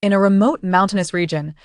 In a remote mountainous region,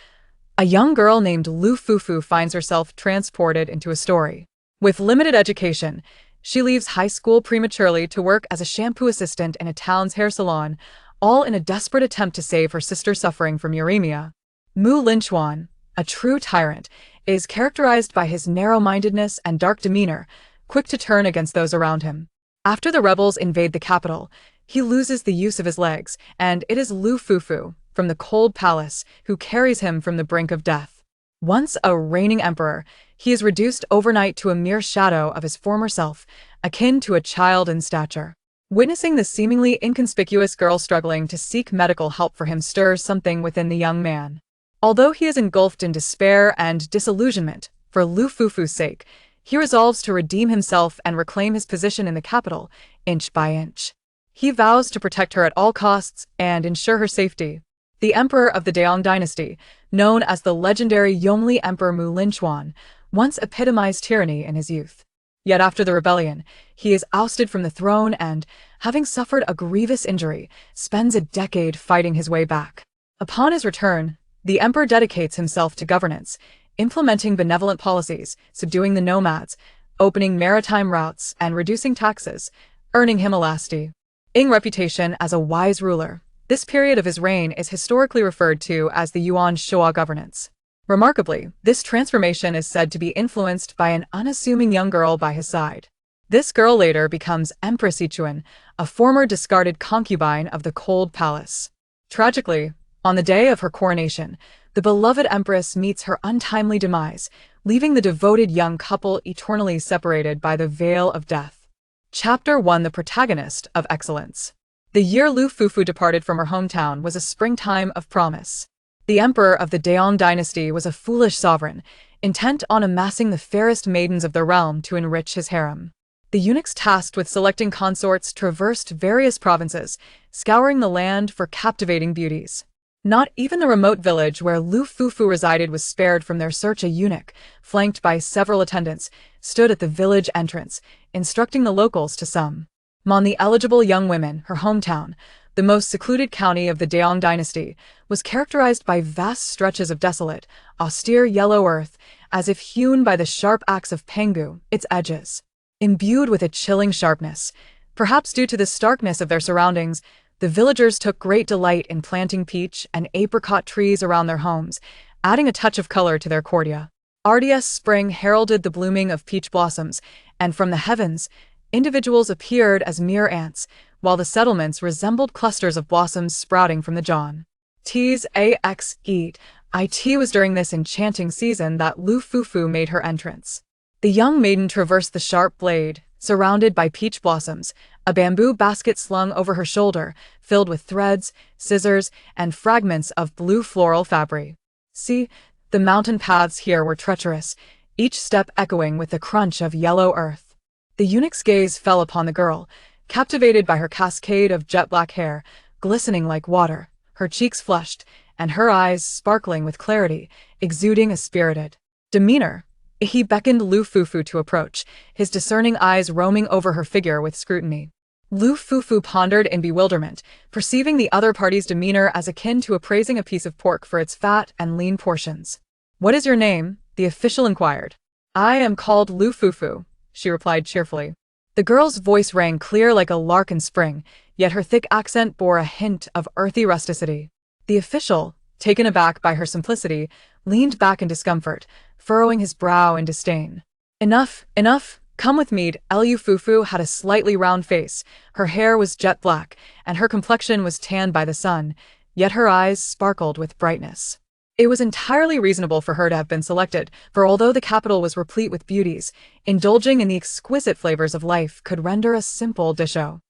a young girl named Lu Fufu finds herself transported into a story. With limited education, she leaves high school prematurely to work as a shampoo assistant in a town's hair salon, all in a desperate attempt to save her sister suffering from uremia. Linchuan, a true tyrant, is characterized by his narrow-mindedness and dark demeanor, quick to turn against those around him. After the rebels invade the capital, he loses the use of his legs, and it is Lu Fufu, from the cold palace, who carries him from the brink of death. Once a reigning emperor, he is reduced overnight to a mere shadow of his former self, akin to a child in stature. Witnessing the seemingly inconspicuous girl struggling to seek medical help for him stirs something within the young man. Although he is engulfed in despair and disillusionment, for Lu Fufu's sake, he resolves to redeem himself and reclaim his position in the capital, inch by inch. He vows to protect her at all costs and ensure her safety. The emperor of the Daong dynasty, known as the legendary Yongli Emperor Linchuan, once epitomized tyranny in his youth. Yet after the rebellion, he is ousted from the throne and, having suffered a grievous injury, spends a decade fighting his way back. Upon his return, the emperor dedicates himself to governance, implementing benevolent policies, subduing the nomads, opening maritime routes, and reducing taxes, earning him a lasting reputation as a wise ruler. This period of his reign is historically referred to as the Yuan Showa governance. Remarkably, this transformation is said to be influenced by an unassuming young girl by his side. This girl later becomes Empress Linchuan, a former discarded concubine of the Cold Palace. Tragically, on the day of her coronation, the beloved empress meets her untimely demise, leaving the devoted young couple eternally separated by the veil of death. Chapter 1: The Protagonist of Excellence. The year Lu Fufu departed from her hometown was a springtime of promise. The emperor of the Daong dynasty was a foolish sovereign, intent on amassing the fairest maidens of the realm to enrich his harem. The eunuchs tasked with selecting consorts traversed various provinces, scouring the land for captivating beauties. Not even the remote village where Lu Fufu resided was spared from their search. A eunuch, flanked by several attendants, stood at the village entrance, instructing the locals to summon the eligible young women. Her hometown, the most secluded county of the Daong dynasty, was characterized by vast stretches of desolate, austere yellow earth, as if hewn by the sharp axe of Pangu, its edges imbued with a chilling sharpness. Perhaps due to the starkness of their surroundings, the villagers took great delight in planting peach and apricot trees around their homes, adding a touch of color to their courtyard. Arduous spring heralded the blooming of peach blossoms, and from the heavens, individuals appeared as mere ants, while the settlements resembled clusters of blossoms sprouting from the John. It was during this enchanting season that Lu Fufu made her entrance. The young maiden traversed the sharp blade, surrounded by peach blossoms, a bamboo basket slung over her shoulder, filled with threads, scissors, and fragments of blue floral fabric. See, the mountain paths here were treacherous, each step echoing with the crunch of yellow earth. The eunuch's gaze fell upon the girl, captivated by her cascade of jet-black hair, glistening like water, her cheeks flushed, and her eyes sparkling with clarity, exuding a spirited demeanor. He beckoned Lu Fufu to approach, his discerning eyes roaming over her figure with scrutiny. Lu Fufu pondered in bewilderment, perceiving the other party's demeanor as akin to appraising a piece of pork for its fat and lean portions. "What is your name?" the official inquired. "I am called Lu Fufu," she replied cheerfully. The girl's voice rang clear like a lark in spring, yet her thick accent bore a hint of earthy rusticity. The official, taken aback by her simplicity, leaned back in discomfort, furrowing his brow in disdain. Enough, enough, come with me." Lu Fufu had a slightly round face, her hair was jet black, and her complexion was tanned by the sun, yet her eyes sparkled with brightness. It was entirely reasonable for her to have been selected, for although the capital was replete with beauties, indulging in the exquisite flavors of life could render a simple disho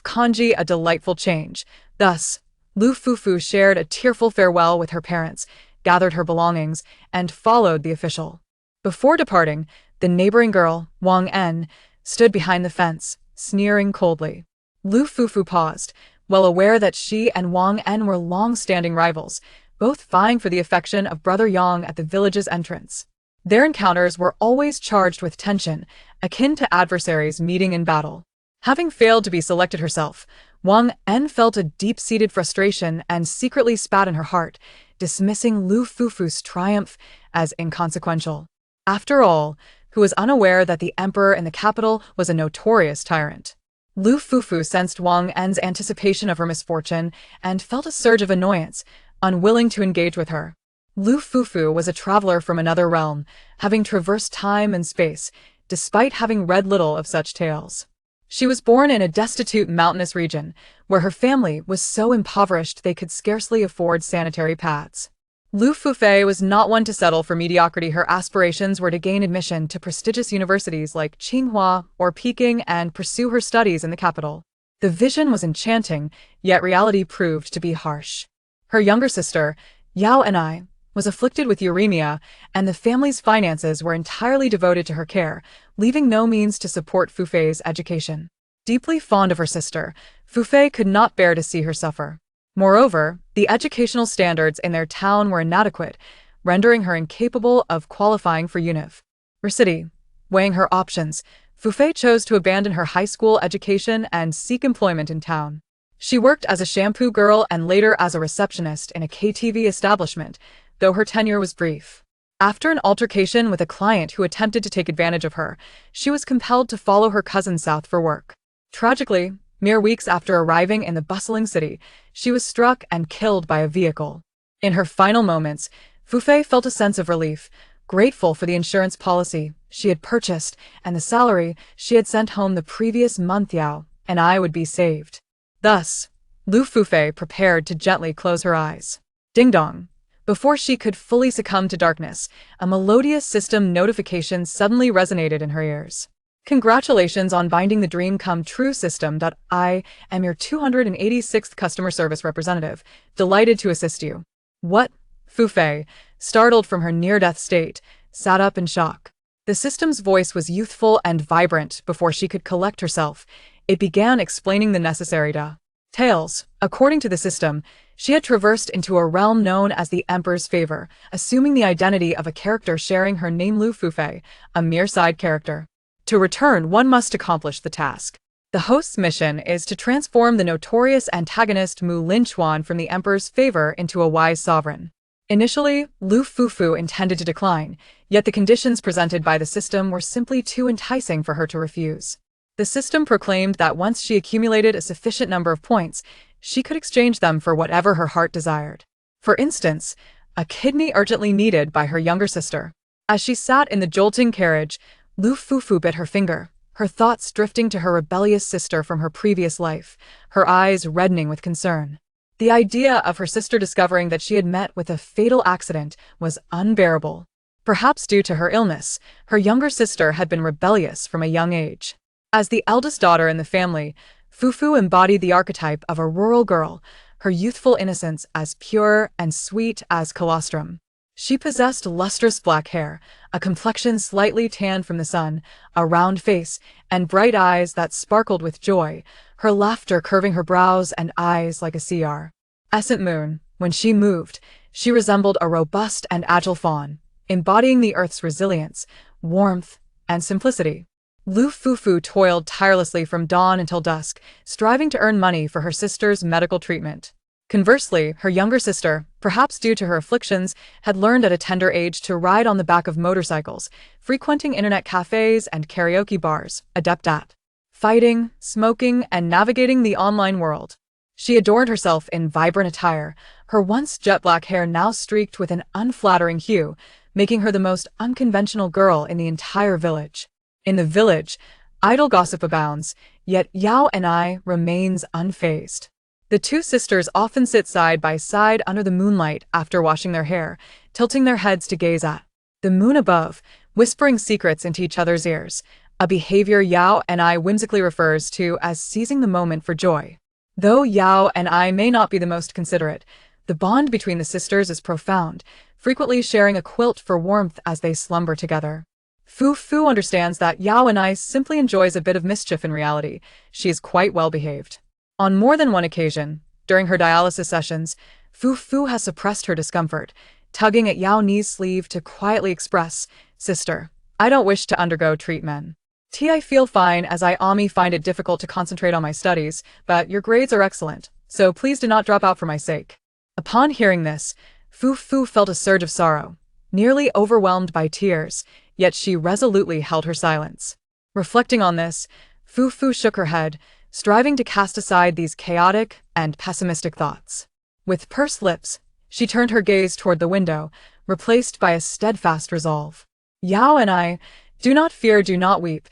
kanji a delightful change. Thus, Lu Fufu shared a tearful farewell with her parents, gathered her belongings, and followed the official. Before departing, the neighboring girl, Wang En, stood behind the fence, sneering coldly. Lu Fufu paused, well aware that she and Wang En were long-standing rivals, both vying for the affection of brother Yang at the village's entrance. Their encounters were always charged with tension, akin to adversaries meeting in battle. Having failed to be selected herself, Wang En felt a deep-seated frustration and secretly spat in her heart, dismissing Lu Fufu's triumph as inconsequential. After all, who was unaware that the emperor in the capital was a notorious tyrant? Lu Fufu sensed Wang En's anticipation of her misfortune and felt a surge of annoyance, unwilling to engage with her. Lu Fufu was a traveler from another realm, having traversed time and space, despite having read little of such tales. She was born in a destitute mountainous region, where her family was so impoverished they could scarcely afford sanitary pads. Lu Fufu was not one to settle for mediocrity. Her aspirations were to gain admission to prestigious universities like Tsinghua or Peking and pursue her studies in the capital. The vision was enchanting, yet reality proved to be harsh. Her younger sister, Yao Enai, was afflicted with uremia, and the family's finances were entirely devoted to her care, leaving no means to support Fufei's education. Deeply fond of her sister, Fufei could not bear to see her suffer. Moreover, the educational standards in their town were inadequate, rendering her incapable of qualifying for university. Weighing her options, Fufei chose to abandon her high school education and seek employment in town. She worked as a shampoo girl and later as a receptionist in a KTV establishment, though her tenure was brief. After an altercation with a client who attempted to take advantage of her, she was compelled to follow her cousin south for work. Tragically, mere weeks after arriving in the bustling city, she was struck and killed by a vehicle. In her final moments, Fufei felt a sense of relief, grateful for the insurance policy she had purchased and the salary she had sent home the previous month. Yao and I would be saved. Thus, Lu Fufu prepared to gently close her eyes. Ding-dong! Before she could fully succumb to darkness, a melodious system notification suddenly resonated in her ears. Congratulations on binding the dream come true system. I am your 286th customer service representative, delighted to assist you. What? Fufei, startled from her near-death state, sat up in shock. The system's voice was youthful and vibrant. Before she could collect herself, it began explaining the necessary details. According to the system, she had traversed into a realm known as the Emperor's Favor, assuming the identity of a character sharing her name Lu Fufu, a mere side character. To return, one must accomplish the task. The host's mission is to transform the notorious antagonist Linchuan from the Emperor's favor into a wise sovereign. Initially, Lu Fufu intended to decline, yet the conditions presented by the system were simply too enticing for her to refuse. The system proclaimed that once she accumulated a sufficient number of points, she could exchange them for whatever her heart desired. For instance, a kidney urgently needed by her younger sister. As she sat in the jolting carriage, Lu Fufu bit her finger, her thoughts drifting to her rebellious sister from her previous life, her eyes reddening with concern. The idea of her sister discovering that she had met with a fatal accident was unbearable. Perhaps due to her illness, her younger sister had been rebellious from a young age. As the eldest daughter in the family, Fufu embodied the archetype of a rural girl, her youthful innocence as pure and sweet as colostrum. She possessed lustrous black hair, a complexion slightly tanned from the sun, a round face, and bright eyes that sparkled with joy, her laughter curving her brows and eyes like a crescent moon. When she moved, she resembled a robust and agile fawn, embodying the earth's resilience, warmth, and simplicity. Lu Fufu toiled tirelessly from dawn until dusk, striving to earn money for her sister's medical treatment. Conversely, her younger sister, perhaps due to her afflictions, had learned at a tender age to ride on the back of motorcycles, frequenting internet cafes and karaoke bars, adept at fighting, smoking, and navigating the online world. She adorned herself in vibrant attire, her once jet black hair now streaked with an unflattering hue, making her the most unconventional girl in the entire village. In the village, idle gossip abounds, yet Yao and I remains unfazed. The two sisters often sit side by side under the moonlight after washing their hair, tilting their heads to gaze at the moon above, whispering secrets into each other's ears, a behavior Yao and I whimsically refers to as seizing the moment for joy. Though Yao and I may not be the most considerate, the bond between the sisters is profound, frequently sharing a quilt for warmth as they slumber together. Fufu understands that Yao and I simply enjoys a bit of mischief. In reality, she is quite well behaved. On more than one occasion, during her dialysis sessions, Fufu has suppressed her discomfort, tugging at Yao Ni's sleeve to quietly express, "Sister, I don't wish to undergo treatment." I feel fine as I find it difficult to concentrate on my studies, but your grades are excellent, so please do not drop out for my sake. Upon hearing this, Fu Fu felt a surge of sorrow, nearly overwhelmed by tears, yet she resolutely held her silence. Reflecting on this, Fu Fu shook her head, striving to cast aside these chaotic and pessimistic thoughts. With pursed lips, she turned her gaze toward the window, replaced by a steadfast resolve. Yao and I, do not fear, do not weep.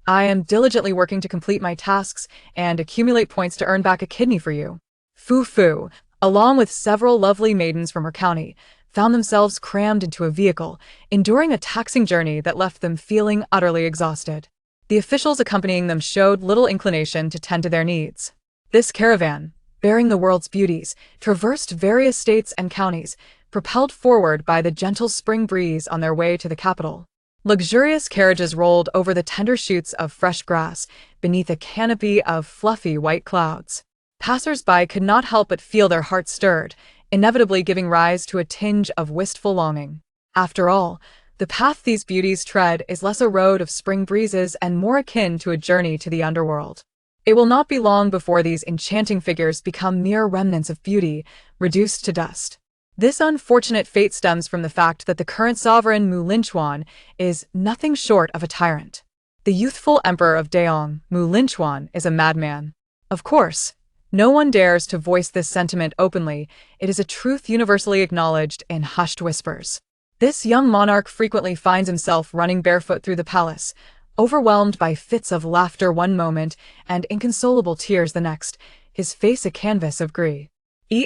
I am diligently working to complete my tasks and accumulate points to earn back a kidney for you. Fu Fu, along with several lovely maidens from her county, found themselves crammed into a vehicle, enduring a taxing journey that left them feeling utterly exhausted. The officials accompanying them showed little inclination to tend to their needs. This caravan, bearing the world's beauties, traversed various states and counties, propelled forward by the gentle spring breeze on their way to the capital. Luxurious carriages rolled over the tender shoots of fresh grass beneath a canopy of fluffy white clouds. Passers-by could not help but feel their hearts stirred, inevitably giving rise to a tinge of wistful longing. After all, the path these beauties tread is less a road of spring breezes and more akin to a journey to the underworld. It will not be long before these enchanting figures become mere remnants of beauty, reduced to dust. This unfortunate fate stems from the fact that the current sovereign Mu Linchuan is nothing short of a tyrant. The youthful emperor of Daong, Mu Linchuan, is a madman. Of course, no one dares to voice this sentiment openly. It is a truth universally acknowledged in hushed whispers. This young monarch frequently finds himself running barefoot through the palace, overwhelmed by fits of laughter one moment and inconsolable tears the next, his face a canvas of glee.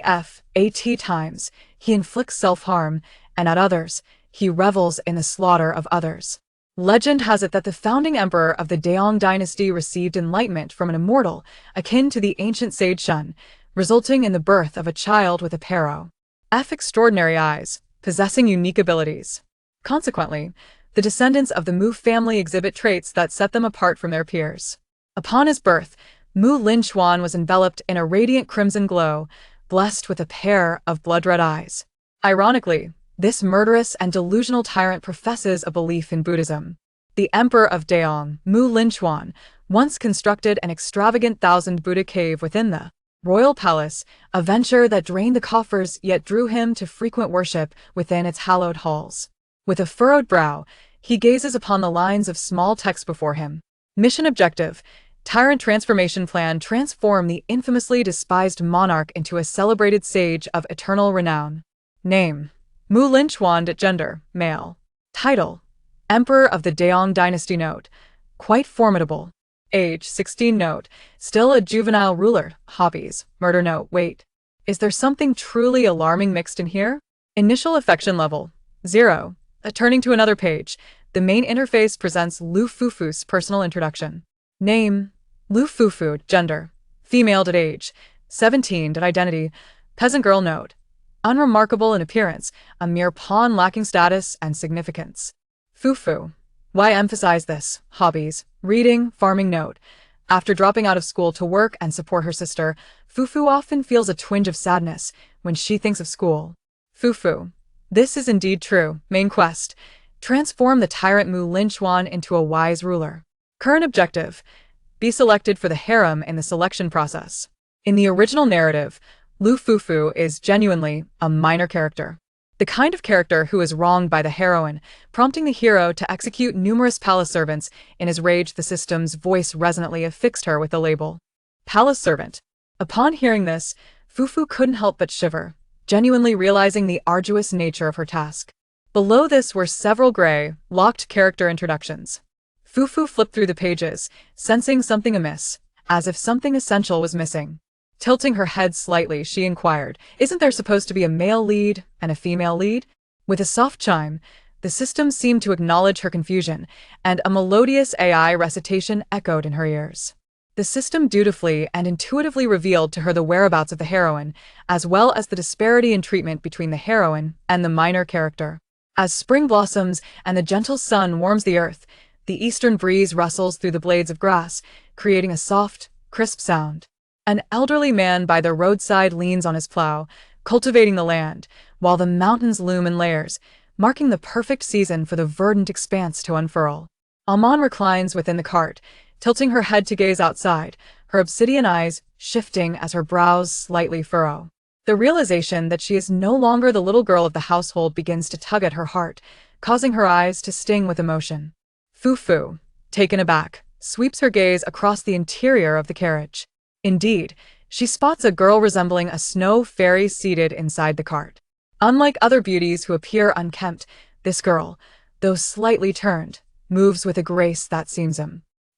At times, he inflicts self-harm, and at others, he revels in the slaughter of others. Legend has it that the founding emperor of the Daong dynasty received enlightenment from an immortal, akin to the ancient sage Shun, resulting in the birth of a child with a pair of extraordinary eyes, possessing unique abilities. Consequently, the descendants of the Mu family exhibit traits that set them apart from their peers. Upon his birth, Mu Linchuan was enveloped in a radiant crimson glow, blessed with a pair of blood-red eyes. Ironically, this murderous and delusional tyrant professes a belief in Buddhism. The emperor of Daong, Mu Linchuan, once constructed an extravagant 1,000 Buddha cave within the royal palace, a venture that drained the coffers yet drew him to frequent worship within its hallowed halls. With a furrowed brow, he gazes upon the lines of small text before him. Mission objective: Tyrant transformation plan. Transform the infamously despised monarch into a celebrated sage of eternal renown. Name: Mu Linchuan. Gender: male. Title: Emperor of the Daong dynasty. Note: quite formidable. Age: 16. Note: still a juvenile ruler. Hobbies: murder. Note: wait, is there something truly alarming mixed in here? Initial affection level: 0. Turning to another page, the main interface presents Lu Fufu's personal introduction. Name: Lu Fufu. Gender: female. Age: 17. Identity: peasant girl. Note: unremarkable in appearance, a mere pawn lacking status and significance. Fufu. Why emphasize this? Hobbies: reading, farming. Note: after dropping out of school to work and support her sister, Fufu often feels a twinge of sadness when she thinks of school. Fufu. This is indeed true. Main quest: transform the tyrant Mu Linchuan into a wise ruler. Current objective: be selected for the harem in the selection process. In the original narrative, Lu Fufu is genuinely a minor character. The kind of character who is wronged by the heroine, prompting the hero to execute numerous palace servants. In his rage, the system's voice resonantly affixed her with the label palace servant. Upon hearing this, Fufu couldn't help but shiver, genuinely realizing the arduous nature of her task. Below this were several gray, locked character introductions. Fufu flipped through the pages, sensing something amiss, as if something essential was missing. Tilting her head slightly, she inquired, "Isn't there supposed to be a male lead and a female lead?" With a soft chime, the system seemed to acknowledge her confusion, and a melodious AI recitation echoed in her ears. The system dutifully and intuitively revealed to her the whereabouts of the heroine, as well as the disparity in treatment between the heroine and the minor character. As spring blossoms and the gentle sun warms the earth, the eastern breeze rustles through the blades of grass, creating a soft, crisp sound. An elderly man by the roadside leans on his plow, cultivating the land, while the mountains loom in layers, marking the perfect season for the verdant expanse to unfurl. Alman reclines within the cart, tilting her head to gaze outside, her obsidian eyes shifting as her brows slightly furrow. The realization that she is no longer the little girl of the household begins to tug at her heart, causing her eyes to sting with emotion. Fufu, taken aback, sweeps her gaze across the interior of the carriage. Indeed, she spots a girl resembling a snow fairy seated inside the cart. Unlike other beauties who appear unkempt, this girl, though slightly turned, moves with a grace that seems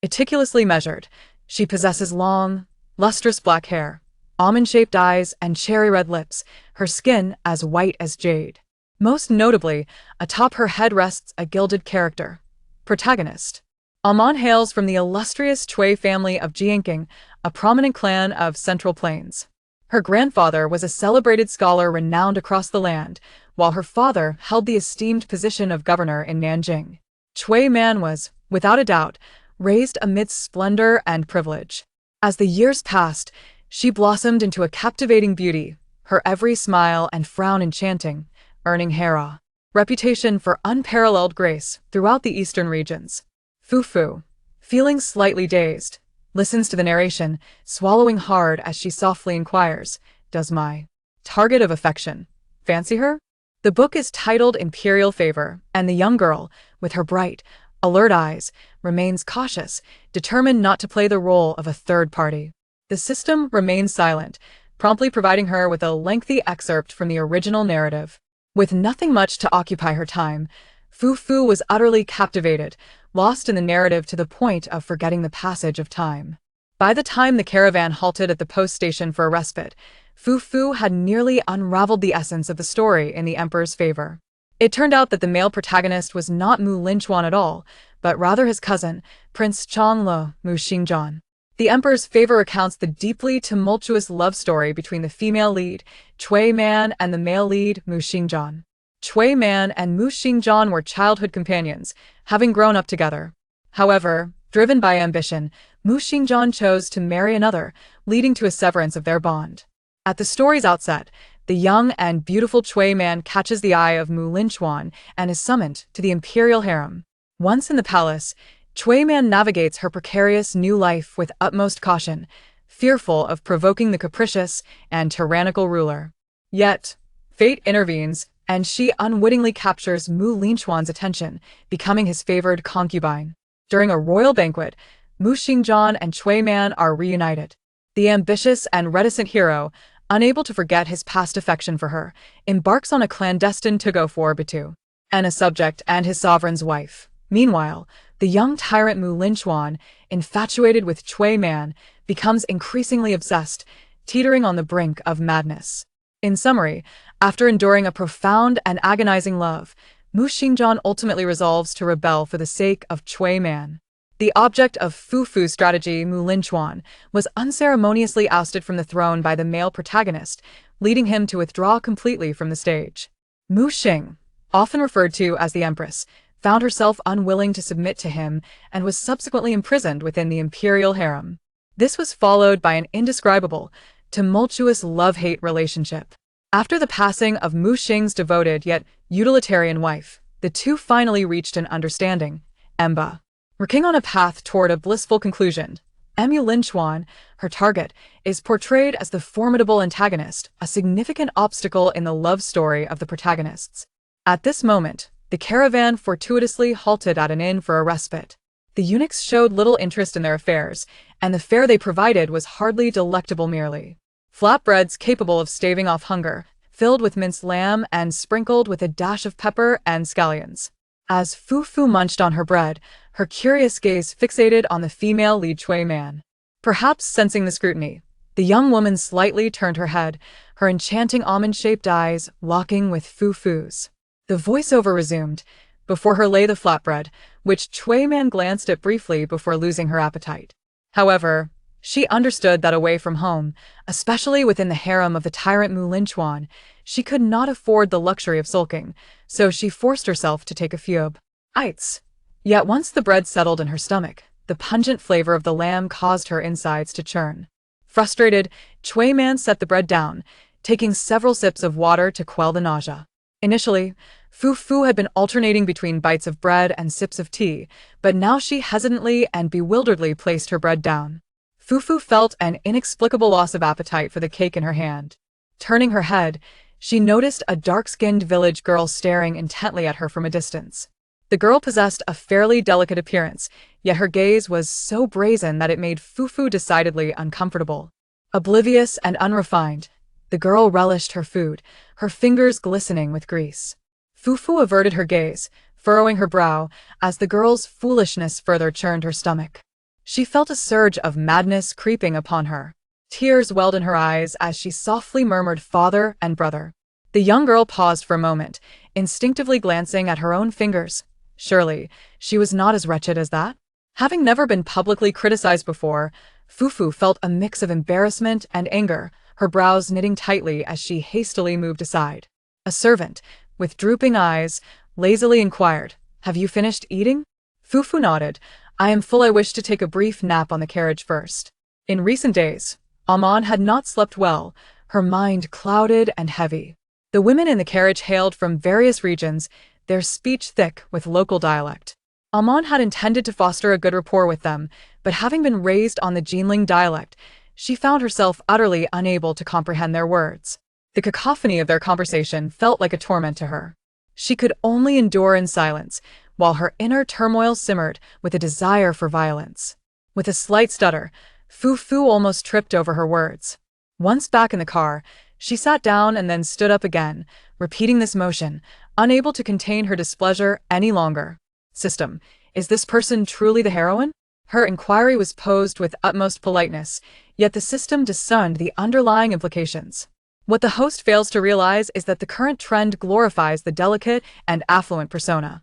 meticulously measured. She possesses long, lustrous black hair, almond-shaped eyes, and cherry-red lips, her skin as white as jade. Most notably, atop her head rests a gilded character, protagonist. Alman hails from the illustrious Chui family of Jianqing, a prominent clan of Central Plains. Her grandfather was a celebrated scholar renowned across the land, while her father held the esteemed position of governor in Nanjing. Chui Man was, without a doubt, raised amidst splendor and privilege. As the years passed, she blossomed into a captivating beauty, her every smile and frown enchanting, earning Hera reputation for unparalleled grace throughout the eastern regions. Fufu, feeling slightly dazed, listens to the narration, swallowing hard as she softly inquires, "Does my target of affection fancy her?" The book is titled Imperial Favor, and the young girl, with her bright, alert eyes, remains cautious, determined not to play the role of a third party. The system remains silent, promptly providing her with a lengthy excerpt from the original narrative. With nothing much to occupy her time, Fufu was utterly captivated, lost in the narrative to the point of forgetting the passage of time. By the time the caravan halted at the post station for a respite, Fufu had nearly unraveled the essence of the story in the emperor's favor. It turned out that the male protagonist was not Mu Linchuan at all, but rather his cousin, Prince Changlo Mu Xingjian. The emperor's favor recounts the deeply tumultuous love story between the female lead, Chui Man, and the male lead, Mu Xingjian. Chui Man and Mu Xingjian were childhood companions, having grown up together. However, driven by ambition, Mu Xingjian chose to marry another, leading to a severance of their bond. At the story's outset, the young and beautiful Chui Man catches the eye of Mu Linchuan and is summoned to the imperial harem. Once in the palace, Chui Man navigates her precarious new life with utmost caution, fearful of provoking the capricious and tyrannical ruler. Yet, fate intervenes, and she unwittingly captures Mu Linchuan's attention, becoming his favored concubine. During a royal banquet, Mu Xingjian and Chui Man are reunited. The ambitious and reticent hero, unable to forget his past affection for her, embarks on a clandestine tug-of-war between a subject and his sovereign's wife. Meanwhile, the young tyrant Mu Linchuan, infatuated with Chui Man, becomes increasingly obsessed, teetering on the brink of madness. In summary, after enduring a profound and agonizing love, Mu Xingjian ultimately resolves to rebel for the sake of Chui Man. The object of Fufu's strategy, Mu Linchuan, was unceremoniously ousted from the throne by the male protagonist, leading him to withdraw completely from the stage. Mu Xing, often referred to as the Empress, found herself unwilling to submit to him and was subsequently imprisoned within the imperial harem. This was followed by an indescribable, tumultuous love-hate relationship. After the passing of Mu Xing's devoted yet utilitarian wife, the two finally reached an understanding, embarking on a path toward a blissful conclusion. Mu Linchuan, her target, is portrayed as the formidable antagonist, a significant obstacle in the love story of the protagonists. At this moment, the caravan fortuitously halted at an inn for a respite. The eunuchs showed little interest in their affairs, and the fare they provided was hardly delectable merely. Flatbreads capable of staving off hunger, filled with minced lamb and sprinkled with a dash of pepper and scallions. As Fufu munched on her bread, her curious gaze fixated on the female lead Chui Man. Perhaps sensing the scrutiny, the young woman slightly turned her head, her enchanting almond-shaped eyes locking with Fufu's. The voiceover resumed. Before her lay the flatbread, which Chui Man glanced at briefly before losing her appetite. However, she understood that away from home, especially within the harem of the tyrant Mu Linchuan, she could not afford the luxury of sulking, so she forced herself to take a few bites. Yet once the bread settled in her stomach, the pungent flavor of the lamb caused her insides to churn. Frustrated, Chui Man set the bread down, taking several sips of water to quell the nausea. Initially, Fufu had been alternating between bites of bread and sips of tea, but now she hesitantly and bewilderedly placed her bread down. Fufu felt an inexplicable loss of appetite for the cake in her hand. Turning her head, she noticed a dark-skinned village girl staring intently at her from a distance. The girl possessed a fairly delicate appearance, yet her gaze was so brazen that it made Fufu decidedly uncomfortable. Oblivious and unrefined, the girl relished her food, her fingers glistening with grease. Fufu averted her gaze, furrowing her brow, as the girl's foolishness further churned her stomach. She felt a surge of madness creeping upon her. Tears welled in her eyes as she softly murmured father and brother. The young girl paused for a moment, instinctively glancing at her own fingers. Surely, she was not as wretched as that? Having never been publicly criticized before, Fufu felt a mix of embarrassment and anger, her brows knitting tightly as she hastily moved aside. A servant, with drooping eyes, lazily inquired, "Have you finished eating?" Fufu nodded. "I am full. I wish to take a brief nap on the carriage first." In recent days, Amon had not slept well, her mind clouded and heavy. The women in the carriage hailed from various regions, their speech thick with local dialect. Amon had intended to foster a good rapport with them, but having been raised on the Jinling dialect, she found herself utterly unable to comprehend their words. The cacophony of their conversation felt like a torment to her. She could only endure in silence, while her inner turmoil simmered with a desire for violence. With a slight stutter, Fufu almost tripped over her words. Once back in the car, she sat down and then stood up again, repeating this motion, unable to contain her displeasure any longer. "System, is this person truly the heroine?" Her inquiry was posed with utmost politeness, yet the system discerned the underlying implications. What the host fails to realize is that the current trend glorifies the delicate and affluent persona.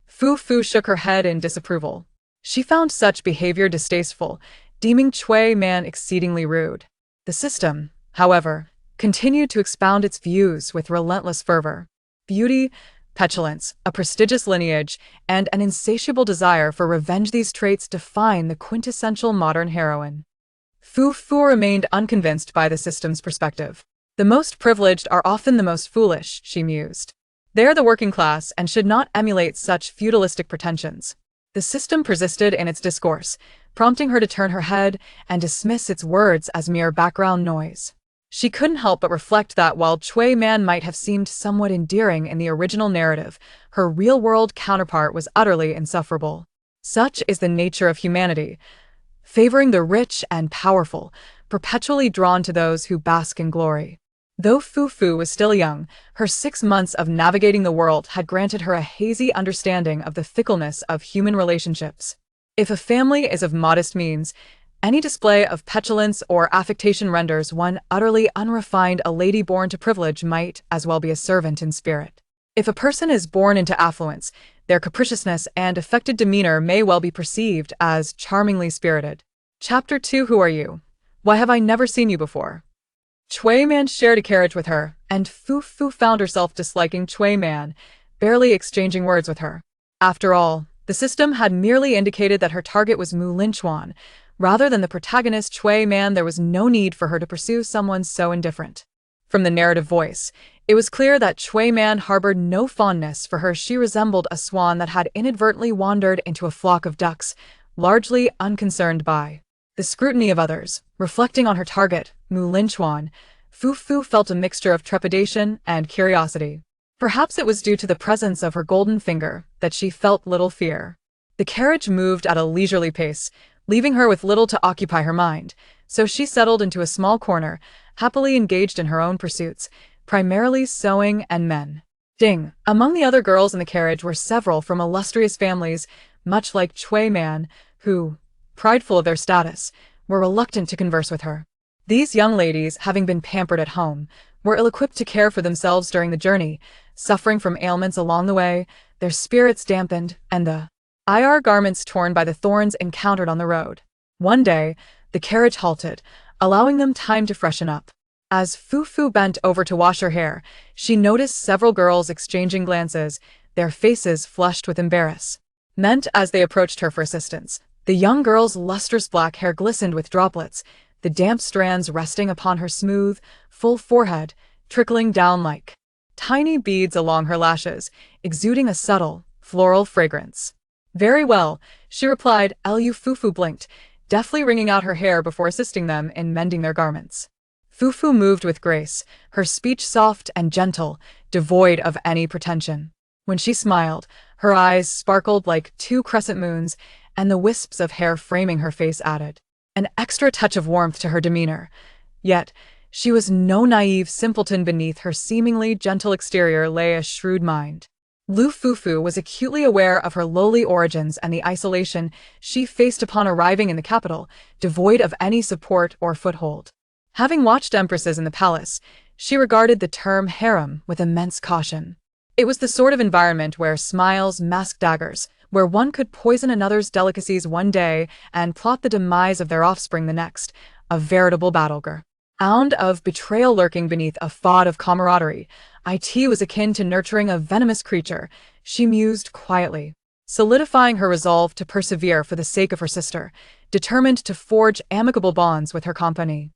Fufu shook her head in disapproval. She found such behavior distasteful, deeming Chui Man exceedingly rude. The system, however, continued to expound its views with relentless fervor. Beauty, petulance, a prestigious lineage, and an insatiable desire for revenge, these traits define the quintessential modern heroine. Fufu remained unconvinced by the system's perspective. The most privileged are often the most foolish, she mused. They are the working class and should not emulate such feudalistic pretensions. The system persisted in its discourse, prompting her to turn her head and dismiss its words as mere background noise. She couldn't help but reflect that while Chui Man might have seemed somewhat endearing in the original narrative, her real-world counterpart was utterly insufferable. Such is the nature of humanity, favoring the rich and powerful, perpetually drawn to those who bask in glory. Though Fufu was still young, her 6 months of navigating the world had granted her a hazy understanding of the fickleness of human relationships. If a family is of modest means, any display of petulance or affectation renders one utterly unrefined. A lady born to privilege might as well be a servant in spirit. If a person is born into affluence, their capriciousness and affected demeanor may well be perceived as charmingly spirited. Chapter 2. Who are you? Why have I never seen you before? Chui Man shared a carriage with her, and Fufu found herself disliking Chui Man, barely exchanging words with her. After all, the system had merely indicated that her target was Linchuan. Rather than the protagonist Chui Man, there was no need for her to pursue someone so indifferent. From the narrative voice, it was clear that Chui Man harbored no fondness for her. She resembled a swan that had inadvertently wandered into a flock of ducks, largely unconcerned by the scrutiny of others. Reflecting on her target, Linchuan, Fufu felt a mixture of trepidation and curiosity. Perhaps it was due to the presence of her golden finger that she felt little fear. The carriage moved at a leisurely pace, leaving her with little to occupy her mind, so she settled into a small corner, happily engaged in her own pursuits, primarily sewing and men. Ding! Among the other girls in the carriage were several from illustrious families, much like Chui Man, who, prideful of their status, were reluctant to converse with her. These young ladies, having been pampered at home, were ill-equipped to care for themselves during the journey, suffering from ailments along the way, their spirits dampened, and the garments torn by the thorns encountered on the road. One day, the carriage halted, allowing them time to freshen up. As Fufu bent over to wash her hair, she noticed several girls exchanging glances, their faces flushed with embarrassment as they approached her for assistance. The young girl's lustrous black hair glistened with droplets, the damp strands resting upon her smooth, full forehead, trickling down like tiny beads along her lashes, exuding a subtle, floral fragrance. "Very well," she replied. Lu Fufu blinked, deftly wringing out her hair before assisting them in mending their garments. Fufu moved with grace, her speech soft and gentle, devoid of any pretension. When she smiled, her eyes sparkled like two crescent moons, and the wisps of hair framing her face added an extra touch of warmth to her demeanor. Yet, she was no naive simpleton. Beneath her seemingly gentle exterior lay a shrewd mind. Lu Fufu was acutely aware of her lowly origins and the isolation she faced upon arriving in the capital, devoid of any support or foothold. Having watched empresses in the palace, she regarded the term harem with immense caution. It was the sort of environment where smiles masked daggers, where one could poison another's delicacies one day and plot the demise of their offspring the next, a veritable battleground of betrayal lurking beneath a façade of camaraderie. It was akin to nurturing a venomous creature, she mused quietly, solidifying her resolve to persevere for the sake of her sister, determined to forge amicable bonds with her company.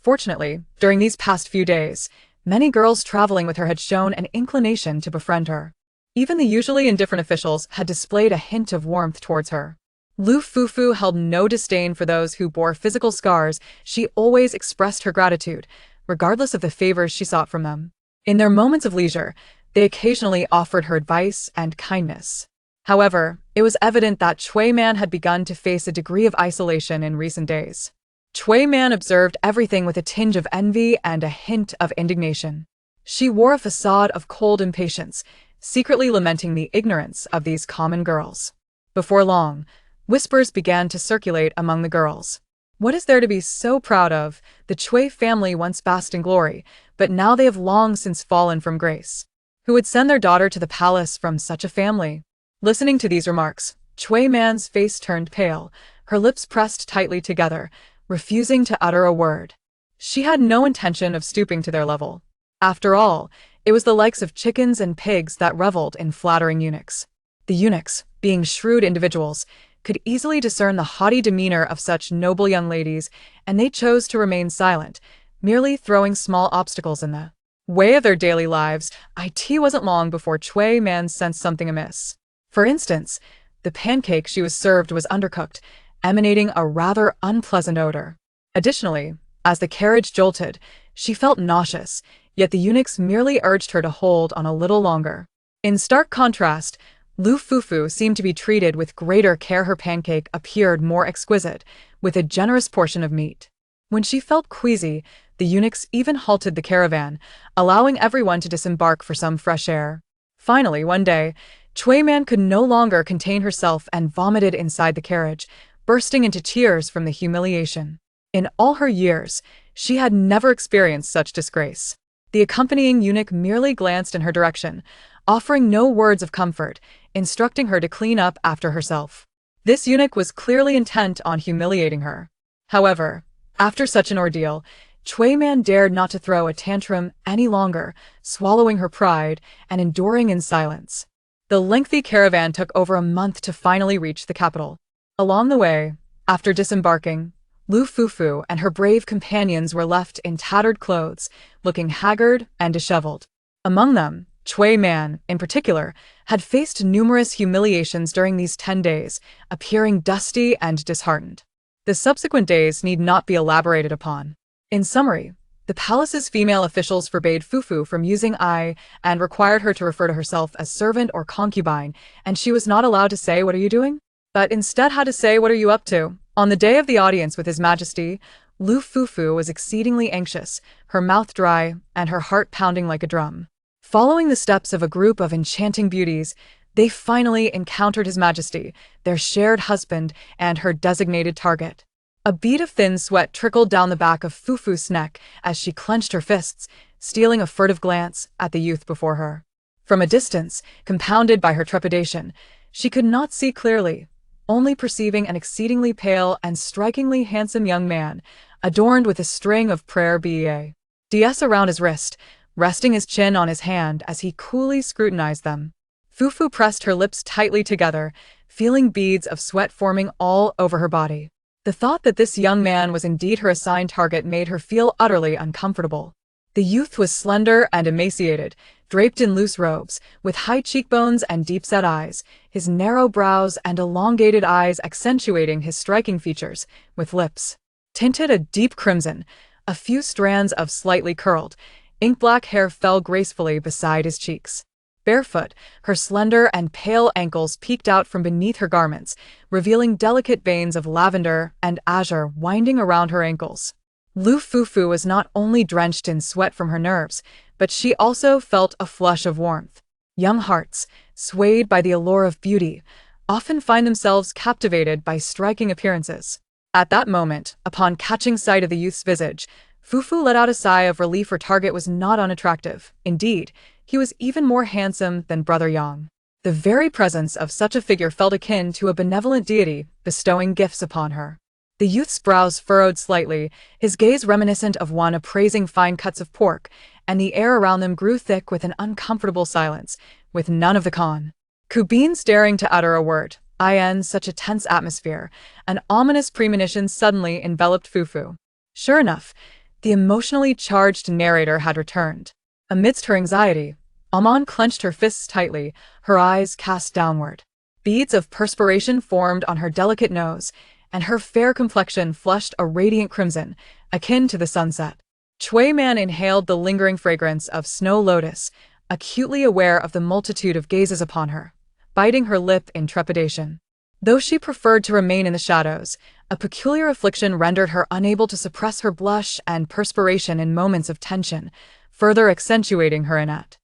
Fortunately, during these past few days, many girls traveling with her had shown an inclination to befriend her. Even the usually indifferent officials had displayed a hint of warmth towards her. Lu Fufu held no disdain for those who bore physical scars. She always expressed her gratitude, regardless of the favors she sought from them. In their moments of leisure, they occasionally offered her advice and kindness. However, it was evident that Chui Man had begun to face a degree of isolation in recent days. Chui Man observed everything with a tinge of envy and a hint of indignation. She wore a facade of cold impatience, secretly lamenting the ignorance of these common girls. Before long, whispers began to circulate among the girls. "What is there to be so proud of? The Chui family once basked in glory, but now they have long since fallen from grace. Who would send their daughter to the palace from such a family?" Listening to these remarks, Chui Man's face turned pale, her lips pressed tightly together, refusing to utter a word. She had no intention of stooping to their level. After all, it was the likes of chickens and pigs that reveled in flattering eunuchs. The eunuchs, being shrewd individuals, could easily discern the haughty demeanor of such noble young ladies, and they chose to remain silent, merely throwing small obstacles in the way of their daily lives. It wasn't long before Chui Man sensed something amiss. For instance, the pancake she was served was undercooked, emanating a rather unpleasant odor. Additionally, as the carriage jolted, she felt nauseous, yet the eunuchs merely urged her to hold on a little longer. In stark contrast, Lu Fufu seemed to be treated with greater care. Her pancake appeared more exquisite, with a generous portion of meat. When she felt queasy, the eunuchs even halted the caravan, allowing everyone to disembark for some fresh air. Finally, one day, Chui Man could no longer contain herself and vomited inside the carriage, bursting into tears from the humiliation. In all her years, she had never experienced such disgrace. The accompanying eunuch merely glanced in her direction, offering no words of comfort, instructing her to clean up after herself. This eunuch was clearly intent on humiliating her. However, after such an ordeal, Chui Man dared not to throw a tantrum any longer, swallowing her pride and enduring in silence. The lengthy caravan took over a month to finally reach the capital. Along the way, after disembarking, Lu Fufu and her brave companions were left in tattered clothes, looking haggard and disheveled. Among them, Chui Man, in particular, had faced numerous humiliations during these 10 days, appearing dusty and disheartened. The subsequent days need not be elaborated upon. In summary, the palace's female officials forbade Fufu from using I and required her to refer to herself as servant or concubine, and she was not allowed to say, "What are you doing?" but instead had to say, "What are you up to?" On the day of the audience with His Majesty, Lu Fufu was exceedingly anxious, her mouth dry and her heart pounding like a drum. Following the steps of a group of enchanting beauties, they finally encountered His Majesty, their shared husband and her designated target. A bead of thin sweat trickled down the back of Fufu's neck as she clenched her fists, stealing a furtive glance at the youth before her. From a distance, compounded by her trepidation, she could not see clearly, only perceiving an exceedingly pale and strikingly handsome young man, adorned with a string of prayer beads around his wrist, resting his chin on his hand as he coolly scrutinized them. Fufu pressed her lips tightly together, feeling beads of sweat forming all over her body. The thought that this young man was indeed her assigned target made her feel utterly uncomfortable. The youth was slender and emaciated, draped in loose robes, with high cheekbones and deep-set eyes, his narrow brows and elongated eyes accentuating his striking features, with lips tinted a deep crimson. A few strands of slightly curled, ink-black hair fell gracefully beside his cheeks. Barefoot, her slender and pale ankles peeked out from beneath her garments, revealing delicate veins of lavender and azure winding around her ankles. Lu Fufu was not only drenched in sweat from her nerves, but she also felt a flush of warmth. Young hearts, swayed by the allure of beauty, often find themselves captivated by striking appearances. At that moment, upon catching sight of the youth's visage, Fufu let out a sigh of relief. Her target was not unattractive. Indeed, he was even more handsome than Brother Yang. The very presence of such a figure felt akin to a benevolent deity bestowing gifts upon her. The youth's brows furrowed slightly, his gaze reminiscent of one appraising fine cuts of pork, and the air around them grew thick with an uncomfortable silence, with none of the concubines daring to utter a word. In such a tense atmosphere, an ominous premonition suddenly enveloped Fufu. Sure enough, the emotionally charged narrator had returned. Amidst her anxiety, Amon clenched her fists tightly, her eyes cast downward. Beads of perspiration formed on her delicate nose, and her fair complexion flushed a radiant crimson, akin to the sunset. Chui Man inhaled the lingering fragrance of snow lotus, acutely aware of the multitude of gazes upon her, biting her lip in trepidation. Though she preferred to remain in the shadows, a peculiar affliction rendered her unable to suppress her blush and perspiration in moments of tension, further accentuating her innate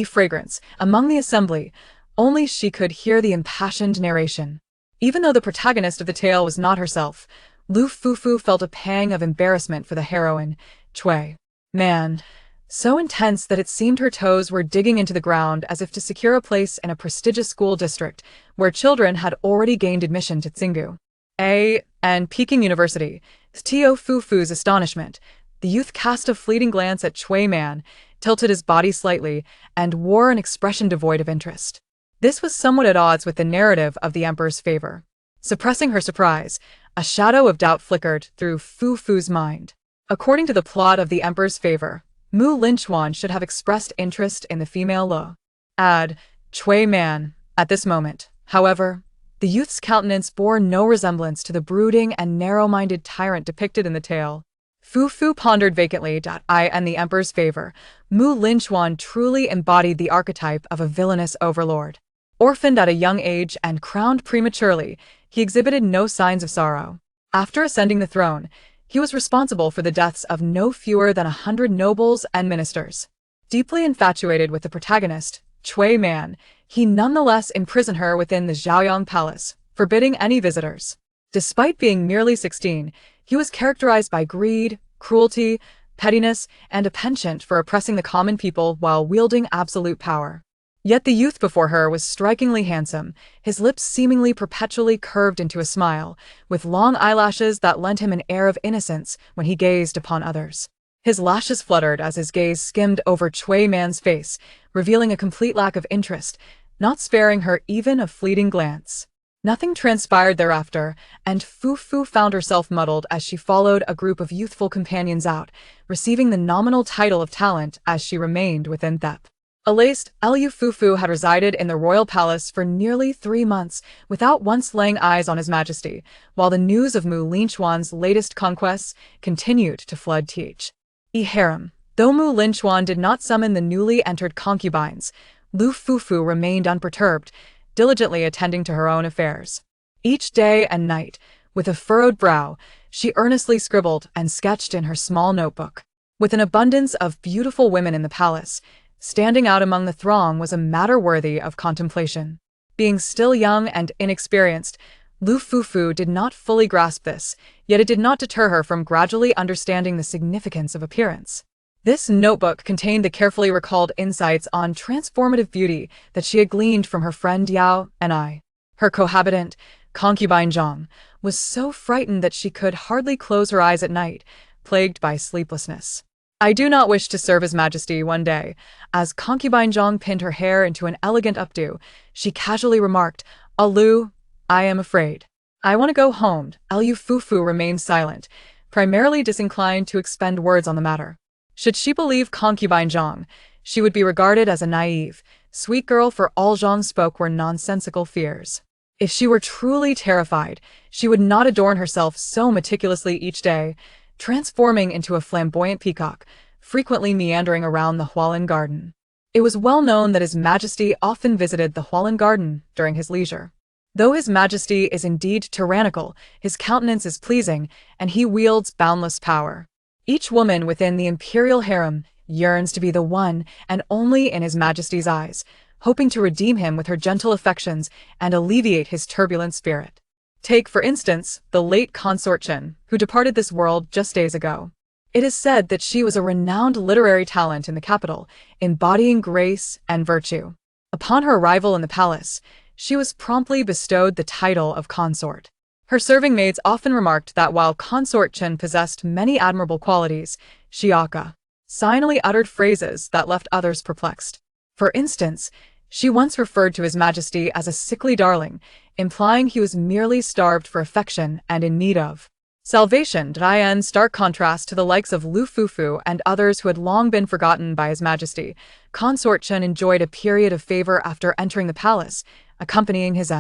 fragrance. Among the assembly, only she could hear the impassioned narration. Even though the protagonist of the tale was not herself, Lu Fufu felt a pang of embarrassment for the heroine, Chui Man, so intense that it seemed her toes were digging into the ground as if to secure a place in a prestigious school district where children had already gained admission to Tsingu and Peking University. To Fufu's astonishment, the youth cast a fleeting glance at Chui Man, tilted his body slightly, and wore an expression devoid of interest. This was somewhat at odds with the narrative of the emperor's favor. Suppressing her surprise, a shadow of doubt flickered through Fufu's mind. According to the plot of the emperor's favor, Linchuan should have expressed interest in the female Chui Man. At this moment, however, the youth's countenance bore no resemblance to the brooding and narrow-minded tyrant depicted in the tale. Fufu pondered vacantly. In the emperor's favor, Linchuan truly embodied the archetype of a villainous overlord. Orphaned at a young age and crowned prematurely, he exhibited no signs of sorrow. After ascending the throne, he was responsible for the deaths of no fewer than 100 nobles and ministers. Deeply infatuated with the protagonist, Chui Man, he nonetheless imprisoned her within the Zhaoyang Palace, forbidding any visitors. Despite being merely 16, he was characterized by greed, cruelty, pettiness, and a penchant for oppressing the common people while wielding absolute power. Yet the youth before her was strikingly handsome, his lips seemingly perpetually curved into a smile, with long eyelashes that lent him an air of innocence when he gazed upon others. His lashes fluttered as his gaze skimmed over Chui Man's face, revealing a complete lack of interest, not sparing her even a fleeting glance. Nothing transpired thereafter, and Fufu found herself muddled as she followed a group of youthful companions out, receiving the nominal title of talent as she remained within Thep. Alaced, Lu Fufu had resided in the royal palace for nearly 3 months without once laying eyes on His Majesty, while the news of Linchuan's latest conquests continued to flood Teach. Harem. Though Linchuan did not summon the newly entered concubines, Lu Fufu remained unperturbed, diligently attending to her own affairs. Each day and night, with a furrowed brow, she earnestly scribbled and sketched in her small notebook. With an abundance of beautiful women in the palace, standing out among the throng was a matter worthy of contemplation. Being still young and inexperienced, Lu Fufu did not fully grasp this, yet it did not deter her from gradually understanding the significance of appearance. This notebook contained the carefully recalled insights on transformative beauty that she had gleaned from her friend Yao and I. Her cohabitant, concubine Zhang, was so frightened that she could hardly close her eyes at night, plagued by sleeplessness. "I do not wish to serve His Majesty," one day, as concubine Zhang pinned her hair into an elegant updo, she casually remarked, "Lu, I am afraid. I want to go home." Lu Fufu remained silent, primarily disinclined to expend words on the matter. Should she believe concubine Zhang, she would be regarded as a naive, sweet girl, for all Zhang spoke were nonsensical fears. If she were truly terrified, she would not adorn herself so meticulously each day, transforming into a flamboyant peacock, frequently meandering around the Hualin garden. It was well known that His Majesty often visited the Hualin garden during his leisure. Though His Majesty is indeed tyrannical, his countenance is pleasing, and he wields boundless power. Each woman within the imperial harem yearns to be the one and only in His Majesty's eyes, hoping to redeem him with her gentle affections and alleviate his turbulent spirit. Take, for instance, the late consort Chen, who departed this world just days ago. It is said that she was a renowned literary talent in the capital, embodying grace and virtue. Upon her arrival in the palace, she was promptly bestowed the title of consort. Her serving maids often remarked that while consort Chen possessed many admirable qualities, Xiaka silently uttered phrases that left others perplexed. For instance, she once referred to His Majesty as a sickly darling, implying he was merely starved for affection and in need of salvation. In stark contrast to the likes of Lu Fufu and others who had long been forgotten by His Majesty, consort Chen enjoyed a period of favor after entering the palace, accompanying His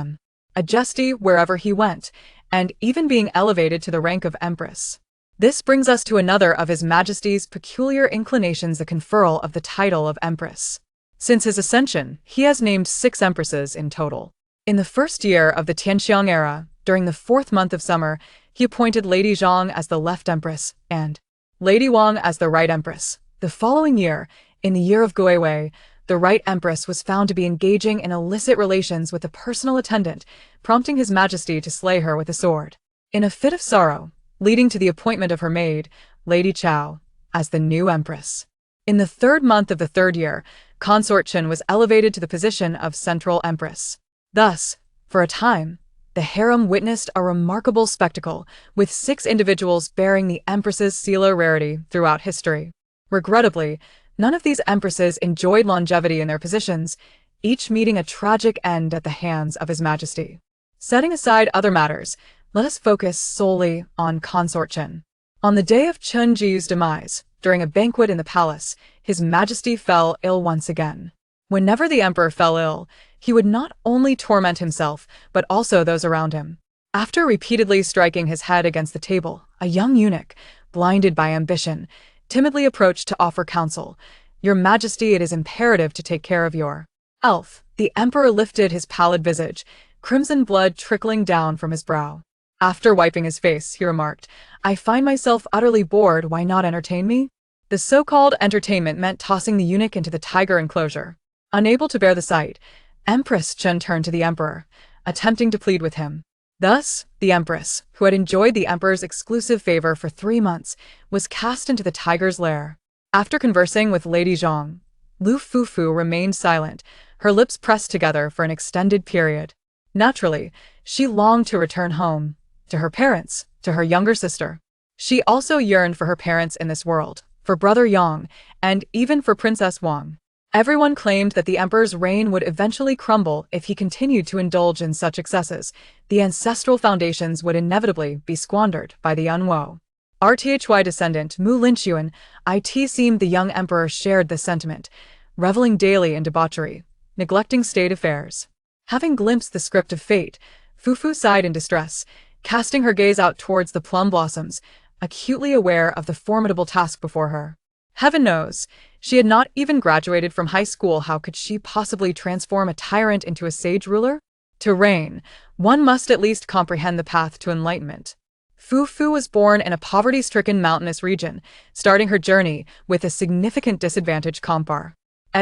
Majesty wherever he went, and even being elevated to the rank of Empress. This brings us to another of His Majesty's peculiar inclinations, the conferral of the title of Empress. Since his ascension, he has named 6 empresses in total. In the first year of the Tianxiang era, during the 4th month of summer, he appointed Lady Zhang as the left empress and Lady Wang as the right empress. The following year, in the year of Guiwei, the right empress was found to be engaging in illicit relations with a personal attendant, prompting His Majesty to slay her with a sword. In a fit of sorrow, leading to the appointment of her maid, Lady Chao, as the new empress. In the 3rd month of the 3rd year, consort Chen was elevated to the position of central empress. Thus, for a time, the harem witnessed a remarkable spectacle, with 6 individuals bearing the empress's seal of rarity throughout history. Regrettably, none of these empresses enjoyed longevity in their positions, each meeting a tragic end at the hands of His Majesty. Setting aside other matters, let us focus solely on consort Chen. On the day of Chen Ji's demise, during a banquet in the palace, His Majesty fell ill once again. Whenever the emperor fell ill, he would not only torment himself, but also those around him. After repeatedly striking his head against the table, a young eunuch, blinded by ambition, timidly approached to offer counsel. "Your Majesty, it is imperative to take care of your health." The emperor lifted his pallid visage, crimson blood trickling down from his brow. After wiping his face, he remarked, "I find myself utterly bored, why not entertain me?" The so-called entertainment meant tossing the eunuch into the tiger enclosure. Unable to bear the sight, Empress Chen turned to the emperor, attempting to plead with him. Thus, the empress, who had enjoyed the emperor's exclusive favor for 3 months, was cast into the tiger's lair. After conversing with Lady Zhang, Lu Fufu remained silent, her lips pressed together for an extended period. Naturally, she longed to return home, to her parents, to her younger sister. She also yearned for her parents in this world, for Brother Yang, and even for Princess Wang. Everyone claimed that the emperor's reign would eventually crumble if he continued to indulge in such excesses. The ancestral foundations would inevitably be squandered by the Unwo. RTHY descendant Mu Linchuan, it seemed the young emperor shared this sentiment, reveling daily in debauchery, neglecting state affairs. Having glimpsed the script of fate, Fufu sighed in distress, casting her gaze out towards the plum blossoms, acutely aware of the formidable task before her. Heaven knows, she had not even graduated from high school. How could she possibly transform a tyrant into a sage ruler? To reign, one must at least comprehend the path to enlightenment. Fufu was born in a poverty-stricken mountainous region, starting her journey with a significant disadvantage compared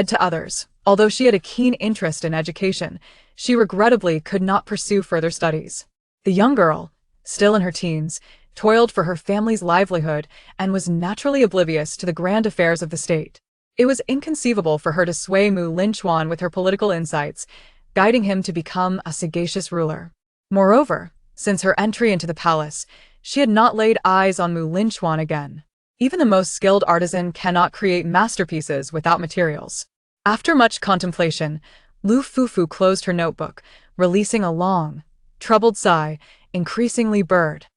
to others. Although she had a keen interest in education, she regrettably could not pursue further studies. The young girl, still in her teens, toiled for her family's livelihood and was naturally oblivious to the grand affairs of the state. It was inconceivable for her to sway Mu Linchuan with her political insights, guiding him to become a sagacious ruler. Moreover, since her entry into the palace, she had not laid eyes on Mu Linchuan again. Even the most skilled artisan cannot create masterpieces without materials. After much contemplation, Lu Fufu closed her notebook, releasing a long, troubled sigh, increasingly burdened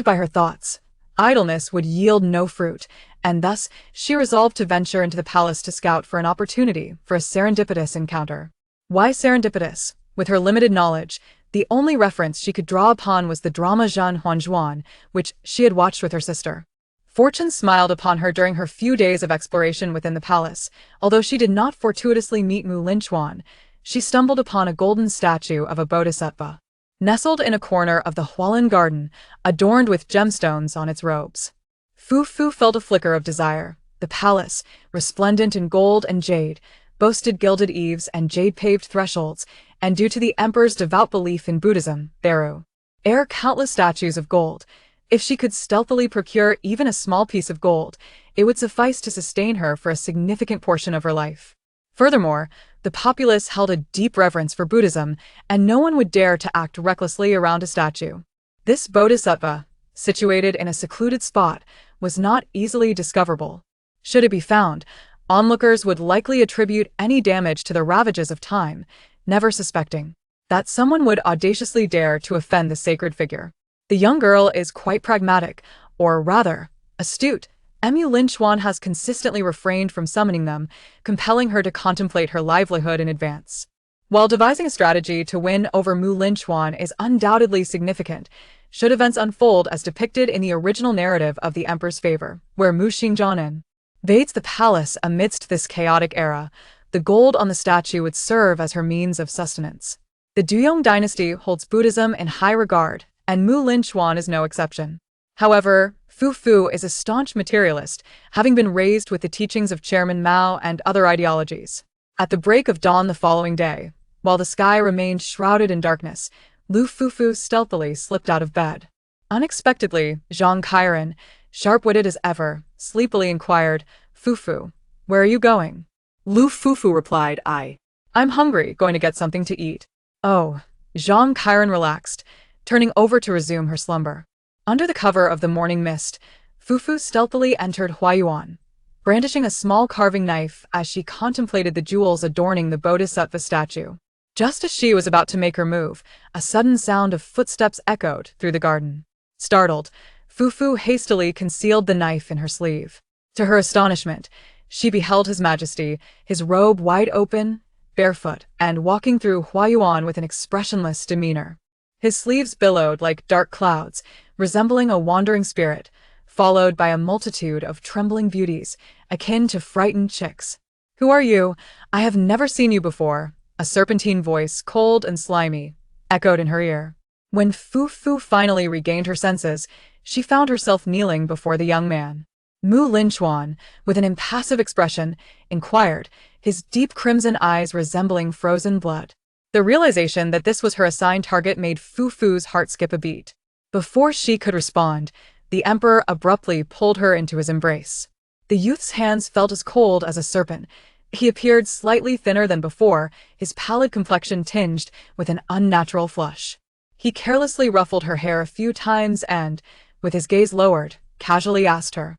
by her thoughts. Idleness would yield no fruit, and thus she resolved to venture into the palace to scout for an opportunity for a serendipitous encounter. Why serendipitous? With her limited knowledge, the only reference she could draw upon was the drama Zhan Huanzhuan, which she had watched with her sister. Fortune smiled upon her during her few days of exploration within the palace. Although she did not fortuitously meet Linchuan, she stumbled upon a golden statue of a bodhisattva, nestled in a corner of the Hualin garden, adorned with gemstones on its robes. Fufu felt a flicker of desire. The palace, resplendent in gold and jade, boasted gilded eaves and jade-paved thresholds, and due to the emperor's devout belief in Buddhism, there are countless statues of gold. If she could stealthily procure even a small piece of gold, it would suffice to sustain her for a significant portion of her life. Furthermore, the populace held a deep reverence for Buddhism, and no one would dare to act recklessly around a statue. This bodhisattva, situated in a secluded spot, was not easily discoverable. Should it be found, onlookers would likely attribute any damage to the ravages of time, never suspecting that someone would audaciously dare to offend the sacred figure. The young girl is quite pragmatic, or rather, astute. Linchuan has consistently refrained from summoning them, compelling her to contemplate her livelihood in advance. While devising a strategy to win over Linchuan is undoubtedly significant, should events unfold as depicted in the original narrative of the emperor's favor, where Shangjing invades the palace amidst this chaotic era, the gold on the statue would serve as her means of sustenance. The Duyong dynasty holds Buddhism in high regard, and Linchuan is no exception. However, Fufu is a staunch materialist, having been raised with the teachings of Chairman Mao and other ideologies. At the break of dawn the following day, while the sky remained shrouded in darkness, Lu Fufu stealthily slipped out of bed. Unexpectedly, Zhang Kairan, sharp-witted as ever, sleepily inquired, "Fufu, where are you going?" Lu Fufu replied, I'm hungry, going to get something to eat." Oh, Zhang Kairan relaxed, turning over to resume her slumber. Under the cover of the morning mist, Fufu stealthily entered Huayuan, brandishing a small carving knife as she contemplated the jewels adorning the bodhisattva statue. Just as she was about to make her move, a sudden sound of footsteps echoed through the garden. Startled, Fufu hastily concealed the knife in her sleeve. To her astonishment, she beheld His Majesty, his robe wide open, barefoot, and walking through Huayuan with an expressionless demeanor. His sleeves billowed like dark clouds, resembling a wandering spirit, followed by a multitude of trembling beauties, akin to frightened chicks. "Who are you? I have never seen you before," a serpentine voice, cold and slimy, echoed in her ear. When Fufu finally regained her senses, she found herself kneeling before the young man. Linchuan, with an impassive expression, inquired, his deep crimson eyes resembling frozen blood. The realization that this was her assigned target made Fufu's heart skip a beat. Before she could respond, the emperor abruptly pulled her into his embrace. The youth's hands felt as cold as a serpent. He appeared slightly thinner than before, his pallid complexion tinged with an unnatural flush. He carelessly ruffled her hair a few times and, with his gaze lowered, casually asked her,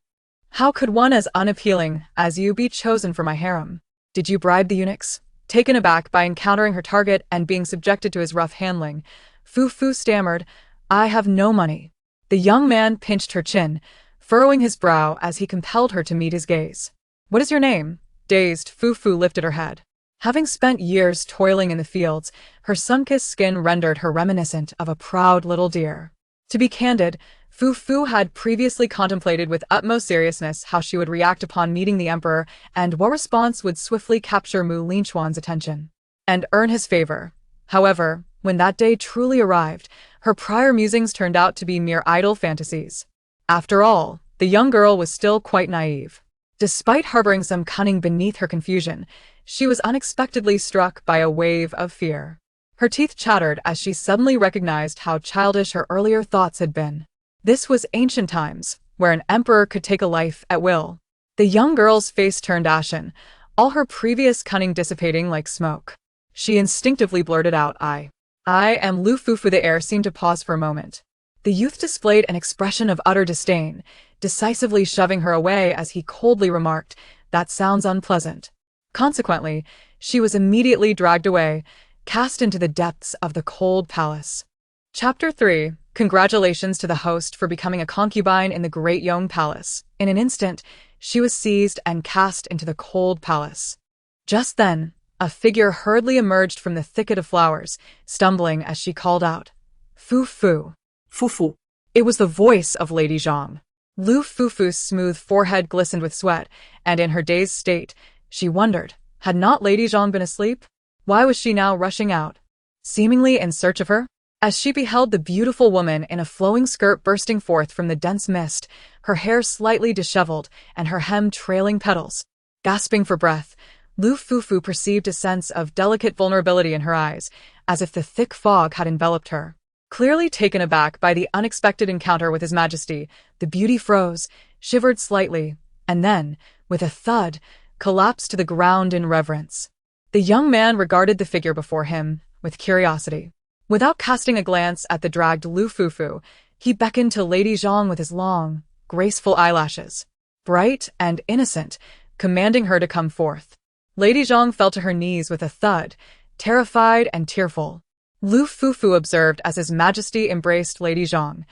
"How could one as unappealing as you be chosen for my harem? Did you bribe the eunuchs?" Taken aback by encountering her target and being subjected to his rough handling, Fufu stammered, "I have no money." The young man pinched her chin, furrowing his brow as he compelled her to meet his gaze. "What is your name?" Dazed, Fufu lifted her head. Having spent years toiling in the fields, her sun-kissed skin rendered her reminiscent of a proud little deer. To be candid, Fufu had previously contemplated with utmost seriousness how she would react upon meeting the emperor and what response would swiftly capture Linchuan's attention and earn his favor. However, when that day truly arrived, her prior musings turned out to be mere idle fantasies. After all, the young girl was still quite naive. Despite harboring some cunning beneath her confusion, she was unexpectedly struck by a wave of fear. Her teeth chattered as she suddenly recognized how childish her earlier thoughts had been. This was ancient times, where an emperor could take a life at will. The young girl's face turned ashen, all her previous cunning dissipating like smoke. She instinctively blurted out, I am Lu Fufu." The air seemed to pause for a moment. The youth displayed an expression of utter disdain, decisively shoving her away as he coldly remarked, "That sounds unpleasant." Consequently, she was immediately dragged away, cast into the depths of the cold palace. Chapter 3. Congratulations to the host for becoming a concubine in the Great Yong Palace. In an instant, she was seized and cast into the cold palace. Just then, a figure hurriedly emerged from the thicket of flowers, stumbling as she called out, "Fufu! Fufu. It was the voice of Lady Zhang. Lu Fufu's smooth forehead glistened with sweat, and in her dazed state, she wondered, had not Lady Zhang been asleep? Why was she now rushing out, seemingly in search of her? As she beheld the beautiful woman in a flowing skirt bursting forth from the dense mist, her hair slightly disheveled and her hem trailing petals. Gasping for breath, Lu Fufu perceived a sense of delicate vulnerability in her eyes, as if the thick fog had enveloped her. Clearly taken aback by the unexpected encounter with His Majesty, the beauty froze, shivered slightly, and then, with a thud, collapsed to the ground in reverence. The young man regarded the figure before him with curiosity. Without casting a glance at the dragged Lu Fufu, he beckoned to Lady Zhang with his long, graceful eyelashes, bright and innocent, commanding her to come forth. Lady Zhang fell to her knees with a thud, terrified and tearful. Lu Fufu observed as His Majesty embraced Lady Zhang,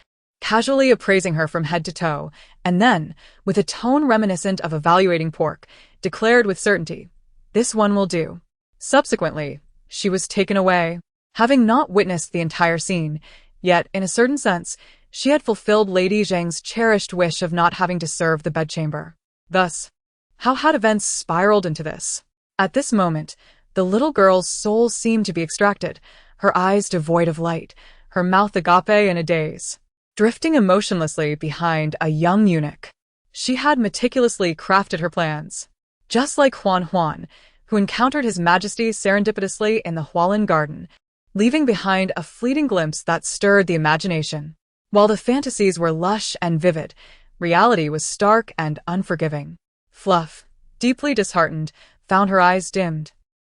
casually appraising her from head to toe, and then, with a tone reminiscent of evaluating pork, declared with certainty, "This one will do." Subsequently, she was taken away. Having not witnessed the entire scene, yet, in a certain sense, she had fulfilled Lady Zhang's cherished wish of not having to serve the bedchamber. Thus, how had events spiraled into this? At this moment, the little girl's soul seemed to be extracted, her eyes devoid of light, her mouth agape in a daze. Drifting emotionlessly behind a young eunuch, she had meticulously crafted her plans. Just like Huan, who encountered His Majesty serendipitously in the Hualin Garden, leaving behind a fleeting glimpse that stirred the imagination. While the fantasies were lush and vivid, reality was stark and unforgiving. Fluff, deeply disheartened, found her eyes dimmed,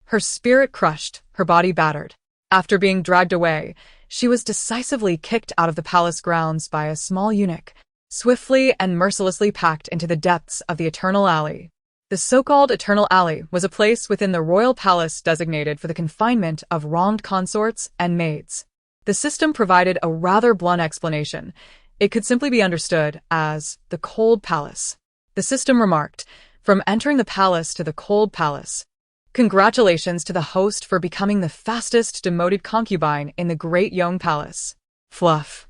her spirit crushed, her body battered. After being dragged away, she was decisively kicked out of the palace grounds by a small eunuch, swiftly and mercilessly packed into the depths of the Eternal Alley. The so-called Eternal Alley was a place within the royal palace designated for the confinement of wronged consorts and maids. The system provided a rather blunt explanation. It could simply be understood as the cold palace. The system remarked, "From entering the palace to the cold palace. Congratulations to the host for becoming the fastest demoted concubine in the Great Yong Palace. Fluff.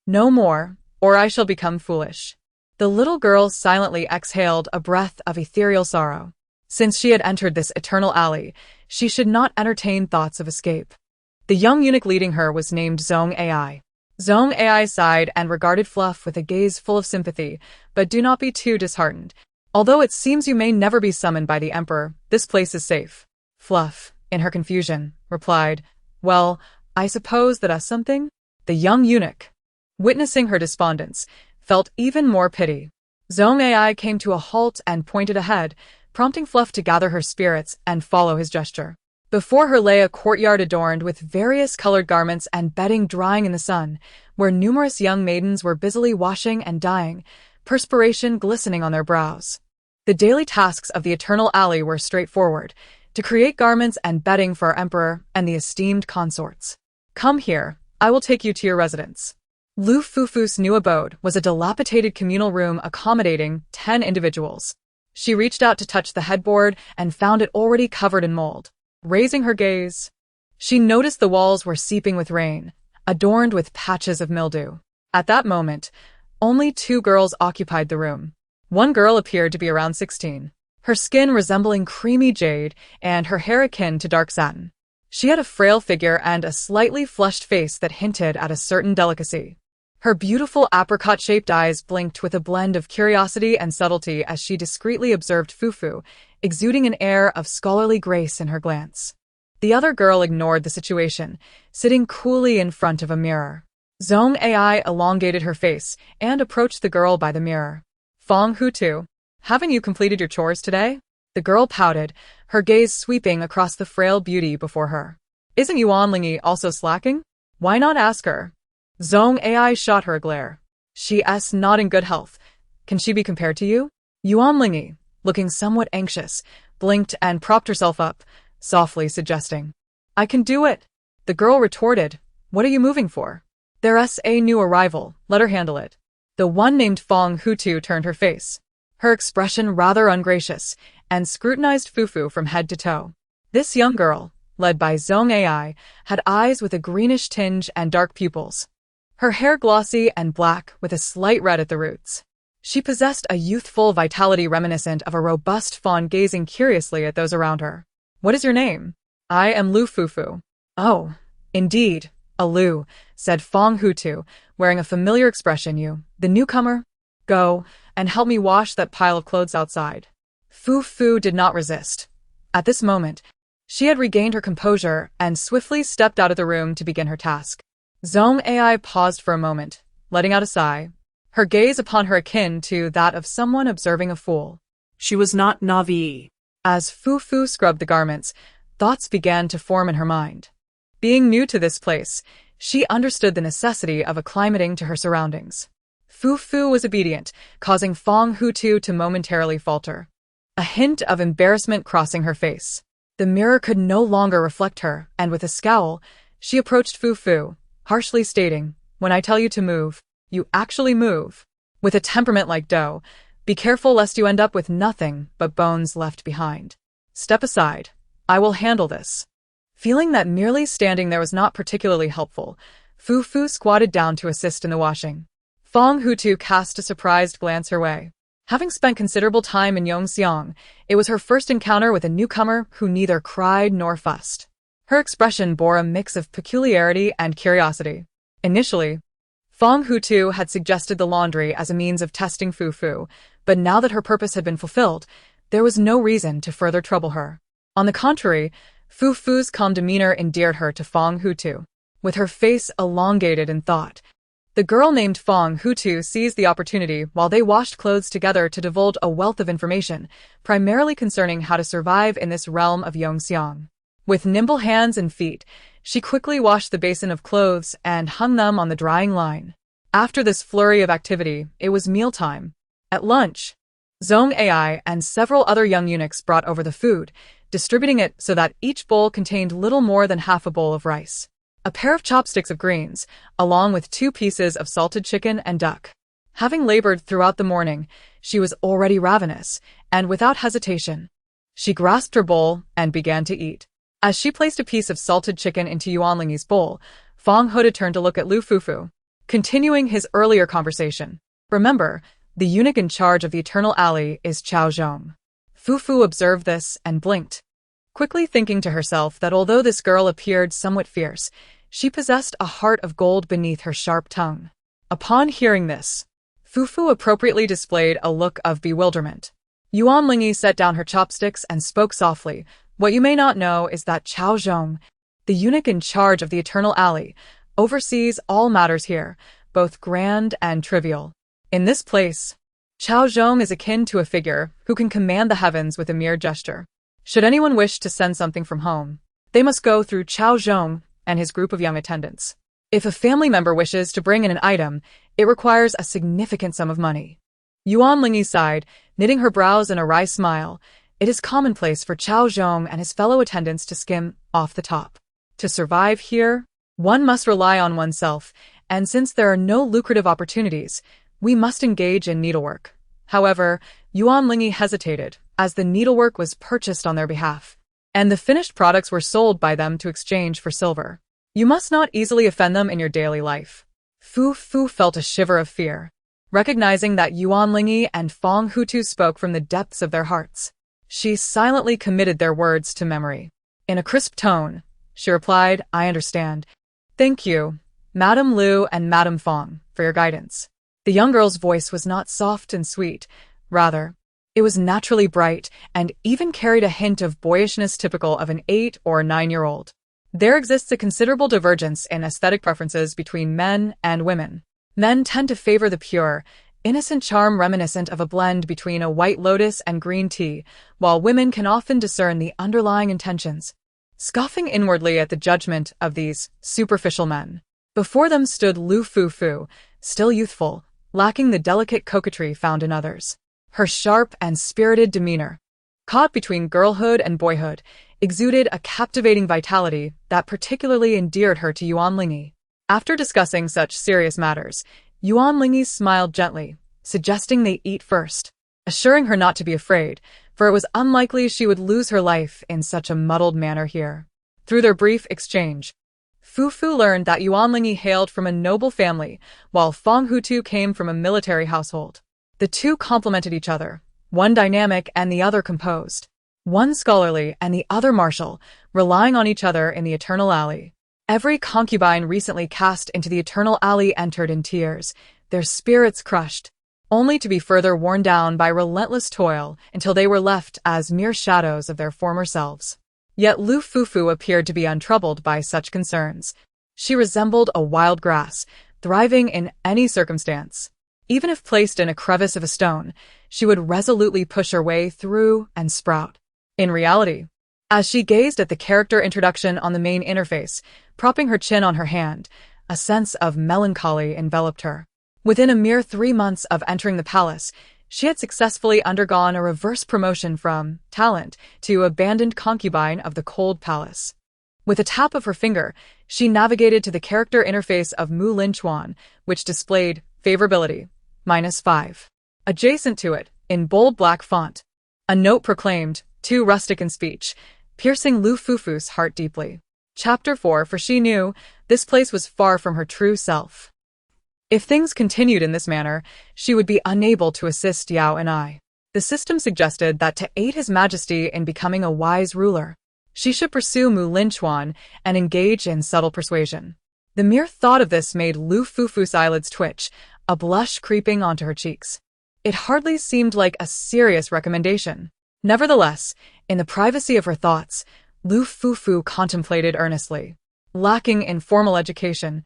No more, or I shall become foolish." The little girl silently exhaled a breath of ethereal sorrow. Since she had entered this eternal alley, she should not entertain thoughts of escape. The young eunuch leading her was named Zhong Ai. Zhong Ai sighed and regarded Fluff with a gaze full of sympathy, "But do not be too disheartened. Although it seems you may never be summoned by the Emperor, this place is safe." Fluff, in her confusion, replied, "Well, I suppose that us something?" The young eunuch, witnessing her despondence, felt even more pity. Zhong Ai came to a halt and pointed ahead, prompting Fluff to gather her spirits and follow his gesture. Before her lay a courtyard adorned with various colored garments and bedding drying in the sun, where numerous young maidens were busily washing and dyeing, perspiration glistening on their brows. The daily tasks of the Eternal Alley were straightforward, to create garments and bedding for our emperor and the esteemed consorts. "Come here, I will take you to your residence." Lu Fufu's new abode was a dilapidated communal room accommodating 10 individuals. She reached out to touch the headboard and found it already covered in mold. Raising her gaze, she noticed the walls were seeping with rain, adorned with patches of mildew. At that moment, only 2 girls occupied the room. One girl appeared to be around 16, her skin resembling creamy jade and her hair akin to dark satin. She had a frail figure and a slightly flushed face that hinted at a certain delicacy. Her beautiful apricot-shaped eyes blinked with a blend of curiosity and subtlety as she discreetly observed Fufu, exuding an air of scholarly grace in her glance. The other girl ignored the situation, sitting coolly in front of a mirror. Zhong Ai elongated her face and approached the girl by the mirror. "Fong Hutu, haven't you completed your chores today?" The girl pouted, her gaze sweeping across the frail beauty before her. "Isn't Yuan Lingy also slacking? Why not ask her?" Zhong Ai shot her a glare. "She's not in good health. Can she be compared to you?" Yuan Lingy, looking somewhat anxious, blinked and propped herself up, softly suggesting, "I can do it." The girl retorted, "What are you moving for? There's a new arrival, let her handle it." The one named Fong Hutu turned her face. her expression rather ungracious, and scrutinized Fufu from head to toe. This young girl, led by Zhong Ai, had eyes with a greenish tinge and dark pupils. Her hair glossy and black with a slight red at the roots. She possessed a youthful vitality reminiscent of a robust fawn gazing curiously at those around her. "What is your name?" "I am Lu Fufu." "Oh, indeed, a Lu," said Fong Hutu, wearing a familiar expression. "You, the newcomer? Go, and help me wash that pile of clothes outside." Fufu did not resist. At this moment, she had regained her composure and swiftly stepped out of the room to begin her task. Zhong Ai paused for a moment, letting out a sigh, her gaze upon her akin to that of someone observing a fool. She was not Navi. As Fufu scrubbed the garments, thoughts began to form in her mind. Being new to this place, she understood the necessity of acclimating to her surroundings. Fufu was obedient, causing Fong Hutu to momentarily falter, a hint of embarrassment crossing her face. The mirror could no longer reflect her, and with a scowl, she approached Fufu, harshly stating, "When I tell you to move, you actually move. With a temperament like dough, be careful lest you end up with nothing but bones left behind. Step aside. I will handle this." Feeling that merely standing there was not particularly helpful, Fufu squatted down to assist in the washing. Fong Hutu cast a surprised glance her way. Having spent considerable time in Yongxiang, it was her first encounter with a newcomer who neither cried nor fussed. Her expression bore a mix of peculiarity and curiosity. Initially, Fong Hutu had suggested the laundry as a means of testing Fufu, but now that her purpose had been fulfilled, there was no reason to further trouble her. On the contrary, Fufu's calm demeanor endeared her to Fong Hutu. With her face elongated in thought, the girl named Fong Hutu seized the opportunity while they washed clothes together to divulge a wealth of information, primarily concerning how to survive in this realm of Yongxiang. With nimble hands and feet, she quickly washed the basin of clothes and hung them on the drying line. After this flurry of activity, it was mealtime. At lunch, Zhong Ai and several other young eunuchs brought over the food, distributing it so that each bowl contained little more than half a bowl of rice, a pair of chopsticks of greens, along with 2 pieces of salted chicken and duck. Having labored throughout the morning, she was already ravenous, and without hesitation, she grasped her bowl and began to eat. As she placed a piece of salted chicken into Yuanlingyi's bowl, Fong Hutu turned to look at Lu Fufu, continuing his earlier conversation. "Remember, the eunuch in charge of the Eternal Alley is Chao Zhong." Fufu observed this and blinked, quickly thinking to herself that although this girl appeared somewhat fierce, she possessed a heart of gold beneath her sharp tongue. Upon hearing this, Fufu appropriately displayed a look of bewilderment. Yuanlingyi set down her chopsticks and spoke softly. "What you may not know is that Chao Zhong, the eunuch in charge of the Eternal Alley, oversees all matters here, both grand and trivial. In this place, Chao Zhong is akin to a figure who can command the heavens with a mere gesture. Should anyone wish to send something from home, they must go through Chao Zhong and his group of young attendants. If a family member wishes to bring in an item, it requires a significant sum of money." Yuanlingyi sighed, knitting her brows in a wry smile. It is commonplace for Chao Zhong and his fellow attendants to skim off the top. To survive here, one must rely on oneself, and since there are no lucrative opportunities, we must engage in needlework. However, Yuanlingyi hesitated, as the needlework was purchased on their behalf, and the finished products were sold by them to exchange for silver. You must not easily offend them in your daily life. Fufu felt a shiver of fear, recognizing that Yuanlingyi and Fong Hutu spoke from the depths of their hearts. She silently committed their words to memory. In a crisp tone, she replied, "I understand. Thank you, Madame Lu and Madame Fong, for your guidance." The young girl's voice was not soft and sweet. Rather, it was naturally bright and even carried a hint of boyishness typical of an 8 or 9-year-old. There exists a considerable divergence in aesthetic preferences between men and women. Men tend to favor the pure, innocent charm reminiscent of a blend between a white lotus and green tea, while women can often discern the underlying intentions. Scoffing inwardly at the judgment of these superficial men, before them stood Lu Fufu, still youthful, lacking the delicate coquetry found in others. Her sharp and spirited demeanor, caught between girlhood and boyhood, exuded a captivating vitality that particularly endeared her to Yuanlingyi. After discussing such serious matters, Yuanlingyi smiled gently, suggesting they eat first. assuring her not to be afraid, for it was unlikely she would lose her life in such a muddled manner here. Through their brief exchange, Fufu learned that Yuanlingyi hailed from a noble family, while Feng Hutu came from a military household. The two complemented each other, one dynamic and the other composed, one scholarly and the other martial, relying on each other in the eternal alley. Every concubine recently cast into the eternal alley entered in tears, their spirits crushed, only to be further worn down by relentless toil until they were left as mere shadows of their former selves. Yet Lu Fufu appeared to be untroubled by such concerns. She resembled a wild grass, thriving in any circumstance. Even if placed in a crevice of a stone, she would resolutely push her way through and sprout. In reality, as she gazed at the character introduction on the main interface, propping her chin on her hand, a sense of melancholy enveloped her. Within a mere 3 months of entering the palace, she had successfully undergone a reverse promotion from Talent to abandoned concubine of the cold palace. With a tap of her finger, she navigated to the character interface of Linchuan, which displayed favorability, -5. Adjacent to it, in bold black font, a note proclaimed, too rustic in speech, piercing Lu Fufu's heart deeply. Chapter 4. For she knew, this place was far from her true self. If things continued in this manner, she would be unable to assist Yao and I. The system suggested that to aid His Majesty in becoming a wise ruler, she should pursue Linchuan and engage in subtle persuasion. The mere thought of this made Lu Fufu's eyelids twitch, a blush creeping onto her cheeks. It hardly seemed like a serious recommendation. Nevertheless, in the privacy of her thoughts, Lu Fufu contemplated earnestly. Lacking in formal education,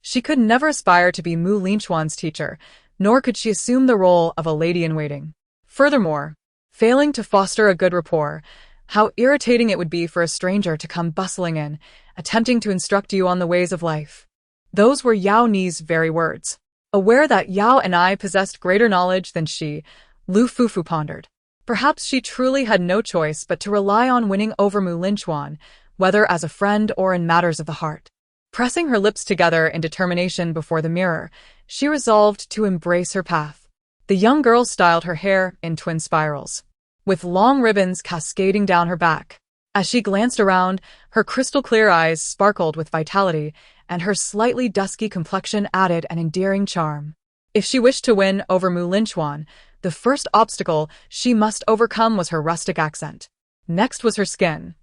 she could never aspire to be Linchuan's teacher, nor could she assume the role of a lady-in-waiting. Furthermore, failing to foster a good rapport, how irritating it would be for a stranger to come bustling in, attempting to instruct you on the ways of life. Those were Yao Ni's very words. Aware that Yao and I possessed greater knowledge than she, Lu Fufu pondered. Perhaps she truly had no choice but to rely on winning over Linchuan, whether as a friend or in matters of the heart. Pressing her lips together in determination before the mirror, she resolved to embrace her path. The young girl styled her hair in twin spirals, with long ribbons cascading down her back. As she glanced around, her crystal-clear eyes sparkled with vitality, and her slightly dusky complexion added an endearing charm. If she wished to win over Linchuan, the first obstacle she must overcome was her rustic accent. Next was her skin.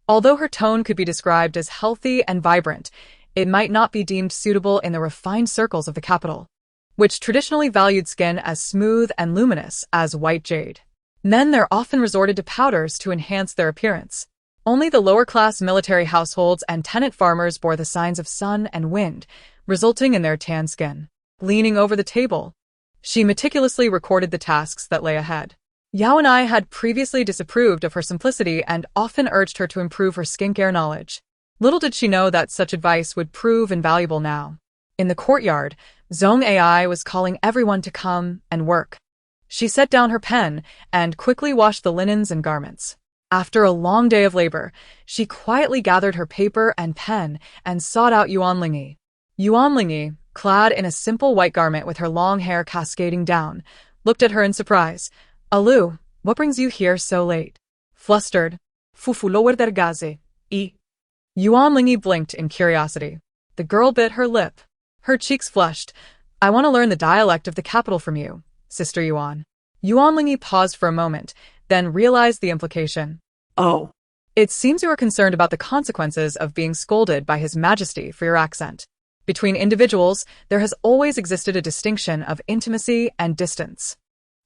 Although her tone could be described as healthy and vibrant, it might not be deemed suitable in the refined circles of the capital, which traditionally valued skin as smooth and luminous as white jade. Men there often resorted to powders to enhance their appearance. Only the lower-class military households and tenant farmers bore the signs of sun and wind, resulting in their tan skin. Leaning over the table, she meticulously recorded the tasks that lay ahead. Yao and I had previously disapproved of her simplicity and often urged her to improve her skincare knowledge. Little did she know that such advice would prove invaluable now. In the courtyard, Zhong Ai was calling everyone to come and work. She set down her pen and quickly washed the linens and garments. After a long day of labor, she quietly gathered her paper and pen and sought out Yuanlingyi. Yuanlingyi, clad in a simple white garment with her long hair cascading down, looked at her in surprise. "Alu, what brings you here so late?" Flustered, "Fufu lower der gaze, Yuanlingyi blinked in curiosity. The girl bit her lip. Her cheeks flushed. "I want to learn the dialect of the capital from you, Sister Yuan." Yuanlingyi paused for a moment, then realized the implication. Oh. "It seems you are concerned about the consequences of being scolded by His Majesty for your accent. Between individuals, there has always existed a distinction of intimacy and distance."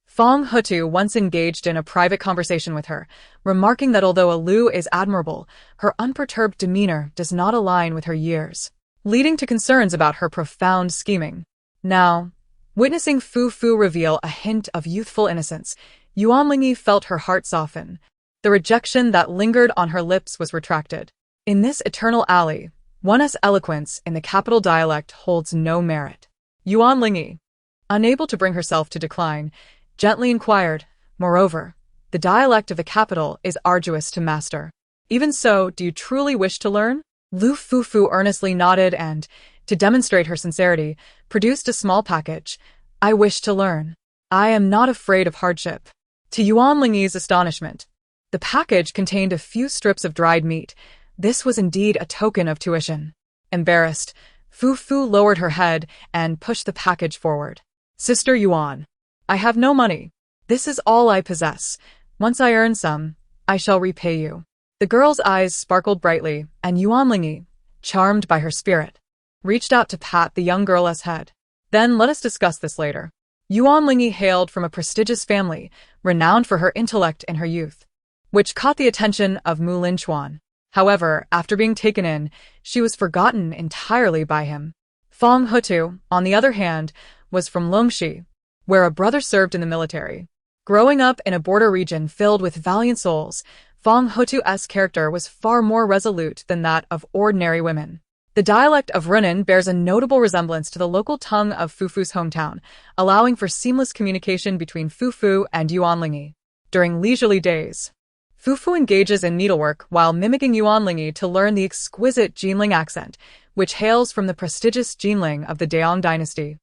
Feng Hutu once engaged in a private conversation with her, remarking that although Alu is admirable, her unperturbed demeanor does not align with her years, leading to concerns about her profound scheming. Now, witnessing Fufu reveal a hint of youthful innocence, Yuanlingyi felt her heart soften. The rejection that lingered on her lips was retracted. In this eternal alley, one's eloquence in the capital dialect holds no merit. Yuanlingyi, unable to bring herself to decline, gently inquired, "Moreover, the dialect of the capital is arduous to master. Even so, do you truly wish to learn?" Lu Fufu earnestly nodded and, to demonstrate her sincerity, produced a small package. "I wish to learn. I am not afraid of hardship." To Yuan Lingyi's astonishment, the package contained a few strips of dried meat. This was indeed a token of tuition. Embarrassed, Fufu lowered her head and pushed the package forward. Sister Yuan, I have no money. This is all I possess. Once I earn some, I shall repay you. The girl's eyes sparkled brightly, and Yuan Lingyi, charmed by her spirit, reached out to pat the young girl's head. Then let us discuss this later. Yuan Lingyi hailed from a prestigious family, renowned for her intellect in her youth, which caught the attention of Mu Linchuan. However, after being taken in, she was forgotten entirely by him. Fong Hutu, on the other hand, was from Longxi, where a brother served in the military. Growing up in a border region filled with valiant souls, Fong Hutu's character was far more resolute than that of ordinary women. The dialect of Runan bears a notable resemblance to the local tongue of Fufu's hometown, allowing for seamless communication between Fufu and Yuan Lingyi. During leisurely days, Fufu engages in needlework while mimicking Yuan Lingyi to learn the exquisite Jinling accent, which hails from the prestigious Jinling of the Daong dynasty,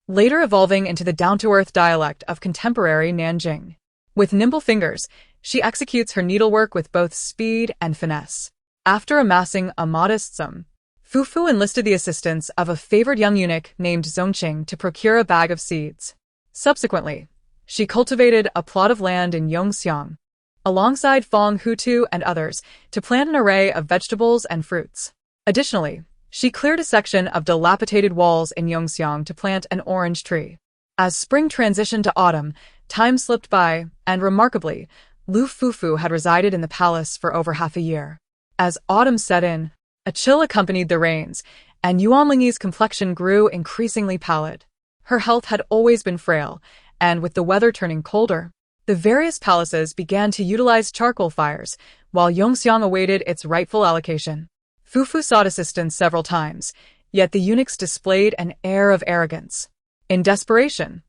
later evolving into the down-to-earth dialect of contemporary Nanjing. With nimble fingers, she executes her needlework with both speed and finesse. After amassing a modest sum, Fufu enlisted the assistance of a favored young eunuch named Zongqing to procure a bag of seeds. Subsequently, she cultivated a plot of land in Yongxiang, alongside Fong Hutu and others, to plant an array of vegetables and fruits. Additionally, she cleared a section of dilapidated walls in Yongxiang to plant an orange tree. As spring transitioned to autumn, time slipped by, and remarkably, Lu Fufu had resided in the palace for over half a year. As autumn set in, a chill accompanied the rains, and Yuan Lingyi's complexion grew increasingly pallid. Her health had always been frail, and with the weather turning colder, the various palaces began to utilize charcoal fires, while Yongxiang awaited its rightful allocation. Fufu sought assistance several times, yet the eunuchs displayed an air of arrogance. In desperation,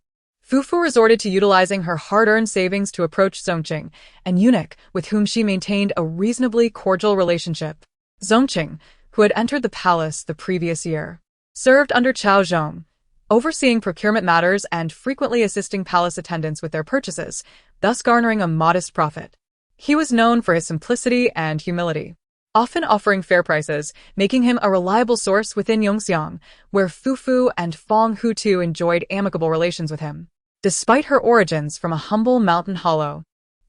Fufu resorted to utilizing her hard-earned savings to approach Zongqing, an eunuch with whom she maintained a reasonably cordial relationship. Zongqing, who had entered the palace the previous year, served under Cao Zhong, overseeing procurement matters and frequently assisting palace attendants with their purchases, thus garnering a modest profit. He was known for his simplicity and humility, often offering fair prices, making him a reliable source within Yongxiang, where Fufu and Fong Hutu enjoyed amicable relations with him. Despite her origins from a humble mountain hollow,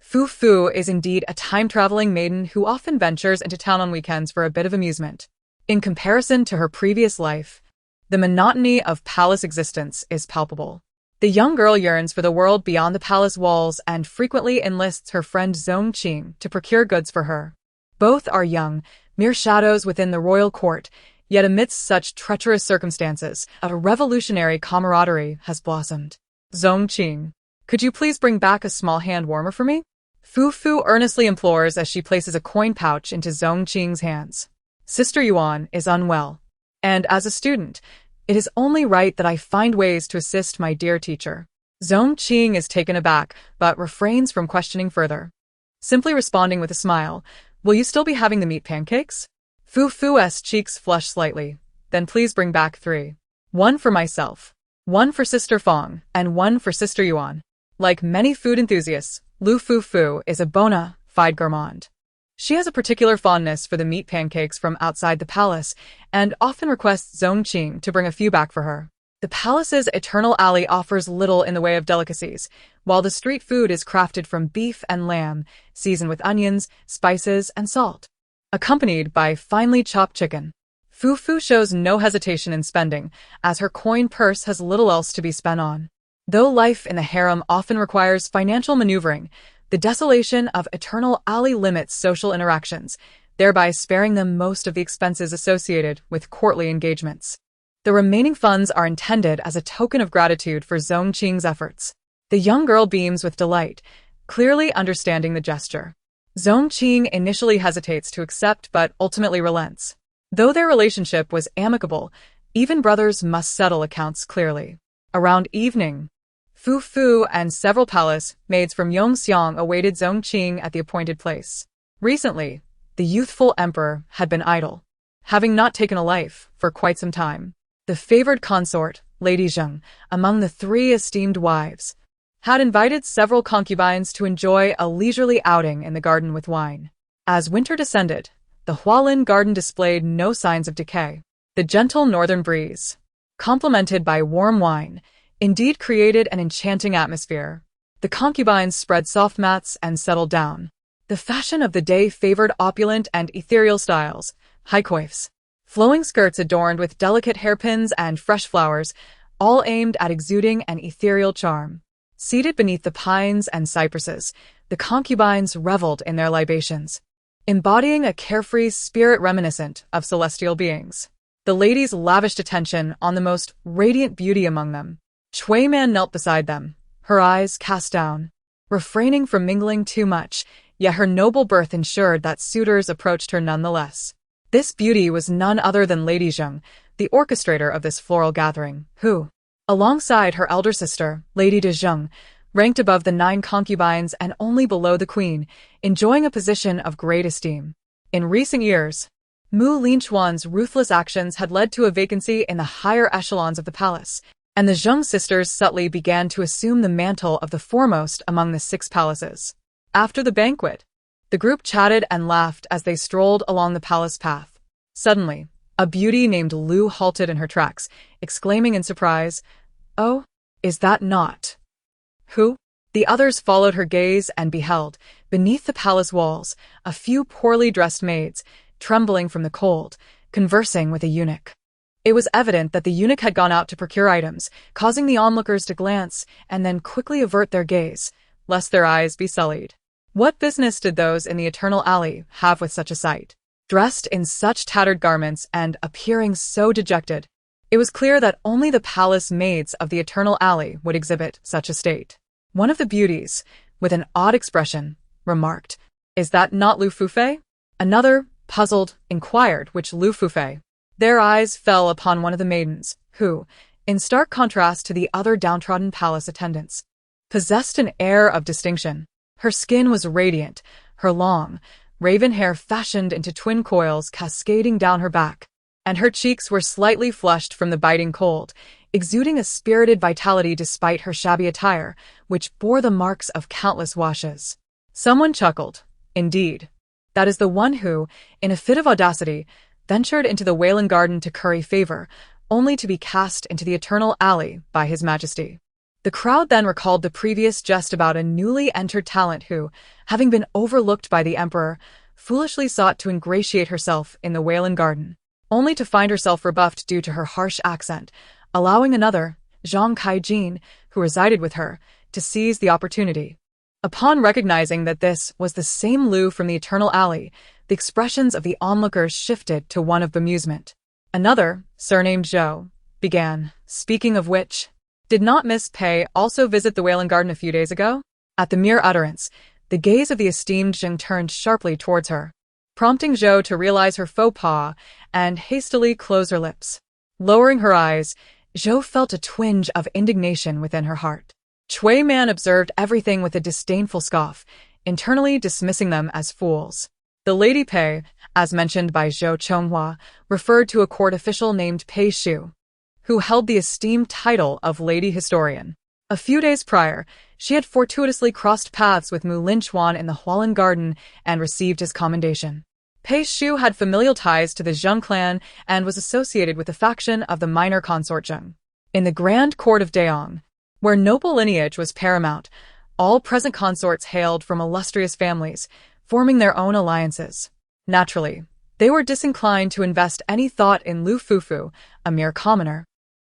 Fufu is indeed a time-traveling maiden who often ventures into town on weekends for a bit of amusement. In comparison to her previous life, the monotony of palace existence is palpable. The young girl yearns for the world beyond the palace walls and frequently enlists her friend Zongqing to procure goods for her. Both are young, mere shadows within the royal court, yet amidst such treacherous circumstances, a revolutionary camaraderie has blossomed. Zongqing, could you please bring back a small hand warmer for me? Fufu earnestly implores as she places a coin pouch into Zongqing's hands. Sister Yuan is unwell, and as a student, it is only right that I find ways to assist my dear teacher. Zongqing is taken aback, but refrains from questioning further, simply responding with a smile. Will you still be having the meat pancakes? Fufu's cheeks flush slightly. Then please bring back 3. 1 for myself, 1 for Sister Fong, and 1 for Sister Yuan. Like many food enthusiasts, Lu Fufu is a bona fide gourmand. She has a particular fondness for the meat pancakes from outside the palace, and often requests Zongqing to bring a few back for her. The palace's eternal alley offers little in the way of delicacies, while the street food is crafted from beef and lamb, seasoned with onions, spices, and salt, accompanied by finely chopped chicken. Fufu shows no hesitation in spending, as her coin purse has little else to be spent on. Though life in the harem often requires financial maneuvering, the desolation of eternal alley limits social interactions, thereby sparing them most of the expenses associated with courtly engagements. The remaining funds are intended as a token of gratitude for Zongqing's efforts. The young girl beams with delight, clearly understanding the gesture. Zongqing initially hesitates to accept but ultimately relents. Though their relationship was amicable, even brothers must settle accounts clearly. Around evening, Fufu and several palace maids from Yongxiang awaited Zongqing at the appointed place. Recently, the youthful emperor had been idle, having not taken a life for quite some time. The favored consort, Lady Zheng, among the 3 esteemed wives, had invited several concubines to enjoy a leisurely outing in the garden with wine. As winter descended, the Hualin garden displayed no signs of decay. The gentle northern breeze, complemented by warm wine, indeed created an enchanting atmosphere. The concubines spread soft mats and settled down. The fashion of the day favored opulent and ethereal styles, high coifs, flowing skirts adorned with delicate hairpins and fresh flowers, all aimed at exuding an ethereal charm. Seated beneath the pines and cypresses, the concubines reveled in their libations, embodying a carefree spirit reminiscent of celestial beings. The ladies lavished attention on the most radiant beauty among them. Shui Man knelt beside them, her eyes cast down, refraining from mingling too much, yet her noble birth ensured that suitors approached her nonetheless. This beauty was none other than Lady Zheng, the orchestrator of this floral gathering, who, alongside her elder sister, Lady de Zheng, ranked above the 9 concubines and only below the queen, enjoying a position of great esteem. In recent years, Linchuan's ruthless actions had led to a vacancy in the higher echelons of the palace, and the Zheng sisters subtly began to assume the mantle of the foremost among the 6 palaces. After the banquet, the group chatted and laughed as they strolled along the palace path. Suddenly, a beauty named Lu halted in her tracks, exclaiming in surprise, "Oh, is that not who?" The others followed her gaze and beheld, beneath the palace walls, a few poorly dressed maids, trembling from the cold, conversing with a eunuch. It was evident that the eunuch had gone out to procure items, causing the onlookers to glance and then quickly avert their gaze, lest their eyes be sullied. What business did those in the Eternal Alley have with such a sight? Dressed in such tattered garments and appearing so dejected, it was clear that only the palace maids of the Eternal Alley would exhibit such a state. One of the beauties, with an odd expression, remarked, "Is that not Lu Fufu?" Another, puzzled, inquired which Lu Fufu. Their eyes fell upon one of the maidens, who, in stark contrast to the other downtrodden palace attendants, possessed an air of distinction. Her skin was radiant, her long, raven hair fashioned into twin coils cascading down her back, and her cheeks were slightly flushed from the biting cold, exuding a spirited vitality despite her shabby attire, which bore the marks of countless washes. Someone chuckled. Indeed, that is the one who, in a fit of audacity, ventured into the Wailing Garden to curry favor, only to be cast into the Eternal Alley by His Majesty. The crowd then recalled the previous jest about a newly entered talent who, having been overlooked by the Emperor, foolishly sought to ingratiate herself in the Wailing Garden, only to find herself rebuffed due to her harsh accent, allowing another, Zhang Kaijin, who resided with her, to seize the opportunity. Upon recognizing that this was the same Lu from the Eternal Alley, the expressions of the onlookers shifted to one of bemusement. Another, surnamed Zhou, began, "Speaking of which, did not Miss Pei also visit the Wailing Garden a few days ago?" At the mere utterance, the gaze of the esteemed Jing turned sharply towards her, prompting Zhou to realize her faux pas and hastily close her lips. Lowering her eyes, Zhou felt a twinge of indignation within her heart. Shui Man observed everything with a disdainful scoff, internally dismissing them as fools. The Lady Pei, as mentioned by Zhou Chonghua, referred to a court official named Pei Shu, who held the esteemed title of Lady Historian. A few days prior, she had fortuitously crossed paths with Linchuan in the Hualin Garden and received his commendation. Pei Shu had familial ties to the Zheng clan and was associated with the faction of the minor consort Zheng. In the Grand Court of Daong, where noble lineage was paramount, all present consorts hailed from illustrious families, forming their own alliances. Naturally, they were disinclined to invest any thought in Lu Fufu, a mere commoner,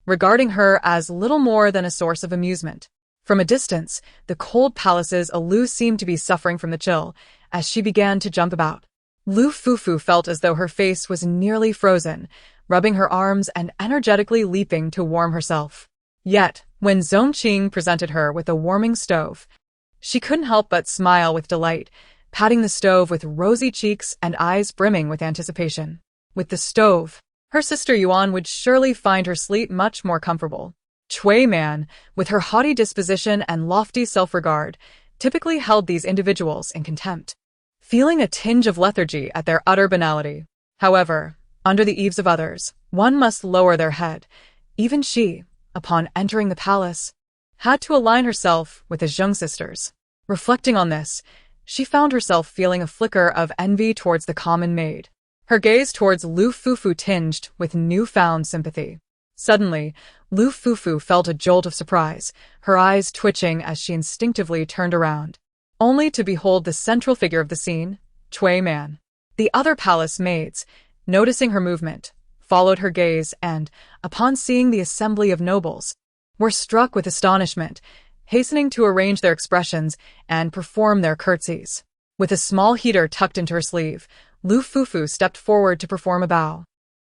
regarding her as little more than a source of amusement. From a distance, the cold palaces of Lu seemed to be suffering from the chill, as she began to jump about. Lu Fufu felt as though her face was nearly frozen, rubbing her arms and energetically leaping to warm herself. Yet, when Zhongqing presented her with a warming stove, she couldn't help but smile with delight, patting the stove with rosy cheeks and eyes brimming with anticipation. With the stove, her sister Yuan would surely find her sleep much more comfortable. Shui Man, with her haughty disposition and lofty self-regard, typically held these individuals in contempt, feeling a tinge of lethargy at their utter banality. However, under the eaves of others, one must lower their head. Even she, upon entering the palace, had to align herself with the Zheng sisters. Reflecting on this, she found herself feeling a flicker of envy towards the common maid. Her gaze towards Lu Fufu tinged with newfound sympathy. Suddenly, Lu Fufu felt a jolt of surprise, her eyes twitching as she instinctively turned around, only to behold the central figure of the scene, Cui Man. The other palace maids, noticing her movement, followed her gaze and, upon seeing the assembly of nobles, were struck with astonishment, hastening to arrange their expressions and perform their curtsies. With a small heater tucked into her sleeve, Lu Fufu stepped forward to perform a bow,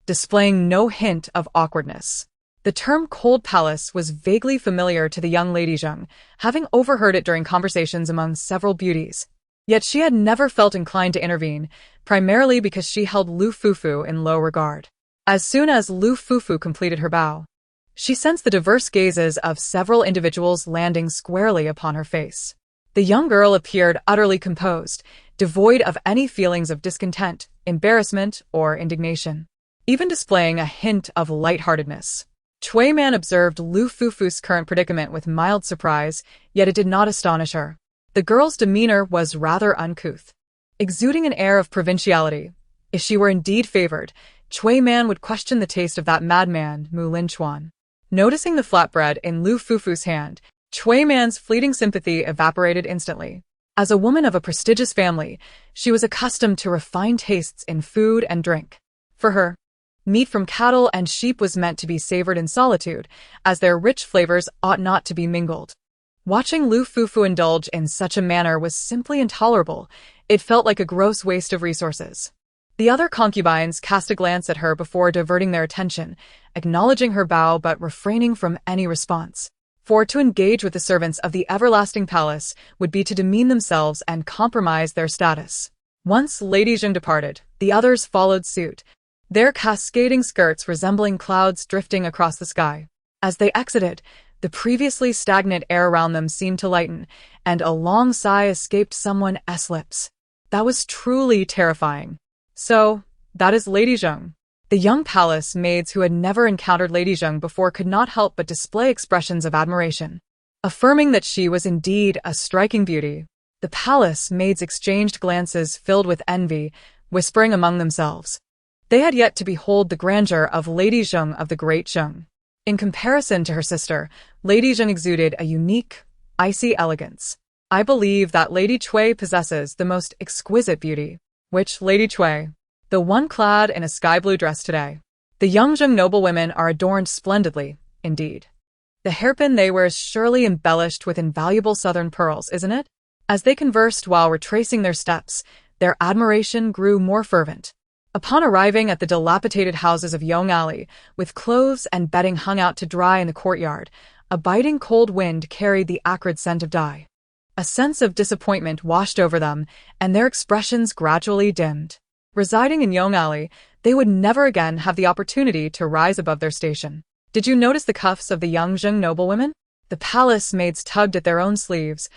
displaying no hint of awkwardness. The term cold palace was vaguely familiar to the young Lady Zheng, having overheard it during conversations among several beauties. Yet she had never felt inclined to intervene, primarily because she held Lu Fufu in low regard. As soon as Lu Fufu completed her bow, she sensed the diverse gazes of several individuals landing squarely upon her face. The young girl appeared utterly composed, devoid of any feelings of discontent, embarrassment, or indignation, even displaying a hint of lightheartedness. Cui Man observed Lu Fufu's current predicament with mild surprise, yet it did not astonish her. The girl's demeanor was rather uncouth, exuding an air of provinciality. If she were indeed favored, Cui Man would question the taste of that madman, Linchuan. Noticing the flatbread in Lu Fufu's hand, Cui Man's fleeting sympathy evaporated instantly. As a woman of a prestigious family, she was accustomed to refined tastes in food and drink. For her, meat from cattle and sheep was meant to be savored in solitude, as their rich flavors ought not to be mingled. Watching Lu Fufu indulge in such a manner was simply intolerable. It felt like a gross waste of resources. The other concubines cast a glance at her before diverting their attention, acknowledging her bow but refraining from any response. For to engage with the servants of the everlasting palace would be to demean themselves and compromise their status. Once Lady Zheng departed, the others followed suit, their cascading skirts resembling clouds drifting across the sky. As they exited, the previously stagnant air around them seemed to lighten, and a long sigh escaped someone's lips. That was truly terrifying. So, that is Lady Zheng. The young palace maids who had never encountered Lady Zheng before could not help but display expressions of admiration, affirming that she was indeed a striking beauty. The palace maids exchanged glances filled with envy, whispering among themselves. They had yet to behold the grandeur of Lady Zheng of the Great Zheng. In comparison to her sister, Lady Zheng exuded a unique, icy elegance. I believe that Lady Cui possesses the most exquisite beauty. Which Lady Cui? The one clad in a sky-blue dress today. The young Zheng noblewomen are adorned splendidly, indeed. The hairpin they wear is surely embellished with invaluable southern pearls, isn't it? As they conversed while retracing their steps, their admiration grew more fervent. Upon arriving at the dilapidated houses of Yong Alley, with clothes and bedding hung out to dry in the courtyard, a biting cold wind carried the acrid scent of dye. A sense of disappointment washed over them, and their expressions gradually dimmed. Residing in Yong Alley, they would never again have the opportunity to rise above their station. Did you notice the cuffs of the young Zheng noblewomen? The palace maids tugged at their own sleeves,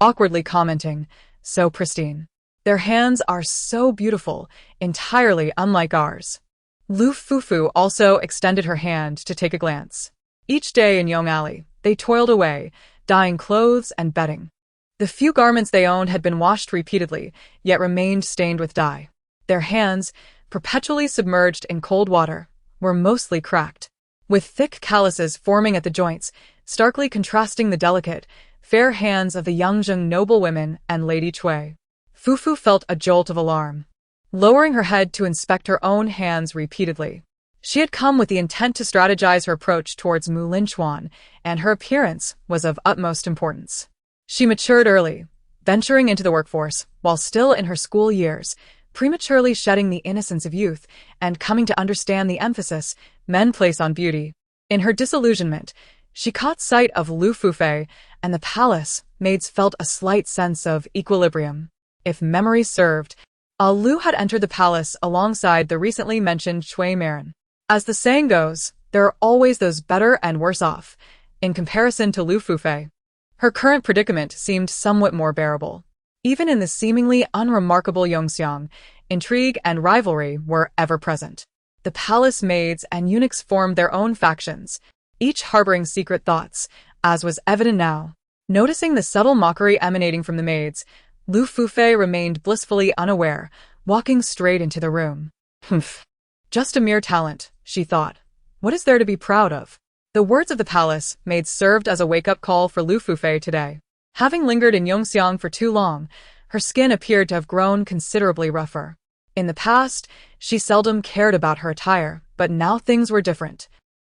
awkwardly commenting, so pristine. Their hands are so beautiful, entirely unlike ours. Lu Fufu also extended her hand to take a glance. Each day in Yong Alley, they toiled away, dyeing clothes and bedding. The few garments they owned had been washed repeatedly, yet remained stained with dye. Their hands, perpetually submerged in cold water, were mostly cracked, with thick calluses forming at the joints, starkly contrasting the delicate, fair hands of the young Zheng noblewomen and Lady Cui. Fufu felt a jolt of alarm, lowering her head to inspect her own hands repeatedly. She had come with the intent to strategize her approach towards Linchuan, and her appearance was of utmost importance. She matured early, venturing into the workforce while still in her school years, prematurely shedding the innocence of youth and coming to understand the emphasis men place on beauty. In her disillusionment, she caught sight of Lu Fufu, and the palace maids felt a slight sense of equilibrium. If memory served, Lu had entered the palace alongside the recently mentioned Cui Man. As the saying goes, there are always those better and worse off. In comparison to Lu Fufu, her current predicament seemed somewhat more bearable. Even in the seemingly unremarkable Yongxiang, intrigue and rivalry were ever present. The palace maids and eunuchs formed their own factions, each harboring secret thoughts, as was evident now. Noticing the subtle mockery emanating from the maids, Lu Fufu remained blissfully unaware, walking straight into the room. Humph. Just a mere talent, she thought. What is there to be proud of? The words of the palace maids served as a wake-up call for Lu Fufu today. Having lingered in Yongxiang for too long, her skin appeared to have grown considerably rougher. In the past, she seldom cared about her attire, but now things were different.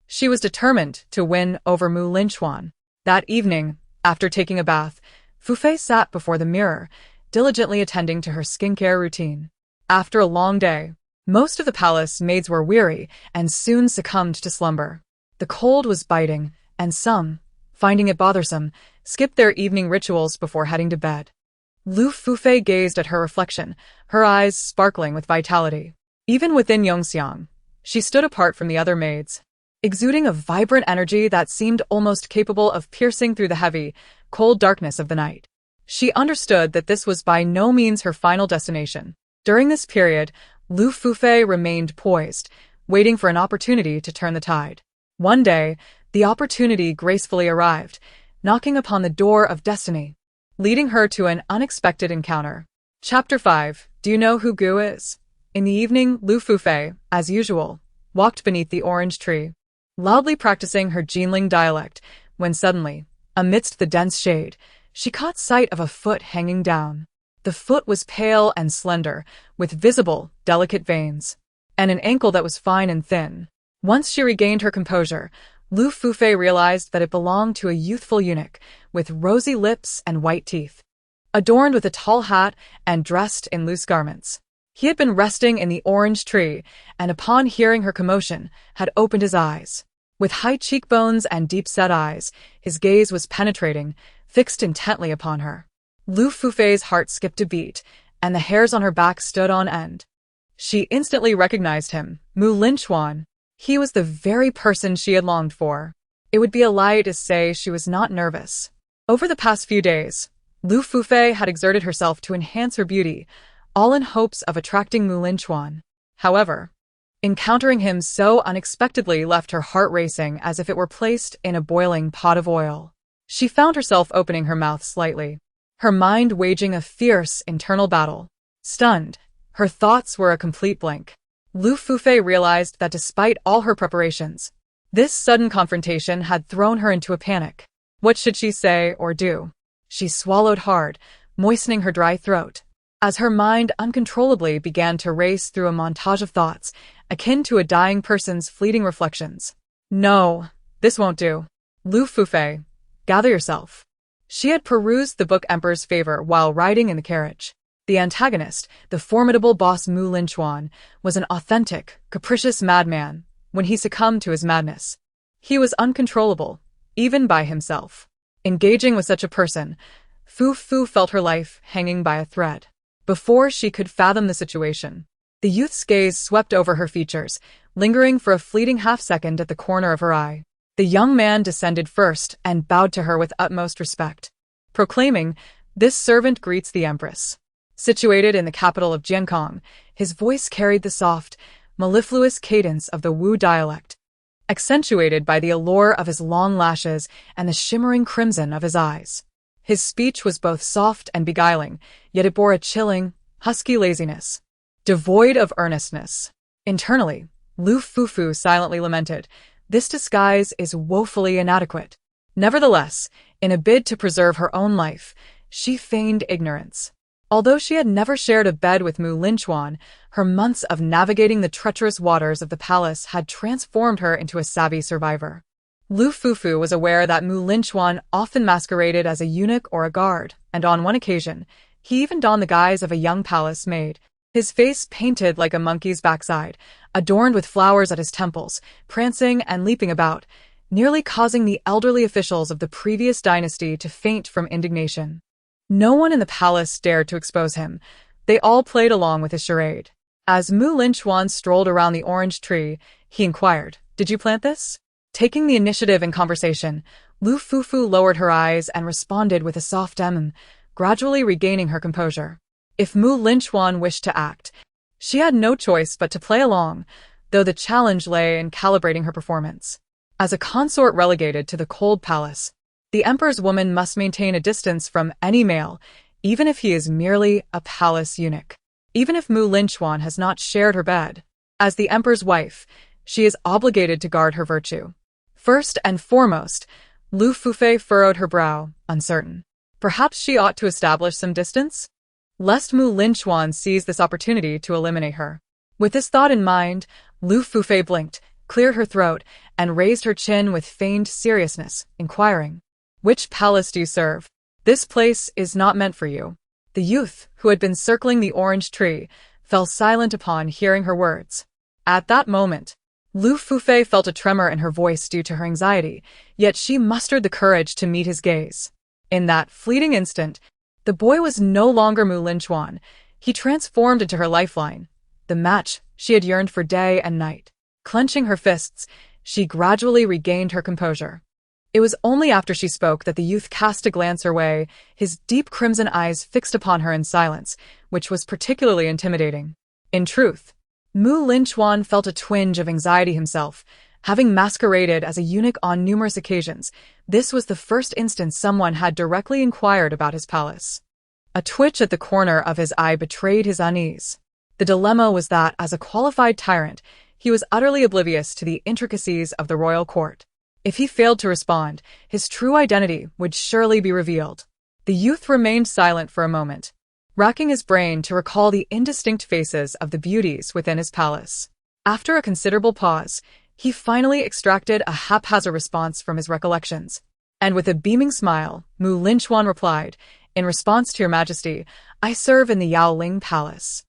She was determined to win over Linchuan. That evening, after taking a bath, Fufei sat before the mirror, diligently attending to her skincare routine. After a long day, most of the palace maids were weary and soon succumbed to slumber. The cold was biting, and some, finding it bothersome, skipped their evening rituals before heading to bed. Lu Fufu gazed at her reflection, her eyes sparkling with vitality. Even within Yongxiang, she stood apart from the other maids, exuding a vibrant energy that seemed almost capable of piercing through the heavy, cold darkness of the night. She understood that this was by no means her final destination. During this period, Lu Fufu remained poised, waiting for an opportunity to turn the tide. One day, the opportunity gracefully arrived, knocking upon the door of destiny, leading her to an unexpected encounter. Chapter 5. Do you know who Gu is? In the evening, Lu Fufu, as usual, walked beneath the orange tree, loudly practicing her Jinling dialect, when suddenly, amidst the dense shade, she caught sight of a foot hanging down. The foot was pale and slender, with visible, delicate veins, and an ankle that was fine and thin. Once she regained her composure, Lu Fufu realized that it belonged to a youthful eunuch, with rosy lips and white teeth, adorned with a tall hat and dressed in loose garments. He had been resting in the orange tree, and upon hearing her commotion, had opened his eyes. With high cheekbones and deep-set eyes, his gaze was penetrating, fixed intently upon her. Lu Fufu's heart skipped a beat, and the hairs on her back stood on end. She instantly recognized him, Linchuan. He was the very person she had longed for. It would be a lie to say she was not nervous. Over the past few days, Lu Fufu had exerted herself to enhance her beauty, all in hopes of attracting Linchuan. However, encountering him so unexpectedly left her heart racing as if it were placed in a boiling pot of oil. She found herself opening her mouth slightly, her mind waging a fierce internal battle. Stunned, her thoughts were a complete blank. Lu Fufu realized that despite all her preparations, this sudden confrontation had thrown her into a panic. What should she say or do? She swallowed hard, moistening her dry throat, as her mind uncontrollably began to race through a montage of thoughts, akin to a dying person's fleeting reflections. No, this won't do. Lu Fufu, gather yourself. She had perused the book Emperor's Favor while riding in the carriage. The antagonist, the formidable boss Linchuan, was an authentic, capricious madman when he succumbed to his madness. He was uncontrollable, even by himself. Engaging with such a person, Fufu felt her life hanging by a thread. Before she could fathom the situation, the youth's gaze swept over her features, lingering for a fleeting half-second at the corner of her eye. The young man descended first and bowed to her with utmost respect, proclaiming, "This servant greets the Empress." Situated in the capital of Jiankong, his voice carried the soft, mellifluous cadence of the Wu dialect, accentuated by the allure of his long lashes and the shimmering crimson of his eyes. His speech was both soft and beguiling, yet it bore a chilling, husky laziness, devoid of earnestness. Internally, Lu Fufu silently lamented, "This disguise is woefully inadequate." Nevertheless, in a bid to preserve her own life, she feigned ignorance. Although she had never shared a bed with Linchuan, her months of navigating the treacherous waters of the palace had transformed her into a savvy survivor. Lu Fufu was aware that Linchuan often masqueraded as a eunuch or a guard, and on one occasion, he even donned the guise of a young palace maid. His face painted like a monkey's backside, adorned with flowers at his temples, prancing and leaping about, nearly causing the elderly officials of the previous dynasty to faint from indignation. No one in the palace dared to expose him. They all played along with his charade. As Linchuan strolled around the orange tree, he inquired, "Did you plant this?" Taking the initiative in conversation, Lu Fufu lowered her eyes and responded with a soft gradually regaining her composure. If Linchuan wished to act, she had no choice but to play along, though the challenge lay in calibrating her performance. As a consort relegated to the cold palace, The emperor's woman must maintain a distance from any male, even if he is merely a palace eunuch. Even if Linchuan has not shared her bed. As the emperor's wife, she is obligated to guard her virtue. First and foremost, Lu Fufu furrowed her brow, uncertain. Perhaps she ought to establish some distance? Lest Linchuan seize this opportunity to eliminate her. With this thought in mind, Lu Fufu blinked, cleared her throat, and raised her chin with feigned seriousness, inquiring, "Which palace do you serve? This place is not meant for you." The youth, who had been circling the orange tree, fell silent upon hearing her words. At that moment, Lu Fufu felt a tremor in her voice due to her anxiety, yet she mustered the courage to meet his gaze. In that fleeting instant, the boy was no longer Linchuan. He transformed into her lifeline, the match she had yearned for day and night. Clenching her fists, she gradually regained her composure. It was only after she spoke that the youth cast a glance her way, his deep crimson eyes fixed upon her in silence, which was particularly intimidating. In truth, Linchuan felt a twinge of anxiety himself. Having masqueraded as a eunuch on numerous occasions, this was the first instance someone had directly inquired about his palace. A twitch at the corner of his eye betrayed his unease. The dilemma was that, as a qualified tyrant, he was utterly oblivious to the intricacies of the royal court. If he failed to respond, his true identity would surely be revealed. The youth remained silent for a moment, racking his brain to recall the indistinct faces of the beauties within his palace. After a considerable pause, he finally extracted a haphazard response from his recollections. And with a beaming smile, Linchuan replied, "In response to your majesty, I serve in the Yaoling Palace."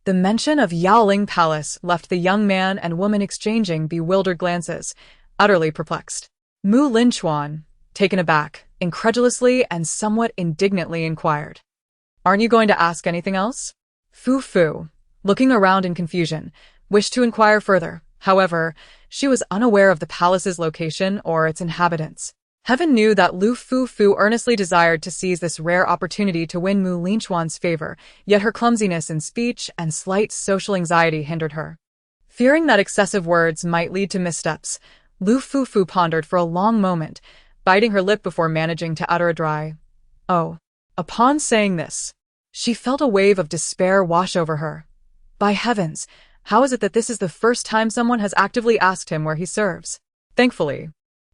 The mention of Yaoling Palace left the young man and woman exchanging bewildered glances, utterly perplexed. Linchuan, taken aback, incredulously and somewhat indignantly inquired, "Aren't you going to ask anything else?" Fufu, looking around in confusion, wished to inquire further. However, she was unaware of the palace's location or its inhabitants. Heaven knew that Lu Fufu earnestly desired to seize this rare opportunity to win Linchuan's favor, yet her clumsiness in speech and slight social anxiety hindered her. Fearing that excessive words might lead to missteps, Lu Fufu pondered for a long moment, biting her lip before managing to utter a dry, "Oh." Upon saying this, she felt a wave of despair wash over her. By heavens, how is it that this is the first time someone has actively asked him where he serves? Thankfully,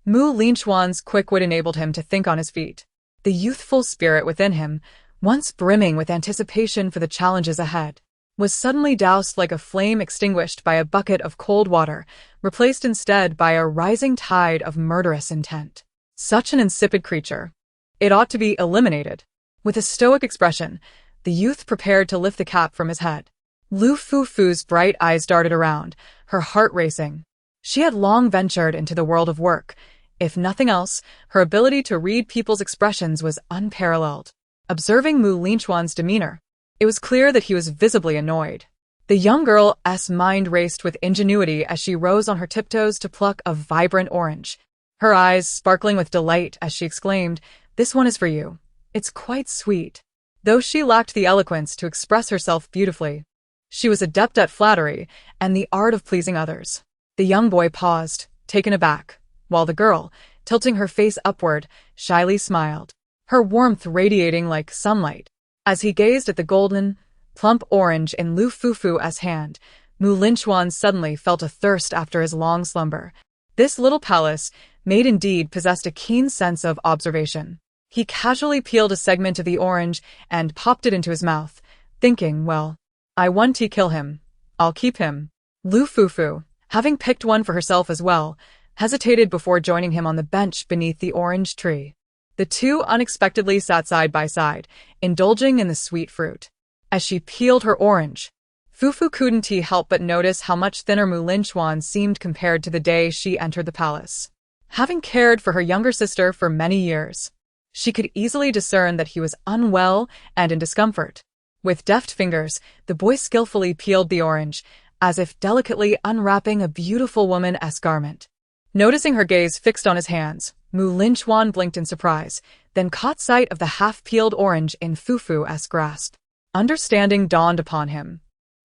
Linchuan's quick wit enabled him to think on his feet. The youthful spirit within him, once brimming with anticipation for the challenges ahead, was suddenly doused like a flame extinguished by a bucket of cold water, replaced instead by a rising tide of murderous intent. Such an insipid creature. It ought to be eliminated. With a stoic expression, the youth prepared to lift the cap from his head. Lu Fufu's bright eyes darted around, her heart racing. She had long ventured into the world of work. If nothing else, her ability to read people's expressions was unparalleled. Observing Linchuan's demeanor, it was clear that he was visibly annoyed. The young girl's mind raced with ingenuity as she rose on her tiptoes to pluck a vibrant orange, her eyes sparkling with delight as she exclaimed, "This one is for you. It's quite sweet." Though she lacked the eloquence to express herself beautifully, she was adept at flattery and the art of pleasing others. The young boy paused, taken aback, while the girl, tilting her face upward, shyly smiled, her warmth radiating like sunlight. As he gazed at the golden, plump orange in Lu Fufu's hand, Linchuan suddenly felt a thirst after his long slumber. This little palace maid indeed possessed a keen sense of observation. He casually peeled a segment of the orange and popped it into his mouth, thinking, well, I want to kill him. I'll keep him. Lu Fufu, having picked one for herself as well, hesitated before joining him on the bench beneath the orange tree. The two unexpectedly sat side by side, indulging in the sweet fruit. As she peeled her orange, Fufu couldn't help but notice how much thinner Linchuan seemed compared to the day she entered the palace. Having cared for her younger sister for many years, she could easily discern that he was unwell and in discomfort. With deft fingers, the boy skillfully peeled the orange, as if delicately unwrapping a beautiful woman-esque garment. Noticing her gaze fixed on his hands, Linchuan blinked in surprise, then caught sight of the half-peeled orange in Fufu's grasp. Understanding dawned upon him.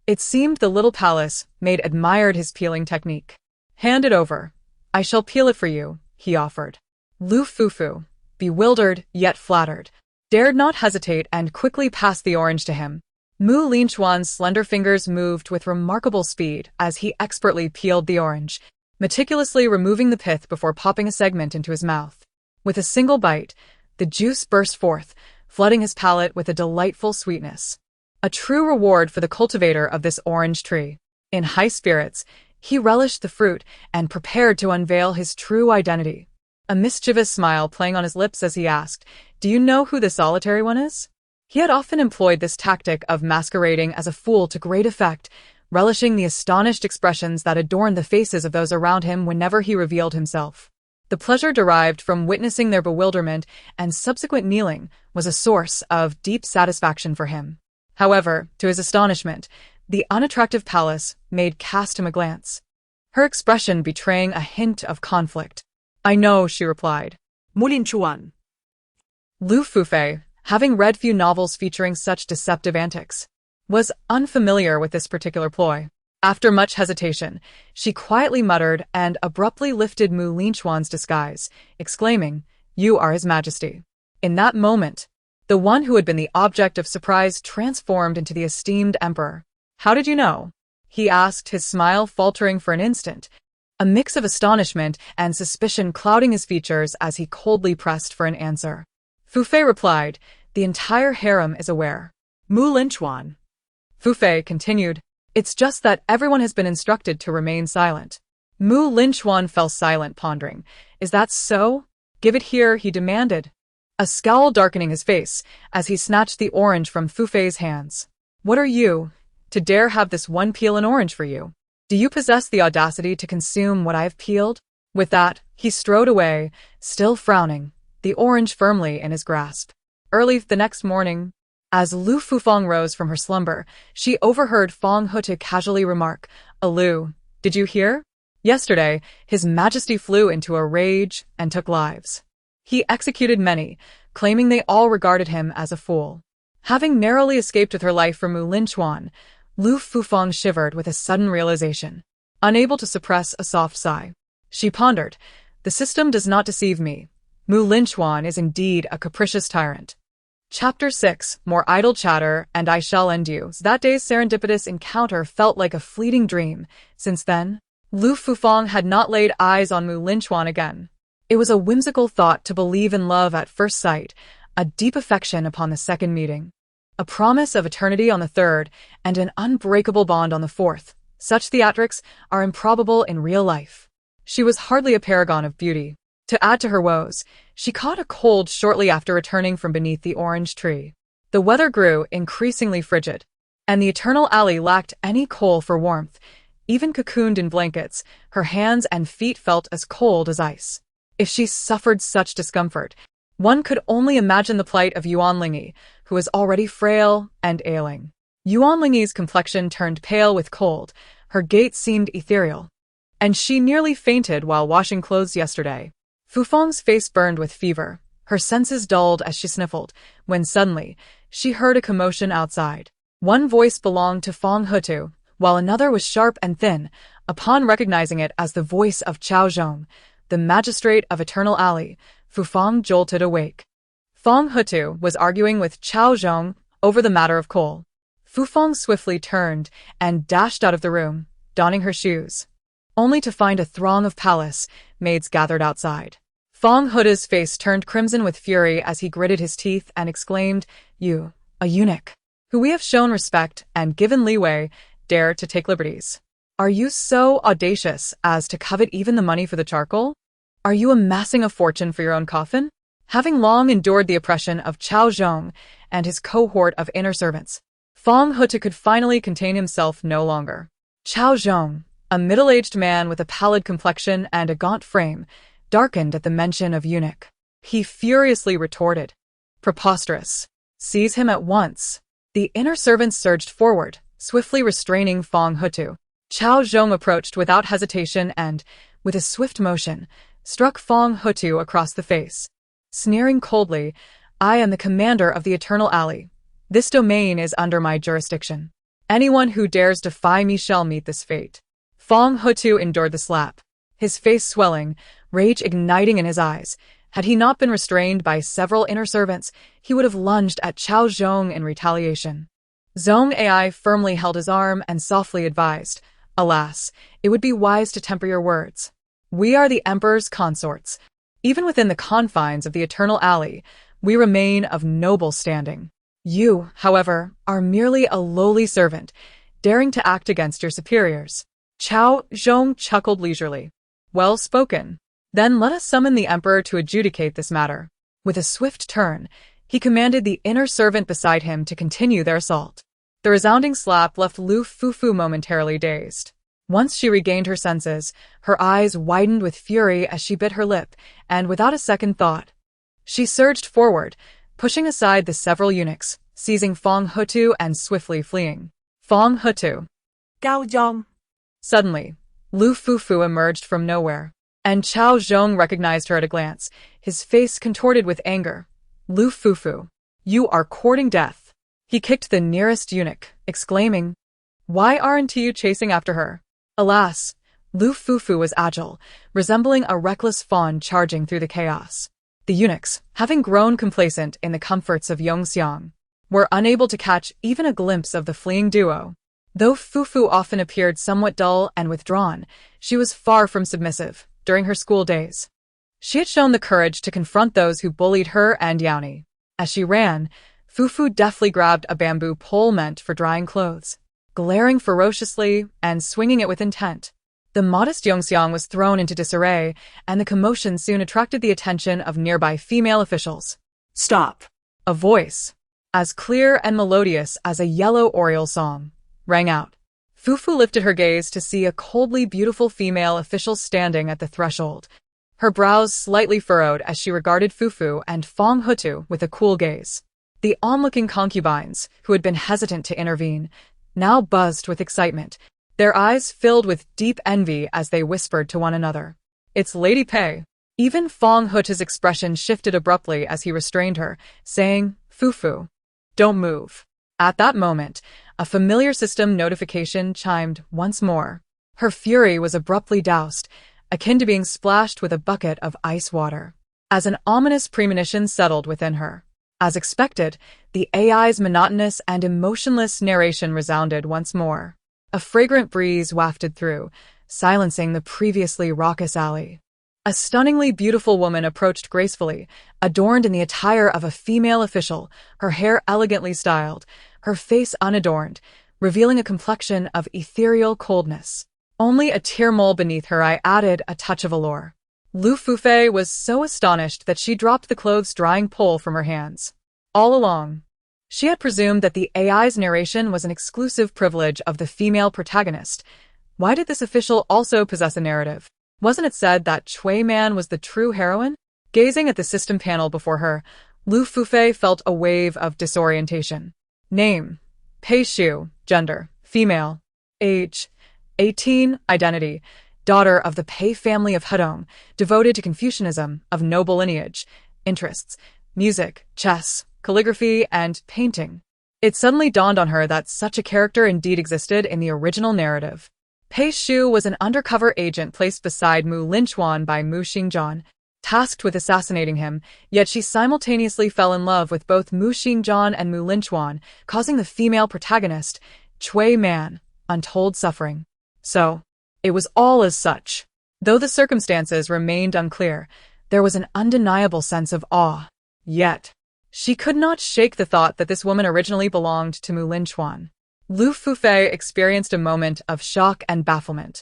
It seemed the little palace maid admired his peeling technique. "Hand it over. I shall peel it for you," he offered. Lu Fufu, bewildered yet flattered, dared not hesitate and quickly passed the orange to him. Linchuan's slender fingers moved with remarkable speed as he expertly peeled the orange, meticulously removing the pith before popping a segment into his mouth. With a single bite, the juice burst forth, flooding his palate with a delightful sweetness. A true reward for the cultivator of this orange tree. In high spirits, he relished the fruit and prepared to unveil his true identity. A mischievous smile playing on his lips as he asked, "Do you know who the solitary one is?" He had often employed this tactic of masquerading as a fool to great effect, relishing the astonished expressions that adorned the faces of those around him whenever he revealed himself. The pleasure derived from witnessing their bewilderment and subsequent kneeling was a source of deep satisfaction for him. However, to his astonishment, the unattractive Pallas made cast him a glance, her expression betraying a hint of conflict. "I know," she replied. Linchuan. Lu Fufu, having read few novels featuring such deceptive antics, was unfamiliar with this particular ploy. After much hesitation, she quietly muttered and abruptly lifted Linchuan's disguise, exclaiming, "You are His Majesty." In that moment, the one who had been the object of surprise transformed into the esteemed emperor. "How did you know?" he asked, his smile faltering for an instant, a mix of astonishment and suspicion clouding his features as he coldly pressed for an answer. Fufu replied, "The entire harem is aware." Linchuan. Fufu continued, "It's just that everyone has been instructed to remain silent." Linchuan fell silent, pondering. "Is that so? Give it here," he demanded, a scowl darkening his face as he snatched the orange from Fufu's hands. "What are you, to dare have this one peel an orange for you? Do you possess the audacity to consume what I have peeled?" With that, he strode away, still frowning, the orange firmly in his grasp. Early the next morning, as Lu Fufang rose from her slumber, she overheard Fang Hutu casually remark, "Lu, did you hear? Yesterday, His Majesty flew into a rage and took lives. He executed many, claiming they all regarded him as a fool." Having narrowly escaped with her life from Linchuan, Lu Fufang shivered with a sudden realization. Unable to suppress a soft sigh, she pondered, "The system does not deceive me. Linchuan is indeed a capricious tyrant." Chapter 6, More idle chatter, and I shall end you. That day's serendipitous encounter felt like a fleeting dream. Since then, Lu Fufang had not laid eyes on Linchuan again. It was a whimsical thought to believe in love at first sight, a deep affection upon the second meeting, a promise of eternity on the third, and an unbreakable bond on the fourth. Such theatrics are improbable in real life. She was hardly a paragon of beauty. To add to her woes, she caught a cold shortly after returning from beneath the orange tree. The weather grew increasingly frigid, and the eternal alley lacked any coal for warmth. Even cocooned in blankets, her hands and feet felt as cold as ice. If she suffered such discomfort, one could only imagine the plight of Yuanlingi, who was already frail and ailing. Yuanlingi's complexion turned pale with cold, her gait seemed ethereal, and she nearly fainted while washing clothes yesterday. Fufang's face burned with fever, her senses dulled as she sniffled, when suddenly, she heard a commotion outside. One voice belonged to Fang Hutu, while another was sharp and thin. Upon recognizing it as the voice of Shangjing, the magistrate of Eternal Alley, Fufang jolted awake. Fang Hutu was arguing with Shangjing over the matter of coal. Fufang swiftly turned and dashed out of the room, donning her shoes, only to find a throng of palace maids gathered outside. Fang Hutu's face turned crimson with fury as he gritted his teeth and exclaimed, "You, a eunuch, who we have shown respect and given leeway, dare to take liberties? Are you so audacious as to covet even the money for the charcoal? Are you amassing a fortune for your own coffin?" Having long endured the oppression of Shangjing and his cohort of inner servants, Fang Hutu could finally contain himself no longer. Shangjing, a middle-aged man with a pallid complexion and a gaunt frame, darkened at the mention of eunuch. He furiously retorted, "Preposterous! Seize him at once." The inner servants surged forward, swiftly restraining Fang Hutu. Shangjing approached without hesitation and, with a swift motion, struck Fang Hutu across the face, sneering coldly, "I am the commander of the Eternal Alley. This domain is under my jurisdiction. Anyone who dares defy me shall meet this fate." Fang Hutu endured the slap, his face swelling, rage igniting in his eyes. Had he not been restrained by several inner servants, he would have lunged at Shangjing in retaliation. Zhong Ai firmly held his arm and softly advised, "Alas, it would be wise to temper your words. We are the Emperor's consorts. Even within the confines of the Eternal Alley, we remain of noble standing. You, however, are merely a lowly servant, daring to act against your superiors." Chao Zhong chuckled leisurely. "Well spoken. Then let us summon the Emperor to adjudicate this matter." With a swift turn, he commanded the inner servant beside him to continue their assault. The resounding slap left Lu Fufu momentarily dazed. Once she regained her senses, her eyes widened with fury as she bit her lip, and without a second thought, she surged forward, pushing aside the several eunuchs, seizing Fong Hutu and swiftly fleeing. Fong Hutu. Gao Zhong. Suddenly, Lu Fufu emerged from nowhere, and Chao Zhong recognized her at a glance, his face contorted with anger. "Lu Fufu, you are courting death." He kicked the nearest eunuch, exclaiming, "Why aren't you chasing after her?" Alas, Lu Fufu was agile, resembling a reckless fawn charging through the chaos. The eunuchs, having grown complacent in the comforts of Yongxiang, were unable to catch even a glimpse of the fleeing duo. Though Fufu often appeared somewhat dull and withdrawn, she was far from submissive during her school days. She had shown the courage to confront those who bullied her and Yaoni. As she ran, Fufu deftly grabbed a bamboo pole meant for drying clothes, glaring ferociously and swinging it with intent. The modest Yongxiang was thrown into disarray, and the commotion soon attracted the attention of nearby female officials. "Stop." A voice, as clear and melodious as a yellow oriole song, rang out. Fufu lifted her gaze to see a coldly beautiful female official standing at the threshold, her brows slightly furrowed as she regarded Fufu and Fong Hutu with a cool gaze. The onlooking concubines, who had been hesitant to intervene, now buzzed with excitement, their eyes filled with deep envy as they whispered to one another, "It's Lady Pei." Even Fong Hutu's expression shifted abruptly as he restrained her, saying, "Fufu, don't move." At that moment, a familiar system notification chimed once more. Her fury was abruptly doused, akin to being splashed with a bucket of ice water, as an ominous premonition settled within her. As expected, the AI's monotonous and emotionless narration resounded once more. A fragrant breeze wafted through, silencing the previously raucous alley. A stunningly beautiful woman approached gracefully, adorned in the attire of a female official, her hair elegantly styled, her face unadorned, revealing a complexion of ethereal coldness. Only a tear mole beneath her eye added a touch of allure. Lu Fufu was so astonished that she dropped the clothes-drying pole from her hands. All along, she had presumed that the AI's narration was an exclusive privilege of the female protagonist. Why did this official also possess a narrative? Wasn't it said that Chui Man was the true heroine? Gazing at the system panel before her, Lu Fufu felt a wave of disorientation. Name: Pei Shu. Gender: female. Age: 18. Identity: daughter of the Pei family of Hedong, devoted to Confucianism, of noble lineage. Interests: music, chess, calligraphy, and painting. It suddenly dawned on her that such a character indeed existed in the original narrative. Pei Shu was an undercover agent placed beside Mu Linchuan by Mu Xingjian, tasked with assassinating him, yet she simultaneously fell in love with both Mu Xingjian and Mu Linchuan, causing the female protagonist, Chui Man, untold suffering. So, it was all as such. Though the circumstances remained unclear, there was an undeniable sense of awe. Yet, she could not shake the thought that this woman originally belonged to Mu Linchuan. Lu Fufu experienced a moment of shock and bafflement.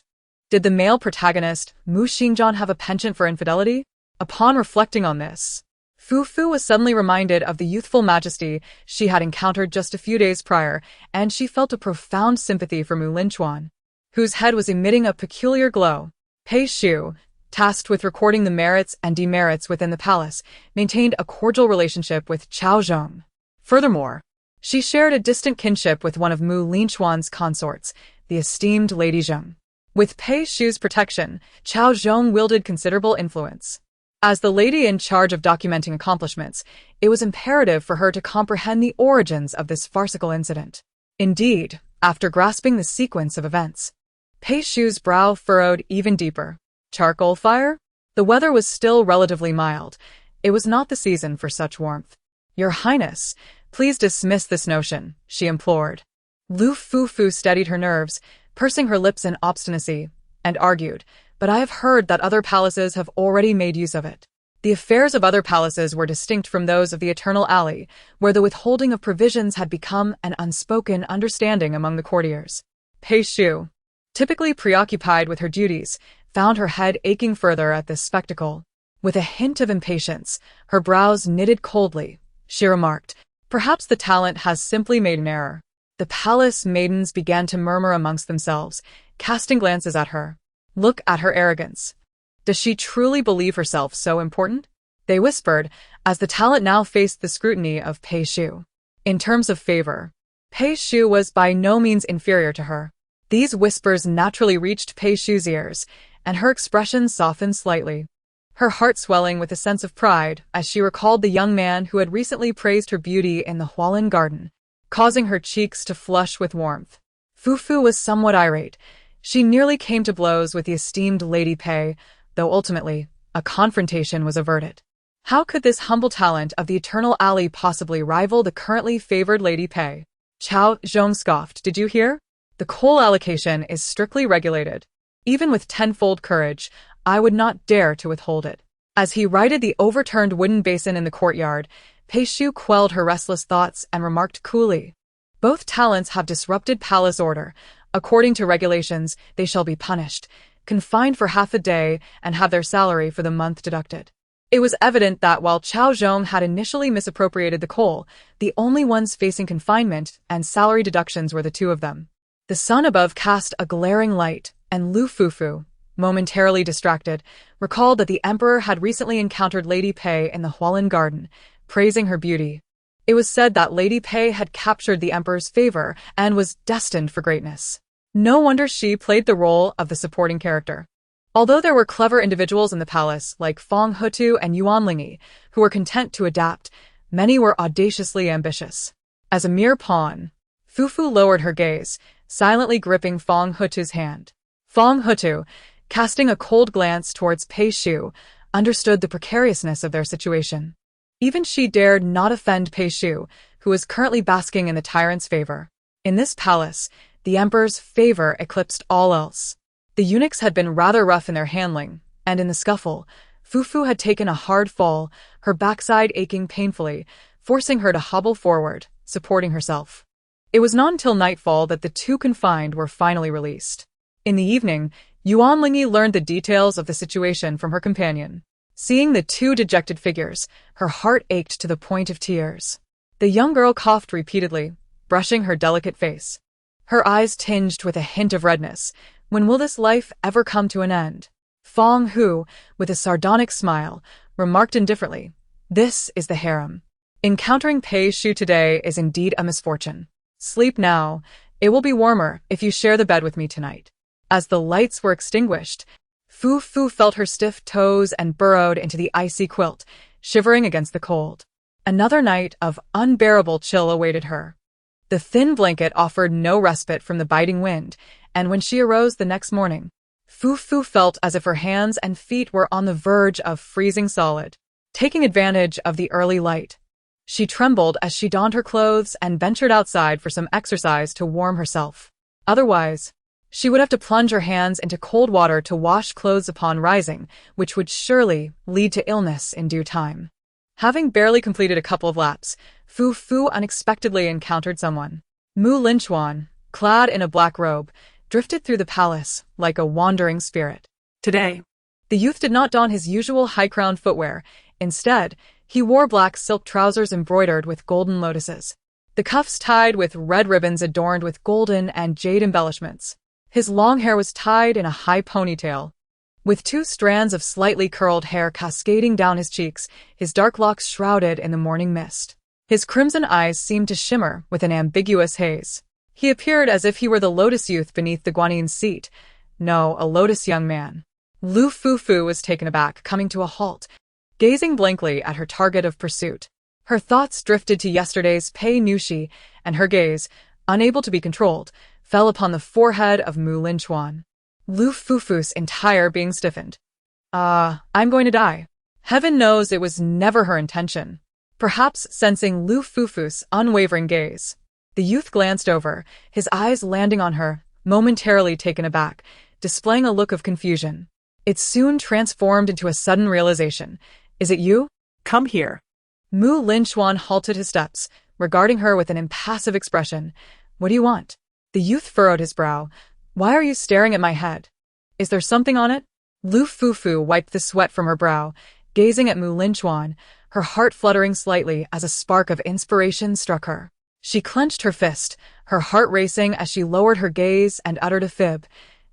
Did the male protagonist, Mu Xingjian, have a penchant for infidelity? Upon reflecting on this, Fufu was suddenly reminded of the youthful majesty she had encountered just a few days prior, and she felt a profound sympathy for Mu Linchuan, whose head was emitting a peculiar glow. Pei Shu, tasked with recording the merits and demerits within the palace, maintained a cordial relationship with Chao Zhong. Furthermore, she shared a distant kinship with one of Mu Linchuan's consorts, the esteemed Lady Zheng. With Pei Shu's protection, Chao Zhong wielded considerable influence. As the lady in charge of documenting accomplishments, it was imperative for her to comprehend the origins of this farcical incident. Indeed, after grasping the sequence of events, Pei Shu's brow furrowed even deeper. Charcoal fire? The weather was still relatively mild, It was not the season for such warmth. Your Highness, please dismiss this notion, she implored. Lu Fufu steadied her nerves, pursing her lips in obstinacy, and argued, but I have heard that other palaces have already made use of it. The affairs of other palaces were distinct from those of the Eternal Alley, where the withholding of provisions had become an unspoken understanding among the courtiers. Pei Shu, typically preoccupied with her duties, found her head aching further at this spectacle. With a hint of impatience, her brows knitted coldly, she remarked, perhaps the talent has simply made an error. The palace maidens began to murmur amongst themselves, casting glances at her. Look at her arrogance. Does she truly believe herself so important? They whispered, as the talent now faced the scrutiny of Pei Shu. In terms of favor, Pei Shu was by no means inferior to her. These whispers naturally reached Pei Shu's ears, and her expression softened slightly, her heart swelling with a sense of pride as she recalled the young man who had recently praised her beauty in the Hualin garden, causing her cheeks to flush with warmth. Fufu was somewhat irate. She nearly came to blows with the esteemed Lady Pei, though ultimately, a confrontation was averted. How could this humble talent of the Eternal Alley possibly rival the currently favored Lady Pei? Chao Zhong scoffed, did you hear? The coal allocation is strictly regulated. Even with tenfold courage, I would not dare to withhold it. As he righted the overturned wooden basin in the courtyard, Pei Shu quelled her restless thoughts and remarked coolly, both talents have disrupted palace order. According to regulations, they shall be punished, confined for half a day, and have their salary for the month deducted. It was evident that while Chao Zhong had initially misappropriated the coal, the only ones facing confinement and salary deductions were the two of them. The sun above cast a glaring light, and Lu Fufu, momentarily distracted, recalled that the emperor had recently encountered Lady Pei in the Hualin garden, praising her beauty. It was said that Lady Pei had captured the emperor's favor and was destined for greatness. No wonder she played the role of the supporting character. Although there were clever individuals in the palace, like Fong Hutu and Yuan Lingi, who were content to adapt, many were audaciously ambitious. As a mere pawn, Fufu lowered her gaze, silently gripping Fong Hutu's hand. Fong Hutu, casting a cold glance towards Pei Shu, understood the precariousness of their situation. Even she dared not offend Pei Shu, who was currently basking in the tyrant's favor. In this palace, the emperor's favor eclipsed all else. The eunuchs had been rather rough in their handling, and in the scuffle, Fufu had taken a hard fall, her backside aching painfully, forcing her to hobble forward, supporting herself. It was not until nightfall that the two confined were finally released. In the evening, Yuan Lingi learned the details of the situation from her companion. Seeing the two dejected figures, her heart ached to the point of tears. The young girl coughed repeatedly, brushing her delicate face. Her eyes tinged with a hint of redness. When will this life ever come to an end? Fong Hu, with a sardonic smile, remarked indifferently, this is the harem. Encountering Pei Shu today is indeed a misfortune. Sleep now. It will be warmer if you share the bed with me tonight. As the lights were extinguished, Fufu felt her stiff toes and burrowed into the icy quilt, shivering against the cold. Another night of unbearable chill awaited her. The thin blanket offered no respite from the biting wind, and when she arose the next morning, Fufu felt as if her hands and feet were on the verge of freezing solid. Taking advantage of the early light, she trembled as she donned her clothes and ventured outside for some exercise to warm herself. Otherwise, she would have to plunge her hands into cold water to wash clothes upon rising, which would surely lead to illness in due time. Having barely completed a couple of laps, Fufu unexpectedly encountered someone. Linchuan, clad in a black robe, drifted through the palace like a wandering spirit. Today, The youth did not don his usual high-crowned footwear. Instead, he wore black silk trousers embroidered with golden lotuses, the cuffs tied with red ribbons adorned with golden and jade embellishments. His long hair was tied in a high ponytail, with two strands of slightly curled hair cascading down his cheeks, his dark locks shrouded in the morning mist. His crimson eyes seemed to shimmer with an ambiguous haze. He appeared as if he were the lotus youth beneath the guanin's seat. No, a lotus young man. Lu Fufu was taken aback, coming to a halt, gazing blankly at her target of pursuit. Her thoughts drifted to yesterday's Pei Nushi, and her gaze, unable to be controlled, fell upon the forehead of Linchuan. Lu Fufu's entire being stiffened. I'm going to die. Heaven knows it was never her intention. Perhaps sensing Lu Fufu's unwavering gaze, the youth glanced over, his eyes landing on her, momentarily taken aback, displaying a look of confusion. It soon transformed into a sudden realization. Is it you? Come here. Linchuan halted his steps, regarding her with an impassive expression. What do you want? The youth furrowed his brow. Why are you staring at my head? Is there something on it? Lu Fufu wiped the sweat from her brow, gazing at Linchuan, her heart fluttering slightly as a spark of inspiration struck her. She clenched her fist, her heart racing as she lowered her gaze and uttered a fib.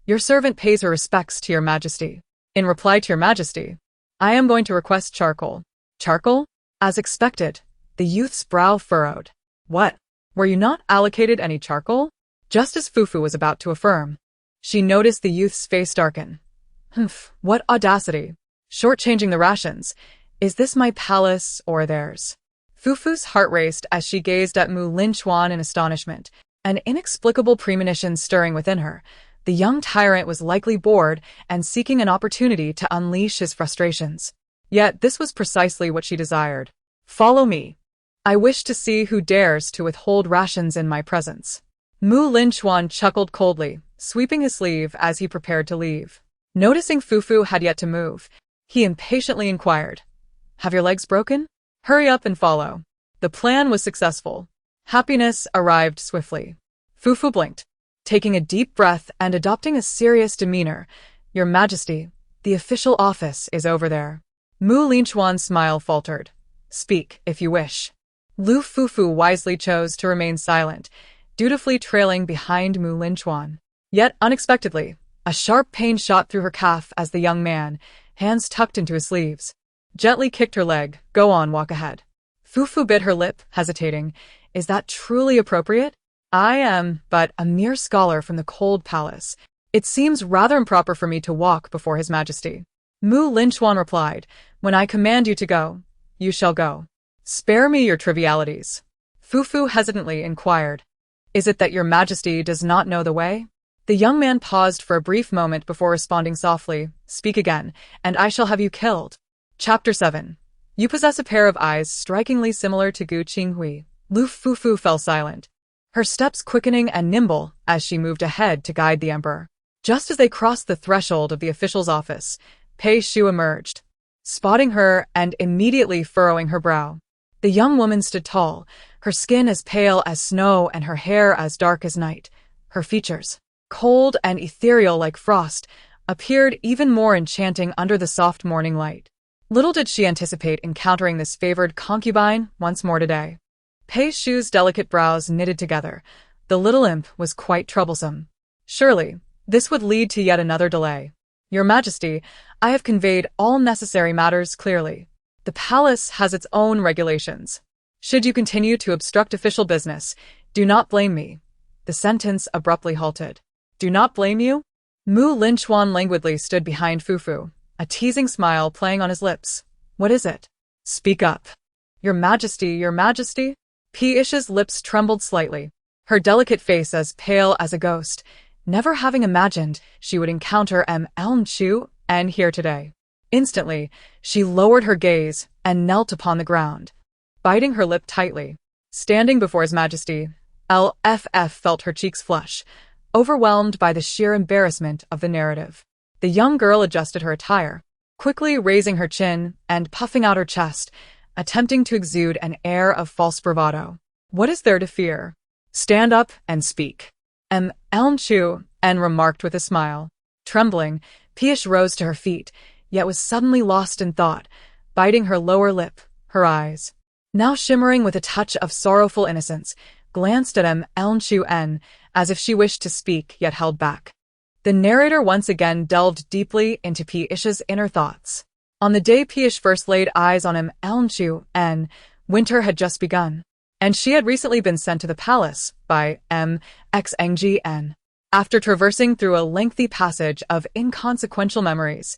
Your servant pays her respects to your majesty. In reply to your majesty, I am going to request charcoal. Charcoal? As expected, the youth's brow furrowed. What? Were you not allocated any charcoal? Just as Fufu was about to affirm, she noticed the youth's face darken. Humph, what audacity. Shortchanging the rations. Is this my palace or theirs? Fufu's heart raced as she gazed at Linchuan in astonishment, an inexplicable premonition stirring within her. The young tyrant was likely bored and seeking an opportunity to unleash his frustrations. Yet this was precisely what she desired. Follow me. I wish to see who dares to withhold rations in my presence. Linchuan chuckled coldly, sweeping his sleeve as he prepared to leave. Noticing Fufu had yet to move, he impatiently inquired, Have your legs broken? Hurry up and follow. The plan was successful. Happiness arrived swiftly. Fufu blinked, taking a deep breath and adopting a serious demeanor. Your Majesty, the official office is over there. Linchuan's smile faltered. Speak, if you wish. Lu Fufu wisely chose to remain silent, dutifully trailing behind Linchuan. Yet, unexpectedly, a sharp pain shot through her calf as the young man, hands tucked into his sleeves, gently kicked her leg. Go on, walk ahead. Fufu bit her lip, hesitating. Is that truly appropriate? I am but a mere scholar from the cold palace. It seems rather improper for me to walk before His Majesty. Linchuan replied, When I command you to go, you shall go. Spare me your trivialities. Fufu hesitantly inquired, Is it that your Majesty does not know the way? The young man paused for a brief moment before responding softly, Speak again, and I shall have you killed. Chapter 7. You possess a pair of eyes strikingly similar to Gu Qinghui. Lu Fufu fell silent, her steps quickening and nimble as she moved ahead to guide the emperor. Just as they crossed the threshold of the official's office, Pei Shu emerged, spotting her and immediately furrowing her brow. The young woman stood tall, her skin as pale as snow and her hair as dark as night. Her features, cold and ethereal like frost, appeared even more enchanting under the soft morning light. Little did she anticipate encountering this favored concubine once more today. Pei Shu's delicate brows knitted together. The little imp was quite troublesome. Surely, this would lead to yet another delay. Your Majesty, I have conveyed all necessary matters clearly. The palace has its own regulations. Should you continue to obstruct official business, do not blame me. The sentence abruptly halted. Do not blame you? Linchuan languidly stood behind Fufu, a teasing smile playing on his lips. What is it? Speak up. Your Majesty, your Majesty? Pi-ish's lips trembled slightly, her delicate face as pale as a ghost, never having imagined she would encounter Linchuan here today. Instantly, she lowered her gaze and knelt upon the ground, biting her lip tightly. Standing before His Majesty, LFF felt her cheeks flush, overwhelmed by the sheer embarrassment of the narrative. The young girl adjusted her attire, quickly raising her chin and puffing out her chest, attempting to exude an air of false bravado. What is there to fear? Stand up and speak. Linchuan remarked with a smile. Trembling, Pi-ish rose to her feet, yet was suddenly lost in thought, biting her lower lip. Her eyes, now shimmering with a touch of sorrowful innocence, glanced at Linchuan as if she wished to speak yet held back. The narrator once again delved deeply into Pi-ish's inner thoughts. On the day Pi-ish first laid eyes on Linchuan, winter had just begun, and she had recently been sent to the palace by Shangjing. After traversing through a lengthy passage of inconsequential memories,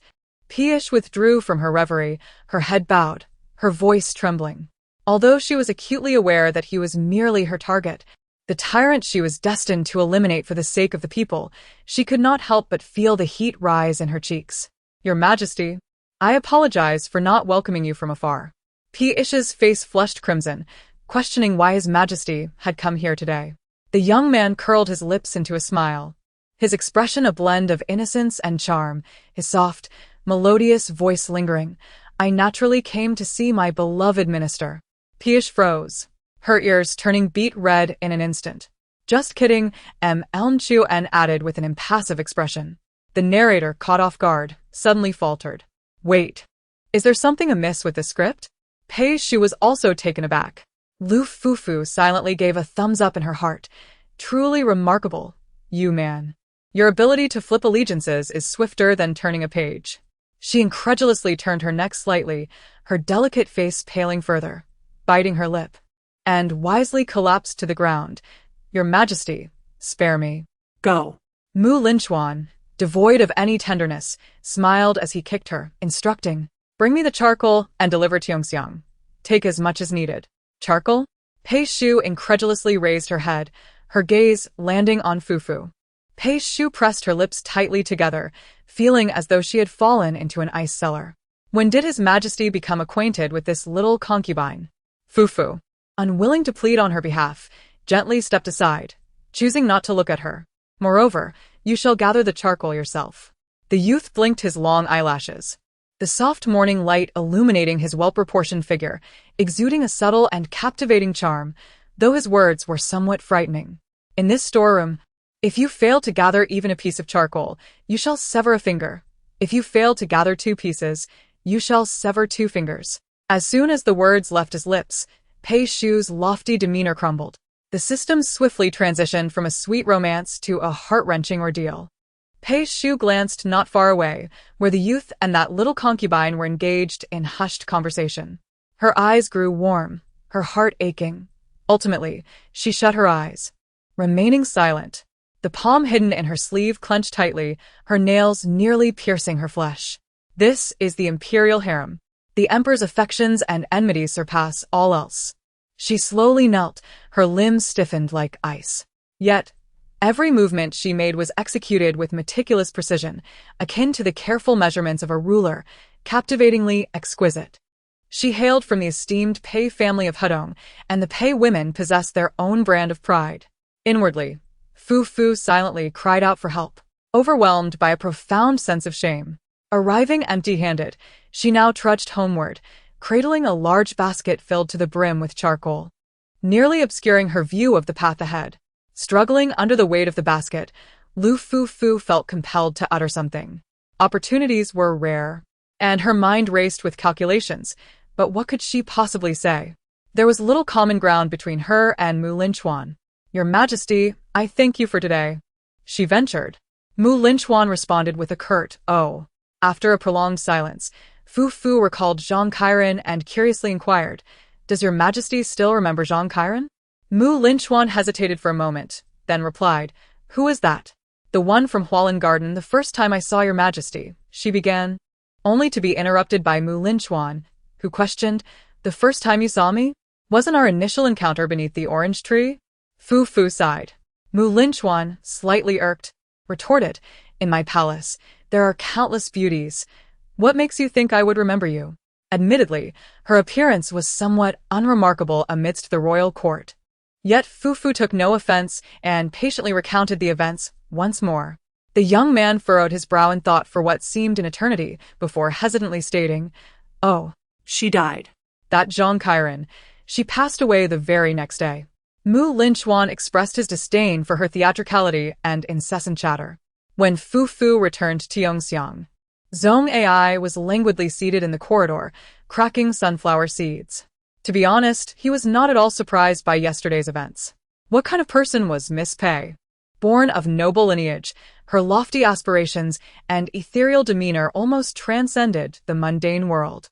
Pi-ish withdrew from her reverie, her head bowed, her voice trembling. Although she was acutely aware that he was merely her target, the tyrant she was destined to eliminate for the sake of the people, she could not help but feel the heat rise in her cheeks. Your Majesty, I apologize for not welcoming you from afar. P-ish's face flushed crimson, questioning why His Majesty had come here today. The young man curled his lips into a smile, his expression a blend of innocence and charm, his soft, melodious voice lingering. I naturally came to see my beloved minister. P-ish froze, her ears turning beet red in an instant. Just kidding, Linchuan added with an impassive expression. The narrator, caught off guard, suddenly faltered. Wait, is there something amiss with the script? Pei-shu was also taken aback. Lu Fufu silently gave a thumbs up in her heart. Truly remarkable, you man. Your ability to flip allegiances is swifter than turning a page. She incredulously turned her neck slightly, her delicate face paling further, biting her lip, and wisely collapsed to the ground. Your Majesty, spare me. Go. Linchuan, devoid of any tenderness, smiled as he kicked her, instructing, bring me the charcoal and deliver Tiongxiang. Take as much as needed. Charcoal? Pei-shu incredulously raised her head, her gaze landing on Fufu. Pei-shu pressed her lips tightly together, feeling as though she had fallen into an ice cellar. When did His Majesty become acquainted with this little concubine? Fufu, unwilling to plead on her behalf, gently stepped aside, choosing not to look at her. Moreover, you shall gather the charcoal yourself. The youth blinked his long eyelashes, the soft morning light illuminating his well-proportioned figure, exuding a subtle and captivating charm, though his words were somewhat frightening. In this storeroom, if you fail to gather even a piece of charcoal, you shall sever a finger. If you fail to gather 2 pieces, you shall sever 2 fingers. As soon as the words left his lips, Pei-shu's lofty demeanor crumbled. The system swiftly transitioned from a sweet romance to a heart-wrenching ordeal. Pei-shu glanced not far away, where the youth and that little concubine were engaged in hushed conversation. Her eyes grew warm, her heart aching. Ultimately, she shut her eyes, remaining silent, the palm hidden in her sleeve clenched tightly, her nails nearly piercing her flesh. This is the imperial harem. The emperor's affections and enmities surpass all else. She slowly knelt, her limbs stiffened like ice. Yet, every movement she made was executed with meticulous precision, akin to the careful measurements of a ruler, captivatingly exquisite. She hailed from the esteemed Pei family of Hedong, and the Pei women possessed their own brand of pride. Inwardly, Fufu silently cried out for help, overwhelmed by a profound sense of shame. Arriving empty-handed, she now trudged homeward, cradling a large basket filled to the brim with charcoal, nearly obscuring her view of the path ahead. Struggling under the weight of the basket, Lu Fufu felt compelled to utter something. Opportunities were rare, and her mind raced with calculations, but what could she possibly say? There was little common ground between her and Linchuan. Your Majesty, I thank you for today, she ventured. Linchuan responded with a curt, oh. After a prolonged silence, Fufu recalled Zhang Qiren and curiously inquired, does Your Majesty still remember Zhang Qiren? Linchuan hesitated for a moment, then replied, who is that? The one from Hualin Garden the first time I saw Your Majesty, she began, only to be interrupted by Linchuan, who questioned, the first time you saw me? Wasn't our initial encounter beneath the orange tree? Fufu sighed. Linchuan, slightly irked, retorted, in my palace, there are countless beauties. What makes you think I would remember you? Admittedly, her appearance was somewhat unremarkable amidst the royal court. Yet Fufu took no offense and patiently recounted the events once more. The young man furrowed his brow in thought for what seemed an eternity before hesitantly stating, oh, she died. That Zhang Qiren. She passed away the very next day. Linchuan expressed his disdain for her theatricality and incessant chatter. When Fufu returned to Tiongxiang, Zhong Ai was languidly seated in the corridor, cracking sunflower seeds. To be honest, he was not at all surprised by yesterday's events. What kind of person was Miss Pei? Born of noble lineage, her lofty aspirations and ethereal demeanor almost transcended the mundane world.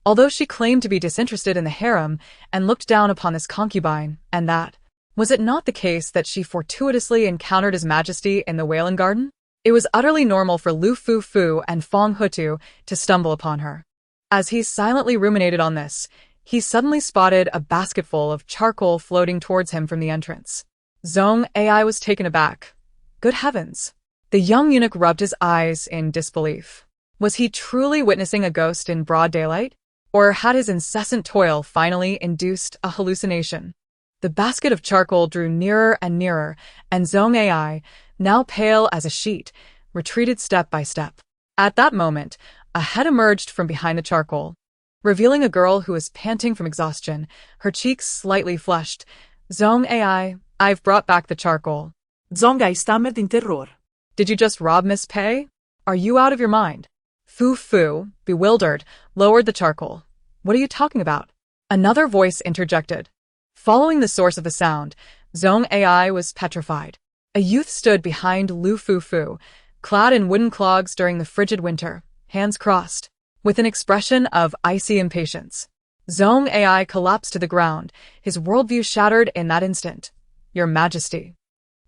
Although she claimed to be disinterested in the harem and looked down upon this concubine and that, was it not the case that she fortuitously encountered His Majesty in the Wailing Garden? It was utterly normal for Lu Fufu and Fong Hutu to stumble upon her. As he silently ruminated on this, he suddenly spotted a basketful of charcoal floating towards him from the entrance. Zhong Ai was taken aback. Good heavens! The young eunuch rubbed his eyes in disbelief. Was he truly witnessing a ghost in broad daylight? Or had his incessant toil finally induced a hallucination? The basket of charcoal drew nearer and nearer, and Zhong Ai, now pale as a sheet, retreated step by step. At that moment, a head emerged from behind the charcoal, revealing a girl who was panting from exhaustion, her cheeks slightly flushed. Zhong Ai, I've brought back the charcoal. Zhong Ai stammered in terror. Did you just rob Miss Pei? Are you out of your mind? Fu Fu, bewildered, lowered the charcoal. What are you talking about? Another voice interjected. Following the source of the sound, Zhong Ai was petrified. A youth stood behind Lu Fufu, clad in wooden clogs during the frigid winter, hands crossed, with an expression of icy impatience. Zhong Ai collapsed to the ground, his worldview shattered in that instant. Your Majesty.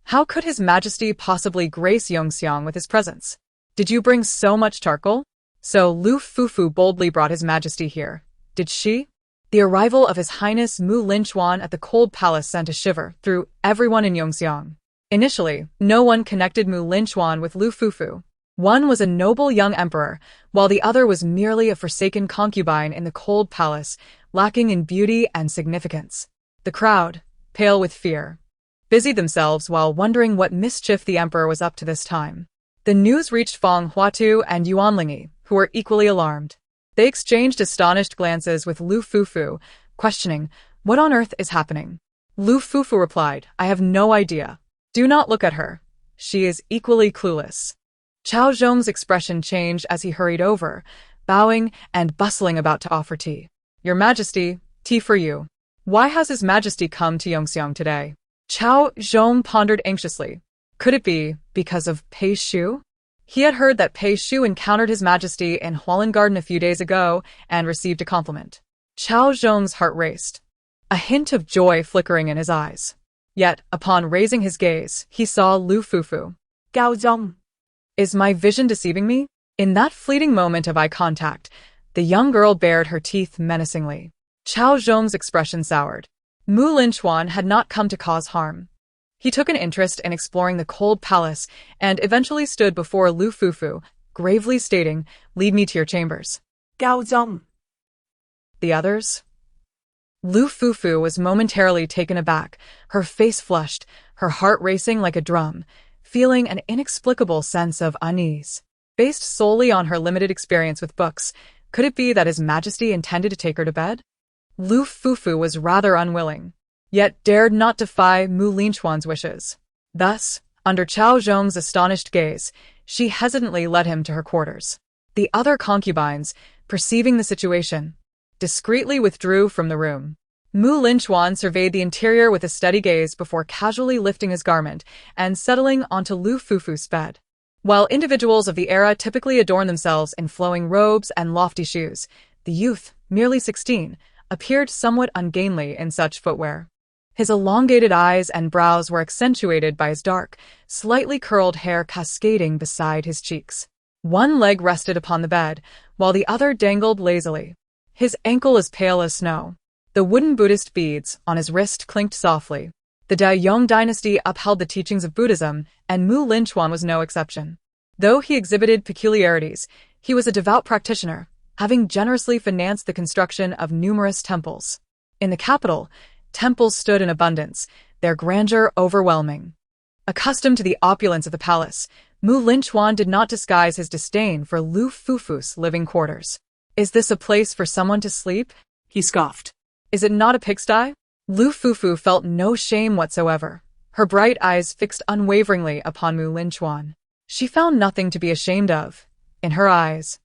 How could His Majesty possibly grace Yongxiang with his presence? Did you bring so much charcoal? So Lu Fufu boldly brought His Majesty here, did she? The arrival of His Highness Mu Linchuan at the cold palace sent a shiver through everyone in Yongxiang. Initially, no one connected Mu Linchuan with Lu Fufu. One was a noble young emperor, while the other was merely a forsaken concubine in the cold palace, lacking in beauty and significance. The crowd, pale with fear, busied themselves while wondering what mischief the emperor was up to this time. The news reached Fang Huatu and Yuan Lingyi, who were equally alarmed. They exchanged astonished glances with Lu Fufu, questioning, what on earth is happening? Lu Fufu replied, I have no idea. Do not look at her. She is equally clueless. Chao Zhong's expression changed as he hurried over, bowing and bustling about to offer tea. Your Majesty, tea for you. Why has His Majesty come to Yongxiang today? Chao Zhong pondered anxiously. Could it be because of Pei Shu? He had heard that Pei Shu encountered His Majesty in Hualin Garden a few days ago and received a compliment. Chao Zhong's heart raced, a hint of joy flickering in his eyes. Yet, upon raising his gaze, he saw Lu Fufu. Gao Zhong. Is my vision deceiving me? In that fleeting moment of eye contact, the young girl bared her teeth menacingly. Chao Zhong's expression soured. Mu Linchuan had not come to cause harm. He took an interest in exploring the cold palace and eventually stood before Lu Fufu, gravely stating, lead me to your chambers. Gao Zhong. The others? Lu Fufu was momentarily taken aback, her face flushed, her heart racing like a drum, feeling an inexplicable sense of unease. Based solely on her limited experience with books, could it be that His Majesty intended to take her to bed? Lu Fufu was rather unwilling, yet dared not defy Mu Linchuan's wishes. Thus, under Chao Zhong's astonished gaze, she hesitantly led him to her quarters. The other concubines, perceiving the situation, discreetly withdrew from the room. Mu Linchuan surveyed the interior with a steady gaze before casually lifting his garment and settling onto Lu Fufu's bed. While individuals of the era typically adorn themselves in flowing robes and lofty shoes, the youth, merely 16, appeared somewhat ungainly in such footwear. His elongated eyes and brows were accentuated by his dark, slightly curled hair cascading beside his cheeks. One leg rested upon the bed, while the other dangled lazily. His ankle as pale as snow. The wooden Buddhist beads on his wrist clinked softly. The Daoyong dynasty upheld the teachings of Buddhism, and Mu Linchuan was no exception. Though he exhibited peculiarities, he was a devout practitioner, having generously financed the construction of numerous temples. In the capital, temples stood in abundance, their grandeur overwhelming. Accustomed to the opulence of the palace, Mu Linchuan did not disguise his disdain for Lu Fufu's living quarters. Is this a place for someone to sleep? He scoffed. Is it not a pigsty? Lu Fufu felt no shame whatsoever, her bright eyes fixed unwaveringly upon Mu Linchuan. She found nothing to be ashamed of. In her eyes,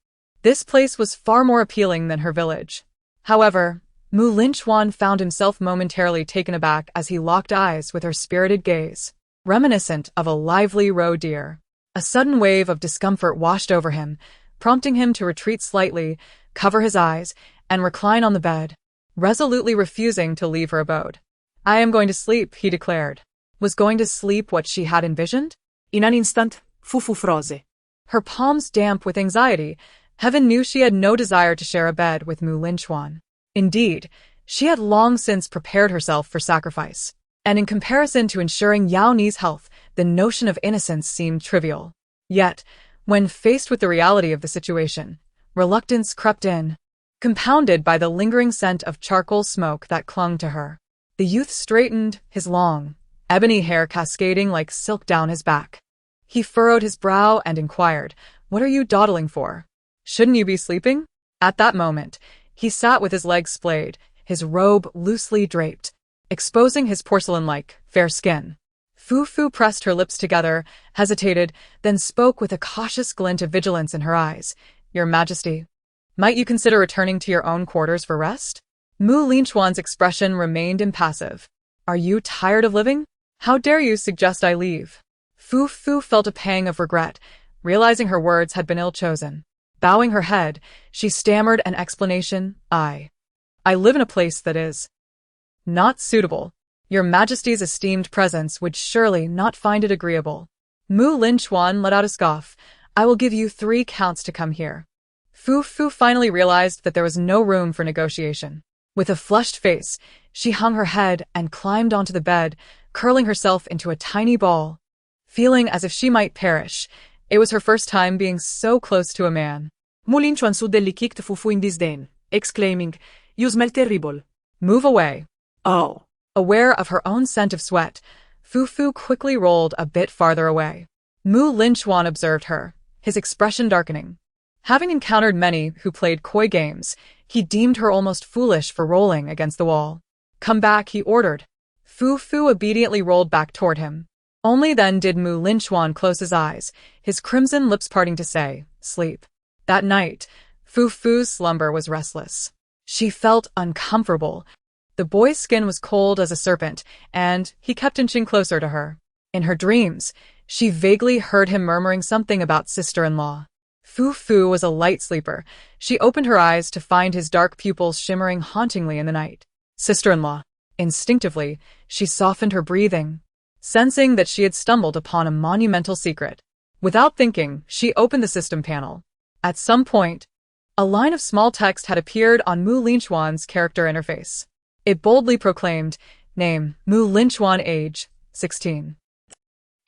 this place was far more appealing than her village. However, Mu Linchuan found himself momentarily taken aback as he locked eyes with her spirited gaze, reminiscent of a lively roe deer. A sudden wave of discomfort washed over him, prompting him to retreat slightly, cover his eyes, and recline on the bed, resolutely refusing to leave her abode. I am going to sleep, he declared. Was going to sleep what she had envisioned? In an instant, Fufu froze. Her palms damp with anxiety, Heaven knew she had no desire to share a bed with Mu Linchuan. Indeed, she had long since prepared herself for sacrifice, and in comparison to ensuring Yao Ni's health, the notion of innocence seemed trivial. Yet, When faced with the reality of the situation, reluctance crept in, compounded by the lingering scent of charcoal smoke that clung to her. The youth straightened, his long, ebony hair cascading like silk down his back. He furrowed his brow and inquired, "What are you dawdling for? Shouldn't you be sleeping?" At that moment, he sat with his legs splayed, his robe loosely draped, exposing his porcelain-like, fair skin. Fufu pressed her lips together, hesitated, then spoke with a cautious glint of vigilance in her eyes. "Your Majesty, might you consider returning to your own quarters for rest?" Linchuan's expression remained impassive. "Are you tired of living? How dare you suggest I leave?" Fufu felt a pang of regret, realizing her words had been ill-chosen. Bowing her head, she stammered an explanation. I live in a place that is not suitable. Your Majesty's esteemed presence would surely not find it agreeable." Linchuan let out a scoff. "I will give you 3 counts to come here." Fufu finally realized that there was no room for negotiation. With a flushed face, she hung her head and climbed onto the bed, curling herself into a tiny ball. Feeling as if she might perish, it was her first time being so close to a man. Linchuan suddenly kicked Fufu in disdain, exclaiming, "You smell terrible." "Move away." "Oh." Aware of her own scent of sweat, Fufu quickly rolled a bit farther away. Linchuan observed her, his expression darkening. Having encountered many who played coy games, he deemed her almost foolish for rolling against the wall. "Come back," he ordered. Fufu obediently rolled back toward him. Only then did Linchuan close his eyes, his crimson lips parting to say, "Sleep." That night, Fufu's slumber was restless. She felt uncomfortable. The boy's skin was cold as a serpent, and he kept inching closer to her. In her dreams, she vaguely heard him murmuring something about sister-in-law. Fufu was a light sleeper. She opened her eyes to find his dark pupils shimmering hauntingly in the night. Sister-in-law. Instinctively, she softened her breathing, sensing that she had stumbled upon a monumental secret. Without thinking, she opened the system panel. At some point, a line of small text had appeared on Linchuan's character interface. It boldly proclaimed, "Name, Linchuan, age, 16.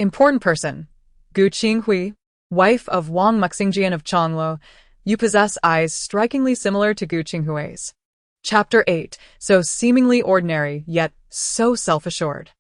Important person, Gu Qinghui, wife of Wang Muxingjian of Changlo. You possess eyes strikingly similar to Gu Qinghui's." Chapter 8, so seemingly ordinary, yet so self-assured.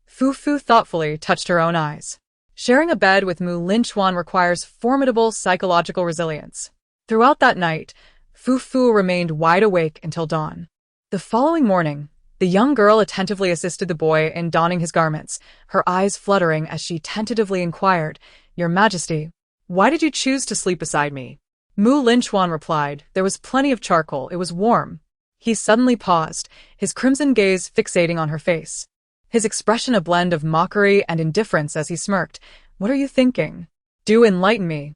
Fufu thoughtfully touched her own eyes. Sharing a bed with Linchuan requires formidable psychological resilience. Throughout that night, Fufu remained wide awake until dawn. The following morning, the young girl attentively assisted the boy in donning his garments, her eyes fluttering as she tentatively inquired, "Your Majesty, why did you choose to sleep beside me?" Linchuan replied, "There was plenty of charcoal, it was warm." He suddenly paused, his crimson gaze fixating on her face. His expression a blend of mockery and indifference as he smirked. "What are you thinking? Do enlighten me."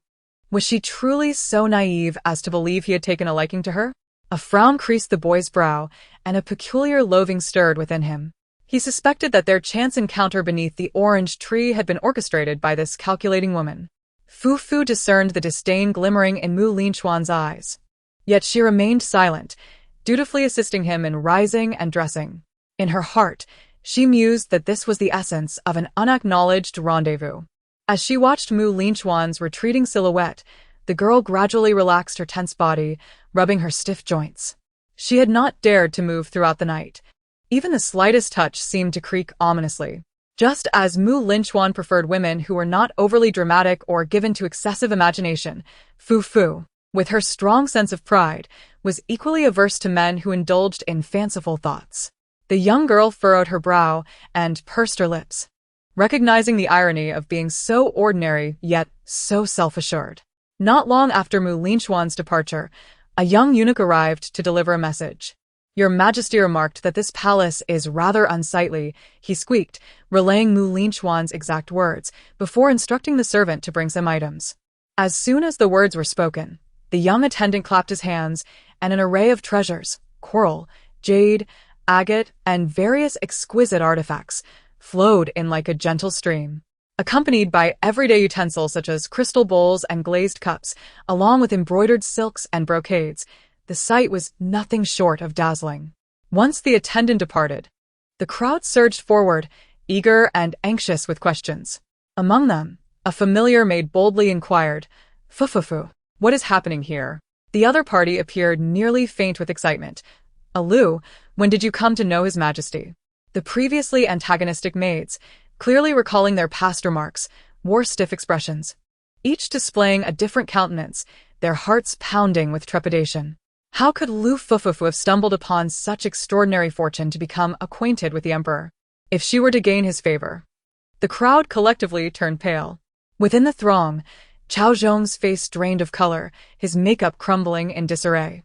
Was she truly so naive as to believe he had taken a liking to her? A frown creased the boy's brow, and a peculiar loathing stirred within him. He suspected that their chance encounter beneath the orange tree had been orchestrated by this calculating woman. Fufu discerned the disdain glimmering in Linchuan's eyes. Yet she remained silent, dutifully assisting him in rising and dressing. In her heart, she mused that this was the essence of an unacknowledged rendezvous. As she watched Linchuan's retreating silhouette, the girl gradually relaxed her tense body, rubbing her stiff joints. She had not dared to move throughout the night. Even the slightest touch seemed to creak ominously. Just as Linchuan preferred women who were not overly dramatic or given to excessive imagination, Fufu, with her strong sense of pride, was equally averse to men who indulged in fanciful thoughts. The young girl furrowed her brow and pursed her lips, recognizing the irony of being so ordinary yet so self-assured. Not long after Linchuan's departure, a young eunuch arrived to deliver a message. "Your Majesty remarked that this palace is rather unsightly," he squeaked, relaying Linchuan's exact words, before instructing the servant to bring some items. As soon as the words were spoken, the young attendant clapped his hands, and an array of treasures, coral, jade, agate, and various exquisite artifacts, flowed in like a gentle stream. Accompanied by everyday utensils such as crystal bowls and glazed cups, along with embroidered silks and brocades, the sight was nothing short of dazzling. Once the attendant departed, the crowd surged forward, eager and anxious with questions. Among them, A familiar maid boldly inquired, Fufufu, what is happening here? The other party appeared nearly faint with excitement. Lu, when did you come to know His Majesty? The previously antagonistic maids, clearly recalling their past remarks, wore stiff expressions, each displaying a different countenance, their hearts pounding with trepidation. How could Lu Fufu have stumbled upon such extraordinary fortune to become acquainted with the emperor? If she were to gain his favor. The crowd collectively turned pale. Within the throng, Cao Zhong's face drained of color, his makeup crumbling in disarray.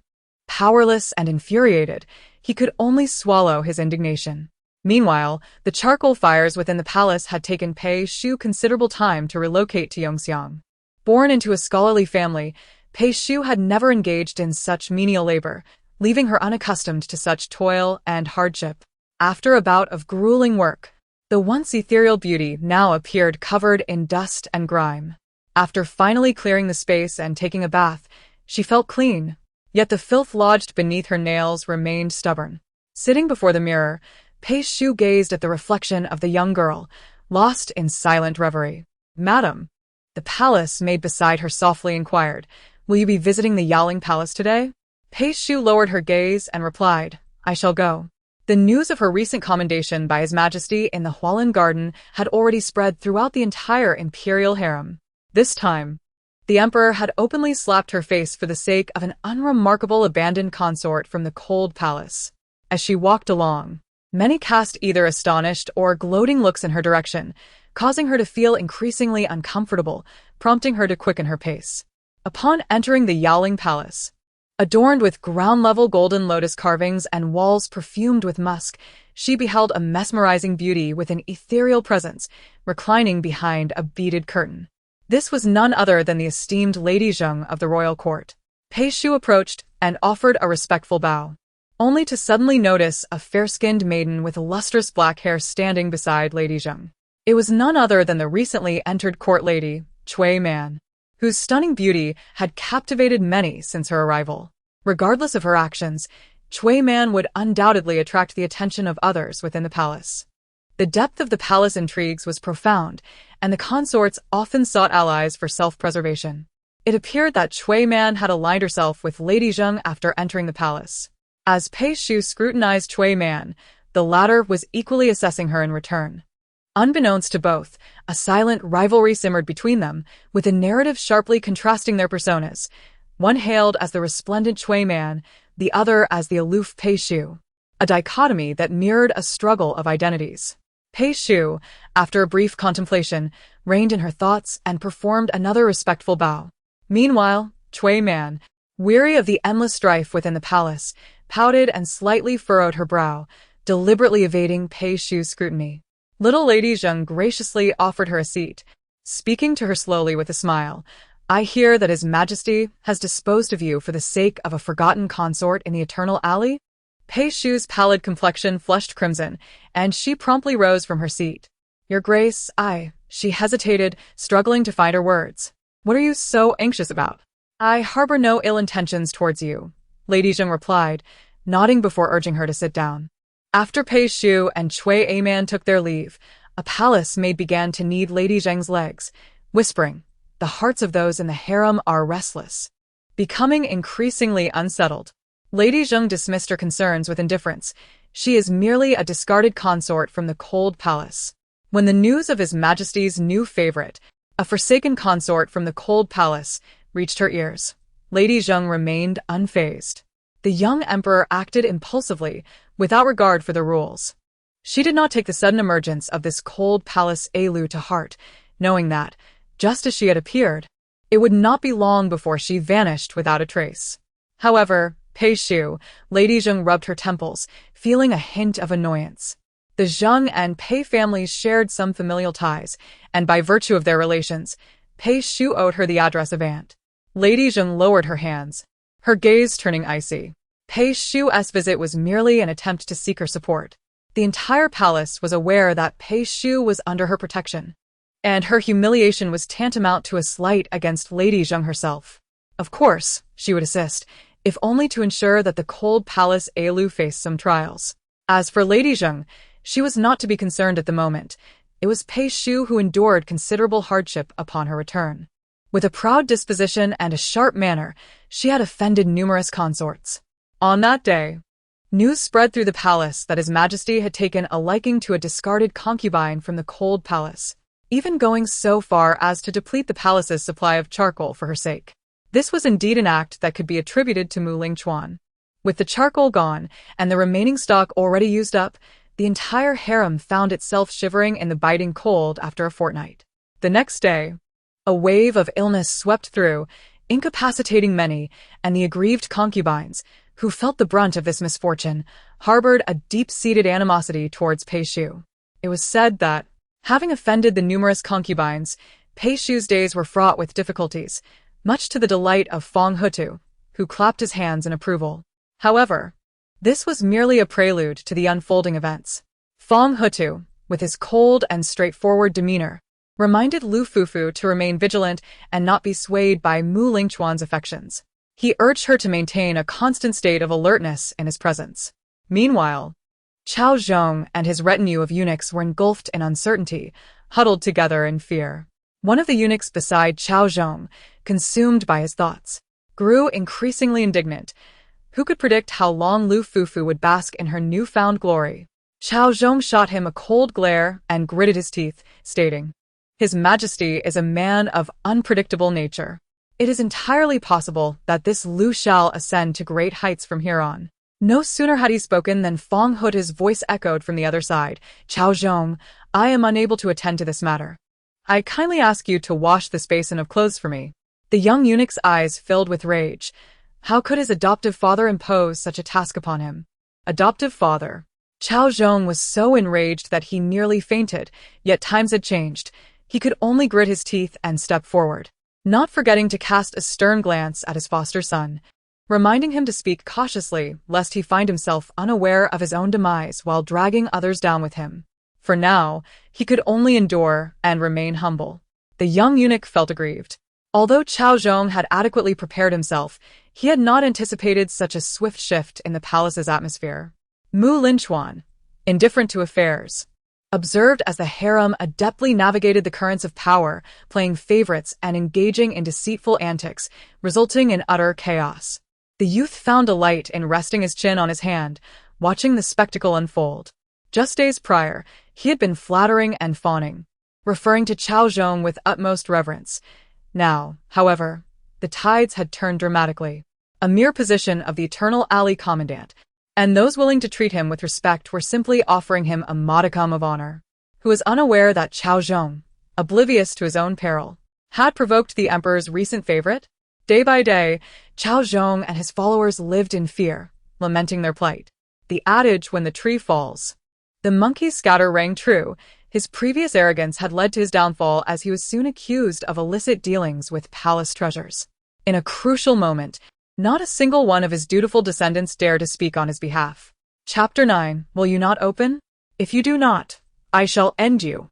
Powerless and infuriated, he could only swallow his indignation. Meanwhile, the charcoal fires within the palace had taken Pei Shu considerable time to relocate to Yongxiang. Born into a scholarly family, Pei Shu had never engaged in such menial labor, leaving her unaccustomed to such toil and hardship. After a bout of grueling work, the once ethereal beauty now appeared covered in dust and grime. After finally clearing the space and taking a bath, she felt clean, yet the filth lodged beneath her nails remained stubborn. Sitting before the mirror, Pei Shu gazed at the reflection of the young girl, lost in silent reverie. Madam, the palace maid beside her softly inquired, will you be visiting the Yaling Palace today? Pei Shu lowered her gaze and replied, I shall go. The news of her recent commendation by His Majesty in the Hualin Garden had already spread throughout the entire imperial harem. This time, the emperor had openly slapped her face for the sake of an unremarkable abandoned consort from the cold palace. As she walked along, many cast either astonished or gloating looks in her direction, causing her to feel increasingly uncomfortable, prompting her to quicken her pace. Upon entering the Yaling Palace, adorned with ground-level golden lotus carvings and walls perfumed with musk, she beheld a mesmerizing beauty with an ethereal presence, reclining behind a beaded curtain. This was none other than the esteemed Lady Zheng of the royal court. Pei Shu approached and offered a respectful bow, only to suddenly notice a fair-skinned maiden with lustrous black hair standing beside Lady Zheng. It was none other than the recently entered court lady, Cui Man, whose stunning beauty had captivated many since her arrival. Regardless of her actions, Cui Man would undoubtedly attract the attention of others within the palace. The depth of the palace intrigues was profound, and the consorts often sought allies for self-preservation. It appeared that Cui Man had aligned herself with Lady Zheng after entering the palace. As Pei Shu scrutinized Cui Man, the latter was equally assessing her in return. Unbeknownst to both, a silent rivalry simmered between them, with a narrative sharply contrasting their personas. One hailed as the resplendent Cui Man, the other as the aloof Pei Shu, a dichotomy that mirrored a struggle of identities. Pei Shu, after a brief contemplation, reined in her thoughts and performed another respectful bow. Meanwhile, Cui Man, weary of the endless strife within the palace, pouted and slightly furrowed her brow, deliberately evading Pei Shu's scrutiny. Little Lady Zheng graciously offered her a seat, speaking to her slowly with a smile. I hear that His Majesty has disposed of you for the sake of a forgotten consort in the Eternal Alley? Pei Shu's pallid complexion flushed crimson, and she promptly rose from her seat. Your Grace, she hesitated, struggling to find her words. What are you so anxious about? I harbor no ill intentions towards you, Lady Zheng replied, nodding before urging her to sit down. After Pei Shu and Cui Man took their leave, a palace maid began to knead Lady Zheng's legs, whispering, the hearts of those in the harem are restless. Becoming increasingly unsettled, Lady Zheng dismissed her concerns with indifference. She is merely a discarded consort from the cold palace. When the news of His Majesty's new favorite, a forsaken consort from the cold palace, reached her ears, Lady Zheng remained unfazed. The young emperor acted impulsively, without regard for the rules. She did not take the sudden emergence of this cold palace Lu to heart, knowing that, just as she had appeared, it would not be long before she vanished without a trace. However, Pei Shu, Lady Zheng rubbed her temples, feeling a hint of annoyance. The Zheng and Pei families shared some familial ties, and by virtue of their relations, Pei Shu owed her the address of aunt. Lady Zheng lowered her hands, her gaze turning icy. Pei Shu's visit was merely an attempt to seek her support. The entire palace was aware that Pei Shu was under her protection, and her humiliation was tantamount to a slight against Lady Zheng herself. Of course, she would assist, if only to ensure that the cold palace Lu faced some trials. As for Lady Zheng, she was not to be concerned at the moment. It was Pei Shu who endured considerable hardship upon her return. With a proud disposition and a sharp manner, she had offended numerous consorts. On that day, news spread through the palace that His Majesty had taken a liking to a discarded concubine from the cold palace, even going so far as to deplete the palace's supply of charcoal for her sake. This was indeed an act that could be attributed to Linchuan. With the charcoal gone and the remaining stock already used up, the entire harem found itself shivering in the biting cold after a fortnight. The next day, a wave of illness swept through, incapacitating many, and the aggrieved concubines, who felt the brunt of this misfortune, harbored a deep-seated animosity towards Pei Shu. It was said that, having offended the numerous concubines, Pei Shu's days were fraught with difficulties, much to the delight of Fong Hutu, who clapped his hands in approval. However, this was merely a prelude to the unfolding events. Fong Hutu, with his cold and straightforward demeanor, reminded Lu Fufu to remain vigilant and not be swayed by Mu Lingchuan's affections. He urged her to maintain a constant state of alertness in his presence. Meanwhile, Qiao Zhong and his retinue of eunuchs were engulfed in uncertainty, huddled together in fear. One of the eunuchs beside Qiao Zhong, consumed by his thoughts, grew increasingly indignant. Who could predict how long Lu Fufu would bask in her newfound glory? Qiao Zhong shot him a cold glare and gritted his teeth, stating, "His Majesty is a man of unpredictable nature. It is entirely possible that this Lu shall ascend to great heights from here on." No sooner had he spoken than Fong Hutu's voice echoed from the other side. "Qiao Zhong, I am unable to attend to this matter. I kindly ask you to wash this basin of clothes for me." The young eunuch's eyes filled with rage. How could his adoptive father impose such a task upon him? Adoptive father. Qiao Zhong was so enraged that he nearly fainted, yet times had changed. He could only grit his teeth and step forward, not forgetting to cast a stern glance at his foster son, reminding him to speak cautiously lest he find himself unaware of his own demise while dragging others down with him. For now, he could only endure and remain humble. The young eunuch felt aggrieved. Although Qiao Zhong had adequately prepared himself, he had not anticipated such a swift shift in the palace's atmosphere. Mu Linchuan, indifferent to affairs, observed as the harem adeptly navigated the currents of power, playing favorites and engaging in deceitful antics, resulting in utter chaos. The youth found delight in resting his chin on his hand, watching the spectacle unfold. Just days prior, he had been flattering and fawning, referring to Qiao Zhong with utmost reverence. Now, however, the tides had turned dramatically. A mere position of the eternal alley commandant, and those willing to treat him with respect were simply offering him a modicum of honor. Who was unaware that Qiao Zhong, oblivious to his own peril, had provoked the emperor's recent favorite? Day by day, Qiao Zhong and his followers lived in fear, lamenting their plight. The adage, "when the tree falls, the monkeys scatter," rang true. His previous arrogance had led to his downfall, as he was soon accused of illicit dealings with palace treasures. In a crucial moment, not a single one of his dutiful descendants dared to speak on his behalf. Chapter 9. Will you not open? If you do not, I shall end you.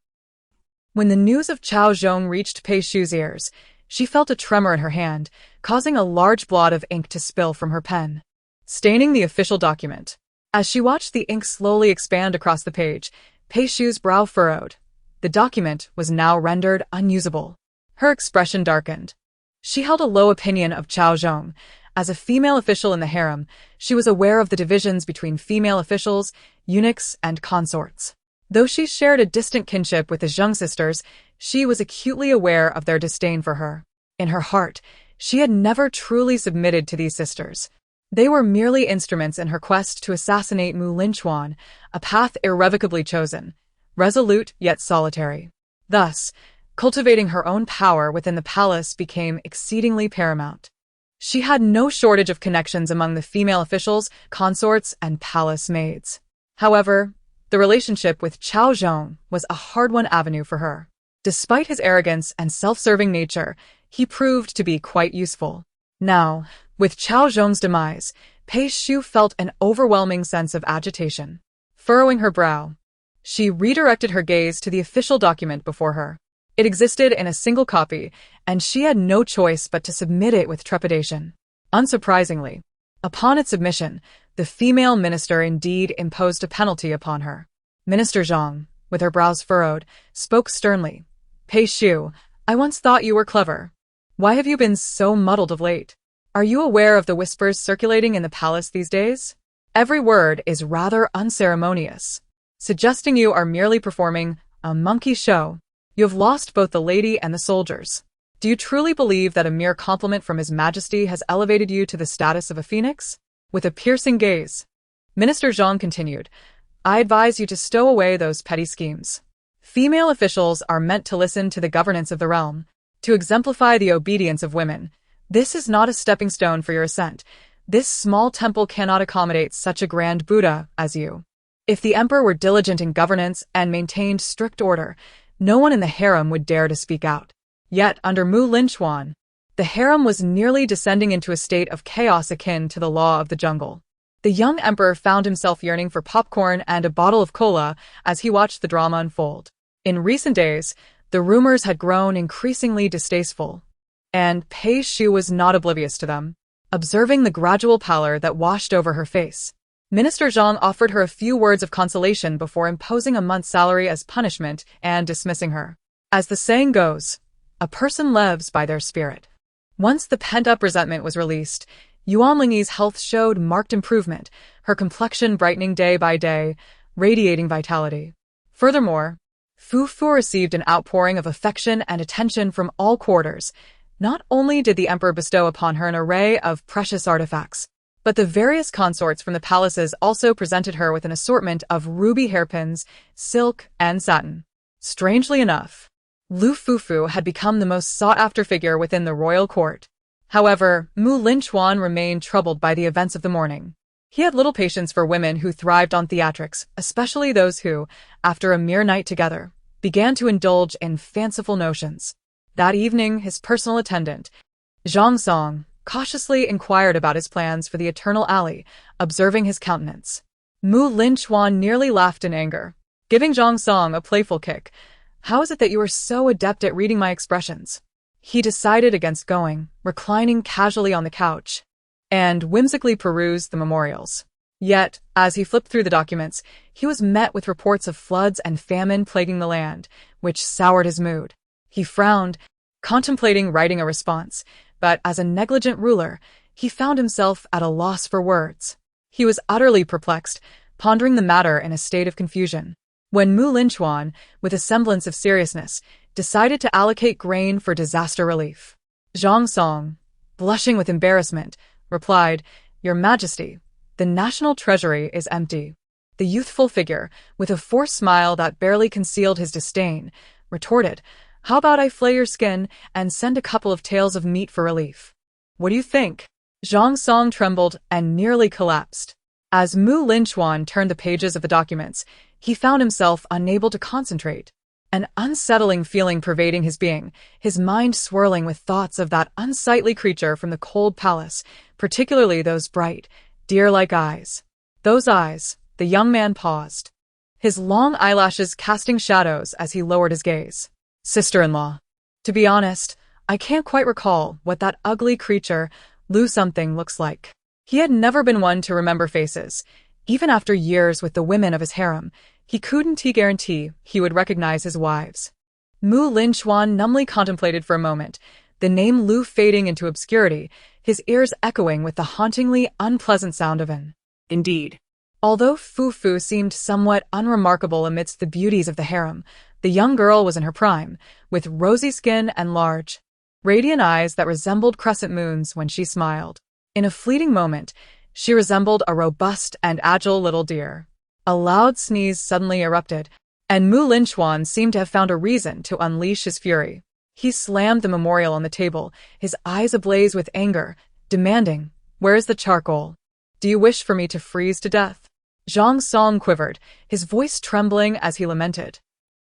When the news of Qiao Zhong reached Pei Shu's ears, she felt a tremor in her hand, causing a large blot of ink to spill from her pen, staining the official document. As she watched the ink slowly expand across the page, Pei Shu's brow furrowed. The document was now rendered unusable. Her expression darkened. She held a low opinion of Qiao Zhong. As a female official in the harem, she was aware of the divisions between female officials, eunuchs, and consorts. Though she shared a distant kinship with the Zheng sisters, she was acutely aware of their disdain for her. In her heart, she had never truly submitted to these sisters. They were merely instruments in her quest to assassinate Mu Linchuan, a path irrevocably chosen, resolute yet solitary. Thus, cultivating her own power within the palace became exceedingly paramount. She had no shortage of connections among the female officials, consorts, and palace maids. However, the relationship with Qiao Zhong was a hard-won avenue for her. Despite his arrogance and self-serving nature, he proved to be quite useful. Now, with Qiao Zhong's demise, Pei Shu felt an overwhelming sense of agitation. Furrowing her brow, she redirected her gaze to the official document before her. It existed in a single copy, and she had no choice but to submit it with trepidation. Unsurprisingly, upon its submission, the female minister indeed imposed a penalty upon her. Minister Zhang, with her brows furrowed, spoke sternly. Pei Shu, I once thought you were clever. Why have you been so muddled of late? Are you aware of the whispers circulating in the palace these days? Every word is rather unceremonious, suggesting you are merely performing a monkey show. You have lost both the lady and the soldiers. Do you truly believe that a mere compliment from His Majesty has elevated you to the status of a phoenix? With a piercing gaze, Minister Zhang continued, I advise you to stow away those petty schemes. Female officials are meant to listen to the governance of the realm, to exemplify the obedience of women. This is not a stepping stone for your ascent. This small temple cannot accommodate such a grand Buddha as you. If the emperor were diligent in governance and maintained strict order, no one in the harem would dare to speak out. Yet, under Linchuan, the harem was nearly descending into a state of chaos akin to the law of the jungle. The young emperor found himself yearning for popcorn and a bottle of cola as he watched the drama unfold. In recent days, the rumors had grown increasingly distasteful, and Pei Shu was not oblivious to them. Observing the gradual pallor that washed over her face, Minister Zhang offered her a few words of consolation before imposing a month's salary as punishment and dismissing her. As the saying goes, a person lives by their spirit. Once the pent-up resentment was released, Yuan Lingyi's health showed marked improvement, her complexion brightening day by day, radiating vitality. Furthermore, Fufu received an outpouring of affection and attention from all quarters. Not only did the emperor bestow upon her an array of precious artifacts, but the various consorts from the palaces also presented her with an assortment of ruby hairpins, silk, and satin. Strangely enough, Lu Fufu had become the most sought-after figure within the royal court. However, Linchuan remained troubled by the events of the morning. He had little patience for women who thrived on theatrics, especially those who, after a mere night together, began to indulge in fanciful notions. That evening, his personal attendant, Zhang Song, cautiously inquired about his plans for the Eternal Alley, observing his countenance. Linchuan nearly laughed in anger, giving Zhang Song a playful kick. How is it that you are so adept at reading my expressions? He decided against going, reclining casually on the couch, and whimsically perused the memorials. Yet, as he flipped through the documents, he was met with reports of floods and famine plaguing the land, which soured his mood. He frowned, contemplating writing a response, but as a negligent ruler, he found himself at a loss for words. He was utterly perplexed, pondering the matter in a state of confusion, when Linchuan, with a semblance of seriousness, decided to allocate grain for disaster relief. Zhang Song, blushing with embarrassment, replied, Your Majesty, the national treasury is empty. The youthful figure, with a forced smile that barely concealed his disdain, retorted, How about I flay your skin and send a couple of taels of meat for relief? What do you think? Zhang Song trembled and nearly collapsed. As Linchuan turned the pages of the documents, he found himself unable to concentrate. An unsettling feeling pervading his being, his mind swirling with thoughts of that unsightly creature from the cold palace, particularly those bright, deer-like eyes. Those eyes, the young man paused, his long eyelashes casting shadows as he lowered his gaze. Sister-in-law. To be honest, I can't quite recall what that ugly creature, Lu something, looks like. He had never been one to remember faces. Even after years with the women of his harem, he couldn't guarantee he would recognize his wives. Linchuan numbly contemplated for a moment, the name Lu fading into obscurity, his ears echoing with the hauntingly unpleasant sound of an indeed. Although Fufu seemed somewhat unremarkable amidst the beauties of the harem, the young girl was in her prime, with rosy skin and large, radiant eyes that resembled crescent moons when she smiled. In a fleeting moment, she resembled a robust and agile little deer. A loud sneeze suddenly erupted, and Linchuan seemed to have found a reason to unleash his fury. He slammed the memorial on the table, his eyes ablaze with anger, demanding, Where is the charcoal? Do you wish for me to freeze to death? Zhang Song quivered, his voice trembling as he lamented.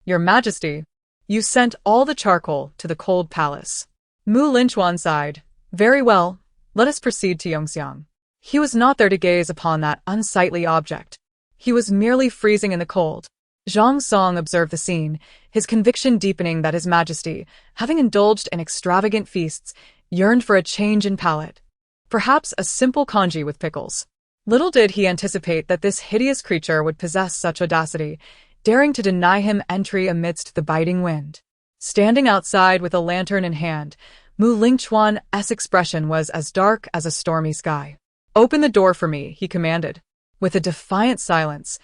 Your Majesty, you sent all the charcoal to the cold palace. Linchuan sighed. Very well, let us proceed to Yongxiang. He was not there to gaze upon that unsightly object. He was merely freezing in the cold. Zhang Song observed the scene, his conviction deepening that His Majesty, having indulged in extravagant feasts, yearned for a change in palate. Perhaps a simple congee with pickles. Little did he anticipate that this hideous creature would possess such audacity. daring to deny him entry amidst the biting wind. Standing outside with a lantern in hand, Linchuan's expression was as dark as a stormy sky. "Open the door for me," he commanded. With a defiant silence,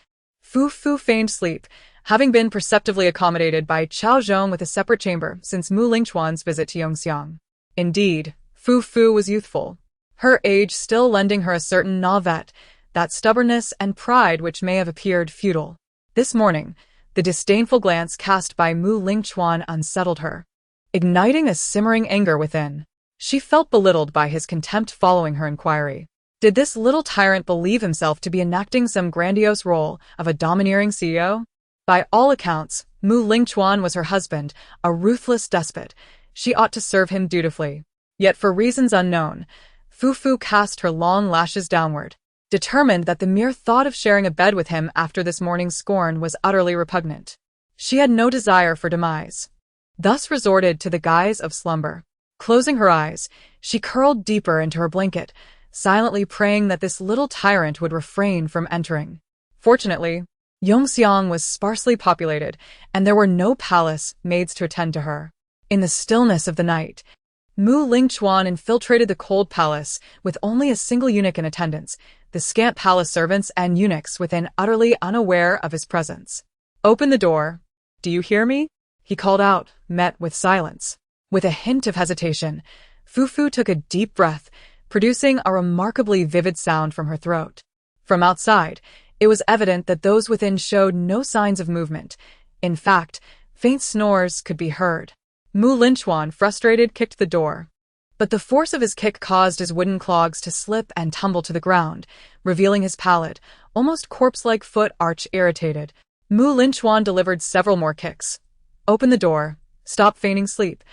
Fufu feigned sleep, having been perceptively accommodated by Shangjing with a separate chamber since Linchuan's visit to Yongxiang. Indeed, Fufu was youthful, her age still lending her a certain naivete, that stubbornness and pride which may have appeared futile. This morning, the disdainful glance cast by Linchuan unsettled her, igniting a simmering anger within. She felt belittled by his contempt following her inquiry. Did this little tyrant believe himself to be enacting some grandiose role of a domineering CEO? By all accounts, Linchuan was her husband, a ruthless despot. She ought to serve him dutifully. Yet for reasons unknown, Fufu cast her long lashes downward, determined that the mere thought of sharing a bed with him after this morning's scorn was utterly repugnant. She had no desire for demise, thus resorted to the guise of slumber. Closing her eyes, she curled deeper into her blanket, silently praying that this little tyrant would refrain from entering. Fortunately, Yongxiang was sparsely populated, and there were no palace maids to attend to her. In the stillness of the night, Linchuan infiltrated the cold palace with only a single eunuch in attendance, the scant palace servants and eunuchs within utterly unaware of his presence. "Open the door. Do you hear me?" he called out, met with silence. With a hint of hesitation, Fufu took a deep breath, producing a remarkably vivid sound from her throat. From outside, it was evident that those within showed no signs of movement. In fact, faint snores could be heard. Linchuan, frustrated, kicked the door. But the force of his kick caused his wooden clogs to slip and tumble to the ground, revealing his pallid, almost corpse-like foot arch irritated. Linchuan delivered several more kicks. "Open the door. Stop feigning sleep.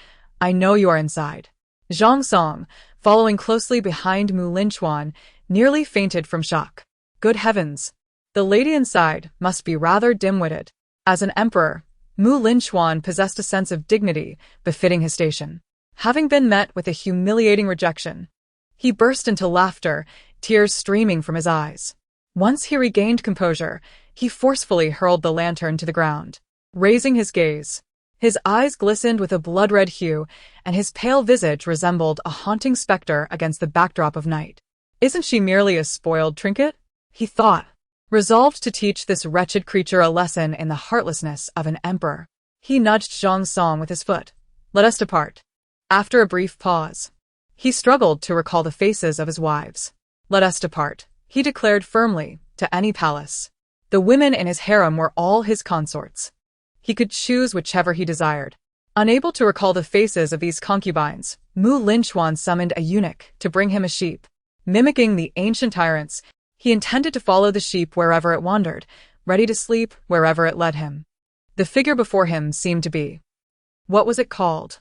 I know you are inside." Zhang Song, following closely behind Linchuan, nearly fainted from shock. Good heavens! The lady inside must be rather dim-witted. As an emperor, Linchuan possessed a sense of dignity befitting his station. Having been met with a humiliating rejection, he burst into laughter, tears streaming from his eyes. Once he regained composure, he forcefully hurled the lantern to the ground. Raising his gaze, his eyes glistened with a blood-red hue, and his pale visage resembled a haunting specter against the backdrop of night. "Isn't she merely a spoiled trinket?" he thought, resolved to teach this wretched creature a lesson in the heartlessness of an emperor. He nudged Zhang Song with his foot. "Let us depart." After a brief pause, he struggled to recall the faces of his wives. "Let us depart," he declared firmly, "to any palace. The women in his harem were all his consorts. He could choose whichever he desired." Unable to recall the faces of these concubines, Linchuan summoned a eunuch to bring him a sheep. Mimicking the ancient tyrants, he intended to follow the sheep wherever it wandered, ready to sleep wherever it led him. The figure before him seemed to be... what was it called?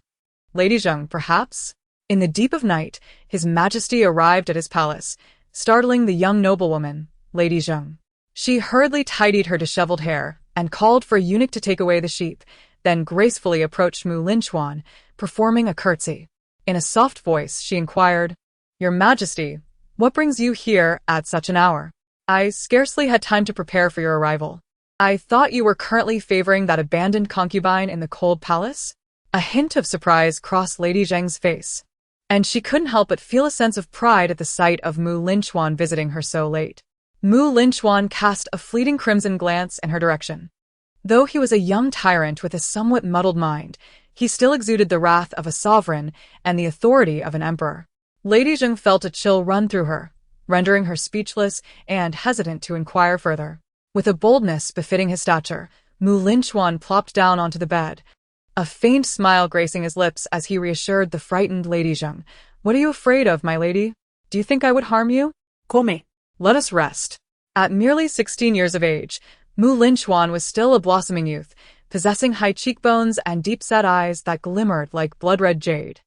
Lady Zheng, perhaps? In the deep of night, His Majesty arrived at his palace, startling the young noblewoman, Lady Zheng. She hurriedly tidied her disheveled hair and called for a eunuch to take away the sheep, then gracefully approached Linchuan, performing a curtsy. In a soft voice, she inquired, "Your Majesty, what brings you here at such an hour? I scarcely had time to prepare for your arrival. I thought you were currently favoring that abandoned concubine in the cold palace?" A hint of surprise crossed Lady Zheng's face, and she couldn't help but feel a sense of pride at the sight of Linchuan visiting her so late. Linchuan cast a fleeting crimson glance in her direction. Though he was a young tyrant with a somewhat muddled mind, he still exuded the wrath of a sovereign and the authority of an emperor. Lady Zheng felt a chill run through her, rendering her speechless and hesitant to inquire further. With a boldness befitting his stature, Linchuan plopped down onto the bed, a faint smile gracing his lips as he reassured the frightened Lady Zheng. "What are you afraid of, my lady? Do you think I would harm you?" Come. Let us rest. At merely 16 years of age, Linchuan was still a blossoming youth, possessing high cheekbones and deep-set eyes that glimmered like blood-red jade.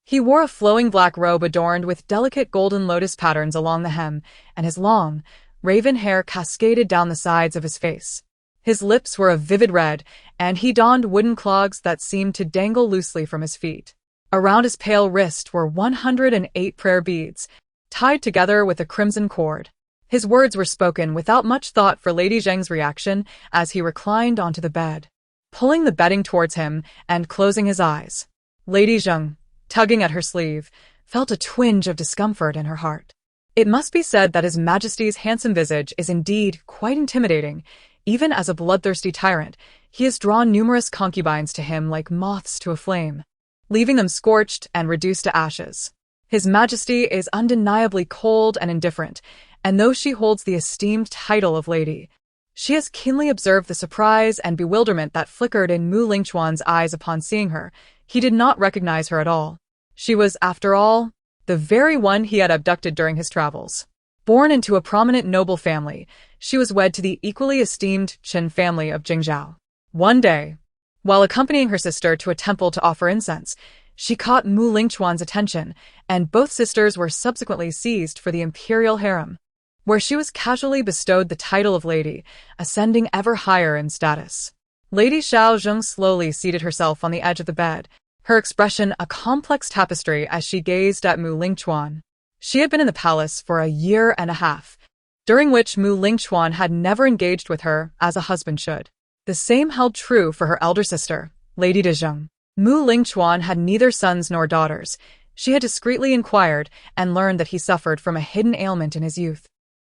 He wore a flowing black robe adorned with delicate golden lotus patterns along the hem, and his long, raven hair cascaded down the sides of his face. His lips were a vivid red, and he donned wooden clogs that seemed to dangle loosely from his feet. Around his pale wrist were 108 prayer beads, tied together with a crimson cord. His words were spoken without much thought for Lady Zheng's reaction as he reclined onto the bed, pulling the bedding towards him and closing his eyes. Lady Zheng, tugging at her sleeve, felt a twinge of discomfort in her heart. It must be said that His Majesty's handsome visage is indeed quite intimidating. Even as a bloodthirsty tyrant, he has drawn numerous concubines to him like moths to a flame, leaving them scorched and reduced to ashes. His Majesty is undeniably cold and indifferent, and though she holds the esteemed title of lady, she has keenly observed the surprise and bewilderment that flickered in Mu Linchuan's eyes upon seeing her. He did not recognize her at all. She was, after all, the very one he had abducted during his travels. Born into a prominent noble family, she was wed to the equally esteemed Qin family of Jingzhou. One day, while accompanying her sister to a temple to offer incense, she caught Mu Lingchuan's attention, and both sisters were subsequently seized for the imperial harem, where she was casually bestowed the title of lady, ascending ever higher in status. Lady Shangjing slowly seated herself on the edge of the bed, her expression a complex tapestry as she gazed at Mu Lingchuan. She had been in the palace for a year and a half, during which Mu Lingchuan had never engaged with her as a husband should. The same held true for her elder sister, Lady Dezheng. Mu Lingchuan had neither sons nor daughters. She had discreetly inquired and learned that he suffered from a hidden ailment in his youth,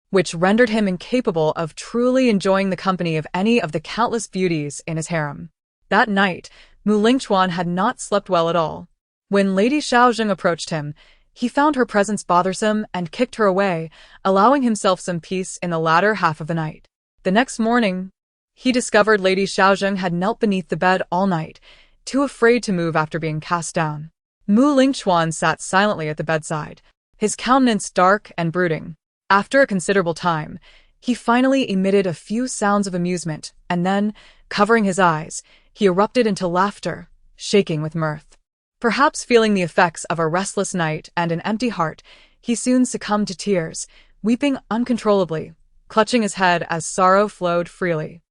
which rendered him incapable of truly enjoying the company of any of the countless beauties in his harem. That night, Mu Lingchuan had not slept well at all. When Lady Shangjing approached him, he found her presence bothersome and kicked her away, allowing himself some peace in the latter half of the night. The next morning, he discovered Lady Shangjing had knelt beneath the bed all night, too afraid to move after being cast down. Mu Lingchuan sat silently at the bedside, his countenance dark and brooding. After a considerable time, he finally emitted a few sounds of amusement, and then, covering his eyes, he erupted into laughter, shaking with mirth. Perhaps feeling the effects of a restless night and an empty heart, he soon succumbed to tears, weeping uncontrollably, clutching his head as sorrow flowed freely.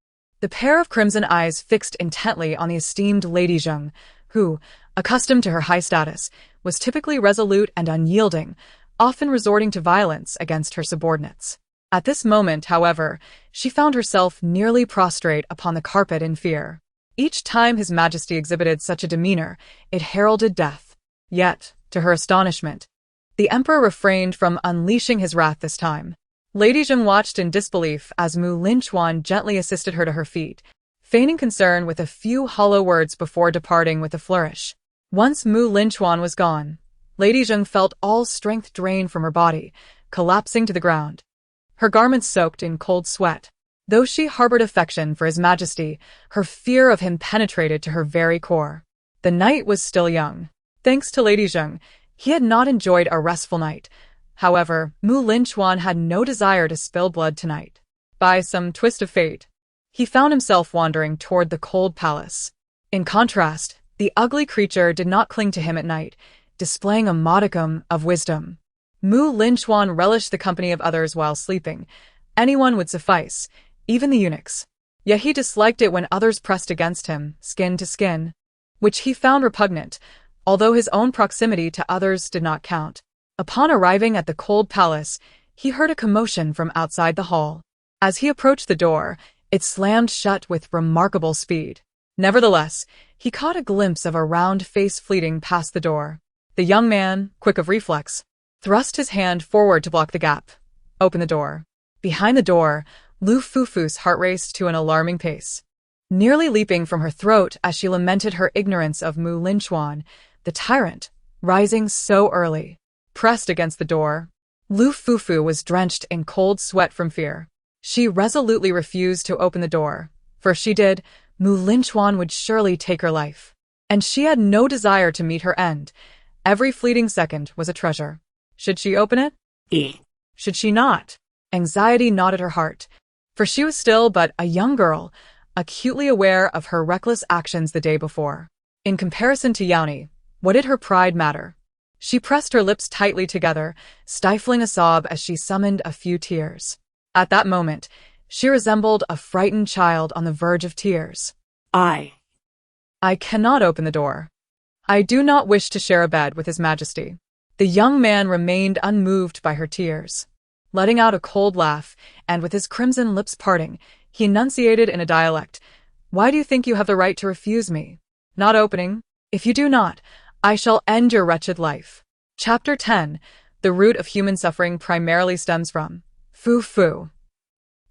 The pair of crimson eyes fixed intently on the esteemed Lady Zheng, who, accustomed to her high status, was typically resolute and unyielding, often resorting to violence against her subordinates. At this moment, however, she found herself nearly prostrate upon the carpet in fear. Each time His Majesty exhibited such a demeanor, it heralded death. Yet, to her astonishment, the Emperor refrained from unleashing his wrath this time. Lady Zheng watched in disbelief as Mu Lingchuan gently assisted her to her feet, feigning concern with a few hollow words before departing with a flourish. Once Mu Lingchuan was gone, Lady Zheng felt all strength drain from her body, collapsing to the ground, her garments soaked in cold sweat. Though she harbored affection for His Majesty, her fear of him penetrated to her very core. The night was still young. Thanks to Lady Zheng, he had not enjoyed a restful night. However, Mu Lingchuan had no desire to spill blood tonight. By some twist of fate, he found himself wandering toward the cold palace. In contrast, the ugly creature did not cling to him at night, displaying a modicum of wisdom. Mu Lingchuan relished the company of others while sleeping. Anyone would suffice, even the eunuchs. Yet he disliked it when others pressed against him, skin to skin, which he found repugnant, although his own proximity to others did not count. Upon arriving at the cold palace, he heard a commotion from outside the hall. As he approached the door, it slammed shut with remarkable speed. Nevertheless, he caught a glimpse of a round face fleeting past the door. The young man, quick of reflex, thrust his hand forward to block the gap. Open the door. Behind the door, Lu Fufu's heart raced to an alarming pace, nearly leaping from her throat as she lamented her ignorance of Mu Linchuan, the tyrant, rising so early. Pressed against the door, Lu Fufu was drenched in cold sweat from fear. She resolutely refused to open the door, for if she did, Mu Linchuan would surely take her life. And she had no desire to meet her end. Every fleeting second was a treasure. Should she open it? Should she not? Anxiety gnawed at her heart, for she was still but a young girl, acutely aware of her reckless actions the day before. In comparison to Yaoni, what did her pride matter? She pressed her lips tightly together, stifling a sob as she summoned a few tears. At that moment, she resembled a frightened child on the verge of tears. I cannot open the door. I do not wish to share a bed with His Majesty. The young man remained unmoved by her tears. letting out a cold laugh, and with his crimson lips parting, he enunciated in a dialect, "Why do you think you have the right to refuse me? Not opening? If you do not, I shall end your wretched life." Chapter 10. The root of human suffering primarily stems from Fufu.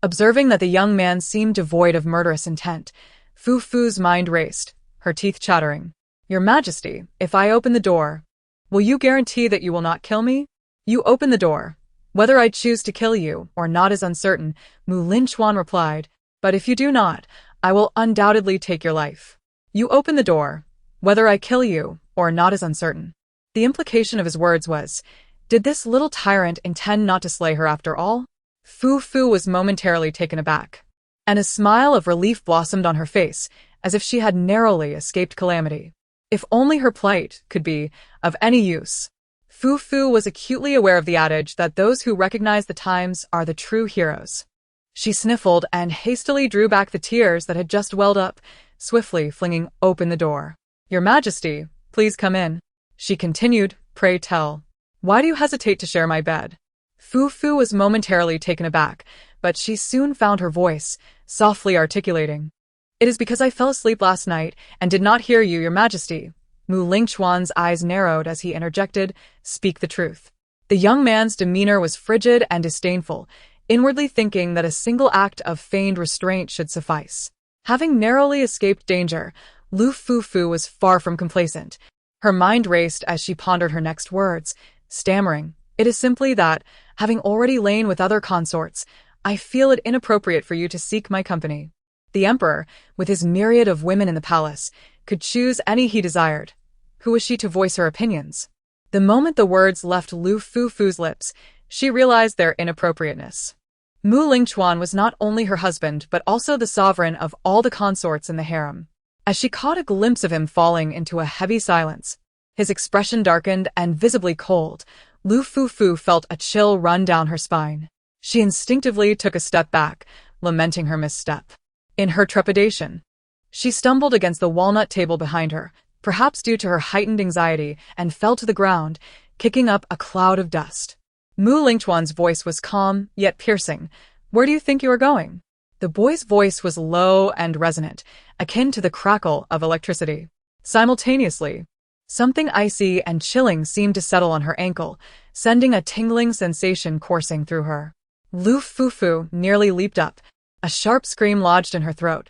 Observing that the young man seemed devoid of murderous intent, Fufu's mind raced, her teeth chattering. "Your Majesty, if I open the door, will you guarantee that you will not kill me?" "You open the door. Whether I choose to kill you or not is uncertain," Linchuan replied, "but if you do not, I will undoubtedly take your life." "You open the door. Whether I kill you or not is uncertain." The implication of his words was, did this little tyrant intend not to slay her after all? Fufu was momentarily taken aback, and a smile of relief blossomed on her face, as if she had narrowly escaped calamity. If only her plight could be of any use. Fufu was acutely aware of the adage that those who recognize the times are the true heroes. She sniffled and hastily drew back the tears that had just welled up, swiftly flinging open the door. "Your Majesty, please come in." She continued, "Pray tell. Why do you hesitate to share my bed?" Fufu was momentarily taken aback, but she soon found her voice, softly articulating, "It is because I fell asleep last night and did not hear you, Your Majesty." Linchuan's eyes narrowed as he interjected, "Speak the truth." The young man's demeanor was frigid and disdainful, inwardly thinking that a single act of feigned restraint should suffice. Having narrowly escaped danger, Lu Fufu was far from complacent. Her mind raced as she pondered her next words, stammering, "It is simply that, having already lain with other consorts, I feel it inappropriate for you to seek my company." The emperor, with his myriad of women in the palace, could choose any he desired. Who was she to voice her opinions? The moment the words left Lu Fufu's lips, she realized their inappropriateness. Linchuan was not only her husband but also the sovereign of all the consorts in the harem. As she caught a glimpse of him falling into a heavy silence, his expression darkened and visibly cold, Lu Fufu felt a chill run down her spine. She instinctively took a step back, lamenting her misstep. In her trepidation, she stumbled against the walnut table behind her, perhaps due to her heightened anxiety, and fell to the ground, kicking up a cloud of dust. Linchuan's voice was calm, yet piercing. "Where do you think you are going?" The boy's voice was low and resonant, akin to the crackle of electricity. Simultaneously, something icy and chilling seemed to settle on her ankle, sending a tingling sensation coursing through her. Lu Fufu nearly leaped up. A sharp scream lodged in her throat.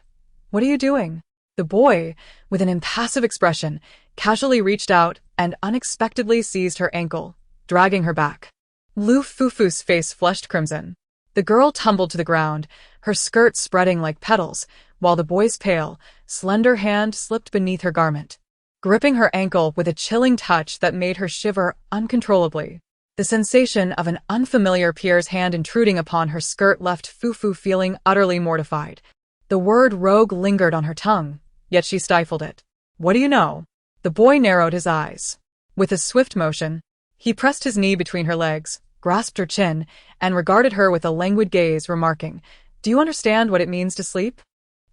"What are you doing?" The boy, with an impassive expression, casually reached out and unexpectedly seized her ankle, dragging her back. Lu Fufu's face flushed crimson. The girl tumbled to the ground, her skirt spreading like petals, while the boy's pale, slender hand slipped beneath her garment, gripping her ankle with a chilling touch that made her shiver uncontrollably. The sensation of an unfamiliar peer's hand intruding upon her skirt left Fufu feeling utterly mortified. The word rogue lingered on her tongue, yet she stifled it. "What do you know?" The boy narrowed his eyes. With a swift motion, he pressed his knee between her legs, grasped her chin, and regarded her with a languid gaze, remarking, "Do you understand what it means to sleep?"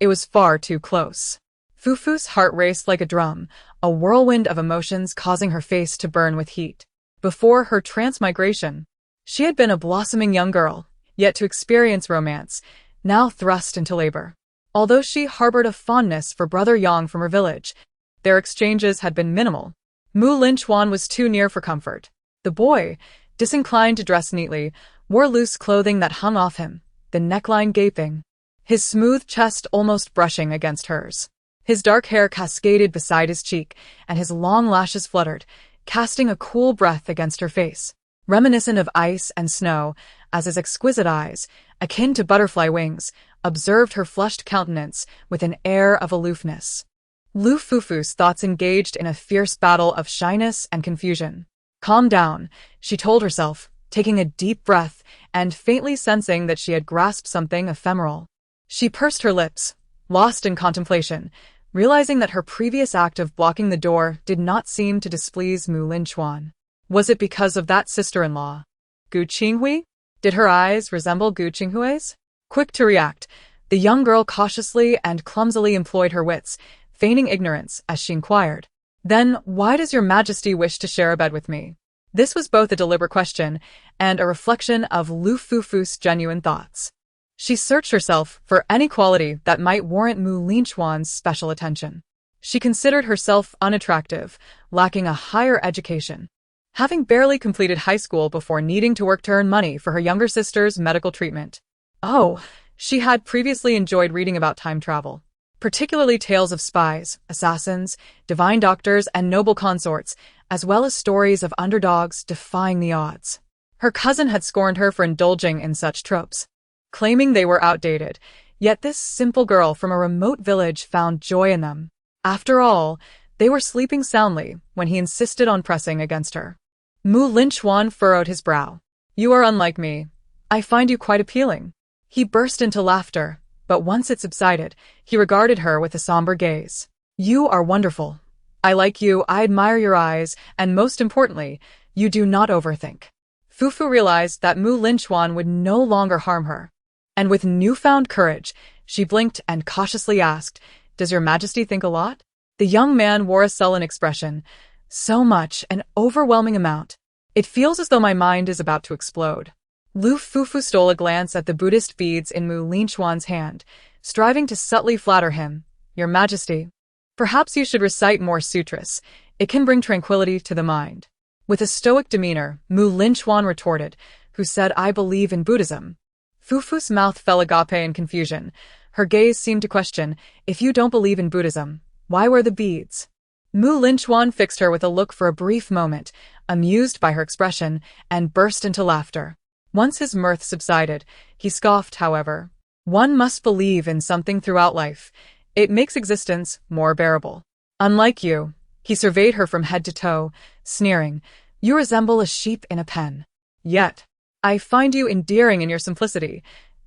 It was far too close. Fufu's heart raced like a drum, a whirlwind of emotions causing her face to burn with heat. Before her transmigration, she had been a blossoming young girl, yet to experience romance, now thrust into labor. Although she harbored a fondness for Brother Yang from her village, their exchanges had been minimal. Linchuan was too near for comfort. The boy, disinclined to dress neatly, wore loose clothing that hung off him, the neckline gaping, his smooth chest almost brushing against hers. His dark hair cascaded beside his cheek, and his long lashes fluttered, casting a cool breath against her face, reminiscent of ice and snow, as his exquisite eyes, akin to butterfly wings, observed her flushed countenance with an air of aloofness. Lu Fufu's thoughts engaged in a fierce battle of shyness and confusion. "Calm down," she told herself, taking a deep breath and faintly sensing that she had grasped something ephemeral. She pursed her lips, lost in contemplation, realizing that her previous act of blocking the door did not seem to displease Linchuan. Was it because of that sister-in-law, Gu Qinghui? Did her eyes resemble Gu Qinghui's? Quick to react, the young girl cautiously and clumsily employed her wits, feigning ignorance as she inquired, "Then why does your Majesty wish to share a bed with me?" This was both a deliberate question and a reflection of Lu Fufu's genuine thoughts. She searched herself for any quality that might warrant Linchuan's special attention. She considered herself unattractive, lacking a higher education, having barely completed high school before needing to work to earn money for her younger sister's medical treatment. Oh, she had previously enjoyed reading about time travel, particularly tales of spies, assassins, divine doctors, and noble consorts, as well as stories of underdogs defying the odds. Her cousin had scorned her for indulging in such tropes, claiming they were outdated, yet this simple girl from a remote village found joy in them. After all, they were sleeping soundly when he insisted on pressing against her. Linchuan furrowed his brow. "You are unlike me. I find you quite appealing." He burst into laughter, but once it subsided, he regarded her with a somber gaze. "You are wonderful. I like you, I admire your eyes, and most importantly, you do not overthink." Fufu realized that Linchuan would no longer harm her, and with newfound courage, she blinked and cautiously asked, "Does your majesty think a lot?" The young man wore a sullen expression. "So much, an overwhelming amount. It feels as though my mind is about to explode." Lu Fufu stole a glance at the Buddhist beads in Linchuan's hand, striving to subtly flatter him. "Your majesty, perhaps you should recite more sutras. It can bring tranquility to the mind." With a stoic demeanor, Linchuan retorted, "Who said I believe in Buddhism?" Fufu's mouth fell agape in confusion. Her gaze seemed to question, "If you don't believe in Buddhism, why wear the beads?" Linchuan fixed her with a look for a brief moment, amused by her expression, and burst into laughter. Once his mirth subsided, he scoffed, however. "One must believe in something throughout life. It makes existence more bearable. Unlike you," he surveyed her from head to toe, sneering, "you resemble a sheep in a pen. Yet, I find you endearing in your simplicity,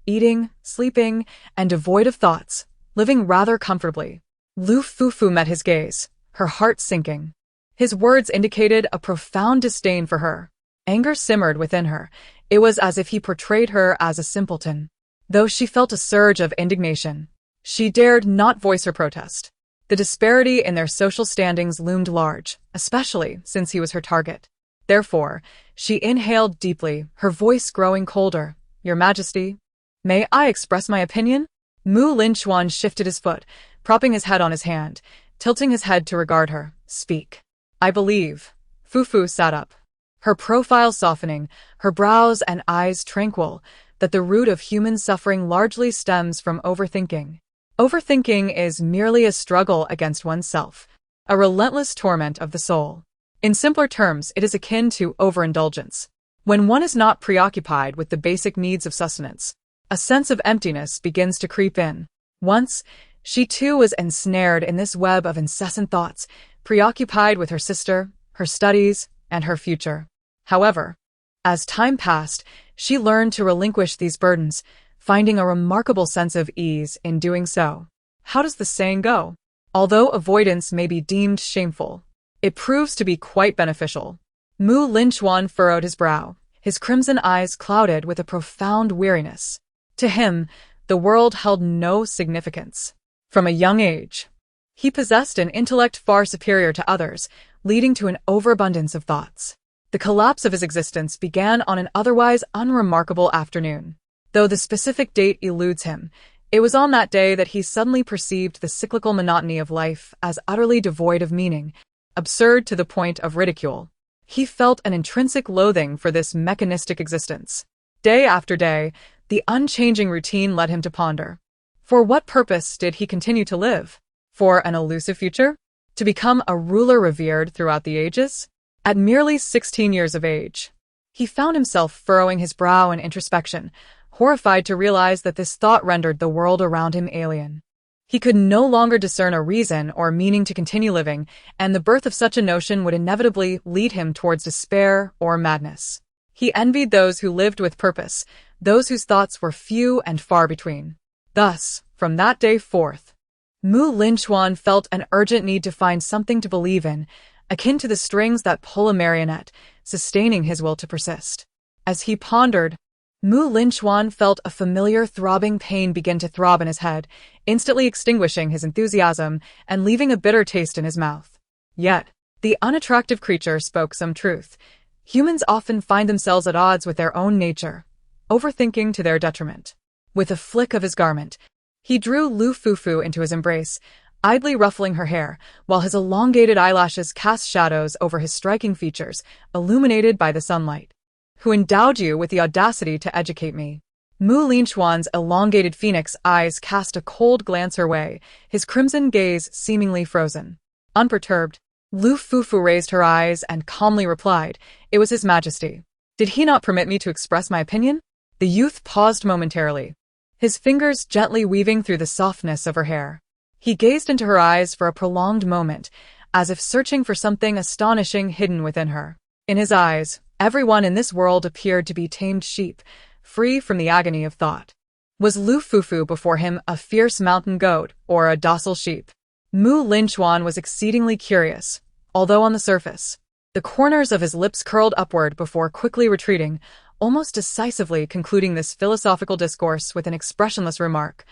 eating, sleeping, and devoid of thoughts, living rather comfortably." Lu Fufu met his gaze, her heart sinking. His words indicated a profound disdain for her. Anger simmered within her. It was as if he portrayed her as a simpleton. Though she felt a surge of indignation, she dared not voice her protest. The disparity in their social standings loomed large, especially since he was her target. Therefore, she inhaled deeply, her voice growing colder. "Your Majesty, may I express my opinion?" Linchuan shifted his foot, propping his head on his hand, tilting his head to regard her. "Speak." "I believe." Fufu sat up, her profile softening, her brows and eyes tranquil, that the root of human suffering largely stems from overthinking. Overthinking is merely a struggle against oneself, a relentless torment of the soul. In simpler terms, it is akin to overindulgence. When one is not preoccupied with the basic needs of sustenance, a sense of emptiness begins to creep in. Once, she too was ensnared in this web of incessant thoughts, preoccupied with her sister, her studies, and her future. However, as time passed, she learned to relinquish these burdens, finding a remarkable sense of ease in doing so. How does the saying go? Although avoidance may be deemed shameful, it proves to be quite beneficial. Linchuan furrowed his brow, his crimson eyes clouded with a profound weariness. To him, the world held no significance. From a young age, he possessed an intellect far superior to others, leading to an overabundance of thoughts. The collapse of his existence began on an otherwise unremarkable afternoon. Though the specific date eludes him, it was on that day that he suddenly perceived the cyclical monotony of life as utterly devoid of meaning, absurd to the point of ridicule. He felt an intrinsic loathing for this mechanistic existence. Day after day, the unchanging routine led him to ponder. For what purpose did he continue to live? For an elusive future? To become a ruler revered throughout the ages? At merely 16 years of age, he found himself furrowing his brow in introspection, horrified to realize that this thought rendered the world around him alien. He could no longer discern a reason or meaning to continue living, and the birth of such a notion would inevitably lead him towards despair or madness. He envied those who lived with purpose, those whose thoughts were few and far between. Thus, from that day forth, Linchuan felt an urgent need to find something to believe in, akin to the strings that pull a marionette, sustaining his will to persist. As he pondered, Linchuan felt a familiar throbbing pain begin to throb in his head, instantly extinguishing his enthusiasm and leaving a bitter taste in his mouth. Yet, the unattractive creature spoke some truth. Humans often find themselves at odds with their own nature, overthinking to their detriment. With a flick of his garment, he drew Lu Fufu into his embrace, idly ruffling her hair, while his elongated eyelashes cast shadows over his striking features, illuminated by the sunlight. Who endowed you with the audacity to educate me? Linchuan's elongated phoenix eyes cast a cold glance her way, his crimson gaze seemingly frozen. Unperturbed, Lu Fufu raised her eyes and calmly replied, "It was His Majesty. Did he not permit me to express my opinion?" The youth paused momentarily, his fingers gently weaving through the softness of her hair. He gazed into her eyes for a prolonged moment, as if searching for something astonishing hidden within her. In his eyes, everyone in this world appeared to be tamed sheep, free from the agony of thought. Was Lu Fufu before him a fierce mountain goat or a docile sheep? Linchuan was exceedingly curious, although on the surface. The corners of his lips curled upward before quickly retreating, almost decisively concluding this philosophical discourse with an expressionless remark.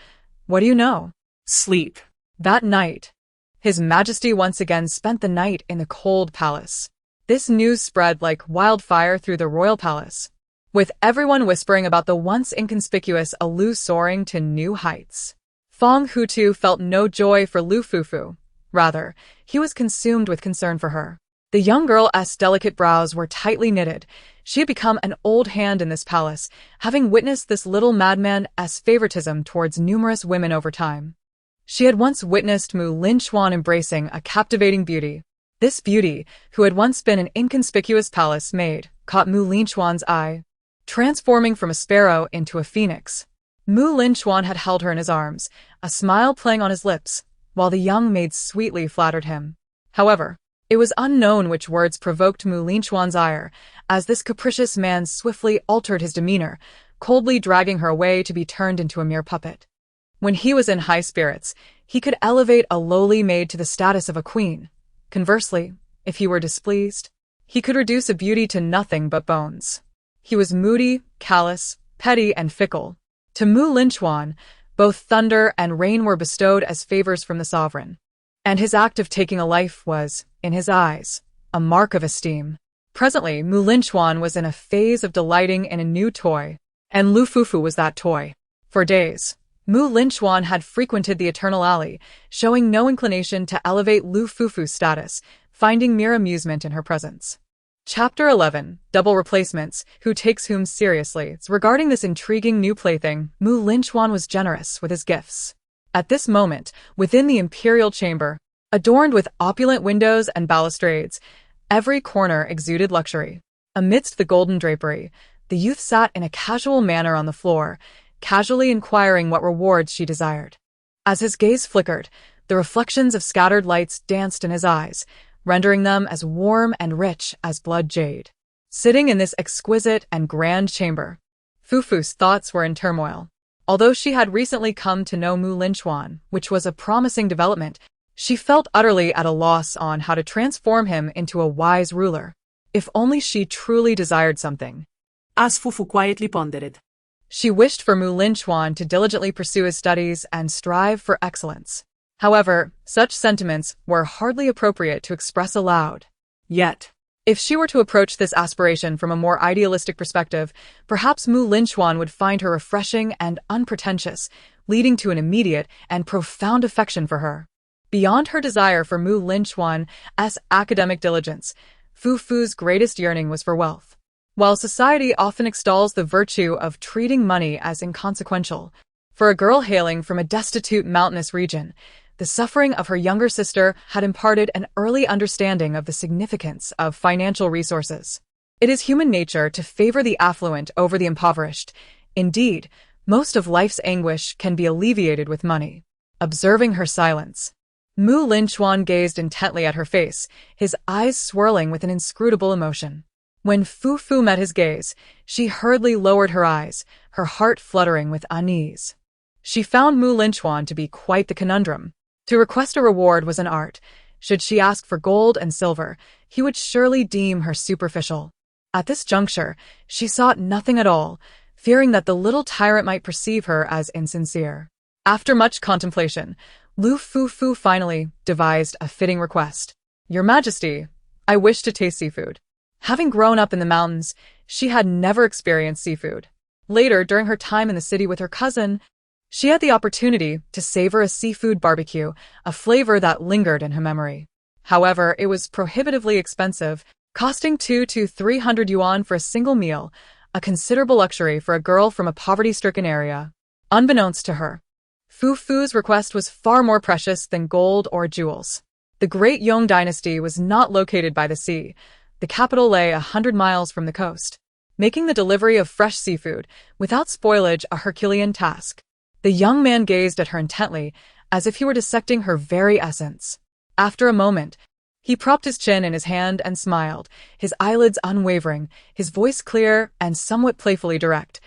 "What do you know?" Sleep. That night, His Majesty once again spent the night in the cold palace. This news spread like wildfire through the royal palace, with everyone whispering about the once inconspicuous Lu soaring to new heights. Feng Hutu felt no joy for Lu Fufu. Rather, he was consumed with concern for her. The young girl's delicate brows were tightly knitted. She had become an old hand in this palace, having witnessed this little madman's favoritism towards numerous women over time. She had once witnessed Linchuan embracing a captivating beauty. This beauty, who had once been an inconspicuous palace maid, caught Linchuan's eye. Transforming from a sparrow into a phoenix, Linchuan had held her in his arms, a smile playing on his lips, while the young maid sweetly flattered him. However, it was unknown which words provoked Linchuan's ire, as this capricious man swiftly altered his demeanor, coldly dragging her away to be turned into a mere puppet. When he was in high spirits, he could elevate a lowly maid to the status of a queen. Conversely, if he were displeased, he could reduce a beauty to nothing but bones. He was moody, callous, petty, and fickle. To Linchuan, both thunder and rain were bestowed as favors from the sovereign. And his act of taking a life was, in his eyes, a mark of esteem. Presently, Linchuan was in a phase of delighting in a new toy, and Lu Fufu was that toy. For days, Linchuan had frequented the Eternal Alley, showing no inclination to elevate Lu Fufu's status, finding mere amusement in her presence. Chapter 11, Double Replacements, Who Takes Whom Seriously. Regarding this intriguing new plaything, Linchuan was generous with his gifts. At this moment, within the imperial chamber, adorned with opulent windows and balustrades, every corner exuded luxury. Amidst the golden drapery, the youth sat in a casual manner on the floor, casually inquiring what rewards she desired. As his gaze flickered, the reflections of scattered lights danced in his eyes, rendering them as warm and rich as blood jade. Sitting in this exquisite and grand chamber, Fufu's thoughts were in turmoil. Although she had recently come to know Linchuan, which was a promising development, she felt utterly at a loss on how to transform him into a wise ruler. If only she truly desired something. As Fufu quietly pondered. She wished for Linchuan to diligently pursue his studies and strive for excellence. However, such sentiments were hardly appropriate to express aloud. Yet, if she were to approach this aspiration from a more idealistic perspective, perhaps Linchuan would find her refreshing and unpretentious, leading to an immediate and profound affection for her. Beyond her desire for Linchuan's academic diligence, Fufu's greatest yearning was for wealth. While society often extols the virtue of treating money as inconsequential, for a girl hailing from a destitute mountainous region, the suffering of her younger sister had imparted an early understanding of the significance of financial resources. It is human nature to favor the affluent over the impoverished. Indeed, most of life's anguish can be alleviated with money. Observing her silence, Linchuan gazed intently at her face, his eyes swirling with an inscrutable emotion. When Fufu met his gaze, she hurriedly lowered her eyes, her heart fluttering with unease. She found Linchuan to be quite the conundrum. To request a reward was an art. Should she ask for gold and silver, he would surely deem her superficial. At this juncture, she sought nothing at all, fearing that the little tyrant might perceive her as insincere. After much contemplation, Lu Fufu finally devised a fitting request. "Your Majesty, I wish to taste seafood." Having grown up in the mountains, she had never experienced seafood. Later, during her time in the city with her cousin, she had the opportunity to savor a seafood barbecue, a flavor that lingered in her memory. However, it was prohibitively expensive, costing 2 to 300 yuan for a single meal, a considerable luxury for a girl from a poverty-stricken area. Unbeknownst to her, Fufu's request was far more precious than gold or jewels. The Great Yong dynasty was not located by the sea. The capital lay 100 miles from the coast, making the delivery of fresh seafood without spoilage a Herculean task. The young man gazed at her intently, as if he were dissecting her very essence. After a moment, he propped his chin in his hand and smiled, his eyelids unwavering, his voice clear and somewhat playfully direct.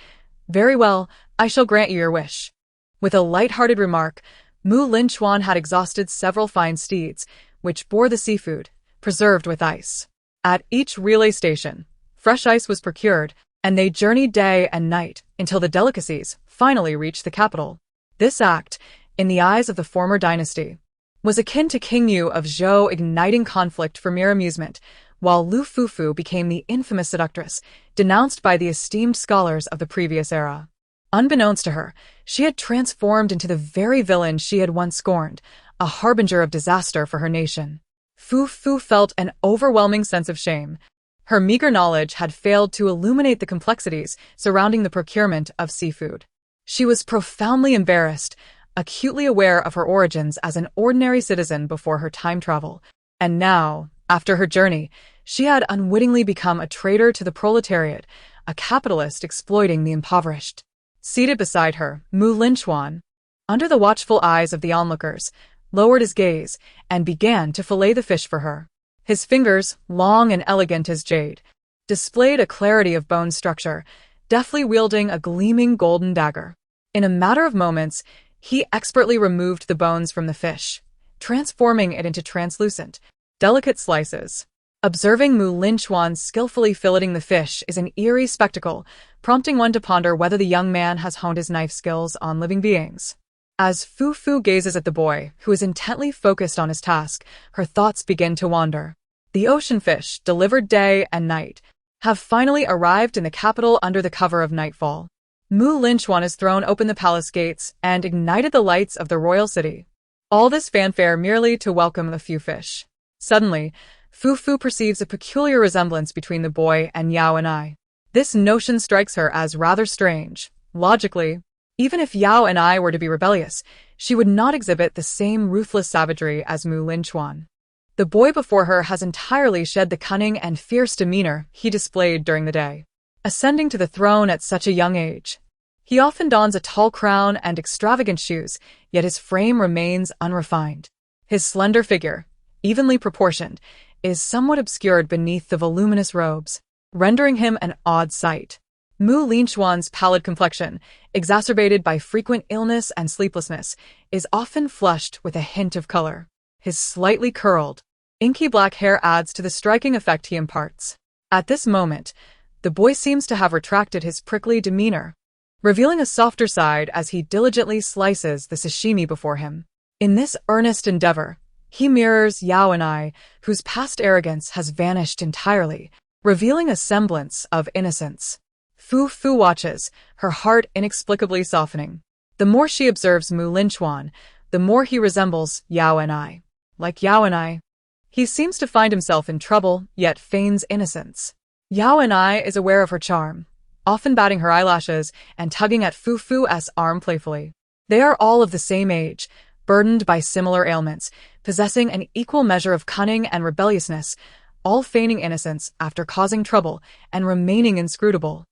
"Very well, I shall grant you your wish." With a light-hearted remark, Linchuan had exhausted several fine steeds, which bore the seafood, preserved with ice. At each relay station, fresh ice was procured, and they journeyed day and night until the delicacies finally reached the capital. This act, in the eyes of the former dynasty, was akin to King Yu of Zhou igniting conflict for mere amusement, while Lu Fufu became the infamous seductress, denounced by the esteemed scholars of the previous era. Unbeknownst to her, she had transformed into the very villain she had once scorned, a harbinger of disaster for her nation. Fufu felt an overwhelming sense of shame. Her meager knowledge had failed to illuminate the complexities surrounding the procurement of seafood. She was profoundly embarrassed, acutely aware of her origins as an ordinary citizen before her time travel. And now, after her journey, she had unwittingly become a traitor to the proletariat, a capitalist exploiting the impoverished. Seated beside her, Linchuan, under the watchful eyes of the onlookers, lowered his gaze and began to fillet the fish for her. His fingers, long and elegant as jade, displayed a clarity of bone structure, deftly wielding a gleaming golden dagger. In a matter of moments, he expertly removed the bones from the fish, transforming it into translucent, delicate slices. Observing Linchuan skillfully filleting the fish is an eerie spectacle, prompting one to ponder whether the young man has honed his knife skills on living beings. As Fufu gazes at the boy, who is intently focused on his task, her thoughts begin to wander. The ocean fish, delivered day and night, have finally arrived in the capital under the cover of nightfall. Linchuan has thrown open the palace gates and ignited the lights of the royal city. All this fanfare merely to welcome the few fish. Suddenly, Fufu perceives a peculiar resemblance between the boy and Yao and I. This notion strikes her as rather strange. Logically, even if Yao and I were to be rebellious, she would not exhibit the same ruthless savagery as Linchuan. The boy before her has entirely shed the cunning and fierce demeanor he displayed during the day. Ascending to the throne at such a young age, he often dons a tall crown and extravagant shoes, yet his frame remains unrefined. His slender figure, evenly proportioned, is somewhat obscured beneath the voluminous robes, rendering him an odd sight. Linchuan's pallid complexion, exacerbated by frequent illness and sleeplessness, is often flushed with a hint of color. His slightly curled, inky black hair adds to the striking effect he imparts. At this moment, the boy seems to have retracted his prickly demeanor, revealing a softer side as he diligently slices the sashimi before him. In this earnest endeavor, he mirrors Yao and I, whose past arrogance has vanished entirely, revealing a semblance of innocence. Fufu watches, her heart inexplicably softening. The more she observes Linchuan, the more he resembles Yao and I. Like Yao and I, he seems to find himself in trouble, yet feigns innocence. Yao and I is aware of her charm, often batting her eyelashes and tugging at Fufu's arm playfully. They are all of the same age, burdened by similar ailments, possessing an equal measure of cunning and rebelliousness, all feigning innocence after causing trouble and remaining inscrutable.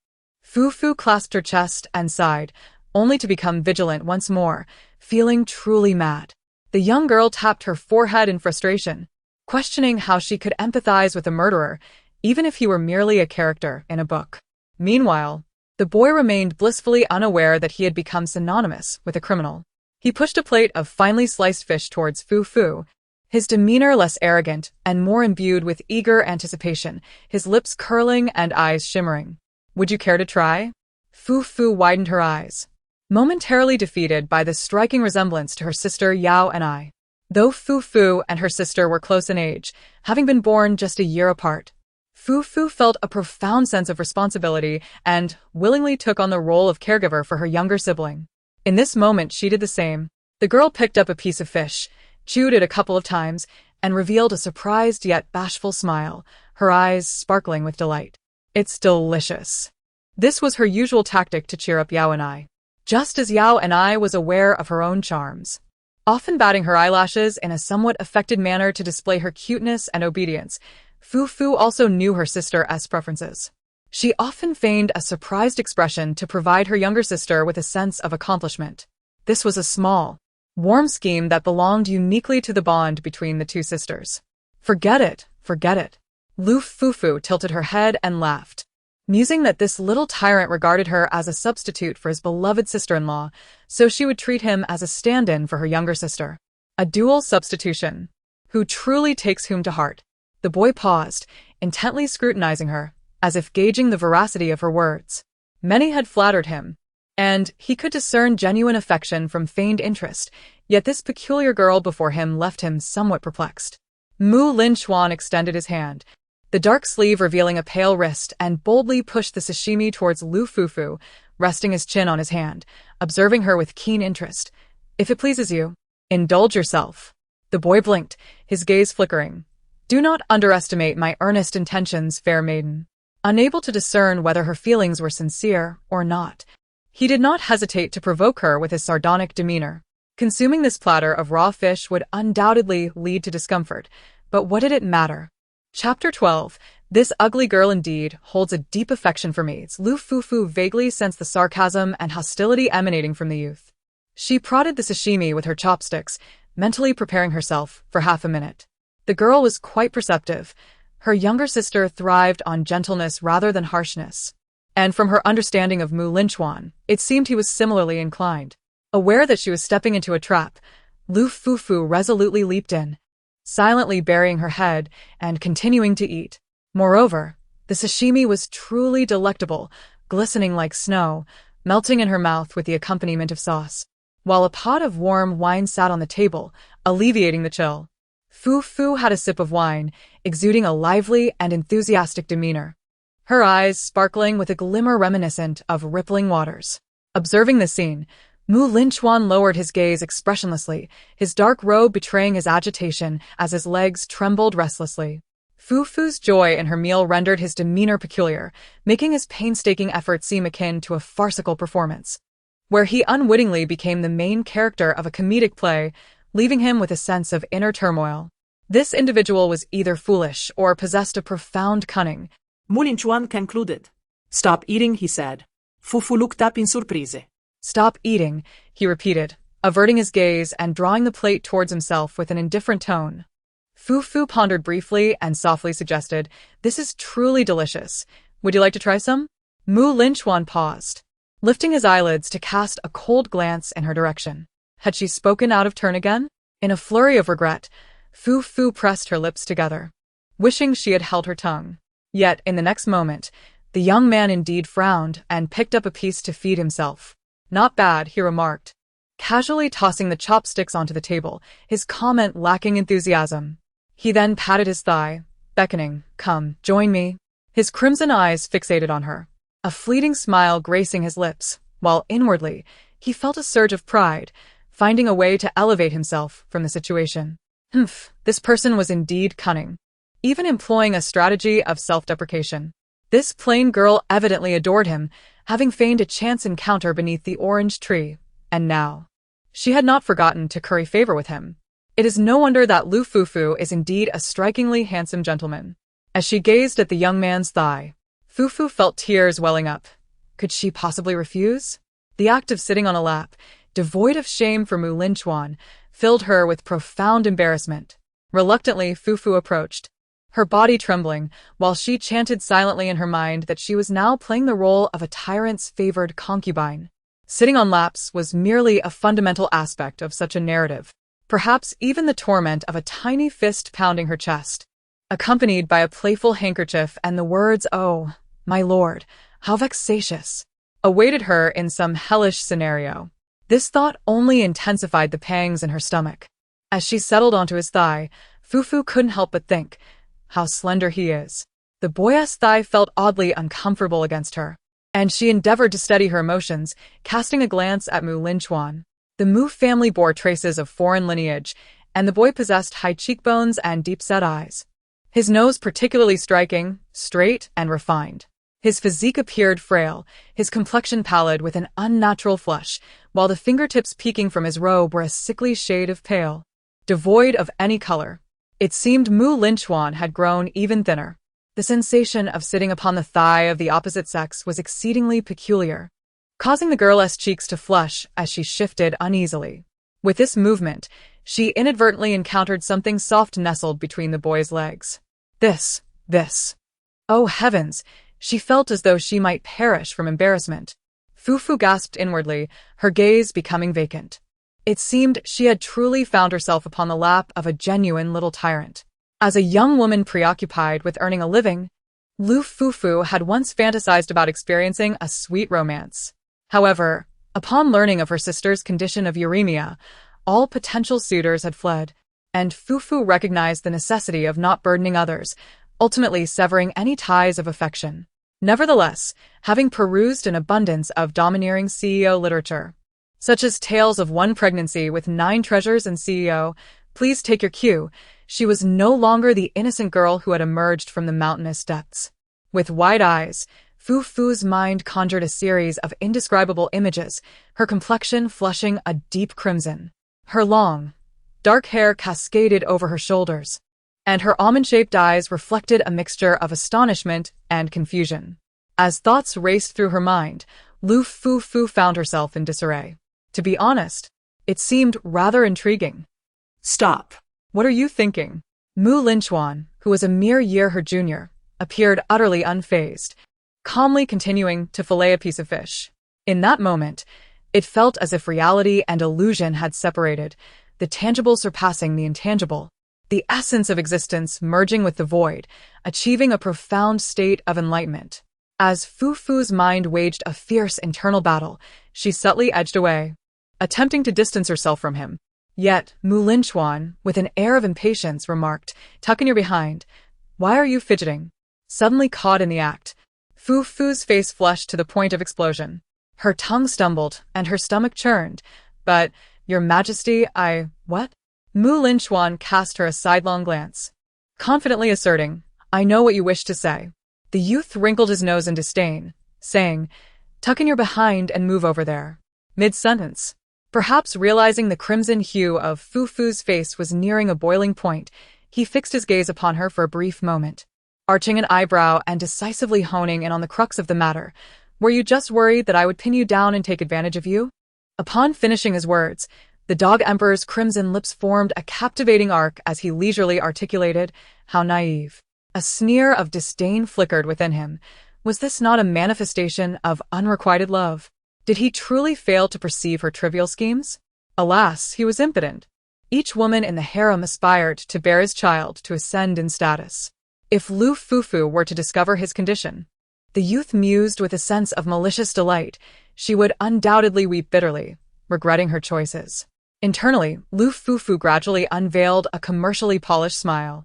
Fufu clasped her chest and sighed, only to become vigilant once more, feeling truly mad. The young girl tapped her forehead in frustration, questioning how she could empathize with a murderer, even if he were merely a character in a book. Meanwhile, the boy remained blissfully unaware that he had become synonymous with a criminal. He pushed a plate of finely sliced fish towards Fufu, his demeanor less arrogant and more imbued with eager anticipation, his lips curling and eyes shimmering. "Would you care to try?" Fufu widened her eyes, momentarily defeated by the striking resemblance to her sister Yao and I. Though Fufu and her sister were close in age, having been born just a year apart, Fufu felt a profound sense of responsibility and willingly took on the role of caregiver for her younger sibling. In this moment, she did the same. The girl picked up a piece of fish, chewed it a couple of times, and revealed a surprised yet bashful smile, her eyes sparkling with delight. "It's delicious." This was her usual tactic to cheer up Yao and I. Just as Yao and I was aware of her own charms. Often batting her eyelashes in a somewhat affected manner to display her cuteness and obedience, Fufu also knew her sister's preferences. She often feigned a surprised expression to provide her younger sister with a sense of accomplishment. This was a small, warm scheme that belonged uniquely to the bond between the two sisters. Forget it, forget it. Lu Fufu tilted her head and laughed, musing that this little tyrant regarded her as a substitute for his beloved sister-in-law, so she would treat him as a stand-in for her younger sister. A dual substitution. Who truly takes whom to heart? The boy paused, intently scrutinizing her, as if gauging the veracity of her words. Many had flattered him, and he could discern genuine affection from feigned interest, yet this peculiar girl before him left him somewhat perplexed. Linchuan extended his hand, the dark sleeve revealing a pale wrist, and boldly pushed the sashimi towards Lu Fufu, resting his chin on his hand, observing her with keen interest. "If it pleases you, indulge yourself." The boy blinked, his gaze flickering. "Do not underestimate my earnest intentions, fair maiden." Unable to discern whether her feelings were sincere or not, he did not hesitate to provoke her with his sardonic demeanor. Consuming this platter of raw fish would undoubtedly lead to discomfort, but what did it matter? Chapter 12. This ugly girl indeed holds a deep affection for me. Lu Fufu vaguely sensed the sarcasm and hostility emanating from the youth. She prodded the sashimi with her chopsticks, mentally preparing herself for half a minute. The girl was quite perceptive. Her younger sister thrived on gentleness rather than harshness. And from her understanding of Linchuan, it seemed he was similarly inclined. Aware that she was stepping into a trap, Lu Fufu resolutely leaped in, silently burying her head and continuing to eat. Moreover, the sashimi was truly delectable, glistening like snow, melting in her mouth with the accompaniment of sauce, while a pot of warm wine sat on the table, alleviating the chill. Fufu had a sip of wine, exuding a lively and enthusiastic demeanor, her eyes sparkling with a glimmer reminiscent of rippling waters. Observing the scene, Linchuan lowered his gaze expressionlessly, his dark robe betraying his agitation as his legs trembled restlessly. Fufu's joy in her meal rendered his demeanor peculiar, making his painstaking effort seem akin to a farcical performance, where he unwittingly became the main character of a comedic play, leaving him with a sense of inner turmoil. This individual was either foolish or possessed a profound cunning. Linchuan concluded. "Stop eating," he said. Fufu looked up in surprise. "Stop eating," he repeated, averting his gaze and drawing the plate towards himself with an indifferent tone. Fufu pondered briefly and softly suggested, "This is truly delicious. Would you like to try some?" Linchuan paused, lifting his eyelids to cast a cold glance in her direction. Had she spoken out of turn again? In a flurry of regret, Fufu pressed her lips together, wishing she had held her tongue. Yet, in the next moment, the young man indeed frowned and picked up a piece to feed himself. "Not bad," he remarked, casually tossing the chopsticks onto the table, his comment lacking enthusiasm. He then patted his thigh, beckoning, "Come, join me." His crimson eyes fixated on her, a fleeting smile gracing his lips, while inwardly, he felt a surge of pride, finding a way to elevate himself from the situation. This person was indeed cunning, even employing a strategy of self-deprecation. This plain girl evidently adored him, having feigned a chance encounter beneath the orange tree, and now she had not forgotten to curry favor with him. It is no wonder that Lu Fufu is indeed a strikingly handsome gentleman. As she gazed at the young man's thigh, Fufu felt tears welling up. Could she possibly refuse? The act of sitting on a lap, devoid of shame for Linchuan, filled her with profound embarrassment. Reluctantly, Fufu approached, her body trembling, while she chanted silently in her mind that she was now playing the role of a tyrant's favored concubine. Sitting on laps was merely a fundamental aspect of such a narrative, perhaps even the torment of a tiny fist pounding her chest, accompanied by a playful handkerchief and the words, "Oh, my lord, how vexatious," awaited her in some hellish scenario. This thought only intensified the pangs in her stomach. As she settled onto his thigh, Fufu couldn't help but think, how slender he is. The boy's thigh felt oddly uncomfortable against her, and she endeavored to steady her emotions, casting a glance at Mu Linchuan. The Mu family bore traces of foreign lineage, and the boy possessed high cheekbones and deep-set eyes. His nose particularly striking, straight and refined. His physique appeared frail, his complexion pallid with an unnatural flush, while the fingertips peeking from his robe were a sickly shade of pale. Devoid of any color, it seemed Mu Linchuan had grown even thinner. The sensation of sitting upon the thigh of the opposite sex was exceedingly peculiar, causing the girl's cheeks to flush as she shifted uneasily. With this movement, she inadvertently encountered something soft nestled between the boy's legs. This. Oh heavens! She felt as though she might perish from embarrassment. Fufu gasped inwardly, her gaze becoming vacant. It seemed she had truly found herself upon the lap of a genuine little tyrant. As a young woman preoccupied with earning a living, Lu Fufu had once fantasized about experiencing a sweet romance. However, upon learning of her sister's condition of uremia, all potential suitors had fled, and Fufu recognized the necessity of not burdening others, ultimately severing any ties of affection. Nevertheless, having perused an abundance of domineering CEO literature, such as Tales of One Pregnancy with 9 Treasures and CEO, Please Take Your Cue, she was no longer the innocent girl who had emerged from the mountainous depths. With wide eyes, Fufu's mind conjured a series of indescribable images, her complexion flushing a deep crimson. Her long, dark hair cascaded over her shoulders, and her almond-shaped eyes reflected a mixture of astonishment and confusion. As thoughts raced through her mind, Lu Fufu found herself in disarray. To be honest, it seemed rather intriguing. Stop. What are you thinking? Mu Linchuan, who was a mere year her junior, appeared utterly unfazed, calmly continuing to fillet a piece of fish. In that moment, it felt as if reality and illusion had separated, the tangible surpassing the intangible, the essence of existence merging with the void, achieving a profound state of enlightenment. As Fufu's mind waged a fierce internal battle, she subtly edged away, attempting to distance herself from him. Yet, Mu Linchuan, with an air of impatience, remarked, "Tuck in your behind. Why are you fidgeting?" Suddenly caught in the act, Fufu's face flushed to the point of explosion. Her tongue stumbled, and her stomach churned. "But, Your Majesty, what?" Mu Linchuan cast her a sidelong glance, confidently asserting, "I know what you wish to say." The youth wrinkled his nose in disdain, saying, "Tuck in your behind and move over there." Mid-sentence, perhaps realizing the crimson hue of Fufu's face was nearing a boiling point, he fixed his gaze upon her for a brief moment, arching an eyebrow and decisively honing in on the crux of the matter. "Were you just worried that I would pin you down and take advantage of you?" Upon finishing his words, the dog emperor's crimson lips formed a captivating arc as he leisurely articulated, "How naive." A sneer of disdain flickered within him. Was this not a manifestation of unrequited love? Did he truly fail to perceive her trivial schemes? Alas, he was impotent. Each woman in the harem aspired to bear his child to ascend in status. If Lu Fufu were to discover his condition, the youth mused with a sense of malicious delight, she would undoubtedly weep bitterly, regretting her choices. Internally, Lu Fufu gradually unveiled a commercially polished smile.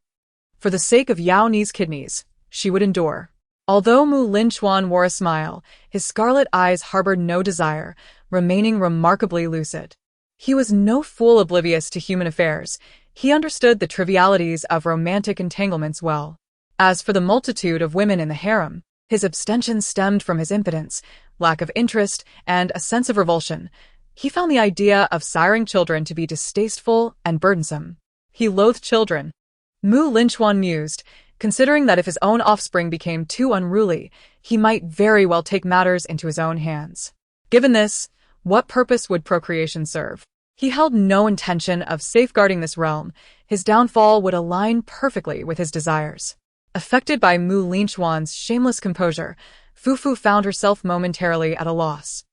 For the sake of Yao Ni's kidneys, she would endure. Although Mu Linchuan wore a smile, his scarlet eyes harbored no desire, remaining remarkably lucid. He was no fool oblivious to human affairs. He understood the trivialities of romantic entanglements well. As for the multitude of women in the harem, his abstention stemmed from his impotence, lack of interest, and a sense of revulsion. He found the idea of siring children to be distasteful and burdensome. He loathed children. Mu Linchuan mused, considering that if his own offspring became too unruly, he might very well take matters into his own hands. Given this, what purpose would procreation serve? He held no intention of safeguarding this realm. His downfall would align perfectly with his desires. Affected by Mu Linchuan's shameless composure, Fufu found herself momentarily at a loss,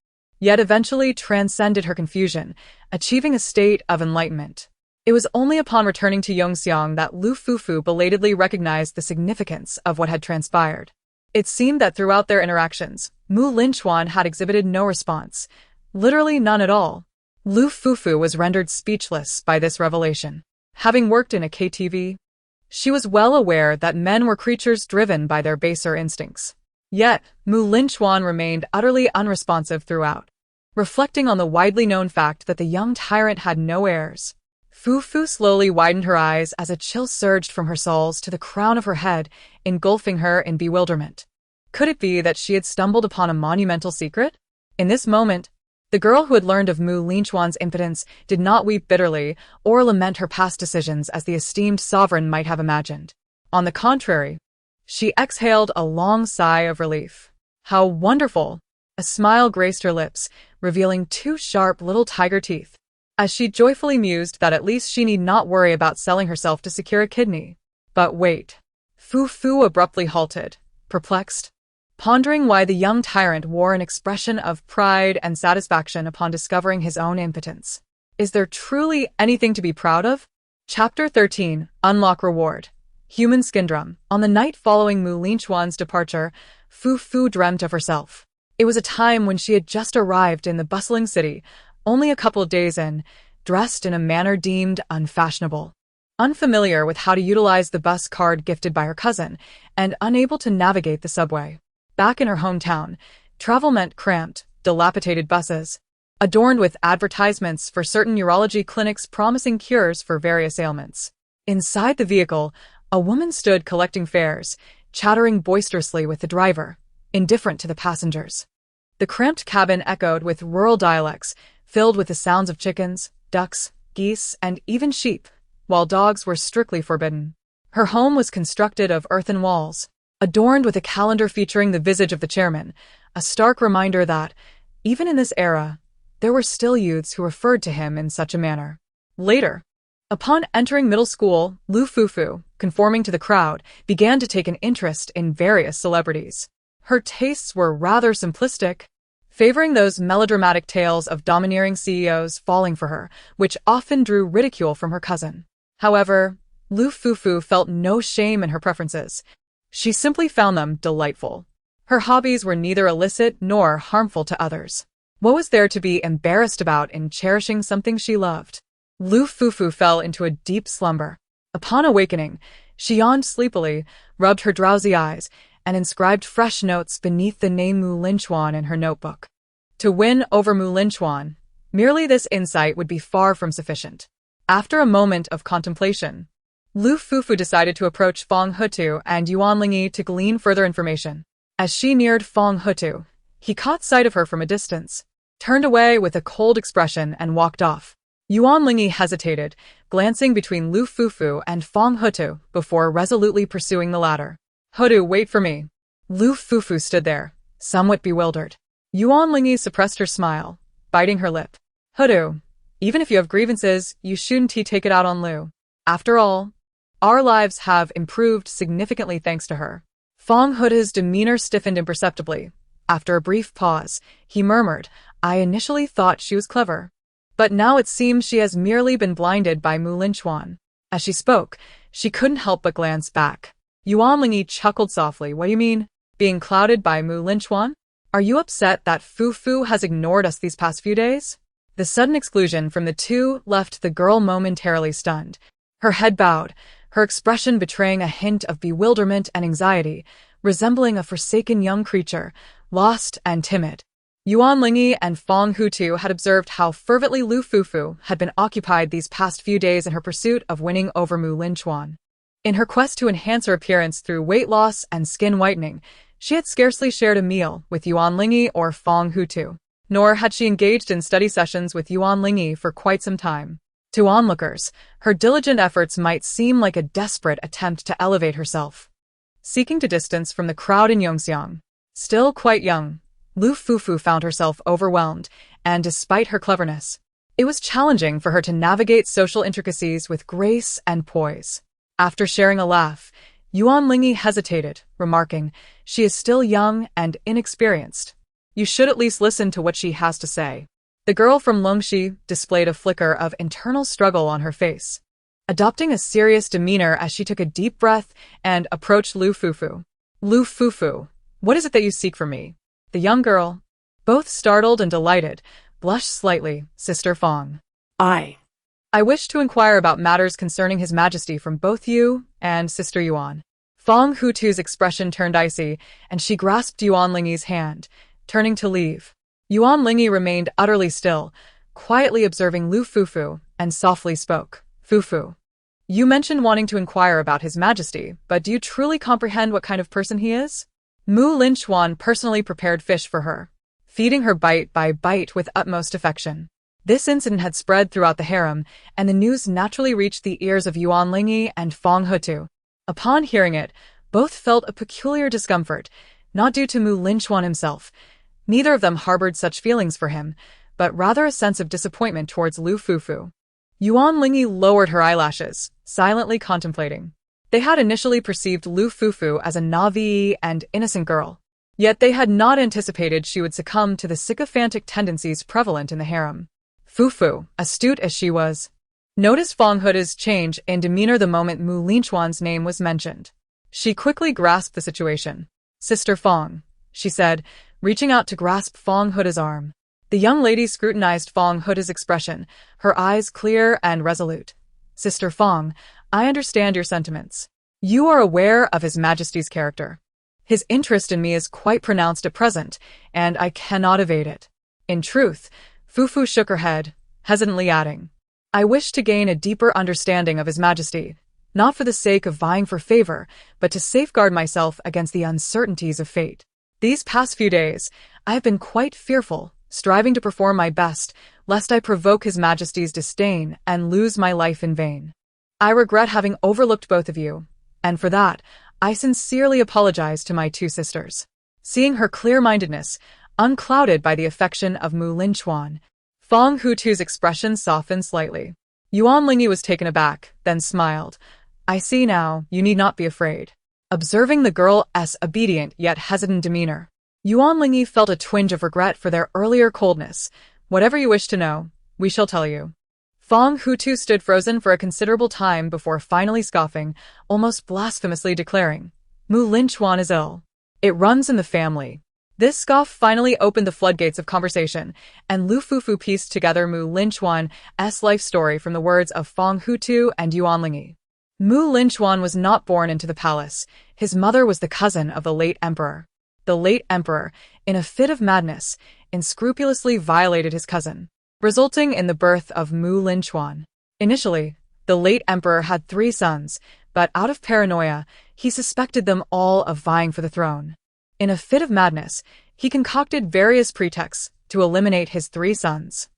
yet eventually transcended her confusion, achieving a state of enlightenment. It was only upon returning to Yongxiang that Lu Fufu belatedly recognized the significance of what had transpired. It seemed that throughout their interactions, Mu Linchuan had exhibited no response, literally none at all. Lu Fufu was rendered speechless by this revelation. Having worked in a KTV She was well aware that men were creatures driven by their baser instincts. Yet, Linchuan remained utterly unresponsive throughout, reflecting on the widely known fact that the young tyrant had no heirs. Fufu slowly widened her eyes as a chill surged from her soles to the crown of her head, engulfing her in bewilderment. Could it be that she had stumbled upon a monumental secret? In this moment, the girl who had learned of Linchuan's impotence did not weep bitterly or lament her past decisions as the esteemed sovereign might have imagined. On the contrary, she exhaled a long sigh of relief. How wonderful! A smile graced her lips, revealing two sharp little tiger teeth, as she joyfully mused that at least she need not worry about selling herself to secure a kidney. But wait. Fufu abruptly halted, perplexed, pondering why the young tyrant wore an expression of pride and satisfaction upon discovering his own impotence. Is there truly anything to be proud of? Chapter 13, Unlock Reward. Human Skindrum. On the night following Linchuan's departure, Fufu dreamt of herself. It was a time when she had just arrived in the bustling city, only a couple of days in, dressed in a manner deemed unfashionable. Unfamiliar with how to utilize the bus card gifted by her cousin, and unable to navigate the subway. Back in her hometown, travel meant cramped, dilapidated buses, adorned with advertisements for certain urology clinics promising cures for various ailments. Inside the vehicle, a woman stood collecting fares, chattering boisterously with the driver, indifferent to the passengers. The cramped cabin echoed with rural dialects, filled with the sounds of chickens, ducks, geese, and even sheep, while dogs were strictly forbidden. Her home was constructed of earthen walls, adorned with a calendar featuring the visage of the chairman, a stark reminder that, even in this era, there were still youths who referred to him in such a manner. Later, upon entering middle school, Lu Fufu, conforming to the crowd, began to take an interest in various celebrities. Her tastes were rather simplistic, favoring those melodramatic tales of domineering CEOs falling for her, which often drew ridicule from her cousin. However, Lu Fufu felt no shame in her preferences. She simply found them delightful. Her hobbies were neither illicit nor harmful to others. What was there to be embarrassed about in cherishing something she loved? Lu Fufu fell into a deep slumber. Upon awakening, she yawned sleepily, rubbed her drowsy eyes, and inscribed fresh notes beneath the name Linchuan in her notebook. To win over Linchuan, merely this insight would be far from sufficient. After a moment of contemplation, Lu Fufu decided to approach Fong Hutu and Yuan Lingyi to glean further information. As she neared Fong Hutu, he caught sight of her from a distance, turned away with a cold expression and walked off. Yuan Lingyi hesitated, glancing between Lu Fufu and Fong Hutu before resolutely pursuing the latter. Hutu, wait for me. Lu Fufu stood there, somewhat bewildered. Yuan Lingyi suppressed her smile, biting her lip. Hutu, even if you have grievances, you shouldn't take it out on Lu. After all, our lives have improved significantly thanks to her. Fong Hutu's demeanor stiffened imperceptibly. After a brief pause, he murmured, I initially thought she was clever, but now it seems she has merely been blinded by Linchuan. As she spoke, she couldn't help but glance back. Yuan Lingyi chuckled softly. What do you mean? Being clouded by Linchuan? Are you upset that Fufu has ignored us these past few days? The sudden exclusion from the two left the girl momentarily stunned. Her head bowed, her expression betraying a hint of bewilderment and anxiety, resembling a forsaken young creature, lost and timid. Yuan Lingyi and Fong Hutu had observed how fervently Lu Fufu had been occupied these past few days in her pursuit of winning over Linchuan. In her quest to enhance her appearance through weight loss and skin whitening, she had scarcely shared a meal with Yuan Lingyi or Fong Hutu, nor had she engaged in study sessions with Yuan Lingyi for quite some time. To onlookers, her diligent efforts might seem like a desperate attempt to elevate herself, seeking to distance from the crowd in Yongxiang. Still quite young, Lu Fufu found herself overwhelmed, and despite her cleverness, it was challenging for her to navigate social intricacies with grace and poise. After sharing a laugh, Yuan Lingyi hesitated, remarking, she is still young and inexperienced. You should at least listen to what she has to say. The girl from Longxi displayed a flicker of internal struggle on her face, adopting a serious demeanor as she took a deep breath and approached Lu Fufu. Lu Fufu, what is it that you seek from me? The young girl, both startled and delighted, blushed slightly. Sister Fong. I wish to inquire about matters concerning His Majesty from both you and Sister Yuan. Fong Hutu's expression turned icy, and she grasped Yuan Lingyi's hand, turning to leave. Yuan Lingyi remained utterly still, quietly observing Lu Fufu, and softly spoke. Fufu, you mentioned wanting to inquire about His Majesty, but do you truly comprehend what kind of person he is? Mu Linchuan personally prepared fish for her, feeding her bite by bite with utmost affection. This incident had spread throughout the harem, and the news naturally reached the ears of Yuan Lingyi and Fong Hutu. Upon hearing it, both felt a peculiar discomfort, not due to Mu Linchuan himself. Neither of them harbored such feelings for him, but rather a sense of disappointment towards Lu Fufu. Yuan Lingyi lowered her eyelashes, silently contemplating. They had initially perceived Lu Fufu as a naive and innocent girl. Yet they had not anticipated she would succumb to the sycophantic tendencies prevalent in the harem. Fufu, astute as she was, noticed Fong Hutu's change in demeanor the moment Mu Linchuan's name was mentioned. She quickly grasped the situation. Sister Fong, she said, reaching out to grasp Fong Hutu's arm. The young lady scrutinized Fong Hutu's expression, her eyes clear and resolute. Sister Fong, I understand your sentiments. You are aware of His Majesty's character. His interest in me is quite pronounced at present, and I cannot evade it. In truth, Fufu shook her head, hesitantly adding, I wish to gain a deeper understanding of His Majesty, not for the sake of vying for favor, but to safeguard myself against the uncertainties of fate. These past few days, I have been quite fearful, striving to perform my best, lest I provoke His Majesty's disdain and lose my life in vain. I regret having overlooked both of you, and for that, I sincerely apologize to my two sisters. Seeing her clear-mindedness, unclouded by the affection of Mu Linchuan, Fong Hutu's expression softened slightly. Yuan Lingyi was taken aback, then smiled. I see now, you need not be afraid. Observing the girl's obedient yet hesitant demeanor, Yuan Lingyi felt a twinge of regret for their earlier coldness. Whatever you wish to know, we shall tell you. Fong Hutu stood frozen for a considerable time before finally scoffing, almost blasphemously declaring, Mu Linchuan is ill. It runs in the family. This scoff finally opened the floodgates of conversation, and Lu Fufu pieced together Mu Linchuan's life story from the words of Fong Hutu and Yuan Lingyi. Mu Linchuan was not born into the palace. His mother was the cousin of the late emperor. The late emperor, in a fit of madness, unscrupulously violated his cousin, resulting in the birth of Mu Linchuan. Initially, the late emperor had 3 sons, but out of paranoia, he suspected them all of vying for the throne. In a fit of madness, he concocted various pretexts to eliminate his 3 sons.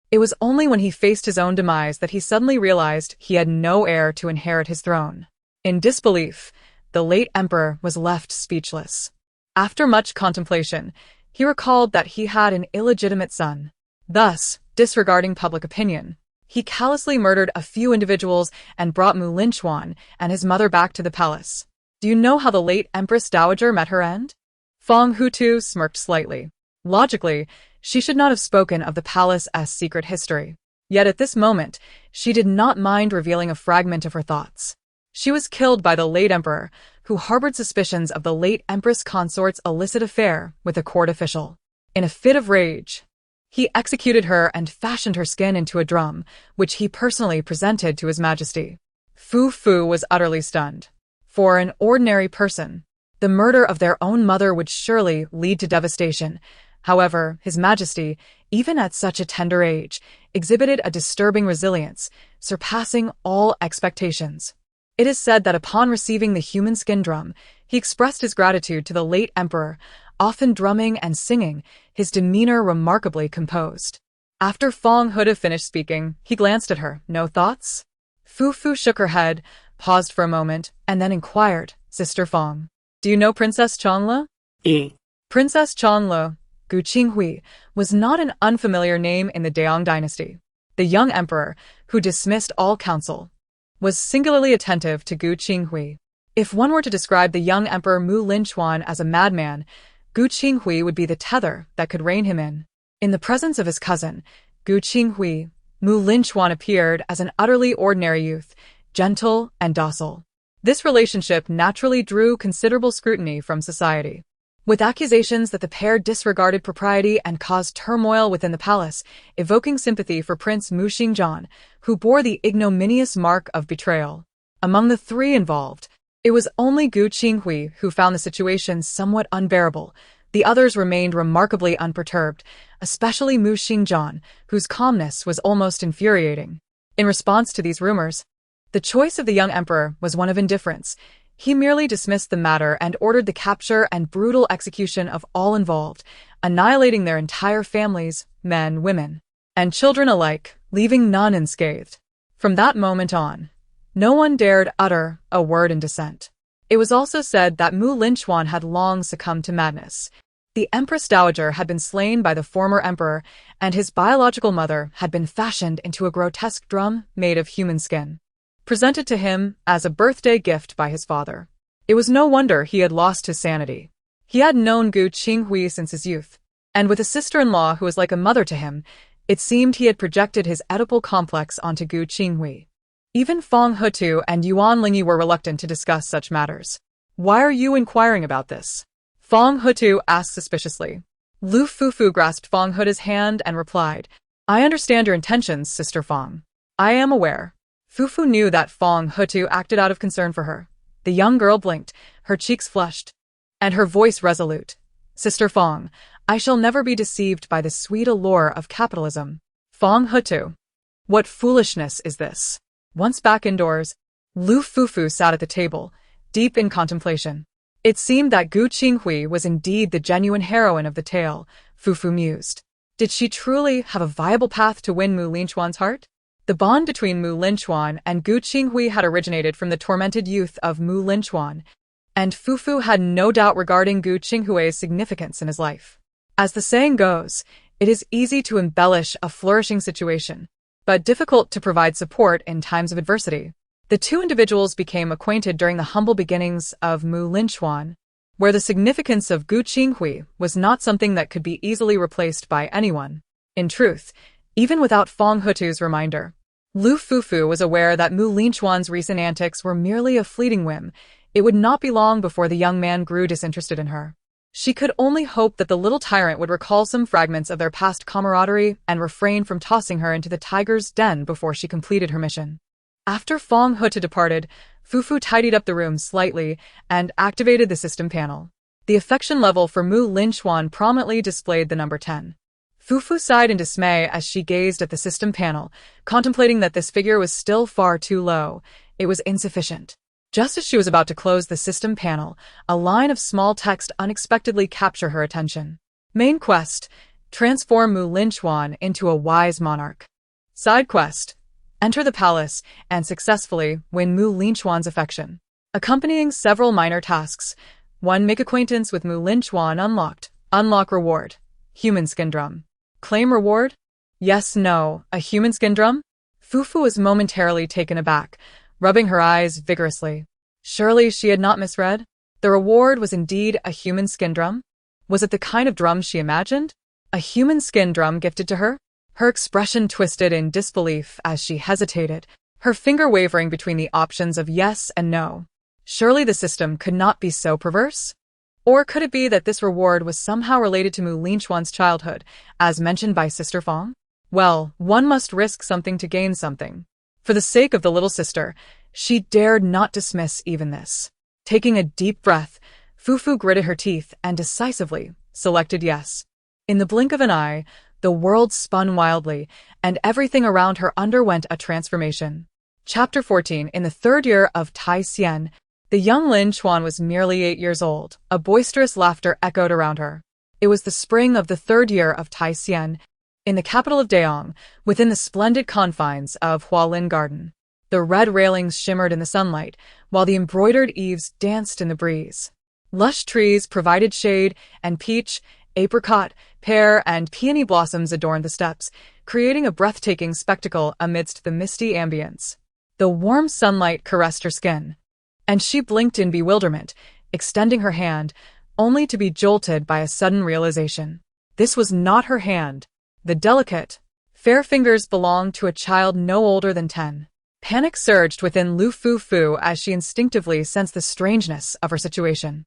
It was only when he faced his own demise that he suddenly realized he had no heir to inherit his throne. In disbelief, the late emperor was left speechless. After much contemplation, he recalled that he had an illegitimate son. Thus, disregarding public opinion, he callously murdered a few individuals and brought Mu Linchuan and his mother back to the palace. Do you know how the late Empress Dowager met her end? Fong Hutu smirked slightly. Logically, she should not have spoken of the palace's secret history. Yet at this moment, she did not mind revealing a fragment of her thoughts. She was killed by the late emperor, who harbored suspicions of the late empress consort's illicit affair with a court official. In a fit of rage, he executed her and fashioned her skin into a drum, which he personally presented to His Majesty. Fufu was utterly stunned. For an ordinary person, the murder of their own mother would surely lead to devastation. However, His Majesty, even at such a tender age, exhibited a disturbing resilience, surpassing all expectations. It is said that upon receiving the human skin drum, he expressed his gratitude to the late emperor, often drumming and singing, his demeanor remarkably composed. After Fong Hutu finished speaking, he glanced at her. No thoughts? Fufu shook her head, paused for a moment, and then inquired, Sister Fong, do you know Princess Changla? Princess Changla, Gu Qinghui, was not an unfamiliar name in the Daong dynasty. The young emperor, who dismissed all counsel, was singularly attentive to Gu Qinghui. If one were to describe the young emperor Mu Linchuan as a madman, Gu Qinghui would be the tether that could rein him in. In the presence of his cousin, Gu Qinghui, Mu Linchuan appeared as an utterly ordinary youth, gentle and docile. This relationship naturally drew considerable scrutiny from society. with accusations that the pair disregarded propriety and caused turmoil within the palace, evoking sympathy for Prince Mu Xingjian, who bore the ignominious mark of betrayal. Among the three involved, it was only Gu Qinghui who found the situation somewhat unbearable. The others remained remarkably unperturbed, especially Mu Xingjian, whose calmness was almost infuriating. In response to these rumors, the choice of the young emperor was one of indifference. He merely dismissed the matter and ordered the capture and brutal execution of all involved, annihilating their entire families, men, women, and children alike, leaving none unscathed. From that moment on, no one dared utter a word in dissent. It was also said that Mu Linchuan had long succumbed to madness. The Empress Dowager had been slain by the former emperor, and his biological mother had been fashioned into a grotesque drum made of human skin, presented to him as a birthday gift by his father. It was no wonder he had lost his sanity. He had known Gu Qinghui since his youth, and with a sister-in-law who was like a mother to him, it seemed he had projected his Oedipal complex onto Gu Qinghui. Even Feng Hutu and Yuan Lingyi were reluctant to discuss such matters. "Why are you inquiring about this?" Feng Hutu asked suspiciously. Lu Fufu grasped Feng Huta's hand and replied, "I understand your intentions, Sister Feng. I am aware." Fufu knew that Feng Hutu acted out of concern for her. The young girl blinked, her cheeks flushed, and her voice resolute. "Sister Feng, I shall never be deceived by the sweet allure of capitalism." Feng Hutu. What foolishness is this? Once back indoors, Lu Fufu sat at the table, deep in contemplation. It seemed that Gu Qinghui was indeed the genuine heroine of the tale, Fufu mused. Did she truly have a viable path to win Mu Linchuan's heart? The bond between Mu Linchuan and Gu Qinghui had originated from the tormented youth of Mu Linchuan, and Fufu had no doubt regarding Gu Qinghui's significance in his life. As the saying goes, it is easy to embellish a flourishing situation, but difficult to provide support in times of adversity. The two individuals became acquainted during the humble beginnings of Mu Linchuan, where the significance of Gu Qinghui was not something that could be easily replaced by anyone. In truth, even without Feng Hutu's reminder, Lu Fufu was aware that Mu Linchuan's recent antics were merely a fleeting whim. It would not be long before the young man grew disinterested in her. She could only hope that the little tyrant would recall some fragments of their past camaraderie and refrain from tossing her into the tiger's den before she completed her mission. After Feng Hutu departed, Fufu tidied up the room slightly and activated the system panel. The affection level for Mu Linchuan prominently displayed the number 10. Fufu sighed in dismay as she gazed at the system panel, contemplating that this figure was still far too low. It was insufficient. Just as she was about to close the system panel, a line of small text unexpectedly captured her attention. Main quest: transform Mu Linchuan into a wise monarch. Side quest: enter the palace and successfully win Mu Linchuan's affection. Accompanying several minor tasks: 1. Make acquaintance with Mu Linchuan unlocked. Unlock reward: human skin drum. Claim reward? Yes, no, a human skin drum? Fufu was momentarily taken aback, rubbing her eyes vigorously. Surely she had not misread? The reward was indeed a human skin drum? Was it the kind of drum she imagined? A human skin drum gifted to her? Her expression twisted in disbelief as she hesitated, her finger wavering between the options of yes and no. Surely the system could not be so perverse? Or could it be that this reward was somehow related to Mu Linchuan's childhood, as mentioned by Sister Feng? Well, one must risk something to gain something. For the sake of the little sister, she dared not dismiss even this. Taking a deep breath, Fufu gritted her teeth and decisively selected yes. In the blink of an eye, the world spun wildly, and everything around her underwent a transformation. Chapter 14. In the third year of Tai Xian, the young Linchuan was merely 8 years old. A boisterous laughter echoed around her. It was the spring of the third year of Tai Xian, in the capital of Daong, within the splendid confines of Hualin Garden. The red railings shimmered in the sunlight, while the embroidered eaves danced in the breeze. Lush trees provided shade, and peach, apricot, pear, and peony blossoms adorned the steps, creating a breathtaking spectacle amidst the misty ambience. The warm sunlight caressed her skin, and she blinked in bewilderment, extending her hand, only to be jolted by a sudden realization. This was not her hand. The delicate, fair fingers belonged to a child no older than 10. Panic surged within Lu Fufu as she instinctively sensed the strangeness of her situation.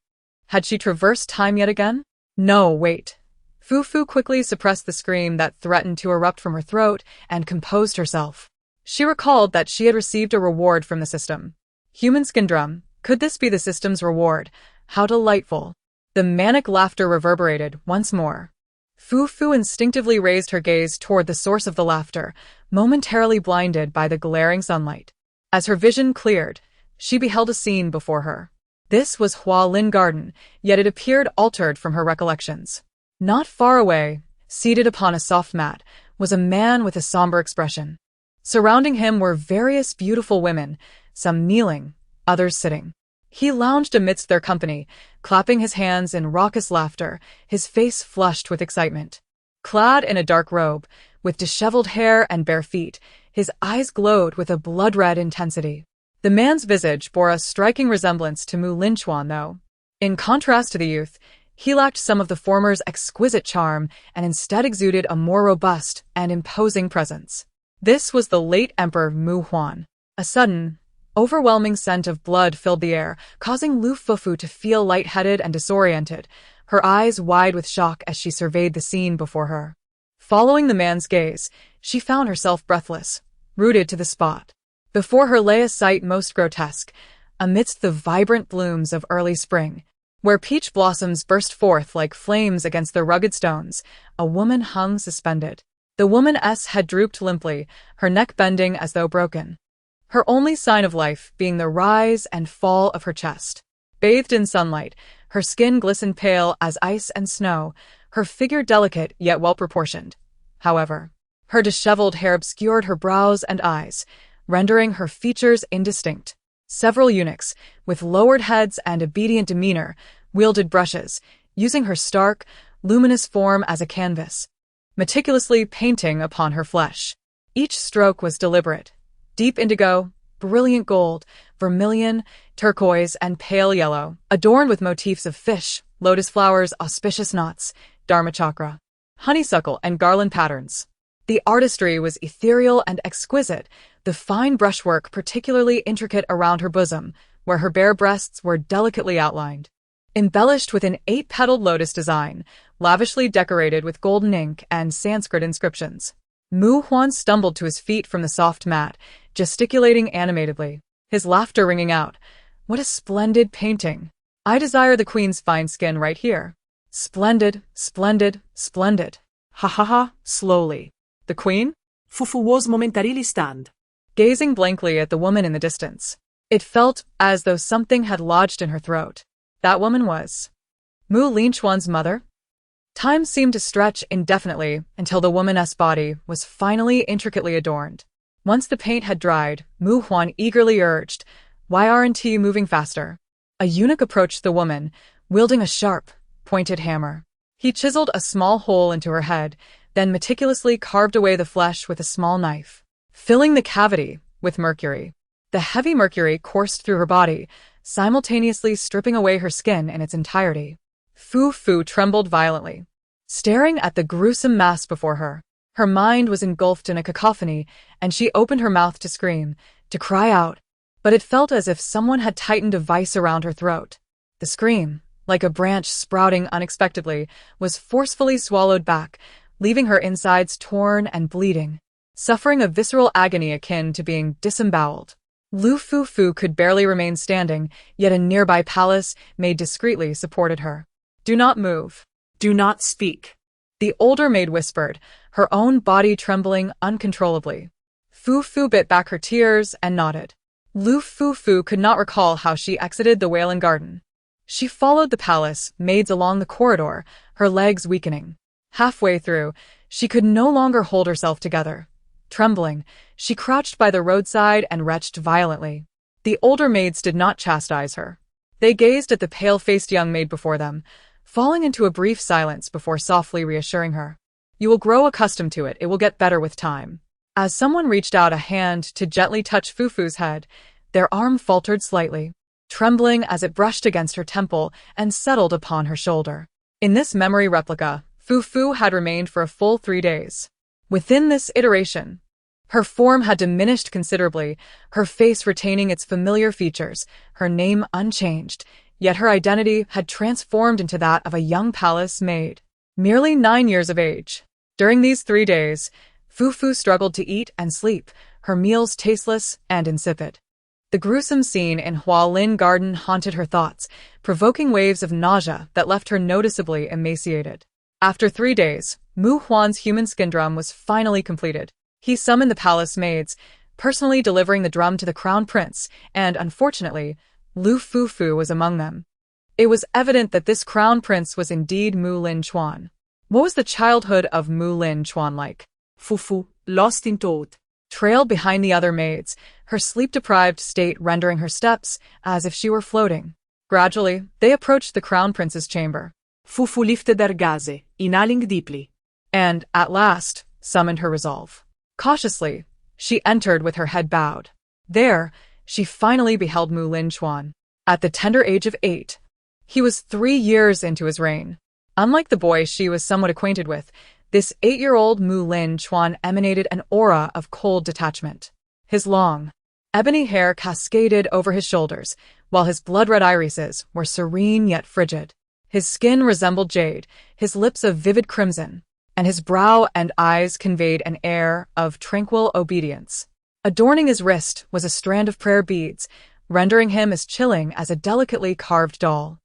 Had she traversed time yet again? No, wait. Fufu quickly suppressed the scream that threatened to erupt from her throat and composed herself. She recalled that she had received a reward from the system. Human skin drum. Could this be the system's reward? How delightful. The manic laughter reverberated once more. Fufu instinctively raised her gaze toward the source of the laughter, momentarily blinded by the glaring sunlight. As her vision cleared, she beheld a scene before her. This was Hualin Garden, yet it appeared altered from her recollections. Not far away, seated upon a soft mat, was a man with a somber expression. Surrounding him were various beautiful women, some kneeling, others sitting. He lounged amidst their company, clapping his hands in raucous laughter, his face flushed with excitement. Clad in a dark robe, with disheveled hair and bare feet, his eyes glowed with a blood-red intensity. The man's visage bore a striking resemblance to Linchuan, though. In contrast to the youth, he lacked some of the former's exquisite charm and instead exuded a more robust and imposing presence. This was the late Emperor Mu Huan. A sudden, overwhelming scent of blood filled the air, causing Lu Fufu to feel lightheaded and disoriented, her eyes wide with shock as she surveyed the scene before her. Following the man's gaze, she found herself breathless, rooted to the spot. Before her lay a sight most grotesque, amidst the vibrant blooms of early spring, where peach blossoms burst forth like flames against the rugged stones, a woman hung suspended. The woman's had drooped limply, her neck bending as though broken. Her only sign of life being the rise and fall of her chest. Bathed in sunlight, her skin glistened pale as ice and snow, her figure delicate yet well-proportioned. However, her disheveled hair obscured her brows and eyes, rendering her features indistinct. Several eunuchs, with lowered heads and obedient demeanor, wielded brushes, using her stark, luminous form as a canvas, meticulously painting upon her flesh. Each stroke was deliberate. Deep indigo, brilliant gold, vermilion, turquoise, and pale yellow, adorned with motifs of fish, lotus flowers, auspicious knots, dharma chakra, honeysuckle, and garland patterns. The artistry was ethereal and exquisite, the fine brushwork particularly intricate around her bosom, where her bare breasts were delicately outlined. Embellished with an 8-petaled lotus design, lavishly decorated with golden ink and Sanskrit inscriptions. Mu Huan stumbled to his feet from the soft mat, gesticulating animatedly, his laughter ringing out. What a splendid painting! I desire the queen's fine skin right here. Splendid, splendid, splendid. Ha ha ha, slowly. The queen? Fufu was momentarily stunned, Gazing blankly at the woman in the distance. It felt as though something had lodged in her throat. That woman was Mu Linchuan's mother? Time seemed to stretch indefinitely until the woman's body was finally intricately adorned. Once the paint had dried, Mu Huan eagerly urged, "Why aren't you moving faster?" A eunuch approached the woman, wielding a sharp, pointed hammer. He chiseled a small hole into her head, then meticulously carved away the flesh with a small knife, filling the cavity with mercury. The heavy mercury coursed through her body, simultaneously stripping away her skin in its entirety. Fufu trembled violently, staring at the gruesome mass before her. Her mind was engulfed in a cacophony, and she opened her mouth to scream, to cry out, but it felt as if someone had tightened a vice around her throat. The scream, like a branch sprouting unexpectedly, was forcefully swallowed back, leaving her insides torn and bleeding, suffering a visceral agony akin to being disemboweled. Lu Fufu could barely remain standing, yet a nearby palace, made discreetly, supported her. "Do not move. Do not speak," the older maid whispered, her own body trembling uncontrollably. Fufu bit back her tears and nodded. Lu Fufu could not recall how she exited the Wailing Garden. She followed the palace maids along the corridor, her legs weakening. Halfway through, she could no longer hold herself together. Trembling, she crouched by the roadside and retched violently. The older maids did not chastise her. They gazed at the pale-faced young maid before them, falling into a brief silence before softly reassuring her. "You will grow accustomed to it. It will get better with time." As someone reached out a hand to gently touch Fufu's head, their arm faltered slightly, trembling as it brushed against her temple and settled upon her shoulder. In this memory replica, Fufu had remained for a full 3 days. Within this iteration, her form had diminished considerably, her face retaining its familiar features, her name unchanged, Yet her identity had transformed into that of a young palace maid, merely 9 years of age. During these 3 days, Fufu struggled to eat and sleep, her meals tasteless and insipid. The gruesome scene in Hualin Garden haunted her thoughts, provoking waves of nausea that left her noticeably emaciated. After 3 days, Mu Huan's human skin drum was finally completed. He summoned the palace maids, personally delivering the drum to the crown prince, and, unfortunately, Lu Fufu was among them. It was evident that this crown prince was indeed Mu Linchuan. What was the childhood of Mu Linchuan like? Fufu, lost in thought, Trailed behind the other maids, her sleep-deprived state rendering her steps as if she were floating. Gradually, they approached the crown prince's chamber. Fufu lifted their gaze, inhaling deeply, And, at last, summoned her resolve. Cautiously, she entered with her head bowed. There, she finally beheld Mu Linchuan. At the tender age of 8, he was 3 years into his reign. Unlike the boy she was somewhat acquainted with, this 8-year-old Mu Linchuan emanated an aura of cold detachment. His long, ebony hair cascaded over his shoulders, while his blood-red irises were serene yet frigid. His skin resembled jade, his lips of vivid crimson, and his brow and eyes conveyed an air of tranquil obedience. Adorning his wrist was a strand of prayer beads, rendering him as chilling as a delicately carved doll.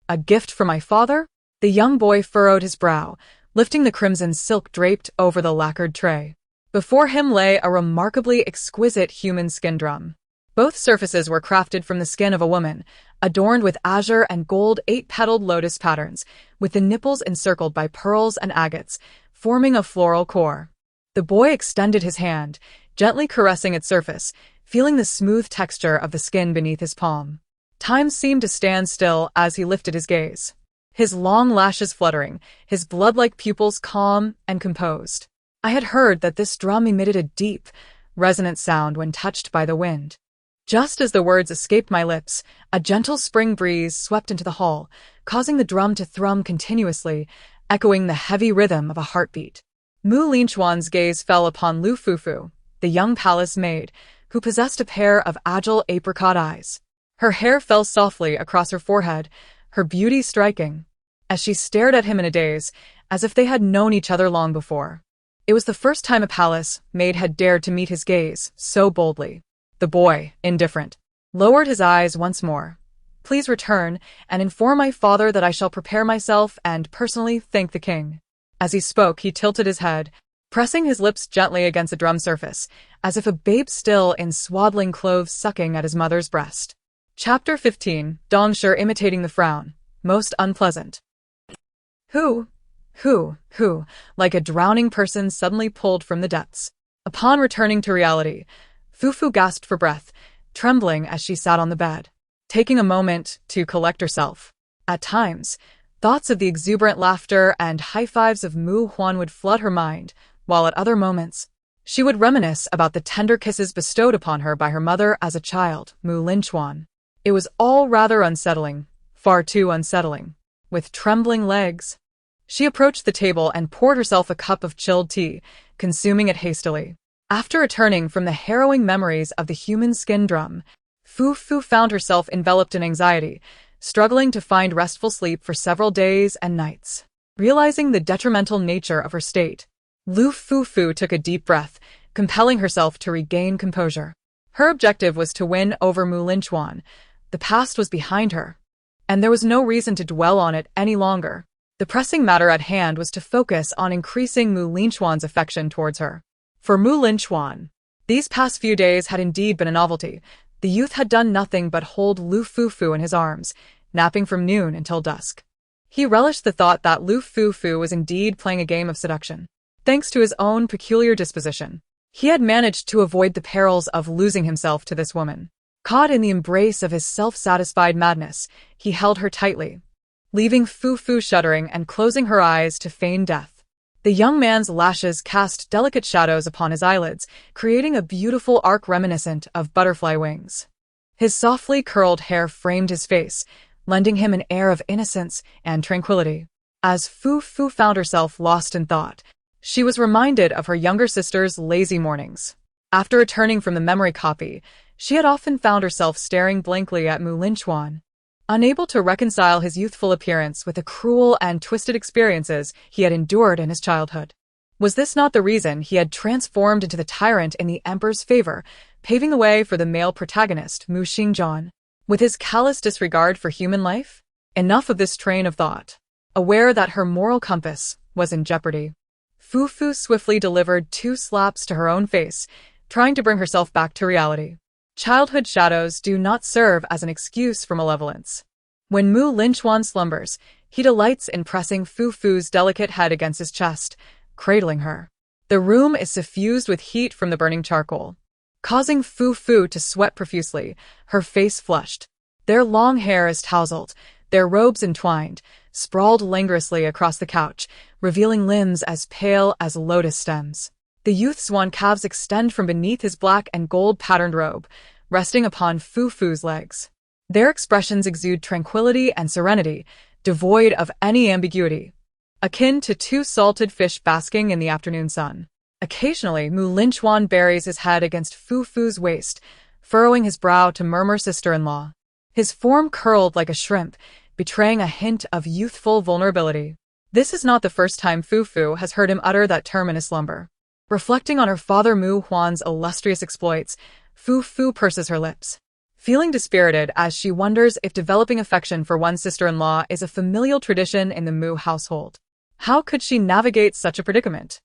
A gift from my father? The young boy furrowed his brow, lifting the crimson silk draped over the lacquered tray. Before him lay a remarkably exquisite human skin drum. Both surfaces were crafted from the skin of a woman, adorned with azure and gold 8-petaled lotus patterns, with the nipples encircled by pearls and agates, forming a floral core. The boy extended his hand, gently caressing its surface, feeling the smooth texture of the skin beneath his palm. Time seemed to stand still as he lifted his gaze. His long lashes fluttering, his blood-like pupils calm and composed. I had heard that this drum emitted a deep, resonant sound when touched by the wind. Just as the words escaped my lips, a gentle spring breeze swept into the hall, causing the drum to thrum continuously, echoing the heavy rhythm of a heartbeat. Mu Linchuan's gaze fell upon Lu Fufu, the young palace maid, who possessed a pair of agile apricot eyes. Her hair fell softly across her forehead, her beauty striking, as she stared at him in a daze, as if they had known each other long before. It was the first time a palace maid had dared to meet his gaze so boldly. The boy, indifferent, lowered his eyes once more. Please return and inform my father that I shall prepare myself and personally thank the king. As he spoke, he tilted his head, pressing his lips gently against the drum surface, as if a babe still in swaddling clothes sucking at his mother's breast. Chapter 15, Dongshi imitating the frown. Most unpleasant. Who, like a drowning person suddenly pulled from the depths. Upon returning to reality, Fufu gasped for breath, trembling as she sat on the bed, taking a moment to collect herself. At times, thoughts of the exuberant laughter and high-fives of Mu Huan would flood her mind, while at other moments, she would reminisce about the tender kisses bestowed upon her by her mother as a child, Mu Linchuan. It was all rather unsettling, far too unsettling. With trembling legs, she approached the table and poured herself a cup of chilled tea, consuming it hastily. After returning from the harrowing memories of the human skin drum, Fufu found herself enveloped in anxiety, struggling to find restful sleep for several days and nights. Realizing the detrimental nature of her state, Lu Fufu took a deep breath, compelling herself to regain composure. Her objective was to win over Mu Linchuan. The past was behind her, and there was no reason to dwell on it any longer. The pressing matter at hand was to focus on increasing Mu Linchuan's affection towards her. For Mu Linchuan, these past few days had indeed been a novelty. The youth had done nothing but hold Lu Fufu in his arms, napping from noon until dusk. He relished the thought that Lu Fufu was indeed playing a game of seduction. Thanks to his own peculiar disposition, he had managed to avoid the perils of losing himself to this woman. Caught in the embrace of his self-satisfied madness, he held her tightly, leaving Fufu shuddering and closing her eyes to feign death. The young man's lashes cast delicate shadows upon his eyelids, creating a beautiful arc reminiscent of butterfly wings. His softly curled hair framed his face, lending him an air of innocence and tranquility. As Fufu found herself lost in thought, she was reminded of her younger sister's lazy mornings. After returning from the memory copy, she had often found herself staring blankly at Mu Linchuan. unable to reconcile his youthful appearance with the cruel and twisted experiences he had endured in his childhood. Was this not the reason he had transformed into the tyrant in the emperor's favor, paving the way for the male protagonist, Mu Xingjian? With his callous disregard for human life? Enough of this train of thought. Aware that her moral compass was in jeopardy, Fufu swiftly delivered 2 slaps to her own face, trying to bring herself back to reality. Childhood shadows do not serve as an excuse for malevolence. When Mu Linchuan slumbers, he delights in pressing Fufu's delicate head against his chest, cradling her. The room is suffused with heat from the burning charcoal, causing Fufu to sweat profusely, her face flushed. Their long hair is tousled, their robes entwined, sprawled languorously across the couch, revealing limbs as pale as lotus stems. The youth's wan calves extend from beneath his black and gold-patterned robe, resting upon Fufu's legs. Their expressions exude tranquility and serenity, devoid of any ambiguity, akin to 2 salted fish basking in the afternoon sun. Occasionally, Mu Linchuan buries his head against Fufu's waist, furrowing his brow to murmur sister-in-law. His form curled like a shrimp, betraying a hint of youthful vulnerability. This is not the first time Fufu has heard him utter that term in a slumber. Reflecting on her father Mu Huan's illustrious exploits, Fufu purses her lips, feeling dispirited as she wonders if developing affection for one's sister-in-law is a familial tradition in the Mu household. How could she navigate such a predicament?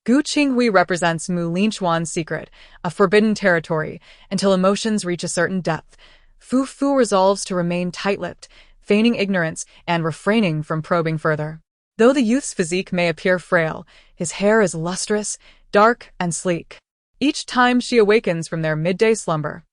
Gu Qinghui represents Mu Linchuan's secret, a forbidden territory, until emotions reach a certain depth. Fufu resolves to remain tight-lipped, feigning ignorance and refraining from probing further. Though the youth's physique may appear frail, his hair is lustrous, dark, and sleek. Each time she awakens from their midday slumber,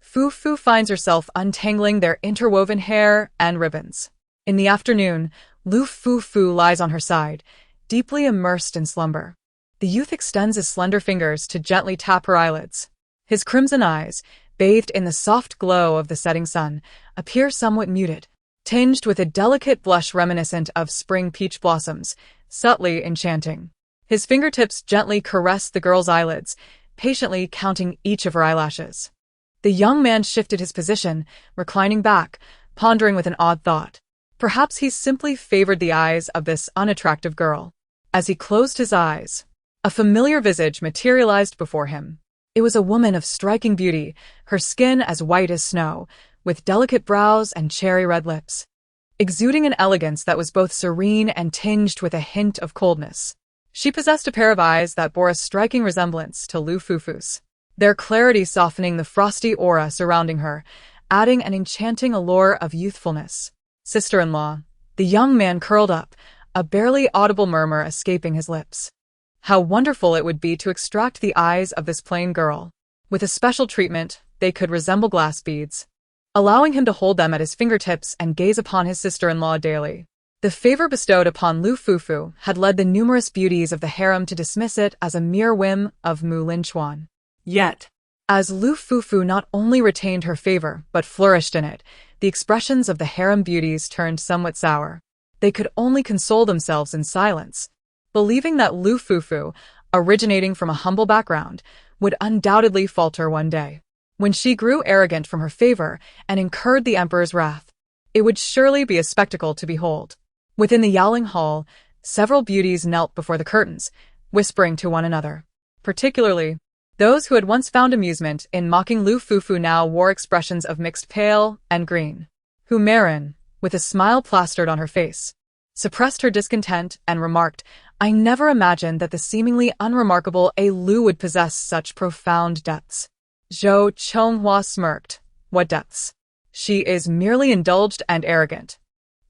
Fufu finds herself untangling their interwoven hair and ribbons. In the afternoon, Lu Fufu lies on her side, deeply immersed in slumber. The youth extends his slender fingers to gently tap her eyelids. His crimson eyes, bathed in the soft glow of the setting sun, appear somewhat muted, tinged with a delicate blush reminiscent of spring peach blossoms, subtly enchanting. His fingertips gently caress the girl's eyelids, patiently counting each of her eyelashes. The young man shifted his position, reclining back, pondering with an odd thought. Perhaps he simply favored the eyes of this unattractive girl. As he closed his eyes, a familiar visage materialized before him. It was a woman of striking beauty, her skin as white as snow, with delicate brows and cherry-red lips, exuding an elegance that was both serene and tinged with a hint of coldness. She possessed a pair of eyes that bore a striking resemblance to Lu Fufu's, their clarity softening the frosty aura surrounding her, adding an enchanting allure of youthfulness. Sister-in-law. The young man curled up, a barely audible murmur escaping his lips. How wonderful it would be to extract the eyes of this plain girl. With a special treatment, they could resemble glass beads, allowing him to hold them at his fingertips and gaze upon his sister-in-law daily. The favor bestowed upon Lu Fufu had led the numerous beauties of the harem to dismiss it as a mere whim of Mu Linchuan. Yet, as Lu Fufu not only retained her favor but flourished in it, the expressions of the harem beauties turned somewhat sour. They could only console themselves in silence, believing that Lu Fufu, originating from a humble background, would undoubtedly falter one day. When she grew arrogant from her favor and incurred the emperor's wrath, it would surely be a spectacle to behold. Within the Yaoling Hall, several beauties knelt before the curtains, whispering to one another. Particularly, those who had once found amusement in mocking Lu Fufu now wore expressions of mixed pale and green. Hu Marin, with a smile plastered on her face, suppressed her discontent and remarked, "I never imagined that the seemingly unremarkable A Lu would possess such profound depths." Zhou Chonghua smirked. "What depths? She is merely indulged and arrogant.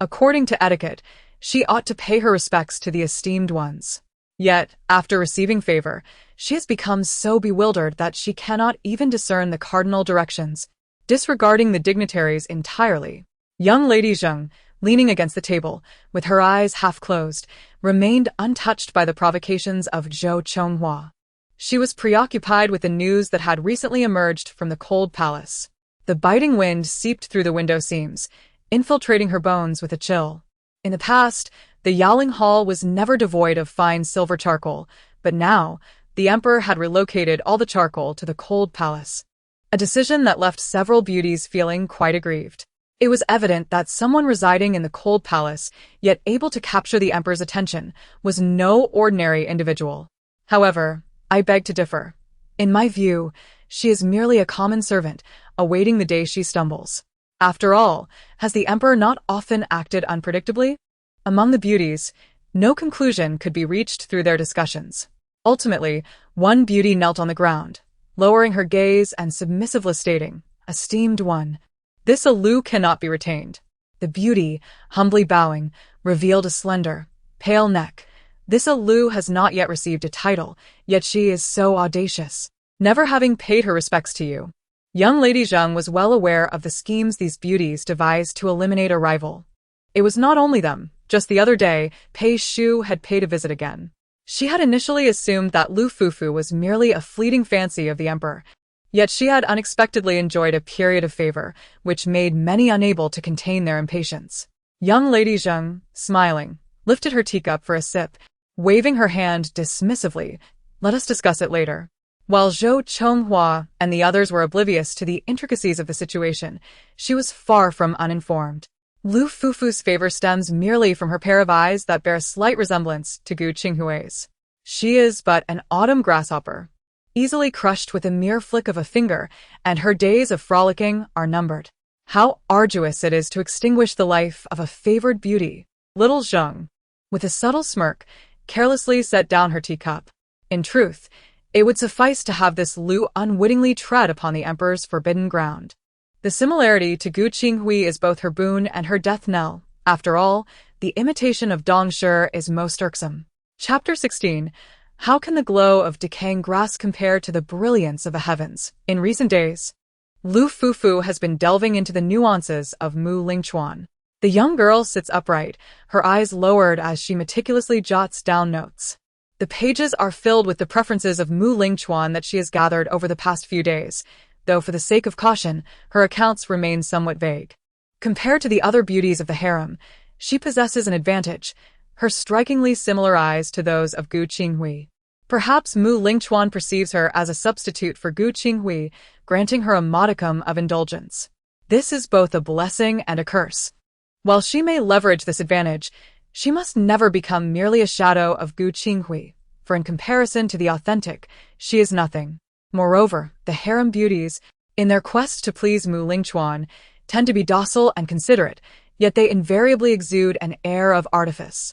According to etiquette, she ought to pay her respects to the esteemed ones. Yet, after receiving favor, she has become so bewildered that she cannot even discern the cardinal directions, disregarding the dignitaries entirely." Young Lady Zheng, leaning against the table, with her eyes half closed, remained untouched by the provocations of Zhou Chonghua. She was preoccupied with the news that had recently emerged from the cold palace. The biting wind seeped through the window seams, infiltrating her bones with a chill. In the past, the Yaoling Hall was never devoid of fine silver charcoal, but now, the emperor had relocated all the charcoal to the cold palace. A decision that left several beauties feeling quite aggrieved. It was evident that someone residing in the cold palace, yet able to capture the emperor's attention, was no ordinary individual. However, I beg to differ. In my view, she is merely a common servant, awaiting the day she stumbles. After all, has the emperor not often acted unpredictably? Among the beauties, no conclusion could be reached through their discussions. Ultimately, one beauty knelt on the ground, lowering her gaze and submissively stating, "Esteemed one, this Lu cannot be retained." The beauty, humbly bowing, revealed a slender, pale neck. This Lu has not yet received a title, yet she is so audacious, never having paid her respects to you. Young Lady Zheng was well aware of the schemes these beauties devised to eliminate a rival. It was not only them. Just the other day, Pei Shu had paid a visit again. She had initially assumed that Lu Fufu was merely a fleeting fancy of the emperor, yet she had unexpectedly enjoyed a period of favor, which made many unable to contain their impatience. Young Lady Zheng, smiling, lifted her teacup for a sip, waving her hand dismissively. "Let us discuss it later." While Zhou Chonghua and the others were oblivious to the intricacies of the situation, she was far from uninformed. Lu Fufu's favor stems merely from her pair of eyes that bear a slight resemblance to Gu Qinghui's. She is but an autumn grasshopper, easily crushed with a mere flick of a finger, and her days of frolicking are numbered. How arduous it is to extinguish the life of a favored beauty. Little Zheng, with a subtle smirk, carelessly set down her teacup. In truth, it would suffice to have this Lu unwittingly tread upon the emperor's forbidden ground. The similarity to Gu Qinghui is both her boon and her death knell. After all, the imitation of Dong Shi is most irksome. Chapter 16. How can the glow of decaying grass compare to the brilliance of the heavens? In recent days, Lu Fufu has been delving into the nuances of Mu Linchuan. The young girl sits upright, her eyes lowered as she meticulously jots down notes. The pages are filled with the preferences of Mu Linchuan that she has gathered over the past few days, though for the sake of caution, her accounts remain somewhat vague. Compared to the other beauties of the harem, she possesses an advantage, her strikingly similar eyes to those of Gu Qinghui. Perhaps Mu Linchuan perceives her as a substitute for Gu Qinghui, granting her a modicum of indulgence. This is both a blessing and a curse. While she may leverage this advantage, she must never become merely a shadow of Gu Qinghui, for in comparison to the authentic, she is nothing. Moreover, the harem beauties, in their quest to please Mu Linchuan, tend to be docile and considerate, yet they invariably exude an air of artifice.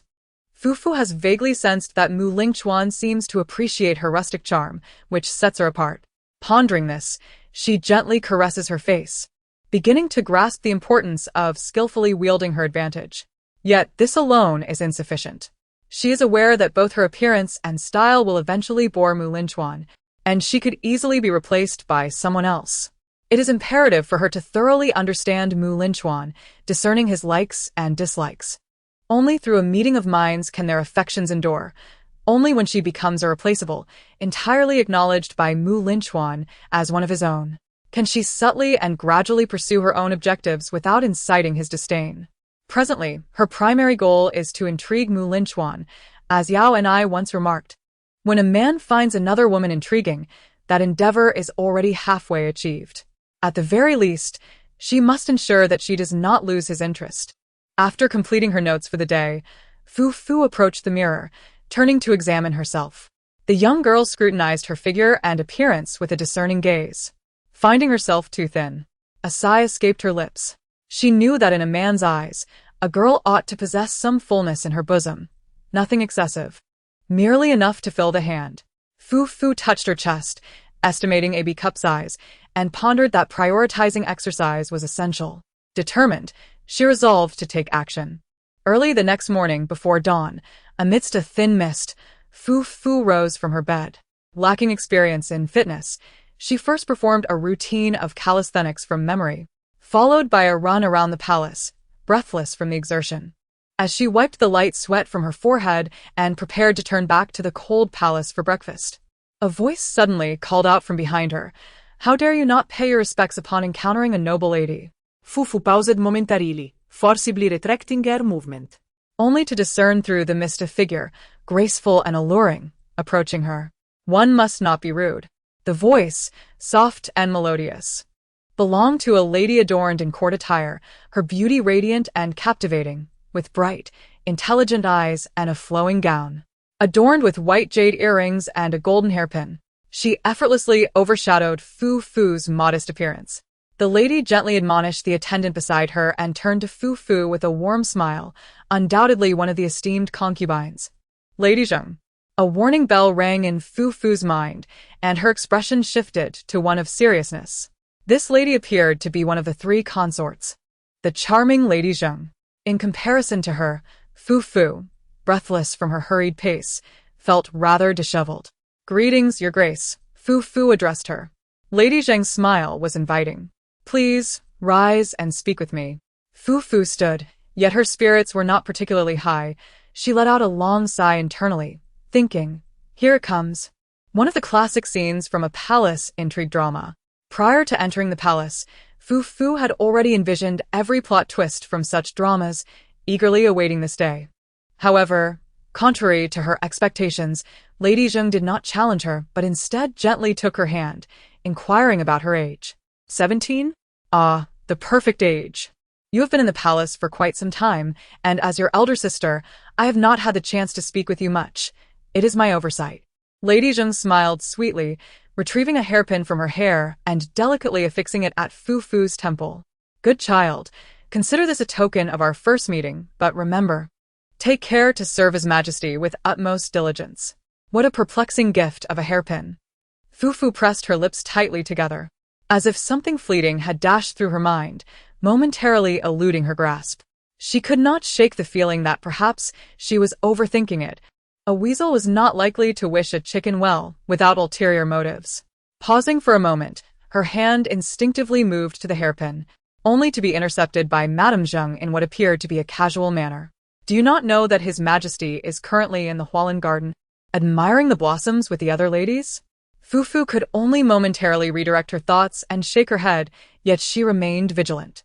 Fufu has vaguely sensed that Mu Linchuan seems to appreciate her rustic charm, which sets her apart. Pondering this, she gently caresses her face, beginning to grasp the importance of skillfully wielding her advantage. Yet this alone is insufficient. She is aware that both her appearance and style will eventually bore Mu Linchuan, and she could easily be replaced by someone else. It is imperative for her to thoroughly understand Mu Linchuan, discerning his likes and dislikes. Only through a meeting of minds can their affections endure. Only when she becomes irreplaceable, entirely acknowledged by Mu Linchuan as one of his own, can she subtly and gradually pursue her own objectives without inciting his disdain. Presently, her primary goal is to intrigue Mu Linchuan, as Yao and I once remarked. When a man finds another woman intriguing, that endeavor is already halfway achieved. At the very least, she must ensure that she does not lose his interest. After completing her notes for the day, Fufu approached the mirror, turning to examine herself. The young girl scrutinized her figure and appearance with a discerning gaze. Finding herself too thin, a sigh escaped her lips. She knew that in a man's eyes, a girl ought to possess some fullness in her bosom. Nothing excessive. Merely enough to fill the hand. Fufu touched her chest, estimating a B-cup size, and pondered that prioritizing exercise was essential. Determined, she resolved to take action. Early the next morning before dawn, amidst a thin mist, Fufu rose from her bed. Lacking experience in fitness, she first performed a routine of calisthenics from memory, followed by a run around the palace, breathless from the exertion. As she wiped the light sweat from her forehead and prepared to turn back to the cold palace for breakfast, a voice suddenly called out from behind her, "How dare you not pay your respects upon encountering a noble lady?" Fufu paused momentarily, forcibly retracting her movement, only to discern through the mist a figure, graceful and alluring, approaching her. One must not be rude. The voice, soft and melodious, belonged to a lady adorned in court attire, her beauty radiant and captivating, with bright, intelligent eyes and a flowing gown. Adorned with white jade earrings and a golden hairpin, she effortlessly overshadowed Fu Fu's modest appearance. The lady gently admonished the attendant beside her and turned to Fu Fu with a warm smile, undoubtedly one of the esteemed concubines. Lady Zheng. A warning bell rang in Fu Fu's mind, and her expression shifted to one of seriousness. This lady appeared to be one of the three consorts, the charming Lady Zheng. In comparison to her, Fu Fu, breathless from her hurried pace, felt rather disheveled. "Greetings, Your Grace," Fu Fu addressed her. Lady Zheng's smile was inviting. "Please, rise and speak with me." Fu Fu stood, yet her spirits were not particularly high. She let out a long sigh internally, thinking, "Here it comes." One of the classic scenes from a palace intrigue drama. Prior to entering the palace, Fu Fu had already envisioned every plot twist from such dramas, eagerly awaiting this day. However, contrary to her expectations, Lady Zheng did not challenge her, but instead gently took her hand, inquiring about her age. 17? Ah, the perfect age. You have been in the palace for quite some time, and as your elder sister, I have not had the chance to speak with you much. It is my oversight. Lady Zheng smiled sweetly, retrieving a hairpin from her hair and delicately affixing it at Fu Fu's temple. "Good child, consider this a token of our first meeting, but remember, take care to serve His Majesty with utmost diligence." What a perplexing gift of a hairpin. Fu Fu pressed her lips tightly together, as if something fleeting had dashed through her mind, momentarily eluding her grasp. She could not shake the feeling that perhaps she was overthinking it. A weasel was not likely to wish a chicken well without ulterior motives. Pausing for a moment, her hand instinctively moved to the hairpin, only to be intercepted by Madame Zheng in what appeared to be a casual manner. "Do you not know that His Majesty is currently in the Hualan Garden, admiring the blossoms with the other ladies?" Fu Fu could only momentarily redirect her thoughts and shake her head, yet she remained vigilant.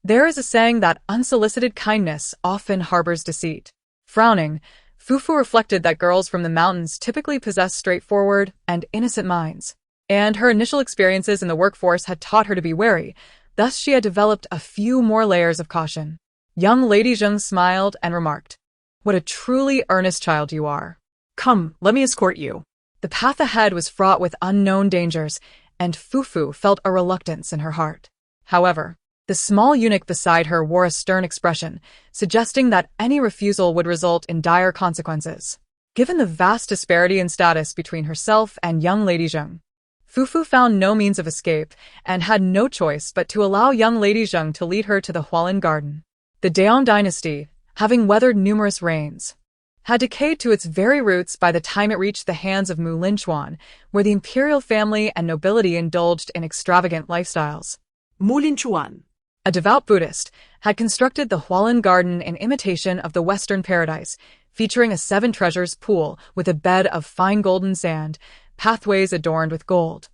There is a saying that unsolicited kindness often harbors deceit. Frowning, Fu Fu reflected that girls from the mountains typically possess straightforward and innocent minds, and her initial experiences in the workforce had taught her to be wary. Thus she had developed a few more layers of caution. Young Lady Zheng smiled and remarked, "What a truly earnest child you are. Come, let me escort you." The path ahead was fraught with unknown dangers, and Fu Fu felt a reluctance in her heart. However, the small eunuch beside her wore a stern expression, suggesting that any refusal would result in dire consequences. Given the vast disparity in status between herself and young Lady Zheng, Fu Fu found no means of escape and had no choice but to allow young Lady Zheng to lead her to the Hualan Garden. The Daon dynasty, having weathered numerous reigns, had decayed to its very roots by the time it reached the hands of Linchuan, where the imperial family and nobility indulged in extravagant lifestyles. Linchuan, a devout Buddhist, had constructed the Hualan Garden in imitation of the Western paradise, featuring a seven treasures pool with a bed of fine golden sand, pathways adorned with gold,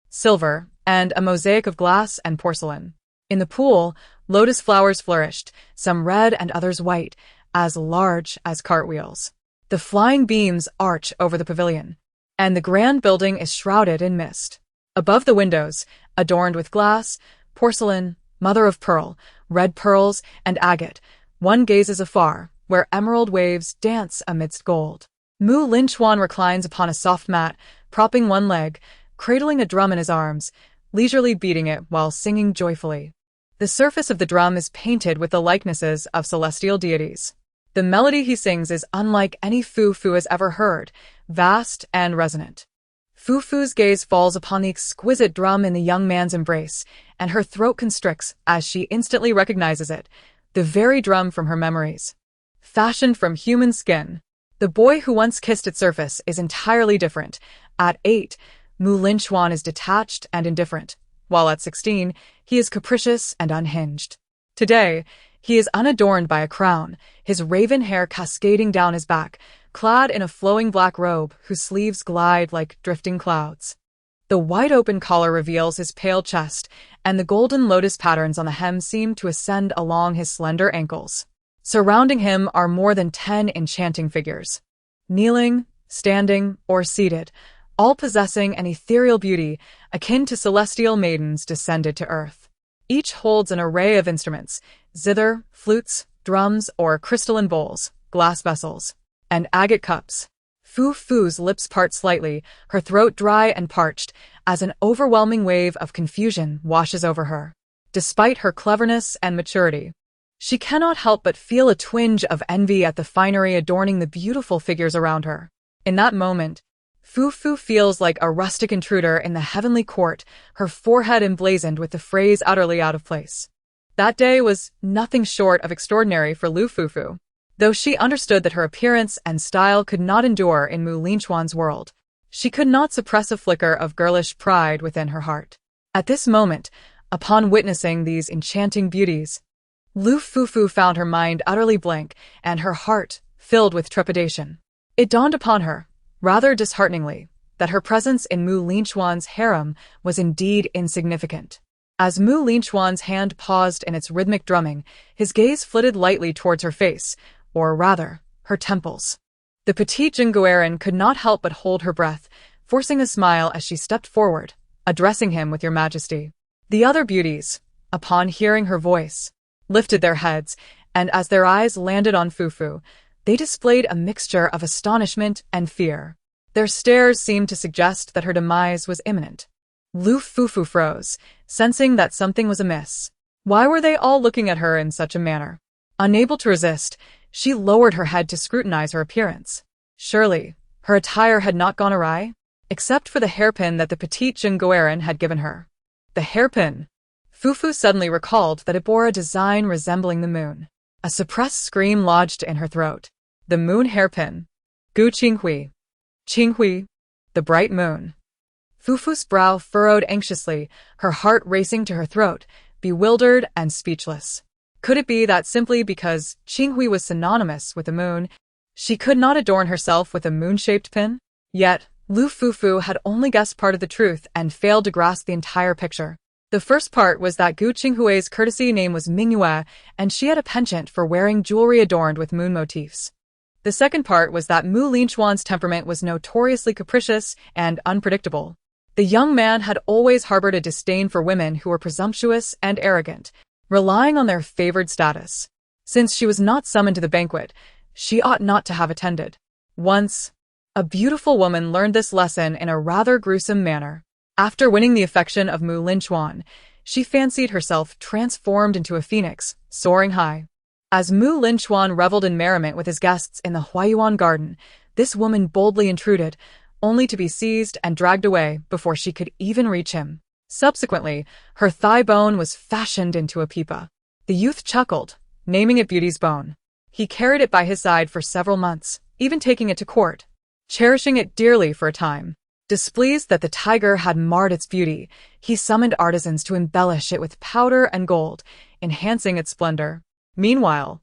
silver, and a mosaic of glass and porcelain. In the pool, lotus flowers flourished, some red and others white, as large as cartwheels. The flying beams arch over the pavilion, and the grand building is shrouded in mist. Above the windows, adorned with glass, porcelain, mother of pearl, red pearls, and agate, one gazes afar, where emerald waves dance amidst gold. Linchuan reclines upon a soft mat, propping one leg, cradling a drum in his arms, leisurely beating it while singing joyfully. The surface of the drum is painted with the likenesses of celestial deities. The melody he sings is unlike any Fu Fu has ever heard, vast and resonant. Fu Fu's gaze falls upon the exquisite drum in the young man's embrace, and her throat constricts as she instantly recognizes it, the very drum from her memories. Fashioned from human skin, the boy who once kissed its surface is entirely different. At 8, Linchuan is detached and indifferent, while at 16, he is capricious and unhinged. Today, he is unadorned by a crown, his raven hair cascading down his back, clad in a flowing black robe whose sleeves glide like drifting clouds. The wide-open collar reveals his pale chest, and the golden lotus patterns on the hem seem to ascend along his slender ankles. Surrounding him are more than 10 enchanting figures. Kneeling, standing, or seated, all possessing an ethereal beauty akin to celestial maidens descended to earth. Each holds an array of instruments: zither, flutes, drums, or crystalline bowls, glass vessels, and agate cups. Fu Fu's lips part slightly, her throat dry and parched, as an overwhelming wave of confusion washes over her. Despite her cleverness and maturity, she cannot help but feel a twinge of envy at the finery adorning the beautiful figures around her. In that moment, Fu Fu feels like a rustic intruder in the heavenly court, her forehead emblazoned with the phrase utterly out of place. That day was nothing short of extraordinary for Lu Fufu. Though she understood that her appearance and style could not endure in Linchuan's world, she could not suppress a flicker of girlish pride within her heart. At this moment, upon witnessing these enchanting beauties, Lu Fufu found her mind utterly blank and her heart filled with trepidation. It dawned upon her, rather dishearteningly, that her presence in Mu Linchuan's harem was indeed insignificant. As Mu Linchuan's hand paused in its rhythmic drumming, his gaze flitted lightly towards her face, or rather, her temples. The petite Jinguerin could not help but hold her breath, forcing a smile as she stepped forward, addressing him with "Your Majesty." The other beauties, upon hearing her voice, lifted their heads, and as their eyes landed on Fufu, they displayed a mixture of astonishment and fear. Their stares seemed to suggest that her demise was imminent. Lu Fufu froze, sensing that something was amiss. Why were they all looking at her in such a manner? Unable to resist, she lowered her head to scrutinize her appearance. Surely, her attire had not gone awry, except for the hairpin that the petite Jinguerin had given her. The hairpin! Fufu suddenly recalled that it bore a design resembling the moon. A suppressed scream lodged in her throat. The moon hairpin. Gu Qinghui. Qinghui. The bright moon. Fufu's brow furrowed anxiously, her heart racing to her throat, bewildered and speechless. Could it be that simply because Qinghui was synonymous with the moon, she could not adorn herself with a moon-shaped pin? Yet, Lu Fufu had only guessed part of the truth and failed to grasp the entire picture. The first part was that Gu Qinghui's courtesy name was Mingyue, and she had a penchant for wearing jewelry adorned with moon motifs. The second part was that Mu Linchuan's temperament was notoriously capricious and unpredictable. The young man had always harbored a disdain for women who were presumptuous and arrogant, relying on their favored status. Since she was not summoned to the banquet, she ought not to have attended. Once, a beautiful woman learned this lesson in a rather gruesome manner. After winning the affection of Mu Linchuan, she fancied herself transformed into a phoenix, soaring high. As Mu Linchuan reveled in merriment with his guests in the Huayuan garden, this woman boldly intruded, only to be seized and dragged away before she could even reach him. Subsequently, her thigh bone was fashioned into a pipa. The youth chuckled, naming it Beauty's Bone. He carried it by his side for several months, even taking it to court, cherishing it dearly for a time. Displeased that the tiger had marred its beauty, he summoned artisans to embellish it with powder and gold, enhancing its splendor. Meanwhile,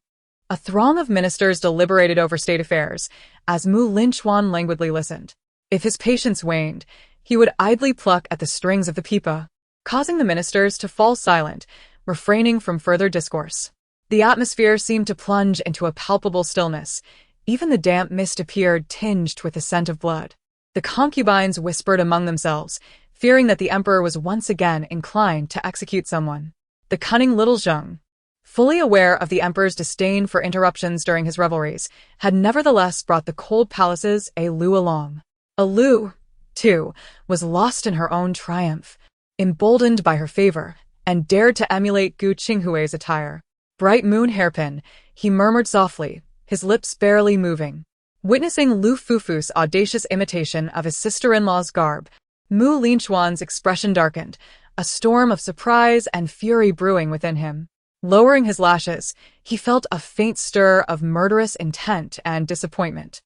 a throng of ministers deliberated over state affairs, as Mu Linchuan languidly listened. If his patience waned, he would idly pluck at the strings of the pipa, causing the ministers to fall silent, refraining from further discourse. The atmosphere seemed to plunge into a palpable stillness. Even the damp mist appeared tinged with the scent of blood. The concubines whispered among themselves, fearing that the emperor was once again inclined to execute someone. The cunning little Zheng, fully aware of the emperor's disdain for interruptions during his revelries, had nevertheless brought the cold palaces a Lu along. A Lu, too, was lost in her own triumph, emboldened by her favor, and dared to emulate Gu Qinghui's attire. Bright moon hairpin, he murmured softly, his lips barely moving. Witnessing Lu Fufu's audacious imitation of his sister-in-law's garb, Mu Linchuan's expression darkened, a storm of surprise and fury brewing within him. Lowering his lashes, he felt a faint stir of murderous intent and disappointment.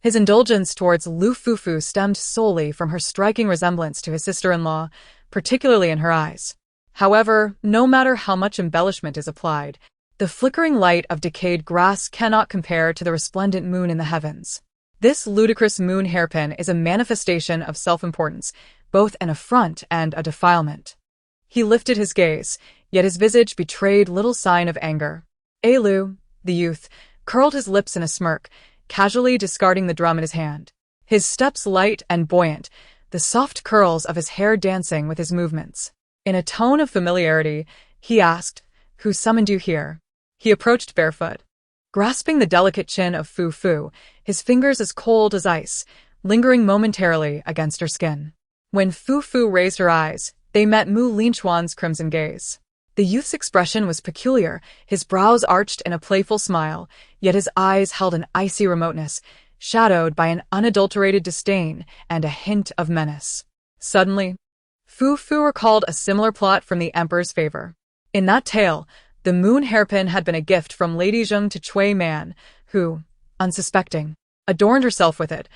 His indulgence towards Lu Fufu stemmed solely from her striking resemblance to his sister-in-law, particularly in her eyes. However, no matter how much embellishment is applied, the flickering light of decayed grass cannot compare to the resplendent moon in the heavens. This ludicrous moon hairpin is a manifestation of self-importance, both an affront and a defilement. He lifted his gaze, yet his visage betrayed little sign of anger. Lu, the youth, curled his lips in a smirk, casually discarding the drum in his hand. His steps light and buoyant, the soft curls of his hair dancing with his movements. In a tone of familiarity, he asked, "Who summoned you here?" He approached barefoot, grasping the delicate chin of Fufu, his fingers as cold as ice, lingering momentarily against her skin. When Fufu raised her eyes, they met Linchuan's crimson gaze. The youth's expression was peculiar, his brows arched in a playful smile, yet his eyes held an icy remoteness, shadowed by an unadulterated disdain and a hint of menace. Suddenly, Fufu recalled a similar plot from the emperor's favor. In that tale, the moon hairpin had been a gift from Lady Zheng to Cui Man, who, unsuspecting, adorned herself with it,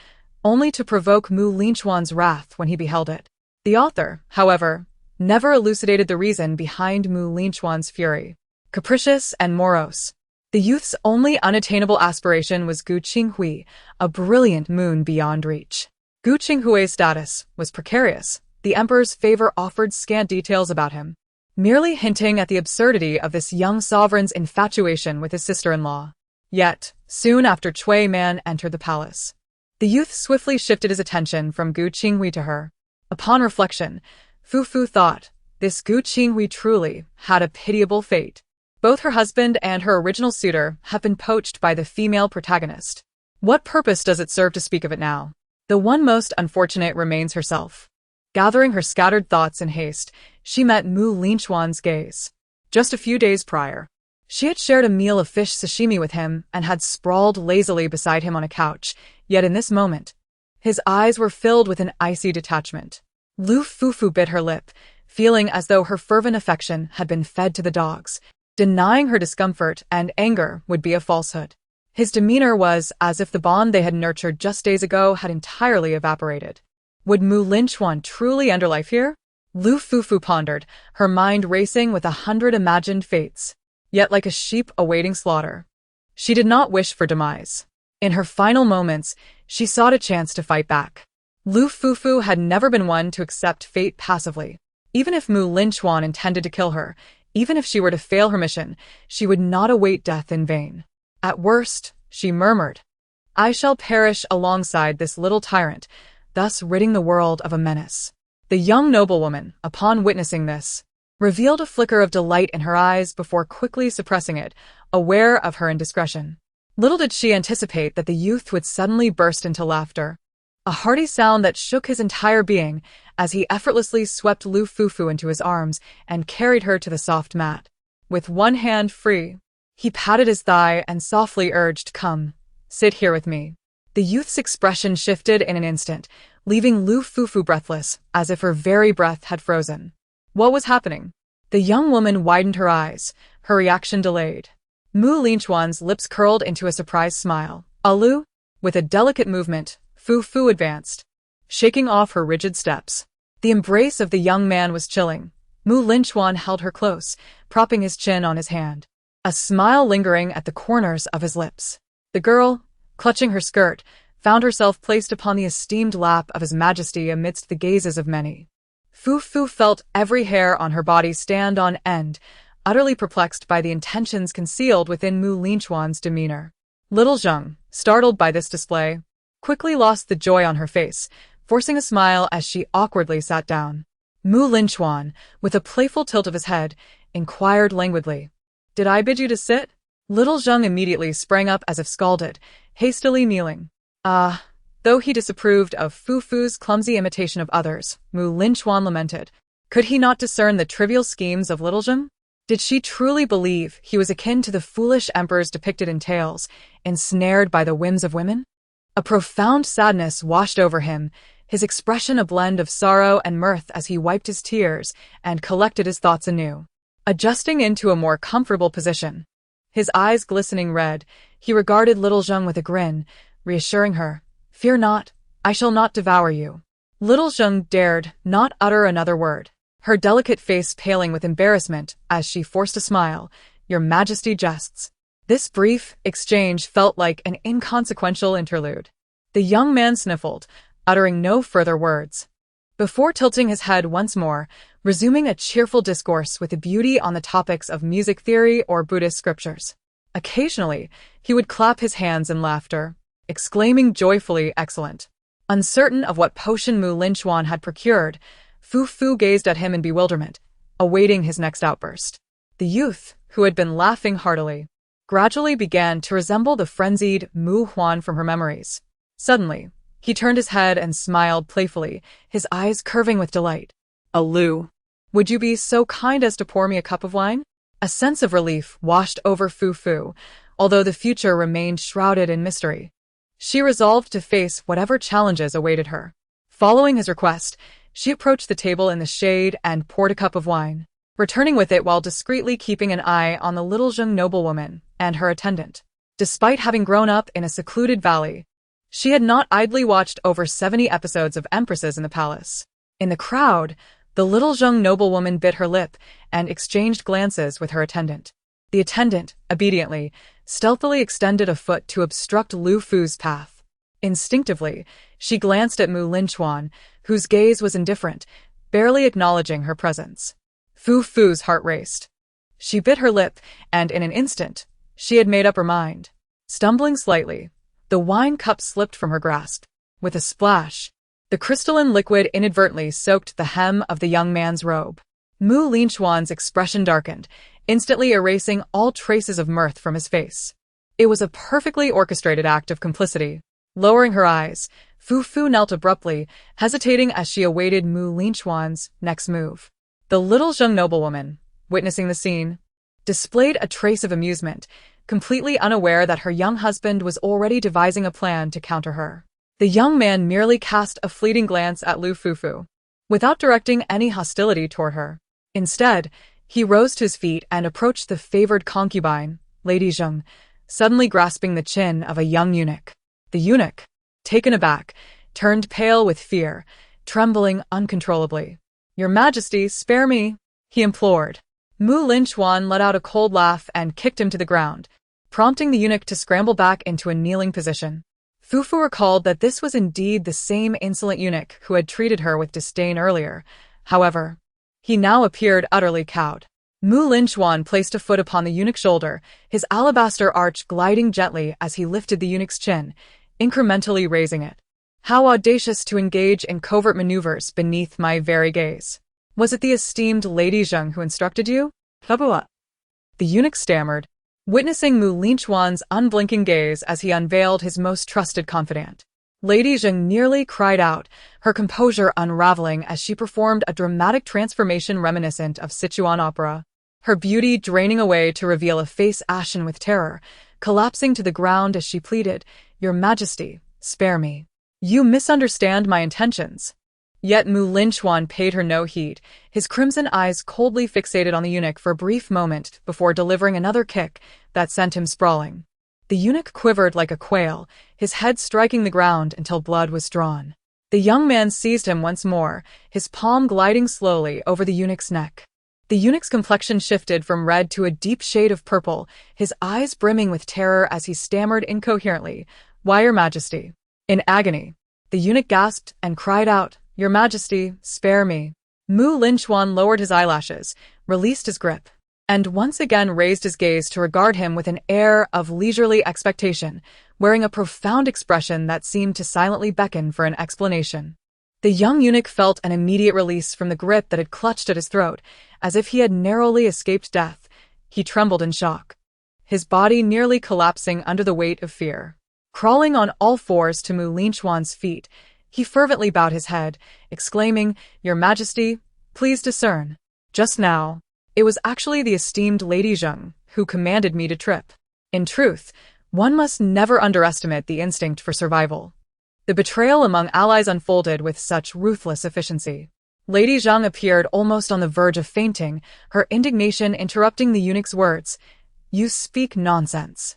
only to provoke Linchuan's wrath when he beheld it. The author, however, never elucidated the reason behind Linchuan's fury. Capricious and morose, the youth's only unattainable aspiration was Gu Qinghui, a brilliant moon beyond reach. Gu Qinghui's status was precarious. The emperor's favor offered scant details about him, merely hinting at the absurdity of this young sovereign's infatuation with his sister-in-law. Yet, soon after Cui Man entered the palace, the youth swiftly shifted his attention from Gu Qinghui to her. Upon reflection, Fufu thought, this Gu Qinghui truly had a pitiable fate. Both her husband and her original suitor have been poached by the female protagonist. What purpose does it serve to speak of it now? The one most unfortunate remains herself. Gathering her scattered thoughts in haste, she met Linchuan's gaze. Just a few days prior, she had shared a meal of fish sashimi with him and had sprawled lazily beside him on a couch, yet in this moment, his eyes were filled with an icy detachment. Lu Fufu bit her lip, feeling as though her fervent affection had been fed to the dogs. Denying her discomfort and anger would be a falsehood. His demeanor was as if the bond they had nurtured just days ago had entirely evaporated. Would Linchuan truly end her life here? Lu Fufu pondered, her mind racing with 100 imagined fates. Yet like a sheep awaiting slaughter, she did not wish for demise. In her final moments, she sought a chance to fight back. Lu Fufu had never been one to accept fate passively. Even if Linchuan intended to kill her, even if she were to fail her mission, she would not await death in vain. At worst, she murmured, I shall perish alongside this little tyrant, thus ridding the world of a menace. The young noblewoman, upon witnessing this, revealed a flicker of delight in her eyes before quickly suppressing it, aware of her indiscretion. Little did she anticipate that the youth would suddenly burst into laughter, a hearty sound that shook his entire being as he effortlessly swept Lu Fufu into his arms and carried her to the soft mat. With one hand free, he patted his thigh and softly urged, Come, sit here with me. The youth's expression shifted in an instant, leaving Lu Fufu breathless, as if her very breath had frozen. What was happening? The young woman widened her eyes, her reaction delayed. Linchuan's lips curled into a surprised smile. Alu? With a delicate movement, Fufu advanced, shaking off her rigid steps. The embrace of the young man was chilling. Linchuan held her close, propping his chin on his hand, a smile lingering at the corners of his lips. The girl, clutching her skirt, found herself placed upon the esteemed lap of His Majesty amidst the gazes of many. Fufu felt every hair on her body stand on end, utterly perplexed by the intentions concealed within Linchuan's demeanor. Little Zheng, startled by this display, quickly lost the joy on her face, forcing a smile as she awkwardly sat down. Linchuan, with a playful tilt of his head, inquired languidly, Did I bid you to sit? Little Zheng immediately sprang up as if scalded, hastily kneeling. Though he disapproved of Fufu's clumsy imitation of others, Linchuan lamented. Could he not discern the trivial schemes of Little Zheng? Did she truly believe he was akin to the foolish emperors depicted in tales, ensnared by the whims of women? A profound sadness washed over him, his expression a blend of sorrow and mirth as he wiped his tears and collected his thoughts anew. Adjusting into a more comfortable position, his eyes glistening red, he regarded Little Zheng with a grin, reassuring her, Fear not, I shall not devour you. Little Zheng dared not utter another word, her delicate face paling with embarrassment as she forced a smile. Your Majesty jests. This brief exchange felt like an inconsequential interlude. The young man sniffled, uttering no further words, before tilting his head once more, resuming a cheerful discourse with the beauty on the topics of music theory or Buddhist scriptures. Occasionally, he would clap his hands in laughter, exclaiming joyfully, Excellent. Uncertain of what potion Mu Linchuan had procured, Fufu gazed at him in bewilderment, awaiting his next outburst. The youth, who had been laughing heartily, gradually began to resemble the frenzied Mu Huan from her memories. Suddenly, he turned his head and smiled playfully, his eyes curving with delight. Lu, would you be so kind as to pour me a cup of wine? A sense of relief washed over Fufu, although the future remained shrouded in mystery. She resolved to face whatever challenges awaited her. Following his request, she approached the table in the shade and poured a cup of wine, returning with it while discreetly keeping an eye on the Linchuan noblewoman and her attendant. Despite having grown up in a secluded valley, she had not idly watched over 70 episodes of Empresses in the Palace. In the crowd, the Linchuan noblewoman bit her lip and exchanged glances with her attendant. The attendant, obediently, stealthily extended a foot to obstruct Lu Fu's path. Instinctively, she glanced at Mu Linchuan, whose gaze was indifferent, barely acknowledging her presence. Fufu's heart raced. She bit her lip, and in an instant, she had made up her mind. Stumbling slightly, the wine cup slipped from her grasp. With a splash, the crystalline liquid inadvertently soaked the hem of the young man's robe. Mu Linchuan's expression darkened, instantly erasing all traces of mirth from his face. It was a perfectly orchestrated act of complicity. Lowering her eyes, Fufu knelt abruptly, hesitating as she awaited Mu Linchuan's next move. The Linchuan noblewoman, witnessing the scene, displayed a trace of amusement, completely unaware that her young husband was already devising a plan to counter her. The young man merely cast a fleeting glance at Lu Fufu, without directing any hostility toward her. Instead, he rose to his feet and approached the favored concubine, Lady Zheng, suddenly grasping the chin of a young eunuch. The eunuch, taken aback, turned pale with fear, trembling uncontrollably. "Your Majesty, spare me," he implored. Mu Linchuan let out a cold laugh and kicked him to the ground, prompting the eunuch to scramble back into a kneeling position. Fufu recalled that this was indeed the same insolent eunuch who had treated her with disdain earlier. However, he now appeared utterly cowed. Mu Linchuan placed a foot upon the eunuch's shoulder, his alabaster arch gliding gently as he lifted the eunuch's chin, incrementally raising it. "How audacious to engage in covert maneuvers beneath my very gaze. Was it the esteemed Lady Zheng who instructed you?" "The eunuch stammered, witnessing Mu Linchuan's unblinking gaze as he unveiled his most trusted confidant. Lady Zheng nearly cried out, her composure unraveling as she performed a dramatic transformation reminiscent of Sichuan opera, her beauty draining away to reveal a face ashen with terror, collapsing to the ground as she pleaded, "Your Majesty, spare me. You misunderstand my intentions." Yet Mu Linchuan paid her no heed, his crimson eyes coldly fixated on the eunuch for a brief moment before delivering another kick that sent him sprawling. The eunuch quivered like a quail, his head striking the ground until blood was drawn. The young man seized him once more, his palm gliding slowly over the eunuch's neck. The eunuch's complexion shifted from red to a deep shade of purple, his eyes brimming with terror as he stammered incoherently, "Why, Your Majesty?" In agony, the eunuch gasped and cried out, "Your Majesty, spare me." Mu Linchuan lowered his eyelashes, released his grip, and once again raised his gaze to regard him with an air of leisurely expectation, wearing a profound expression that seemed to silently beckon for an explanation. The young eunuch felt an immediate release from the grip that had clutched at his throat, as if he had narrowly escaped death. He trembled in shock, his body nearly collapsing under the weight of fear. Crawling on all fours to Mu Linchuan's feet, he fervently bowed his head, exclaiming, "Your Majesty, please discern. Just now, it was actually the esteemed Lady Zheng who commanded me to trip." In truth, one must never underestimate the instinct for survival. The betrayal among allies unfolded with such ruthless efficiency. Lady Zheng appeared almost on the verge of fainting, her indignation interrupting the eunuch's words. "You speak nonsense."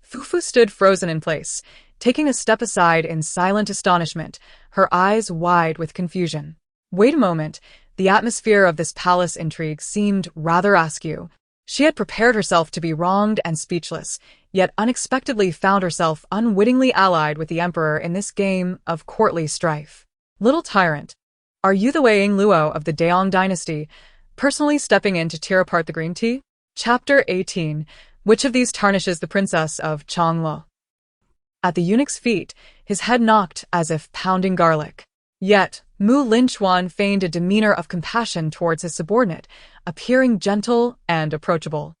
Fufu stood frozen in place, taking a step aside in silent astonishment, her eyes wide with confusion. Wait a moment, the atmosphere of this palace intrigue seemed rather askew. She had prepared herself to be wronged and speechless, yet unexpectedly found herself unwittingly allied with the emperor in this game of courtly strife. "Little Tyrant, are you the Wei Luo of the Daong dynasty, personally stepping in to tear apart the green tea?" Chapter 18. Which of these tarnishes the princess of Changlo? At the eunuch's feet, his head knocked as if pounding garlic. Yet, Linchuan feigned a demeanor of compassion towards his subordinate, appearing gentle and approachable.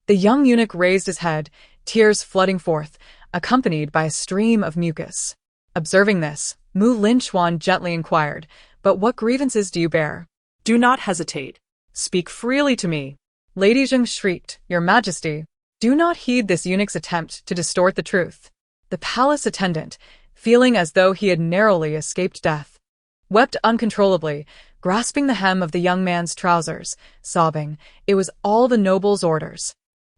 The young eunuch raised his head, tears flooding forth, accompanied by a stream of mucus. Observing this, Linchuan gently inquired, "But what grievances do you bear?" Do not hesitate. Speak freely to me. Lady Zheng shrieked, "Your Majesty, do not heed this eunuch's attempt to distort the truth." The palace attendant, feeling as though he had narrowly escaped death, wept uncontrollably, grasping the hem of the young man's trousers, sobbing, "It was all the noble's orders."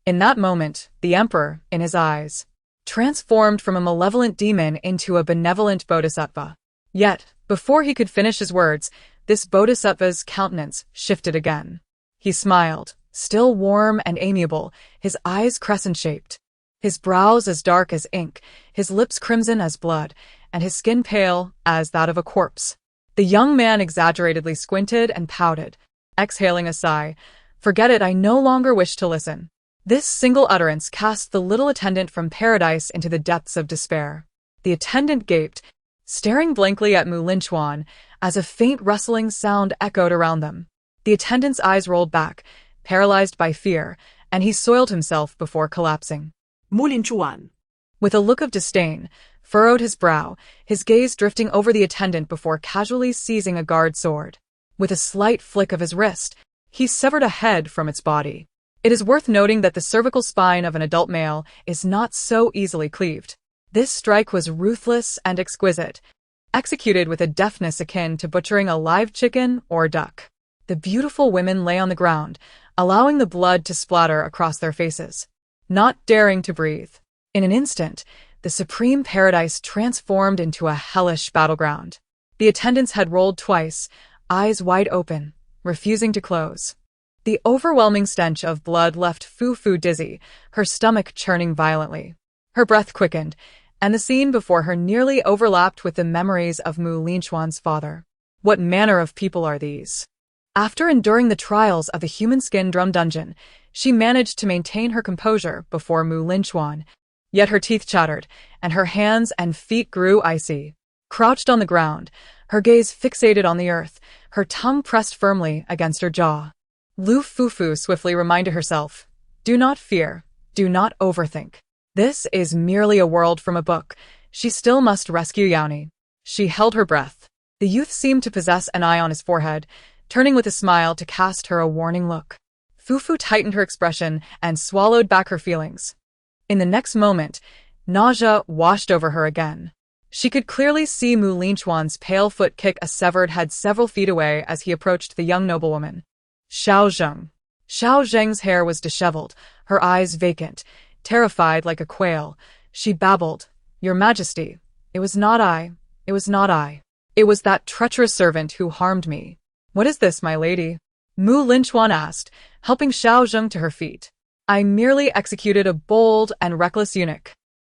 In that moment, the emperor, in his eyes, transformed from a malevolent demon into a benevolent bodhisattva. Yet, before he could finish his words, this bodhisattva's countenance shifted again. He smiled, still warm and amiable, his eyes crescent-shaped, his brows as dark as ink, his lips crimson as blood, and his skin pale as that of a corpse. The young man exaggeratedly squinted and pouted, exhaling a sigh. "Forget it, I no longer wish to listen." This single utterance cast the little attendant from paradise into the depths of despair. The attendant gaped, staring blankly at Linchuan, as a faint rustling sound echoed around them. The attendant's eyes rolled back, paralyzed by fear, and he soiled himself before collapsing. Linchuan. With a look of disdain, furrowed his brow, his gaze drifting over the attendant before casually seizing a guard sword. With a slight flick of his wrist, he severed a head from its body. It is worth noting that the cervical spine of an adult male is not so easily cleaved. This strike was ruthless and exquisite, executed with a deftness akin to butchering a live chicken or duck. The beautiful women lay on the ground, allowing the blood to splatter across their faces, not daring to breathe. In an instant, the supreme paradise transformed into a hellish battleground. The attendants had rolled twice, eyes wide open, refusing to close. The overwhelming stench of blood left Fufu dizzy, her stomach churning violently. Her breath quickened, and the scene before her nearly overlapped with the memories of Linchuan's father. What manner of people are these? After enduring the trials of the human skin drum dungeon, she managed to maintain her composure before Linchuan, yet her teeth chattered, and her hands and feet grew icy. Crouched on the ground, her gaze fixated on the earth, her tongue pressed firmly against her jaw. Lu Fufu swiftly reminded herself, "Do not fear, do not overthink. This is merely a world from a book. She still must rescue Yaoni." She held her breath. The youth seemed to possess an eye on his forehead, turning with a smile to cast her a warning look. Fufu tightened her expression and swallowed back her feelings. In the next moment, nausea washed over her again. She could clearly see Linchuan's pale foot kick a severed head several feet away as he approached the young noblewoman. Shangjing. Shangjing's hair was disheveled, her eyes vacant, terrified like a quail. She babbled, "Your Majesty, it was not I, it was not I. It was that treacherous servant who harmed me." "What is this, my lady?" Linchuan asked, helping Shangjing to her feet. "I merely executed a bold and reckless eunuch.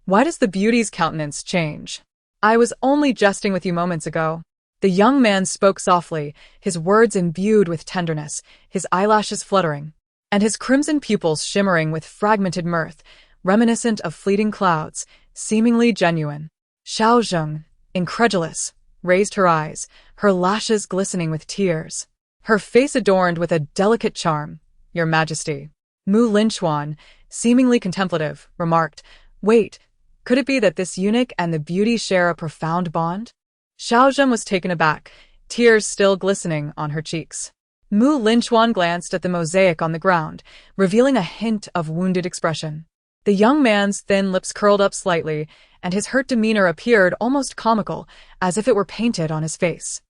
Why does the beauty's countenance change?" "I was only jesting with you moments ago." The young man spoke softly, his words imbued with tenderness, his eyelashes fluttering, and his crimson pupils shimmering with fragmented mirth, reminiscent of fleeting clouds, seemingly genuine. Shangjing, incredulous, raised her eyes, her lashes glistening with tears, her face adorned with a delicate charm. "Your Majesty." Linchuan, seemingly contemplative, remarked, "Wait, could it be that this eunuch and the beauty share a profound bond?" Shangjing was taken aback, tears still glistening on her cheeks. Linchuan glanced at the mosaic on the ground, revealing a hint of wounded expression. The young man's thin lips curled up slightly, and his hurt demeanor appeared almost comical, as if it were painted on his face.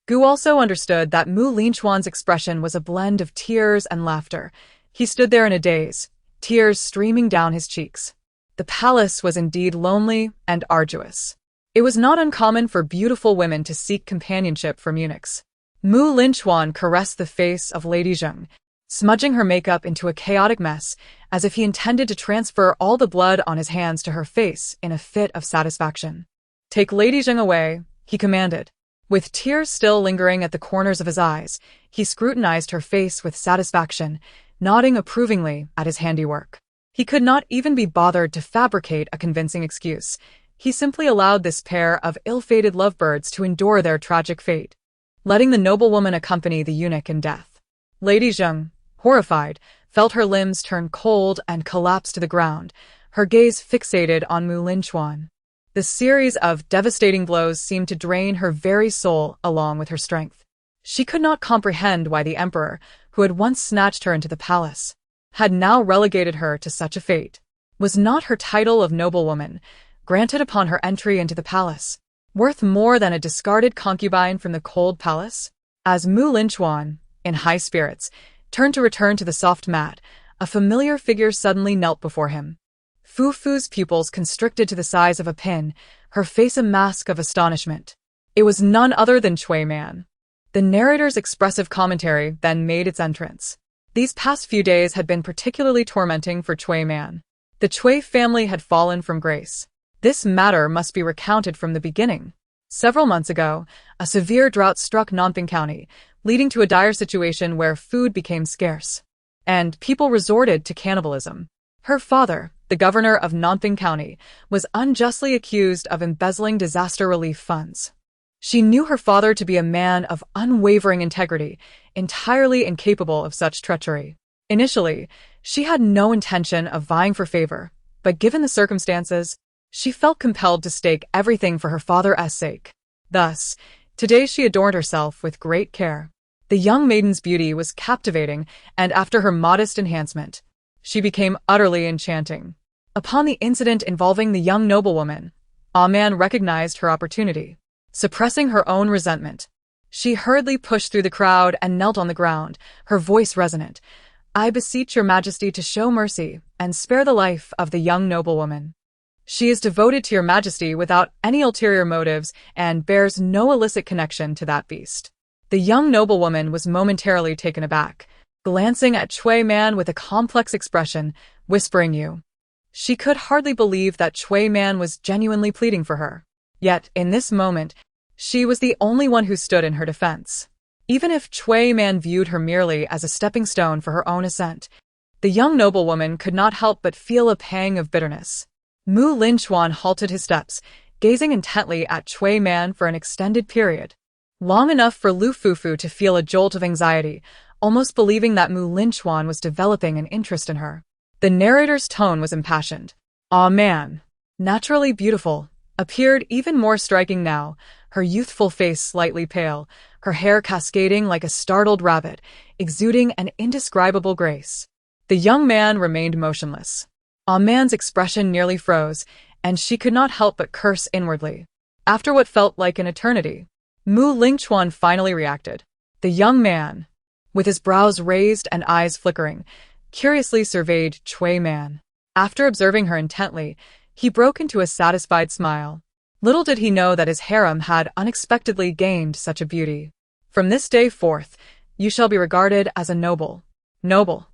Gu also understood that Linchuan's expression was a blend of tears and laughter. He stood there in a daze, tears streaming down his cheeks. The palace was indeed lonely and arduous. It was not uncommon for beautiful women to seek companionship from eunuchs. Linchuan caressed the face of Lady Zheng, smudging her makeup into a chaotic mess, as if he intended to transfer all the blood on his hands to her face in a fit of satisfaction. "Take Lady Zheng away," he commanded. With tears still lingering at the corners of his eyes, he scrutinized her face with satisfaction, nodding approvingly at his handiwork. He could not even be bothered to fabricate a convincing excuse. He simply allowed this pair of ill-fated lovebirds to endure their tragic fate, letting the noblewoman accompany the eunuch in death. Lady Zheng, horrified, felt her limbs turn cold and collapse to the ground, her gaze fixated on Linchuan. The series of devastating blows seemed to drain her very soul along with her strength. She could not comprehend why the emperor, who had once snatched her into the palace, had now relegated her to such a fate. Was not her title of noblewoman, granted upon her entry into the palace, worth more than a discarded concubine from the cold palace? As Linchuan, in high spirits, turned to return to the soft mat, a familiar figure suddenly knelt before him. Fufu's pupils constricted to the size of a pin, her face a mask of astonishment. It was none other than Cui Man. The narrator's expressive commentary then made its entrance. These past few days had been particularly tormenting for Cui Man. The Cui family had fallen from grace. This matter must be recounted from the beginning. Several months ago, a severe drought struck Nanping County, leading to a dire situation where food became scarce, and people resorted to cannibalism. Her father, the governor of Nanping County, was unjustly accused of embezzling disaster relief funds. She knew her father to be a man of unwavering integrity, entirely incapable of such treachery. Initially, she had no intention of vying for favor, but given the circumstances, she felt compelled to stake everything for her father's sake. Thus, today she adorned herself with great care. The young maiden's beauty was captivating, and after her modest enhancement, she became utterly enchanting. Upon the incident involving the young noblewoman, A Man recognized her opportunity. Suppressing her own resentment, she hurriedly pushed through the crowd and knelt on the ground, her voice resonant. "I beseech your majesty to show mercy and spare the life of the young noblewoman. She is devoted to your majesty without any ulterior motives and bears no illicit connection to that beast." The young noblewoman was momentarily taken aback, glancing at Cui Man with a complex expression, whispering you. She could hardly believe that Cui Man was genuinely pleading for her. Yet, in this moment, she was the only one who stood in her defense. Even if Cui Man viewed her merely as a stepping stone for her own ascent, the young noblewoman could not help but feel a pang of bitterness. Linchuan halted his steps, gazing intently at Cui Man for an extended period. Long enough for Lu Fufu to feel a jolt of anxiety, almost believing that Linchuan was developing an interest in her. The narrator's tone was impassioned. A Man, naturally beautiful, appeared even more striking now, her youthful face slightly pale, her hair cascading like a startled rabbit, exuding an indescribable grace. The young man remained motionless. A Man's expression nearly froze, and she could not help but curse inwardly. After what felt like an eternity, Linchuan finally reacted. The young man, with his brows raised and eyes flickering, curiously surveyed Cui Man. After observing her intently, he broke into a satisfied smile. Little did he know that his harem had unexpectedly gained such a beauty. "From this day forth, you shall be regarded as a noble." Noble.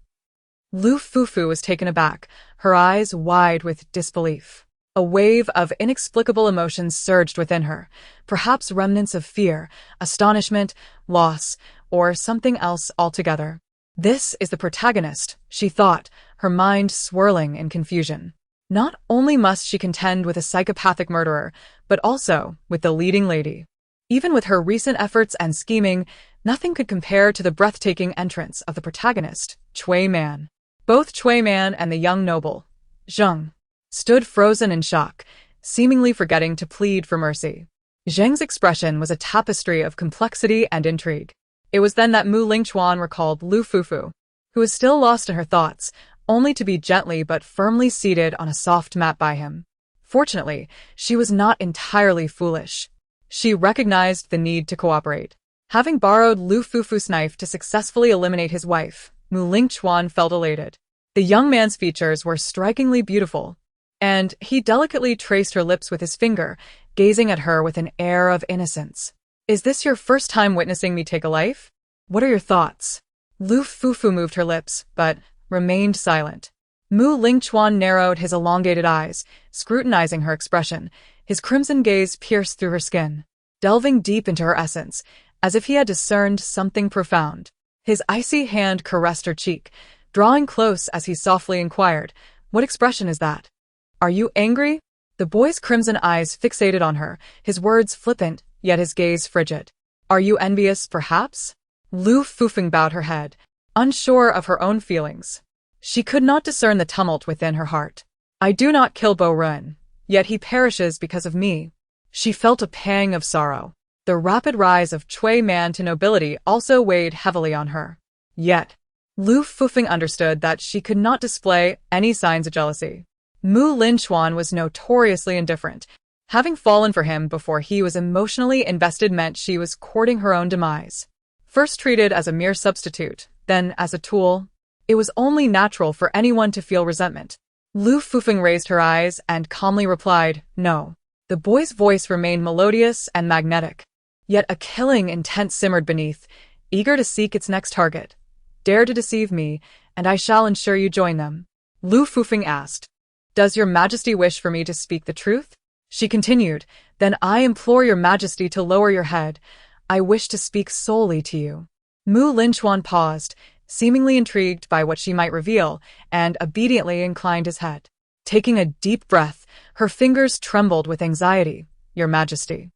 Lu Fufu was taken aback, her eyes wide with disbelief. A wave of inexplicable emotions surged within her, perhaps remnants of fear, astonishment, loss, or something else altogether. This is the protagonist, she thought, her mind swirling in confusion. Not only must she contend with a psychopathic murderer, but also with the leading lady. Even with her recent efforts and scheming, nothing could compare to the breathtaking entrance of the protagonist, Cui Man. Both Cui Man and the young noble, Zheng, stood frozen in shock, seemingly forgetting to plead for mercy. Zheng's expression was a tapestry of complexity and intrigue. It was then that Linchuan recalled Lu Fufu, who was still lost in her thoughts, only to be gently but firmly seated on a soft mat by him. Fortunately, she was not entirely foolish. She recognized the need to cooperate. Having borrowed Lu Fufu's knife to successfully eliminate his wife, Linchuan felt elated. The young man's features were strikingly beautiful, and he delicately traced her lips with his finger, gazing at her with an air of innocence. "Is this your first time witnessing me take a life? What are your thoughts?" Lu Fufu moved her lips, but remained silent. Linchuan narrowed his elongated eyes, scrutinizing her expression. His crimson gaze pierced through her skin, delving deep into her essence, as if he had discerned something profound. His icy hand caressed her cheek, drawing close as he softly inquired, "What expression is that? Are you angry?" The boy's crimson eyes fixated on her, his words flippant, yet his gaze frigid. Are you envious, perhaps? Lu Fufu bowed her head, unsure of her own feelings. She could not discern the tumult within her heart. I do not kill Bo Run, yet he perishes because of me. She felt a pang of sorrow. The rapid rise of Chui man to nobility also weighed heavily on her. Yet, Lu Fufu understood that she could not display any signs of jealousy. Linchuan was notoriously indifferent. Having fallen for him before he was emotionally invested meant she was courting her own demise. First treated as a mere substitute, then as a tool, it was only natural for anyone to feel resentment. Lu Fufu raised her eyes and calmly replied, no. The boy's voice remained melodious and magnetic. Yet a killing intent simmered beneath, eager to seek its next target. Dare to deceive me, and I shall ensure you join them. Lu Fufu asked, Does your majesty wish for me to speak the truth? She continued, Then I implore your majesty to lower your head. I wish to speak solely to you. Linchuan paused, seemingly intrigued by what she might reveal, and obediently inclined his head. Taking a deep breath, her fingers trembled with anxiety. Your majesty.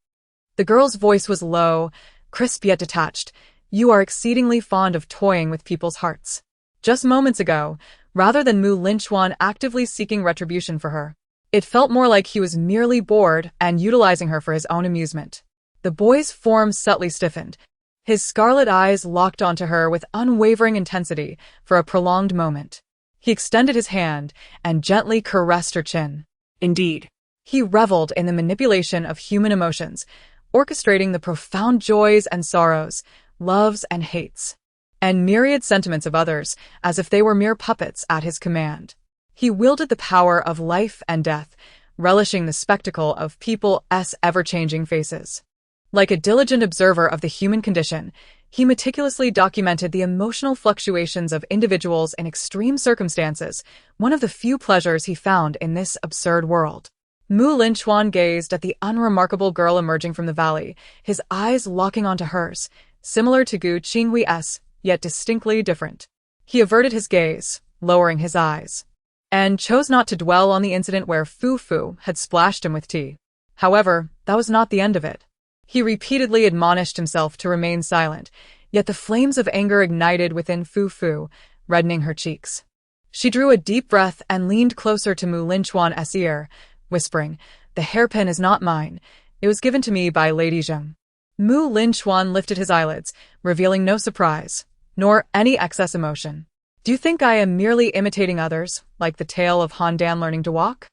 The girl's voice was low, crisp yet detached. You are exceedingly fond of toying with people's hearts. Just moments ago, rather than Linchuan actively seeking retribution for her, it felt more like he was merely bored and utilizing her for his own amusement. The boy's form subtly stiffened. His scarlet eyes locked onto her with unwavering intensity for a prolonged moment. He extended his hand and gently caressed her chin. Indeed, he reveled in the manipulation of human emotions, orchestrating the profound joys and sorrows, loves and hates, and myriad sentiments of others as if they were mere puppets at his command. He wielded the power of life and death, relishing the spectacle of people's ever-changing faces. Like a diligent observer of the human condition, he meticulously documented the emotional fluctuations of individuals in extreme circumstances, one of the few pleasures he found in this absurd world. Linchuan gazed at the unremarkable girl emerging from the valley, his eyes locking onto hers, similar to Gu Qinghui's, yet distinctly different. He averted his gaze, lowering his eyes, and chose not to dwell on the incident where Fufu had splashed him with tea. However, that was not the end of it. He repeatedly admonished himself to remain silent, yet the flames of anger ignited within Fufu, reddening her cheeks. She drew a deep breath and leaned closer to Linchuan's ear, whispering, The hairpin is not mine. It was given to me by Lady Zheng. Linchuan lifted his eyelids, revealing no surprise, nor any excess emotion. Do you think I am merely imitating others, like the tale of Han Dan learning to walk?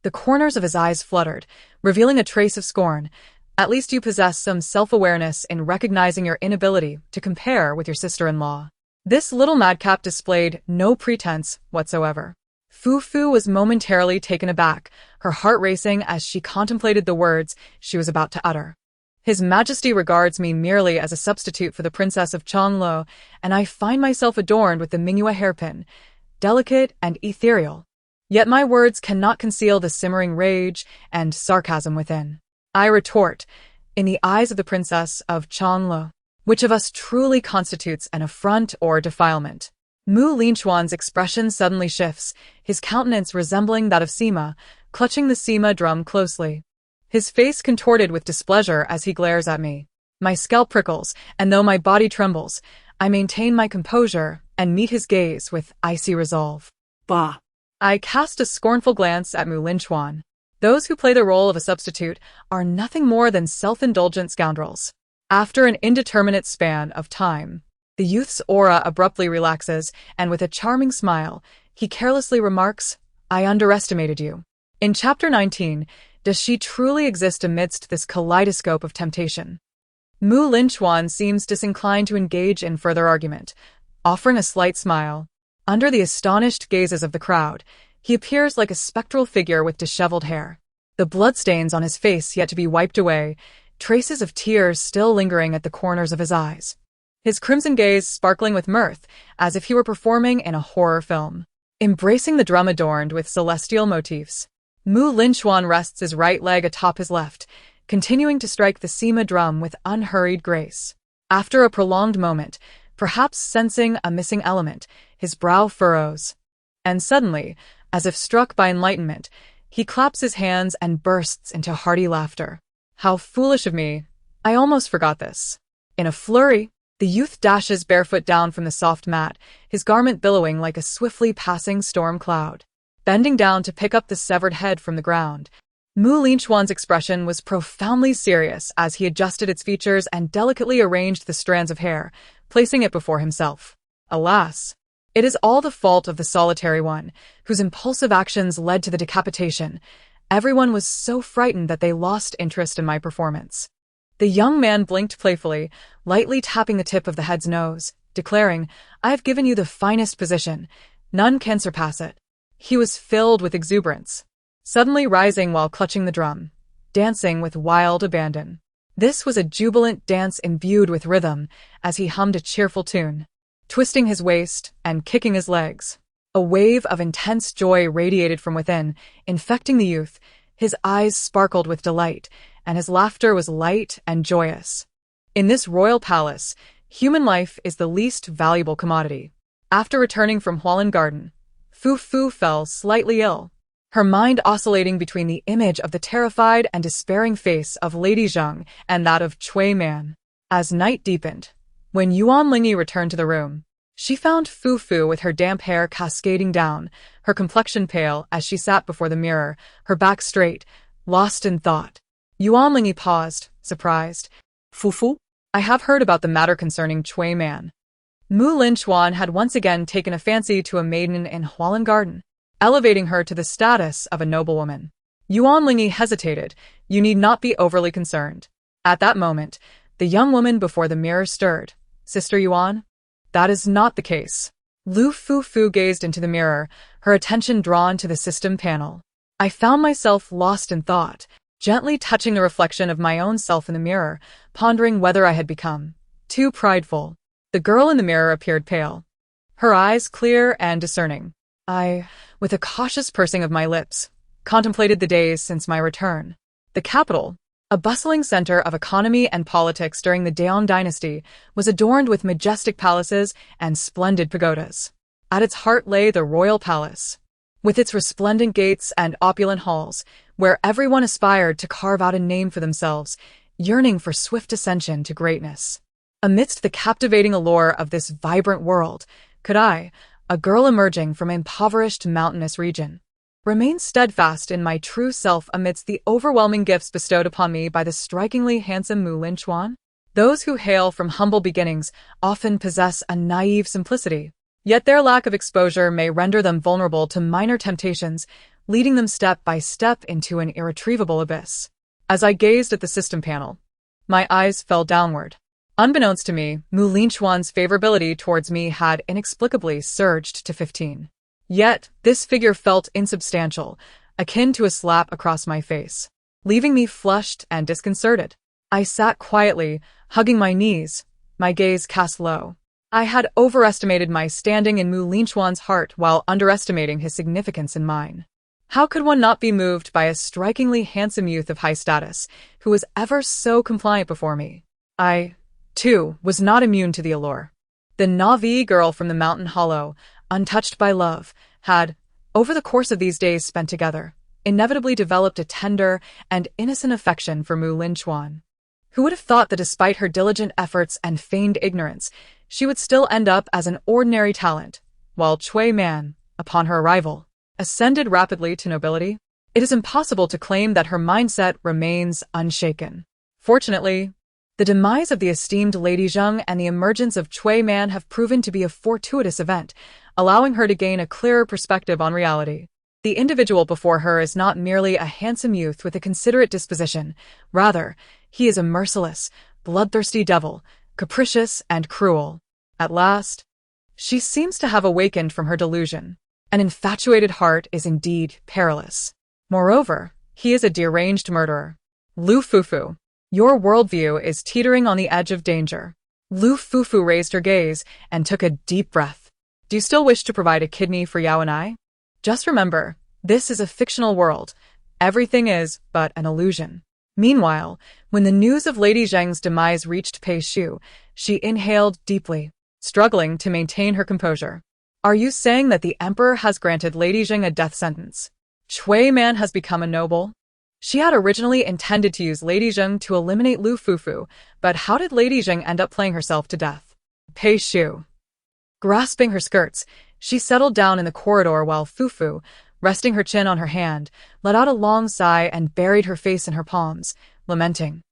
The corners of his eyes fluttered, revealing a trace of scorn. At least you possess some self-awareness in recognizing your inability to compare with your sister-in-law. This little madcap displayed no pretense whatsoever. Fufu was momentarily taken aback, her heart racing as she contemplated the words she was about to utter. His Majesty regards me merely as a substitute for the Princess of Changlo, and I find myself adorned with the Mingyue hairpin, delicate and ethereal. Yet my words cannot conceal the simmering rage and sarcasm within. I retort, in the eyes of the Princess of Changlo, which of us truly constitutes an affront or defilement? Linchuan's expression suddenly shifts, his countenance resembling that of Sima, clutching the Sima drum closely. His face contorted with displeasure as he glares at me. My scalp prickles, and though my body trembles, I maintain my composure and meet his gaze with icy resolve. Bah! I cast a scornful glance at Linchuan. Those who play the role of a substitute are nothing more than self-indulgent scoundrels. After an indeterminate span of time, the youth's aura abruptly relaxes, and with a charming smile, he carelessly remarks, I underestimated you. In Chapter 19, does she truly exist amidst this kaleidoscope of temptation? Linchuan seems disinclined to engage in further argument, offering a slight smile. Under the astonished gazes of the crowd, he appears like a spectral figure with disheveled hair. The bloodstains on his face yet to be wiped away, traces of tears still lingering at the corners of his eyes. His crimson gaze sparkling with mirth, as if he were performing in a horror film. Embracing the drum adorned with celestial motifs, Linchuan rests his right leg atop his left, continuing to strike the Sima drum with unhurried grace. After a prolonged moment, perhaps sensing a missing element, his brow furrows. And suddenly, as if struck by enlightenment, He claps his hands and bursts into hearty laughter. How foolish of me. I almost forgot this. In a flurry, the youth dashes barefoot down from the soft mat, his garment billowing like a swiftly passing storm cloud. Bending down to pick up the severed head from the ground, Linchuan's expression was profoundly serious as he adjusted its features and delicately arranged the strands of hair, placing it before himself. Alas! It is all the fault of the solitary one, whose impulsive actions led to the decapitation. Everyone was so frightened that they lost interest in my performance. The young man blinked playfully, lightly tapping the tip of the head's nose, declaring, "I have given you the finest position. None can surpass it." He was filled with exuberance, suddenly rising while clutching the drum, dancing with wild abandon. This was a jubilant dance imbued with rhythm as he hummed a cheerful tune, twisting his waist and kicking his legs. A wave of intense joy radiated from within, infecting the youth. His eyes sparkled with delight, and his laughter was light and joyous. In this royal palace, human life is the least valuable commodity. After returning from Hualan Garden, Fufu fell slightly ill, her mind oscillating between the image of the terrified and despairing face of Lady Zheng and that of Cui Man. As night deepened, when Yuan Lingy returned to the room, she found Fufu with her damp hair cascading down, her complexion pale as she sat before the mirror, her back straight, lost in thought. Yuan Lingy paused, surprised. "Fufu? I have heard about the matter concerning Cui Man." Linchuan had once again taken a fancy to a maiden in Hualan Garden, elevating her to the status of a noblewoman. Yuan Lingy hesitated. "You need not be overly concerned." At that moment, the young woman before the mirror stirred. "Sister Yuan?" "That is not the case." Lu Fufu gazed into the mirror, her attention drawn to the system panel. I found myself lost in thought, gently touching the reflection of my own self in the mirror, pondering whether I had become too prideful. The girl in the mirror appeared pale, her eyes clear and discerning. I, with a cautious pursing of my lips, contemplated the days since my return. The capital, a bustling center of economy and politics during the Daong dynasty, was adorned with majestic palaces and splendid pagodas. At its heart lay the royal palace, with its resplendent gates and opulent halls, where everyone aspired to carve out a name for themselves, yearning for swift ascension to greatness. Amidst the captivating allure of this vibrant world, could I, a girl emerging from impoverished mountainous region, remain steadfast in my true self amidst the overwhelming gifts bestowed upon me by the strikingly handsome Linchuan? Those who hail from humble beginnings often possess a naive simplicity, yet their lack of exposure may render them vulnerable to minor temptations, leading them step by step into an irretrievable abyss. As I gazed at the system panel, my eyes fell downward. Unbeknownst to me, Linchuan's favorability towards me had inexplicably surged to 15. Yet, this figure felt insubstantial, akin to a slap across my face, leaving me flushed and disconcerted. I sat quietly, hugging my knees, my gaze cast low. I had overestimated my standing in Linchuan's heart while underestimating his significance in mine. How could one not be moved by a strikingly handsome youth of high status, who was ever so compliant before me? I, too, was not immune to the allure. The Na'vi girl from the mountain hollow, untouched by love, had, over the course of these days spent together, inevitably developed a tender and innocent affection for Linchuan. Who would have thought that despite her diligent efforts and feigned ignorance, she would still end up as an ordinary talent, while Cui Man, upon her arrival, ascended rapidly to nobility? It is impossible to claim that her mindset remains unshaken. Fortunately, the demise of the esteemed Lady Zheng and the emergence of Cui Man have proven to be a fortuitous event, allowing her to gain a clearer perspective on reality. The individual before her is not merely a handsome youth with a considerate disposition. Rather, he is a merciless, bloodthirsty devil, capricious and cruel. At last, she seems to have awakened from her delusion. An infatuated heart is indeed perilous. Moreover, he is a deranged murderer. Lu Fufu, your worldview is teetering on the edge of danger. Lu Fufu raised her gaze and took a deep breath. Do you still wish to provide a kidney for Yao and I? Just remember, this is a fictional world. Everything is but an illusion. Meanwhile, when the news of Lady Zheng's demise reached Pei Shu, she inhaled deeply, struggling to maintain her composure. Are you saying that the Emperor has granted Lady Zheng a death sentence? Chui Man has become a noble? She had originally intended to use Lady Zheng to eliminate Lu Fufu, but how did Lady Zheng end up playing herself to death? Pei Shu. Grasping her skirts, she settled down in the corridor while Fufu, resting her chin on her hand, let out a long sigh and buried her face in her palms, lamenting.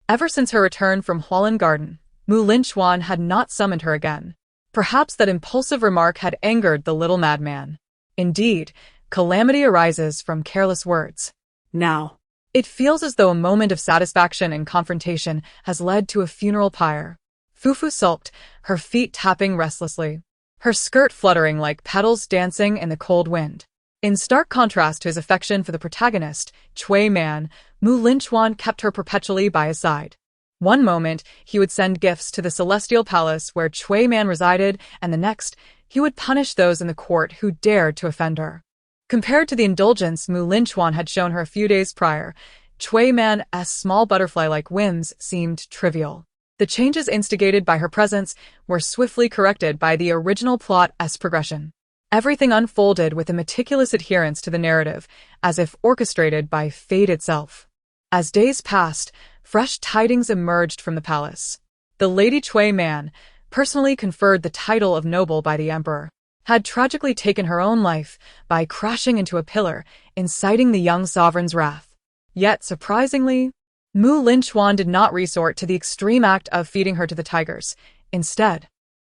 Ever since her return from Hualin Garden, Mu Linchuan had not summoned her again. Perhaps that impulsive remark had angered the little madman. Indeed, calamity arises from careless words. Now. It feels as though a moment of satisfaction and confrontation has led to a funeral pyre. Fufu sulked, her feet tapping restlessly, her skirt fluttering like petals dancing in the cold wind. In stark contrast to his affection for the protagonist, Chui Man, Mu Linchuan kept her perpetually by his side. One moment, he would send gifts to the celestial palace where Chui Man resided, and the next, he would punish those in the court who dared to offend her. Compared to the indulgence Mu Linchuan had shown her a few days prior, Chui Man's small butterfly-like whims seemed trivial. The changes instigated by her presence were swiftly corrected by the original plot's progression. Everything unfolded with a meticulous adherence to the narrative, as if orchestrated by fate itself. As days passed, fresh tidings emerged from the palace. The Lady Chui Man, personally conferred the title of noble by the emperor, had tragically taken her own life by crashing into a pillar, inciting the young sovereign's wrath. Yet, surprisingly, Mu Linchuan did not resort to the extreme act of feeding her to the tigers. Instead,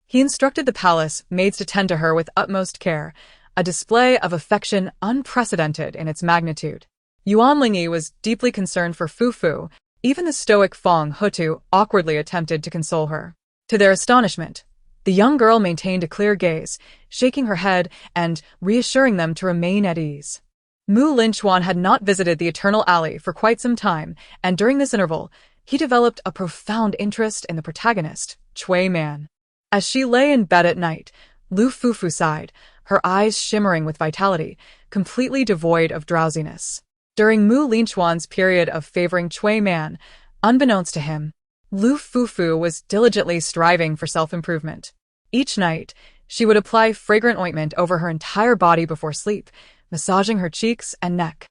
he instructed the palace maids to tend to her with utmost care, a display of affection unprecedented in its magnitude. Yuan Lingyi was deeply concerned for Fufu. Even the stoic Fong Hutu awkwardly attempted to console her. To their astonishment, the young girl maintained a clear gaze, shaking her head and reassuring them to remain at ease. Mu Linchuan had not visited the Eternal Alley for quite some time, and during this interval, he developed a profound interest in the protagonist, Chui Man. As she lay in bed at night, Lu Fufu sighed, her eyes shimmering with vitality, completely devoid of drowsiness. During Mu Linchuan's period of favoring Chui Man, unbeknownst to him, Lu Fufu was diligently striving for self-improvement. Each night, she would apply fragrant ointment over her entire body before sleep, massaging her cheeks and neck.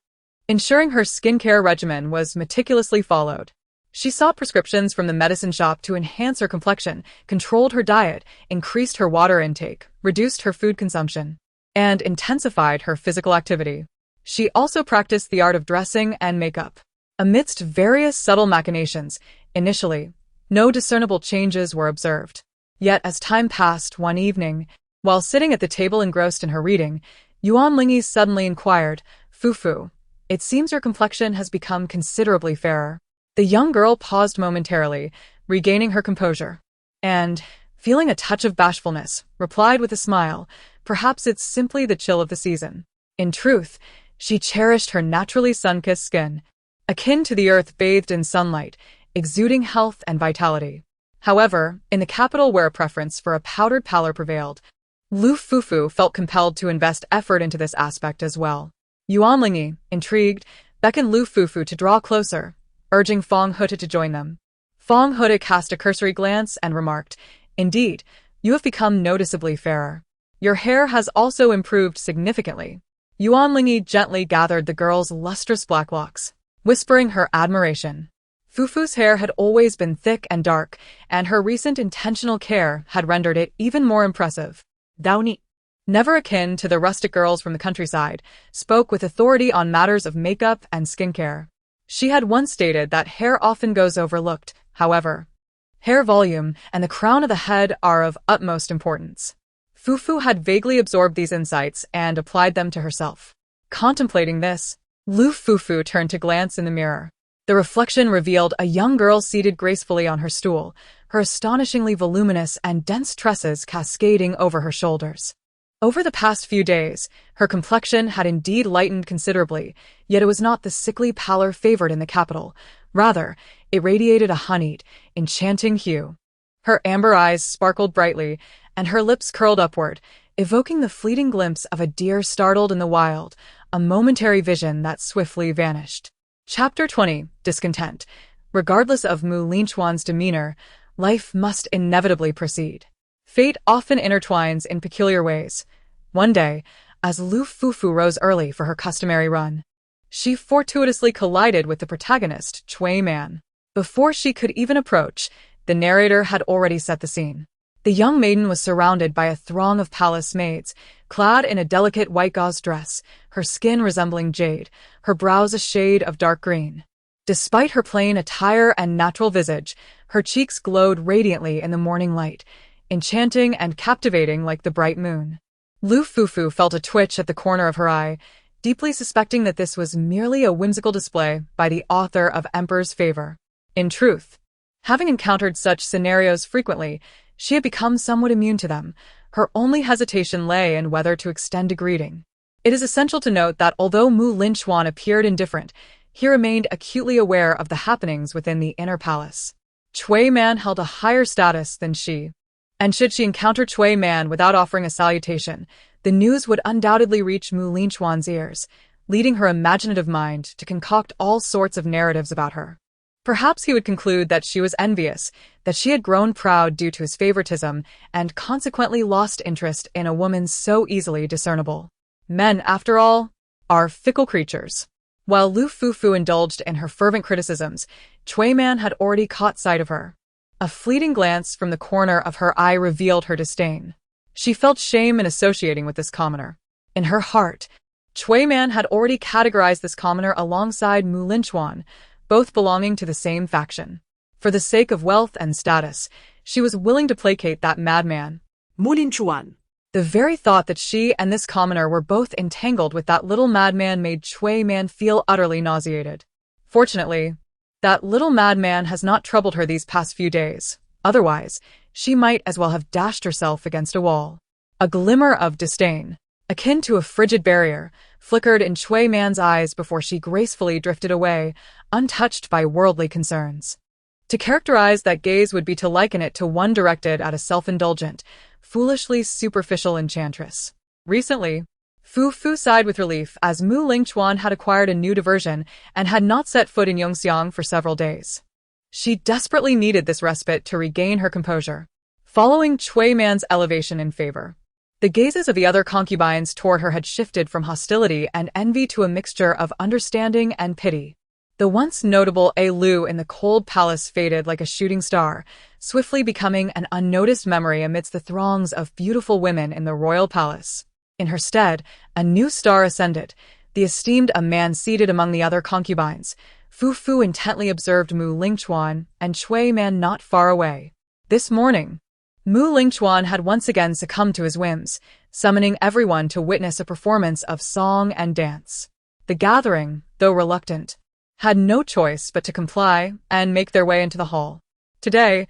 Ensuring her skincare regimen was meticulously followed. She sought prescriptions from the medicine shop to enhance her complexion, controlled her diet, increased her water intake, reduced her food consumption, and intensified her physical activity. She also practiced the art of dressing and makeup. Amidst various subtle machinations, initially, no discernible changes were observed. Yet as time passed one evening, while sitting at the table engrossed in her reading, Yuan Lingyi suddenly inquired, "Fufu, it seems your complexion has become considerably fairer." The young girl paused momentarily, regaining her composure, and, feeling a touch of bashfulness, replied with a smile, "Perhaps it's simply the chill of the season." In truth, she cherished her naturally sun-kissed skin, akin to the earth bathed in sunlight, exuding health and vitality. However, in the capital where a preference for a powdered pallor prevailed, Lu Fufu felt compelled to invest effort into this aspect as well. Yuan Lingyi, intrigued, beckoned Lu Fufu to draw closer, urging Fong Hutu to join them. Fong Hutu cast a cursory glance and remarked, "Indeed, you have become noticeably fairer. Your hair has also improved significantly." Yuan Lingyi gently gathered the girl's lustrous black locks, whispering her admiration. Fufu's hair had always been thick and dark, and her recent intentional care had rendered it even more impressive. Downy, never akin to the rustic girls from the countryside, spoke with authority on matters of makeup and skincare. She had once stated that hair often goes overlooked, however. Hair volume and the crown of the head are of utmost importance. Fufu had vaguely absorbed these insights and applied them to herself. Contemplating this, Lu Fufu turned to glance in the mirror. The reflection revealed a young girl seated gracefully on her stool, her astonishingly voluminous and dense tresses cascading over her shoulders. Over the past few days, her complexion had indeed lightened considerably, yet it was not the sickly pallor favored in the capital. Rather, it radiated a honeyed, enchanting hue. Her amber eyes sparkled brightly, and her lips curled upward, evoking the fleeting glimpse of a deer startled in the wild, a momentary vision that swiftly vanished. Chapter 20. Discontent. Regardless of Mu Linchuan's demeanor, life must inevitably proceed. Fate often intertwines in peculiar ways. One day, as Lu Fufu rose early for her customary run. She fortuitously collided with the protagonist, Chui Man. Before she could even approach, the narrator had already set the scene. The young maiden was surrounded by a throng of palace maids, clad in a delicate white gauze dress, her skin resembling jade, her brows a shade of dark green. Despite her plain attire and natural visage, her cheeks glowed radiantly in the morning light, enchanting and captivating like the bright moon. Lu Fufu felt a twitch at the corner of her eye, deeply suspecting that this was merely a whimsical display by the author of Emperor's Favor. In truth, having encountered such scenarios frequently, she had become somewhat immune to them. Her only hesitation lay in whether to extend a greeting. It is essential to note that although Linchuan appeared indifferent, he remained acutely aware of the happenings within the inner palace. Chui Man held a higher status than she, and should she encounter Chui Man without offering a salutation, the news would undoubtedly reach Linchuan's ears, leading her imaginative mind to concoct all sorts of narratives about her. Perhaps he would conclude that she was envious, that she had grown proud due to his favoritism, and consequently lost interest in a woman so easily discernible. Men, after all, are fickle creatures. While Lu Fufu indulged in her fervent criticisms, Chui Man had already caught sight of her. A fleeting glance from the corner of her eye revealed her disdain. She felt shame in associating with this commoner. In her heart, Chui Man had already categorized this commoner alongside Linchuan, both belonging to the same faction. For the sake of wealth and status, she was willing to placate that madman. Linchuan. The very thought that she and this commoner were both entangled with that little madman made Chui Man feel utterly nauseated. Fortunately, that little madman has not troubled her these past few days. Otherwise, she might as well have dashed herself against a wall. A glimmer of disdain, akin to a frigid barrier, flickered in Chui Man's eyes before she gracefully drifted away, untouched by worldly concerns. To characterize that gaze would be to liken it to one directed at a self-indulgent, foolishly superficial enchantress. Recently, Fu sighed with relief as Linchuan had acquired a new diversion and had not set foot in Yongxiang for several days. She desperately needed this respite to regain her composure. Following Chui Man's elevation in favor, the gazes of the other concubines toward her had shifted from hostility and envy to a mixture of understanding and pity. The once notable Lu in the cold palace faded like a shooting star, swiftly becoming an unnoticed memory amidst the throngs of beautiful women in the royal palace. In her stead, a new star ascended, the esteemed a man seated among the other concubines. Fu intently observed Linchuan and Chui Man not far away. This morning, Linchuan had once again succumbed to his whims, summoning everyone to witness a performance of song and dance. The gathering, though reluctant, had no choice but to comply and make their way into the hall. Today,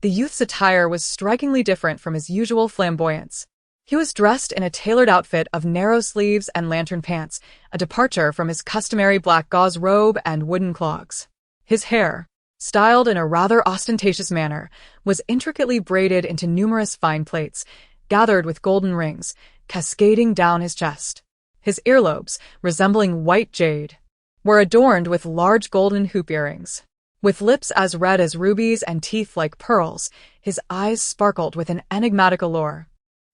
the youth's attire was strikingly different from his usual flamboyance. He was dressed in a tailored outfit of narrow sleeves and lantern pants, a departure from his customary black gauze robe and wooden clogs. His hair, styled in a rather ostentatious manner, was intricately braided into numerous fine plaits, gathered with golden rings, cascading down his chest. His earlobes, resembling white jade, were adorned with large golden hoop earrings. With lips as red as rubies and teeth like pearls, his eyes sparkled with an enigmatic allure.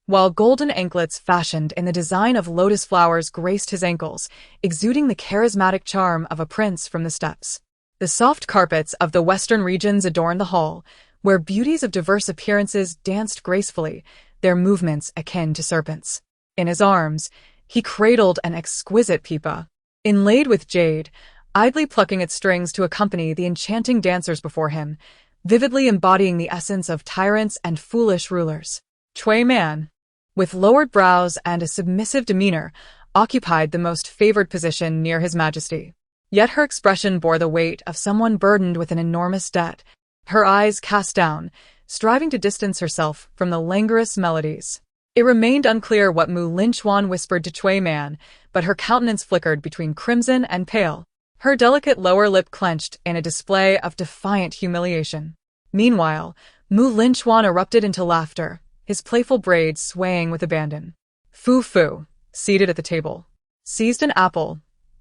While golden anklets fashioned in the design of lotus flowers graced his ankles, exuding the charismatic charm of a prince from the steppes. The soft carpets of the western regions adorned the hall, where beauties of diverse appearances danced gracefully, their movements akin to serpents. In his arms, he cradled an exquisite pipa, inlaid with jade, idly plucking its strings to accompany the enchanting dancers before him, vividly embodying the essence of tyrants and foolish rulers. Chui Man, with lowered brows and a submissive demeanor, occupied the most favored position near His Majesty. Yet her expression bore the weight of someone burdened with an enormous debt, her eyes cast down, striving to distance herself from the languorous melodies. It remained unclear what Linchuan whispered to Chui Man, but her countenance flickered between crimson and pale, her delicate lower lip clenched in a display of defiant humiliation. Meanwhile, Linchuan erupted into laughter, his playful braids swaying with abandon. Fu, seated at the table, seized an apple,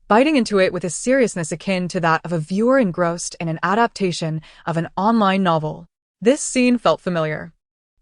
biting into it with a seriousness akin to that of a viewer engrossed in an adaptation of an online novel. This scene felt familiar.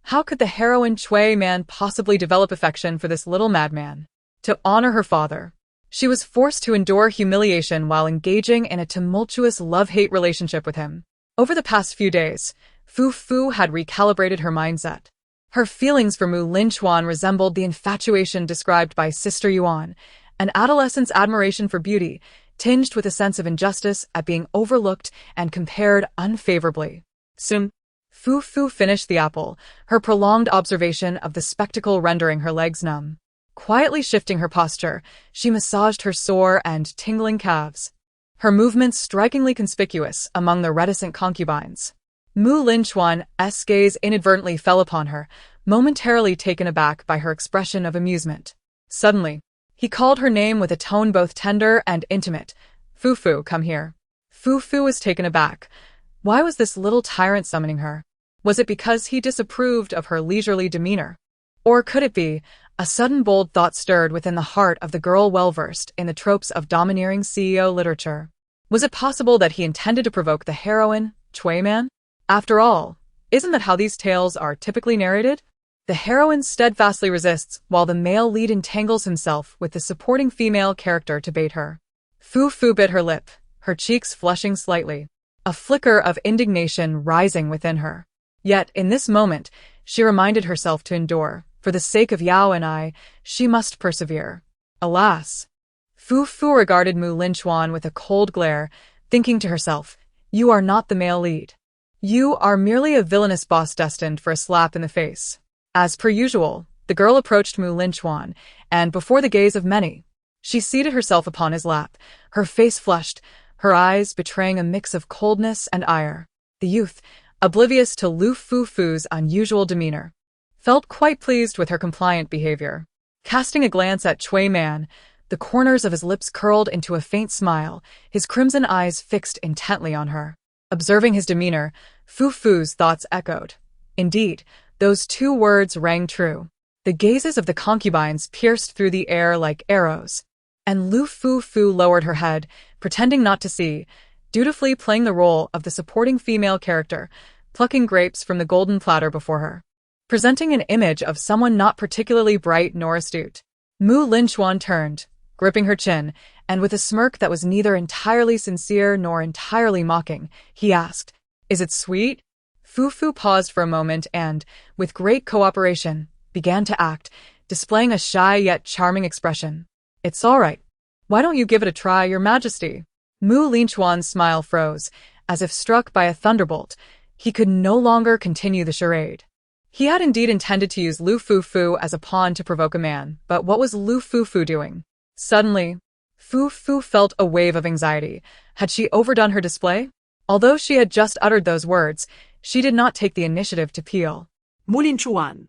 How could the heroine Chui Man possibly develop affection for this little madman? to honor her father. She was forced to endure humiliation while engaging in a tumultuous love-hate relationship with him. Over the past few days, Fu Fu had recalibrated her mindset. Her feelings for Mu Linchuan resembled the infatuation described by Sister Yuan, an adolescent's admiration for beauty, tinged with a sense of injustice at being overlooked and compared unfavorably. Soon, Fu Fu finished the apple, her prolonged observation of the spectacle rendering her legs numb. Quietly shifting her posture, she massaged her sore and tingling calves, her movements strikingly conspicuous among the reticent concubines. Mu Linchuan's gaze inadvertently fell upon her, momentarily taken aback by her expression of amusement. Suddenly, he called her name with a tone both tender and intimate. "Fu Fu, come here." Fu Fu was taken aback. Why was this little tyrant summoning her? Was it because he disapproved of her leisurely demeanor? Or could it be, a sudden bold thought stirred within the heart of the girl well-versed in the tropes of domineering CEO literature? Was it possible that he intended to provoke the heroine, Chui Man? After all, isn't that how these tales are typically narrated? The heroine steadfastly resists, while the male lead entangles himself with the supporting female character to bait her. Fu Fu bit her lip, her cheeks flushing slightly, a flicker of indignation rising within her. Yet, in this moment, she reminded herself to endure. For the sake of Yao and I, she must persevere. Alas! Fu Fu regarded Mu Linchuan with a cold glare, thinking to herself, "You are not the male lead. You are merely a villainous boss destined for a slap in the face." As per usual, the girl approached Mu Linchuan, and before the gaze of many, she seated herself upon his lap, her face flushed, her eyes betraying a mix of coldness and ire. The youth, oblivious to Lu Fufu's unusual demeanor, felt quite pleased with her compliant behavior. Casting a glance at Chui Man, the corners of his lips curled into a faint smile, his crimson eyes fixed intently on her. Observing his demeanor, Fu Fu's thoughts echoed. Indeed, those two words rang true. The gazes of the concubines pierced through the air like arrows, and Lu Fufu lowered her head, pretending not to see, dutifully playing the role of the supporting female character, plucking grapes from the golden platter before her, presenting an image of someone not particularly bright nor astute. Mu Linchuan turned, gripping her chin, and with a smirk that was neither entirely sincere nor entirely mocking, he asked, "Is it sweet?" Fu Fu paused for a moment and, with great cooperation, began to act, displaying a shy yet charming expression. "It's all right. Why don't you give it a try, Your Majesty?" Mu Linchuan's smile froze, as if struck by a thunderbolt. He could no longer continue the charade. He had indeed intended to use Lu Fufu as a pawn to provoke a man, but what was Lu Fufu doing? Suddenly, Fu Fu felt a wave of anxiety. Had she overdone her display? Although she had just uttered those words, she did not take the initiative to peel. Mu Linchuan,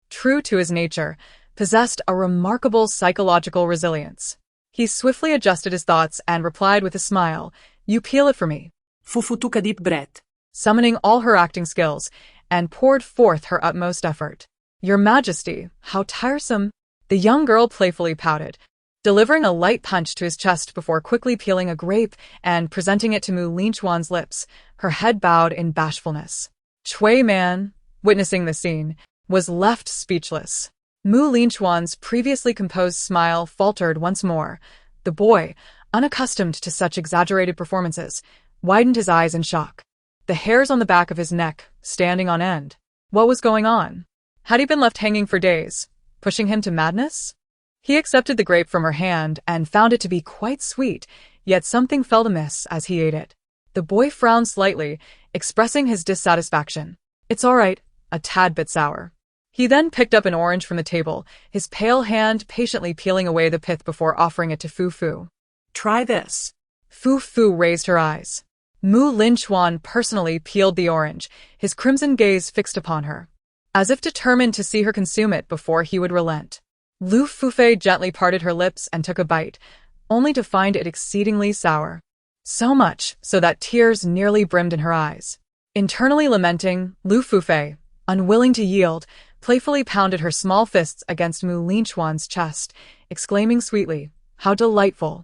True to his nature, possessed a remarkable psychological resilience. He swiftly adjusted his thoughts and replied with a smile, "You peel it for me." Fu Fu took a deep breath, summoning all her acting skills, and poured forth her utmost effort. "Your Majesty, how tiresome." The young girl playfully pouted, delivering a light punch to his chest before quickly peeling a grape and presenting it to Mu Linchuan's lips, her head bowed in bashfulness. Chui Man, witnessing the scene, was left speechless. Mu Linchuan's previously composed smile faltered once more. The boy, unaccustomed to such exaggerated performances, widened his eyes in shock, the hairs on the back of his neck standing on end. What was going on? Had he been left hanging for days, pushing him to madness? He accepted the grape from her hand and found it to be quite sweet, yet something felt amiss as he ate it. The boy frowned slightly, expressing his dissatisfaction. "It's all right, a tad bit sour." He then picked up an orange from the table, his pale hand patiently peeling away the pith before offering it to Fu Fu. "Try this." Fu Fu raised her eyes. Mu Linchuan personally peeled the orange, his crimson gaze fixed upon her, as if determined to see her consume it before he would relent. Lu Fufu gently parted her lips and took a bite, only to find it exceedingly sour. So much so that tears nearly brimmed in her eyes. Internally lamenting, Lu Fufu, unwilling to yield, playfully pounded her small fists against Mu Linchuan's chest, exclaiming sweetly, "How delightful!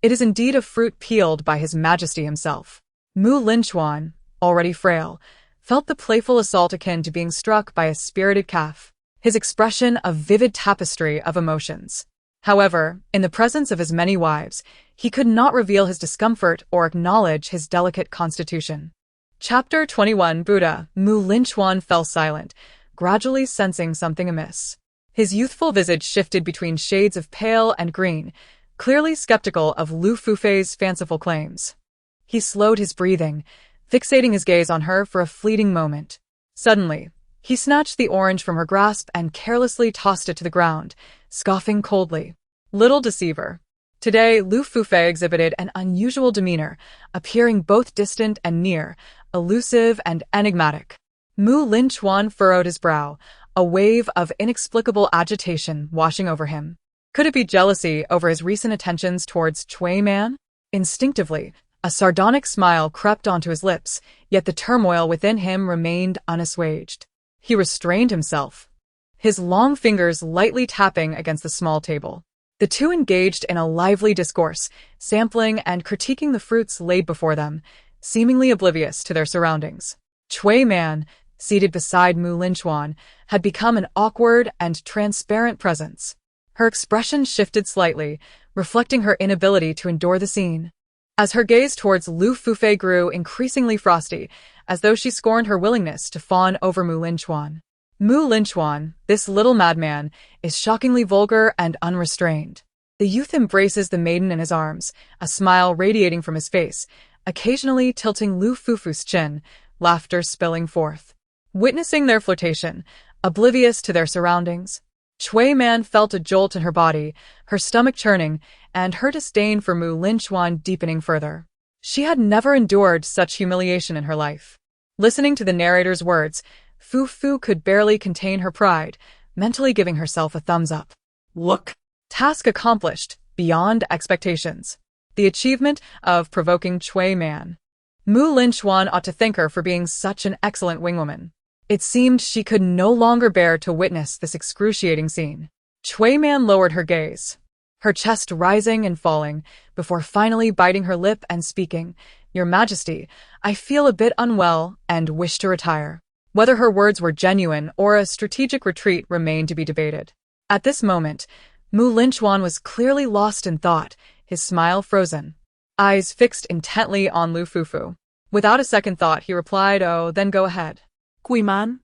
It is indeed a fruit peeled by His Majesty himself." Mu Linchuan, already frail, felt the playful assault akin to being struck by a spirited calf, his expression a vivid tapestry of emotions. However, in the presence of his many wives, he could not reveal his discomfort or acknowledge his delicate constitution. Chapter 21 Buddha. Mu Linchuan fell silent, gradually sensing something amiss. His youthful visage shifted between shades of pale and green, clearly skeptical of Lu Fufu's fanciful claims. He slowed his breathing, fixating his gaze on her for a fleeting moment. Suddenly, he snatched the orange from her grasp and carelessly tossed it to the ground, scoffing coldly. Little deceiver. Today, Lu Fufu exhibited an unusual demeanor, appearing both distant and near, elusive and enigmatic. Mu Linchuan furrowed his brow, a wave of inexplicable agitation washing over him. Could it be jealousy over his recent attentions towards Chui Man? Instinctively, a sardonic smile crept onto his lips, yet the turmoil within him remained unassuaged. He restrained himself, his long fingers lightly tapping against the small table. The two engaged in a lively discourse, sampling and critiquing the fruits laid before them, seemingly oblivious to their surroundings. Chui Man, seated beside Mu Linchuan, had become an awkward and transparent presence. Her expression shifted slightly, reflecting her inability to endure the scene. As her gaze towards Lu Fufu grew increasingly frosty, as though she scorned her willingness to fawn over Mu Linchuan. Mu Linchuan, this little madman, is shockingly vulgar and unrestrained. The youth embraces the maiden in his arms, a smile radiating from his face, occasionally tilting Lu Fufu's chin, laughter spilling forth. Witnessing their flirtation, oblivious to their surroundings, Chui Man felt a jolt in her body, her stomach churning, and her disdain for Mu Linchuan deepening further. She had never endured such humiliation in her life. Listening to the narrator's words, Fufu could barely contain her pride, mentally giving herself a thumbs up. Look! Task accomplished, beyond expectations. The achievement of provoking Chui Man. Mu Linchuan ought to thank her for being such an excellent wingwoman. It seemed she could no longer bear to witness this excruciating scene. Chui Man lowered her gaze, her chest rising and falling, before finally biting her lip and speaking, "Your Majesty, I feel a bit unwell and wish to retire." Whether her words were genuine or a strategic retreat remained to be debated. At this moment, Mu Linchuan was clearly lost in thought, his smile frozen, eyes fixed intently on Lu Fufu. Without a second thought, he replied, "Oh, then go ahead." Cui man?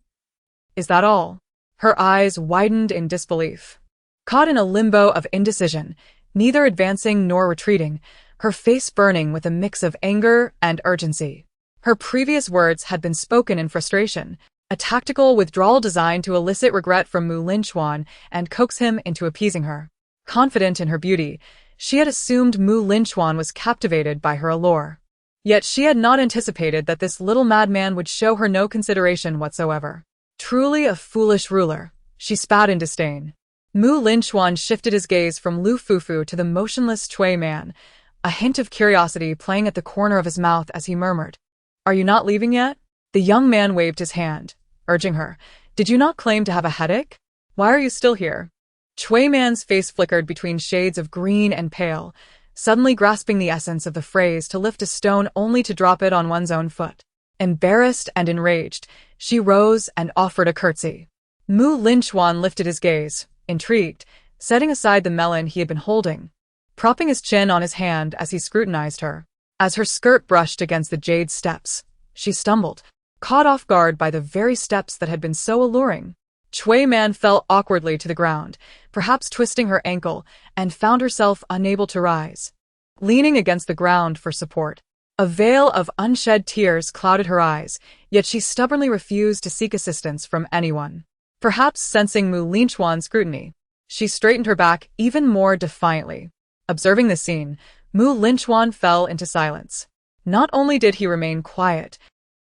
Is that all? Her eyes widened in disbelief. Caught in a limbo of indecision, neither advancing nor retreating, her face burning with a mix of anger and urgency. Her previous words had been spoken in frustration, a tactical withdrawal designed to elicit regret from Mu Linchuan and coax him into appeasing her. Confident in her beauty, she had assumed Mu Linchuan was captivated by her allure. Yet she had not anticipated that this little madman would show her no consideration whatsoever. Truly a foolish ruler, she spat in disdain. Mu Linchuan shifted his gaze from Lu Fufu to the motionless Chui Man, a hint of curiosity playing at the corner of his mouth as he murmured, "Are you not leaving yet?" The young man waved his hand, urging her, "Did you not claim to have a headache? Why are you still here?" Chui Man's face flickered between shades of green and pale, suddenly grasping the essence of the phrase to lift a stone only to drop it on one's own foot. Embarrassed and enraged, she rose and offered a curtsy. Mu Linchuan lifted his gaze, intrigued, setting aside the melon he had been holding, propping his chin on his hand as he scrutinized her. As her skirt brushed against the jade steps, she stumbled, caught off guard by the very steps that had been so alluring. Chui Man fell awkwardly to the ground, perhaps twisting her ankle, and found herself unable to rise. Leaning against the ground for support, a veil of unshed tears clouded her eyes, yet she stubbornly refused to seek assistance from anyone. Perhaps sensing Mu Linchuan's scrutiny, she straightened her back even more defiantly. Observing the scene, Mu Linchuan fell into silence. Not only did he remain quiet,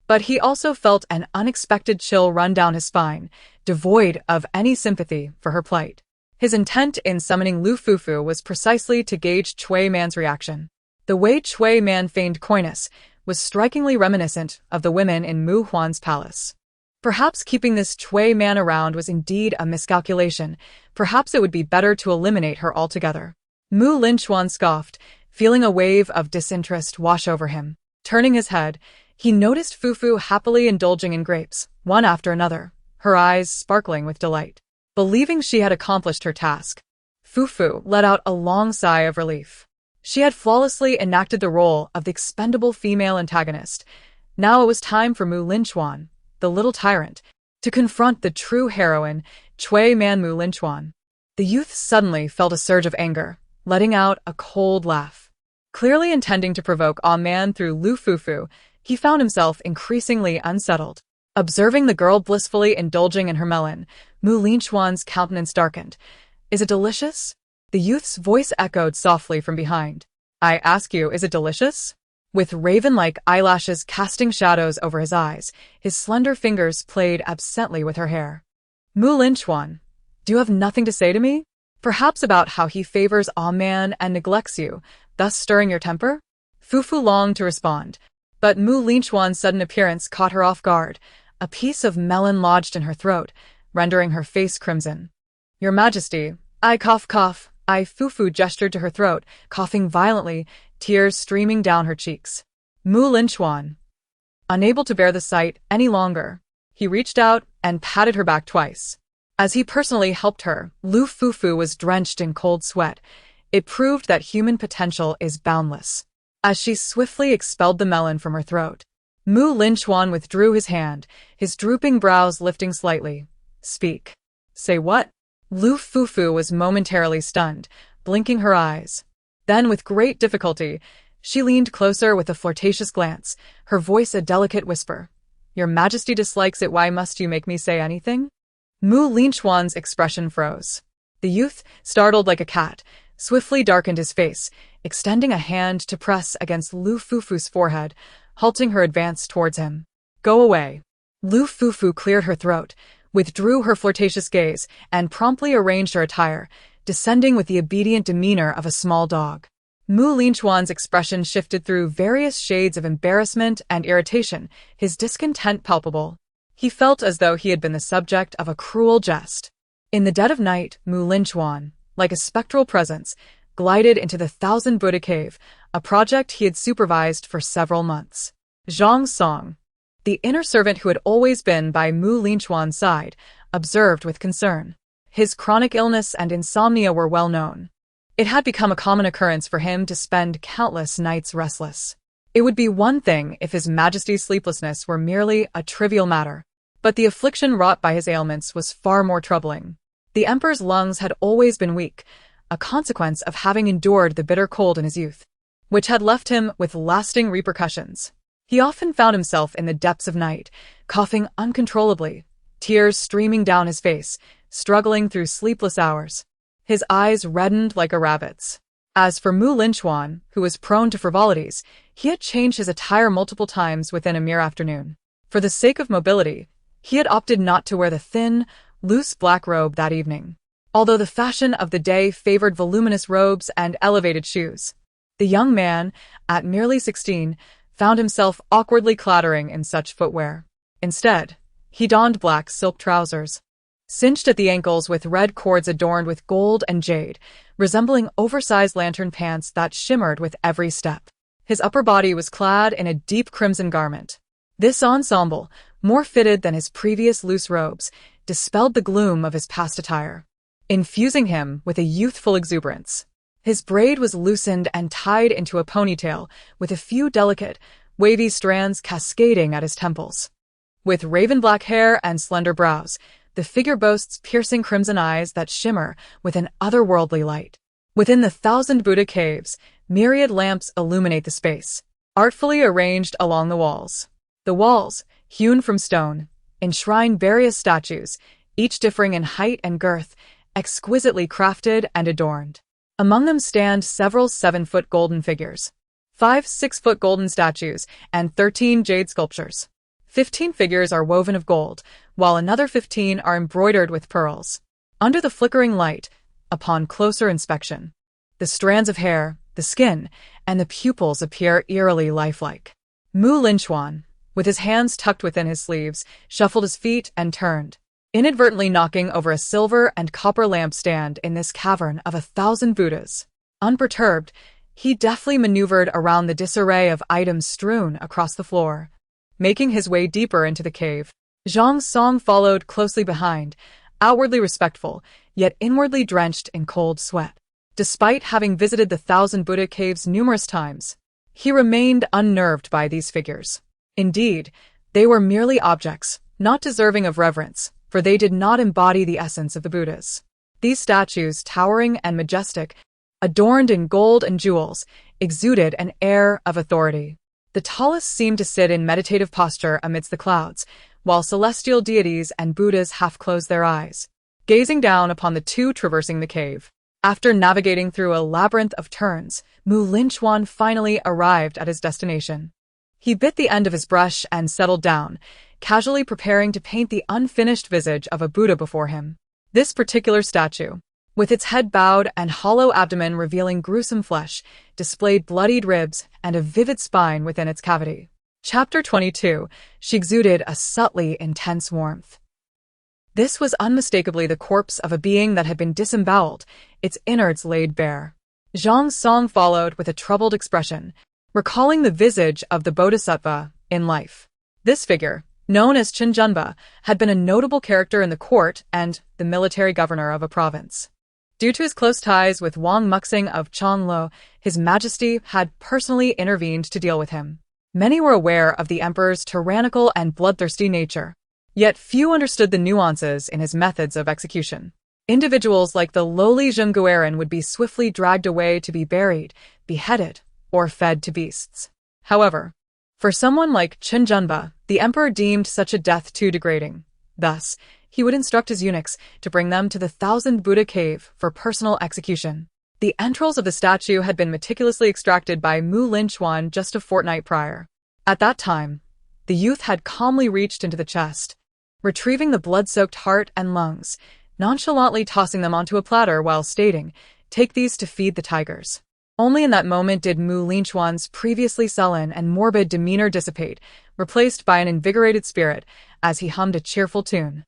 but he also felt an unexpected chill run down his spine, devoid of any sympathy for her plight. His intent in summoning Lu Fufu was precisely to gauge Chui Man's reaction. The way Chui Man feigned coyness was strikingly reminiscent of the women in Mu Huan's palace. Perhaps keeping this Chui Man around was indeed a miscalculation. Perhaps it would be better to eliminate her altogether. Mu Linchuan scoffed, feeling a wave of disinterest wash over him. Turning his head, he noticed Fufu happily indulging in grapes, one after another, her eyes sparkling with delight. Believing she had accomplished her task, Fufu let out a long sigh of relief. She had flawlessly enacted the role of the expendable female antagonist. Now it was time for Linchuan, the little tyrant, to confront the true heroine, Cui Manmu Linchuan. The youth suddenly felt a surge of anger, letting out a cold laugh. Clearly intending to provoke a man through Lu Fufu, he found himself increasingly unsettled. Observing the girl blissfully indulging in her melon, Linchuan's countenance darkened. "Is it delicious?" The youth's voice echoed softly from behind. "I ask you, is it delicious?" With raven-like eyelashes casting shadows over his eyes, his slender fingers played absently with her hair. Linchuan, do you have nothing to say to me? Perhaps about how he favors a man and neglects you, thus stirring your temper?" Fufu longed to respond, but Linchuan's sudden appearance caught her off guard. A piece of melon lodged in her throat, rendering her face crimson. "Your Majesty, I cough. Fufu gestured to her throat, coughing violently, tears streaming down her cheeks. Linchuan, unable to bear the sight any longer, he reached out and patted her back twice. As he personally helped her, Lu Fufu was drenched in cold sweat. It proved that human potential is boundless. As she swiftly expelled the melon from her throat, Linchuan withdrew his hand, his drooping brows lifting slightly. "Speak." "Say what?" Lu Fufu was momentarily stunned, blinking her eyes. Then, with great difficulty, she leaned closer with a flirtatious glance, her voice a delicate whisper. "Your Majesty dislikes it, why must you make me say anything?" Linchuan's expression froze. The youth, startled like a cat, swiftly darkened his face, extending a hand to press against Lu Fufu's forehead, halting her advance towards him. "Go away." Lu Fufu cleared her throat, withdrew her flirtatious gaze, and promptly arranged her attire, descending with the obedient demeanor of a small dog. Linchuan's expression shifted through various shades of embarrassment and irritation, his discontent palpable. He felt as though he had been the subject of a cruel jest. In the dead of night, Linchuan, like a spectral presence, glided into the Thousand Buddha Cave, a project he had supervised for several months. Zhang Song, the inner servant who had always been by Linchuan's side, observed with concern. His chronic illness and insomnia were well known. It had become a common occurrence for him to spend countless nights restless. It would be one thing if His Majesty's sleeplessness were merely a trivial matter, but the affliction wrought by his ailments was far more troubling. The Emperor's lungs had always been weak, a consequence of having endured the bitter cold in his youth, which had left him with lasting repercussions. He often found himself in the depths of night, coughing uncontrollably, tears streaming down his face, struggling through sleepless hours. His eyes reddened like a rabbit's. As for Linchuan, who was prone to frivolities, he had changed his attire multiple times within a mere afternoon. For the sake of mobility, he had opted not to wear the thin, loose black robe that evening, although the fashion of the day favored voluminous robes and elevated shoes. The young man, at merely 16, found himself awkwardly clattering in such footwear. Instead, he donned black silk trousers, cinched at the ankles with red cords adorned with gold and jade, resembling oversized lantern pants that shimmered with every step. His upper body was clad in a deep crimson garment. This ensemble, more fitted than his previous loose robes, dispelled the gloom of his past attire, infusing him with a youthful exuberance. His braid was loosened and tied into a ponytail, with a few delicate, wavy strands cascading at his temples. With raven-black hair and slender brows, the figure boasts piercing crimson eyes that shimmer with an otherworldly light. Within the Thousand Buddha Caves, myriad lamps illuminate the space, artfully arranged along the walls. The walls, hewn from stone, enshrine various statues, each differing in height and girth, exquisitely crafted and adorned. Among them stand several 7-foot golden figures, 5 6-foot golden statues, and 13 jade sculptures. 15 figures are woven of gold, while another 15 are embroidered with pearls. Under the flickering light, upon closer inspection, the strands of hair, the skin, and the pupils appear eerily lifelike. Linchuan, with his hands tucked within his sleeves, shuffled his feet and turned, inadvertently knocking over a silver and copper lampstand in this cavern of 1,000 Buddhas. Unperturbed, he deftly maneuvered around the disarray of items strewn across the floor, making his way deeper into the cave. Zhang Song followed closely behind, outwardly respectful, yet inwardly drenched in cold sweat. Despite having visited the Thousand Buddha caves numerous times, he remained unnerved by these figures. Indeed, they were merely objects, not deserving of reverence, for they did not embody the essence of the Buddhas. These statues, towering and majestic, adorned in gold and jewels, exuded an air of authority. The tallest seemed to sit in meditative posture amidst the clouds, while celestial deities and Buddhas half closed their eyes, gazing down upon the two traversing the cave. After navigating through a labyrinth of turns, Linchuan finally arrived at his destination. He bit the end of his brush and settled down, casually preparing to paint the unfinished visage of a Buddha before him. This particular statue, with its head bowed and hollow abdomen revealing gruesome flesh, displayed bloodied ribs and a vivid spine within its cavity. Chapter 22. She exuded a subtly intense warmth. This was unmistakably the corpse of a being that had been disemboweled, its innards laid bare. Zhang's song followed with a troubled expression, recalling the visage of the bodhisattva in life. This figure, known as Shangjing, had been a notable character in the court and the military governor of a province. Due to his close ties with Wang Muxing of Changlo, His Majesty had personally intervened to deal with him. Many were aware of the emperor's tyrannical and bloodthirsty nature, yet few understood the nuances in his methods of execution. Individuals like the lowly Zhenguoren would be swiftly dragged away to be buried, beheaded, or fed to beasts. However, for someone like Shangjing, the emperor deemed such a death too degrading. Thus, he would instruct his eunuchs to bring them to the Thousand Buddha cave for personal execution. The entrails of the statue had been meticulously extracted by Linchuan just a fortnight prior. At that time, the youth had calmly reached into the chest, retrieving the blood-soaked heart and lungs, nonchalantly tossing them onto a platter while stating, "Take these to feed the tigers." Only in that moment did Linchuan's previously sullen and morbid demeanor dissipate, replaced by an invigorated spirit as he hummed a cheerful tune,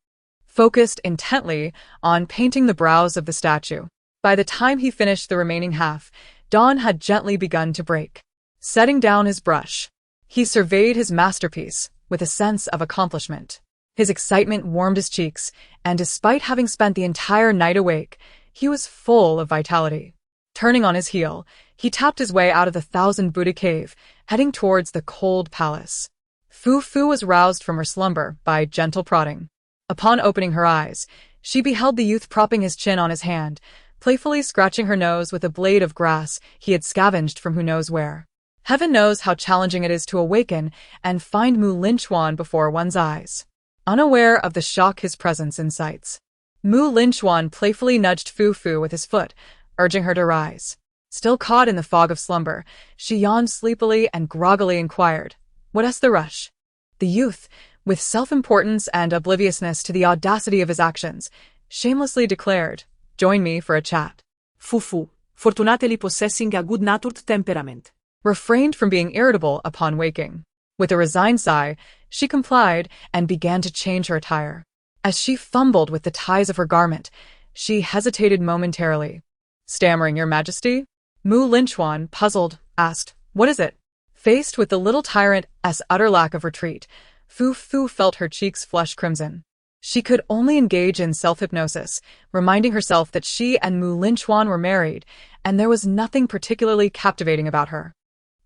focused intently on painting the brows of the statue. By the time he finished the remaining half, dawn had gently begun to break. Setting down his brush, he surveyed his masterpiece with a sense of accomplishment. His excitement warmed his cheeks, and despite having spent the entire night awake, he was full of vitality. Turning on his heel, he tapped his way out of the Thousand Buddha cave, heading towards the cold palace. Fufu was roused from her slumber by gentle prodding. Upon opening her eyes, she beheld the youth propping his chin on his hand, playfully scratching her nose with a blade of grass he had scavenged from who knows where. Heaven knows how challenging it is to awaken and find Linchuan before one's eyes, unaware of the shock his presence incites. Linchuan playfully nudged Fufu with his foot, urging her to rise. Still caught in the fog of slumber, she yawned sleepily and groggily inquired, "What's the rush?" The youth, with self-importance and obliviousness to the audacity of his actions, shamelessly declared, "Join me for a chat." Fufu, fortunately possessing a good-natured temperament, refrained from being irritable upon waking. With a resigned sigh, she complied and began to change her attire. As she fumbled with the ties of her garment, she hesitated momentarily. Stammering, "Your Majesty?" Linchuan, puzzled, asked, "What is it?" Faced with the little tyrant's utter lack of retreat, Fufu felt her cheeks flush crimson. She could only engage in self-hypnosis, reminding herself that she and Linchuan were married, and there was nothing particularly captivating about her.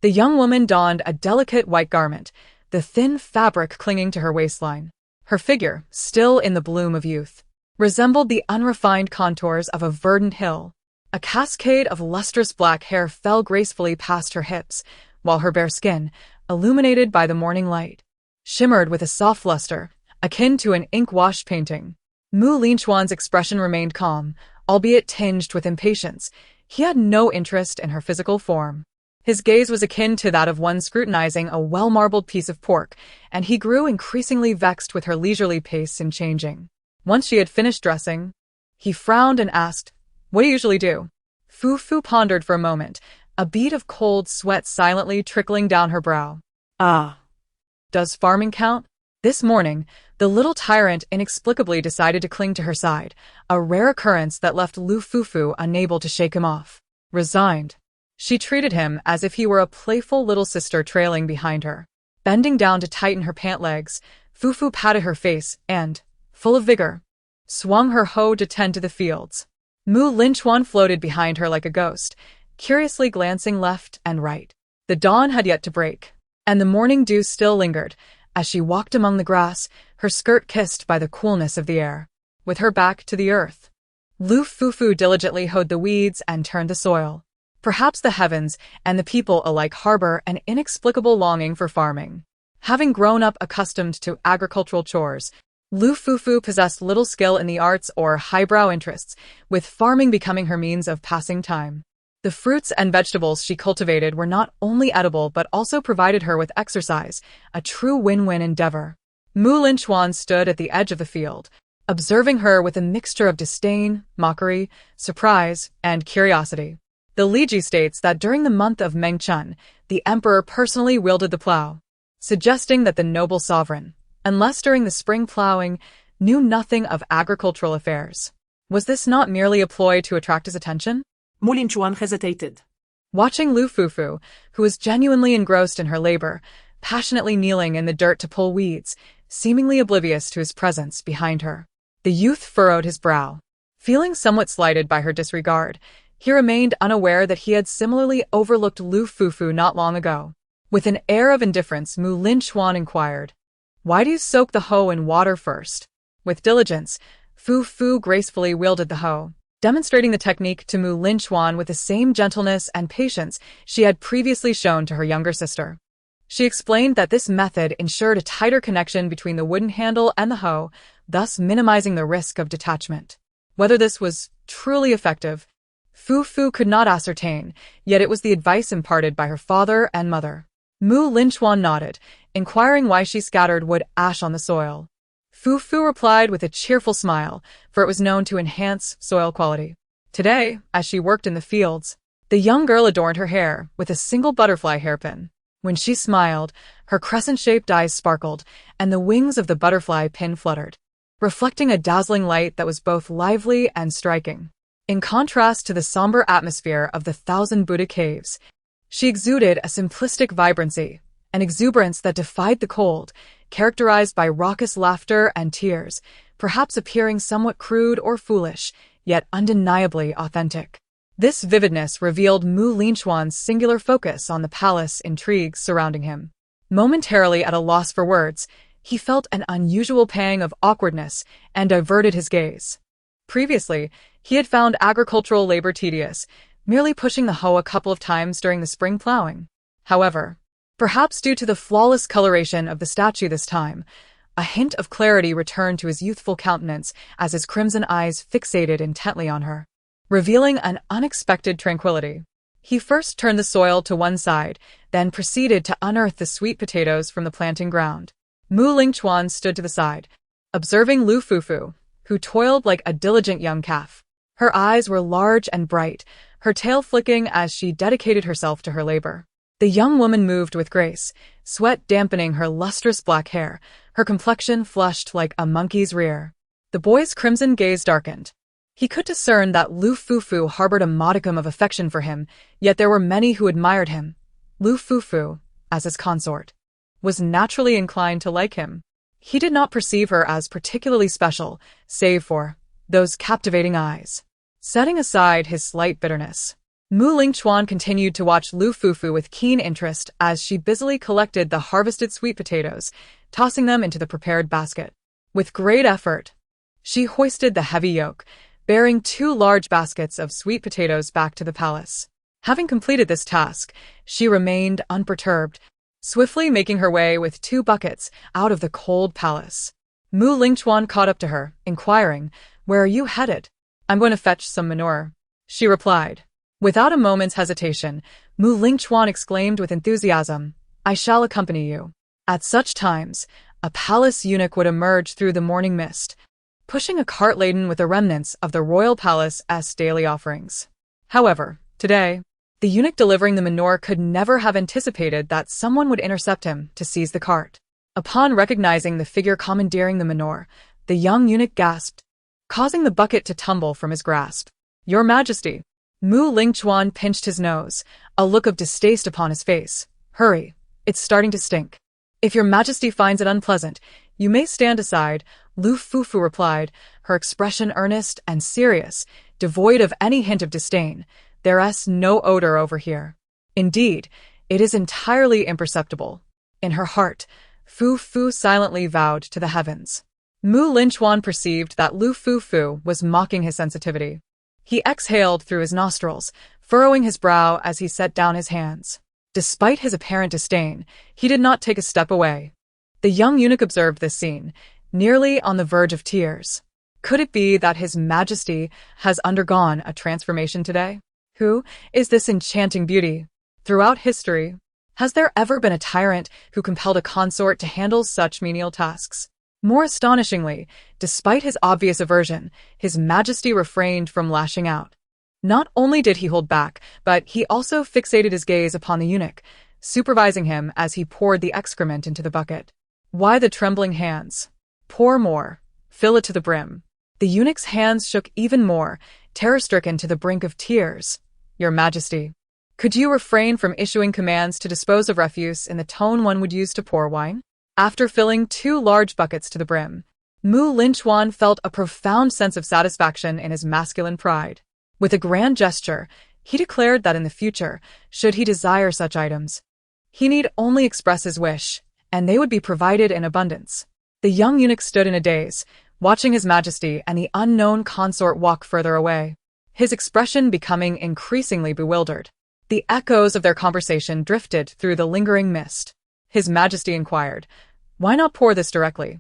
The young woman donned a delicate white garment, the thin fabric clinging to her waistline. Her figure, still in the bloom of youth, resembled the unrefined contours of a verdant hill. A cascade of lustrous black hair fell gracefully past her hips, while her bare skin, illuminated by the morning light, shimmered with a soft luster, akin to an ink-washed painting. Linchuan's expression remained calm, albeit tinged with impatience. He had no interest in her physical form. His gaze was akin to that of one scrutinizing a well-marbled piece of pork, and he grew increasingly vexed with her leisurely pace in changing. Once she had finished dressing, he frowned and asked, "What do you usually do?" Fufu pondered for a moment, a bead of cold sweat silently trickling down her brow. "Ah, does farming count?" This morning, the little tyrant inexplicably decided to cling to her side, a rare occurrence that left Lu Fufu unable to shake him off. Resigned, she treated him as if he were a playful little sister trailing behind her. Bending down to tighten her pant legs, Fufu patted her face and, full of vigor, swung her hoe to tend to the fields. Mu Linchuan floated behind her like a ghost, curiously glancing left and right. The dawn had yet to break, and the morning dew still lingered. As she walked among the grass, her skirt kissed by the coolness of the air. With her back to the earth, Lu Fufu diligently hoed the weeds and turned the soil. Perhaps the heavens and the people alike harbor an inexplicable longing for farming. Having grown up accustomed to agricultural chores, Lu Fufu possessed little skill in the arts or highbrow interests, with farming becoming her means of passing time. The fruits and vegetables she cultivated were not only edible but also provided her with exercise, a true win-win endeavor. Mu Linchuan stood at the edge of the field, observing her with a mixture of disdain, mockery, surprise, and curiosity. The Liji states that during the month of Mengchun, the emperor personally wielded the plow, suggesting that the noble sovereign, unless during the spring plowing, knew nothing of agricultural affairs. Was this not merely a ploy to attract his attention? Mu Linchuan hesitated. Watching Lu Fufu, who was genuinely engrossed in her labor, passionately kneeling in the dirt to pull weeds, seemingly oblivious to his presence behind her. The youth furrowed his brow. Feeling somewhat slighted by her disregard, he remained unaware that he had similarly overlooked Lu Fufu not long ago. With an air of indifference, Mu Linchuan inquired, "Why do you soak the hoe in water first?" With diligence, Fufu gracefully wielded the hoe, demonstrating the technique to Mu Linchuan with the same gentleness and patience she had previously shown to her younger sister. She explained that this method ensured a tighter connection between the wooden handle and the hoe, thus minimizing the risk of detachment. Whether this was truly effective, Fufu could not ascertain, yet it was the advice imparted by her father and mother. Mu Linchuan nodded, inquiring why she scattered wood ash on the soil. Fufu replied with a cheerful smile, for it was known to enhance soil quality. Today, as she worked in the fields, the young girl adorned her hair with a single butterfly hairpin. When she smiled, her crescent-shaped eyes sparkled, and the wings of the butterfly pin fluttered, reflecting a dazzling light that was both lively and striking. In contrast to the somber atmosphere of the Thousand Buddha Caves, she exuded a simplistic vibrancy, an exuberance that defied the cold, characterized by raucous laughter and tears, perhaps appearing somewhat crude or foolish, yet undeniably authentic. This vividness revealed Mu Linchuan's singular focus on the palace intrigues surrounding him. Momentarily at a loss for words, he felt an unusual pang of awkwardness and diverted his gaze. Previously, he had found agricultural labor tedious, merely pushing the hoe a couple of times during the spring plowing. However, perhaps due to the flawless coloration of the statue this time, a hint of clarity returned to his youthful countenance as his crimson eyes fixated intently on her, revealing an unexpected tranquility. He first turned the soil to one side, then proceeded to unearth the sweet potatoes from the planting ground. Mu Linchuan stood to the side, observing Lu Fufu, who toiled like a diligent young calf. Her eyes were large and bright, her tail flicking as she dedicated herself to her labor. The young woman moved with grace, sweat dampening her lustrous black hair, her complexion flushed like a monkey's rear. The boy's crimson gaze darkened. He could discern that Lu Fufu harbored a modicum of affection for him, yet there were many who admired him. Lu Fufu, as his consort, was naturally inclined to like him. He did not perceive her as particularly special, save for those captivating eyes. Setting aside his slight bitterness, Mu Linchuan continued to watch Lu Fufu with keen interest as she busily collected the harvested sweet potatoes, tossing them into the prepared basket. With great effort, she hoisted the heavy yoke, bearing 2 large baskets of sweet potatoes back to the palace. Having completed this task, she remained unperturbed, swiftly making her way with 2 buckets out of the cold palace. Mu Linchuan caught up to her, inquiring, "Where are you headed?" "I'm going to fetch some manure," she replied. Without a moment's hesitation, Mu Linchuan exclaimed with enthusiasm, "I shall accompany you." At such times, a palace eunuch would emerge through the morning mist, pushing a cart laden with the remnants of the royal palace's daily offerings. However, today, the eunuch delivering the manure could never have anticipated that someone would intercept him to seize the cart. Upon recognizing the figure commandeering the manure, the young eunuch gasped, causing the bucket to tumble from his grasp. "Your Majesty." Mu Linchuan pinched his nose, a look of distaste upon his face. "Hurry, it's starting to stink. If your Majesty finds it unpleasant, "You may stand aside," Lu Fufu replied, her expression earnest and serious, devoid of any hint of disdain. "There's no odor over here. Indeed, it is entirely imperceptible." In her heart, Fu Fu silently vowed to the heavens. Linchuan perceived that Lu Fufu was mocking his sensitivity. He exhaled through his nostrils, furrowing his brow as he set down his hands. Despite his apparent disdain, he did not take a step away. The young eunuch observed this scene, nearly on the verge of tears. Could it be that His Majesty has undergone a transformation today? Who is this enchanting beauty? Throughout history, has there ever been a tyrant who compelled a consort to handle such menial tasks? More astonishingly, despite his obvious aversion, His Majesty refrained from lashing out. Not only did he hold back, but he also fixated his gaze upon the eunuch, supervising him as he poured the excrement into the bucket. "Why the trembling hands? Pour more. Fill it to the brim." The eunuch's hands shook even more, terror-stricken to the brink of tears. "Your Majesty, could you refrain from issuing commands to dispose of refuse in the tone one would use to pour wine?" After filling 2 large buckets to the brim, Linchuan felt a profound sense of satisfaction in his masculine pride. With a grand gesture, he declared that in the future, should he desire such items, he need only express his wish, and they would be provided in abundance. The young eunuch stood in a daze, watching His Majesty and the unknown consort walk further away, his expression becoming increasingly bewildered. The echoes of their conversation drifted through the lingering mist. His Majesty inquired, "Why not pour this directly?"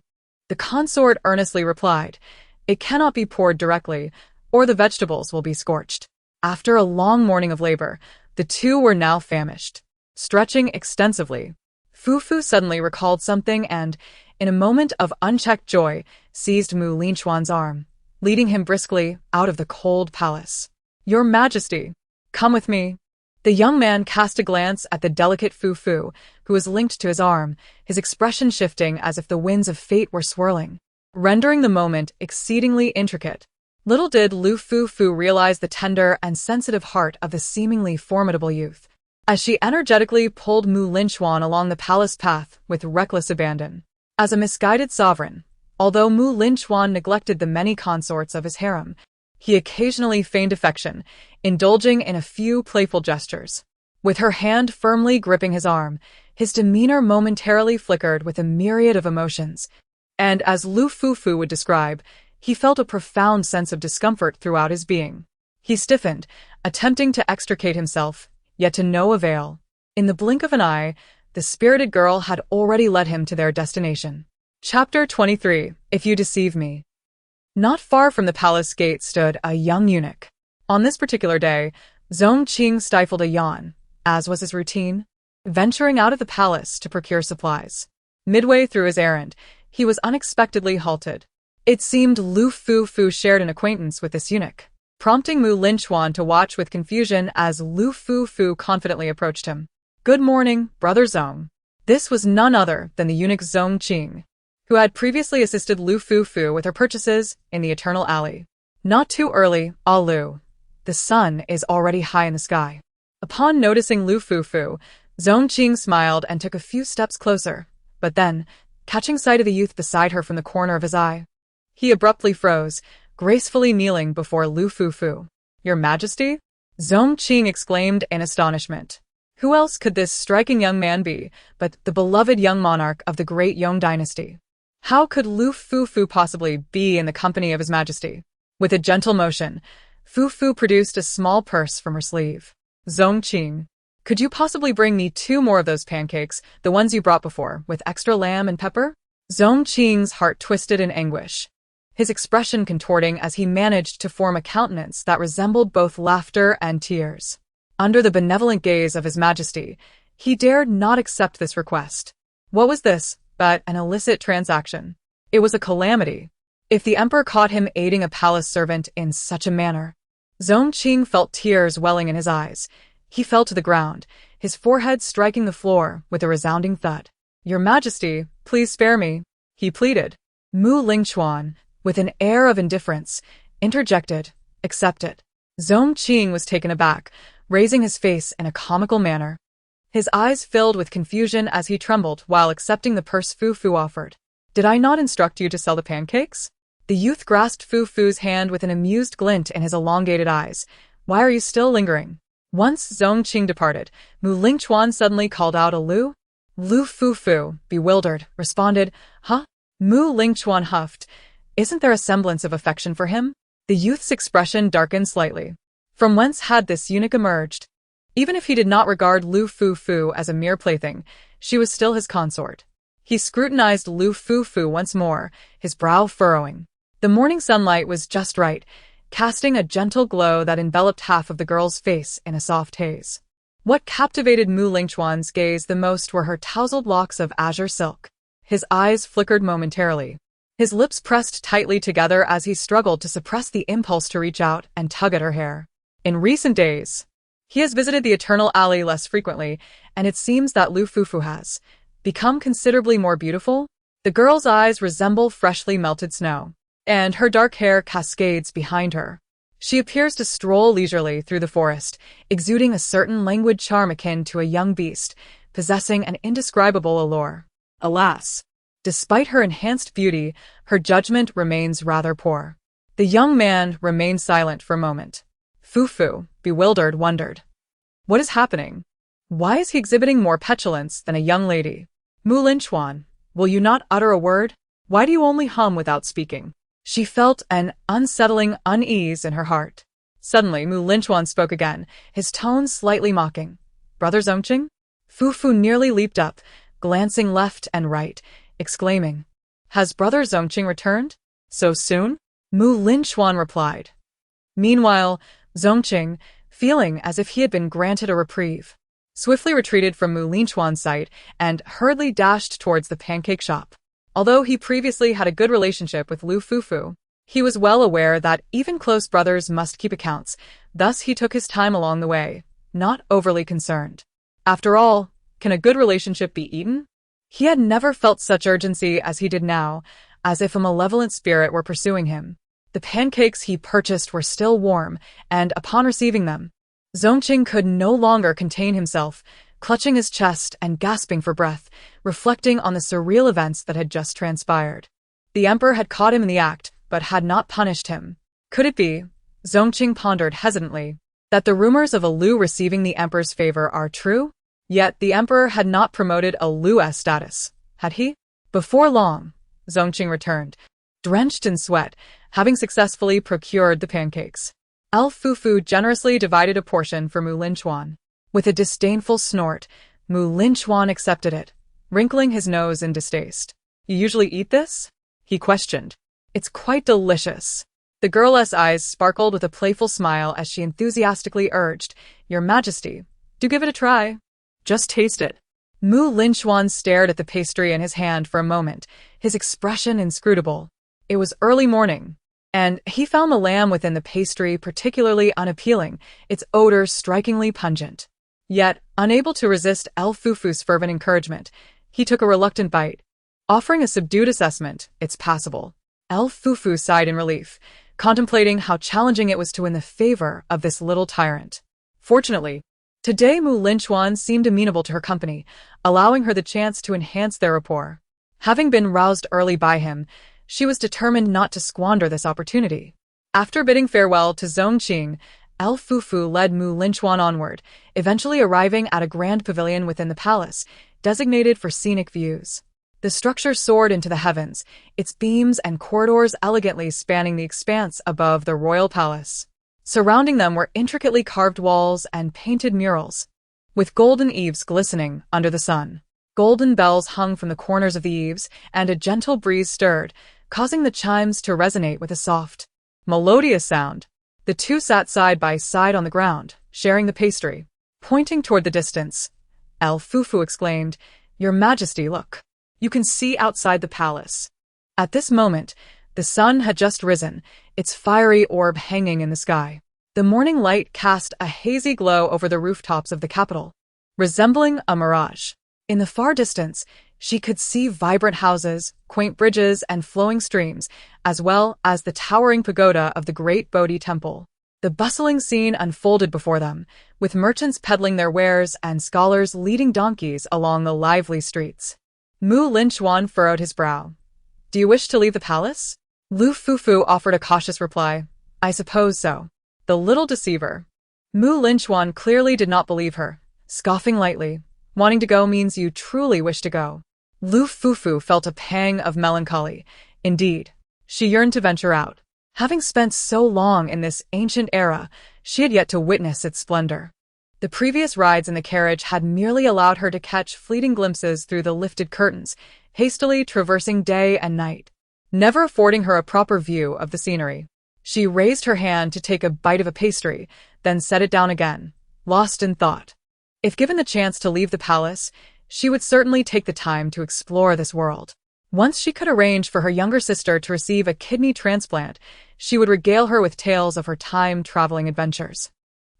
The consort earnestly replied, "It cannot be poured directly, or the vegetables will be scorched." After a long morning of labor, the two were now famished. Stretching extensively, Fufu suddenly recalled something and, in a moment of unchecked joy, seized Linchuan's arm, leading him briskly out of the cold palace. "Your Majesty, come with me." The young man cast a glance at the delicate Fufu, who was linked to his arm, his expression shifting as if the winds of fate were swirling, rendering the moment exceedingly intricate. Little did Lu Fufu realize the tender and sensitive heart of the seemingly formidable youth, as she energetically pulled Linchuan along the palace path with reckless abandon. As a misguided sovereign, although Linchuan neglected the many consorts of his harem, he occasionally feigned affection, indulging in a few playful gestures. With her hand firmly gripping his arm, his demeanor momentarily flickered with a myriad of emotions, and as Lu Fufu would describe, he felt a profound sense of discomfort throughout his being. He stiffened, attempting to extricate himself, yet to no avail. In the blink of an eye, the spirited girl had already led him to their destination. Chapter 23. If You Deceive Me. Not far from the palace gate stood a young eunuch. On this particular day, Shangjing stifled a yawn, as was his routine, venturing out of the palace to procure supplies. Midway through his errand, he was unexpectedly halted. It seemed Lu Fufu shared an acquaintance with this eunuch, prompting Linchuan to watch with confusion as Lu Fufu confidently approached him. "Good morning, Brother Zong." This was none other than the eunuch Shangjing, who had previously assisted Lu Fufu with her purchases in the Eternal Alley. "Not too early, Ah Lu. The sun is already high in the sky." Upon noticing Lu Fufu, Shangjing smiled and took a few steps closer, but then, catching sight of the youth beside her from the corner of his eye, he abruptly froze, gracefully kneeling before Lu Fufu. "Your Majesty?" Shangjing exclaimed in astonishment. Who else could this striking young man be but the beloved young monarch of the great Yong dynasty? How could Lu Fufu possibly be in the company of His Majesty? With a gentle motion, Fufu produced a small purse from her sleeve. "Shangjing, could you possibly bring me 2 more of those pancakes, the ones you brought before, with extra lamb and pepper?" Shangjing's heart twisted in anguish, his expression contorting as he managed to form a countenance that resembled both laughter and tears. Under the benevolent gaze of His Majesty, he dared not accept this request. What was this but an illicit transaction? It was a calamity. If the emperor caught him aiding a palace servant in such a manner, Shangjing felt tears welling in his eyes. He fell to the ground, his forehead striking the floor with a resounding thud. "Your Majesty, please spare me," he pleaded. Linchuan, with an air of indifference, interjected, "Accept it." Shangjing was taken aback, raising his face in a comical manner. His eyes filled with confusion as he trembled while accepting the purse Fufu offered. Did I not instruct you to sell the pancakes? The youth grasped Fu Fu's hand with an amused glint in his elongated eyes. Why are you still lingering? Once Zhongqing departed, Mu Linchuan suddenly called out a Lu. Lu Fufu, bewildered, responded, Huh? Mu Linchuan huffed. Isn't there a semblance of affection for him? The youth's expression darkened slightly. From whence had this eunuch emerged? Even if he did not regard Lu Fufu as a mere plaything, she was still his consort. He scrutinized Lu Fufu once more, his brow furrowing. The morning sunlight was just right, casting a gentle glow that enveloped half of the girl's face in a soft haze. What captivated Mu Lingchuan's gaze the most were her tousled locks of azure silk. His eyes flickered momentarily. His lips pressed tightly together as he struggled to suppress the impulse to reach out and tug at her hair. In recent days, he has visited the Eternal Alley less frequently, and it seems that Lu Fufu has become considerably more beautiful. The girl's eyes resemble freshly melted snow, and her dark hair cascades behind her. She appears to stroll leisurely through the forest, exuding a certain languid charm akin to a young beast, possessing an indescribable allure. Alas, despite her enhanced beauty, her judgment remains rather poor. The young man remained silent for a moment. Fufu, bewildered, wondered. What is happening? Why is he exhibiting more petulance than a young lady? Mu Linchuan, will you not utter a word? Why do you only hum without speaking? She felt an unsettling unease in her heart. Suddenly, Mu Linchuan spoke again, his tone slightly mocking. Brother Zhongqing? Fufu nearly leaped up, glancing left and right, exclaiming, Has Brother Zhongqing returned? So soon? Mu Linchuan replied. Meanwhile, Zhongqing, feeling as if he had been granted a reprieve, swiftly retreated from Mu Linchuan's sight and hurriedly dashed towards the pancake shop. Although he previously had a good relationship with Lu Fufu, he was well aware that even close brothers must keep accounts, thus he took his time along the way, not overly concerned. After all, can a good relationship be eaten? He had never felt such urgency as he did now, as if a malevolent spirit were pursuing him. The pancakes he purchased were still warm, and upon receiving them, Zhongqing could no longer contain himself, clutching his chest and gasping for breath, reflecting on the surreal events that had just transpired. The emperor had caught him in the act, but had not punished him. Could it be, Zhongqing pondered hesitantly, that the rumors of a Lu receiving the emperor's favor are true? Yet the emperor had not promoted a Lu's status, had he? Before long, Zhongqing returned, drenched in sweat, having successfully procured the pancakes. Lu Fufu generously divided a portion for Mu Linchuan. With a disdainful snort, Mu Linchuan accepted it, wrinkling his nose in distaste. You usually eat this? He questioned. It's quite delicious. The girl's eyes sparkled with a playful smile as she enthusiastically urged, Your Majesty, do give it a try. Just taste it. Mu Linchuan stared at the pastry in his hand for a moment, his expression inscrutable. It was early morning, and he found the lamb within the pastry particularly unappealing, its odor strikingly pungent. Yet, unable to resist Lu Fufu's fervent encouragement, he took a reluctant bite. Offering a subdued assessment, it's passable. Lu Fufu sighed in relief, contemplating how challenging it was to win the favor of this little tyrant. Fortunately, today Mu Linchuan seemed amenable to her company, allowing her the chance to enhance their rapport. Having been roused early by him, she was determined not to squander this opportunity. After bidding farewell to Zhongqing, Lu Fufu led Mu Linchuan onward, eventually arriving at a grand pavilion within the palace, designated for scenic views. The structure soared into the heavens, its beams and corridors elegantly spanning the expanse above the royal palace. Surrounding them were intricately carved walls and painted murals, with golden eaves glistening under the sun. Golden bells hung from the corners of the eaves, and a gentle breeze stirred, causing the chimes to resonate with a soft, melodious sound. The two sat side by side on the ground, sharing the pastry. Pointing toward the distance, Lu Fufu exclaimed, Your Majesty, look. You can see outside the palace. At this moment, the sun had just risen, its fiery orb hanging in the sky. The morning light cast a hazy glow over the rooftops of the capital, resembling a mirage. In the far distance, she could see vibrant houses, quaint bridges, and flowing streams, as well as the towering pagoda of the great Bodhi temple. The bustling scene unfolded before them, with merchants peddling their wares and scholars leading donkeys along the lively streets. Mu Linchuan furrowed his brow. Do you wish to leave the palace? Lu Fufu offered a cautious reply. I suppose so. The little deceiver. Linchuan clearly did not believe her, scoffing lightly. Wanting to go means you truly wish to go. Lu Fufu felt a pang of melancholy. Indeed, she yearned to venture out. Having spent so long in this ancient era, she had yet to witness its splendor. The previous rides in the carriage had merely allowed her to catch fleeting glimpses through the lifted curtains, hastily traversing day and night, never affording her a proper view of the scenery. She raised her hand to take a bite of a pastry, then set it down again, lost in thought. If given the chance to leave the palace, she would certainly take the time to explore this world. Once she could arrange for her younger sister to receive a kidney transplant, she would regale her with tales of her time-traveling adventures.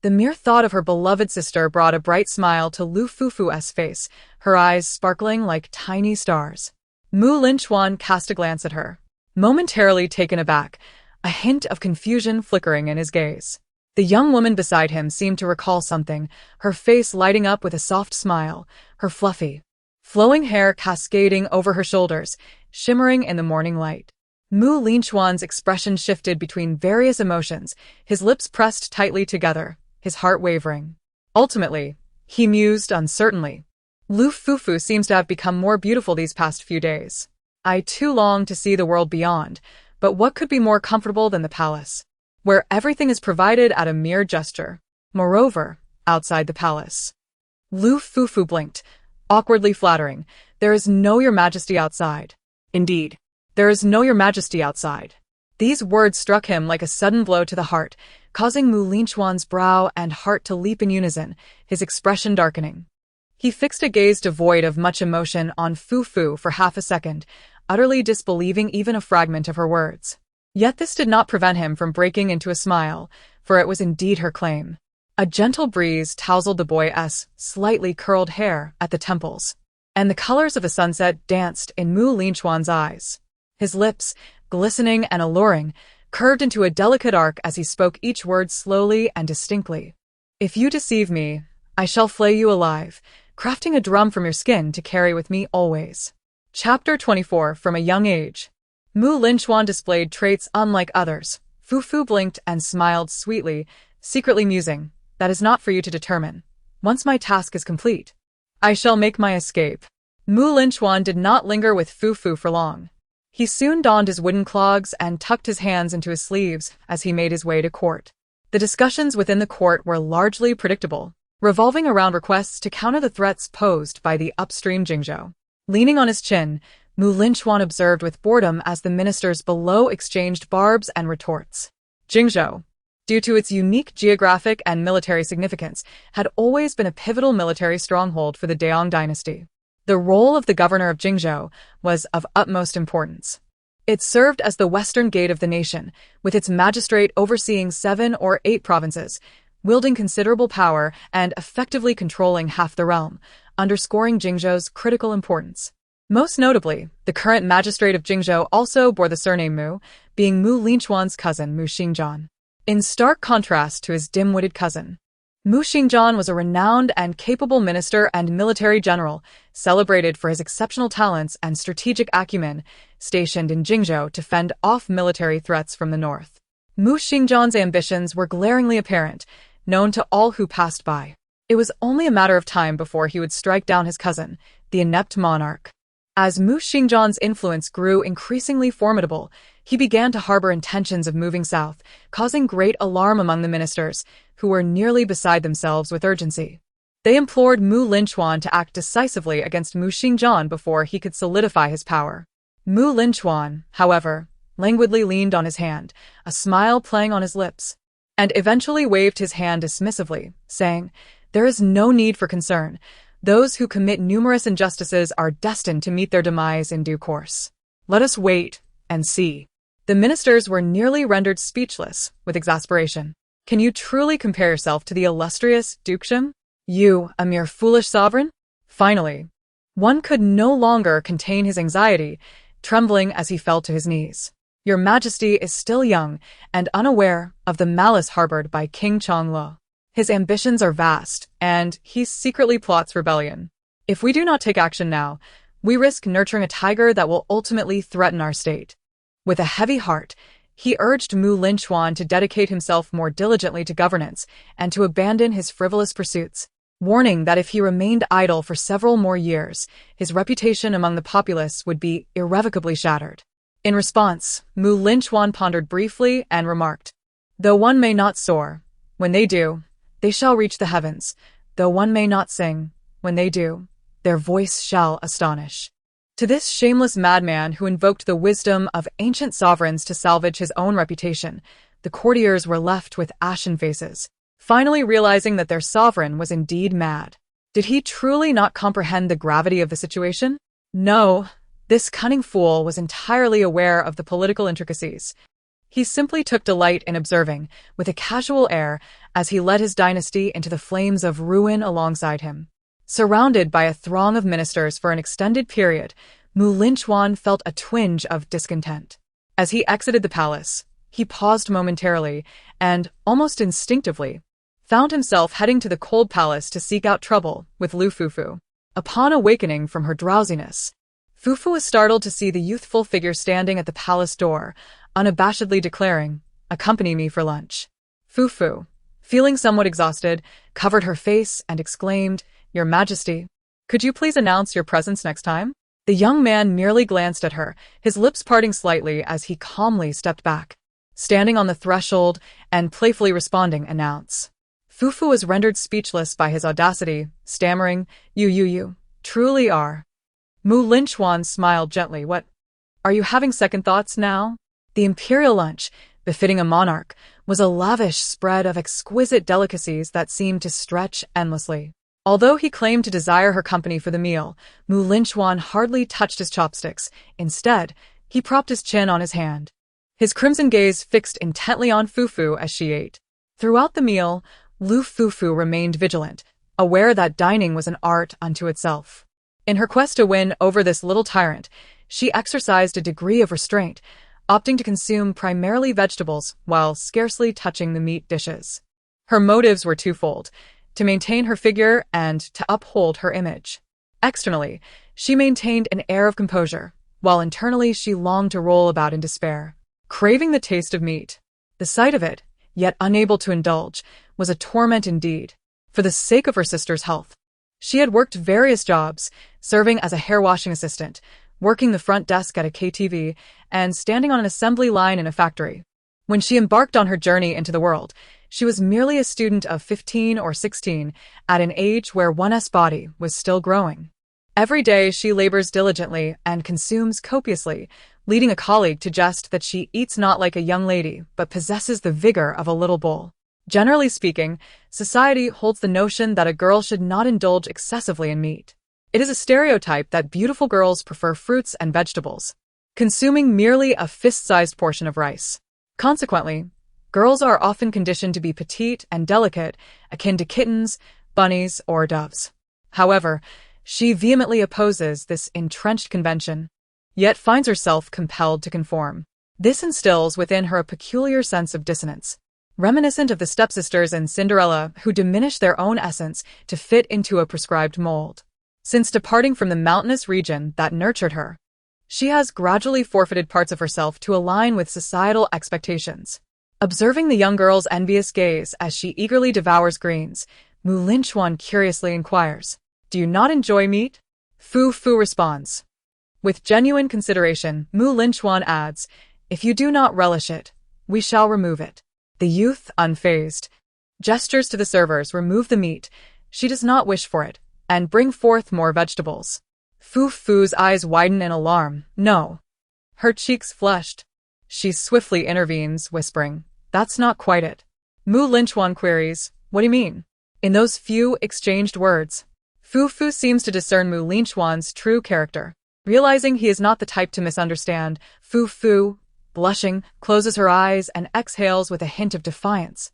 The mere thought of her beloved sister brought a bright smile to Lu Fufu's face, her eyes sparkling like tiny stars. Linchuan cast a glance at her, momentarily taken aback, a hint of confusion flickering in his gaze. The young woman beside him seemed to recall something, her face lighting up with a soft smile, her fluffy, flowing hair cascading over her shoulders, shimmering in the morning light. Linchuan's expression shifted between various emotions, his lips pressed tightly together, his heart wavering. Ultimately, he mused uncertainly. Lu Fufu seems to have become more beautiful these past few days. I too long to see the world beyond, but what could be more comfortable than the palace, where everything is provided at a mere gesture? Moreover, outside the palace. Lu Fufu blinked, awkwardly flattering. There is no Your Majesty outside. Indeed, there is no Your Majesty outside. These words struck him like a sudden blow to the heart, causing Linchuan's brow and heart to leap in unison, his expression darkening. He fixed a gaze devoid of much emotion on Fufu for half a second, utterly disbelieving even a fragment of her words. Yet this did not prevent him from breaking into a smile, for it was indeed her claim. A gentle breeze tousled the boy's slightly curled hair at the temples, and the colors of the sunset danced in Linchuan's eyes. His lips, glistening and alluring, curved into a delicate arc as he spoke each word slowly and distinctly. If you deceive me, I shall flay you alive, crafting a drum from your skin to carry with me always. Chapter 24. From a young age. Linchuan displayed traits unlike others. Fufu blinked and smiled sweetly, secretly musing, that is not for you to determine. Once my task is complete, I shall make my escape. Linchuan did not linger with Fufu for long. He soon donned his wooden clogs and tucked his hands into his sleeves as he made his way to court. The discussions within the court were largely predictable, revolving around requests to counter the threats posed by the upstream Jingzhou. Leaning on his chin, Linchuan observed with boredom as the ministers below exchanged barbs and retorts. Jingzhou, due to its unique geographic and military significance, had always been a pivotal military stronghold for the Daong dynasty. The role of the governor of Jingzhou was of utmost importance. It served as the western gate of the nation, with its magistrate overseeing 7 or 8 provinces, wielding considerable power and effectively controlling half the realm, underscoring Jingzhou's critical importance. Most notably, the current magistrate of Jingzhou also bore the surname Mu, being Linchuan's cousin Mu Xingjian. In stark contrast to his dim-witted cousin, Mu Xingjian was a renowned and capable minister and military general, celebrated for his exceptional talents and strategic acumen, stationed in Jingzhou to fend off military threats from the north. Mu Xingjian's ambitions were glaringly apparent, known to all who passed by. It was only a matter of time before he would strike down his cousin, the inept monarch. As Mu Xingjian's influence grew increasingly formidable, he began to harbor intentions of moving south, causing great alarm among the ministers, who were nearly beside themselves with urgency. They implored Linchuan to act decisively against Mu Xingjian before he could solidify his power. Linchuan, however, languidly leaned on his hand, a smile playing on his lips, and eventually waved his hand dismissively, saying, "There is no need for concern. Those who commit numerous injustices are destined to meet their demise in due course. Let us wait and see." The ministers were nearly rendered speechless with exasperation. Can you truly compare yourself to the illustrious Dukeshim? You, a mere foolish sovereign? Finally, one could no longer contain his anxiety, trembling as he fell to his knees. Your Majesty is still young and unaware of the malice harbored by King Changlo. His ambitions are vast, and he secretly plots rebellion. If we do not take action now, We risk nurturing a tiger that will ultimately threaten our state. With a heavy heart, he urged Mu Linchuan to dedicate himself more diligently to governance and to abandon his frivolous pursuits, warning that if he remained idle for several more years, his reputation among the populace would be irrevocably shattered. In response, Mu Linchuan pondered briefly and remarked, "Though one may not soar, when they do, they shall reach the heavens. Though one may not sing, when they do, their voice shall astonish." To this shameless madman who invoked the wisdom of ancient sovereigns to salvage his own reputation, the courtiers were left with ashen faces, finally realizing that their sovereign was indeed mad. Did he truly not comprehend the gravity of the situation? No, this cunning fool was entirely aware of the political intricacies. He simply took delight in observing, with a casual air, as he led his dynasty into the flames of ruin alongside him. Surrounded by a throng of ministers for an extended period, Mu Linchuan felt a twinge of discontent. As he exited the palace, he paused momentarily and, almost instinctively, found himself heading to the cold palace to seek out trouble with Lu Fufu. Upon awakening from her drowsiness, Fufu was startled to see the youthful figure standing at the palace door, unabashedly declaring, "Accompany me for lunch." Fufu, feeling somewhat exhausted, covered her face and exclaimed, "Your Majesty, could you please announce your presence next time?" The young man merely glanced at her, his lips parting slightly as he calmly stepped back, standing on the threshold and playfully responding, "Announce." Fufu was rendered speechless by his audacity, stammering, You truly are." Mu Linchuan smiled gently. "What? Are you having second thoughts now?" The imperial lunch, befitting a monarch, was a lavish spread of exquisite delicacies that seemed to stretch endlessly. Although he claimed to desire her company for the meal, Mu Linchuan hardly touched his chopsticks. Instead, he propped his chin on his hand, his crimson gaze fixed intently on Fufu as she ate. Throughout the meal, Lu Fufu remained vigilant, aware that dining was an art unto itself. In her quest to win over this little tyrant, she exercised a degree of restraint, opting to consume primarily vegetables while scarcely touching the meat dishes. Her motives were twofold: to maintain her figure and to uphold her image. Externally, she maintained an air of composure, while internally she longed to roll about in despair, craving the taste of meat. The sight of it, yet unable to indulge, was a torment indeed. For the sake of her sister's health, she had worked various jobs, serving as a hair-washing assistant, working the front desk at a KTV, and standing on an assembly line in a factory. When she embarked on her journey into the world, she was merely a student of 15 or 16, at an age where one's body was still growing. Every day she labors diligently and consumes copiously, leading a colleague to jest that she eats not like a young lady, but possesses the vigor of a little bull. Generally speaking, society holds the notion that a girl should not indulge excessively in meat. It is a stereotype that beautiful girls prefer fruits and vegetables, consuming merely a fist-sized portion of rice. Consequently, girls are often conditioned to be petite and delicate, akin to kittens, bunnies, or doves. However, she vehemently opposes this entrenched convention, yet finds herself compelled to conform. This instills within her a peculiar sense of dissonance, reminiscent of the stepsisters in Cinderella who diminish their own essence to fit into a prescribed mold. Since departing from the mountainous region that nurtured her, she has gradually forfeited parts of herself to align with societal expectations. Observing the young girl's envious gaze as she eagerly devours greens, Mu Linchuan curiously inquires, "Do you not enjoy meat?" Fufu responds. With genuine consideration, Mu Linchuan adds, "If you do not relish it, we shall remove it." The youth, unfazed, gestures to the servers, remove the meat, she does not wish for it, and bring forth more vegetables. Fufu's eyes widen in alarm. "No." Her cheeks flushed. She swiftly intervenes, whispering, "That's not quite it." Mu Linchuan queries, "What do you mean?" In those few exchanged words, Fufu seems to discern Mu Linchuan's true character. Realizing he is not the type to misunderstand, Fufu, blushing, closes her eyes and exhales with a hint of defiance.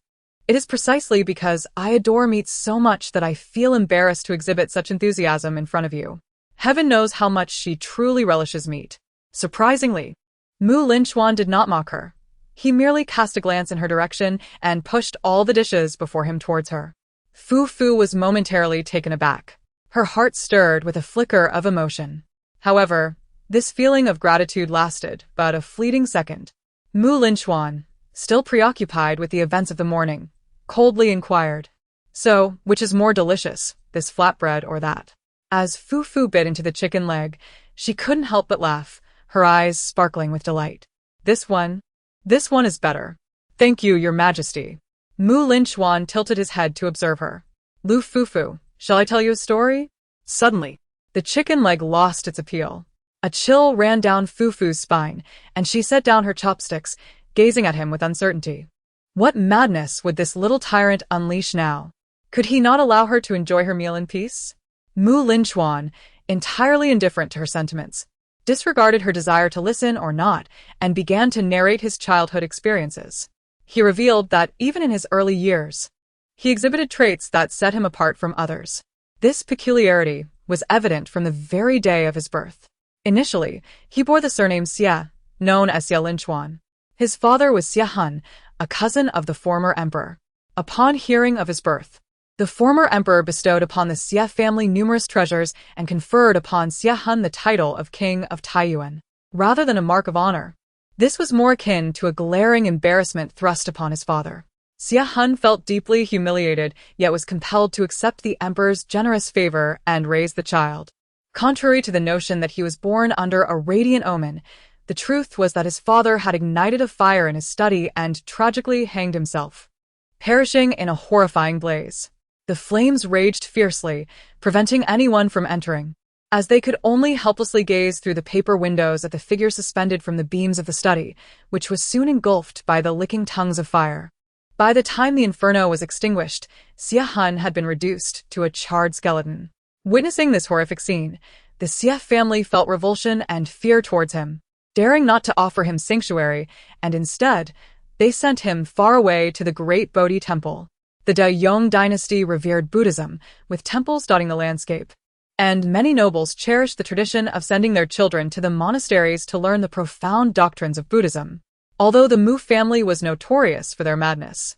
"It is precisely because I adore meat so much that I feel embarrassed to exhibit such enthusiasm in front of you." Heaven knows how much she truly relishes meat. Surprisingly, Mu Linchuan did not mock her. He merely cast a glance in her direction and pushed all the dishes before him towards her. Fufu was momentarily taken aback. Her heart stirred with a flicker of emotion. However, this feeling of gratitude lasted but a fleeting second. Linchuan, still preoccupied with the events of the morning, coldly inquired, "So, which is more delicious, this flatbread or that?" As Fufu bit into the chicken leg, she couldn't help but laugh, her eyes sparkling with delight. This one is better. Thank you, Your Majesty." Linchuan tilted his head to observe her. "Lu Fufu, shall I tell you a story?" Suddenly, The chicken leg lost its appeal. A chill ran down Fufu's spine, and she set down her chopsticks, gazing at him with uncertainty. What madness would this little tyrant unleash now? Could he not allow her to enjoy her meal in peace? Linchuan, entirely indifferent to her sentiments, disregarded her desire to listen or not, and began to narrate his childhood experiences. He revealed that even in his early years, he exhibited traits that set him apart from others. This peculiarity was evident from the very day of his birth. Initially, he bore the surname Xie, known as Xie Linchuan. His father was Xie Hun, a cousin of the former emperor. Upon hearing of his birth, the former emperor bestowed upon the Xie family numerous treasures and conferred upon Xie Hun the title of King of Taiyuan, rather than a mark of honor. This was more akin to a glaring embarrassment thrust upon his father. Xie Hun felt deeply humiliated, yet was compelled to accept the emperor's generous favor and raise the child. Contrary to the notion that he was born under a radiant omen, the truth was that his father had ignited a fire in his study and tragically hanged himself, perishing in a horrifying blaze. The flames raged fiercely, preventing anyone from entering, as they could only helplessly gaze through the paper windows at the figure suspended from the beams of the study, which was soon engulfed by the licking tongues of fire. By the time the inferno was extinguished, Xie Hun had been reduced to a charred skeleton. Witnessing this horrific scene, the Xie family felt revulsion and fear towards him, daring not to offer him sanctuary, and instead, they sent him far away to the great Bodhi temple. The Daiyong dynasty revered Buddhism, with temples dotting the landscape, and many nobles cherished the tradition of sending their children to the monasteries to learn the profound doctrines of Buddhism. Although the Mu family was notorious for their madness,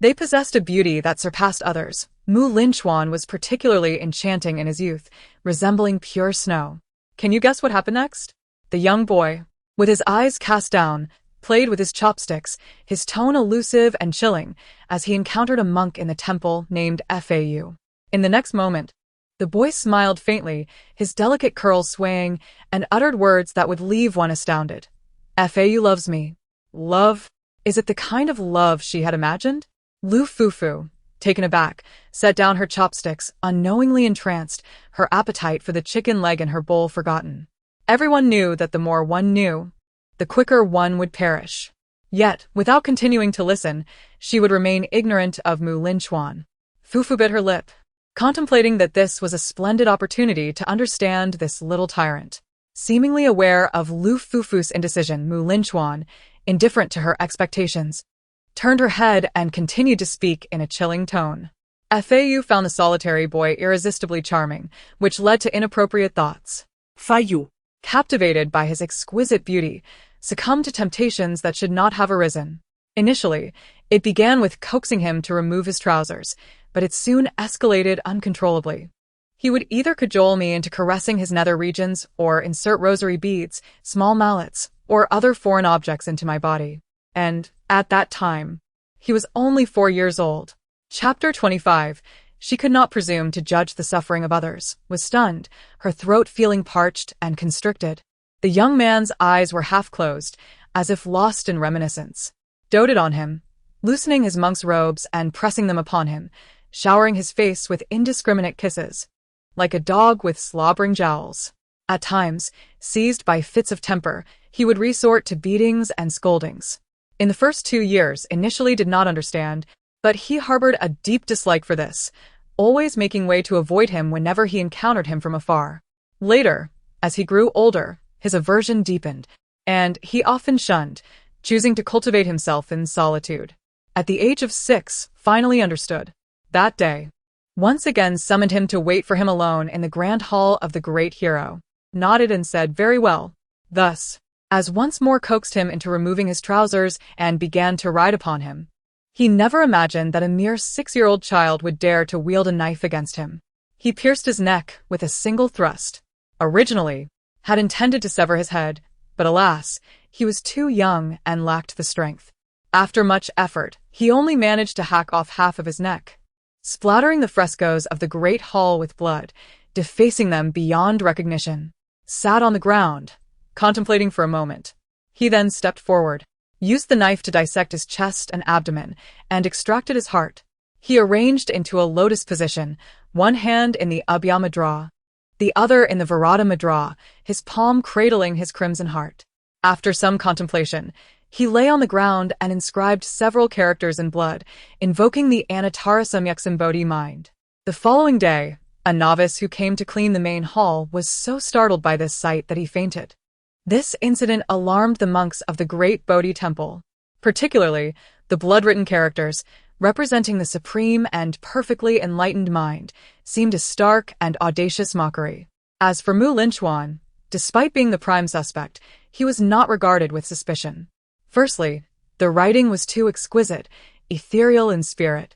they possessed a beauty that surpassed others. Linchuan was particularly enchanting in his youth, resembling pure snow. Can you guess what happened next? The young boy, with his eyes cast down, played with his chopsticks, his tone elusive and chilling, as he encountered a monk in the temple named Fau. In the next moment, the boy smiled faintly, his delicate curls swaying, and uttered words that would leave one astounded. "Fau loves me." Love? Is it the kind of love she had imagined? Lu Fufu, taken aback, set down her chopsticks, unknowingly entranced, her appetite for the chicken leg in her bowl forgotten. Everyone knew that the more one knew, the quicker one would perish. Yet, without continuing to listen, she would remain ignorant of Linchuan. Fufu bit her lip, contemplating that this was a splendid opportunity to understand this little tyrant. Seemingly aware of Lu Fufu's indecision, Linchuan, indifferent to her expectations, turned her head and continued to speak in a chilling tone. Fau found the solitary boy irresistibly charming, which led to inappropriate thoughts. Fau, captivated by his exquisite beauty, succumbed to temptations that should not have arisen. Initially, it began with coaxing him to remove his trousers, but it soon escalated uncontrollably. He would either cajole me into caressing his nether regions or insert rosary beads, small mallets, or other foreign objects into my body. And, at that time, he was only 4 years old. Chapter 25. She could not presume to judge the suffering of others, was stunned, her throat feeling parched and constricted. The young man's eyes were half closed, as if lost in reminiscence. Doted on him, loosening his monk's robes and pressing them upon him, showering his face with indiscriminate kisses, like a dog with slobbering jowls. At times, seized by fits of temper, he would resort to beatings and scoldings. In the first 2 years, initially did not understand, but he harbored a deep dislike for this, always making way to avoid him whenever he encountered him from afar. Later, as he grew older, his aversion deepened, and he often shunned, choosing to cultivate himself in solitude. At the age of 6, finally understood. That day, once again summoned him to wait for him alone in the grand hall of the great hero, nodded and said, "Very well." Thus, as once more coaxed him into removing his trousers and began to ride upon him. He never imagined that a mere 6-year-old child would dare to wield a knife against him. He pierced his neck with a single thrust. Originally, had intended to sever his head, but alas, he was too young and lacked the strength. After much effort, he only managed to hack off half of his neck, splattering the frescoes of the great hall with blood, defacing them beyond recognition. Sat on the ground, contemplating for a moment. He then stepped forward, used the knife to dissect his chest and abdomen, and extracted his heart. He arranged into a lotus position, one hand in the Abhya Mudra, the other in the Virata Mudra, his palm cradling his crimson heart. After some contemplation, he lay on the ground and inscribed several characters in blood, invoking the Anuttara Samyaksambodhi mind. The following day, a novice who came to clean the main hall was so startled by this sight that he fainted. This incident alarmed the monks of the great Bodhi temple. Particularly, the blood-written characters, representing the supreme and perfectly enlightened mind, seemed a stark and audacious mockery. As for Linchuan, despite being the prime suspect, he was not regarded with suspicion. Firstly, the writing was too exquisite, ethereal in spirit,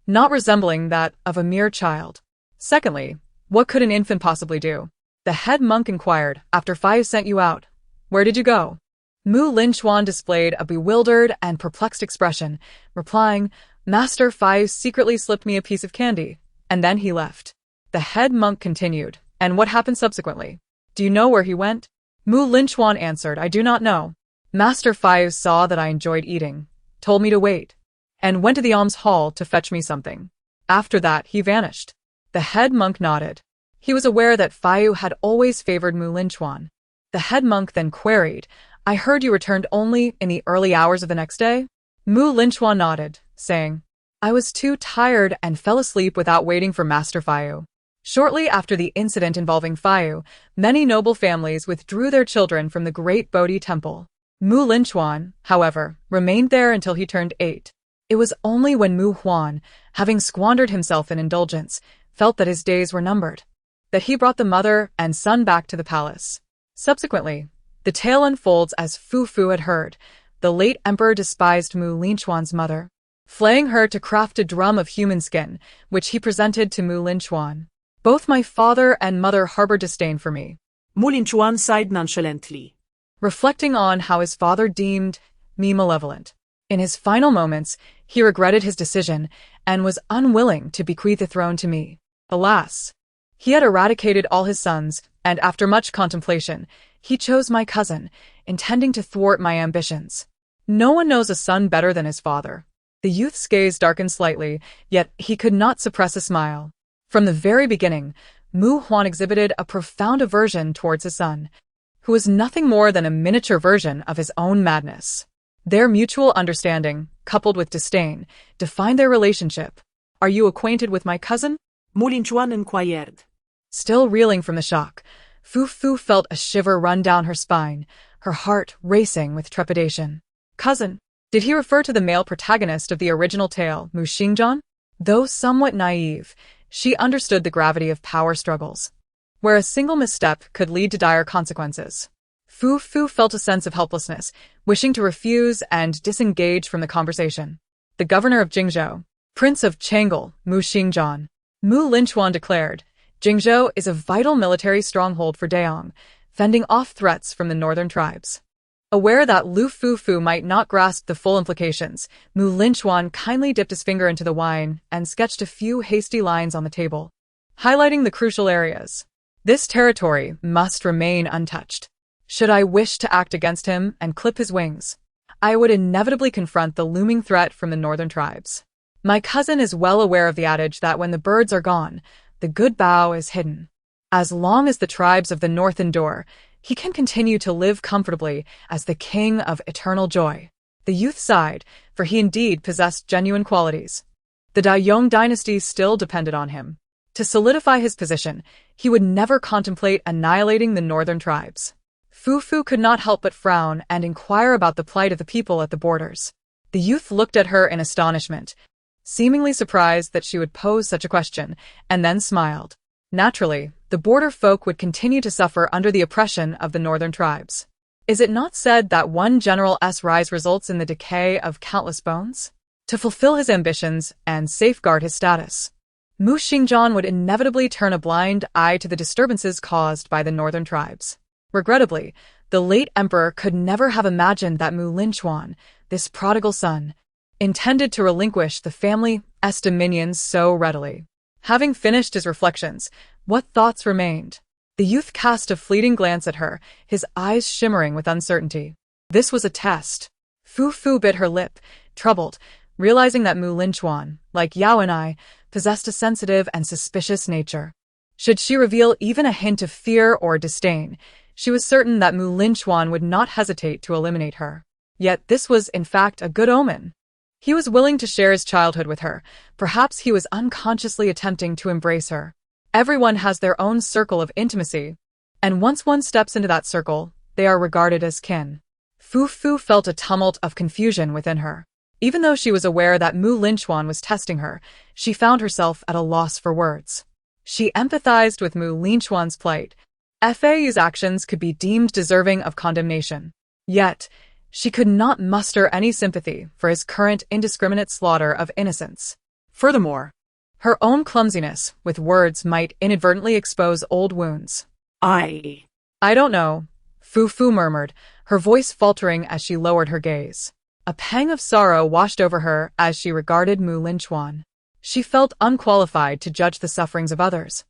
not resembling that of a mere child. Secondly, what could an infant possibly do? The head monk inquired, after Fayu sent you out, where did you go? Linchuan displayed a bewildered and perplexed expression, replying, Master Fayu secretly slipped me a piece of candy, and then he left. The head monk continued, and what happened subsequently? Do you know where he went? Linchuan answered, I do not know. Master Fayu saw that I enjoyed eating, told me to wait, and went to the alms hall to fetch me something. After that, he vanished. The head monk nodded. He was aware that Fayu had always favored Linchuan. The head monk then queried, I heard you returned only in the early hours of the next day? Linchuan nodded, saying, I was too tired and fell asleep without waiting for Master Fayu. Shortly after the incident involving Fayu, many noble families withdrew their children from the great Bodhi temple. Linchuan, however, remained there until he turned 8. It was only when Huan, having squandered himself in indulgence, felt that his days were numbered, that he brought the mother and son back to the palace. Subsequently, the tale unfolds as Fufu had heard. The late emperor despised Linchuan's mother, flaying her to craft a drum of human skin, which he presented to Linchuan. Both my father and mother harbor disdain for me. Linchuan sighed nonchalantly, reflecting on how his father deemed me malevolent. In his final moments, he regretted his decision and was unwilling to bequeath the throne to me. Alas! He had eradicated all his sons, and after much contemplation, he chose my cousin, intending to thwart my ambitions. No one knows a son better than his father. The youth's gaze darkened slightly, yet he could not suppress a smile. From the very beginning, Huan exhibited a profound aversion towards his son, who was nothing more than a miniature version of his own madness. Their mutual understanding, coupled with disdain, defined their relationship. Are you acquainted with my cousin? Linchuan inquired. Still reeling from the shock, Fufu felt a shiver run down her spine, her heart racing with trepidation. Cousin? Did he refer to the male protagonist of the original tale, Shangjing? Though somewhat naive, she understood the gravity of power struggles, where a single misstep could lead to dire consequences. Fufu felt a sense of helplessness, wishing to refuse and disengage from the conversation. The governor of Jingzhou, Prince of Changle, Shangjing, Linchuan declared, Jingzhou is a vital military stronghold for Daong, fending off threats from the northern tribes. Aware that Lu Fufu might not grasp the full implications, Linchuan kindly dipped his finger into the wine and sketched a few hasty lines on the table, highlighting the crucial areas. This territory must remain untouched. Should I wish to act against him and clip his wings, I would inevitably confront the looming threat from the northern tribes. My cousin is well aware of the adage that when the birds are gone, the good bough is hidden. As long as the tribes of the north endure, he can continue to live comfortably as the king of eternal joy. The youth sighed, for he indeed possessed genuine qualities. The Daiyong dynasty still depended on him. To solidify his position, he would never contemplate annihilating the northern tribes. Fufu could not help but frown and inquire about the plight of the people at the borders. The youth looked at her in astonishment, seemingly surprised that she would pose such a question, and then smiled. Naturally, the border folk would continue to suffer under the oppression of the northern tribes. Is it not said that one general's rise results in the decay of countless bones? To fulfill his ambitions and safeguard his status, Shangjing would inevitably turn a blind eye to the disturbances caused by the northern tribes. Regrettably, the late emperor could never have imagined that Linchuan, this prodigal son, intended to relinquish the family's dominions so readily. Having finished his reflections, what thoughts remained? The youth cast a fleeting glance at her, his eyes shimmering with uncertainty. This was a test. Fufu bit her lip, troubled, realizing that Linchuan, like Yao and I, possessed a sensitive and suspicious nature. Should she reveal even a hint of fear or disdain, she was certain that Linchuan would not hesitate to eliminate her. Yet this was, in fact, a good omen. He was willing to share his childhood with her. Perhaps he was unconsciously attempting to embrace her. Everyone has their own circle of intimacy, and once one steps into that circle, they are regarded as kin. Fufu felt a tumult of confusion within her. Even though she was aware that Linchuan was testing her, she found herself at a loss for words. She empathized with Linchuan's plight. Fau's actions could be deemed deserving of condemnation. Yet, she could not muster any sympathy for his current indiscriminate slaughter of innocents. Furthermore, her own clumsiness with words might inadvertently expose old wounds. I don't know, Fufu murmured, her voice faltering as she lowered her gaze. A pang of sorrow washed over her as she regarded Linchuan. She felt unqualified to judge the sufferings of others,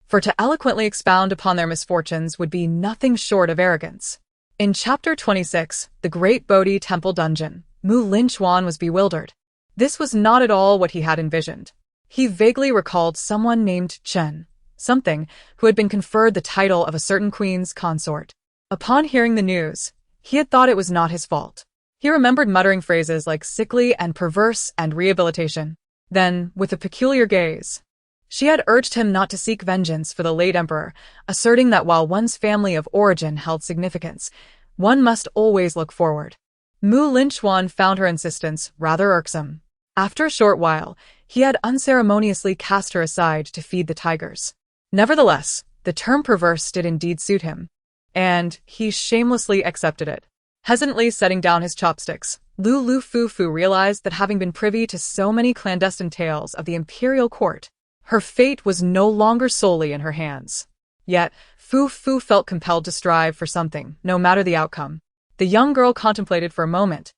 for to eloquently expound upon their misfortunes would be nothing short of arrogance. In Chapter 26, the Great Bodhi Temple Dungeon, Linchuan was bewildered. This was not at all what he had envisioned. He vaguely recalled someone named Chen, something who had been conferred the title of a certain queen's consort. Upon hearing the news, he had thought it was not his fault. He remembered muttering phrases like sickly and perverse and rehabilitation. Then, with a peculiar gaze, she had urged him not to seek vengeance for the late emperor, asserting that while one's family of origin held significance, one must always look forward. Linchuan found her insistence rather irksome. After a short while, he had unceremoniously cast her aside to feed the tigers. Nevertheless, the term perverse did indeed suit him, and he shamelessly accepted it. Hesitantly setting down his chopsticks, Lu Fufu realized that having been privy to so many clandestine tales of the imperial court, her fate was no longer solely in her hands. Yet, Fufu felt compelled to strive for something, no matter the outcome. The young girl contemplated for a moment,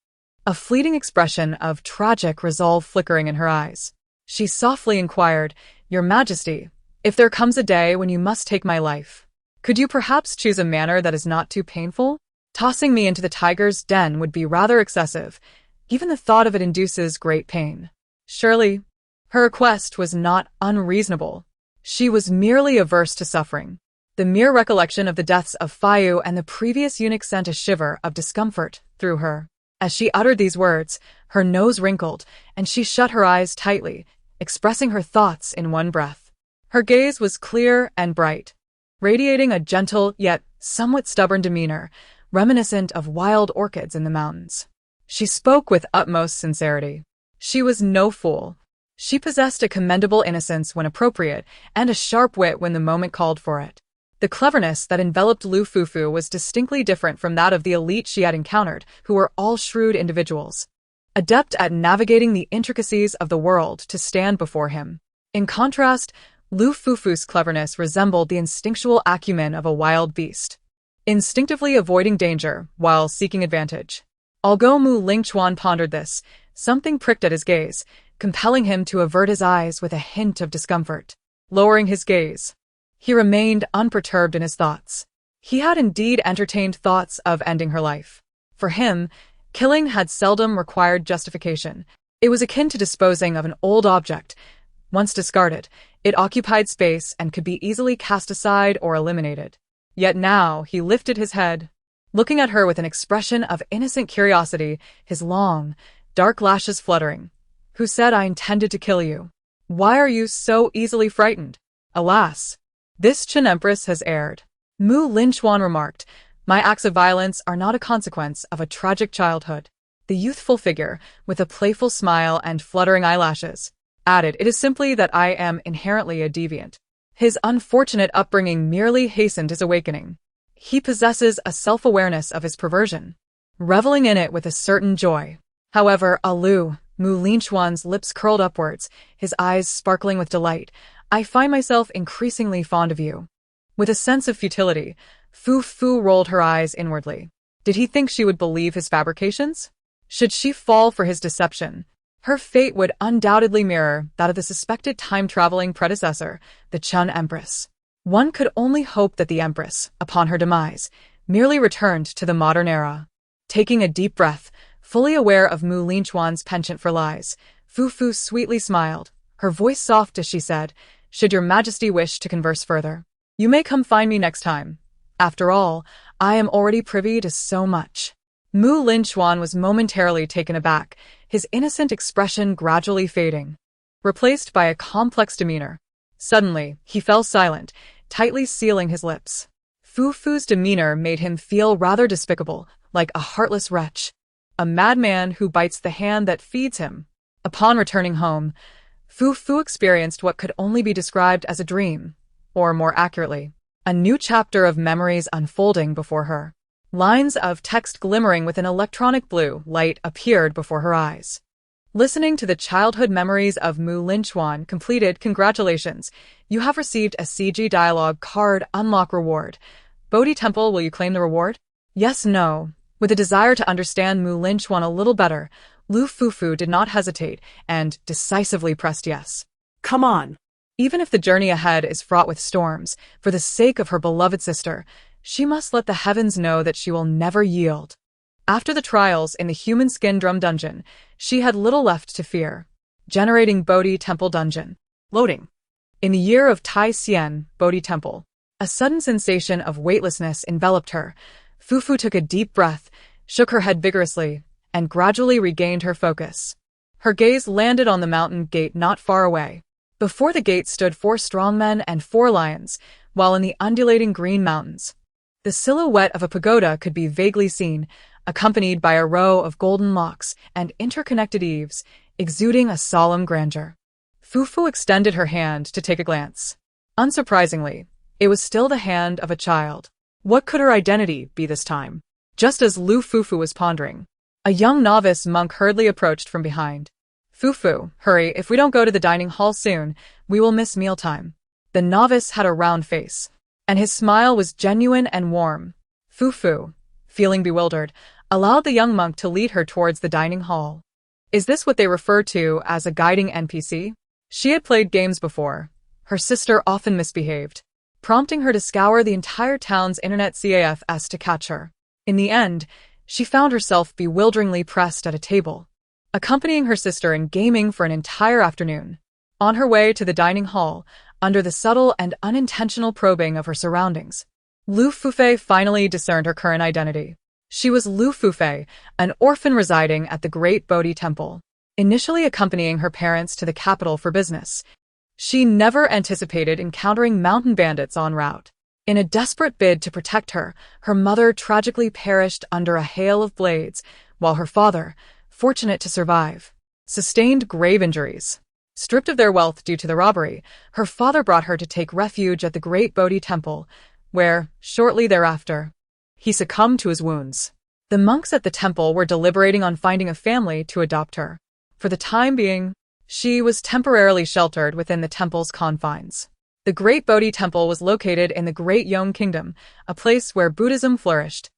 a fleeting expression of tragic resolve flickering in her eyes. She softly inquired, "Your Majesty, if there comes a day when you must take my life, could you perhaps choose a manner that is not too painful? Tossing me into the tiger's den would be rather excessive. Even the thought of it induces great pain." Surely, her request was not unreasonable. She was merely averse to suffering. The mere recollection of the deaths of Fau and the previous eunuch sent a shiver of discomfort through her. As she uttered these words, her nose wrinkled, and she shut her eyes tightly, expressing her thoughts in one breath. Her gaze was clear and bright, radiating a gentle yet somewhat stubborn demeanor, reminiscent of wild orchids in the mountains. She spoke with utmost sincerity. She was no fool. She possessed a commendable innocence when appropriate, and a sharp wit when the moment called for it. The cleverness that enveloped Lu Fufu was distinctly different from that of the elite she had encountered, who were all shrewd individuals, adept at navigating the intricacies of the world to stand before him. In contrast, Lu Fufu's cleverness resembled the instinctual acumen of a wild beast, instinctively avoiding danger while seeking advantage. Although Linchuan pondered this, something pricked at his gaze, compelling him to avert his eyes with a hint of discomfort. Lowering his gaze, he remained unperturbed in his thoughts. He had indeed entertained thoughts of ending her life. For him, killing had seldom required justification. It was akin to disposing of an old object. Once discarded, it occupied space and could be easily cast aside or eliminated. Yet now he lifted his head, looking at her with an expression of innocent curiosity, his long, dark lashes fluttering. "Who said I intended to kill you? Why are you so easily frightened?" "Alas, this Chen Empress has erred," Linchuan remarked. "My acts of violence are not a consequence of a tragic childhood." The youthful figure, with a playful smile and fluttering eyelashes, added, "It is simply that I am inherently a deviant. His unfortunate upbringing merely hastened his awakening. He possesses a self-awareness of his perversion, reveling in it with a certain joy. However, Linchuan's lips curled upwards, his eyes sparkling with delight. "I find myself increasingly fond of you." With a sense of futility, Fu Fu rolled her eyes inwardly. Did he think she would believe his fabrications? Should she fall for his deception, her fate would undoubtedly mirror that of the suspected time-traveling predecessor, the Chun Empress. One could only hope that the Empress, upon her demise, merely returned to the modern era. Taking a deep breath, fully aware of Mu Linchuan's penchant for lies, Fu Fu sweetly smiled, her voice soft as she said, "Should your majesty wish to converse further, you may come find me next time. After all, I am already privy to so much." Mu Linchuan was momentarily taken aback, his innocent expression gradually fading, replaced by a complex demeanor. Suddenly, he fell silent, tightly sealing his lips. Fu Fu's demeanor made him feel rather despicable, like a heartless wretch, a madman who bites the hand that feeds him. Upon returning home, Fu Fu experienced what could only be described as a dream, or more accurately, a new chapter of memories unfolding before her. Lines of text glimmering with an electronic blue light appeared before her eyes. Listening to the childhood memories of Mu Linchuan completed. Congratulations, you have received a CG dialogue card. Unlock reward. Bodhi Temple, will you claim the reward? Yes, no. With a desire to understand Mu Linchuan a little better, Lu Fufu did not hesitate and decisively pressed yes. Come on. Even if the journey ahead is fraught with storms, for the sake of her beloved sister, she must let the heavens know that she will never yield. After the trials in the human skin drum dungeon, she had little left to fear. Generating Bodhi Temple Dungeon. Loading. In the year of Tai Xian, Bodhi Temple, a sudden sensation of weightlessness enveloped her. Fufu took a deep breath, shook her head vigorously, and gradually regained her focus. Her gaze landed on the mountain gate not far away. Before the gate stood 4 strong men and 4 lions, while in the undulating green mountains, the silhouette of a pagoda could be vaguely seen, accompanied by a row of golden locks and interconnected eaves, exuding a solemn grandeur. Fufu extended her hand to take a glance. Unsurprisingly, it was still the hand of a child. What could her identity be this time? Just as Lu Fufu was pondering, a young novice monk hurriedly approached from behind. Fufu, hurry, if we don't go to the dining hall soon, we will miss mealtime. The novice had a round face, and his smile was genuine and warm. Fufu, feeling bewildered, allowed the young monk to lead her towards the dining hall. Is this what they refer to as a guiding NPC? She had played games before. Her sister often misbehaved, prompting her to scour the entire town's internet CAFs to catch her. In the end, she found herself bewilderingly pressed at a table, accompanying her sister in gaming for an entire afternoon. On her way to the dining hall, under the subtle and unintentional probing of her surroundings, Lu Fufu finally discerned her current identity. She was Lu Fufu, an orphan residing at the Great Bodhi Temple. Initially accompanying her parents to the capital for business, she never anticipated encountering mountain bandits en route. In a desperate bid to protect her, her mother tragically perished under a hail of blades, while her father, fortunate to survive, sustained grave injuries. Stripped of their wealth due to the robbery, her father brought her to take refuge at the Great Bodhi Temple, where, shortly thereafter, he succumbed to his wounds. The monks at the temple were deliberating on finding a family to adopt her. For the time being, she was temporarily sheltered within the temple's confines. The Great Bodhi Temple was located in the Great Yong Kingdom, a place where Buddhism flourished,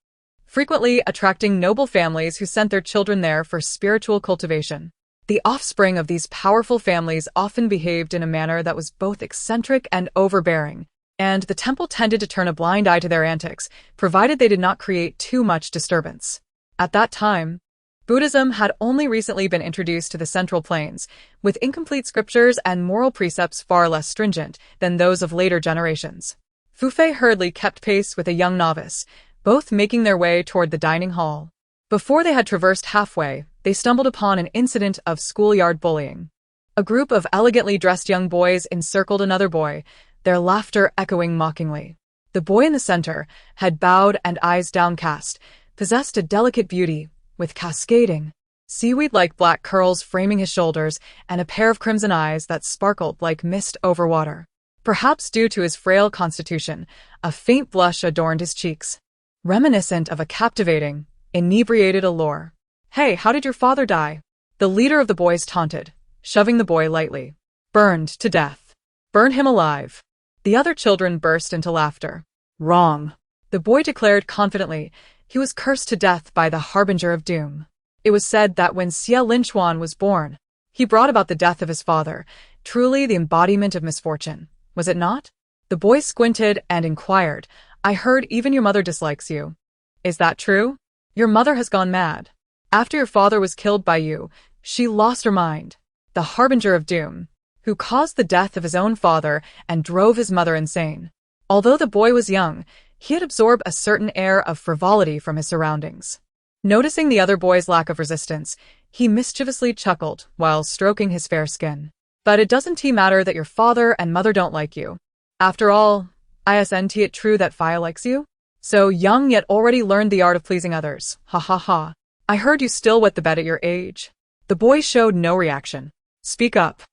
frequently attracting noble families who sent their children there for spiritual cultivation. The offspring of these powerful families often behaved in a manner that was both eccentric and overbearing, and the temple tended to turn a blind eye to their antics, provided they did not create too much disturbance. At that time, Buddhism had only recently been introduced to the Central Plains, with incomplete scriptures and moral precepts far less stringent than those of later generations. Fufu hurriedly kept pace with a young novice, both making their way toward the dining hall. Before they had traversed halfway, they stumbled upon an incident of schoolyard bullying. A group of elegantly dressed young boys encircled another boy, their laughter echoing mockingly. The boy in the center, head bowed and eyes downcast, possessed a delicate beauty, with cascading, seaweed-like black curls framing his shoulders and a pair of crimson eyes that sparkled like mist over water. Perhaps due to his frail constitution, a faint blush adorned his cheeks, reminiscent of a captivating, inebriated allure. "Hey, how did your father die?" The leader of the boys taunted, shoving the boy lightly. "Burned to death. Burn him alive." The other children burst into laughter. "Wrong. The boy declared confidently he was cursed to death by the harbinger of doom. It was said that when Linchuan was born, he brought about the death of his father, truly the embodiment of misfortune, was it not? The boy squinted and inquired, I heard even your mother dislikes you. Is that true? Your mother has gone mad. After your father was killed by you, she lost her mind. The harbinger of doom, who caused the death of his own father and drove his mother insane. Although the boy was young, he had absorbed a certain air of frivolity from his surroundings. Noticing the other boy's lack of resistance, he mischievously chuckled while stroking his fair skin. But it doesn't matter that your father and mother don't like you. After all, isn't it true that Fia likes you? So young yet already learned the art of pleasing others. Ha ha ha. I heard you still wet the bed at your age. The boy showed no reaction. Speak up.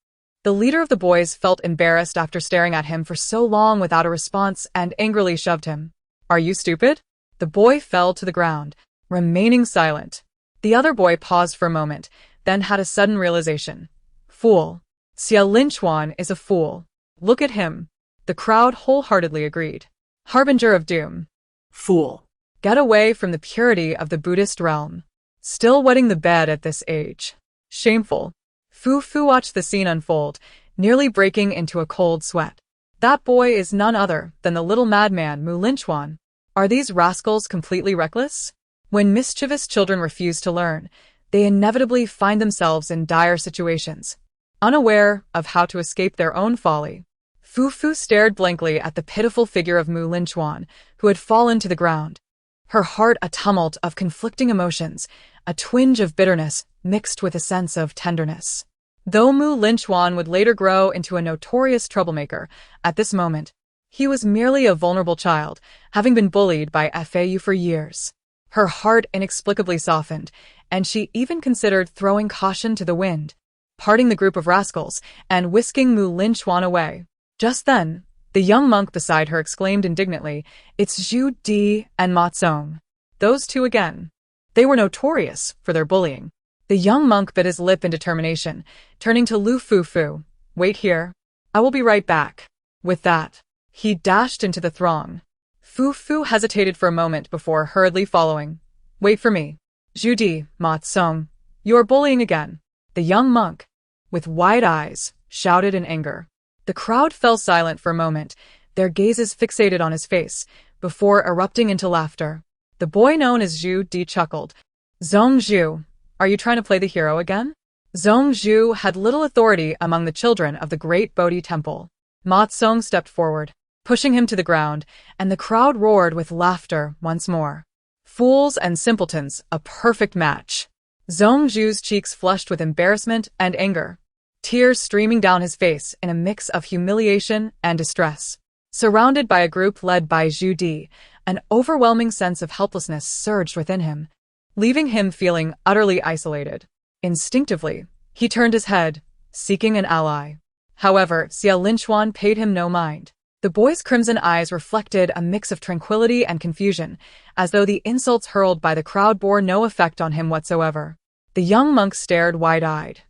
The leader of the boys felt embarrassed after staring at him for so long without a response and angrily shoved him. Are you stupid? The boy fell to the ground, remaining silent. The other boy paused for a moment, then had a sudden realization. Fool. Linchuan is a fool. Look at him. The crowd wholeheartedly agreed. Harbinger of doom. Fool. Get away from the purity of the Buddhist realm. Still wetting the bed at this age. Shameful. Fufu watched the scene unfold, nearly breaking into a cold sweat. That boy is none other than the little madman Linchuan. Are these rascals completely reckless? When mischievous children refuse to learn, they inevitably find themselves in dire situations, unaware of how to escape their own folly. Fufu stared blankly at the pitiful figure of Linchuan, who had fallen to the ground. Her heart a tumult of conflicting emotions, a twinge of bitterness mixed with a sense of tenderness. Though Linchuan would later grow into a notorious troublemaker, at this moment, he was merely a vulnerable child, having been bullied by Fau for years. Her heart inexplicably softened, and she even considered throwing caution to the wind, parting the group of rascals and whisking Linchuan away. Just then, the young monk beside her exclaimed indignantly, It's Zhu Di and Ma Tsong. Those two again. They were notorious for their bullying. The young monk bit his lip in determination, turning to Lu Fufu. Wait here. I will be right back. With that, he dashed into the throng. Fufu hesitated for a moment before hurriedly following. Wait for me. Zhu Di, Ma Tsong. You are bullying again. The young monk, with wide eyes, shouted in anger. The crowd fell silent for a moment, their gazes fixated on his face, before erupting into laughter. The boy known as Zhu Di chuckled. Zhongzhu, are you trying to play the hero again? Zhongzhu had little authority among the children of the great Bodhi temple. Ma Tsong stepped forward, pushing him to the ground, and the crowd roared with laughter once more. Fools and simpletons, a perfect match. Zhongzhu's cheeks flushed with embarrassment and anger, tears streaming down his face in a mix of humiliation and distress. Surrounded by a group led by Zhu Di, an overwhelming sense of helplessness surged within him, leaving him feeling utterly isolated. Instinctively, he turned his head, seeking an ally. However, Linchuan paid him no mind. The boy's crimson eyes reflected a mix of tranquility and confusion, as though the insults hurled by the crowd bore no effect on him whatsoever. The young monk stared wide-eyed,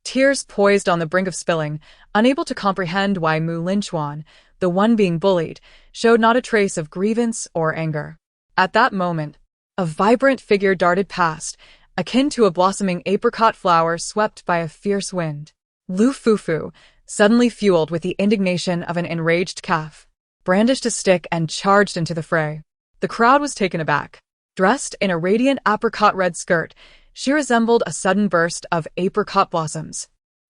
tears poised on the brink of spilling, unable to comprehend why Linchuan, the one being bullied, showed not a trace of grievance or anger. At that moment, a vibrant figure darted past, akin to a blossoming apricot flower swept by a fierce wind. Lu Fufu, suddenly fueled with the indignation of an enraged calf, brandished a stick and charged into the fray. The crowd was taken aback. Dressed in a radiant apricot-red skirt, she resembled a sudden burst of apricot blossoms.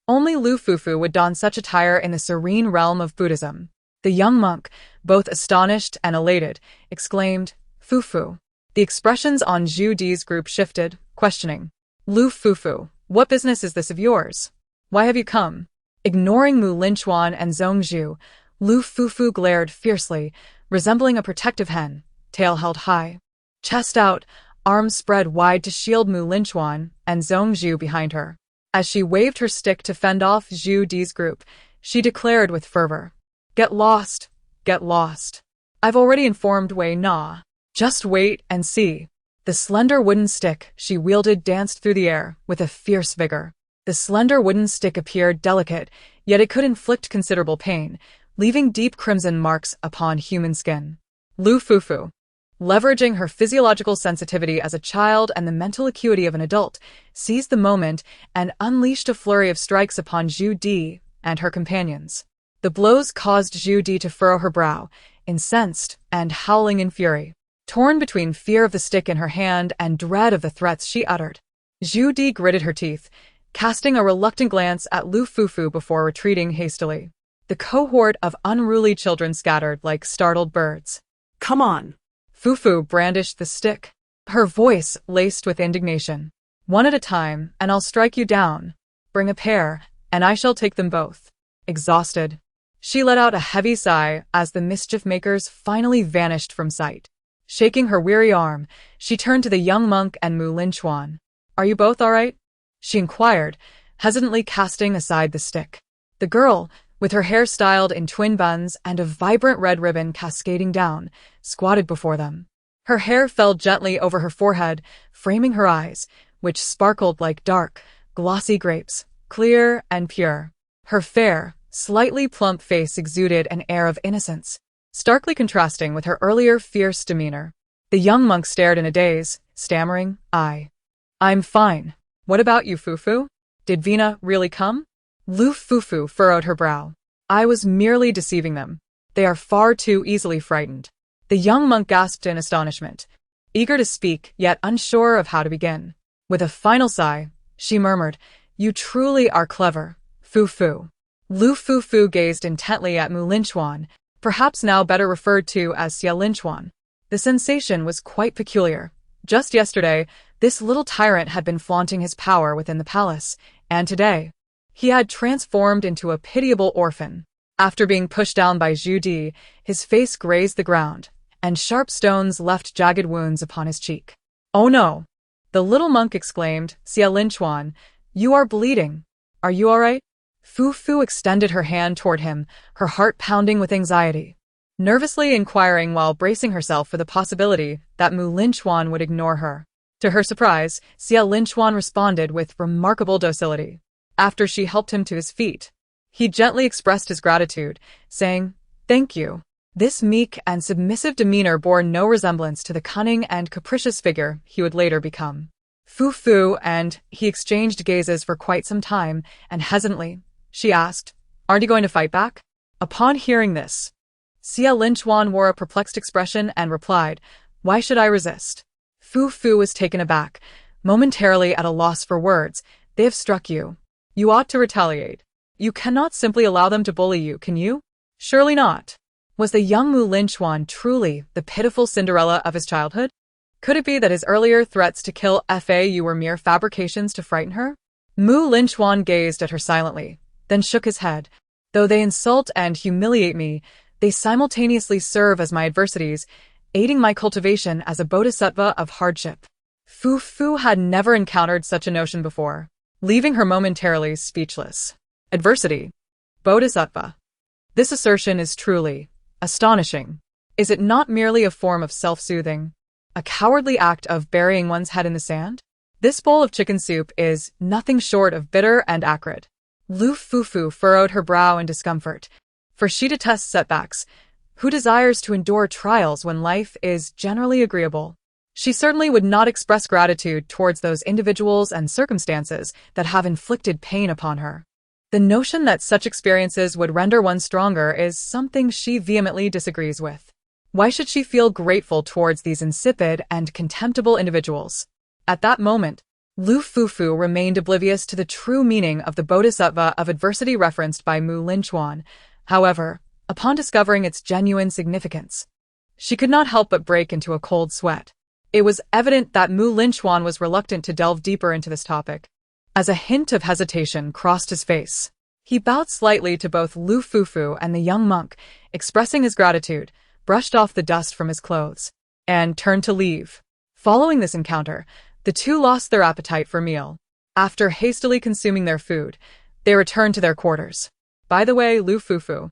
Only Lu Fufu would don such attire in the serene realm of Buddhism. The young monk, both astonished and elated, exclaimed, Fufu. The expressions on Zhu Di's group shifted, questioning. Lu Fufu, what business is this of yours? Why have you come? Ignoring Linchuan and Zhongzhu, Lu Fufu glared fiercely, resembling a protective hen, tail held high, chest out, arms spread wide to shield Linchuan and Zhongzhu behind her. As she waved her stick to fend off Zhu Di's group, she declared with fervor, Get lost, get lost. I've already informed Wei Na. Just wait and see. The slender wooden stick she wielded danced through the air with a fierce vigor. The slender wooden stick appeared delicate, yet it could inflict considerable pain, leaving deep crimson marks upon human skin. Lu Fufu. leveraging her physiological sensitivity as a child and the mental acuity of an adult, seized the moment and unleashed a flurry of strikes upon Zhu Di and her companions. The blows caused Zhu Di to furrow her brow, incensed and howling in fury, torn between fear of the stick in her hand and dread of the threats she uttered. Zhu Di gritted her teeth, casting a reluctant glance at Lu Fufu before retreating hastily. The cohort of unruly children scattered like startled birds. Come on. Fufu brandished the stick, her voice laced with indignation. One at a time, and I'll strike you down. Bring a pair, and I shall take them both. Exhausted, she let out a heavy sigh as the mischief-makers finally vanished from sight. Shaking her weary arm, she turned to the young monk and Linchuan. Are you both all right? She inquired, hesitantly casting aside the stick. The girl, with her hair styled in twin buns and a vibrant red ribbon cascading down, squatted before them. Her hair fell gently over her forehead, framing her eyes, which sparkled like dark, glossy grapes, clear and pure. Her fair, slightly plump face exuded an air of innocence, starkly contrasting with her earlier fierce demeanor. The young monk stared in a daze, stammering, I'm fine. What about you, Fufu? Did Vina really come? Lu Fufu furrowed her brow. I was merely deceiving them. They are far too easily frightened. The young monk gasped in astonishment, eager to speak, yet unsure of how to begin. With a final sigh, she murmured, You truly are clever, Fufu. Lu Fufu gazed intently at Linchuan, perhaps now better referred to as Linchuan. The sensation was quite peculiar. Just yesterday, this little tyrant had been flaunting his power within the palace, and today, he had transformed into a pitiable orphan. After being pushed down by Zhu Di, his face grazed the ground, and sharp stones left jagged wounds upon his cheek. Oh no! The little monk exclaimed, Linchuan, you are bleeding. Are you all right? Fufu extended her hand toward him, her heart pounding with anxiety, nervously inquiring while bracing herself for the possibility that Linchuan would ignore her. To her surprise, Linchuan responded with remarkable docility. After she helped him to his feet, he gently expressed his gratitude, saying, Thank you. This meek and submissive demeanor bore no resemblance to the cunning and capricious figure he would later become. Fufu and he exchanged gazes for quite some time, and hesitantly, she asked, Aren't you going to fight back? Upon hearing this, Linchuan wore a perplexed expression and replied, Why should I resist? Fufu was taken aback, momentarily at a loss for words. They have struck you. You ought to retaliate. You cannot simply allow them to bully you, can you? Surely not. Was the young Linchuan truly the pitiful Cinderella of his childhood? Could it be that his earlier threats to kill Fu were mere fabrications to frighten her? Linchuan gazed at her silently, then shook his head. Though they insult and humiliate me, they simultaneously serve as my adversities, aiding my cultivation as a bodhisattva of hardship. Fufu had never encountered such a notion before, leaving her momentarily speechless. Adversity. Bodhisattva. This assertion is truly astonishing. Is it not merely a form of self-soothing? A cowardly act of burying one's head in the sand? This bowl of chicken soup is nothing short of bitter and acrid. Lu Fufu furrowed her brow in discomfort, for she detests setbacks. Who desires to endure trials when life is generally agreeable? She certainly would not express gratitude towards those individuals and circumstances that have inflicted pain upon her. The notion that such experiences would render one stronger is something she vehemently disagrees with. Why should she feel grateful towards these insipid and contemptible individuals? At that moment, Lu Fufu remained oblivious to the true meaning of the bodhisattva of adversity referenced by Linchuan. However, upon discovering its genuine significance, she could not help but break into a cold sweat. It was evident that Linchuan was reluctant to delve deeper into this topic. As a hint of hesitation crossed his face, he bowed slightly to both Lu Fufu and the young monk, expressing his gratitude, brushed off the dust from his clothes, and turned to leave. Following this encounter, the two lost their appetite for meal. After hastily consuming their food, they returned to their quarters. By the way, Lu Fufu.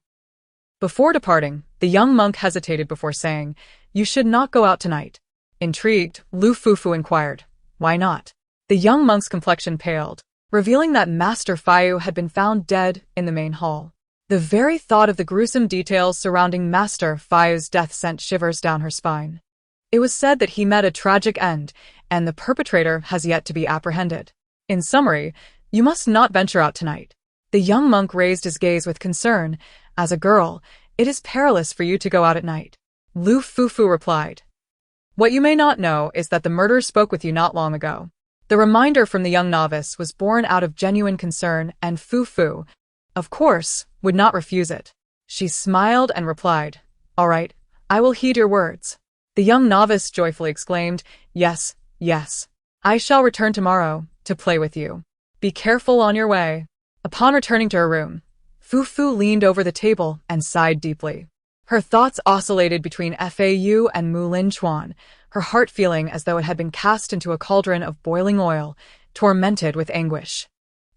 Before departing, the young monk hesitated before saying, You should not go out tonight. Intrigued, Lu Fufu inquired, Why not? The young monk's complexion paled, revealing that Master Fu had been found dead in the main hall. The very thought of the gruesome details surrounding Master Fu's death sent shivers down her spine. It was said that he met a tragic end, and the perpetrator has yet to be apprehended. In summary, you must not venture out tonight. The young monk raised his gaze with concern. As a girl, it is perilous for you to go out at night. Lu Fufu replied. What you may not know is that the murderer spoke with you not long ago. The reminder from the young novice was born out of genuine concern, and Fufu, of course, would not refuse it. She smiled and replied, All right, I will heed your words. The young novice joyfully exclaimed, Yes, yes. I shall return tomorrow to play with you. Be careful on your way. Upon returning to her room, Fufu leaned over the table and sighed deeply. Her thoughts oscillated between FAU and Linchuan, her heart feeling as though it had been cast into a cauldron of boiling oil, tormented with anguish.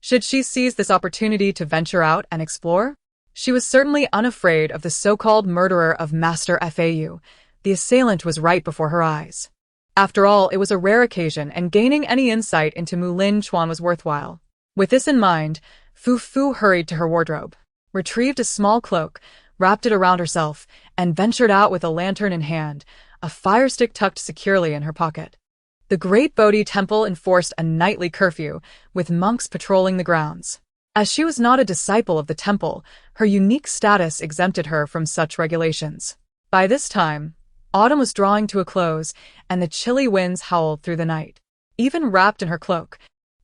Should she seize this opportunity to venture out and explore? She was certainly unafraid of the so-called murderer of Master FAU. The assailant was right before her eyes. After all, it was a rare occasion, and gaining any insight into Linchuan was worthwhile. With this in mind, Fufu hurried to her wardrobe, retrieved a small cloak, wrapped it around herself, and ventured out with a lantern in hand, a fire stick tucked securely in her pocket. The great Bodhi temple enforced a nightly curfew, with monks patrolling the grounds. As she was not a disciple of the temple, her unique status exempted her from such regulations. By this time, autumn was drawing to a close, and the chilly winds howled through the night. Even wrapped in her cloak,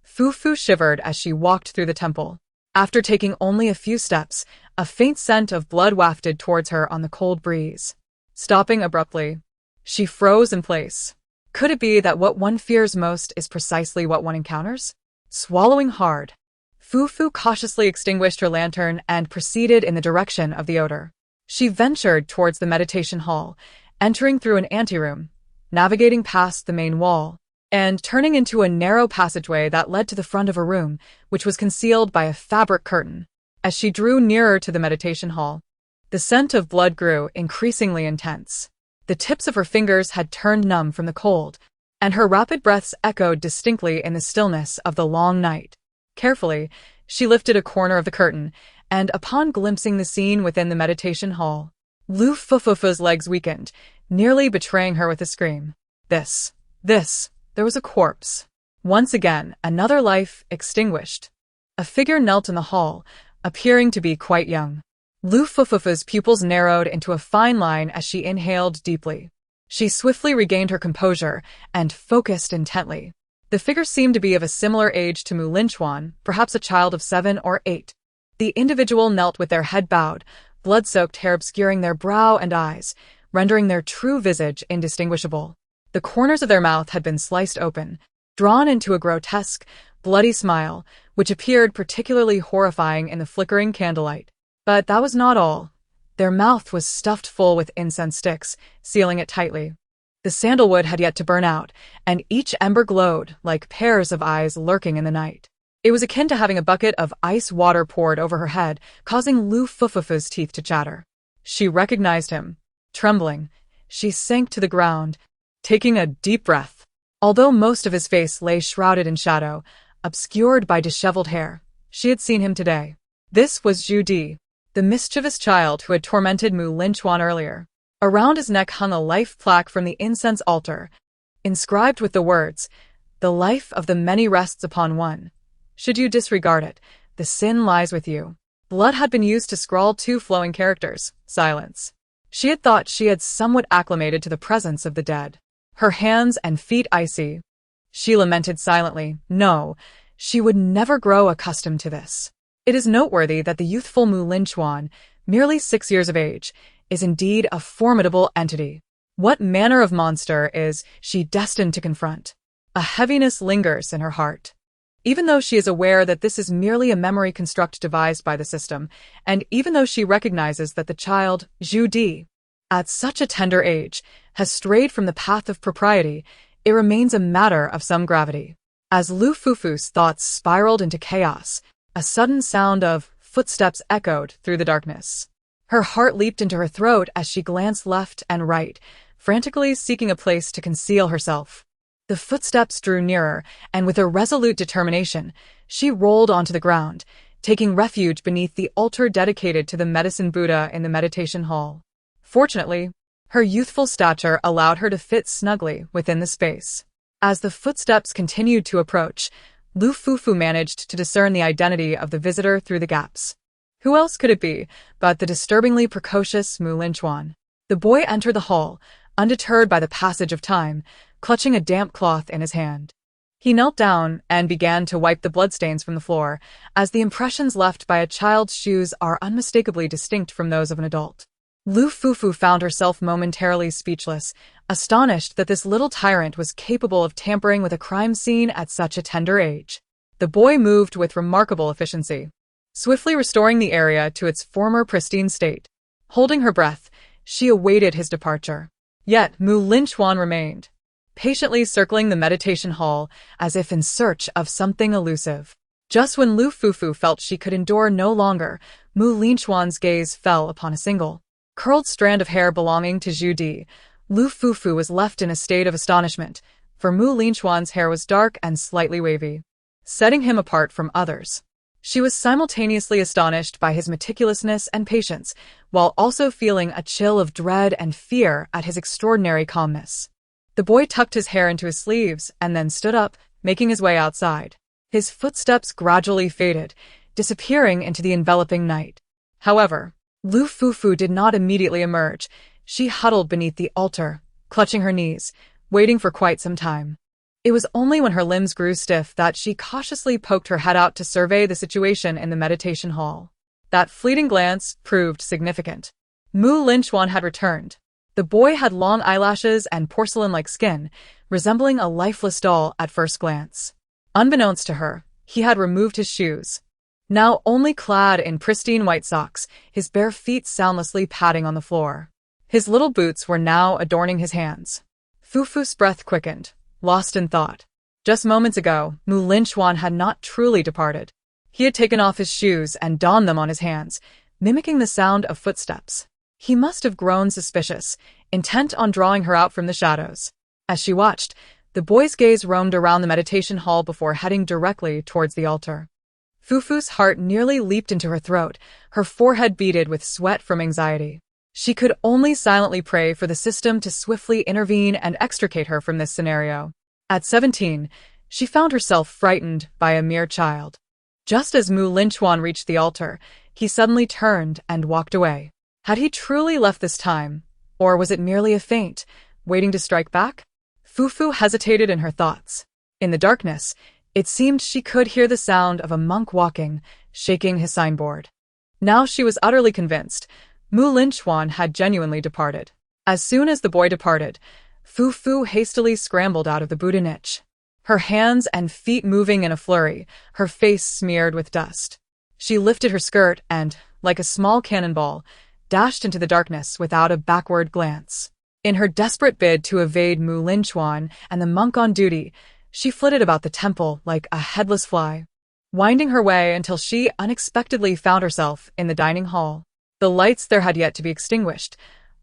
Fufu shivered as she walked through the temple. After taking only a few steps, a faint scent of blood wafted towards her on the cold breeze. Stopping abruptly, she froze in place. Could it be that what one fears most is precisely what one encounters? Swallowing hard, Fufu cautiously extinguished her lantern and proceeded in the direction of the odor. She ventured towards the meditation hall, entering through an anteroom, navigating past the main wall, and turning into a narrow passageway that led to the front of a room, which was concealed by a fabric curtain. As she drew nearer to the meditation hall, the scent of blood grew increasingly intense. The tips of her fingers had turned numb from the cold, and her rapid breaths echoed distinctly in the stillness of the long night. Carefully, she lifted a corner of the curtain, and upon glimpsing the scene within the meditation hall, Lu Fufu's legs weakened, nearly betraying her with a scream. There was a corpse. Once again, another life extinguished. A figure knelt in the hall, appearing to be quite young. Lu Fufu's pupils narrowed into a fine line as she inhaled deeply. She swiftly regained her composure and focused intently. The figure seemed to be of a similar age to Linchuan, perhaps a child of 7 or 8. The individual knelt with their head bowed, blood-soaked hair obscuring their brow and eyes, rendering their true visage indistinguishable. The corners of their mouth had been sliced open, drawn into a grotesque, bloody smile, which appeared particularly horrifying in the flickering candlelight. But that was not all. Their mouth was stuffed full with incense sticks, sealing it tightly. The sandalwood had yet to burn out, and each ember glowed like pairs of eyes lurking in the night. It was akin to having a bucket of ice water poured over her head, causing Lu Fufu's teeth to chatter. She recognized him. Trembling, she sank to the ground, taking a deep breath. Although most of his face lay shrouded in shadow, obscured by disheveled hair, she had seen him today. This was Zhu Di, the mischievous child who had tormented Linchuan earlier. Around his neck hung a life plaque from the incense altar, inscribed with the words, "The life of the many rests upon one. Should you disregard it, the sin lies with you." Blood had been used to scrawl 2 flowing characters, silence. She had thought she had somewhat acclimated to the presence of the dead. Her hands and feet icy. She lamented silently. No, she would never grow accustomed to this. It is noteworthy that the youthful Linchuan, merely 6 years of age, is indeed a formidable entity. What manner of monster is she destined to confront? A heaviness lingers in her heart. Even though she is aware that this is merely a memory construct devised by the system, and even though she recognizes that the child, Zhu Di, at such a tender age, has strayed from the path of propriety, it remains a matter of some gravity. As Lu Fufu's thoughts spiraled into chaos, a sudden sound of footsteps echoed through the darkness. Her heart leaped into her throat as she glanced left and right, frantically seeking a place to conceal herself. The footsteps drew nearer, and with a resolute determination, she rolled onto the ground, taking refuge beneath the altar dedicated to the medicine Buddha in the meditation hall. Fortunately, Her youthful stature allowed her to fit snugly within the space. As the footsteps continued to approach, Lu Fufu managed to discern the identity of the visitor through the gaps. Who else could it be but the disturbingly precocious Linchuan? The boy entered the hall, undeterred by the passage of time, clutching a damp cloth in his hand. He knelt down and began to wipe the bloodstains from the floor, as the impressions left by a child's shoes are unmistakably distinct from those of an adult. Lu Fufu found herself momentarily speechless, astonished that this little tyrant was capable of tampering with a crime scene at such a tender age. The boy moved with remarkable efficiency, swiftly restoring the area to its former pristine state. Holding her breath, she awaited his departure. Yet Linchuan remained, patiently circling the meditation hall as if in search of something elusive. Just when Lu Fufu felt she could endure no longer, Linchuan's gaze fell upon a single, curled strand of hair belonging to Zhu Di. Lu Fufu was left in a state of astonishment, for Linchuan's hair was dark and slightly wavy, setting him apart from others. She was simultaneously astonished by his meticulousness and patience, while also feeling a chill of dread and fear at his extraordinary calmness. The boy tucked his hair into his sleeves and then stood up, making his way outside. His footsteps gradually faded, disappearing into the enveloping night. However, Lu Fufu did not immediately emerge. She huddled beneath the altar, clutching her knees, waiting for quite some time. It was only when her limbs grew stiff that she cautiously poked her head out to survey the situation in the meditation hall. That fleeting glance proved significant. Linchuan had returned. The boy had long eyelashes and porcelain-like skin, resembling a lifeless doll at first glance. Unbeknownst to her, he had removed his shoes. Now only clad in pristine white socks, his bare feet soundlessly padding on the floor. His little boots were now adorning his hands. Fufu's breath quickened, lost in thought. Just moments ago, Linchuan had not truly departed. He had taken off his shoes and donned them on his hands, mimicking the sound of footsteps. He must have grown suspicious, intent on drawing her out from the shadows. As she watched, the boy's gaze roamed around the meditation hall before heading directly towards the altar. Fufu's heart nearly leaped into her throat, her forehead beaded with sweat from anxiety. She could only silently pray for the system to swiftly intervene and extricate her from this scenario. At 17, she found herself frightened by a mere child. Just as Linchuan reached the altar, he suddenly turned and walked away. Had he truly left this time, or was it merely a feint, waiting to strike back? Fufu hesitated in her thoughts. In the darkness, it seemed she could hear the sound of a monk walking, shaking his signboard. Now she was utterly convinced. Linchuan had genuinely departed. As soon as the boy departed, Fufu hastily scrambled out of the Buddha niche, her hands and feet moving in a flurry, her face smeared with dust. She lifted her skirt and, like a small cannonball, dashed into the darkness without a backward glance. In her desperate bid to evade Linchuan and the monk on duty, she flitted about the temple like a headless fly, winding her way until she unexpectedly found herself in the dining hall. The lights there had yet to be extinguished,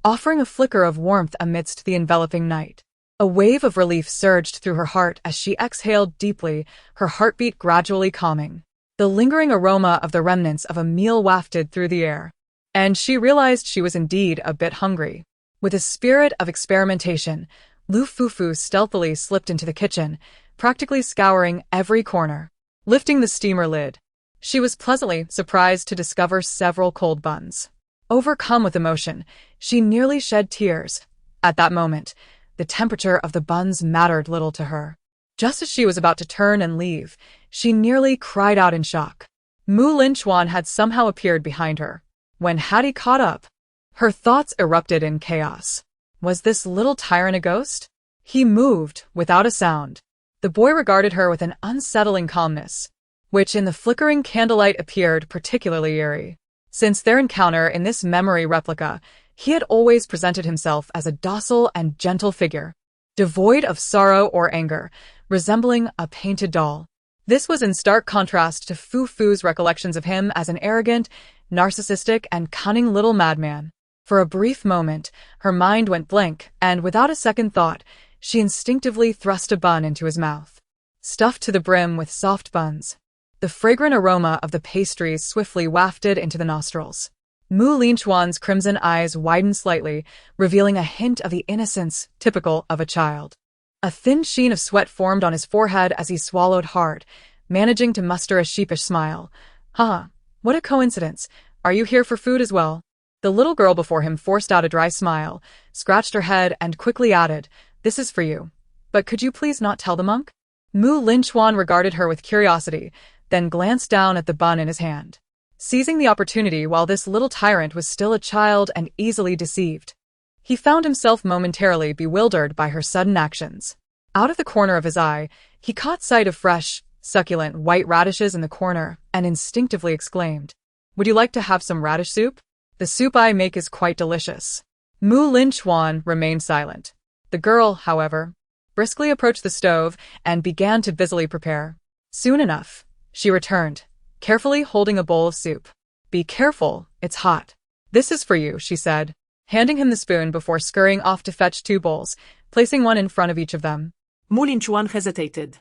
offering a flicker of warmth amidst the enveloping night. A wave of relief surged through her heart as she exhaled deeply, her heartbeat gradually calming. The lingering aroma of the remnants of a meal wafted through the air, and she realized she was indeed a bit hungry. With a spirit of experimentation, Lu Fufu stealthily slipped into the kitchen, practically scouring every corner. Lifting the steamer lid, she was pleasantly surprised to discover several cold buns. Overcome with emotion, she nearly shed tears. At that moment, the temperature of the buns mattered little to her. Just as she was about to turn and leave, she nearly cried out in shock. Linchuan had somehow appeared behind her. When had he caught up? Her thoughts erupted in chaos. Was this little tyrant a ghost? He moved without a sound. The boy regarded her with an unsettling calmness, which in the flickering candlelight appeared particularly eerie. Since their encounter in this memory replica, he had always presented himself as a docile and gentle figure, devoid of sorrow or anger, resembling a painted doll. This was in stark contrast to Fufu's recollections of him as an arrogant, narcissistic, and cunning little madman. For a brief moment, her mind went blank, and without a second thought, she instinctively thrust a bun into his mouth. Stuffed to the brim with soft buns, the fragrant aroma of the pastries swiftly wafted into the nostrils. Linchuan's crimson eyes widened slightly, revealing a hint of the innocence typical of a child. A thin sheen of sweat formed on his forehead as he swallowed hard, managing to muster a sheepish smile. Haha, what a coincidence. Are you here for food as well? The little girl before him forced out a dry smile, scratched her head, and quickly added, This is for you. But could you please not tell the monk? Linchuan regarded her with curiosity, then glanced down at the bun in his hand. Seizing the opportunity while this little tyrant was still a child and easily deceived, he found himself momentarily bewildered by her sudden actions. Out of the corner of his eye, he caught sight of fresh, succulent white radishes in the corner and instinctively exclaimed, Would you like to have some radish soup? The soup I make is quite delicious. Linchuan remained silent. The girl, however, briskly approached the stove and began to busily prepare. Soon enough, she returned, carefully holding a bowl of soup. Be careful, it's hot. This is for you, she said, handing him the spoon before scurrying off to fetch 2 bowls, placing one in front of each of them. Linchuan hesitated.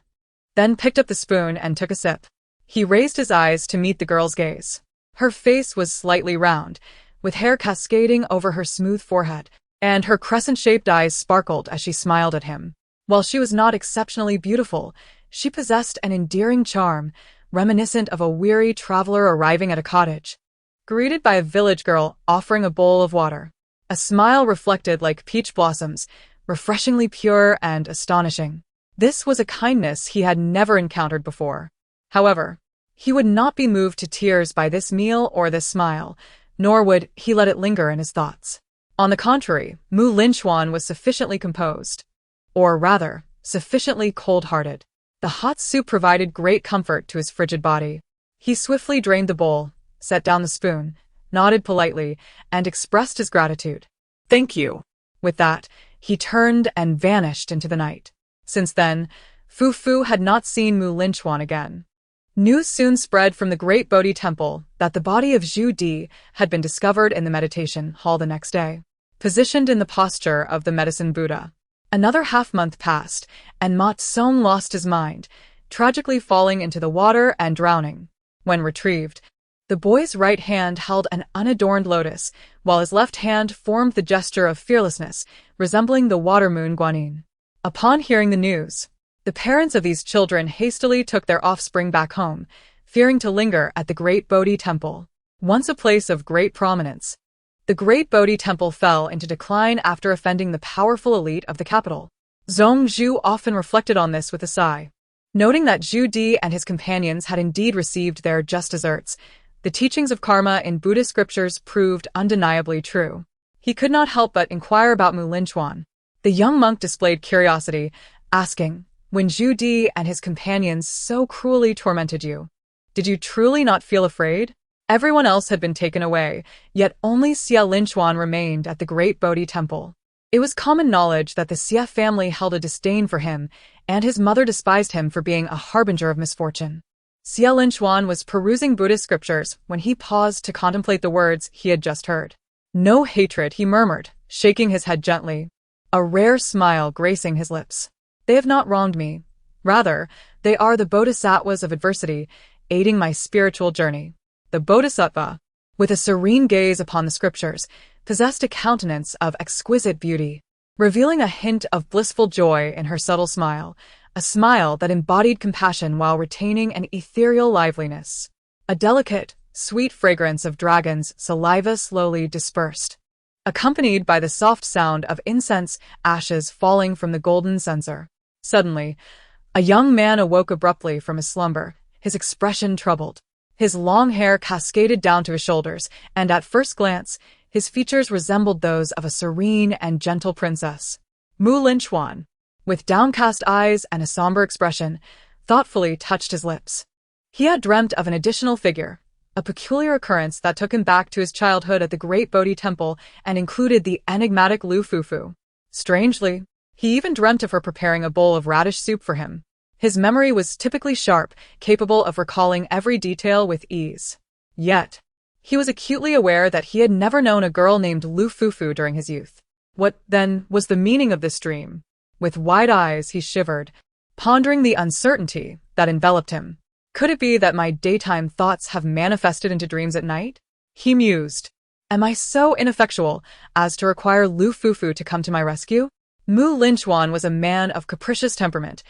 Then picked up the spoon and took a sip. He raised his eyes to meet the girl's gaze. Her face was slightly round, with hair cascading over her smooth forehead, and her crescent-shaped eyes sparkled as she smiled at him. While she was not exceptionally beautiful, she possessed an endearing charm, reminiscent of a weary traveler arriving at a cottage, greeted by a village girl offering a bowl of water. A smile reflected like peach blossoms, refreshingly pure and astonishing. This was a kindness he had never encountered before. However, he would not be moved to tears by this meal or this smile, nor would he let it linger in his thoughts. On the contrary, Linchuan was sufficiently composed, or rather, sufficiently cold-hearted. The hot soup provided great comfort to his frigid body. He swiftly drained the bowl, set down the spoon, nodded politely, and expressed his gratitude. Thank you. With that, he turned and vanished into the night. Since then, Fufu had not seen Linchuan again. News soon spread from the Great Bodhi Temple that the body of Zhu Di had been discovered in the meditation hall the next day, positioned in the posture of the medicine Buddha. Another half-month passed, and Ma Tsong lost his mind, tragically falling into the water and drowning. When retrieved, the boy's right hand held an unadorned lotus, while his left hand formed the gesture of fearlessness, resembling the water moon Guanyin. Upon hearing the news, the parents of these children hastily took their offspring back home, fearing to linger at the Great Bodhi Temple. Once a place of great prominence, the Great Bodhi Temple fell into decline after offending the powerful elite of the capital. Zhong Zhu often reflected on this with a sigh. Noting that Zhu Di and his companions had indeed received their just deserts, the teachings of karma in Buddhist scriptures proved undeniably true. He could not help but inquire about Linchuan. The young monk displayed curiosity, asking, When Zhu Di and his companions so cruelly tormented you, did you truly not feel afraid? Everyone else had been taken away, yet only Linchuan remained at the Great Bodhi Temple. It was common knowledge that the Xia family held a disdain for him, and his mother despised him for being a harbinger of misfortune. Linchuan was perusing Buddhist scriptures when he paused to contemplate the words he had just heard. No hatred, he murmured, shaking his head gently, a rare smile gracing his lips. They have not wronged me. Rather, they are the bodhisattvas of adversity, aiding my spiritual journey. The bodhisattva, with a serene gaze upon the scriptures, possessed a countenance of exquisite beauty, revealing a hint of blissful joy in her subtle smile, a smile that embodied compassion while retaining an ethereal liveliness. A delicate, sweet fragrance of dragon's saliva slowly dispersed, accompanied by the soft sound of incense ashes falling from the golden censer. Suddenly, a young man awoke abruptly from his slumber, his expression troubled. His long hair cascaded down to his shoulders, and at first glance, his features resembled those of a serene and gentle princess. Linchuan, with downcast eyes and a somber expression, thoughtfully touched his lips. He had dreamt of an additional figure, a peculiar occurrence that took him back to his childhood at the Great Bodhi Temple and included the enigmatic Lu Fufu. Strangely, he even dreamt of her preparing a bowl of radish soup for him. His memory was typically sharp, capable of recalling every detail with ease. Yet, he was acutely aware that he had never known a girl named Lu Fufu during his youth. What, then, was the meaning of this dream? With wide eyes, he shivered, pondering the uncertainty that enveloped him. Could it be that my daytime thoughts have manifested into dreams at night? He mused. Am I so ineffectual as to require Lu Fufu to come to my rescue? Linchuan was a man of capricious temperament,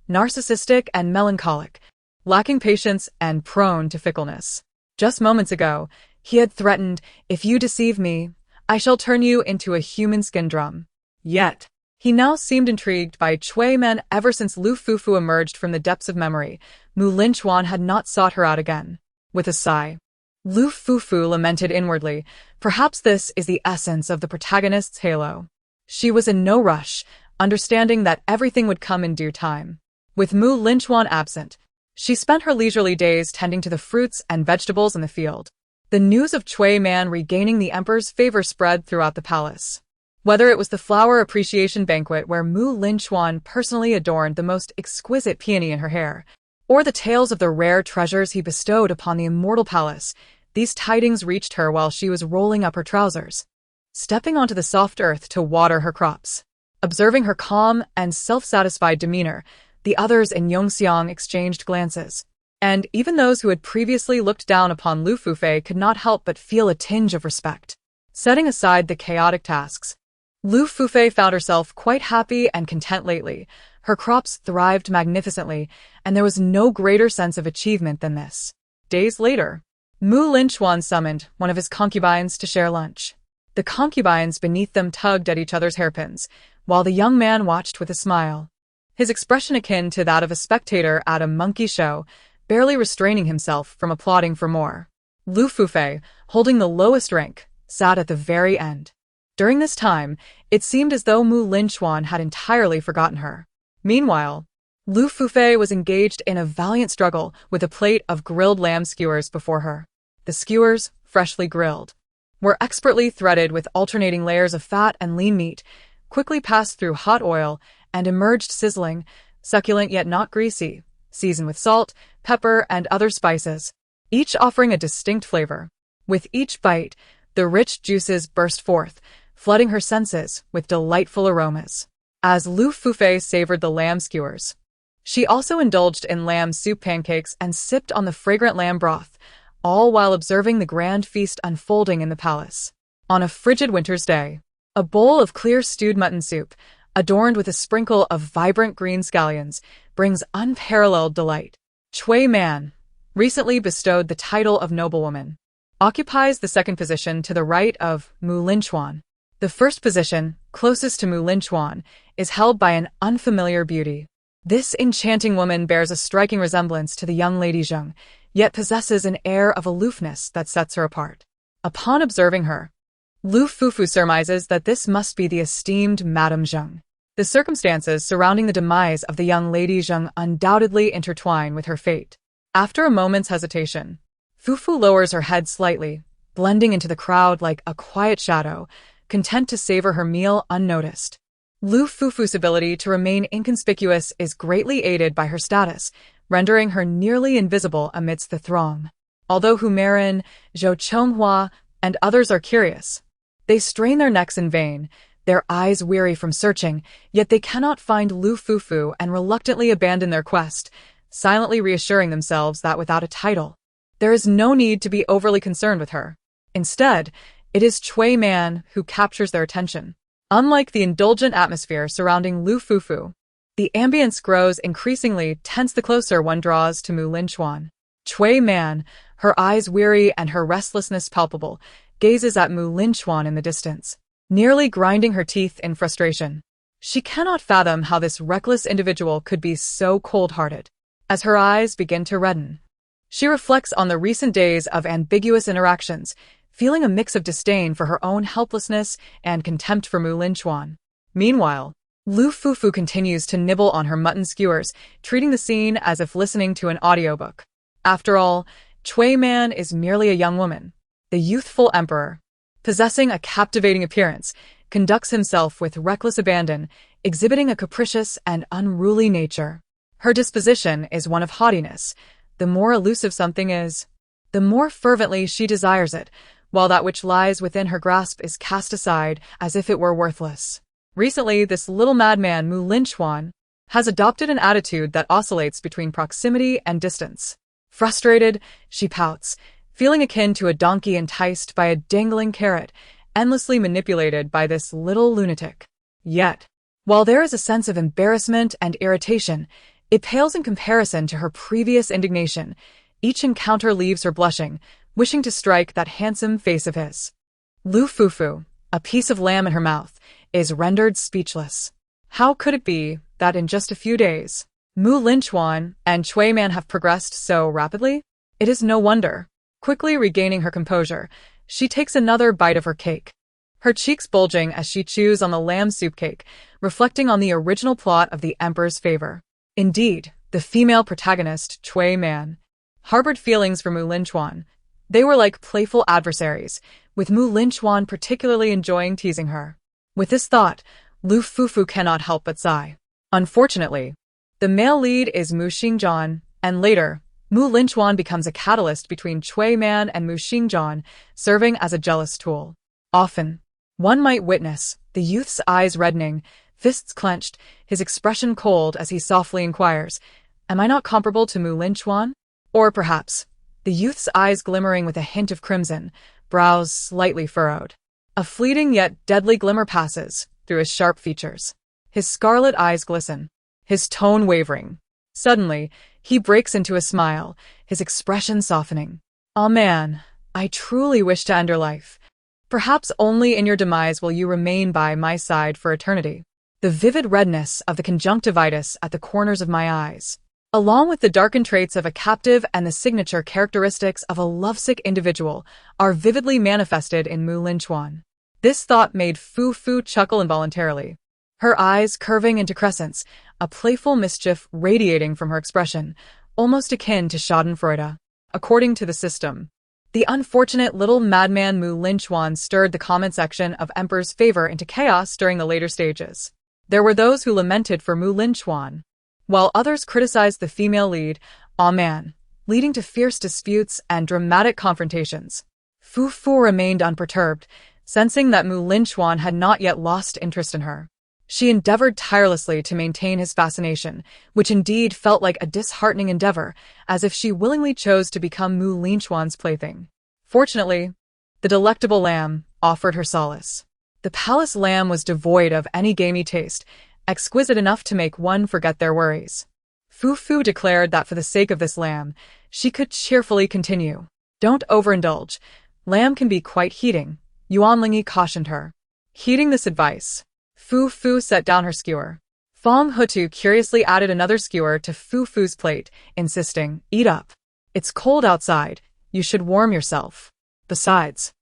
narcissistic and melancholic, lacking patience and prone to fickleness. Just moments ago, he had threatened, "If you deceive me, I shall turn you into a human skin drum." Yet, he now seemed intrigued by Chui Men. Ever since Lu Fufu emerged from the depths of memory, Linchuan had not sought her out again. With a sigh, Lu Fufu lamented inwardly, perhaps this is the essence of the protagonist's halo. She was in no rush, understanding that everything would come in due time. With Linchuan absent, she spent her leisurely days tending to the fruits and vegetables in the field. The news of Chui Man regaining the emperor's favor spread throughout the palace. Whether it was the flower appreciation banquet where Linchuan personally adorned the most exquisite peony in her hair, or the tales of the rare treasures he bestowed upon the immortal palace, these tidings reached her while she was rolling up her trousers, stepping onto the soft earth to water her crops. Observing her calm and self-satisfied demeanor, the others in Yongxiang exchanged glances, and even those who had previously looked down upon Lu Fufu could not help but feel a tinge of respect. Setting aside the chaotic tasks, Lu Fufu found herself quite happy and content lately. Her crops thrived magnificently, and there was no greater sense of achievement than this. Days later, Linchuan summoned one of his concubines to share lunch. The concubines beneath them tugged at each other's hairpins, while the young man watched with a smile, his expression akin to that of a spectator at a monkey show, barely restraining himself from applauding for more. Lu Fufu, holding the lowest rank, sat at the very end. During this time, it seemed as though Linchuan had entirely forgotten her. Meanwhile, Lu Fufu was engaged in a valiant struggle with a plate of grilled lamb skewers before her. The skewers, freshly grilled, were expertly threaded with alternating layers of fat and lean meat, quickly passed through hot oil, and emerged sizzling, succulent yet not greasy, seasoned with salt, pepper, and other spices, each offering a distinct flavor. With each bite, the rich juices burst forth, flooding her senses with delightful aromas. As Lu Fufu savored the lamb skewers, she also indulged in lamb soup pancakes and sipped on the fragrant lamb broth, all while observing the grand feast unfolding in the palace. On a frigid winter's day, a bowl of clear stewed mutton soup, adorned with a sprinkle of vibrant green scallions, brings unparalleled delight. Chui Man, recently bestowed the title of noblewoman, occupies the second position to the right of Linchuan. The first position, closest to Linchuan, is held by an unfamiliar beauty. This enchanting woman bears a striking resemblance to the young Lady Zheng, yet possesses an air of aloofness that sets her apart. Upon observing her, Lu Fufu surmises that this must be the esteemed Madame Zheng. The circumstances surrounding the demise of the young Lady Zheng undoubtedly intertwine with her fate. After a moment's hesitation, Fufu lowers her head slightly, blending into the crowd like a quiet shadow, content to savor her meal unnoticed. Lu Fufu's ability to remain inconspicuous is greatly aided by her status, rendering her nearly invisible amidst the throng. Although Hu Marin, Zhou Chonghua, and others are curious, they strain their necks in vain, their eyes weary from searching, yet they cannot find Lu Fufu and reluctantly abandon their quest, silently reassuring themselves that without a title, there is no need to be overly concerned with her. Instead, it is Chui Man who captures their attention. Unlike the indulgent atmosphere surrounding Lu Fufu, the ambience grows increasingly tense the closer one draws to Linchuan. Chui Man, her eyes weary and her restlessness palpable, gazes at Linchuan in the distance, nearly grinding her teeth in frustration. She cannot fathom how this reckless individual could be so cold-hearted. As her eyes begin to redden, she reflects on the recent days of ambiguous interactions, feeling a mix of disdain for her own helplessness and contempt for Linchuan. Meanwhile, Lu Fufu continues to nibble on her mutton skewers, treating the scene as if listening to an audiobook. After all, Chui Man is merely a young woman. The youthful emperor, possessing a captivating appearance, conducts himself with reckless abandon, exhibiting a capricious and unruly nature. Her disposition is one of haughtiness. The more elusive something is, the more fervently she desires it, while that which lies within her grasp is cast aside as if it were worthless. Recently, this little madman Linchuan has adopted an attitude that oscillates between proximity and distance. Frustrated, she pouts, feeling akin to a donkey enticed by a dangling carrot, endlessly manipulated by this little lunatic. Yet, while there is a sense of embarrassment and irritation, it pales in comparison to her previous indignation. Each encounter leaves her blushing, wishing to strike that handsome face of his. Lu Fufu, a piece of lamb in her mouth, is rendered speechless. How could it be that in just a few days, Linchuan and Chui Man have progressed so rapidly? It is no wonder. Quickly regaining her composure, she takes another bite of her cake. Her cheeks bulging as she chews on the lamb soup cake, reflecting on the original plot of the Emperor's favor. Indeed, the female protagonist, Chui Man, harbored feelings for Linchuan. They were like playful adversaries, with Linchuan particularly enjoying teasing her. With this thought, Lu Fufu cannot help but sigh. Unfortunately, the male lead is Shangjing, and later, Linchuan becomes a catalyst between Chui Man and Shangjing, serving as a jealous tool. Often, one might witness the youth's eyes reddening, fists clenched, his expression cold as he softly inquires, "Am I not comparable to Linchuan?" Or perhaps, the youth's eyes glimmering with a hint of crimson, brows slightly furrowed. A fleeting yet deadly glimmer passes through his sharp features. His scarlet eyes glisten, his tone wavering. Suddenly, he breaks into a smile, his expression softening. "Ah man, I truly wish to end your life. Perhaps only in your demise will you remain by my side for eternity." The vivid redness of the conjunctivitis at the corners of my eyes, along with the darkened traits of a captive and the signature characteristics of a lovesick individual, are vividly manifested in Linchuan. This thought made Fufu chuckle involuntarily, her eyes curving into crescents, a playful mischief radiating from her expression, almost akin to schadenfreude. According to the system, the unfortunate little madman Linchuan stirred the comment section of Emperor's favor into chaos during the later stages. There were those who lamented for Linchuan, while others criticized the female lead, "Ah man," leading to fierce disputes and dramatic confrontations. Fufu remained unperturbed, sensing that Linchuan had not yet lost interest in her. She endeavored tirelessly to maintain his fascination, which indeed felt like a disheartening endeavor, as if she willingly chose to become Linchuan's plaything. Fortunately, the delectable lamb offered her solace. The palace lamb was devoid of any gamey taste, exquisite enough to make one forget their worries. Fufu declared that for the sake of this lamb, she could cheerfully continue. "Don't overindulge. Lamb can be quite heating," Yuanlingi cautioned her. Heeding this advice, Fufu set down her skewer. Fong Hutu curiously added another skewer to Fufu's plate, insisting, "Eat up. It's cold outside. You should warm yourself. Besides,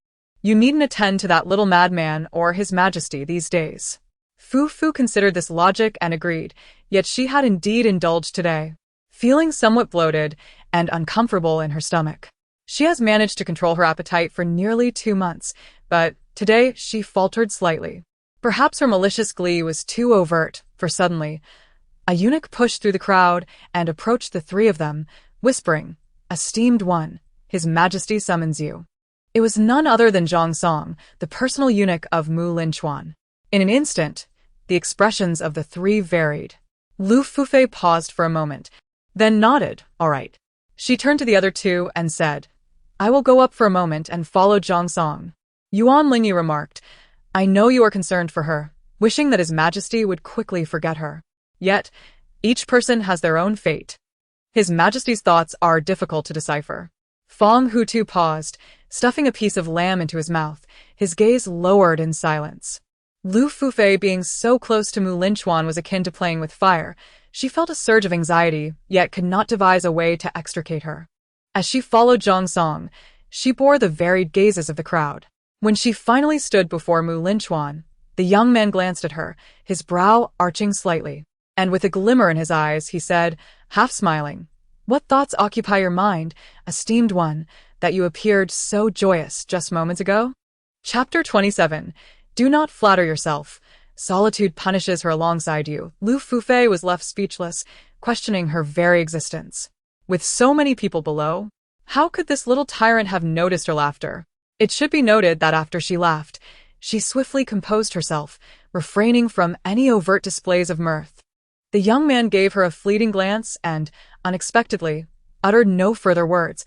you needn't attend to that little madman or his majesty these days." Fufu considered this logic and agreed, yet she had indeed indulged today. Feeling somewhat bloated and uncomfortable in her stomach, she has managed to control her appetite for nearly 2 months, but today she faltered slightly. Perhaps her malicious glee was too overt, for suddenly, a eunuch pushed through the crowd and approached the three of them, whispering, "Esteemed one, His Majesty summons you." It was none other than Zhang Song, the personal eunuch of Linchuan. In an instant, the expressions of the three varied. Lu Fufu paused for a moment, then nodded, "All right." She turned to the other two and said, "I will go up for a moment and follow Zhang Song." Yuan Lingyi remarked, "I know you are concerned for her, wishing that His Majesty would quickly forget her. Yet, each person has their own fate. His Majesty's thoughts are difficult to decipher." Fong Hutu paused, stuffing a piece of lamb into his mouth, his gaze lowered in silence. Lu Fufu being so close to Linchuan was akin to playing with fire. She felt a surge of anxiety, yet could not devise a way to extricate her. As she followed Zhang Song, she bore the varied gazes of the crowd. When she finally stood before Linchuan, the young man glanced at her, his brow arching slightly, and with a glimmer in his eyes, he said, half smiling, "What thoughts occupy your mind, esteemed one, that you appeared so joyous just moments ago?" Chapter 27. Do not flatter yourself. Solitude punishes her alongside you. Lu Fufu was left speechless, questioning her very existence. With so many people below, how could this little tyrant have noticed her laughter? It should be noted that after she laughed, she swiftly composed herself, refraining from any overt displays of mirth. The young man gave her a fleeting glance and, unexpectedly, uttered no further words,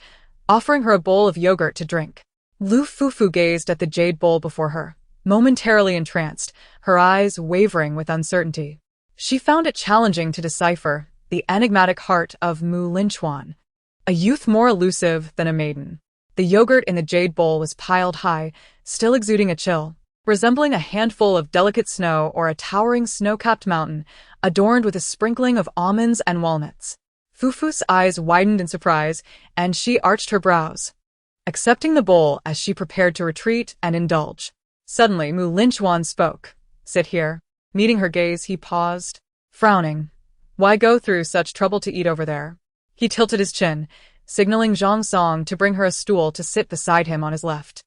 offering her a bowl of yogurt to drink. Lu Fufu gazed at the jade bowl before her, momentarily entranced, her eyes wavering with uncertainty. She found it challenging to decipher the enigmatic heart of Linchuan, a youth more elusive than a maiden. The yogurt in the jade bowl was piled high, still exuding a chill, resembling a handful of delicate snow or a towering snow-capped mountain, adorned with a sprinkling of almonds and walnuts. Fufu's eyes widened in surprise, and she arched her brows, accepting the bowl as she prepared to retreat and indulge. Suddenly, Linchuan spoke. "Sit here." Meeting her gaze, he paused, frowning. "Why go through such trouble to eat over there?" He tilted his chin, signaling Zhang Song to bring her a stool to sit beside him on his left.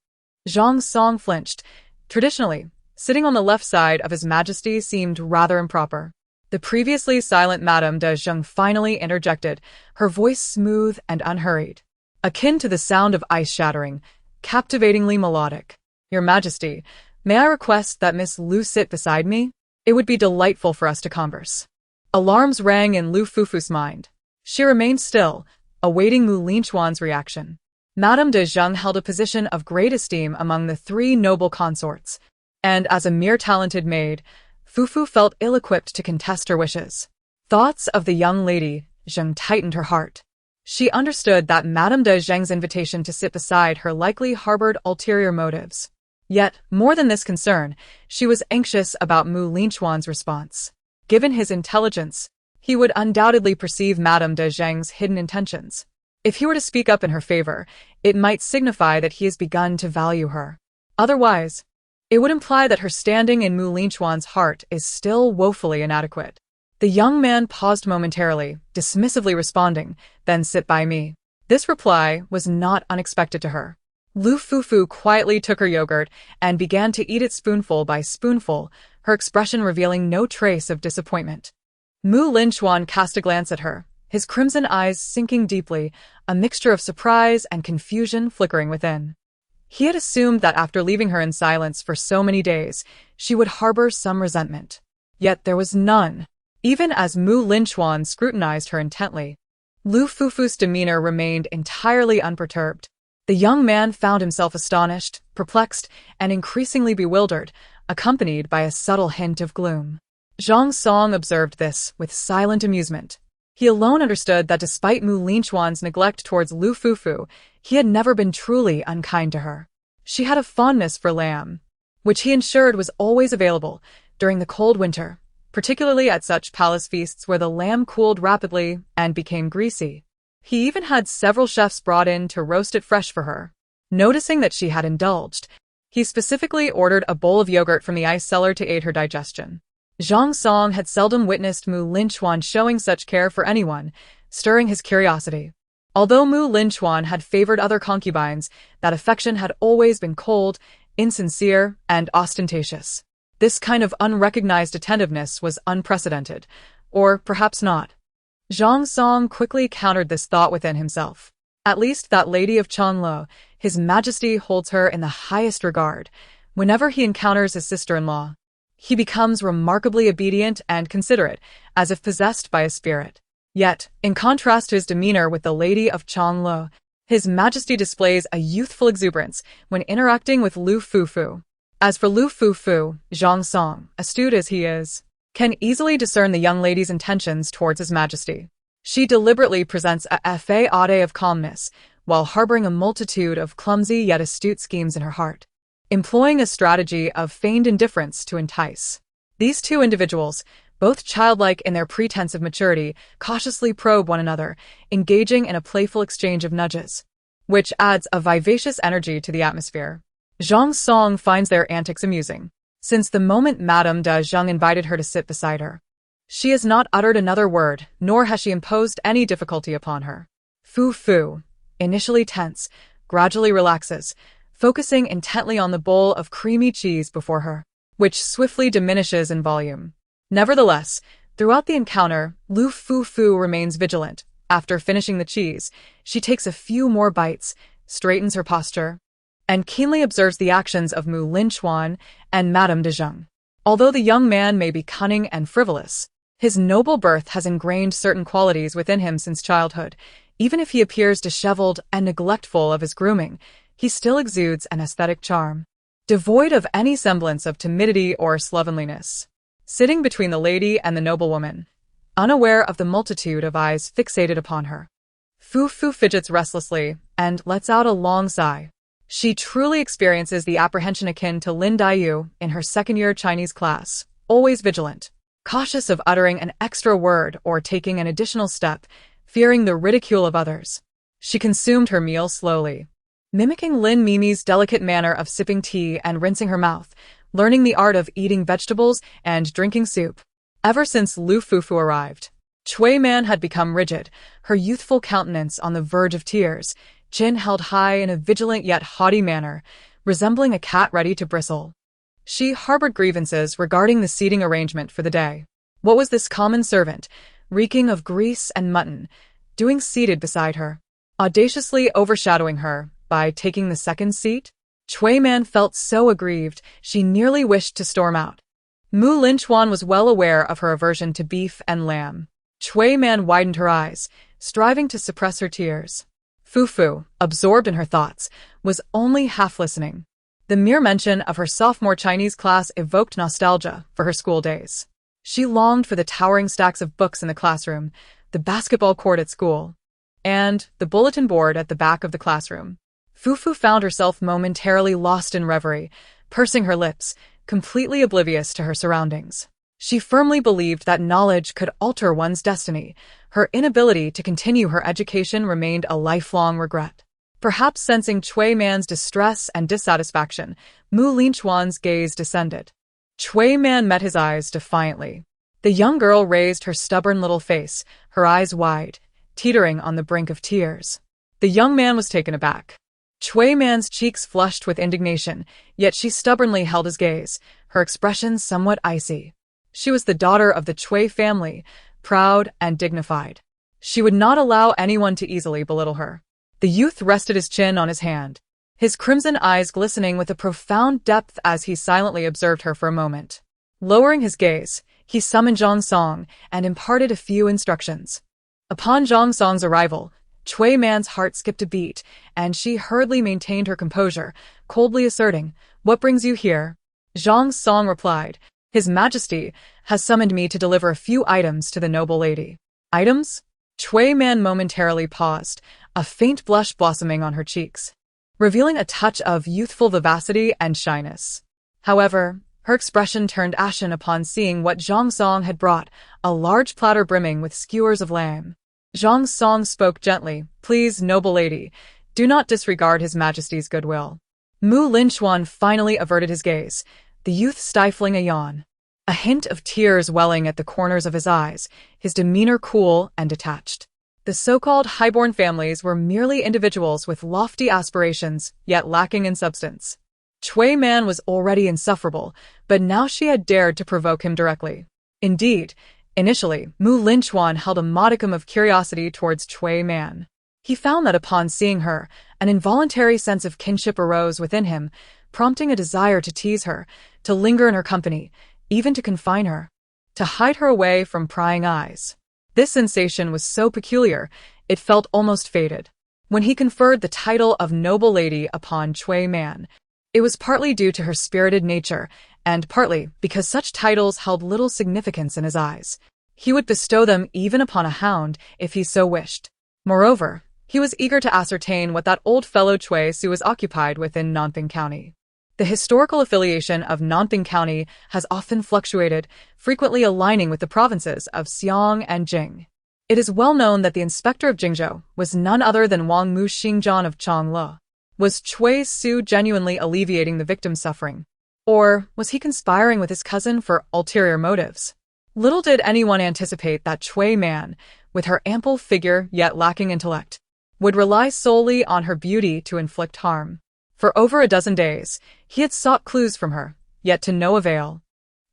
Zhang Song flinched. Traditionally, sitting on the left side of His Majesty seemed rather improper. The previously silent Madame de Zheng finally interjected, her voice smooth and unhurried, akin to the sound of ice shattering, captivatingly melodic. "Your Majesty, may I request that Miss Lu sit beside me? It would be delightful for us to converse." Alarms rang in Lu Fufu's mind. She remained still, awaiting Linchuan's reaction. Madame de Zheng held a position of great esteem among the three noble consorts, and as a mere talented maid, Fufu felt ill-equipped to contest her wishes. Thoughts of the young lady Zheng tightened her heart. She understood that Madame de Zheng's invitation to sit beside her likely harbored ulterior motives. Yet, more than this concern, she was anxious about Linchuan's response. Given his intelligence, he would undoubtedly perceive Madame de Zheng's hidden intentions. If he were to speak up in her favor, it might signify that he has begun to value her. Otherwise, it would imply that her standing in Linchuan's heart is still woefully inadequate. The young man paused momentarily, dismissively responding, "Then sit by me." This reply was not unexpected to her. Lu Fufu quietly took her yogurt and began to eat it spoonful by spoonful, her expression revealing no trace of disappointment. Linchuan cast a glance at her, his crimson eyes sinking deeply, a mixture of surprise and confusion flickering within. He had assumed that after leaving her in silence for so many days, she would harbor some resentment. Yet there was none. Even as Linchuan scrutinized her intently, Lu Fufu's demeanor remained entirely unperturbed. The young man found himself astonished, perplexed, and increasingly bewildered, accompanied by a subtle hint of gloom. Zhang Song observed this with silent amusement. He alone understood that despite Linchuan's neglect towards Lu Fufu, he had never been truly unkind to her. She had a fondness for lamb, which he ensured was always available during the cold winter, particularly at such palace feasts where the lamb cooled rapidly and became greasy. He even had several chefs brought in to roast it fresh for her. Noticing that she had indulged, he specifically ordered a bowl of yogurt from the ice cellar to aid her digestion. Zhang Song had seldom witnessed Linchuan showing such care for anyone, stirring his curiosity. Although Linchuan had favored other concubines, that affection had always been cold, insincere, and ostentatious. This kind of unrecognized attentiveness was unprecedented, or perhaps not. Zhang Song quickly countered this thought within himself. At least that lady of Chanlo, His Majesty holds her in the highest regard. Whenever he encounters his sister-in-law, he becomes remarkably obedient and considerate, as if possessed by a spirit. Yet, in contrast to his demeanor with the lady of Chanlo, His Majesty displays a youthful exuberance when interacting with Lu Fufu. As for Lu Fufu, Zhang Song, astute as he is, can easily discern the young lady's intentions towards His Majesty. She deliberately presents a fade of calmness, while harboring a multitude of clumsy yet astute schemes in her heart, employing a strategy of feigned indifference to entice. These two individuals, both childlike in their pretense of maturity, cautiously probe one another, engaging in a playful exchange of nudges, which adds a vivacious energy to the atmosphere. Zhang Song finds their antics amusing. Since the moment Madame de Zheng invited her to sit beside her, she has not uttered another word, nor has she imposed any difficulty upon her. Fufu, initially tense, gradually relaxes, focusing intently on the bowl of creamy cheese before her, which swiftly diminishes in volume. Nevertheless, throughout the encounter, Lu Fufu remains vigilant. After finishing the cheese, she takes a few more bites, straightens her posture, and keenly observes the actions of Linchuan and Madame de Zheng. Although the young man may be cunning and frivolous, his noble birth has ingrained certain qualities within him since childhood, Even if he appears disheveled and neglectful of his grooming, he still exudes an aesthetic charm, devoid of any semblance of timidity or slovenliness. Sitting between the lady and the noblewoman, unaware of the multitude of eyes fixated upon her, Fufu fidgets restlessly and lets out a long sigh. She truly experiences the apprehension akin to Lin Daiyu in her second-year Chinese class, always vigilant, cautious of uttering an extra word or taking an additional step, fearing the ridicule of others. She consumed her meal slowly, mimicking Lin Mimi's delicate manner of sipping tea and rinsing her mouth, learning the art of eating vegetables and drinking soup. Ever since Lu Fufu arrived, Chui Man had become rigid, her youthful countenance on the verge of tears, chin held high in a vigilant yet haughty manner, resembling a cat ready to bristle. She harbored grievances regarding the seating arrangement for the day. What was this common servant, reeking of grease and mutton, doing seated beside her, audaciously overshadowing her by taking the second seat? Chui Man felt so aggrieved, she nearly wished to storm out. Linchuan was well aware of her aversion to beef and lamb. Chui Man widened her eyes, striving to suppress her tears. Fufu, absorbed in her thoughts, was only half listening. The mere mention of her sophomore Chinese class evoked nostalgia for her school days. She longed for the towering stacks of books in the classroom, the basketball court at school, and the bulletin board at the back of the classroom. Fufu found herself momentarily lost in reverie, pursing her lips, completely oblivious to her surroundings. She firmly believed that knowledge could alter one's destiny. Her inability to continue her education remained a lifelong regret. Perhaps sensing Chui Man's distress and dissatisfaction, Linchuan's gaze descended. Chui Man met his eyes defiantly. The young girl raised her stubborn little face, her eyes wide, teetering on the brink of tears. The young man was taken aback. Chui Man's cheeks flushed with indignation, yet she stubbornly held his gaze, her expression somewhat icy. She was the daughter of the Chui family, proud and dignified. She would not allow anyone to easily belittle her. The youth rested his chin on his hand, his crimson eyes glistening with a profound depth as he silently observed her for a moment. Lowering his gaze, he summoned Zhang Song and imparted a few instructions. Upon Zhang Song's arrival, Chui Man's heart skipped a beat, and she hurriedly maintained her composure, coldly asserting, "What brings you here?" Zhang Song replied, "His Majesty has summoned me to deliver a few items to the noble lady." Items? Chui Man momentarily paused, a faint blush blossoming on her cheeks, revealing a touch of youthful vivacity and shyness. However, her expression turned ashen upon seeing what Zhang Song had brought, a large platter brimming with skewers of lamb. Zhang Song spoke gently, "Please, noble lady, do not disregard His Majesty's goodwill." Linchuan finally averted his gaze, the youth stifling a yawn, a hint of tears welling at the corners of his eyes, his demeanor cool and detached. The so-called highborn families were merely individuals with lofty aspirations, yet lacking in substance. Chui Man was already insufferable, but now she had dared to provoke him directly. Indeed, initially, Linchuan held a modicum of curiosity towards Chui Man. He found that upon seeing her, an involuntary sense of kinship arose within him, prompting a desire to tease her, to linger in her company, even to confine her, to hide her away from prying eyes. This sensation was so peculiar, it felt almost fated. When he conferred the title of noble lady upon Chui Man, it was partly due to her spirited nature, and partly because such titles held little significance in his eyes. He would bestow them even upon a hound, if he so wished. Moreover, he was eager to ascertain what that old fellow Chui Su was occupied with in Nanping County. The historical affiliation of Nanping County has often fluctuated, frequently aligning with the provinces of Xiang and Jing. It is well known that the inspector of Jingzhou was none other than Wang Mu Xingzhan of Changle. Was Chui Su genuinely alleviating the victim's suffering? Or was he conspiring with his cousin for ulterior motives? Little did anyone anticipate that Chui Man, with her ample figure yet lacking intellect, would rely solely on her beauty to inflict harm. For over a dozen days, he had sought clues from her, yet to no avail.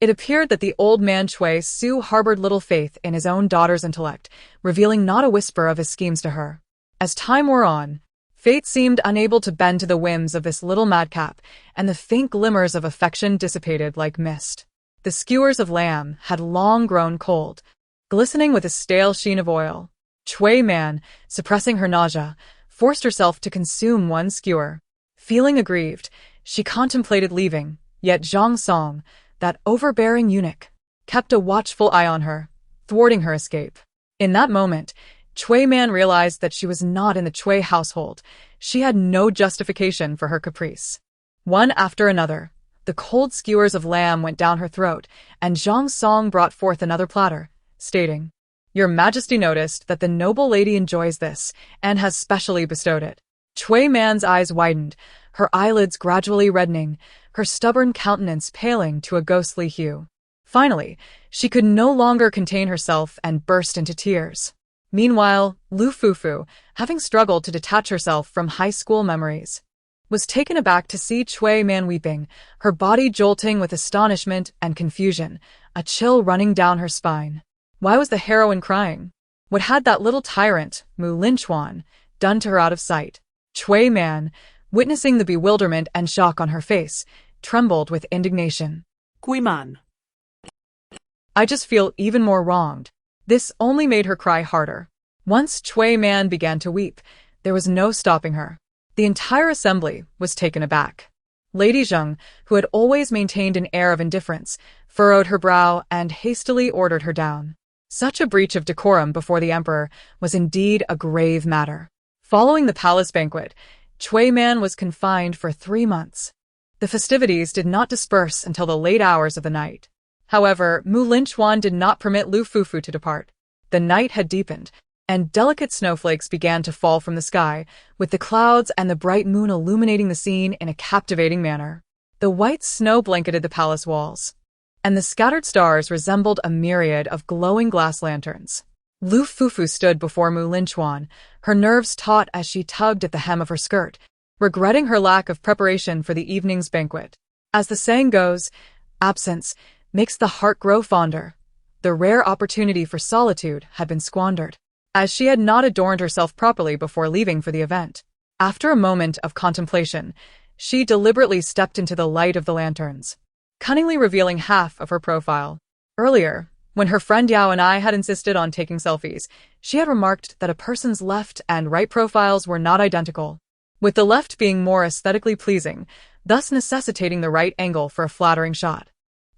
It appeared that the old man Chui Su harbored little faith in his own daughter's intellect, revealing not a whisper of his schemes to her. As time wore on, fate seemed unable to bend to the whims of this little madcap, and the faint glimmers of affection dissipated like mist. The skewers of lamb had long grown cold, glistening with a stale sheen of oil. Chui Man, suppressing her nausea, forced herself to consume one skewer. Feeling aggrieved, she contemplated leaving, yet Zhang Song, that overbearing eunuch, kept a watchful eye on her, thwarting her escape. In that moment, Chui Man realized that she was not in the Chui household. She had no justification for her caprice. One after another, the cold skewers of lamb went down her throat, and Zhang Song brought forth another platter, stating, "Your Majesty noticed that the noble lady enjoys this, and has specially bestowed it." Chui Man's eyes widened, her eyelids gradually reddening, her stubborn countenance paling to a ghostly hue. Finally, she could no longer contain herself and burst into tears. Meanwhile, Lu Fufu, having struggled to detach herself from high school memories, was taken aback to see Chui Man weeping, her body jolting with astonishment and confusion, a chill running down her spine. Why was the heroine crying? What had that little tyrant, Linchuan, done to her out of sight? Chui Man, witnessing the bewilderment and shock on her face, trembled with indignation. Guiman. I just feel even more wronged. This only made her cry harder. Once Chui Man began to weep, there was no stopping her. The entire assembly was taken aback. Lady Zheng, who had always maintained an air of indifference, furrowed her brow and hastily ordered her down. Such a breach of decorum before the emperor was indeed a grave matter. Following the palace banquet, Chui Man was confined for 3 months. The festivities did not disperse until the late hours of the night. However, Linchuan did not permit Lu Fufu to depart. The night had deepened, and delicate snowflakes began to fall from the sky, with the clouds and the bright moon illuminating the scene in a captivating manner. The white snow blanketed the palace walls, and the scattered stars resembled a myriad of glowing glass lanterns. Lu Fufu stood before Linchuan, her nerves taut as she tugged at the hem of her skirt, regretting her lack of preparation for the evening's banquet. As the saying goes, absence makes the heart grow fonder. The rare opportunity for solitude had been squandered, as she had not adorned herself properly before leaving for the event. After a moment of contemplation, she deliberately stepped into the light of the lanterns, cunningly revealing half of her profile. Earlier, when her friend Yao and I had insisted on taking selfies, she had remarked that a person's left and right profiles were not identical, with the left being more aesthetically pleasing, thus necessitating the right angle for a flattering shot.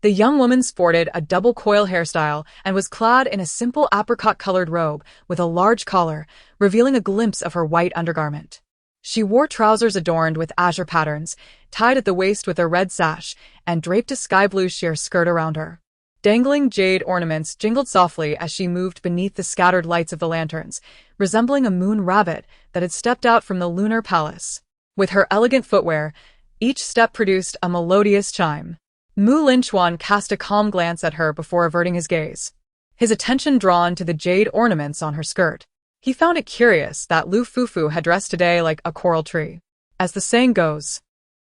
The young woman sported a double coil hairstyle and was clad in a simple apricot-colored robe with a large collar, revealing a glimpse of her white undergarment. She wore trousers adorned with azure patterns, tied at the waist with a red sash, and draped a sky-blue sheer skirt around her. Dangling jade ornaments jingled softly as she moved beneath the scattered lights of the lanterns, resembling a moon rabbit that had stepped out from the lunar palace. With her elegant footwear, each step produced a melodious chime. Linchuan cast a calm glance at her before averting his gaze, his attention drawn to the jade ornaments on her skirt. He found it curious that Lu Fufu had dressed today like a coral tree. As the saying goes,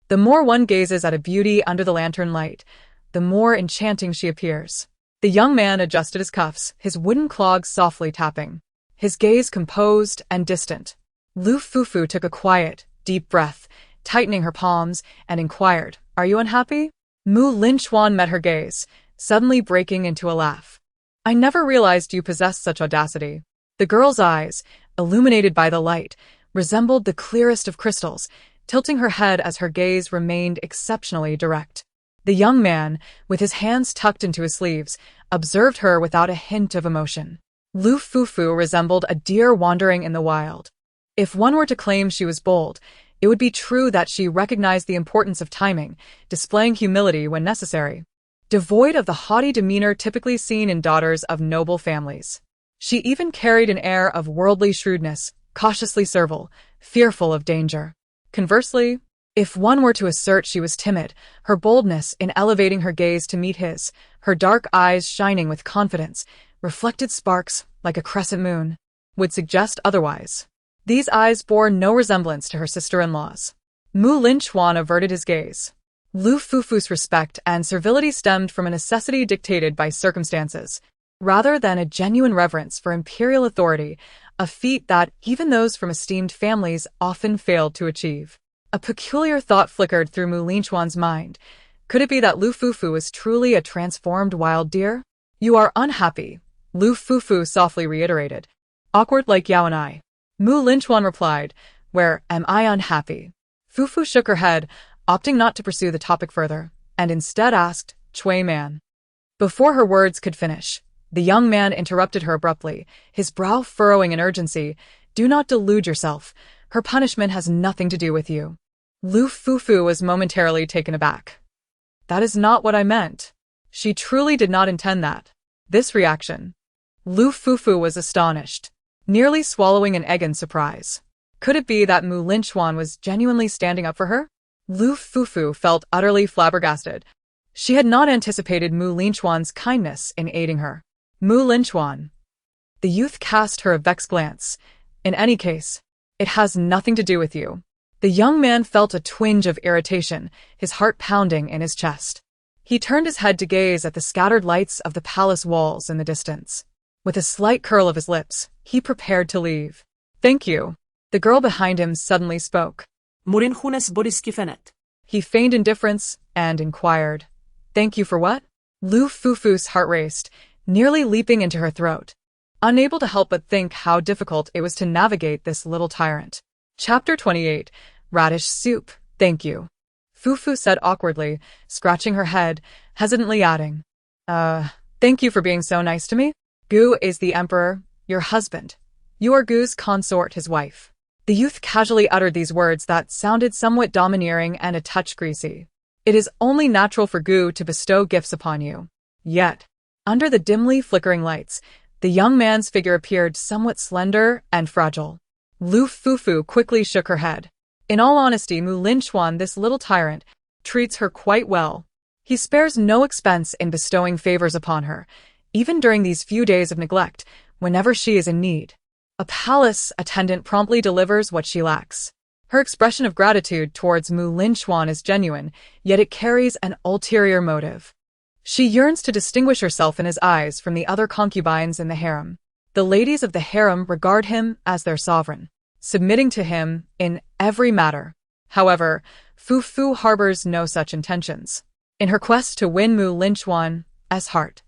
the more one gazes at a beauty under the lantern light, the more enchanting she appears. The young man adjusted his cuffs, his wooden clogs softly tapping, his gaze composed and distant. Lu Fufu took a quiet, deep breath, tightening her palms, and inquired, "Are you unhappy?" Linchuan met her gaze, suddenly breaking into a laugh. "I never realized you possessed such audacity." The girl's eyes, illuminated by the light, resembled the clearest of crystals, tilting her head as her gaze remained exceptionally direct. The young man, with his hands tucked into his sleeves, observed her without a hint of emotion. Lu Fufu resembled a deer wandering in the wild. If one were to claim she was bold, it would be true that she recognized the importance of timing, displaying humility when necessary. Devoid of the haughty demeanor typically seen in daughters of noble families, she even carried an air of worldly shrewdness, cautiously servile, fearful of danger. Conversely, if one were to assert she was timid, her boldness in elevating her gaze to meet his, her dark eyes shining with confidence, reflected sparks like a crescent moon, would suggest otherwise. These eyes bore no resemblance to her sister-in-law's. Linchuan averted his gaze. Lu Fufu's respect and servility stemmed from a necessity dictated by circumstances, rather than a genuine reverence for imperial authority, a feat that even those from esteemed families often failed to achieve. A peculiar thought flickered through Linchuan's mind. Could it be that Lu Fufu was truly a transformed wild deer? "You are unhappy," Lu Fufu softly reiterated. Awkward like Yao and I. Mu Linchuan replied, where am I unhappy? Fufu shook her head, opting not to pursue the topic further, and instead asked, Chui man. Before her words could finish, the young man interrupted her abruptly, his brow furrowing in urgency. Do not delude yourself. Her punishment has nothing to do with you. Lu Fufu was momentarily taken aback. That is not what I meant. She truly did not intend that. This reaction. Lu Fufu was astonished, nearly swallowing an egg in surprise. Could it be that Mu Linchuan was genuinely standing up for her? Lu Fufu felt utterly flabbergasted. She had not anticipated Mu Linchuan's kindness in aiding her. Mu Linchuan. The youth cast her a vexed glance. In any case, it has nothing to do with you. The young man felt a twinge of irritation, his heart pounding in his chest. He turned his head to gaze at the scattered lights of the palace walls in the distance. With a slight curl of his lips, he prepared to leave. Thank you. The girl behind him suddenly spoke. He feigned indifference and inquired, Thank you for what? Lu Fufu's heart raced, nearly leaping into her throat. Unable to help but think how difficult it was to navigate this little tyrant. Chapter 28. Radish soup, thank you. Fufu said awkwardly, scratching her head, hesitantly adding, thank you for being so nice to me. Gu is the emperor, your husband. You are Gu's consort, his wife. The youth casually uttered these words that sounded somewhat domineering and a touch greasy. It is only natural for Gu to bestow gifts upon you. Yet, under the dimly flickering lights, the young man's figure appeared somewhat slender and fragile. Lu Fufu quickly shook her head. In all honesty, Mu Linchuan, this little tyrant, treats her quite well. He spares no expense in bestowing favors upon her, even during these few days of neglect, whenever she is in need. A palace attendant promptly delivers what she lacks. Her expression of gratitude towards Mu Linchuan is genuine, yet it carries an ulterior motive. She yearns to distinguish herself in his eyes from the other concubines in the harem. The ladies of the harem regard him as their sovereign, submitting to him in every matter. However, Fufu harbors no such intentions. In her quest to win Mu Linchuan's heart,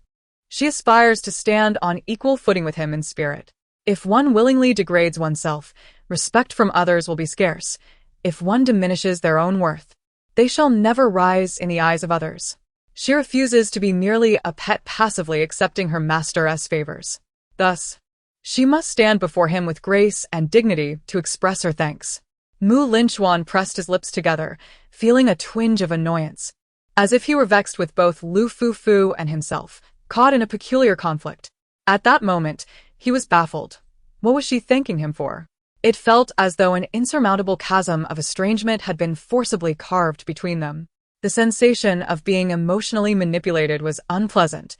she aspires to stand on equal footing with him in spirit. If one willingly degrades oneself, respect from others will be scarce. If one diminishes their own worth, they shall never rise in the eyes of others. She refuses to be merely a pet passively accepting her master's favors. Thus, she must stand before him with grace and dignity to express her thanks. Mu Linchuan pressed his lips together, feeling a twinge of annoyance, as if he were vexed with both Lu Fufu and himself, caught in a peculiar conflict. At that moment, he was baffled. What was she thanking him for? It felt as though an insurmountable chasm of estrangement had been forcibly carved between them. The sensation of being emotionally manipulated was unpleasant.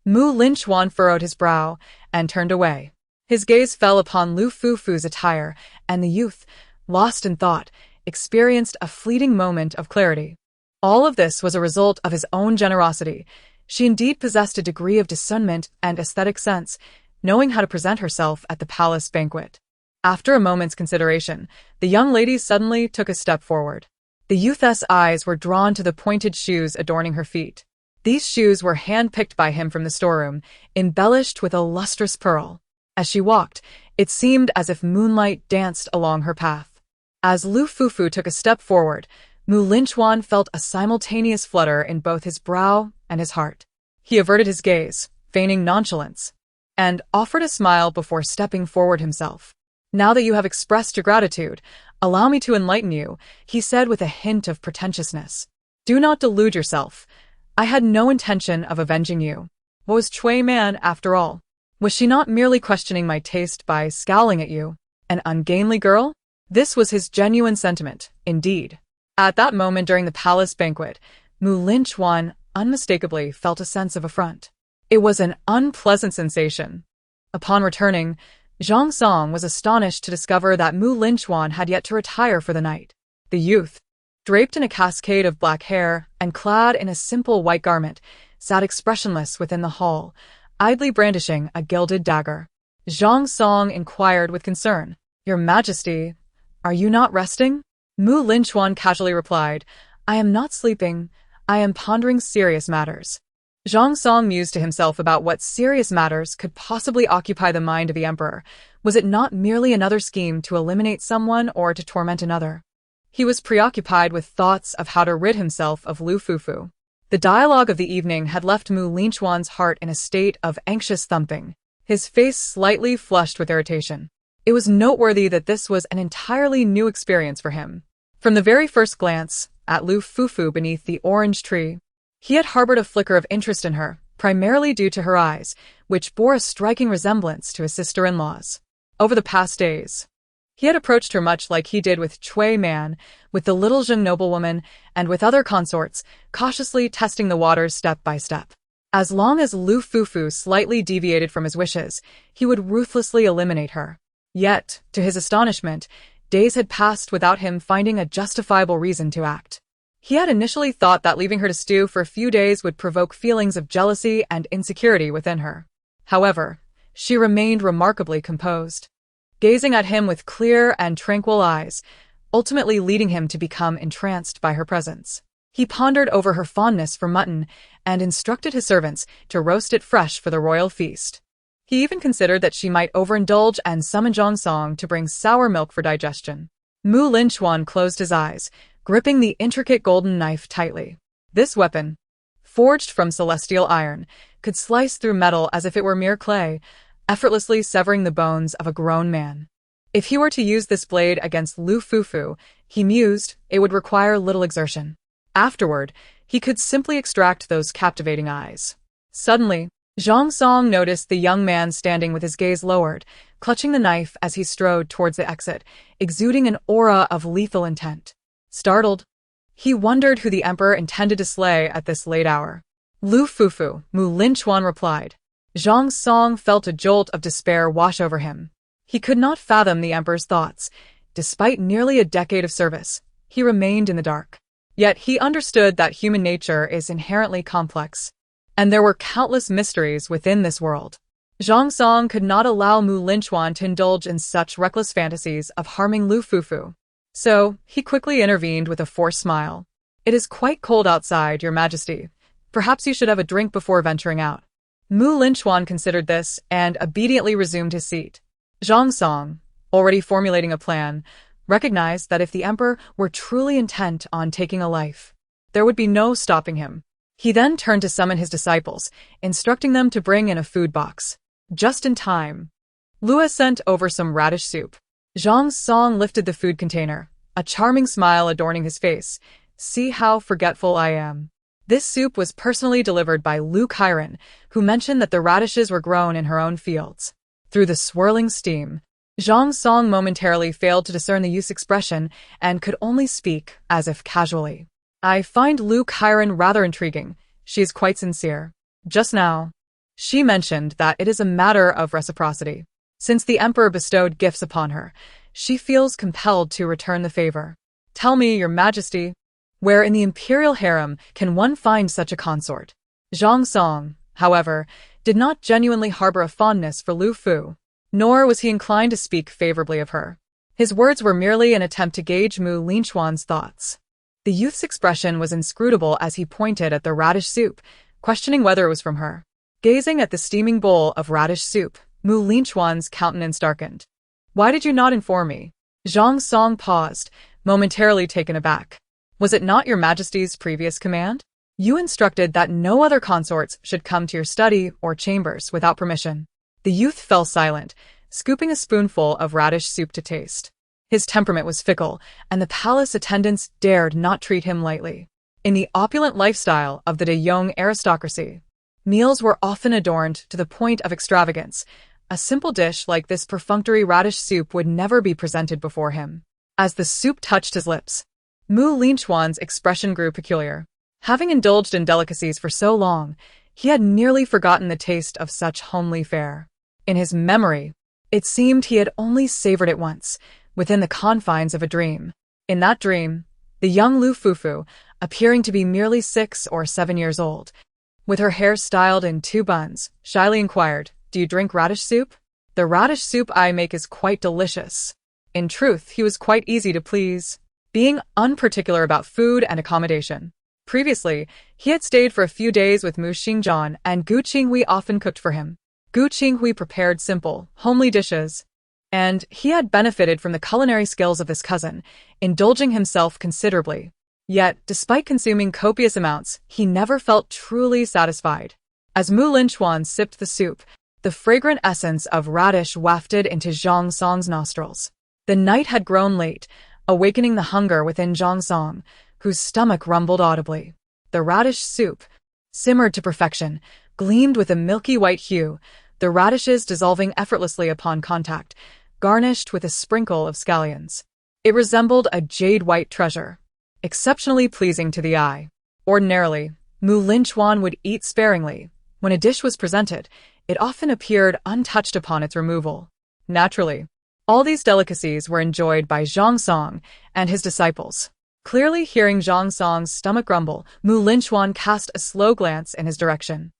Mu Linchuan furrowed his brow and turned away. His gaze fell upon Lu Fufu's attire, and the youth, lost in thought, experienced a fleeting moment of clarity. All of this was a result of his own generosity. She indeed possessed a degree of discernment and aesthetic sense, knowing how to present herself at the palace banquet. After a moment's consideration, the young lady suddenly took a step forward. The youth's eyes were drawn to the pointed shoes adorning her feet. These shoes were hand-picked by him from the storeroom, embellished with a lustrous pearl. As she walked, it seemed as if moonlight danced along her path. As Lu Fufu took a step forward, Mu Linchuan felt a simultaneous flutter in both his brow and his heart. He averted his gaze, feigning nonchalance, and offered a smile before stepping forward himself. Now that you have expressed your gratitude, allow me to enlighten you, he said with a hint of pretentiousness. Do not delude yourself. I had no intention of avenging you. What was Chui Man, after all? Was she not merely questioning my taste by scowling at you, an ungainly girl? This was his genuine sentiment, indeed. At that moment during the palace banquet, Mu Linchuan unmistakably felt a sense of affront. It was an unpleasant sensation. Upon returning, Shangjing was astonished to discover that Mu Linchuan had yet to retire for the night. The youth, draped in a cascade of black hair and clad in a simple white garment, sat expressionless within the hall, idly brandishing a gilded dagger. Shangjing inquired with concern, Your Majesty, are you not resting? Mu Linchuan casually replied, I am not sleeping, I am pondering serious matters. Zhang Song mused to himself about what serious matters could possibly occupy the mind of the emperor. Was it not merely another scheme to eliminate someone or to torment another? He was preoccupied with thoughts of how to rid himself of Lu Fufu. The dialogue of the evening had left Mu Linchuan's heart in a state of anxious thumping, his face slightly flushed with irritation. It was noteworthy that this was an entirely new experience for him. From the very first glance at Lu Fufu beneath the orange tree, he had harbored a flicker of interest in her, primarily due to her eyes, which bore a striking resemblance to his sister-in-law's. Over the past days, he had approached her much like he did with Cui Man, with the little Zheng noblewoman, and with other consorts, cautiously testing the waters step by step. As long as Lu Fufu slightly deviated from his wishes, he would ruthlessly eliminate her. Yet, to his astonishment, days had passed without him finding a justifiable reason to act. He had initially thought that leaving her to stew for a few days would provoke feelings of jealousy and insecurity within her. However, she remained remarkably composed, gazing at him with clear and tranquil eyes, ultimately leading him to become entranced by her presence. He pondered over her fondness for mutton and instructed his servants to roast it fresh for the royal feast. He even considered that she might overindulge and summon Zhang Song to bring sour milk for digestion. Mu Linchuan closed his eyes, gripping the intricate golden knife tightly. This weapon, forged from celestial iron, could slice through metal as if it were mere clay, effortlessly severing the bones of a grown man. If he were to use this blade against Lu Fufu, he mused, it would require little exertion. Afterward, he could simply extract those captivating eyes. Suddenly, Zhang Song noticed the young man standing with his gaze lowered, clutching the knife as he strode towards the exit, exuding an aura of lethal intent. Startled, he wondered who the emperor intended to slay at this late hour. Lu Fufu, Mu Linchuan replied. Zhang Song felt a jolt of despair wash over him. He could not fathom the emperor's thoughts. Despite nearly a decade of service, he remained in the dark. Yet he understood that human nature is inherently complex, and there were countless mysteries within this world. Zhang Song could not allow Mu Linchuan to indulge in such reckless fantasies of harming Lu Fufu. So, he quickly intervened with a forced smile. It is quite cold outside, Your Majesty. Perhaps you should have a drink before venturing out. Mu Linchuan considered this and obediently resumed his seat. Zhang Song, already formulating a plan, recognized that if the emperor were truly intent on taking a life, there would be no stopping him. He then turned to summon his disciples, instructing them to bring in a food box. Just in time, Lua sent over some radish soup. Zhang Song lifted the food container, a charming smile adorning his face. See how forgetful I am. This soup was personally delivered by Lu Tyrant, who mentioned that the radishes were grown in her own fields. Through the swirling steam, Zhang Song momentarily failed to discern the youth's expression and could only speak as if casually. I find Lu Tyrant rather intriguing. She is quite sincere. Just now, she mentioned that it is a matter of reciprocity. Since the emperor bestowed gifts upon her, she feels compelled to return the favor. Tell me, Your Majesty, where in the imperial harem can one find such a consort? Zhang Song, however, did not genuinely harbor a fondness for Lu Fu, nor was he inclined to speak favorably of her. His words were merely an attempt to gauge Mu Linchuan's thoughts. The youth's expression was inscrutable as he pointed at the radish soup, questioning whether it was from her. Gazing at the steaming bowl of radish soup, Mu Linchuan's countenance darkened. Why did you not inform me? Zhang Song paused, momentarily taken aback. Was it not Your Majesty's previous command? You instructed that no other consorts should come to your study or chambers without permission. The youth fell silent, scooping a spoonful of radish soup to taste. His temperament was fickle, and the palace attendants dared not treat him lightly. In the opulent lifestyle of the De Yong aristocracy, meals were often adorned to the point of extravagance. A simple dish like this perfunctory radish soup would never be presented before him. As the soup touched his lips, Mu Linchuan's expression grew peculiar. Having indulged in delicacies for so long, he had nearly forgotten the taste of such homely fare. In his memory, it seemed he had only savored it once, within the confines of a dream. In that dream, the young Lu Fufu, appearing to be merely 6 or 7 years old, with her hair styled in 2 buns, shyly inquired, Do you drink radish soup? The radish soup I make is quite delicious. In truth, he was quite easy to please, being unparticular about food and accommodation. Previously, he had stayed for a few days with Mu Xingjian, and Gu Qinghui often cooked for him. Gu Qinghui prepared simple, homely dishes, and he had benefited from the culinary skills of this cousin, indulging himself considerably. Yet, despite consuming copious amounts, he never felt truly satisfied. As Mu Linchuan sipped the soup, the fragrant essence of radish wafted into Zhang Song's nostrils. The night had grown late, awakening the hunger within Zhang Song, whose stomach rumbled audibly. The radish soup, simmered to perfection, gleamed with a milky white hue, the radishes dissolving effortlessly upon contact, garnished with a sprinkle of scallions. It resembled a jade-white treasure, exceptionally pleasing to the eye. Ordinarily, Mu Linchuan would eat sparingly. When a dish was presented, it often appeared untouched upon its removal. Naturally, all these delicacies were enjoyed by Zhang Song and his disciples. Clearly hearing Zhang Song's stomach rumble, Mu Linchuan cast a slow glance in his direction.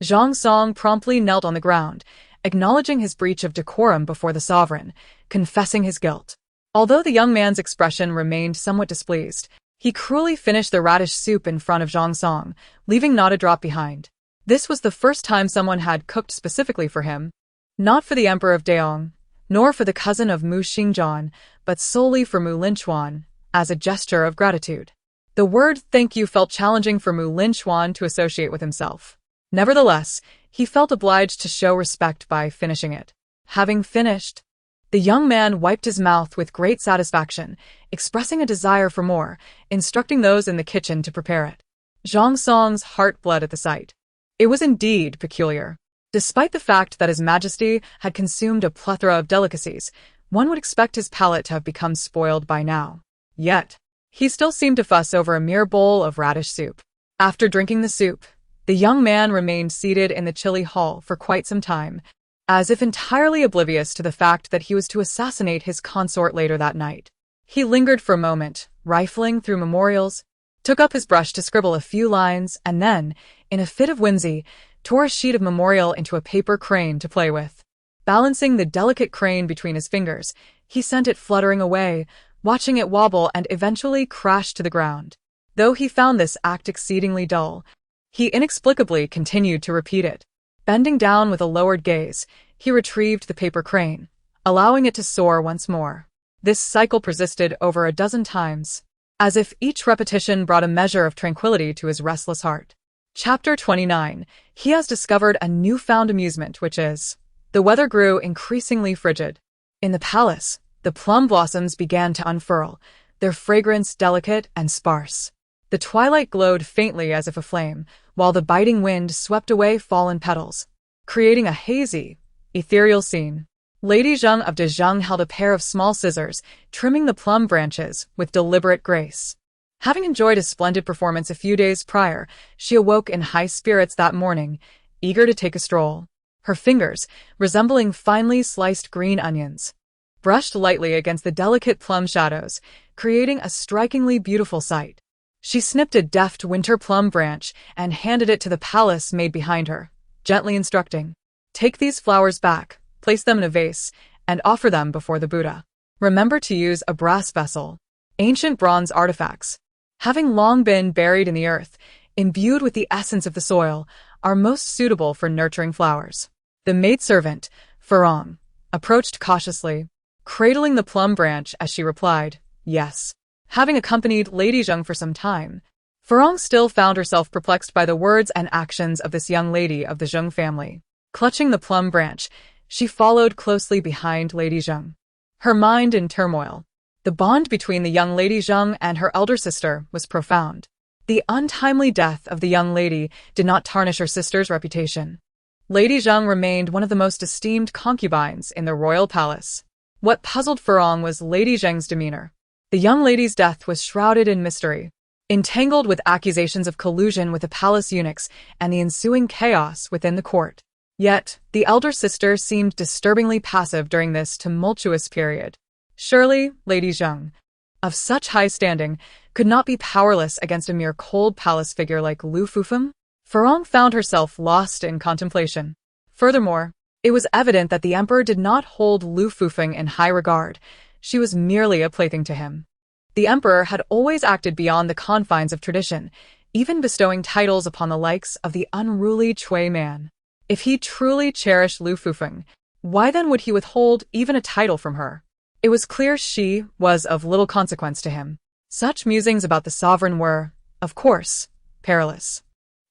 Zhang Song promptly knelt on the ground, acknowledging his breach of decorum before the sovereign, confessing his guilt. Although the young man's expression remained somewhat displeased, he cruelly finished the radish soup in front of Zhang Song, leaving not a drop behind. This was the first time someone had cooked specifically for him, not for the Emperor of Daong, nor for the cousin of Mu Xingjian, but solely for Mu Linchuan, as a gesture of gratitude. The word thank you felt challenging for Mu Linchuan to associate with himself. Nevertheless, he felt obliged to show respect by finishing it. Having finished, the young man wiped his mouth with great satisfaction, expressing a desire for more, instructing those in the kitchen to prepare it. Zhang Song's heart bled at the sight. It was indeed peculiar. Despite the fact that His Majesty had consumed a plethora of delicacies, one would expect his palate to have become spoiled by now. Yet, he still seemed to fuss over a mere bowl of radish soup. After drinking the soup, the young man remained seated in the chilly hall for quite some time, as if entirely oblivious to the fact that he was to assassinate his consort later that night. He lingered for a moment, rifling through memorials, took up his brush to scribble a few lines, and then, in a fit of whimsy, tore a sheet of memorial into a paper crane to play with. Balancing the delicate crane between his fingers, he sent it fluttering away, watching it wobble and eventually crash to the ground. Though he found this act exceedingly dull, he inexplicably continued to repeat it. Bending down with a lowered gaze, he retrieved the paper crane, allowing it to soar once more. This cycle persisted over a dozen times, as if each repetition brought a measure of tranquility to his restless heart. Chapter 29. He has discovered a newfound amusement, which is... The weather grew increasingly frigid. In the palace, the plum blossoms began to unfurl, their fragrance delicate and sparse. The twilight glowed faintly as if aflame, while the biting wind swept away fallen petals, creating a hazy, ethereal scene. Lady Zheng of Dezheng held a pair of small scissors, trimming the plum branches with deliberate grace. Having enjoyed a splendid performance a few days prior, she awoke in high spirits that morning, eager to take a stroll. Her fingers, resembling finely sliced green onions, brushed lightly against the delicate plum shadows, creating a strikingly beautiful sight. She snipped a deft winter plum branch and handed it to the palace maid behind her, gently instructing, "Take these flowers back, place them in a vase, and offer them before the Buddha. Remember to use a brass vessel." Ancient bronze artifacts, having long been buried in the earth, imbued with the essence of the soil, are most suitable for nurturing flowers. The maidservant, Farong, approached cautiously, cradling the plum branch as she replied, "Yes." Having accompanied Lady Zheng for some time, Farong still found herself perplexed by the words and actions of this young lady of the Zheng family. Clutching the plum branch, she followed closely behind Lady Zheng, her mind in turmoil. The bond between the young Lady Zheng and her elder sister was profound. The untimely death of the young lady did not tarnish her sister's reputation. Lady Zheng remained one of the most esteemed concubines in the royal palace. What puzzled Farong was Lady Zheng's demeanor. The young lady's death was shrouded in mystery, entangled with accusations of collusion with the palace eunuchs and the ensuing chaos within the court. Yet, the elder sister seemed disturbingly passive during this tumultuous period. Surely, Lady Zheng, of such high standing, could not be powerless against a mere cold palace figure like Lu Fufu? Farong found herself lost in contemplation. Furthermore, it was evident that the emperor did not hold Lu Fufu in high regard. She was merely a plaything to him. The emperor had always acted beyond the confines of tradition, even bestowing titles upon the likes of the unruly Chui man. If he truly cherished Lu Fufu, why then would he withhold even a title from her? It was clear she was of little consequence to him. Such musings about the sovereign were, of course, perilous.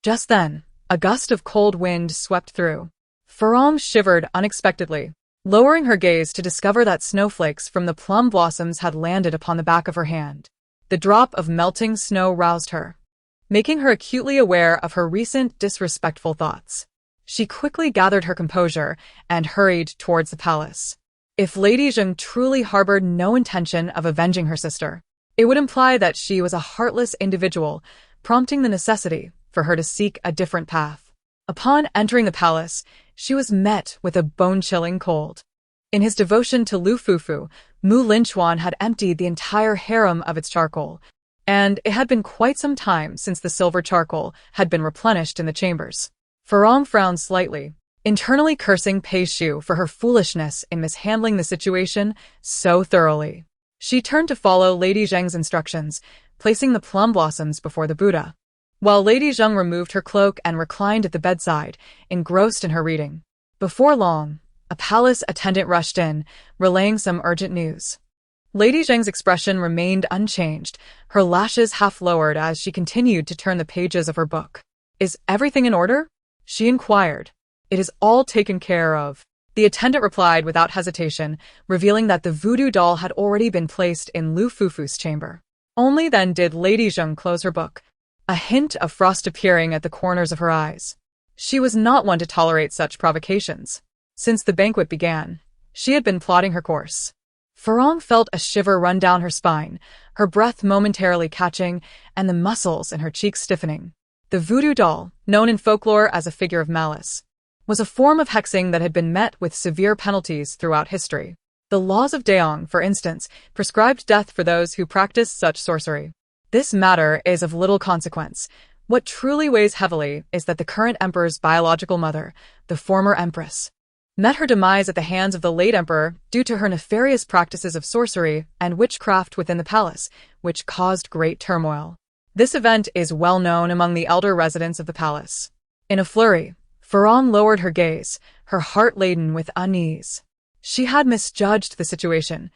Just then, a gust of cold wind swept through. Farong shivered unexpectedly, lowering her gaze to discover that snowflakes from the plum blossoms had landed upon the back of her hand. The drop of melting snow roused her, making her acutely aware of her recent disrespectful thoughts. She quickly gathered her composure and hurried towards the palace. If Lady Zheng truly harbored no intention of avenging her sister, it would imply that she was a heartless individual, prompting the necessity for her to seek a different path. Upon entering the palace, she was met with a bone-chilling cold. In his devotion to Lu Fufu, Linchuan had emptied the entire harem of its charcoal, and it had been quite some time since the silver charcoal had been replenished in the chambers. Farong frowned slightly, internally cursing Pei Shu for her foolishness in mishandling the situation so thoroughly. She turned to follow Lady Zheng's instructions, placing the plum blossoms before the Buddha, while Lady Zheng removed her cloak and reclined at the bedside, engrossed in her reading. Before long, a palace attendant rushed in, relaying some urgent news. Lady Zheng's expression remained unchanged, her lashes half lowered as she continued to turn the pages of her book. "Is everything in order?" she inquired. "It is all taken care of," the attendant replied without hesitation, revealing that the voodoo doll had already been placed in Lu Fufu's chamber. Only then did Lady Zheng close her book, a hint of frost appearing at the corners of her eyes. She was not one to tolerate such provocations. Since the banquet began, she had been plotting her course. Farong felt a shiver run down her spine, her breath momentarily catching and the muscles in her cheeks stiffening. The voodoo doll, known in folklore as a figure of malice, was a form of hexing that had been met with severe penalties throughout history. The laws of Daong, for instance, prescribed death for those who practiced such sorcery. This matter is of little consequence. What truly weighs heavily is that the current emperor's biological mother, the former empress, met her demise at the hands of the late emperor due to her nefarious practices of sorcery and witchcraft within the palace, which caused great turmoil. This event is well known among the elder residents of the palace. In a flurry, Farong lowered her gaze, her heart laden with unease. She had misjudged the situation.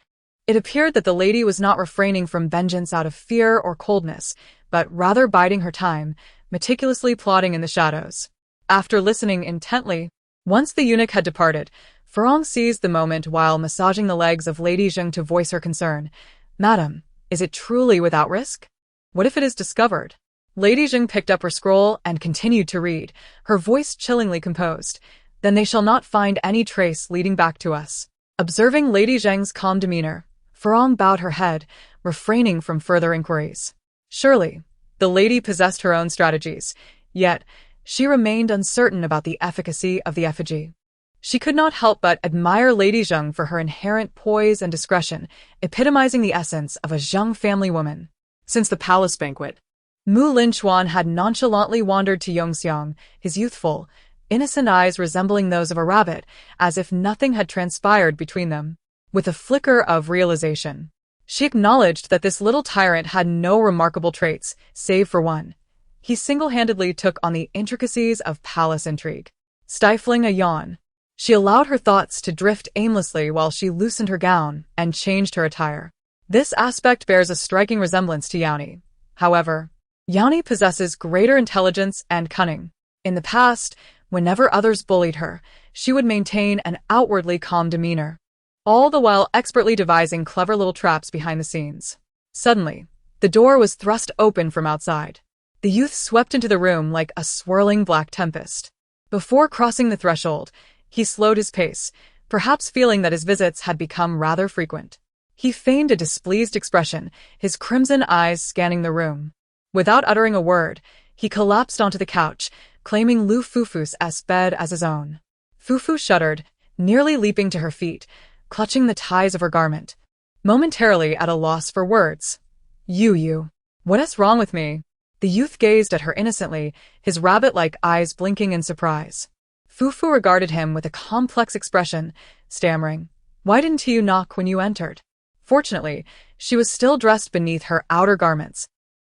It appeared that the lady was not refraining from vengeance out of fear or coldness, but rather biding her time, meticulously plotting in the shadows. After listening intently, once the eunuch had departed, Farong seized the moment while massaging the legs of Lady Zheng to voice her concern. "Madam, is it truly without risk? What if it is discovered?" Lady Zheng picked up her scroll and continued to read, her voice chillingly composed. "Then they shall not find any trace leading back to us." Observing Lady Zheng's calm demeanor, Farong bowed her head, refraining from further inquiries. Surely, the lady possessed her own strategies, yet she remained uncertain about the efficacy of the effigy. She could not help but admire Lady Zheng for her inherent poise and discretion, epitomizing the essence of a Zheng family woman. Since the palace banquet, Linchuan had nonchalantly wandered to Yongxiang, his youthful, innocent eyes resembling those of a rabbit, as if nothing had transpired between them. With a flicker of realization, she acknowledged that this little tyrant had no remarkable traits, save for one. He single-handedly took on the intricacies of palace intrigue. Stifling a yawn, she allowed her thoughts to drift aimlessly while she loosened her gown and changed her attire. This aspect bears a striking resemblance to Yaoni. However, Yaoni possesses greater intelligence and cunning. In the past, whenever others bullied her, she would maintain an outwardly calm demeanor, all the while expertly devising clever little traps behind the scenes. Suddenly, the door was thrust open from outside. The youth swept into the room like a swirling black tempest. Before crossing the threshold, he slowed his pace, perhaps feeling that his visits had become rather frequent. He feigned a displeased expression, his crimson eyes scanning the room. Without uttering a word, he collapsed onto the couch, claiming Lu Fufu's bed as his own. Fufu shuddered, nearly leaping to her feet, clutching the ties of her garment, momentarily at a loss for words. You, what is wrong with me?" The youth gazed at her innocently, his rabbit-like eyes blinking in surprise. Fufu regarded him with a complex expression, stammering, "Why didn't you knock when you entered?" Fortunately, she was still dressed beneath her outer garments.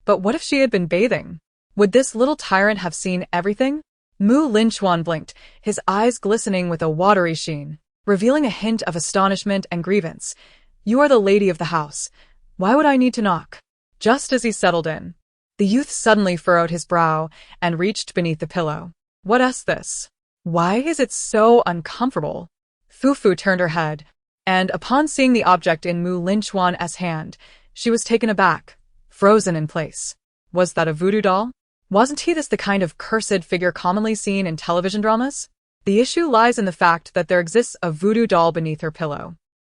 But what if she had been bathing? Would this little tyrant have seen everything? Linchuan blinked, his eyes glistening with a watery sheen, revealing a hint of astonishment and grievance. You are the lady of the house. Why would I need to knock? Just as he settled in, the youth suddenly furrowed his brow and reached beneath the pillow. What is this? Why is it so uncomfortable? Fufu turned her head, and upon seeing the object in Linchuan's hand, she was taken aback, frozen in place. Was that a voodoo doll? Wasn't this the kind of cursed figure commonly seen in television dramas? The issue lies in the fact that there exists a voodoo doll beneath her pillow.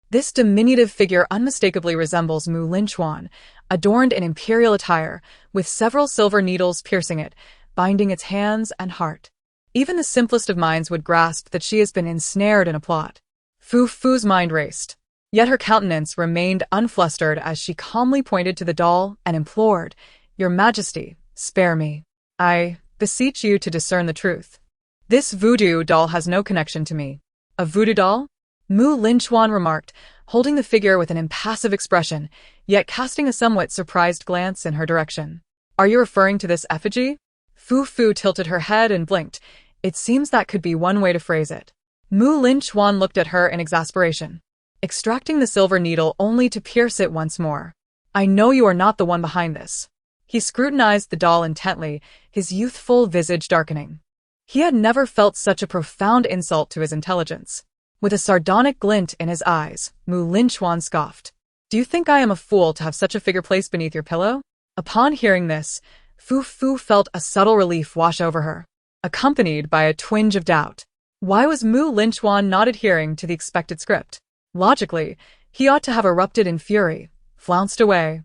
This diminutive figure unmistakably resembles Linchuan, adorned in imperial attire, with several silver needles piercing it, binding its hands and heart. Even the simplest of minds would grasp that she has been ensnared in a plot. Fufu's mind raced, yet her countenance remained unflustered as she calmly pointed to the doll and implored, "Your Majesty, spare me. I beseech you to discern the truth. This voodoo doll has no connection to me." A voodoo doll? Linchuan remarked, holding the figure with an impassive expression, yet casting a somewhat surprised glance in her direction. Are you referring to this effigy? Fufu tilted her head and blinked. It seems that could be one way to phrase it. Linchuan looked at her in exasperation, extracting the silver needle only to pierce it once more. I know you are not the one behind this. He scrutinized the doll intently, his youthful visage darkening. He had never felt such a profound insult to his intelligence. With a sardonic glint in his eyes, Linchuan scoffed. Do you think I am a fool to have such a figure placed beneath your pillow? Upon hearing this, Fufu felt a subtle relief wash over her, accompanied by a twinge of doubt. Why was Linchuan not adhering to the expected script? Logically, he ought to have erupted in fury, flounced away,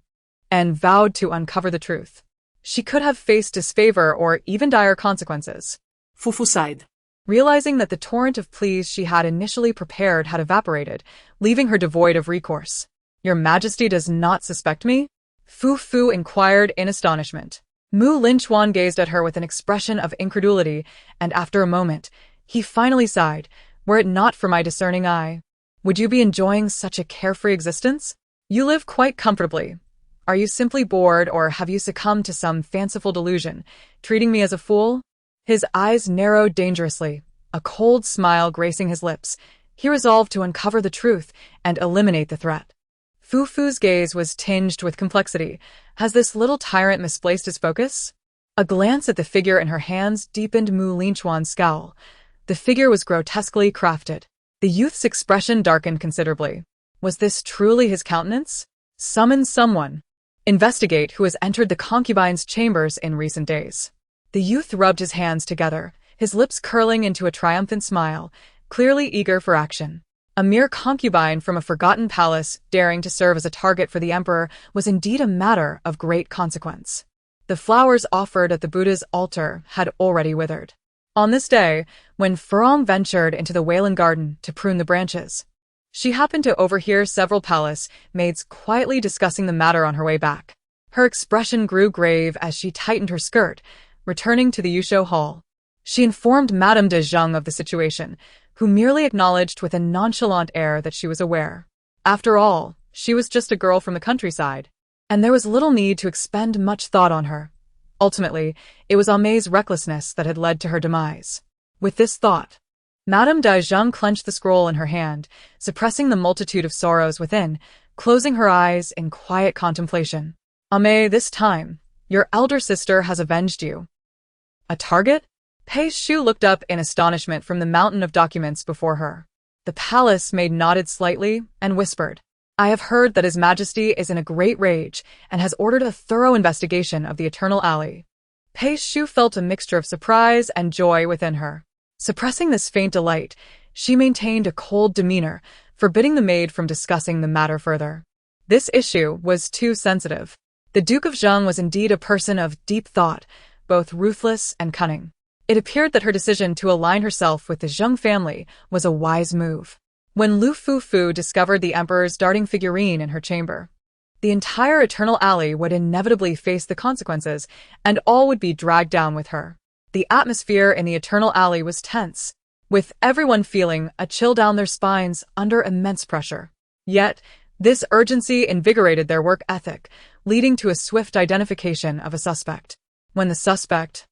and vowed to uncover the truth. She could have faced disfavor or even dire consequences. Fufu sighed, realizing that the torrent of pleas she had initially prepared had evaporated, leaving her devoid of recourse. Your Majesty does not suspect me? Fufu inquired in astonishment. Linchuan gazed at her with an expression of incredulity, and after a moment, he finally sighed. Were it not for my discerning eye, would you be enjoying such a carefree existence? You live quite comfortably. Are you simply bored, or have you succumbed to some fanciful delusion, treating me as a fool? His eyes narrowed dangerously, a cold smile gracing his lips. He resolved to uncover the truth and eliminate the threat. Fufu's gaze was tinged with complexity. Has this little tyrant misplaced his focus? A glance at the figure in her hands deepened Linchuan's scowl. The figure was grotesquely crafted. The youth's expression darkened considerably. Was this truly his countenance? Summon someone. Investigate who has entered the concubine's chambers in recent days. The youth rubbed his hands together, his lips curling into a triumphant smile, clearly eager for action. A mere concubine from a forgotten palace daring to serve as a target for the emperor was indeed a matter of great consequence. The flowers offered at the Buddha's altar had already withered. On this day, when Furong ventured into the Wailan garden to prune the branches, she happened to overhear several palace maids quietly discussing the matter on her way back. Her expression grew grave as she tightened her skirt, returning to the Yusho hall. She informed Madame de Zheng of the situation, who merely acknowledged with a nonchalant air that she was aware. After all, she was just a girl from the countryside, and there was little need to expend much thought on her. Ultimately, it was Amé's recklessness that had led to her demise. With this thought, Madame de Zheng clenched the scroll in her hand, suppressing the multitude of sorrows within, closing her eyes in quiet contemplation. Amé, this time, your elder sister has avenged you. A target? Pei Shu looked up in astonishment from the mountain of documents before her. The palace maid nodded slightly and whispered, I have heard that His Majesty is in a great rage and has ordered a thorough investigation of the Eternal Alley. Pei Shu felt a mixture of surprise and joy within her. Suppressing this faint delight, she maintained a cold demeanor, forbidding the maid from discussing the matter further. This issue was too sensitive. The Duke of Zheng was indeed a person of deep thought, both ruthless and cunning. It appeared that her decision to align herself with the Zheng family was a wise move. When Lu Fufu discovered the Emperor's darting figurine in her chamber, the entire Eternal Alley would inevitably face the consequences, and all would be dragged down with her. The atmosphere in the Eternal Alley was tense, with everyone feeling a chill down their spines under immense pressure. Yet, this urgency invigorated their work ethic, leading to a swift identification of a suspect. When the suspect,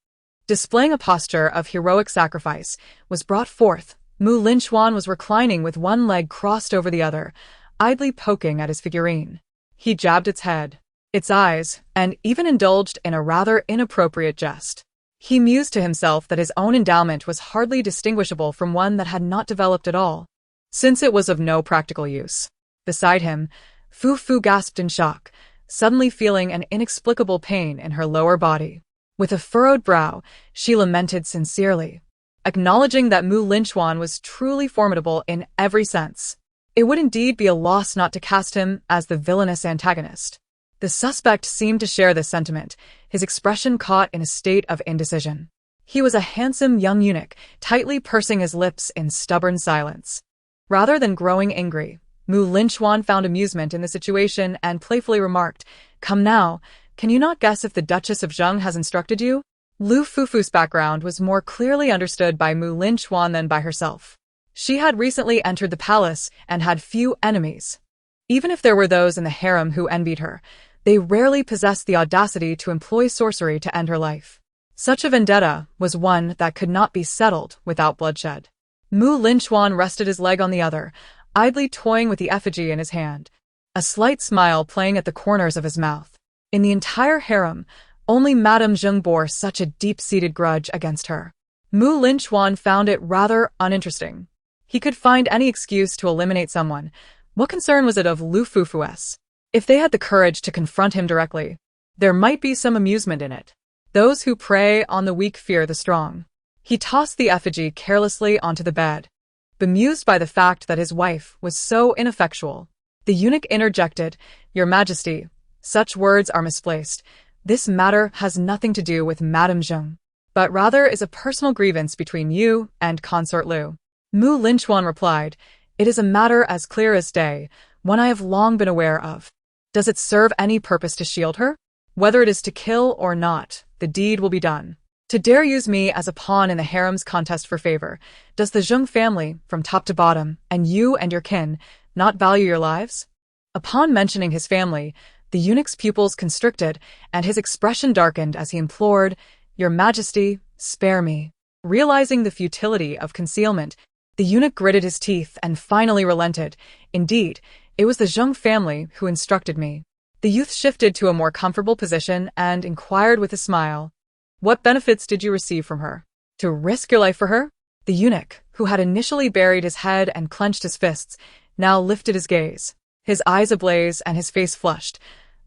displaying a posture of heroic sacrifice, was brought forth, Linchuan was reclining with one leg crossed over the other, idly poking at his figurine. He jabbed its head, its eyes, and even indulged in a rather inappropriate jest. He mused to himself that his own endowment was hardly distinguishable from one that had not developed at all, since it was of no practical use. Beside him, Fufu gasped in shock, suddenly feeling an inexplicable pain in her lower body. With a furrowed brow, she lamented sincerely, acknowledging that Linchuan was truly formidable in every sense. It would indeed be a loss not to cast him as the villainous antagonist. The suspect seemed to share this sentiment, his expression caught in a state of indecision. He was a handsome young eunuch, tightly pursing his lips in stubborn silence. Rather than growing angry, Linchuan found amusement in the situation and playfully remarked, "Come now, can you not guess if the Duchess of Zheng has instructed you?" Lu Fufu's background was more clearly understood by Linchuan than by herself. She had recently entered the palace and had few enemies. Even if there were those in the harem who envied her, they rarely possessed the audacity to employ sorcery to end her life. Such a vendetta was one that could not be settled without bloodshed. Linchuan rested his leg on the other, idly toying with the effigy in his hand, a slight smile playing at the corners of his mouth. In the entire harem, only Madame Zheng bore such a deep-seated grudge against her. Linchuan found it rather uninteresting. He could find any excuse to eliminate someone. What concern was it of Lu Fufu's? If they had the courage to confront him directly, there might be some amusement in it. Those who prey on the weak fear the strong. He tossed the effigy carelessly onto the bed, bemused by the fact that his wife was so ineffectual. The eunuch interjected, "Your Majesty, such words are misplaced. This matter has nothing to do with Madame Zheng, but rather is a personal grievance between you and Consort Lu." Linchuan replied, "It is a matter as clear as day, one I have long been aware of. Does it serve any purpose to shield her? Whether it is to kill or not, the deed will be done. To dare use me as a pawn in the harem's contest for favor, does the Zheng family, from top to bottom, and you and your kin, not value your lives?" Upon mentioning his family, the eunuch's pupils constricted, and his expression darkened as he implored, "Your Majesty, spare me." Realizing the futility of concealment, the eunuch gritted his teeth and finally relented. "Indeed, it was the Zheng family who instructed me." The youth shifted to a more comfortable position and inquired with a smile, "What benefits did you receive from her? To risk your life for her?" The eunuch, who had initially buried his head and clenched his fists, now lifted his gaze, his eyes ablaze and his face flushed.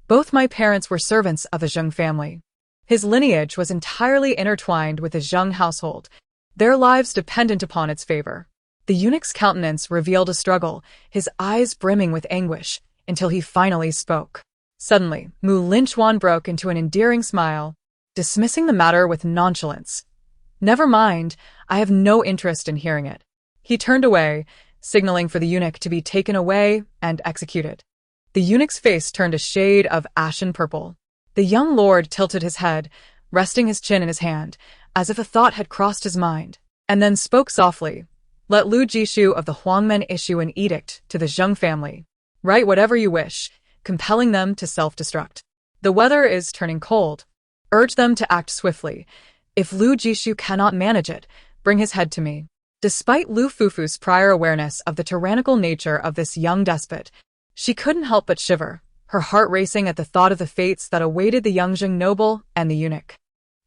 "Both my parents were servants of the Zheng family. His lineage was entirely intertwined with the Zheng household, their lives dependent upon its favor." The eunuch's countenance revealed a struggle, his eyes brimming with anguish, until he finally spoke. Suddenly, Linchuan broke into an endearing smile, dismissing the matter with nonchalance. "Never mind, I have no interest in hearing it." He turned away, signaling for the eunuch to be taken away and executed. The eunuch's face turned a shade of ashen purple. The young lord tilted his head, resting his chin in his hand, as if a thought had crossed his mind, and then spoke softly, "Let Lu Jishu of the Huangmen issue an edict to the Zheng family. Write whatever you wish, compelling them to self-destruct. The weather is turning cold. Urge them to act swiftly. If Lu Jishu cannot manage it, bring his head to me." Despite Lu Fufu's prior awareness of the tyrannical nature of this young despot, she couldn't help but shiver, her heart racing at the thought of the fates that awaited the young Zheng noble and the eunuch.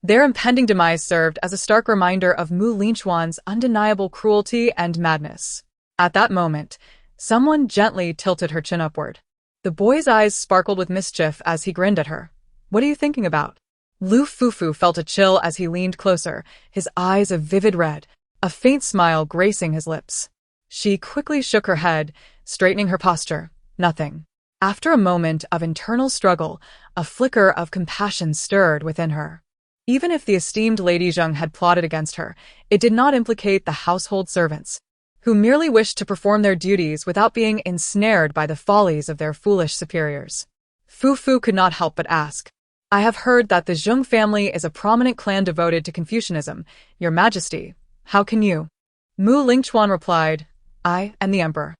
Their impending demise served as a stark reminder of Linchuan's undeniable cruelty and madness. At that moment, someone gently tilted her chin upward. The boy's eyes sparkled with mischief as he grinned at her. "What are you thinking about?" Lu Fufu felt a chill as he leaned closer, his eyes a vivid red, a faint smile gracing his lips. She quickly shook her head, straightening her posture. "Nothing." After a moment of internal struggle, a flicker of compassion stirred within her. Even if the esteemed Lady Zheng had plotted against her, it did not implicate the household servants, who merely wished to perform their duties without being ensnared by the follies of their foolish superiors. Fufu could not help but ask, "I have heard that the Zheng family is a prominent clan devoted to Confucianism. Your Majesty, how can you?" Linchuan replied, "I am the emperor.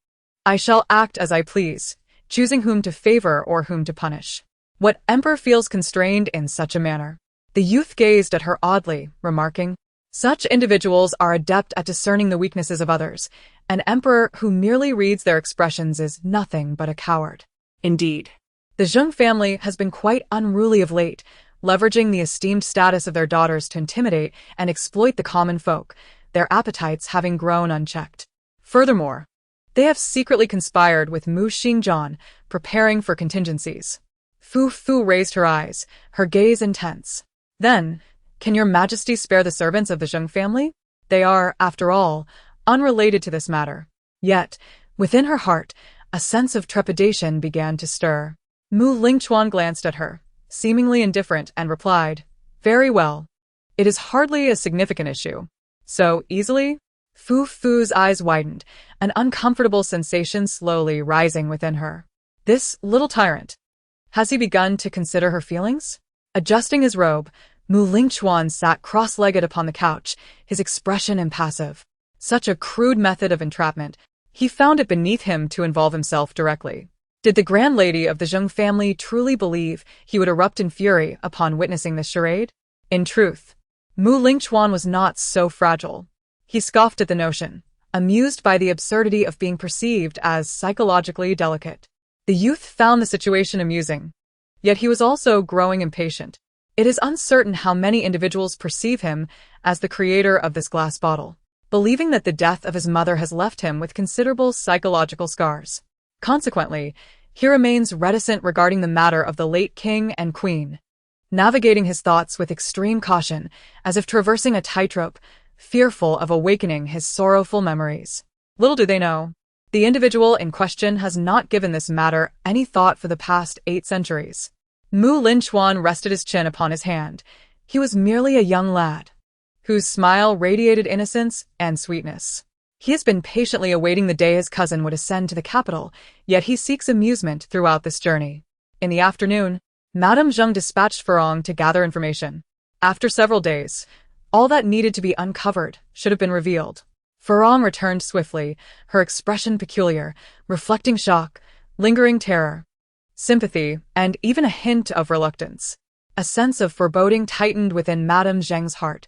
I shall act as I please, choosing whom to favor or whom to punish. What emperor feels constrained in such a manner?" The youth gazed at her oddly, remarking, "Such individuals are adept at discerning the weaknesses of others. An emperor who merely reads their expressions is nothing but a coward." Indeed. The Zheng family has been quite unruly of late, leveraging the esteemed status of their daughters to intimidate and exploit the common folk, their appetites having grown unchecked. Furthermore, they have secretly conspired with Mu Xingjian, preparing for contingencies. Fu Fu raised her eyes, her gaze intense. "Then, can your majesty spare the servants of the Zheng family? They are, after all, unrelated to this matter." Yet, within her heart, a sense of trepidation began to stir. Mu Linchuan glanced at her, seemingly indifferent, and replied, "Very well. It is hardly a significant issue. So easily?" Fu Fu's eyes widened, an uncomfortable sensation slowly rising within her. This little tyrant. Has he begun to consider her feelings? Adjusting his robe, Mu Lingchuan sat cross-legged upon the couch, his expression impassive. Such a crude method of entrapment, he found it beneath him to involve himself directly. Did the grand lady of the Zheng family truly believe he would erupt in fury upon witnessing this charade? In truth, Mu Lingchuan was not so fragile. He scoffed at the notion, amused by the absurdity of being perceived as psychologically delicate. The youth found the situation amusing, yet he was also growing impatient. It is uncertain how many individuals perceive him as the creator of this glass bottle, believing that the death of his mother has left him with considerable psychological scars. Consequently, he remains reticent regarding the matter of the late king and queen, navigating his thoughts with extreme caution, as if traversing a tightrope, fearful of awakening his sorrowful memories. Little do they know, the individual in question has not given this matter any thought for the past 8 centuries. Mu Linchuan rested his chin upon his hand. He was merely a young lad, whose smile radiated innocence and sweetness. He has been patiently awaiting the day his cousin would ascend to the capital, yet he seeks amusement throughout this journey. In the afternoon, Madame Zheng dispatched Farong to gather information. After several days, all that needed to be uncovered should have been revealed. Farong returned swiftly, her expression peculiar, reflecting shock, lingering terror, sympathy, and even a hint of reluctance. A sense of foreboding tightened within Madame Zheng's heart.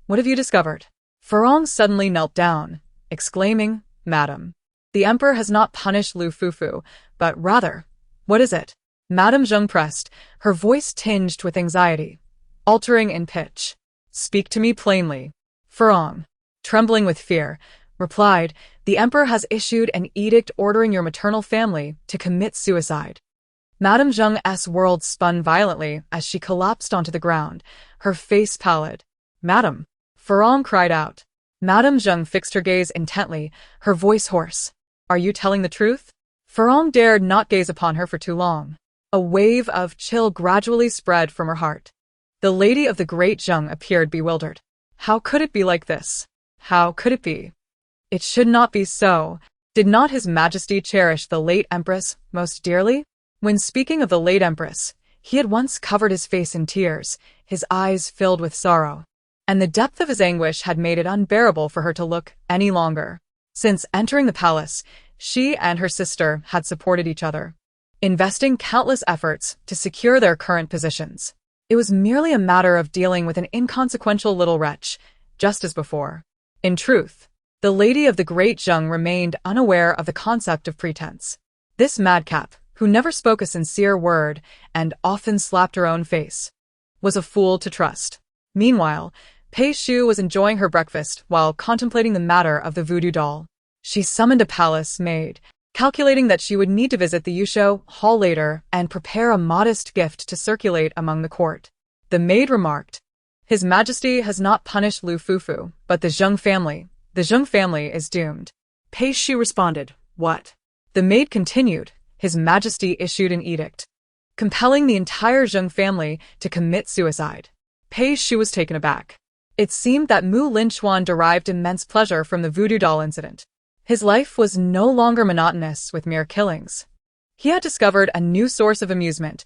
"What have you discovered?" Farong suddenly knelt down, exclaiming, "Madam, the emperor has not punished Lu Fufu, but rather, what is it?" Madame Zheng pressed, her voice tinged with anxiety, altering in pitch. "Speak to me plainly." Farong, trembling with fear, replied, "The emperor has issued an edict ordering your maternal family to commit suicide." Madame Zheng's world spun violently as she collapsed onto the ground, her face pallid. "Madam!" Farong cried out. Madame Zheng fixed her gaze intently, her voice hoarse. "Are you telling the truth?" Farong dared not gaze upon her for too long. A wave of chill gradually spread from her heart. The lady of the great Zheng appeared bewildered. How could it be like this? How could it be? It should not be so. Did not His Majesty cherish the late Empress most dearly? When speaking of the late Empress, he had once covered his face in tears, his eyes filled with sorrow, and the depth of his anguish had made it unbearable for her to look any longer. Since entering the palace, she and her sister had supported each other, investing countless efforts to secure their current positions. It was merely a matter of dealing with an inconsequential little wretch, just as before. In truth, the lady of the great Zheng remained unaware of the concept of pretense. This madcap, who never spoke a sincere word and often slapped her own face, was a fool to trust. Meanwhile, Pei Shu was enjoying her breakfast while contemplating the matter of the voodoo doll. She summoned a palace maid, calculating that she would need to visit the Yusho hall later and prepare a modest gift to circulate among the court. The maid remarked, "His Majesty has not punished Lu Fufu, but the Zheng family. The Zheng family is doomed." Pei Shu responded, "What?" The maid continued, "His Majesty issued an edict, compelling the entire Zheng family to commit suicide." Pei Shu was taken aback. It seemed that Mu Linchuan derived immense pleasure from the voodoo doll incident. His life was no longer monotonous with mere killings. He had discovered a new source of amusement,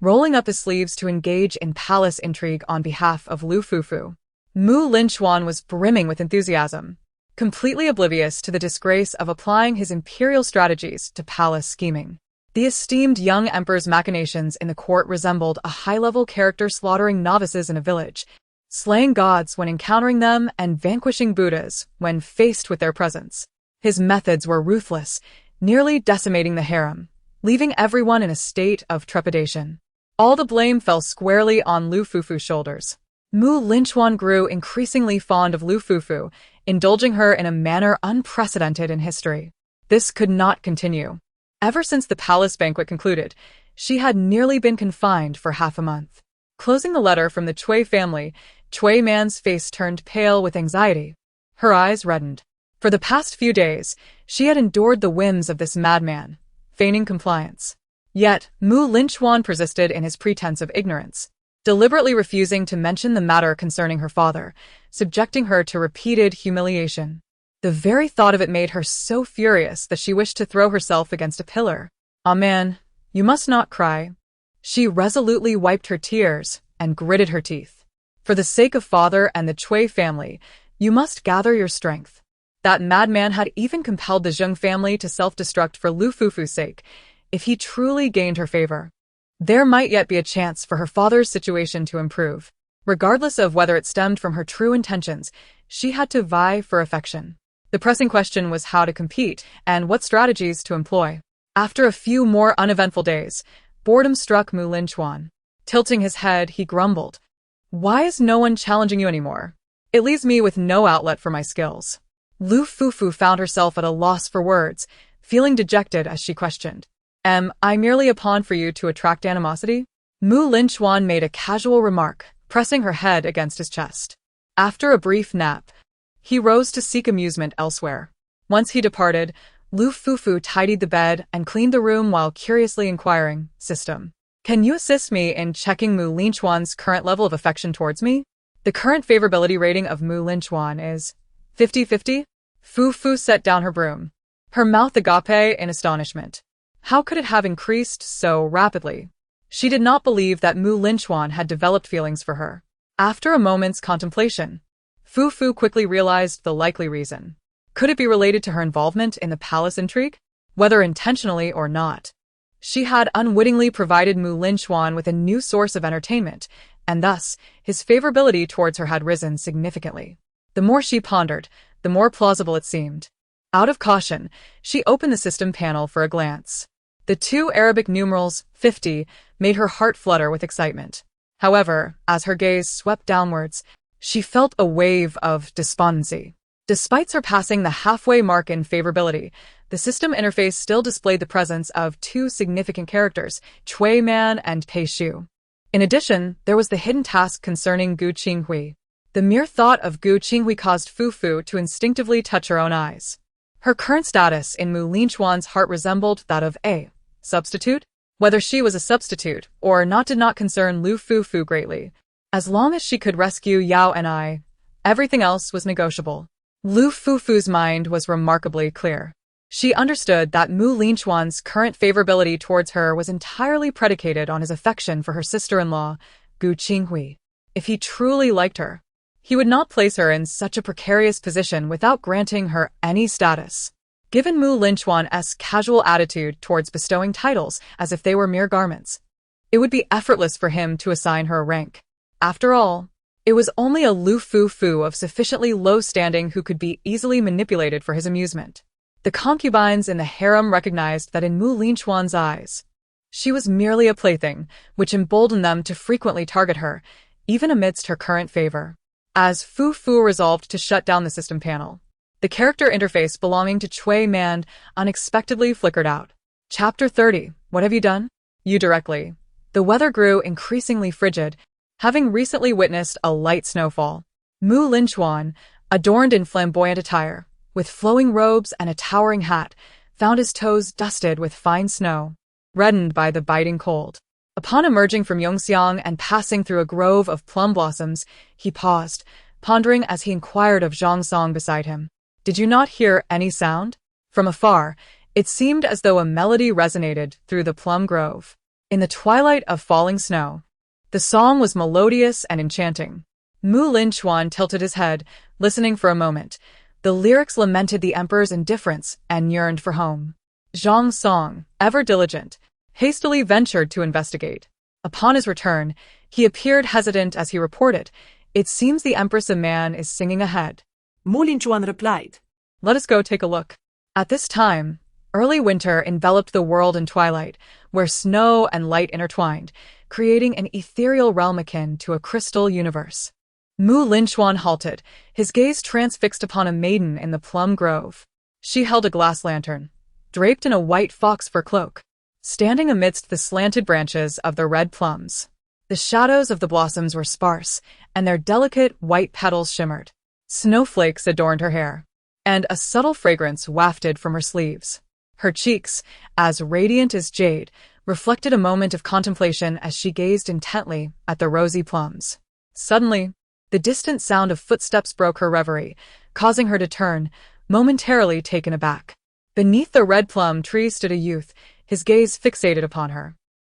rolling up his sleeves to engage in palace intrigue on behalf of Lu Fufu. Mu Linchuan was brimming with enthusiasm, completely oblivious to the disgrace of applying his imperial strategies to palace scheming. The esteemed young emperor's machinations in the court resembled a high-level character slaughtering novices in a village, slaying gods when encountering them and vanquishing Buddhas when faced with their presence. His methods were ruthless, nearly decimating the harem, leaving everyone in a state of trepidation. All the blame fell squarely on Lu Fufu's shoulders. Linchuan grew increasingly fond of Lu Fufu, indulging her in a manner unprecedented in history. This could not continue. Ever since the palace banquet concluded, she had nearly been confined for half a month. Closing the letter from the Cui family, Cui Man's face turned pale with anxiety. Her eyes reddened. For the past few days, she had endured the whims of this madman, feigning compliance. Yet, Linchuan persisted in his pretense of ignorance, deliberately refusing to mention the matter concerning her father, subjecting her to repeated humiliation. The very thought of it made her so furious that she wished to throw herself against a pillar. "Ah man, you must not cry." She resolutely wiped her tears and gritted her teeth. "For the sake of father and the Cui family, you must gather your strength." That madman had even compelled the Zheng family to self-destruct for Lu Fufu's sake, if he truly gained her favor. There might yet be a chance for her father's situation to improve. Regardless of whether it stemmed from her true intentions, she had to vie for affection. The pressing question was how to compete and what strategies to employ. After a few more uneventful days, boredom struck Linchuan. Tilting his head, he grumbled, "Why is no one challenging you anymore? It leaves me with no outlet for my skills." Lu Fufu found herself at a loss for words, feeling dejected as she questioned, "Am I merely a pawn for you to attract animosity?" Linchuan made a casual remark, pressing her head against his chest. After a brief nap, he rose to seek amusement elsewhere. Once he departed, Lu Fufu tidied the bed and cleaned the room while curiously inquiring, "System, can you assist me in checking Linchuan's current level of affection towards me?" The current favorability rating of Linchuan is 50-50? Fufu set down her broom, her mouth agape in astonishment. How could it have increased so rapidly? She did not believe that Linchuan had developed feelings for her. After a moment's contemplation, Fufu quickly realized the likely reason. Could it be related to her involvement in the palace intrigue? Whether intentionally or not, she had unwittingly provided Linchuan with a new source of entertainment, and thus his favorability towards her had risen significantly. The more she pondered, the more plausible it seemed. Out of caution, she opened the system panel for a glance. The two Arabic numerals, 50, made her heart flutter with excitement. However, as her gaze swept downwards, she felt a wave of despondency. Despite surpassing the halfway mark in favorability, the system interface still displayed the presence of two significant characters, Cui Man and Pei Shu. In addition, there was the hidden task concerning Gu Qinghui. The mere thought of Gu Qinghui caused Fufu to instinctively touch her own eyes. Her current status in Linchuan's heart resembled that of a substitute. Whether she was a substitute or not did not concern Lu Fufu greatly. As long as she could rescue Yao and I, everything else was negotiable. Lu Fufu's mind was remarkably clear. She understood that Linchuan's current favorability towards her was entirely predicated on his affection for her sister-in-law, Gu Qinghui. If he truly liked her, he would not place her in such a precarious position without granting her any status. Given Linchuan's casual attitude towards bestowing titles as if they were mere garments, it would be effortless for him to assign her a rank. After all, it was only a Lu Fufu of sufficiently low standing who could be easily manipulated for his amusement. The concubines in the harem recognized that in Linchuan's eyes, she was merely a plaything, which emboldened them to frequently target her, even amidst her current favor. As Fufu resolved to shut down the system panel, the character interface belonging to Cui Man unexpectedly flickered out. Chapter 30. What have you done? You directly. The weather grew increasingly frigid, having recently witnessed a light snowfall. Linchuan, adorned in flamboyant attire, with flowing robes and a towering hat, found his toes dusted with fine snow, reddened by the biting cold. Upon emerging from Yongxiang and passing through a grove of plum blossoms, he paused, pondering as he inquired of Zhang Song beside him. Did you not hear any sound? From afar, it seemed as though a melody resonated through the plum grove. In the twilight of falling snow, the song was melodious and enchanting. Linchuan tilted his head, listening for a moment. The lyrics lamented the emperor's indifference and yearned for home. Zhang Song, ever diligent, hastily ventured to investigate. Upon his return, he appeared hesitant as he reported, "It seems the Empress of Man is singing ahead." Mu Linchuan replied, "Let us go take a look." At this time, early winter enveloped the world in twilight, where snow and light intertwined, creating an ethereal realm akin to a crystal universe. Mu Linchuan halted, his gaze transfixed upon a maiden in the plum grove. She held a glass lantern, draped in a white fox fur cloak, standing amidst the slanted branches of the red plums. The shadows of the blossoms were sparse, and their delicate white petals shimmered. Snowflakes adorned her hair, and a subtle fragrance wafted from her sleeves. Her cheeks, as radiant as jade, reflected a moment of contemplation as she gazed intently at the rosy plums. Suddenly, the distant sound of footsteps broke her reverie, causing her to turn, momentarily taken aback. Beneath the red plum tree stood a youth, his gaze fixated upon her.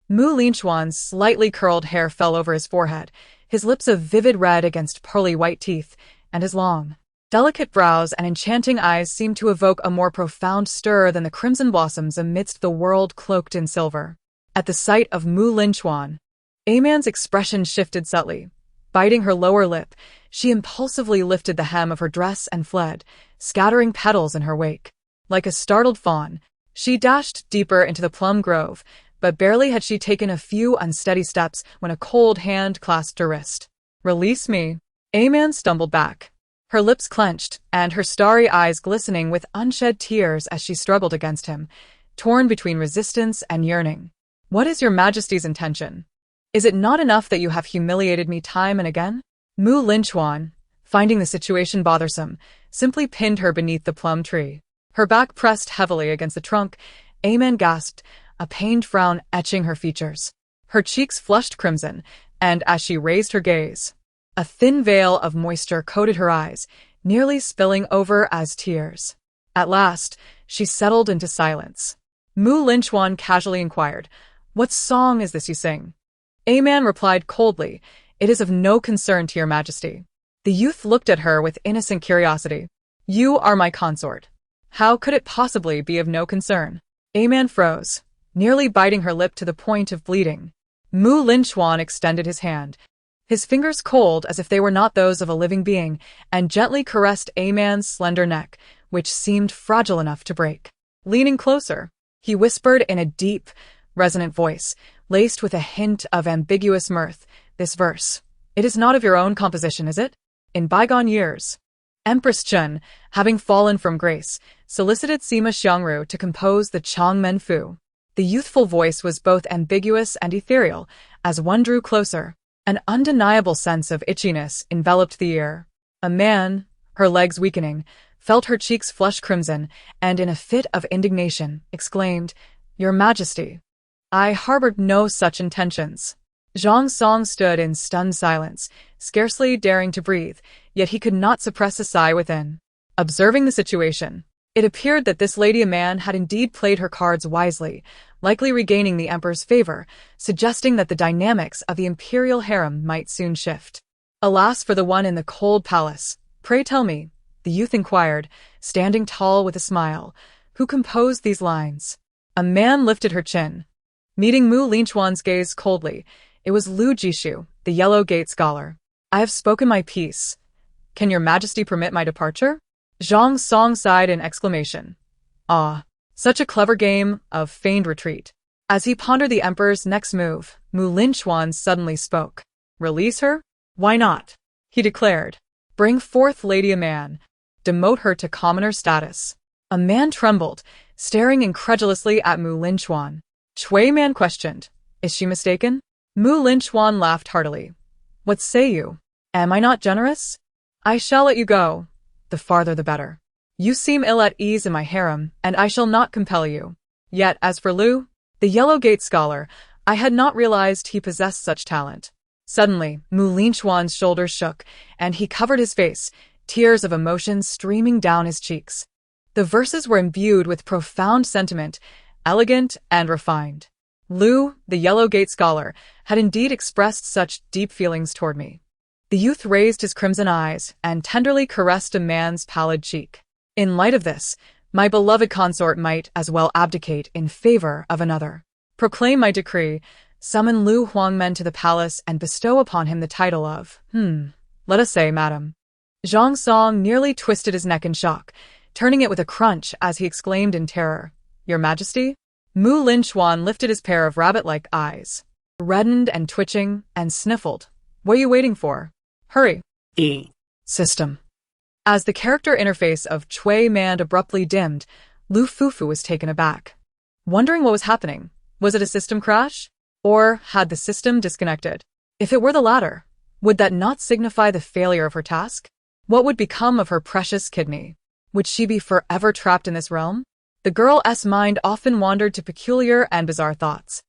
Mu Linchuan's slightly curled hair fell over his forehead, his lips of vivid red against pearly white teeth, and his long, delicate brows and enchanting eyes seemed to evoke a more profound stir than the crimson blossoms amidst the world cloaked in silver. At the sight of Mu Linchuan, Aman's expression shifted subtly. Biting her lower lip, she impulsively lifted the hem of her dress and fled, scattering petals in her wake. Like a startled fawn, she dashed deeper into the plum grove, but barely had she taken a few unsteady steps when a cold hand clasped her wrist. "Release me." Aman stumbled back, her lips clenched and her starry eyes glistening with unshed tears as she struggled against him, torn between resistance and yearning. "What is your Majesty's intention? Is it not enough that you have humiliated me time and again?" Mu Linchuan, finding the situation bothersome, simply pinned her beneath the plum tree. Her back pressed heavily against the trunk, Aman gasped, a pained frown etching her features. Her cheeks flushed crimson, and as she raised her gaze, a thin veil of moisture coated her eyes, nearly spilling over as tears. At last, she settled into silence. Mu Linchuan casually inquired, "What song is this you sing?" Aman replied coldly, "It is of no concern to your Majesty." The youth looked at her with innocent curiosity. "You are my consort. How could it possibly be of no concern?" Aman froze, nearly biting her lip to the point of bleeding. Mu Linchuan extended his hand, his fingers cold as if they were not those of a living being, and gently caressed Aman's slender neck, which seemed fragile enough to break. Leaning closer, he whispered in a deep, resonant voice, laced with a hint of ambiguous mirth, this verse. "It is not of your own composition, is it? In bygone years, Empress Chen, having fallen from grace, solicited Sima Xiangru to compose the Changmen Fu." The youthful voice was both ambiguous and ethereal. As one drew closer, an undeniable sense of itchiness enveloped the ear. A man, her legs weakening, felt her cheeks flush crimson, and in a fit of indignation, exclaimed, "Your Majesty, I harbored no such intentions." Zhang Song stood in stunned silence, scarcely daring to breathe, yet he could not suppress a sigh within. Observing the situation, it appeared that this lady man had indeed played her cards wisely, likely regaining the emperor's favor, suggesting that the dynamics of the imperial harem might soon shift. "Alas for the one in the cold palace. Pray tell me," the youth inquired, standing tall with a smile, "who composed these lines?" A man lifted her chin, meeting Mu Linchuan's gaze coldly. It was Lu Jishu, the Yellow Gate scholar. "I have spoken my piece. Can your Majesty permit my departure?" Zhang Song sighed in exclamation. "Ah, such a clever game of feigned retreat." As he pondered the emperor's next move, Mu Linchuan suddenly spoke. "Release her? Why not?" he declared. "Bring forth Lady Aman. Demote her to commoner status." A man trembled, staring incredulously at Mu Linchuan. Chui Man questioned, "Is she mistaken?" Mu Linchuan laughed heartily. "What say you? Am I not generous? I shall let you go. The farther the better. You seem ill at ease in my harem, and I shall not compel you. Yet, as for Lu, the Yellow Gate scholar, I had not realized he possessed such talent." Suddenly, Mu Linchuan's shoulders shook, and he covered his face, tears of emotion streaming down his cheeks. The verses were imbued with profound sentiment, elegant and refined. Lu, the Yellow Gate scholar, had indeed expressed such deep feelings toward me. The youth raised his crimson eyes and tenderly caressed a man's pallid cheek. "In light of this, My beloved consort might as well abdicate in favor of another. Proclaim my decree, summon Lu Huangmen to the palace and bestow upon him the title of, let us say, madam. Zhang Song nearly twisted his neck in shock, turning it with a crunch as he exclaimed in terror, Your Majesty? Mu Linchuan lifted his pair of rabbit-like eyes, reddened and twitching, and sniffled. What are you waiting for? Hurry. System. As the character interface of Chui Man abruptly dimmed, Lu Fufu was taken aback. Wondering what was happening, was it a system crash? Or had the system disconnected? If it were the latter, would that not signify the failure of her task? What would become of her precious kidney? Would she be forever trapped in this realm? The girl's mind often wandered to peculiar and bizarre thoughts.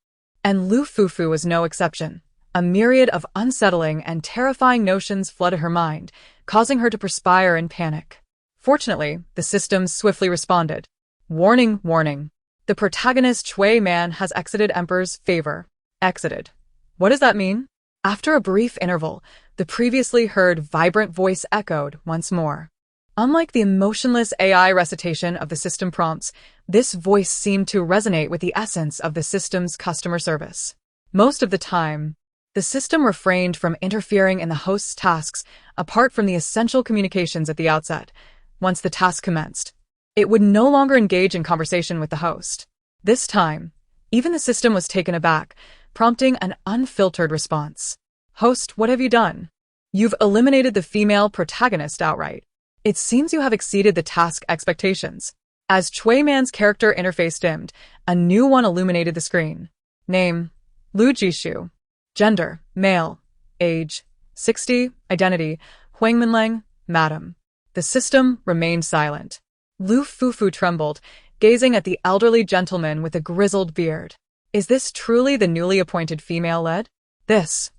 And Lu Fufu was no exception. A myriad of unsettling and terrifying notions flooded her mind, causing her to perspire in panic. Fortunately, the system swiftly responded. Warning, warning. The protagonist Chui Man has exited Emperor's favor. Exited. What does that mean? After a brief interval, the previously heard vibrant voice echoed once more. Unlike the emotionless AI recitation of the system prompts, this voice seemed to resonate with the essence of the system's customer service. Most of the time, the system refrained from interfering in the host's tasks apart from the essential communications at the outset. Once the task commenced, it would no longer engage in conversation with the host. This time, even the system was taken aback, prompting an unfiltered response. Host, what have you done? You've eliminated the female protagonist outright. It seems you have exceeded the task expectations. As Chui Man's character interface dimmed, a new one illuminated the screen. Name, Lu Jishu. Gender, male. Age, 60. Identity, Huangmenlang, madam. The system remained silent. Lu Fufu trembled, gazing at the elderly gentleman with a grizzled beard. Is this truly the newly appointed female lead? This.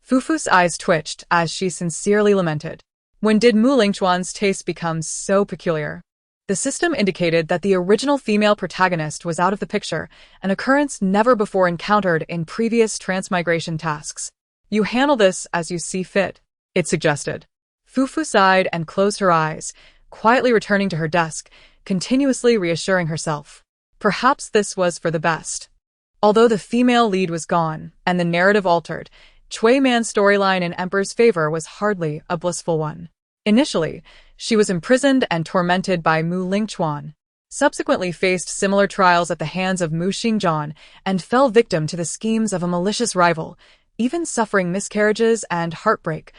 Fufu's eyes twitched as she sincerely lamented. When did Mu Lingchuan's taste become so peculiar? The system indicated that the original female protagonist was out of the picture, an occurrence never before encountered in previous transmigration tasks. You handle this as you see fit, it suggested. Fufu sighed and closed her eyes, quietly returning to her desk, continuously reassuring herself. Perhaps this was for the best. Although the female lead was gone, and the narrative altered, Chui Man's storyline in Emperor's favor was hardly a blissful one. Initially, she was imprisoned and tormented by Mu Lingchuan, subsequently faced similar trials at the hands of Mu Xingjian, and fell victim to the schemes of a malicious rival, even suffering miscarriages and heartbreak,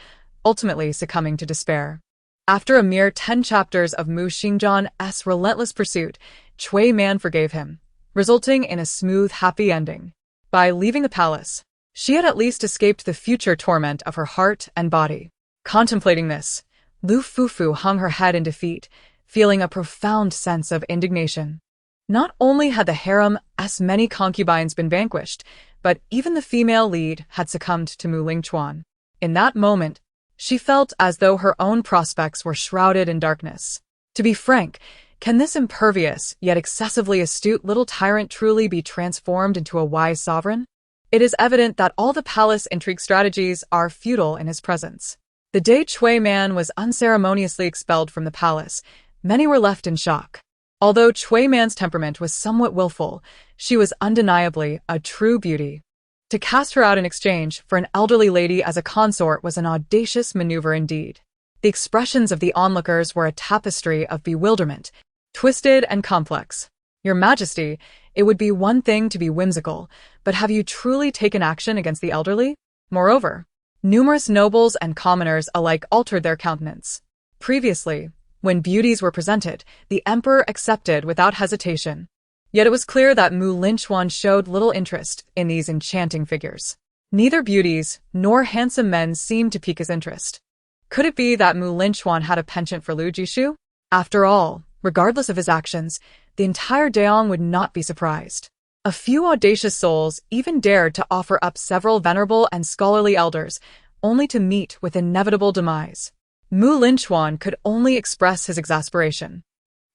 ultimately succumbing to despair. After a mere 10 chapters of Mu Xingjian's relentless pursuit, Chui Man forgave him, resulting in a smooth, happy ending. By leaving the palace, she had at least escaped the future torment of her heart and body. Contemplating this, Lu Fufu hung her head in defeat, feeling a profound sense of indignation. Not only had the harem's many concubines been vanquished, but even the female lead had succumbed to Mu Lingchuan. In that moment, she felt as though her own prospects were shrouded in darkness. To be frank, can this impervious yet excessively astute little tyrant truly be transformed into a wise sovereign? It is evident that all the palace intrigue strategies are futile in his presence. The day Chui Man was unceremoniously expelled from the palace, many were left in shock. Although Chui Man's temperament was somewhat willful, she was undeniably a true beauty. To cast her out in exchange for an elderly lady as a consort was an audacious maneuver indeed. The expressions of the onlookers were a tapestry of bewilderment, twisted and complex. Your Majesty, it would be one thing to be whimsical, but have you truly taken action against the elderly? Moreover, numerous nobles and commoners alike altered their countenance. Previously, when beauties were presented, the emperor accepted without hesitation. Yet it was clear that Mu Linchuan showed little interest in these enchanting figures. Neither beauties nor handsome men seemed to pique his interest. Could it be that Mu Linchuan had a penchant for Lu Jishu? After all, regardless of his actions, the entire Daong would not be surprised. A few audacious souls even dared to offer up several venerable and scholarly elders, only to meet with inevitable demise. Mu Linchuan could only express his exasperation.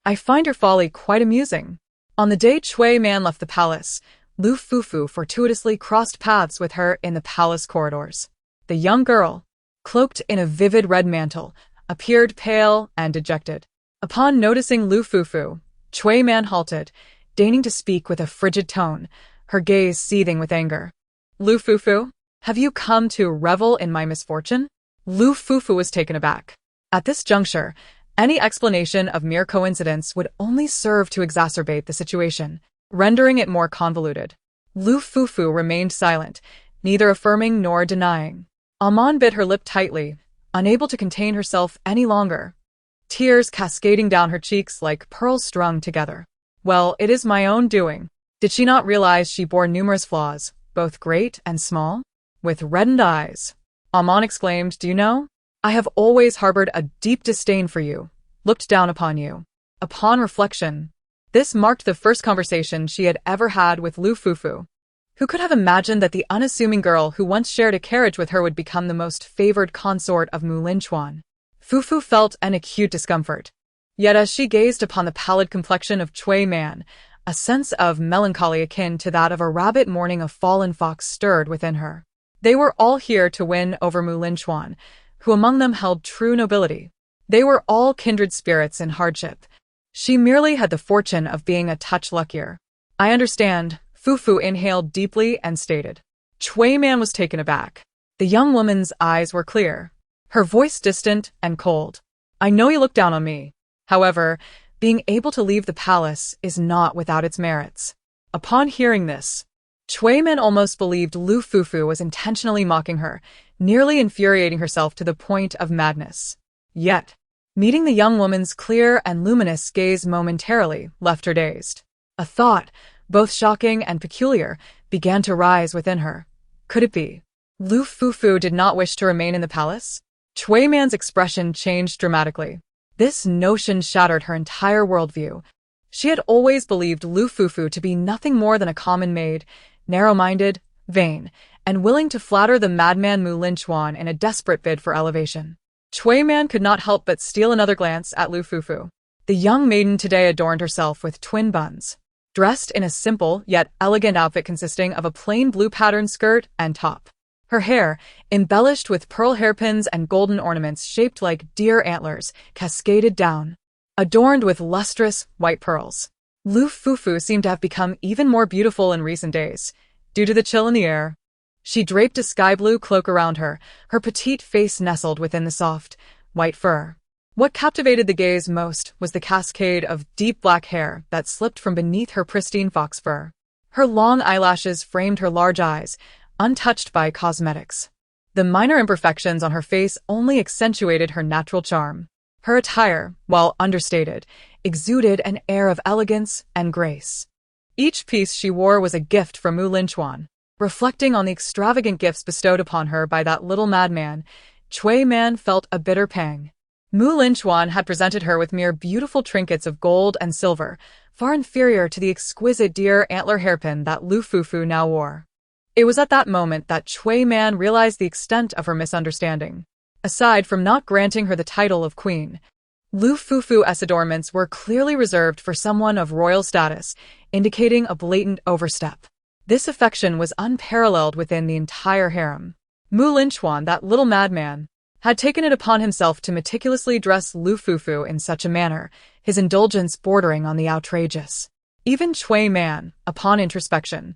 I find your folly quite amusing. On the day Chui Man left the palace, Lu Fufu fortuitously crossed paths with her in the palace corridors. The young girl, cloaked in a vivid red mantle, appeared pale and dejected. Upon noticing Lu Fufu, Chui Man halted, deigning to speak with a frigid tone, her gaze seething with anger. Lu Fufu, have you come to revel in my misfortune? Lu Fufu was taken aback. At this juncture, any explanation of mere coincidence would only serve to exacerbate the situation, rendering it more convoluted. Lu Fufu remained silent, neither affirming nor denying. Amon bit her lip tightly, unable to contain herself any longer, tears cascading down her cheeks like pearls strung together. Well, it is my own doing. Did she not realize she bore numerous flaws, both great and small? With reddened eyes, Amon exclaimed, do you know? I have always harbored a deep disdain for you, looked down upon you. Upon reflection, this marked the first conversation she had ever had with Lu Fufu. Who could have imagined that the unassuming girl who once shared a carriage with her would become the most favored consort of Linchuan? Fufu felt an acute discomfort. Yet as she gazed upon the pallid complexion of Chui Man, a sense of melancholy akin to that of a rabbit mourning a fallen fox stirred within her. They were all here to win over Linchuan, who among them held true nobility. They were all kindred spirits in hardship. She merely had the fortune of being a touch luckier. I understand. Fufu inhaled deeply and stated. Chui Man was taken aback. The young woman's eyes were clear, her voice distant and cold. I know you look down on me. However, being able to leave the palace is not without its merits. Upon hearing this, Chui Man almost believed Lu Fufu was intentionally mocking her, nearly infuriating herself to the point of madness. Yet, meeting the young woman's clear and luminous gaze momentarily left her dazed. A thought, both shocking and peculiar, began to rise within her. Could it be? Lu Fufu did not wish to remain in the palace? Chui Man's expression changed dramatically. This notion shattered her entire worldview. She had always believed Lu Fufu to be nothing more than a common maid, narrow-minded, vain, and willing to flatter the madman Linchuan in a desperate bid for elevation. Chui Man could not help but steal another glance at Lu Fufu. The young maiden today adorned herself with twin buns, dressed in a simple yet elegant outfit consisting of a plain blue patterned skirt and top. Her hair, embellished with pearl hairpins and golden ornaments shaped like deer antlers, cascaded down, adorned with lustrous white pearls. Lu Fufu seemed to have become even more beautiful in recent days, due to the chill in the air. She draped a sky-blue cloak around her, her petite face nestled within the soft, white fur. What captivated the gaze most was the cascade of deep black hair that slipped from beneath her pristine fox fur. Her long eyelashes framed her large eyes, untouched by cosmetics. The minor imperfections on her face only accentuated her natural charm. Her attire, while understated, exuded an air of elegance and grace. Each piece she wore was a gift from Linchuan. Reflecting on the extravagant gifts bestowed upon her by that little madman, Chui Man felt a bitter pang. Linchuan had presented her with mere beautiful trinkets of gold and silver, far inferior to the exquisite deer antler hairpin that Lu Fufu now wore. It was at that moment that Chui Man realized the extent of her misunderstanding. Aside from not granting her the title of queen, Lu Fufu's adornments were clearly reserved for someone of royal status, indicating a blatant overstep. This affection was unparalleled within the entire harem. Linchuan, that little madman, had taken it upon himself to meticulously dress Lu Fufu in such a manner, his indulgence bordering on the outrageous. Even Chui Man, upon introspection,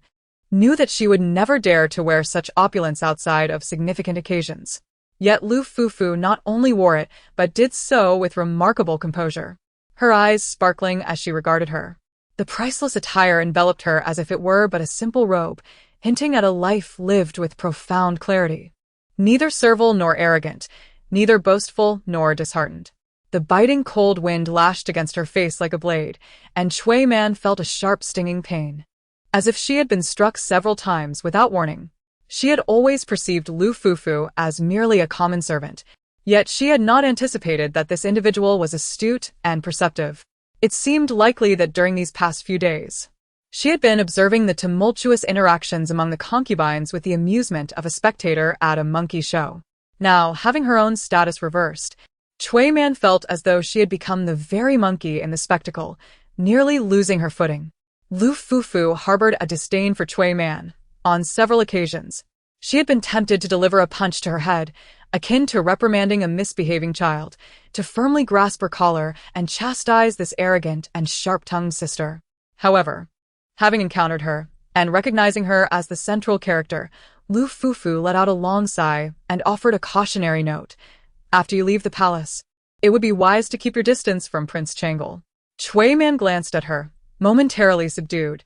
knew that she would never dare to wear such opulence outside of significant occasions. Yet Lu Fufu not only wore it, but did so with remarkable composure, her eyes sparkling as she regarded her. The priceless attire enveloped her as if it were but a simple robe, hinting at a life lived with profound clarity. Neither servile nor arrogant, neither boastful nor disheartened. The biting cold wind lashed against her face like a blade, and Chui Man felt a sharp stinging pain. As if she had been struck several times without warning. She had always perceived Lu Fufu as merely a common servant, yet she had not anticipated that this individual was astute and perceptive. It seemed likely that during these past few days, she had been observing the tumultuous interactions among the concubines with the amusement of a spectator at a monkey show. Now, having her own status reversed, Chui Man felt as though she had become the very monkey in the spectacle, nearly losing her footing. Lu Fufu harbored a disdain for Chui Man. On several occasions, she had been tempted to deliver a punch to her head, akin to reprimanding a misbehaving child, to firmly grasp her collar and chastise this arrogant and sharp-tongued sister. However, having encountered her, and recognizing her as the central character, Lu Fufu let out a long sigh and offered a cautionary note. After you leave the palace, it would be wise to keep your distance from Prince Changle. Chui Man glanced at her, momentarily subdued,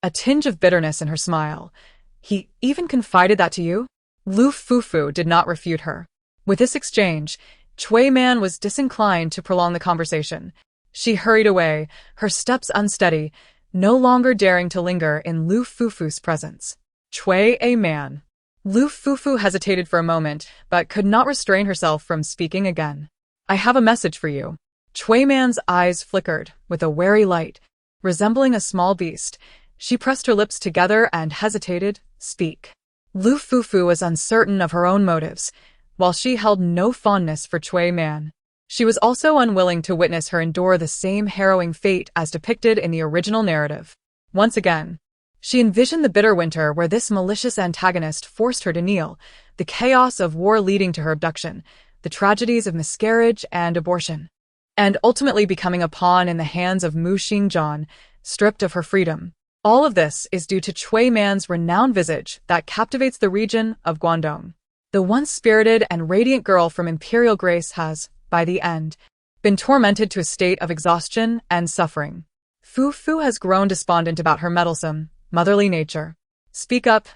a tinge of bitterness in her smile. He even confided that to you? Lu Fufu did not refute her. With this exchange, Chui Man was disinclined to prolong the conversation. She hurried away, her steps unsteady, no longer daring to linger in Lu Fufu's presence. Chui Man. Lu Fufu hesitated for a moment, but could not restrain herself from speaking again. I have a message for you. Chui Man's eyes flickered with a wary light. Resembling a small beast, she pressed her lips together and hesitated. Speak. Lu Fufu was uncertain of her own motives. While she held no fondness for Chui Man, she was also unwilling to witness her endure the same harrowing fate as depicted in the original narrative. Once again, she envisioned the bitter winter where this malicious antagonist forced her to kneel, the chaos of war leading to her abduction, the tragedies of miscarriage and abortion, and ultimately becoming a pawn in the hands of Mu Xingjian, stripped of her freedom. All of this is due to Chui Man's renowned visage that captivates the region of Guangdong. The once spirited and radiant girl from Imperial Grace has, by the end, been tormented to a state of exhaustion and suffering. Fu Fu has grown despondent about her meddlesome, motherly nature. Speak up,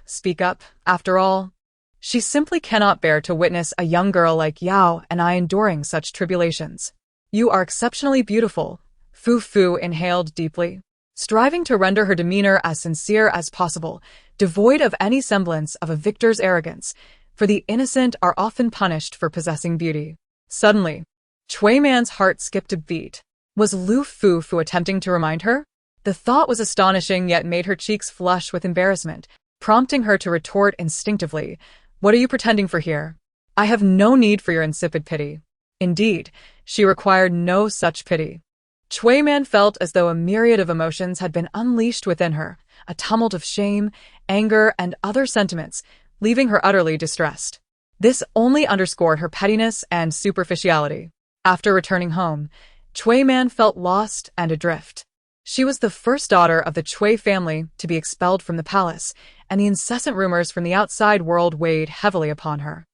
after all. She simply cannot bear to witness a young girl like Yao and I enduring such tribulations. You are exceptionally beautiful. Fu Fu inhaled deeply, striving to render her demeanor as sincere as possible, devoid of any semblance of a victor's arrogance, for the innocent are often punished for possessing beauty. Suddenly, Chui Man's heart skipped a beat. Was Lu Fufu attempting to remind her? The thought was astonishing yet made her cheeks flush with embarrassment, prompting her to retort instinctively, "What are you pretending for here? I have no need for your insipid pity." Indeed, she required no such pity. Chui Man felt as though a myriad of emotions had been unleashed within her, a tumult of shame, anger, and other sentiments, leaving her utterly distressed. This only underscored her pettiness and superficiality. After returning home, Chui Man felt lost and adrift. She was the first daughter of the Chui family to be expelled from the palace, and the incessant rumors from the outside world weighed heavily upon her.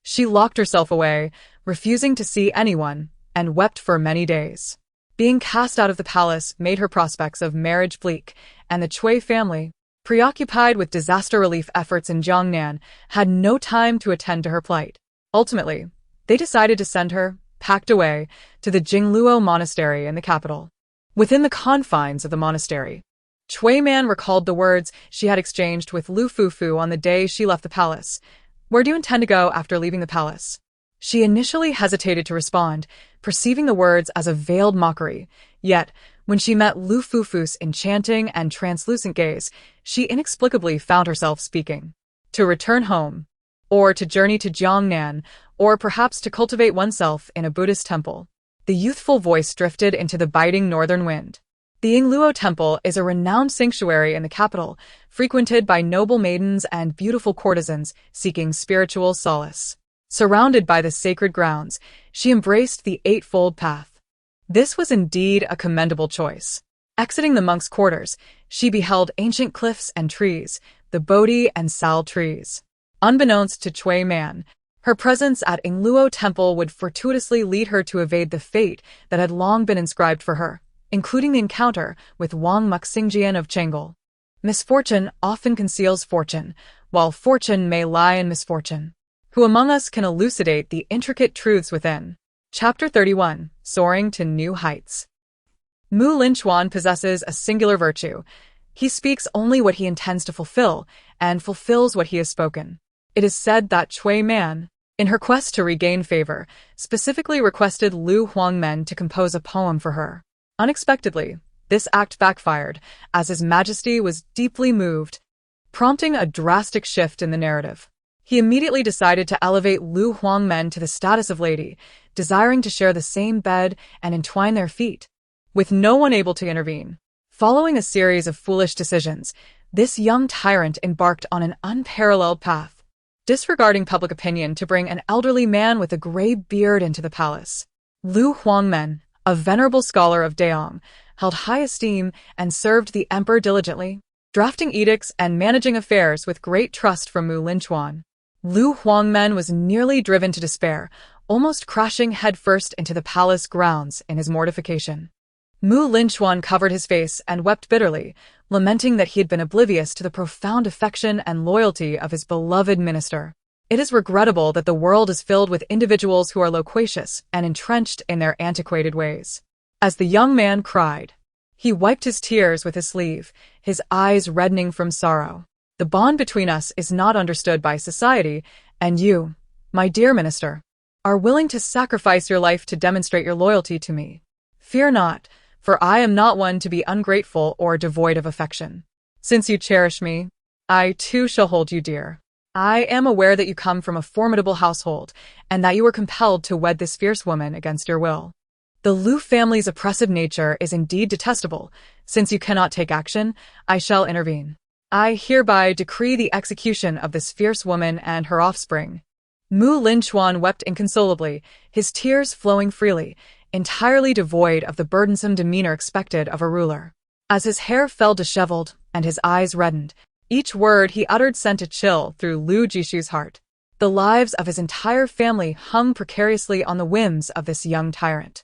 She locked herself away, refusing to see anyone, and wept for many days. Being cast out of the palace made her prospects of marriage bleak, and the Chui family, preoccupied with disaster relief efforts in Jiangnan, had no time to attend to her plight. Ultimately, they decided to send her, packed away, to the Jingluo monastery in the capital. Within the confines of the monastery, Chui Man recalled the words she had exchanged with Lu Fufu on the day she left the palace. "Where do you intend to go after leaving the palace?" She initially hesitated to respond, perceiving the words as a veiled mockery. Yet, when she met Lu Fufu's enchanting and translucent gaze, she inexplicably found herself speaking. To return home, or to journey to Jiangnan, or perhaps to cultivate oneself in a Buddhist temple. The youthful voice drifted into the biting northern wind. The Yingluo Temple is a renowned sanctuary in the capital, frequented by noble maidens and beautiful courtesans seeking spiritual solace. Surrounded by the sacred grounds, she embraced the Eightfold Path. This was indeed a commendable choice. Exiting the monks' quarters, she beheld ancient cliffs and trees, the Bodhi and Sal trees. Unbeknownst to Chui Man, her presence at Yingluo Temple would fortuitously lead her to evade the fate that had long been inscribed for her, including the encounter with Wang Muxingjian of Changle. Misfortune often conceals fortune, while fortune may lie in misfortune. Who among us can elucidate the intricate truths within? Chapter 31, Soaring to New Heights. Mu Linchuan possesses a singular virtue. He speaks only what he intends to fulfill, and fulfills what he has spoken. It is said that Chui Man, in her quest to regain favor, specifically requested Lu Huangmen to compose a poem for her. Unexpectedly, this act backfired, as His Majesty was deeply moved, prompting a drastic shift in the narrative. He immediately decided to elevate Lu Huangmen to the status of lady, desiring to share the same bed and entwine their feet, with no one able to intervene. Following a series of foolish decisions, this young tyrant embarked on an unparalleled path. disregarding public opinion to bring an elderly man with a gray beard into the palace. Lu Huangmen, a venerable scholar of Daong, held high esteem and served the emperor diligently, drafting edicts and managing affairs with great trust from Linchuan. Lu Huangmen was nearly driven to despair, almost crashing headfirst into the palace grounds in his mortification. Linchuan covered his face and wept bitterly, lamenting that he had been oblivious to the profound affection and loyalty of his beloved minister. It is regrettable that the world is filled with individuals who are loquacious and entrenched in their antiquated ways. As the young man cried, he wiped his tears with his sleeve, his eyes reddening from sorrow. The bond between us is not understood by society, and you, my dear minister, are willing to sacrifice your life to demonstrate your loyalty to me. Fear not, for I am not one to be ungrateful or devoid of affection. Since you cherish me, I too shall hold you dear. I am aware that you come from a formidable household, and that you were compelled to wed this fierce woman against your will. The Lu family's oppressive nature is indeed detestable. Since you cannot take action, I shall intervene. I hereby decree the execution of this fierce woman and her offspring. Linchuan wept inconsolably, his tears flowing freely, entirely devoid of the burdensome demeanor expected of a ruler. As his hair fell disheveled and his eyes reddened, each word he uttered sent a chill through Lu Jishu's heart. The lives of his entire family hung precariously on the whims of this young tyrant.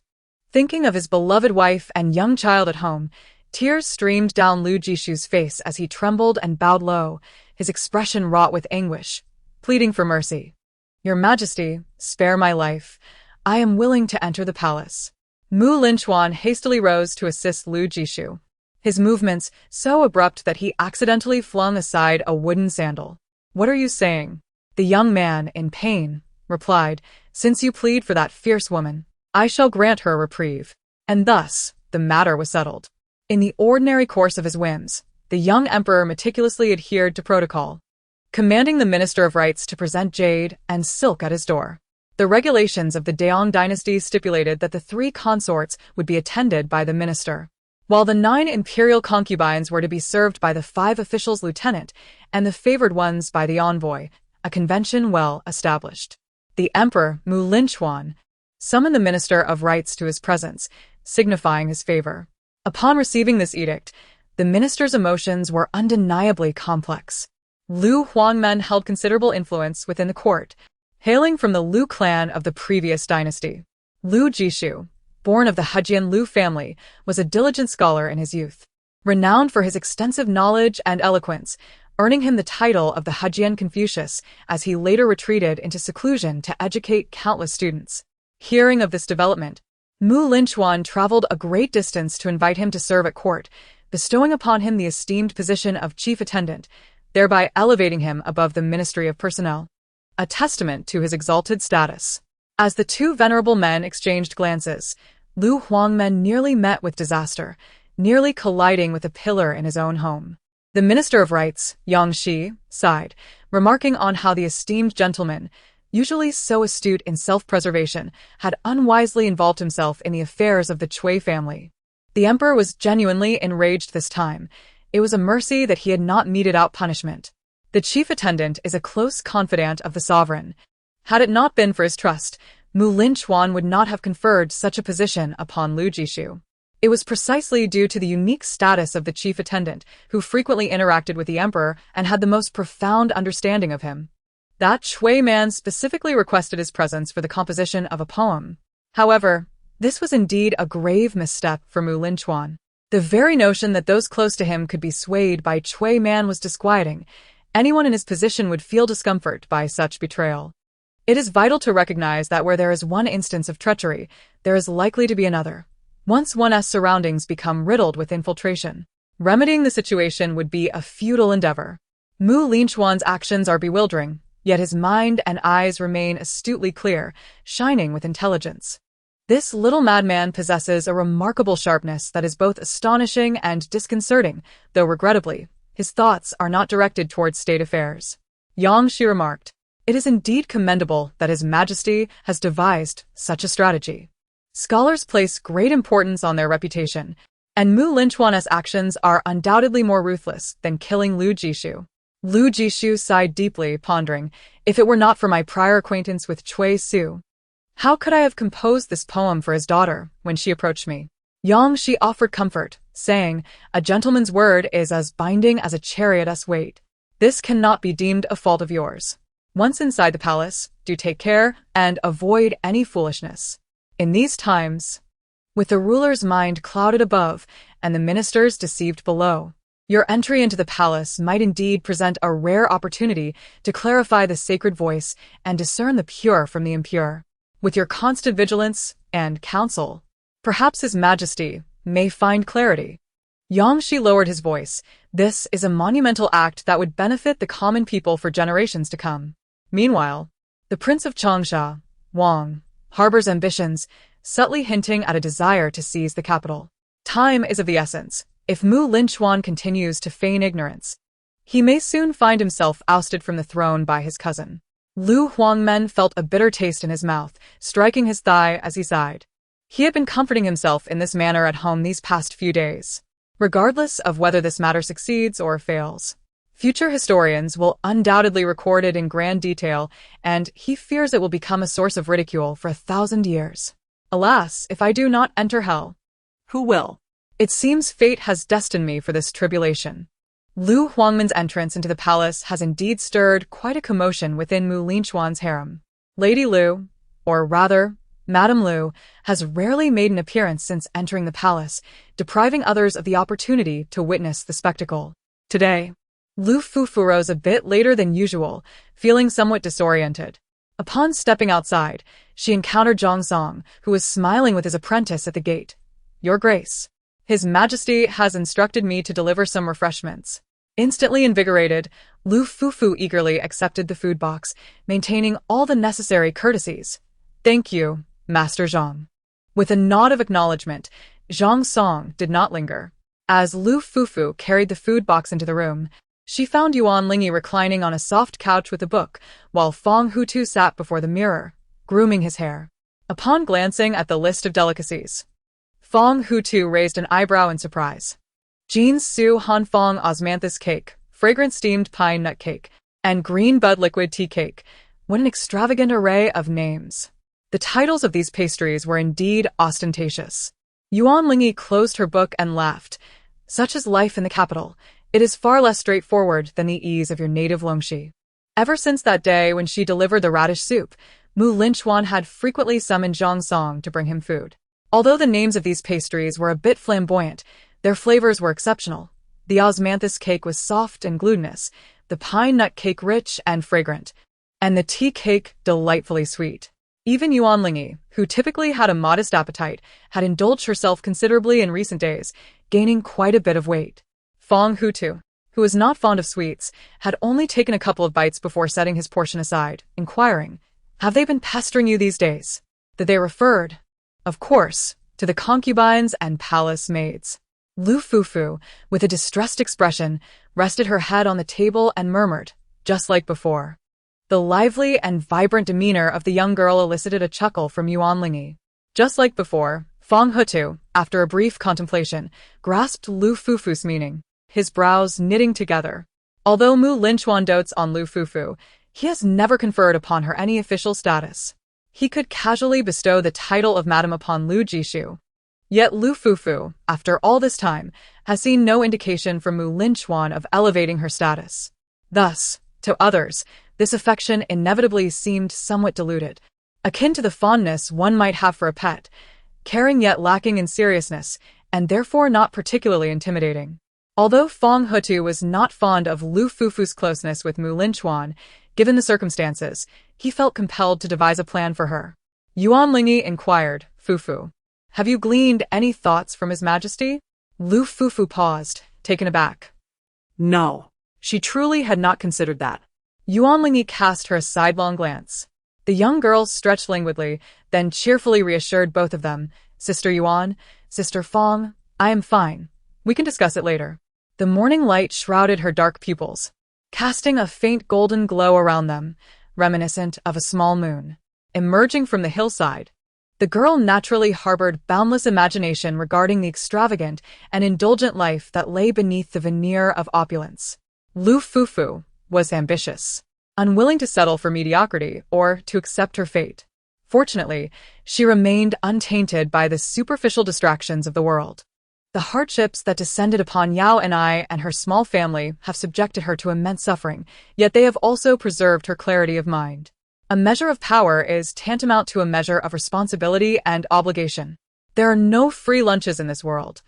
Thinking of his beloved wife and young child at home, tears streamed down Lu Jishu's face as he trembled and bowed low, his expression wrought with anguish, pleading for mercy. Your Majesty, spare my life. I am willing to enter the palace. Linchuan hastily rose to assist Lu Jishu, his movements so abrupt that he accidentally flung aside a wooden sandal. What are you saying? The young man, in pain, replied, Since you plead for that fierce woman, I shall grant her a reprieve. And thus, the matter was settled. In the ordinary course of his whims, the young emperor meticulously adhered to protocol, commanding the Minister of Rites to present jade and silk at his door. The regulations of the Daong dynasty stipulated that the 3 consorts would be attended by the minister, while the 9 imperial concubines were to be served by the 5 officials' lieutenant and the favored ones by the envoy, a convention well established. The emperor, Linchuan, summoned the Minister of Rites to his presence, signifying his favor. Upon receiving this edict, the minister's emotions were undeniably complex. Lu Huangmen held considerable influence within the court, hailing from the Lu clan of the previous dynasty. Lu Jishu, born of the Hejian Lu family, was a diligent scholar in his youth, renowned for his extensive knowledge and eloquence, earning him the title of the Hejian Confucius as he later retreated into seclusion to educate countless students. Hearing of this development, Linchuan traveled a great distance to invite him to serve at court, bestowing upon him the esteemed position of chief attendant, thereby elevating him above the Ministry of Personnel, a testament to his exalted status. As the 2 venerable men exchanged glances, Lu Huangmen nearly met with disaster, nearly colliding with a pillar in his own home. The Minister of Rites, Yang Shi, sighed, remarking on how the esteemed gentleman, usually so astute in self-preservation, had unwisely involved himself in the affairs of the Cui family. The emperor was genuinely enraged this time. It was a mercy that he had not meted out punishment. The chief attendant is a close confidant of the sovereign. Had it not been for his trust, Linchuan would not have conferred such a position upon Lu Jishu. It was precisely due to the unique status of the chief attendant, who frequently interacted with the emperor and had the most profound understanding of him, that Cui man specifically requested his presence for the composition of a poem. However, this was indeed a grave misstep for Linchuan. The very notion that those close to him could be swayed by Cui man was disquieting. Anyone in his position would feel discomfort by such betrayal. It is vital to recognize that where there is one instance of treachery, there is likely to be another. Once one's surroundings become riddled with infiltration, remedying the situation would be a futile endeavor. Linchuan's actions are bewildering, yet his mind and eyes remain astutely clear, shining with intelligence. This little madman possesses a remarkable sharpness that is both astonishing and disconcerting, though regrettably, his thoughts are not directed towards state affairs. Yang Shi remarked, It is indeed commendable that His Majesty has devised such a strategy. Scholars place great importance on their reputation, and Linchuan's actions are undoubtedly more ruthless than killing Lu Jishu. Lu Jishu sighed deeply, pondering, if it were not for my prior acquaintance with Cui Su, how could I have composed this poem for his daughter when she approached me? Yang Shi offered comfort, saying, a gentleman's word is as binding as a chariot's weight. This cannot be deemed a fault of yours. Once inside the palace, do take care and avoid any foolishness. In these times, with the ruler's mind clouded above and the ministers deceived below, your entry into the palace might indeed present a rare opportunity to clarify the sacred voice and discern the pure from the impure. With your constant vigilance and counsel, perhaps His Majesty may find clarity. Yang Shi lowered his voice. This is a monumental act that would benefit the common people for generations to come. Meanwhile, the Prince of Changsha, Wang, harbors ambitions, subtly hinting at a desire to seize the capital. Time is of the essence. If Linchuan continues to feign ignorance, he may soon find himself ousted from the throne by his cousin. Lu Huangmen felt a bitter taste in his mouth, striking his thigh as he sighed. He had been comforting himself in this manner at home these past few days. Regardless of whether this matter succeeds or fails, future historians will undoubtedly record it in grand detail, and he fears it will become a source of ridicule for 1,000 years. Alas, if I do not enter hell, Who will? it seems fate has destined me for this tribulation. Lu Huangmen's entrance into the palace has indeed stirred quite a commotion within Linchuan's harem. Lady Lu, or rather, Madame Lu, has rarely made an appearance since entering the palace, depriving others of the opportunity to witness the spectacle. Today, Lu Fufu rose a bit later than usual, feeling somewhat disoriented. Upon stepping outside, she encountered Zhang Song, who was smiling with his apprentice at the gate. Your Grace, His Majesty has instructed me to deliver some refreshments. Instantly invigorated, Lu Fufu eagerly accepted the food box, maintaining all the necessary courtesies. Thank you, Master Zhang. With a nod of acknowledgement, Zhang Song did not linger. As Lu Fufu carried the food box into the room, she found Yuan Lingi reclining on a soft couch with a book, while Fong Hutu sat before the mirror, grooming his hair. Upon glancing at the list of delicacies, Fong Hutu raised an eyebrow in surprise. Jean Su Han Fong osmanthus cake, fragrant steamed pine nut cake, and green bud liquid tea cake. What an extravagant array of names. The titles of these pastries were indeed ostentatious. Yuan Lingi closed her book and laughed. Such is life in the capital. It is far less straightforward than the ease of your native Longxi. Ever since that day when she delivered the radish soup, Linchuan had frequently summoned Zhang Song to bring him food. Although the names of these pastries were a bit flamboyant, their flavors were exceptional. The osmanthus cake was soft and glutinous, the pine nut cake rich and fragrant, and the tea cake delightfully sweet. Even Yuan Lingi, who typically had a modest appetite, had indulged herself considerably in recent days, gaining quite a bit of weight. Fong Hutu, who was not fond of sweets, had only taken a couple of bites before setting his portion aside, inquiring, "Have they been pestering you these days?" That they referred, of course, to the concubines and palace maids. Lu Fufu, with a distressed expression, rested her head on the table and murmured, just like before. The lively and vibrant demeanor of the young girl elicited a chuckle from Yuan Lingi. Just like before, Fong Hutu, after a brief contemplation, grasped Lu Fufu's meaning, his brows knitting together. Although Linchuan dotes on Lu Fufu, he has never conferred upon her any official status. He could casually bestow the title of Madam upon Lu Jishu. Yet Lu Fufu, after all this time, has seen no indication from Linchuan of elevating her status. Thus, to others, this affection inevitably seemed somewhat diluted, akin to the fondness one might have for a pet, caring yet lacking in seriousness, and therefore not particularly intimidating. Although Fong Hutu was not fond of Lu Fufu's closeness with Linchuan, given the circumstances, he felt compelled to devise a plan for her. Yuan Lingi inquired, "Fufu, have you gleaned any thoughts from His Majesty?" Lu Fufu paused, taken aback. No. She truly had not considered that. Yuan Lingi cast her a sidelong glance. The young girl stretched languidly, then cheerfully reassured both of them. "Sister Yuan, Sister Fong, I am fine. We can discuss it later." The morning light shrouded her dark pupils, casting a faint golden glow around them, reminiscent of a small moon. Emerging from the hillside, the girl naturally harbored boundless imagination regarding the extravagant and indulgent life that lay beneath the veneer of opulence. Lu Fufu, was ambitious, unwilling to settle for mediocrity or to accept her fate. Fortunately, she remained untainted by the superficial distractions of the world. The hardships that descended upon Yao and I and her small family have subjected her to immense suffering, yet they have also preserved her clarity of mind. A measure of power is tantamount to a measure of responsibility and obligation. There are no free lunches in this world.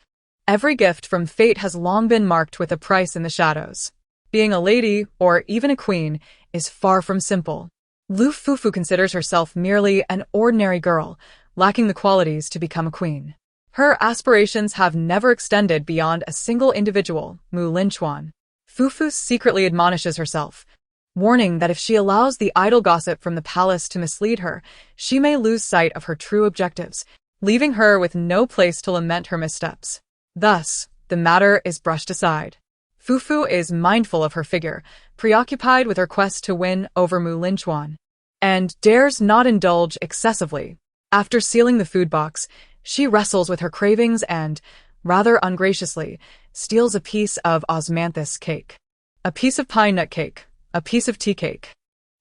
Every gift from fate has long been marked with a price in the shadows. Being a lady, or even a queen, is far from simple. Lu Fufu considers herself merely an ordinary girl, lacking the qualities to become a queen. Her aspirations have never extended beyond a single individual, Linchuan. Fufu secretly admonishes herself, warning that if she allows the idle gossip from the palace to mislead her, she may lose sight of her true objectives, leaving her with no place to lament her missteps. Thus, the matter is brushed aside. Fufu is mindful of her figure, preoccupied with her quest to win over Linchuan, and dares not indulge excessively. After sealing the food box, she wrestles with her cravings and, rather ungraciously, steals a piece of osmanthus cake. A piece of pine nut cake, a piece of tea cake.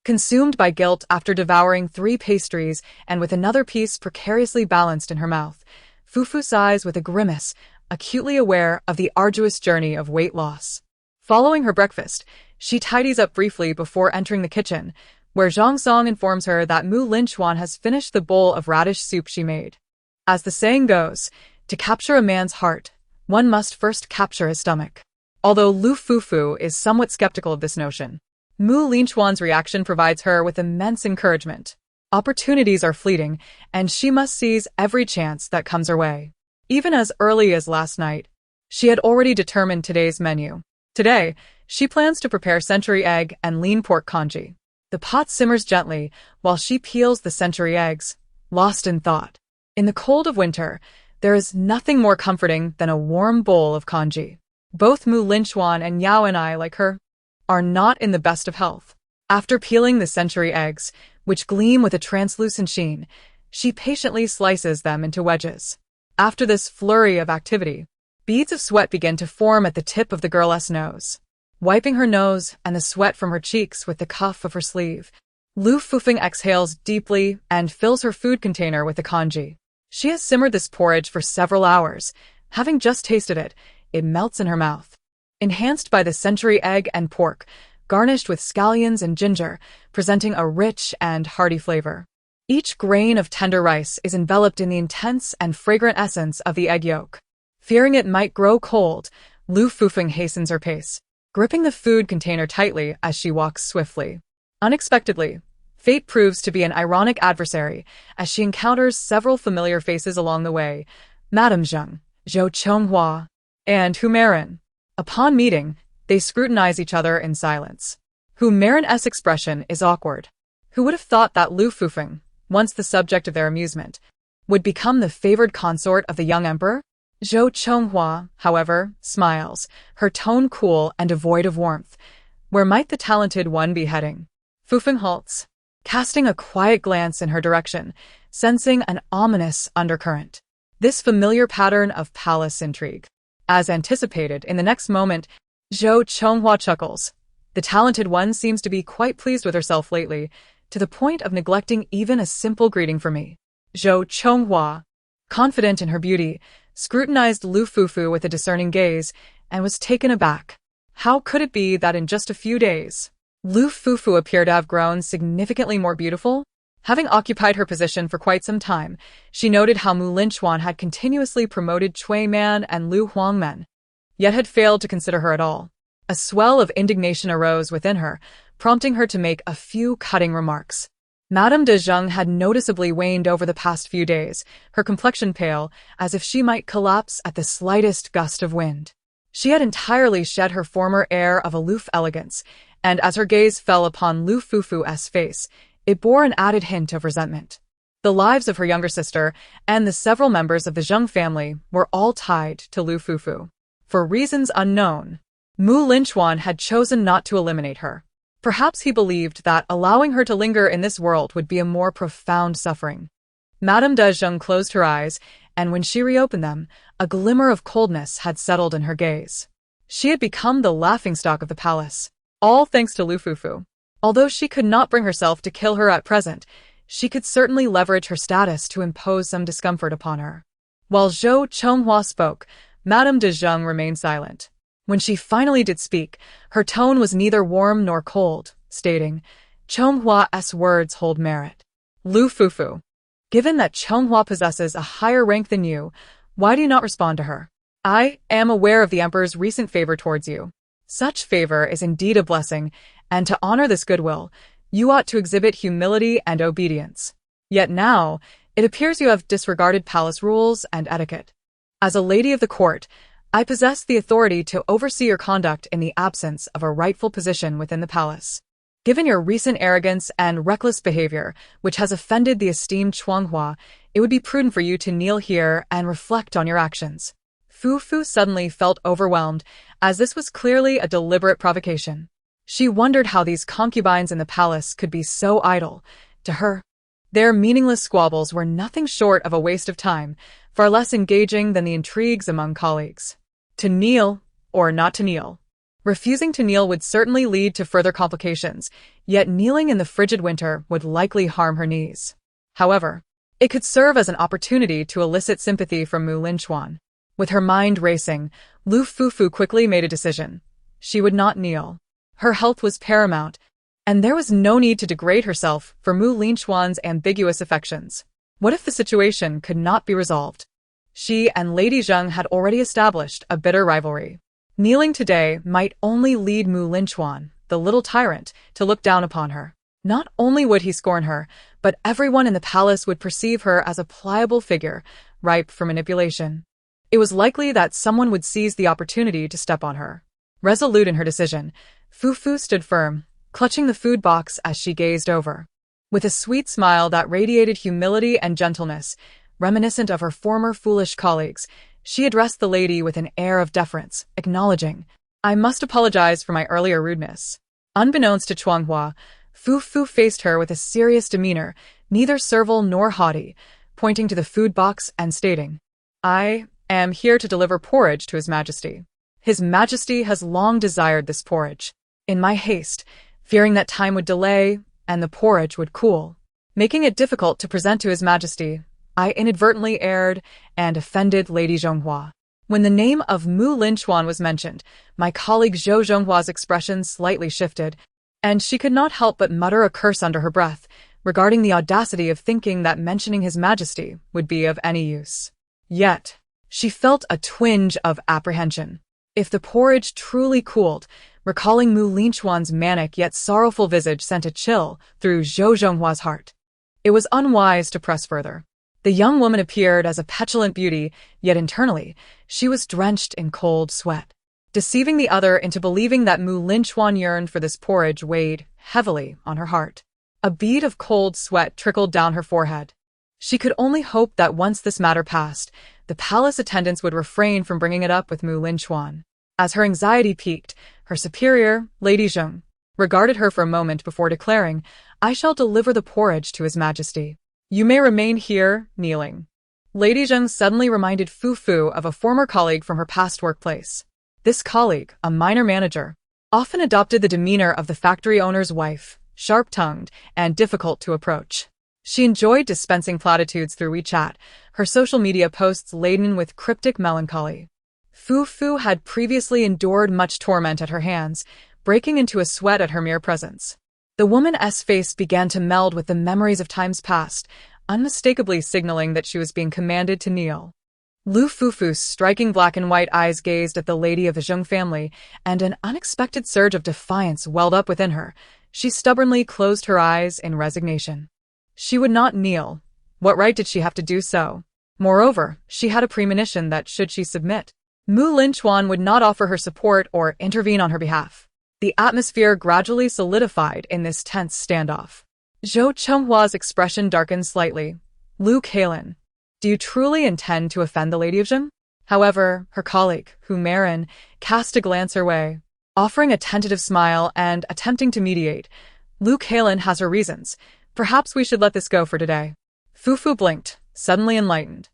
Consumed by guilt after devouring 3 pastries and with another piece precariously balanced in her mouth, Fufu sighs with a grimace, acutely aware of the arduous journey of weight loss. Following her breakfast, she tidies up briefly before entering the kitchen, where Zhang Song informs her that Linchuan has finished the bowl of radish soup she made. As the saying goes, to capture a man's heart, one must first capture his stomach. Although Lu Fufu is somewhat skeptical of this notion, Linchuan's reaction provides her with immense encouragement. Opportunities are fleeting, and she must seize every chance that comes her way. Even as early as last night, she had already determined today's menu. Today, she plans to prepare century egg and lean pork congee. The pot simmers gently while she peels the century eggs, lost in thought. In the cold of winter, there is nothing more comforting than a warm bowl of congee. Both Linchuan and Yao and I, like her, are not in the best of health. After peeling the century eggs, which gleam with a translucent sheen, she patiently slices them into wedges. After this flurry of activity, beads of sweat begin to form at the tip of the girl's nose. Wiping her nose and the sweat from her cheeks with the cuff of her sleeve, Lu Fufu exhales deeply and fills her food container with the congee. She has simmered this porridge for several hours. Having just tasted it, it melts in her mouth. Enhanced by the century egg and pork, garnished with scallions and ginger, presenting a rich and hearty flavor. Each grain of tender rice is enveloped in the intense and fragrant essence of the egg yolk. Fearing it might grow cold, Lu Fufu hastens her pace, gripping the food container tightly as she walks swiftly. Unexpectedly, fate proves to be an ironic adversary as she encounters several familiar faces along the way, Madame Zheng, Zhou Chonghua, and Hu Marin. Upon meeting, they scrutinize each other in silence. Hu Marin's expression is awkward. Who would have thought that Lu Fufu, once the subject of their amusement, would become the favored consort of the young emperor? Zhou Chonghua, however, smiles, her tone cool and devoid of warmth. Where might the talented one be heading? Fufu halts, casting a quiet glance in her direction, sensing an ominous undercurrent. This familiar pattern of palace intrigue. As anticipated, in the next moment, Zhou Chonghua chuckles. The talented one seems to be quite pleased with herself lately, to the point of neglecting even a simple greeting for me. Zhou Chonghua, confident in her beauty, scrutinized Lu Fufu with a discerning gaze and was taken aback. How could it be that in just a few days, Lu Fufu appeared to have grown significantly more beautiful? Having occupied her position for quite some time, she noted how Linchuan had continuously promoted Cui Man and Lu Huangmen, yet had failed to consider her at all. A swell of indignation arose within her, prompting her to make a few cutting remarks. Madame de Zheng had noticeably waned over the past few days, her complexion pale, as if she might collapse at the slightest gust of wind. She had entirely shed her former air of aloof elegance, and as her gaze fell upon Lu Fufu's face, it bore an added hint of resentment. The lives of her younger sister and the several members of the Zheng family were all tied to Lu Fufu. For reasons unknown, Linchuan had chosen not to eliminate her. Perhaps he believed that allowing her to linger in this world would be a more profound suffering. Madame de Zheng closed her eyes, and when she reopened them, a glimmer of coldness had settled in her gaze. She had become the laughingstock of the palace. All thanks to Lu Fufu. Although she could not bring herself to kill her at present, she could certainly leverage her status to impose some discomfort upon her. While Zhou Chonghua spoke, Madame de Zheng remained silent. When she finally did speak, her tone was neither warm nor cold, stating, "Chonghua's words hold merit. Lu Fufu, given that Chonghua possesses a higher rank than you, why do you not respond to her? I am aware of the Emperor's recent favor towards you. Such favor is indeed a blessing, and to honor this goodwill, you ought to exhibit humility and obedience. Yet now, it appears you have disregarded palace rules and etiquette. As a lady of the court, I possess the authority to oversee your conduct in the absence of a rightful position within the palace. Given your recent arrogance and reckless behavior, which has offended the esteemed Chuanghua, it would be prudent for you to kneel here and reflect on your actions." Fu Fu suddenly felt overwhelmed, as this was clearly a deliberate provocation. She wondered how these concubines in the palace could be so idle. To her, their meaningless squabbles were nothing short of a waste of time, far less engaging than the intrigues among colleagues. To kneel, or not to kneel. Refusing to kneel would certainly lead to further complications, yet kneeling in the frigid winter would likely harm her knees. However, it could serve as an opportunity to elicit sympathy from Linchuan. With her mind racing, Lu Fufu quickly made a decision. She would not kneel. Her health was paramount, and there was no need to degrade herself for Linchuan's ambiguous affections. What if the situation could not be resolved? She and Lady Zheng had already established a bitter rivalry. Kneeling today might only lead Linchuan, the little tyrant, to look down upon her. Not only would he scorn her, but everyone in the palace would perceive her as a pliable figure, ripe for manipulation. It was likely that someone would seize the opportunity to step on her. Resolute in her decision, Fu Fu stood firm, clutching the food box as she gazed over. With a sweet smile that radiated humility and gentleness, reminiscent of her former foolish colleagues, she addressed the lady with an air of deference, acknowledging, "I must apologize for my earlier rudeness." Unbeknownst to Chuanghua, Fu Fu faced her with a serious demeanor, neither servile nor haughty, pointing to the food box and stating, "I am here to deliver porridge to His Majesty. His Majesty has long desired this porridge. In my haste, fearing that time would delay and the porridge would cool, making it difficult to present to His Majesty, I inadvertently erred and offended Lady Zhonghua." When the name of Linchuan was mentioned, my colleague Zhou Zhonghua's expression slightly shifted, and she could not help but mutter a curse under her breath, regarding the audacity of thinking that mentioning His Majesty would be of any use. Yet, she felt a twinge of apprehension. If the porridge truly cooled, recalling Linchuan's manic yet sorrowful visage sent a chill through Zhou Zhonghua's heart. It was unwise to press further. The young woman appeared as a petulant beauty, yet internally, she was drenched in cold sweat. Deceiving the other into believing that Linchuan yearned for this porridge weighed heavily on her heart. A bead of cold sweat trickled down her forehead. She could only hope that once this matter passed, the palace attendants would refrain from bringing it up with Linchuan. As her anxiety peaked, her superior, Lady Zheng, regarded her for a moment before declaring, "I shall deliver the porridge to His Majesty. You may remain here, kneeling." Lady Zheng suddenly reminded Fu Fu of a former colleague from her past workplace. This colleague, a minor manager, often adopted the demeanor of the factory owner's wife, sharp-tongued and difficult to approach. She enjoyed dispensing platitudes through WeChat, her social media posts laden with cryptic melancholy. Fu Fu had previously endured much torment at her hands, breaking into a sweat at her mere presence. The woman's face began to meld with the memories of times past, unmistakably signaling that she was being commanded to kneel. Lu Fufu's striking black and white eyes gazed at the lady of the Zheng family, and an unexpected surge of defiance welled up within her. She stubbornly closed her eyes in resignation. She would not kneel. What right did she have to do so? Moreover, she had a premonition that should she submit, Linchuan would not offer her support or intervene on her behalf. The atmosphere gradually solidified in this tense standoff. Zhou Chenghua's expression darkened slightly. "Lu Kailin, do you truly intend to offend the Lady of Zheng?" However, her colleague, Hu Marin, cast a glance her way. Offering a tentative smile and attempting to mediate, "Lu Kailin has her reasons. Perhaps we should let this go for today." Fu Fu blinked, suddenly enlightened.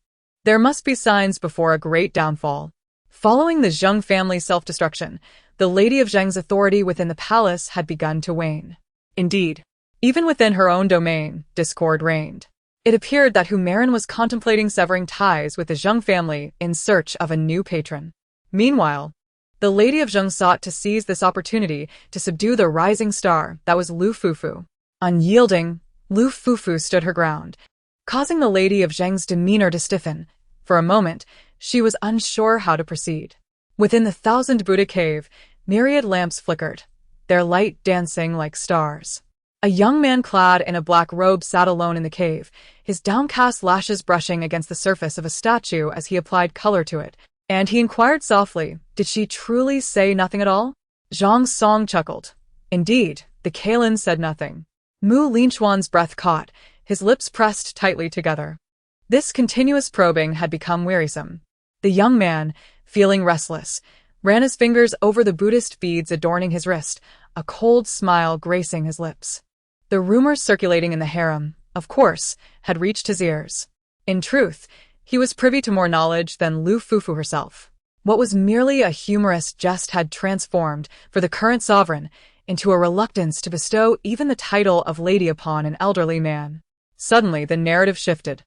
There must be signs before a great downfall. Following the Zheng family's self-destruction, The Lady of Zheng's authority within the palace had begun to wane. Indeed, even within her own domain, discord reigned. It appeared that Hu Marin was contemplating severing ties with the Zheng family in search of a new patron. Meanwhile, the Lady of Zheng sought to seize this opportunity to subdue the rising star that was Lu Fufu. Unyielding, Lu Fufu stood her ground, causing the Lady of Zheng's demeanor to stiffen. For a moment, she was unsure how to proceed. Within the Thousand Buddha cave, myriad lamps flickered, their light dancing like stars. A young man clad in a black robe sat alone in the cave, his downcast lashes brushing against the surface of a statue as he applied color to it, and he inquired softly, "Did she truly say nothing at all?" Zhang Song chuckled. Indeed, the Kalin said nothing. Mu Linchuan's breath caught, his lips pressed tightly together. This continuous probing had become wearisome. The young man, feeling restless, ran his fingers over the Buddhist beads adorning his wrist, a cold smile gracing his lips. The rumors circulating in the harem, of course, had reached his ears. In truth, he was privy to more knowledge than Lu Fufu herself. What was merely a humorous jest had transformed, for the current sovereign, into a reluctance to bestow even the title of lady upon an elderly man. Suddenly, the narrative shifted.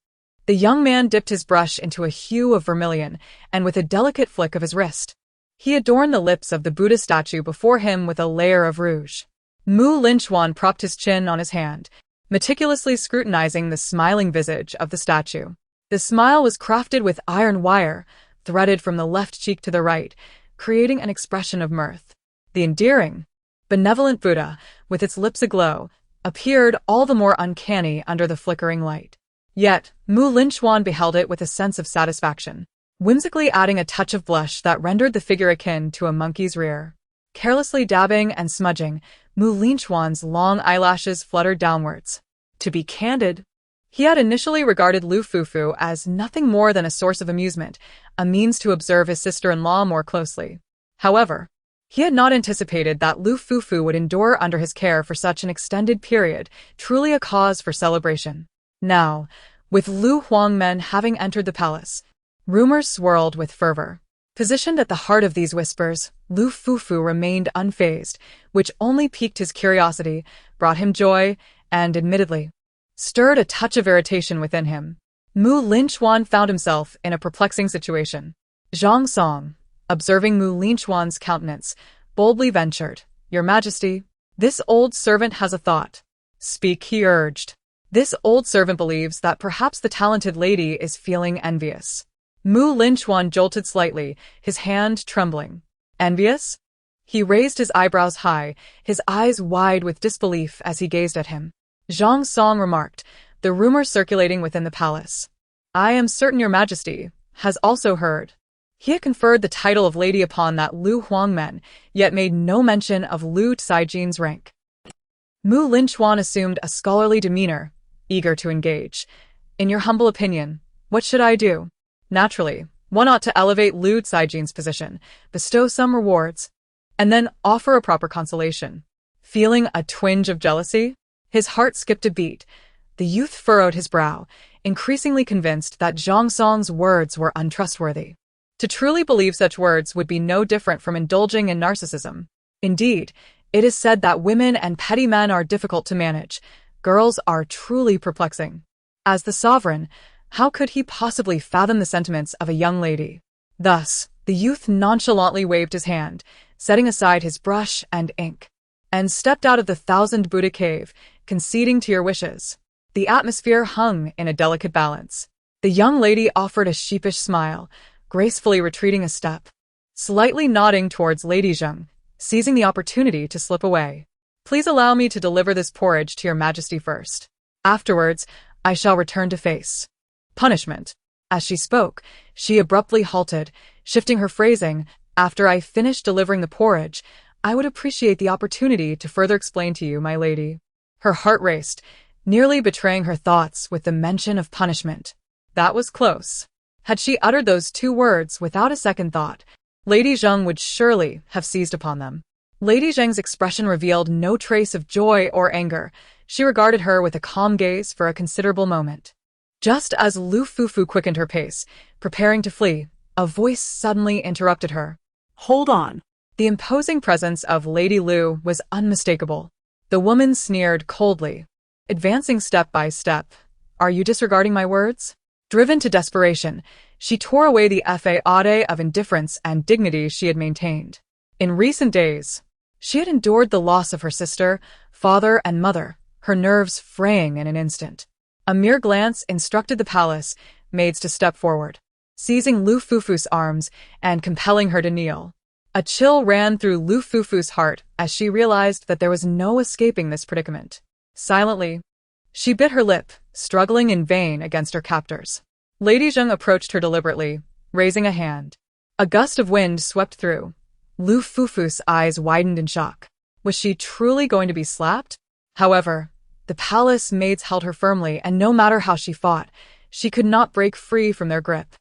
The young man dipped his brush into a hue of vermilion, and with a delicate flick of his wrist, he adorned the lips of the Buddha statue before him with a layer of rouge. Mu Linchuan propped his chin on his hand, meticulously scrutinizing the smiling visage of the statue. The smile was crafted with iron wire, threaded from the left cheek to the right, creating an expression of mirth. The endearing, benevolent Buddha, with its lips aglow, appeared all the more uncanny under the flickering light. Yet, Mu Linchuan beheld it with a sense of satisfaction, whimsically adding a touch of blush that rendered the figure akin to a monkey's rear. Carelessly dabbing and smudging, Mu Linchuan's long eyelashes fluttered downwards. To be candid, he had initially regarded Lu Fufu as nothing more than a source of amusement, a means to observe his sister-in-law more closely. However, he had not anticipated that Lu Fufu would endure under his care for such an extended period, truly a cause for celebration. Now, with Lu Huangmen having entered the palace, rumors swirled with fervor. Positioned at the heart of these whispers, Lu Fufu remained unfazed, which only piqued his curiosity, brought him joy, and, admittedly, stirred a touch of irritation within him. Mu Linchuan found himself in a perplexing situation. Zhang Song, observing Mu Linchuan's countenance, boldly ventured, "Your Majesty, this old servant has a thought." "Speak," he urged. This old servant believes that perhaps the talented lady is feeling envious. Mu Linchuan jolted slightly, his hand trembling. "Envious?" He raised his eyebrows high, his eyes wide with disbelief as he gazed at him. Zhang Song remarked, the rumor circulating within the palace. "I am certain your Majesty has also heard." He had conferred the title of lady upon that Lu Huangmen, yet made no mention of Lu Caijin's rank. Mu Linchuan assumed a scholarly demeanor, eager to engage. "In your humble opinion, what should I do?" Naturally, one ought to elevate Lu Caijin's position, bestow some rewards, and then offer a proper consolation. Feeling a twinge of jealousy, his heart skipped a beat. The youth furrowed his brow, increasingly convinced that Zhang Song's words were untrustworthy. To truly believe such words would be no different from indulging in narcissism. Indeed, it is said that women and petty men are difficult to manage. Girls are truly perplexing. As the sovereign, how could he possibly fathom the sentiments of a young lady? Thus, the youth nonchalantly waved his hand, setting aside his brush and ink, and stepped out of the Thousand Buddha cave, conceding to your wishes. The atmosphere hung in a delicate balance. The young lady offered a sheepish smile, gracefully retreating a step, slightly nodding towards Lady Zheng, seizing the opportunity to slip away. "Please allow me to deliver this porridge to your Majesty first. Afterwards, I shall return to face punishment." As she spoke, she abruptly halted, shifting her phrasing. "After I finish delivering the porridge, I would appreciate the opportunity to further explain to you, my lady." Her heart raced, nearly betraying her thoughts with the mention of punishment. That was close. Had she uttered those two words without a second thought, Lady Zheng would surely have seized upon them. Lady Zheng's expression revealed no trace of joy or anger. She regarded her with a calm gaze for a considerable moment. Just as Lu Fufu quickened her pace, preparing to flee, a voice suddenly interrupted her. Hold on. The imposing presence of Lady Lu was unmistakable. The woman sneered coldly, advancing step by step. Are you disregarding my words? Driven to desperation, she tore away the facade of indifference and dignity she had maintained. In recent days, she had endured the loss of her sister, father, and mother, her nerves fraying in an instant. A mere glance instructed the palace maids to step forward, seizing Lu Fufu's arms and compelling her to kneel. A chill ran through Lu Fufu's heart as she realized that there was no escaping this predicament. Silently, she bit her lip, struggling in vain against her captors. Lady Zheng approached her deliberately, raising a hand. A gust of wind swept through. Lu Fufu's eyes widened in shock. Was she truly going to be slapped? However, the palace maids held her firmly, and no matter how she fought, she could not break free from their grip.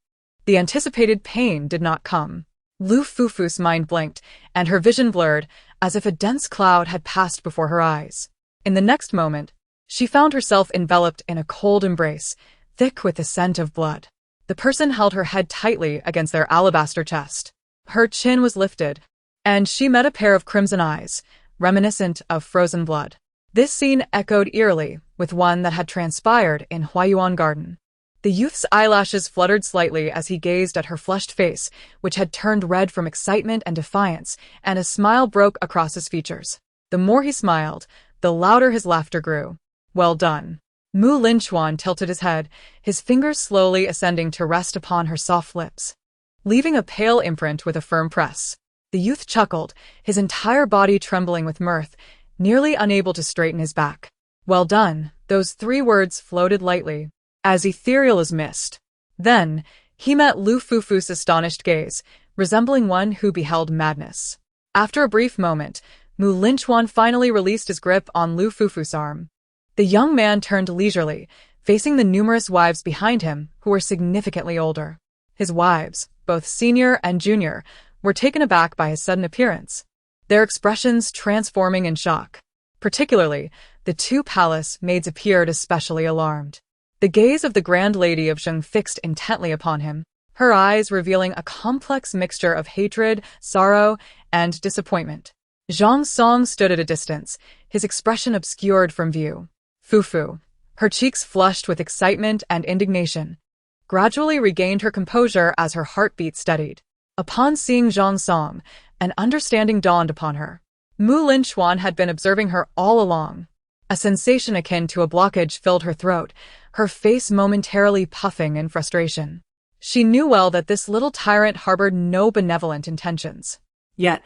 The anticipated pain did not come. Lu Fufu's mind blinked, and her vision blurred, as if a dense cloud had passed before her eyes. In the next moment, she found herself enveloped in a cold embrace, thick with the scent of blood. The person held her head tightly against their alabaster chest. Her chin was lifted, and she met a pair of crimson eyes, reminiscent of frozen blood. This scene echoed eerily with one that had transpired in Huayuan Garden. The youth's eyelashes fluttered slightly as he gazed at her flushed face, which had turned red from excitement and defiance, and a smile broke across his features. The more he smiled, the louder his laughter grew. Well done. Linchuan tilted his head, his fingers slowly ascending to rest upon her soft lips, leaving a pale imprint with a firm press. The youth chuckled, his entire body trembling with mirth, nearly unable to straighten his back. Well done, those 3 words floated lightly, as ethereal as mist. Then, he met Lu Fufu's astonished gaze, resembling one who beheld madness. After a brief moment, Linchuan finally released his grip on Lu Fufu's arm. The young man turned leisurely, facing the numerous wives behind him who were significantly older. His wives, both senior and junior, were taken aback by his sudden appearance, their expressions transforming in shock. Particularly, the 2 palace maids appeared especially alarmed. The gaze of the grand lady of Zheng fixed intently upon him, her eyes revealing a complex mixture of hatred, sorrow, and disappointment. Zhang Song stood at a distance, his expression obscured from view. Fufu, her cheeks flushed with excitement and indignation, gradually regained her composure as her heartbeat steadied. Upon seeing Zhang Song, an understanding dawned upon her. Linchuan had been observing her all along. A sensation akin to a blockage filled her throat, her face momentarily puffing in frustration. She knew well that this little tyrant harbored no benevolent intentions. Yet,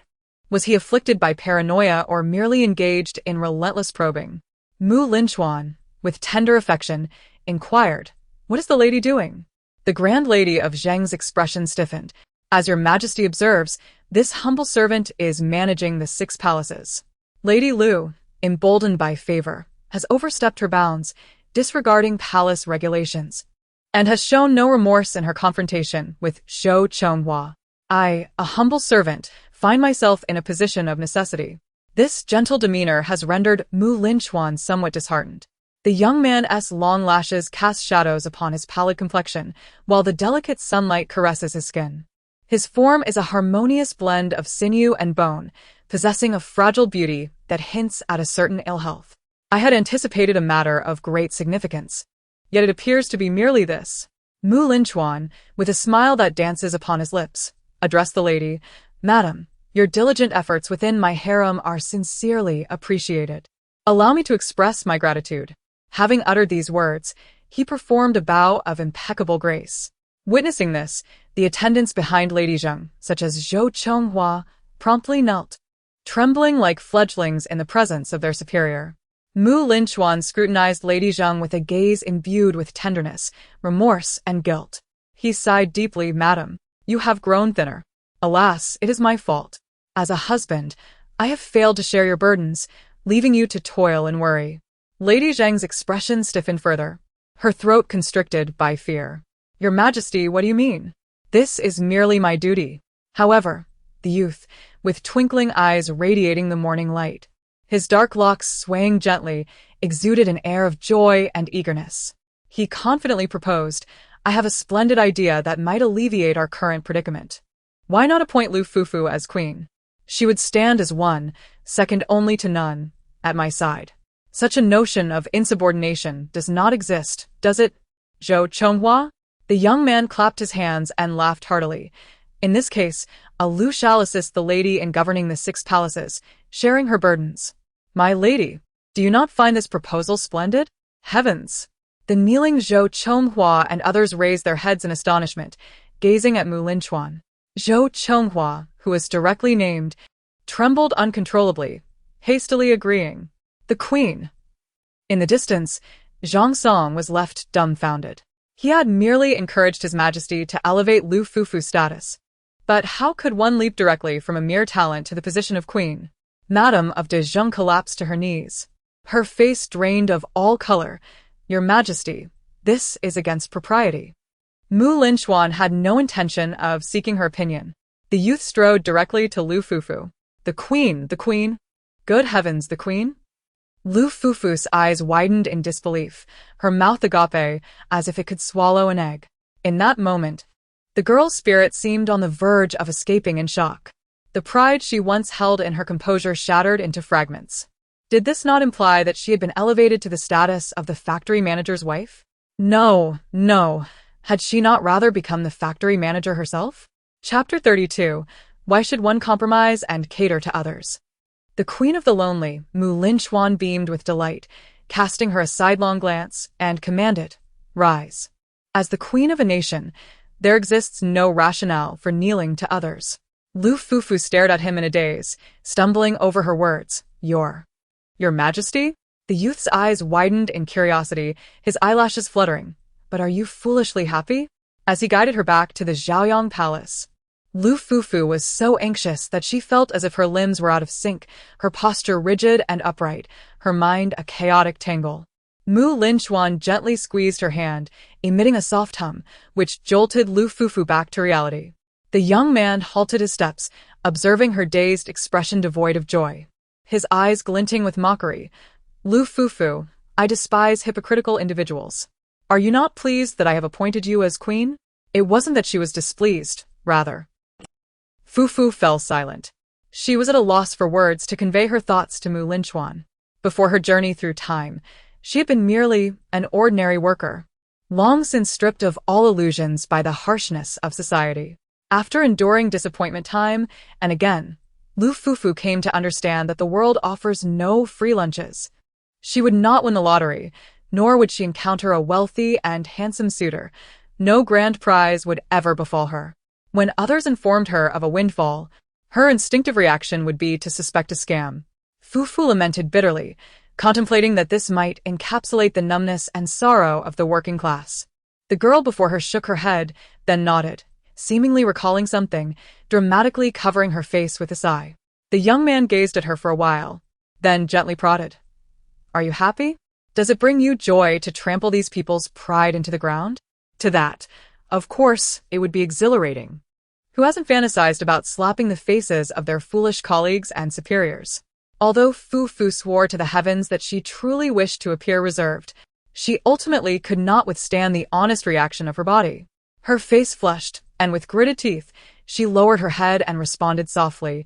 was he afflicted by paranoia or merely engaged in relentless probing? Linchuan, with tender affection, inquired, "What is the lady doing?" The grand lady of Zheng's expression stiffened. "As your majesty observes, this humble servant is managing the 6 palaces. Lady Lu, emboldened by favor, has overstepped her bounds, disregarding palace regulations, and has shown no remorse in her confrontation with Zhou Chonghua. I, a humble servant, find myself in a position of necessity." This gentle demeanor has rendered Linchuan somewhat disheartened. The young man's long lashes cast shadows upon his pallid complexion, while the delicate sunlight caresses his skin. His form is a harmonious blend of sinew and bone, possessing a fragile beauty that hints at a certain ill health. I had anticipated a matter of great significance, yet it appears to be merely this. Linchuan, with a smile that dances upon his lips, addressed the lady. "Madam, your diligent efforts within my harem are sincerely appreciated. Allow me to express my gratitude." Having uttered these words, he performed a bow of impeccable grace. Witnessing this, the attendants behind Lady Zheng, such as Zhou Chonghua, promptly knelt, trembling like fledglings in the presence of their superior. Linchuan scrutinized Lady Zheng with a gaze imbued with tenderness, remorse, and guilt. He sighed deeply. "Madam, you have grown thinner. Alas, it is my fault. As a husband, I have failed to share your burdens, leaving you to toil and worry." Lady Zheng's expression stiffened further, her throat constricted by fear. "Your Majesty, what do you mean? This is merely my duty." However, the youth, with twinkling eyes radiating the morning light, his dark locks swaying gently, exuded an air of joy and eagerness. He confidently proposed, "I have a splendid idea that might alleviate our current predicament. Why not appoint Lu Fufu as queen? She would stand as one, second only to none, at my side. Such a notion of insubordination does not exist, does it, Zhou Chonghua? The young man clapped his hands and laughed heartily. In this case, a Lu shall assist the lady in governing the 6 palaces, sharing her burdens. My lady, do you not find this proposal splendid? Heavens! The kneeling Zhou Chonghua and others raised their heads in astonishment, gazing at Linchuan. Zhou Chonghua, who was directly named, trembled uncontrollably, hastily agreeing. The queen. In the distance, Zhang Song was left dumbfounded. He had merely encouraged His Majesty to elevate Lu Fufu's status. But how could one leap directly from a mere talent to the position of queen? Madame of de Zheng collapsed to her knees. Her face drained of all color. Your Majesty, this is against propriety. Linchuan had no intention of seeking her opinion. The youth strode directly to Lu Fufu. The queen, the queen? Good heavens, the queen? Lu Fufu's eyes widened in disbelief, her mouth agape, as if it could swallow an egg. In that moment, the girl's spirit seemed on the verge of escaping in shock. The pride she once held in her composure shattered into fragments. Did this not imply that she had been elevated to the status of the factory manager's wife? No, no. Had she not rather become the factory manager herself? Chapter 32. Why should one compromise and cater to others? The Queen of the Lonely, Linchuan beamed with delight, casting her a sidelong glance, and commanded, Rise. As the queen of a nation, there exists no rationale for kneeling to others. Lu Fufu stared at him in a daze, stumbling over her words. Your Majesty? The youth's eyes widened in curiosity, his eyelashes fluttering. But are you foolishly happy? As he guided her back to the Zhaoyang Palace. Lu Fufu was so anxious that she felt as if her limbs were out of sync, her posture rigid and upright, her mind a chaotic tangle. Linchuan gently squeezed her hand, emitting a soft hum, which jolted Lu Fufu back to reality. The young man halted his steps, observing her dazed expression devoid of joy. His eyes glinting with mockery. Lu Fufu, I despise hypocritical individuals. Are you not pleased that I have appointed you as queen? It wasn't that she was displeased, rather. Fufu fell silent. She was at a loss for words to convey her thoughts to Linchuan. Before her journey through time, she had been merely an ordinary worker, long since stripped of all illusions by the harshness of society. After enduring disappointment time and again, Lu Fufu came to understand that the world offers no free lunches. She would not win the lottery, nor would she encounter a wealthy and handsome suitor. No grand prize would ever befall her. When others informed her of a windfall, her instinctive reaction would be to suspect a scam. Fufu lamented bitterly, contemplating that this might encapsulate the numbness and sorrow of the working class. The girl before her shook her head, then nodded, seemingly recalling something, dramatically covering her face with a sigh. The young man gazed at her for a while, then gently prodded. Are you happy? Does it bring you joy to trample these people's pride into the ground? To that, of course, it would be exhilarating. Who hasn't fantasized about slapping the faces of their foolish colleagues and superiors? Although Fufu swore to the heavens that she truly wished to appear reserved, she ultimately could not withstand the honest reaction of her body. Her face flushed, and with gritted teeth, she lowered her head and responded softly,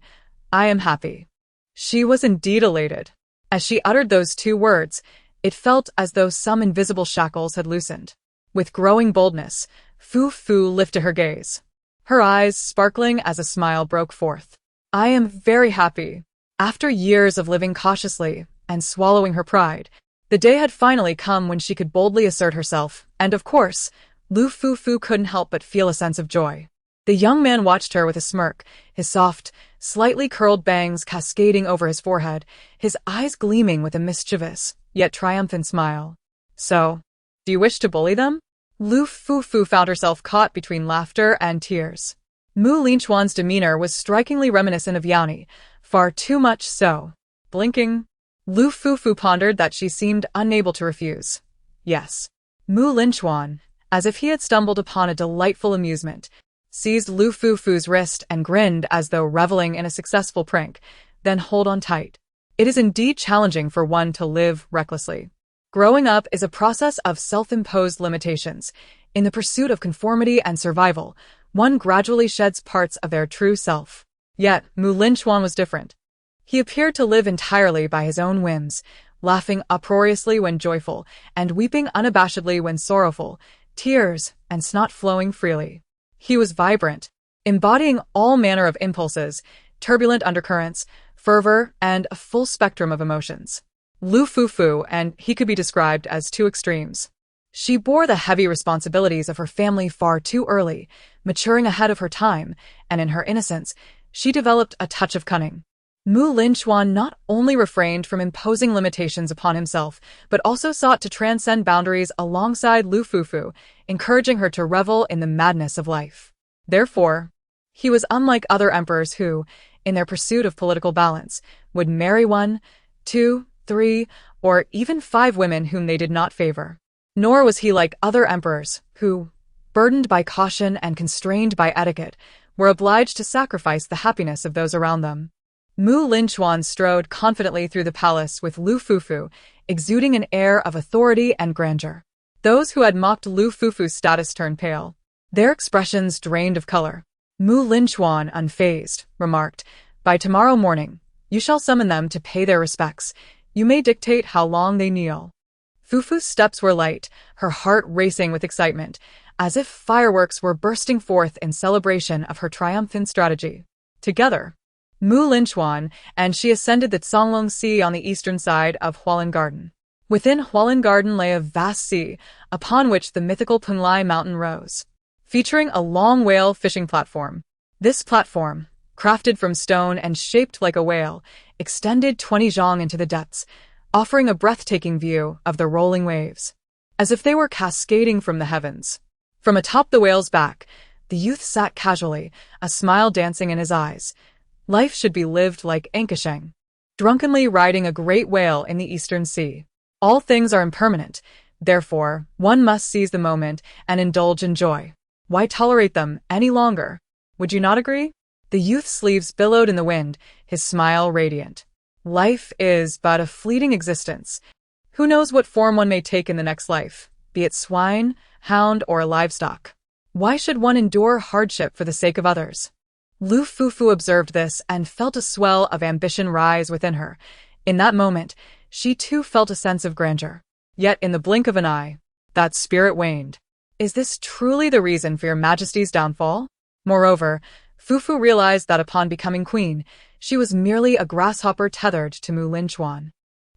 I am happy. She was indeed elated. As she uttered those 2 words, it felt as though some invisible shackles had loosened. With growing boldness, Fufu lifted her gaze, her eyes sparkling as a smile broke forth. I am very happy. After years of living cautiously and swallowing her pride, the day had finally come when she could boldly assert herself, and of course, Lu Fufu couldn't help but feel a sense of joy. The young man watched her with a smirk, his soft, slightly curled bangs cascading over his forehead, his eyes gleaming with a mischievous, yet triumphant smile. So, do you wish to bully them? Lu Fufu found herself caught between laughter and tears. Linchuan's demeanor was strikingly reminiscent of Yaoni, far too much so. Blinking, Lu Fufu pondered that she seemed unable to refuse. Yes. Linchuan, as if he had stumbled upon a delightful amusement, seized Lu Fufu's wrist and grinned as though reveling in a successful prank, then hold on tight. It is indeed challenging for one to live recklessly. Growing up is a process of self-imposed limitations. In the pursuit of conformity and survival, one gradually sheds parts of their true self. Yet, Linchuan was different. He appeared to live entirely by his own whims, laughing uproariously when joyful, and weeping unabashedly when sorrowful, tears and snot flowing freely. He was vibrant, embodying all manner of impulses, turbulent undercurrents, fervor, and a full spectrum of emotions. Lu Fufu, and he could be described as two extremes. She bore the heavy responsibilities of her family far too early, maturing ahead of her time, and in her innocence, she developed a touch of cunning. Linchuan not only refrained from imposing limitations upon himself, but also sought to transcend boundaries alongside Lu Fufu, encouraging her to revel in the madness of life. Therefore, he was unlike other emperors who, in their pursuit of political balance, would marry 1, 2, 3, or even 5 women whom they did not favor. Nor was he like other emperors who, burdened by caution and constrained by etiquette, were obliged to sacrifice the happiness of those around them. Linchuan strode confidently through the palace with Lu Fufu, exuding an air of authority and grandeur. Those who had mocked Lu Fufu's status turned pale. Their expressions drained of color. Linchuan, unfazed, remarked, "By tomorrow morning, you shall summon them to pay their respects. You may dictate how long they kneel." Fufu's steps were light, her heart racing with excitement, as if fireworks were bursting forth in celebration of her triumphant strategy. Together, Linchuan and she ascended the Songlong Sea on the eastern side of Hualin Garden. Within Hualin Garden lay a vast sea, upon which the mythical Punlai Mountain rose, featuring a long whale fishing platform. This platform, crafted from stone and shaped like a whale, extended 20 zhang into the depths, offering a breathtaking view of the rolling waves, as if they were cascading from the heavens. From atop the whale's back, the youth sat casually, a smile dancing in his eyes. Life should be lived like Ankasheng, drunkenly riding a great whale in the eastern sea. All things are impermanent, therefore one must seize the moment and indulge in joy. Why tolerate them any longer? Would you not agree? The youth's sleeves billowed in the wind, his smile radiant. Life is but a fleeting existence. Who knows what form one may take in the next life, be it swine, hound, or livestock? Why should one endure hardship for the sake of others? Lu Fufu observed this and felt a swell of ambition rise within her. In that moment, she too felt a sense of grandeur. Yet in the blink of an eye, that spirit waned. Is this truly the reason for your majesty's downfall? Moreover, Fufu realized that upon becoming queen, she was merely a grasshopper tethered to Linchuan.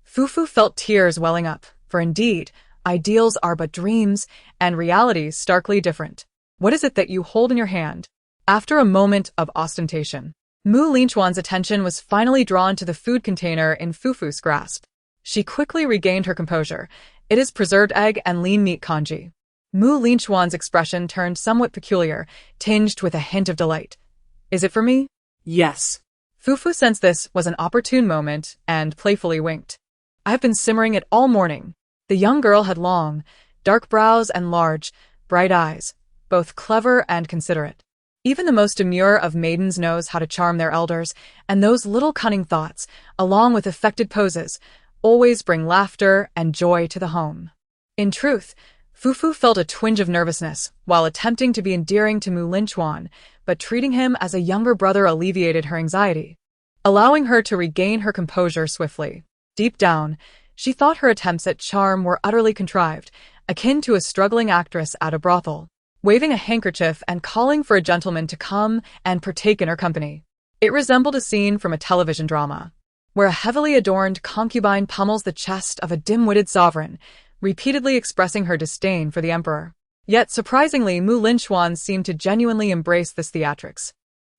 Fufu felt tears welling up, for indeed, ideals are but dreams, and realities starkly different. What is it that you hold in your hand? After a moment of ostentation, Linchuan's attention was finally drawn to the food container in Fufu's grasp. She quickly regained her composure. It is preserved egg and lean meat congee. Linchuan's expression turned somewhat peculiar, tinged with a hint of delight. Is it for me? Yes. Fufu sensed this was an opportune moment and playfully winked. I've been simmering it all morning. The young girl had long, dark brows and large, bright eyes, both clever and considerate. Even the most demure of maidens knows how to charm their elders, and those little cunning thoughts, along with affected poses, always bring laughter and joy to the home. In truth, Fufu felt a twinge of nervousness while attempting to be endearing to Linchuan, but treating him as a younger brother alleviated her anxiety, allowing her to regain her composure swiftly. Deep down, she thought her attempts at charm were utterly contrived, akin to a struggling actress at a brothel, waving a handkerchief and calling for a gentleman to come and partake in her company. It resembled a scene from a television drama, where a heavily adorned concubine pummels the chest of a dim-witted sovereign, repeatedly expressing her disdain for the emperor. Yet, surprisingly, Linchuan seemed to genuinely embrace this theatrics,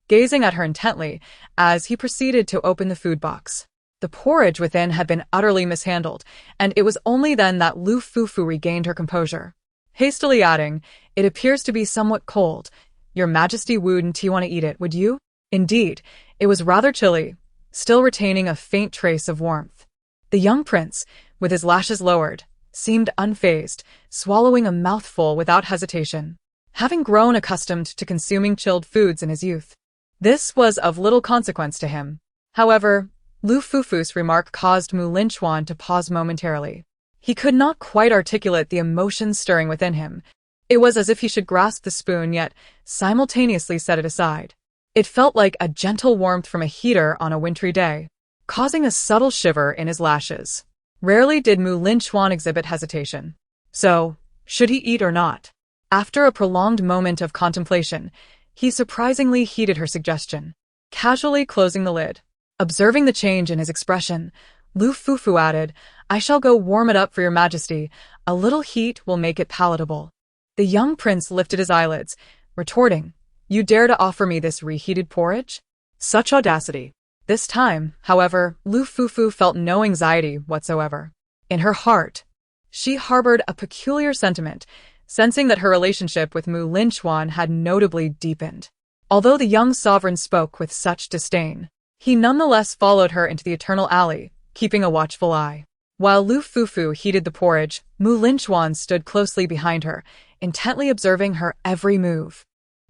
gazing at her intently as he proceeded to open the food box. The porridge within had been utterly mishandled, and it was only then that Lu Fufu regained her composure, hastily adding, "It appears to be somewhat cold. Your Majesty wouldn't want to eat it, would you?" Indeed, it was rather chilly, still retaining a faint trace of warmth. The young prince, with his lashes lowered, seemed unfazed, swallowing a mouthful without hesitation, having grown accustomed to consuming chilled foods in his youth. This was of little consequence to him. However, Lu Fufu's remark caused Linchuan to pause momentarily. He could not quite articulate the emotions stirring within him. It was as if he should grasp the spoon yet simultaneously set it aside. It felt like a gentle warmth from a heater on a wintry day, causing a subtle shiver in his lashes. Rarely did Linchuan exhibit hesitation. So, should he eat or not? After a prolonged moment of contemplation, he surprisingly heeded her suggestion, casually closing the lid. Observing the change in his expression, Lu Fufu added, "I shall go warm it up for your majesty. A little heat will make it palatable." The young prince lifted his eyelids, retorting, "You dare to offer me this reheated porridge?" Such audacity. This time, however, Lu Fufu felt no anxiety whatsoever. In her heart, she harbored a peculiar sentiment, sensing that her relationship with Linchuan had notably deepened. Although the young sovereign spoke with such disdain, he nonetheless followed her into the eternal alley, keeping a watchful eye. While Lu Fufu heated the porridge, Linchuan stood closely behind her, intently observing her every move.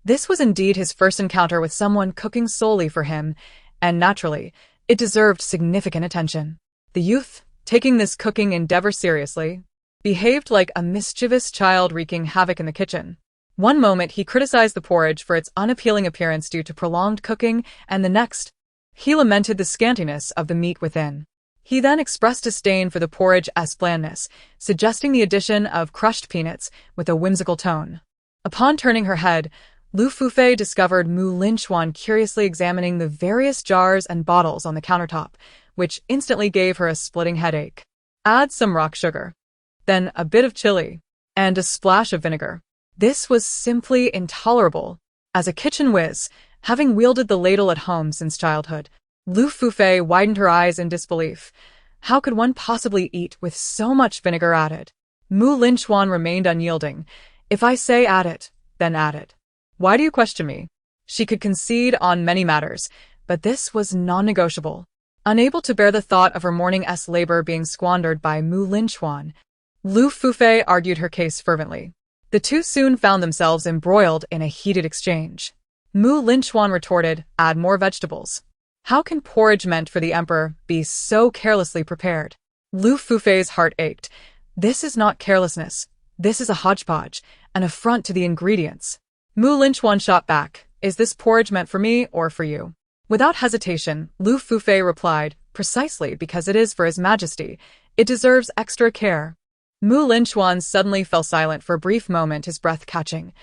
This was indeed his first encounter with someone cooking solely for him, and naturally, it deserved significant attention. The youth, taking this cooking endeavor seriously, behaved like a mischievous child wreaking havoc in the kitchen. One moment he criticized the porridge for its unappealing appearance due to prolonged cooking, and the next, he lamented the scantiness of the meat within. He then expressed disdain for the porridge as blandness, suggesting the addition of crushed peanuts with a whimsical tone. Upon turning her head, Lu Fufu discovered Linchuan curiously examining the various jars and bottles on the countertop, which instantly gave her a splitting headache. Add some rock sugar, then a bit of chili, and a splash of vinegar. This was simply intolerable. As a kitchen whiz, having wielded the ladle at home since childhood, Lu Fufu widened her eyes in disbelief. How could one possibly eat with so much vinegar added? Linchuan remained unyielding. "If I say add it, then add it. Why do you question me?" She could concede on many matters, but this was non-negotiable. Unable to bear the thought of her morning's labor being squandered by Linchuan, Lu Fufu argued her case fervently. The two soon found themselves embroiled in a heated exchange. Linchuan retorted, "Add more vegetables. How can porridge meant for the emperor be so carelessly prepared?" Lu Fufu's heart ached. This is not carelessness. This is a hodgepodge, an affront to the ingredients. Linchuan shot back, "Is this porridge meant for me or for you?" Without hesitation, Lu Fufu replied, "Precisely because it is for His Majesty. It deserves extra care." Linchuan suddenly fell silent for a brief moment, his breath catching.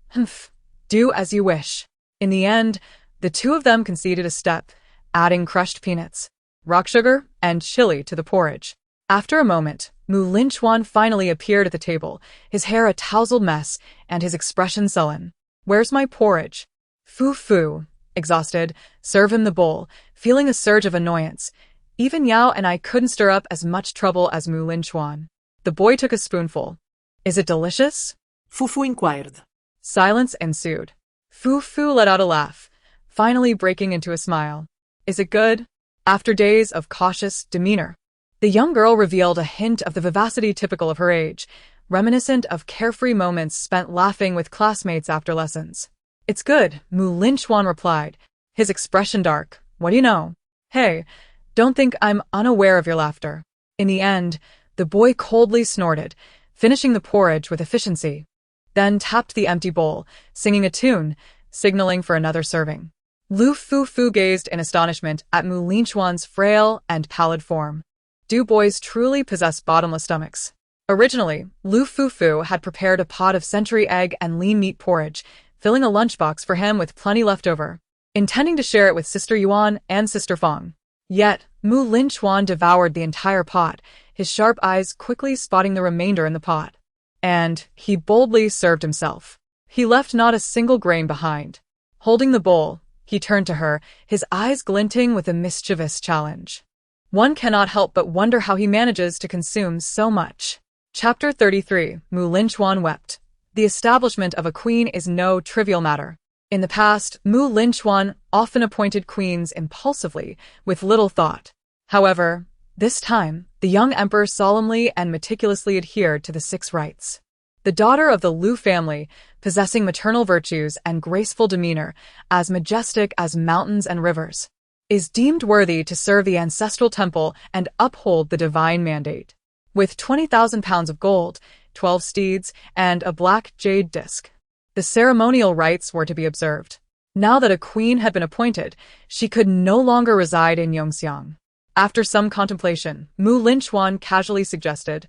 "Humph, do as you wish." In the end, the two of them conceded a step, adding crushed peanuts, rock sugar, and chili to the porridge. After a moment, Linchuan finally appeared at the table, his hair a tousled mess and his expression sullen. "Where's my porridge?" Fufu, exhausted, served him the bowl, feeling a surge of annoyance. Even Yao and I couldn't stir up as much trouble as Linchuan. The boy took a spoonful. "Is it delicious?" Fufu inquired. Silence ensued. Fufu let out a laugh, finally breaking into a smile. "Is it good?" After days of cautious demeanor, the young girl revealed a hint of the vivacity typical of her age, reminiscent of carefree moments spent laughing with classmates after lessons. "It's good," Linchuan replied, his expression dark. "What do you know? Hey, don't think I'm unaware of your laughter." In the end, the boy coldly snorted, finishing the porridge with efficiency, then tapped the empty bowl, singing a tune, signaling for another serving. Lu Fufu gazed in astonishment at Linchuan's frail and pallid form. Do boys truly possess bottomless stomachs? Originally, Lu Fufu had prepared a pot of century egg and lean meat porridge, filling a lunchbox for him with plenty left over, intending to share it with Sister Yuan and Sister Feng. Yet, Linchuan devoured the entire pot, his sharp eyes quickly spotting the remainder in the pot. And he boldly served himself. He left not a single grain behind. Holding the bowl, he turned to her, his eyes glinting with a mischievous challenge. One cannot help but wonder how he manages to consume so much. Chapter 33. Linchuan wept. The establishment of a queen is no trivial matter. In the past, Linchuan often appointed queens impulsively, with little thought. However, this time, the young emperor solemnly and meticulously adhered to the 6 rites. The daughter of the Lu family, possessing maternal virtues and graceful demeanor, as majestic as mountains and rivers, is deemed worthy to serve the ancestral temple and uphold the divine mandate. With 20,000 pounds of gold, 12 steeds, and a black jade disc, the ceremonial rites were to be observed. Now that a queen had been appointed, she could no longer reside in Yongxiang. After some contemplation, Linchuan casually suggested,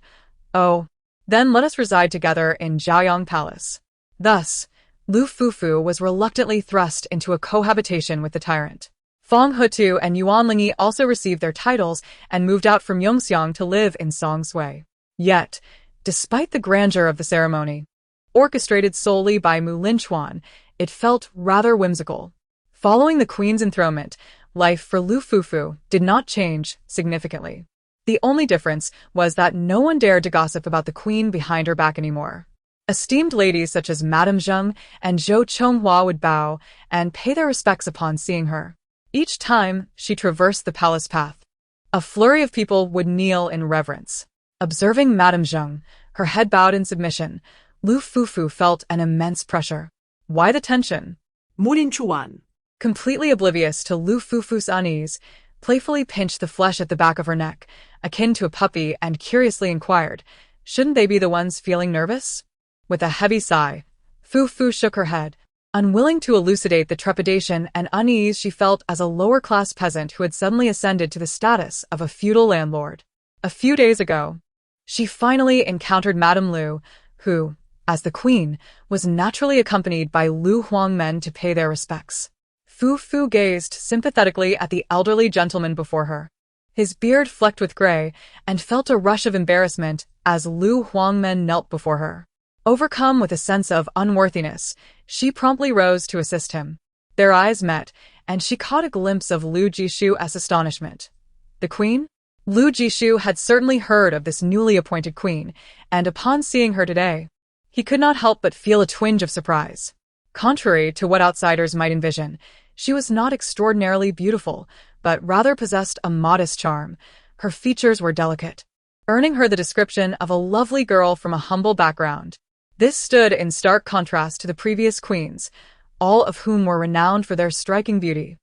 "Oh, then let us reside together in Zhaoyang Palace." Thus, Lu Fufu was reluctantly thrust into a cohabitation with the tyrant. Feng Hutu and Yuan Lingyi also received their titles and moved out from Yongxiang to live in Songsui. Yet, despite the grandeur of the ceremony, orchestrated solely by Linchuan, it felt rather whimsical. Following the queen's enthronement, life for Lu Fufu did not change significantly. The only difference was that no one dared to gossip about the queen behind her back anymore. Esteemed ladies such as Madame Zheng and Zhou Chonghua would bow and pay their respects upon seeing her. Each time she traversed the palace path, a flurry of people would kneel in reverence. Observing Madame Zheng, her head bowed in submission, Lu Fufu felt an immense pressure. Why the tension? Linchuan, Completely oblivious to Lu Fufu's unease, playfully pinched the flesh at the back of her neck, akin to a puppy, and curiously inquired, "Shouldn't they be the ones feeling nervous?" With a heavy sigh, Fufu shook her head, unwilling to elucidate the trepidation and unease she felt as a lower-class peasant who had suddenly ascended to the status of a feudal landlord. A few days ago, she finally encountered Madame Lu, who, as the queen, was naturally accompanied by Lu Huangmen to pay their respects. Fufu gazed sympathetically at the elderly gentleman before her, his beard flecked with gray, and felt a rush of embarrassment as Lu Huangmen knelt before her. Overcome with a sense of unworthiness, she promptly rose to assist him. Their eyes met, and she caught a glimpse of Lu Jishu's astonishment. The queen? Lu Jishu had certainly heard of this newly appointed queen, and upon seeing her today, he could not help but feel a twinge of surprise. Contrary to what outsiders might envision, she was not extraordinarily beautiful, but rather possessed a modest charm. Her features were delicate, earning her the description of a lovely girl from a humble background. This stood in stark contrast to the previous queens, all of whom were renowned for their striking beauty.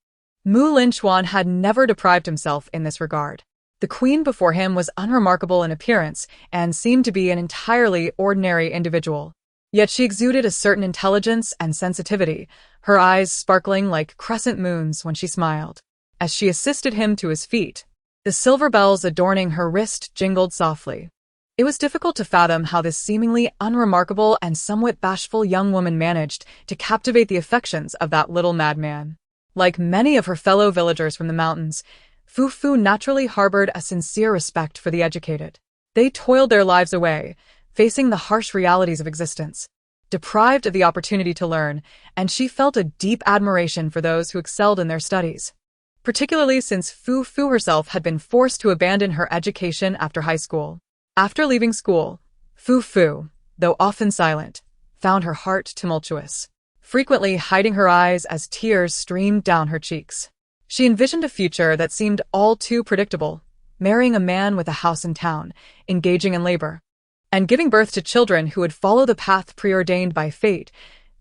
Linchuan had never deprived himself in this regard. The queen before him was unremarkable in appearance and seemed to be an entirely ordinary individual. Yet she exuded a certain intelligence and sensitivity, her eyes sparkling like crescent moons when she smiled. As she assisted him to his feet, the silver bells adorning her wrist jingled softly. It was difficult to fathom how this seemingly unremarkable and somewhat bashful young woman managed to captivate the affections of that little madman. Like many of her fellow villagers from the mountains, Fufu naturally harbored a sincere respect for the educated. They toiled their lives away, facing the harsh realities of existence, deprived of the opportunity to learn, and she felt a deep admiration for those who excelled in their studies, particularly since Fufu herself had been forced to abandon her education after high school. After leaving school, Fufu, though often silent, found her heart tumultuous, frequently hiding her eyes as tears streamed down her cheeks. She envisioned a future that seemed all too predictable, marrying a man with a house in town, engaging in labor, and giving birth to children who would follow the path preordained by fate,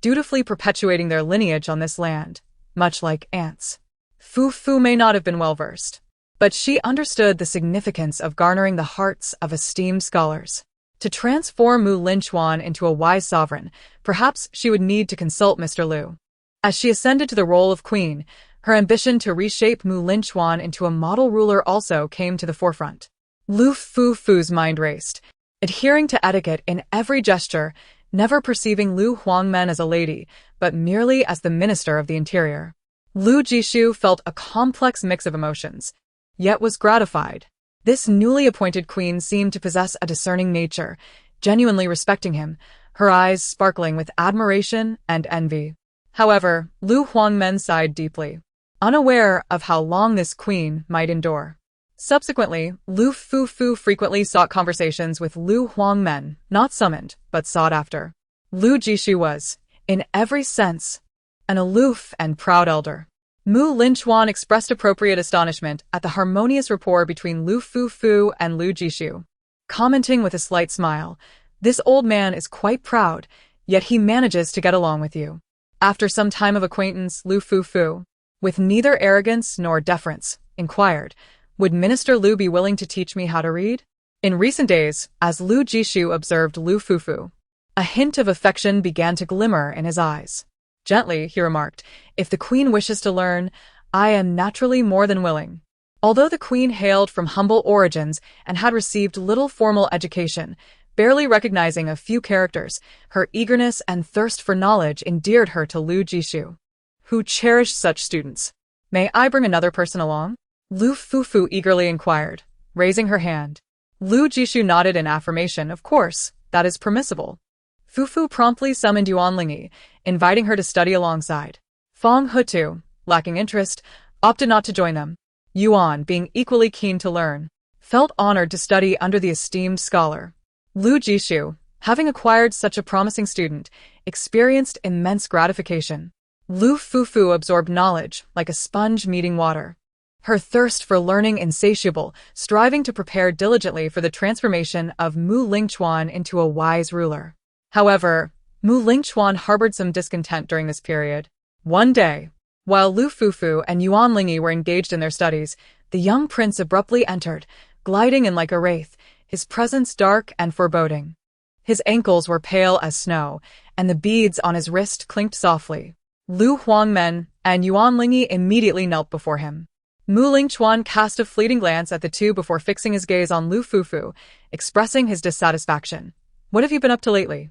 dutifully perpetuating their lineage on this land, much like ants. Fufu may not have been well-versed, but she understood the significance of garnering the hearts of esteemed scholars. To transform Linchuan into a wise sovereign, perhaps she would need to consult Mr. Lu. As she ascended to the role of queen, her ambition to reshape Linchuan into a model ruler also came to the forefront. Lu Fufu's mind raced, adhering to etiquette in every gesture, never perceiving Lu Huangmen as a lady, but merely as the minister of the interior. Lu Jishu felt a complex mix of emotions, yet was gratified. This newly appointed queen seemed to possess a discerning nature, genuinely respecting him, her eyes sparkling with admiration and envy. However, Lu Huangmen sighed deeply, unaware of how long this queen might endure. Subsequently, Lu Fufu frequently sought conversations with Lu Huangmen, not summoned, but sought after. Lu Jishu was, in every sense, an aloof and proud elder. Linchuan expressed appropriate astonishment at the harmonious rapport between Lu Fufu and Lu Jishu, commenting with a slight smile, "This old man is quite proud, yet he manages to get along with you." After some time of acquaintance, Lu Fufu, with neither arrogance nor deference, inquired, "Would Minister Lu be willing to teach me how to read?" In recent days, as Lu Jishu observed Lu Fufu, a hint of affection began to glimmer in his eyes. Gently, he remarked, "If the queen wishes to learn, I am naturally more than willing." Although the queen hailed from humble origins and had received little formal education, barely recognizing a few characters, her eagerness and thirst for knowledge endeared her to Lu Jishu, who cherished such students. "May I bring another person along?" Lu Fufu eagerly inquired, raising her hand. Lu Jishu nodded in affirmation. "Of course, that is permissible." Fufu promptly summoned Yuanlingi, inviting her to study alongside. Fong Hutu, lacking interest, opted not to join them. Yuan, being equally keen to learn, felt honored to study under the esteemed scholar. Lu Jishu, having acquired such a promising student, experienced immense gratification. Lu Fufu absorbed knowledge like a sponge meeting water, her thirst for learning insatiable, striving to prepare diligently for the transformation of Mu Linchuan into a wise ruler. However, Mu Linchuan harbored some discontent during this period. One day, while Lu Fufu and Yuan Lingi were engaged in their studies, the young prince abruptly entered, gliding in like a wraith, his presence dark and foreboding. His ankles were pale as snow, and the beads on his wrist clinked softly. Lu Huangmen and Yuan Lingi immediately knelt before him. Mu Lingchuan cast a fleeting glance at the two before fixing his gaze on Lu Fufu, expressing his dissatisfaction. "What have you been up to lately?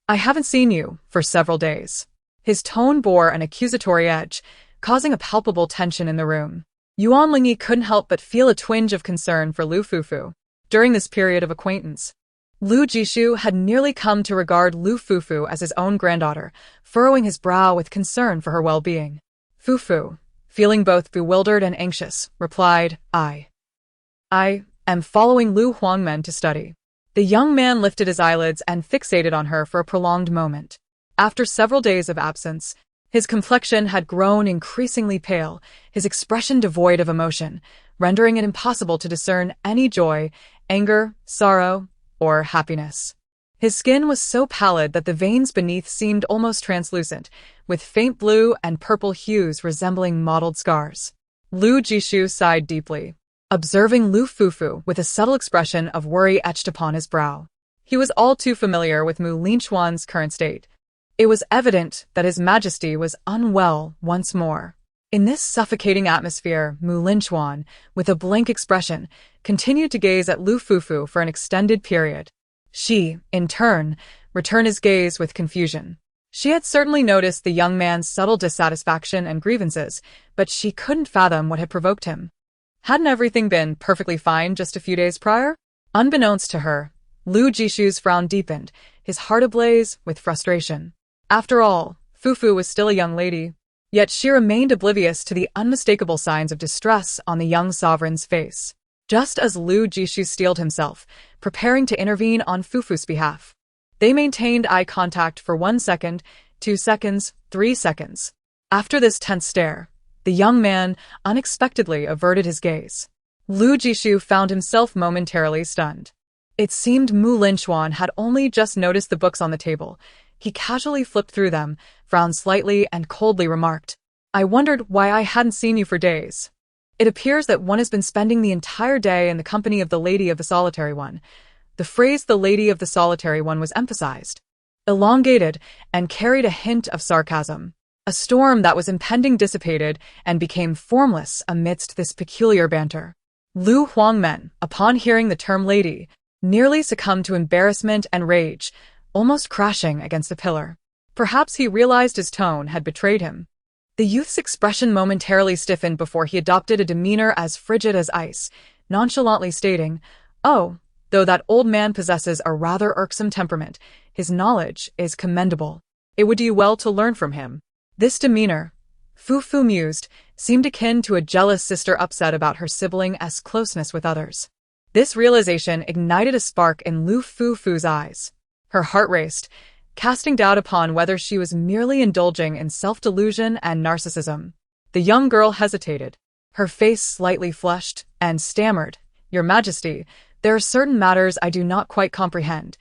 I haven't seen you for several days." His tone bore an accusatory edge, causing a palpable tension in the room. Yuan Lingi couldn't help but feel a twinge of concern for Lu Fufu. During this period of acquaintance, Lu Jishu had nearly come to regard Lu Fufu as his own granddaughter, furrowing his brow with concern for her well-being. Fufu, feeling both bewildered and anxious, replied, I am following Lu Huangmen to study." The young man lifted his eyelids and fixated on her for a prolonged moment. After several days of absence, his complexion had grown increasingly pale, his expression devoid of emotion, rendering it impossible to discern any joy, anger, sorrow, or happiness. His skin was so pallid that the veins beneath seemed almost translucent, with faint blue and purple hues resembling mottled scars. Lu Jishu sighed deeply, observing Lu Fufu with a subtle expression of worry etched upon his brow. He was all too familiar with Mu Linchuan's current state. It was evident that His Majesty was unwell once more. In this suffocating atmosphere, Mu Linchuan, with a blank expression, continued to gaze at Lu Fufu for an extended period. She, in turn, returned his gaze with confusion. She had certainly noticed the young man's subtle dissatisfaction and grievances, but she couldn't fathom what had provoked him. Hadn't everything been perfectly fine just a few days prior? Unbeknownst to her, Lu Jishu's frown deepened, his heart ablaze with frustration. After all, Fufu was still a young lady, yet she remained oblivious to the unmistakable signs of distress on the young sovereign's face. Just as Lu Jishu steeled himself, preparing to intervene on Fufu's behalf, they maintained eye contact for 1 second, 2 seconds, 3 seconds. After this tense stare, the young man unexpectedly averted his gaze. Lu Jishu found himself momentarily stunned. It seemed Mu Linchuan had only just noticed the books on the table. He casually flipped through them, frowned slightly, and coldly remarked, "I wondered why I hadn't seen you for days. It appears that one has been spending the entire day in the company of the Lady of the Solitary One." The phrase "the Lady of the Solitary One" was emphasized, elongated, and carried a hint of sarcasm. A storm that was impending dissipated and became formless amidst this peculiar banter. Lu Huangmen, upon hearing the term lady, nearly succumbed to embarrassment and rage, almost crashing against the pillar. Perhaps he realized his tone had betrayed him. The youth's expression momentarily stiffened before he adopted a demeanor as frigid as ice, nonchalantly stating, "Oh, though that old man possesses a rather irksome temperament, his knowledge is commendable. It would do you well to learn from him." This demeanor, Fufu mused, seemed akin to a jealous sister upset about her sibling's closeness with others. This realization ignited a spark in Lu Fufu's eyes. Her heart raced, casting doubt upon whether she was merely indulging in self-delusion and narcissism. The young girl hesitated, her face slightly flushed, and stammered, "Your Majesty, there are certain matters I do not quite comprehend.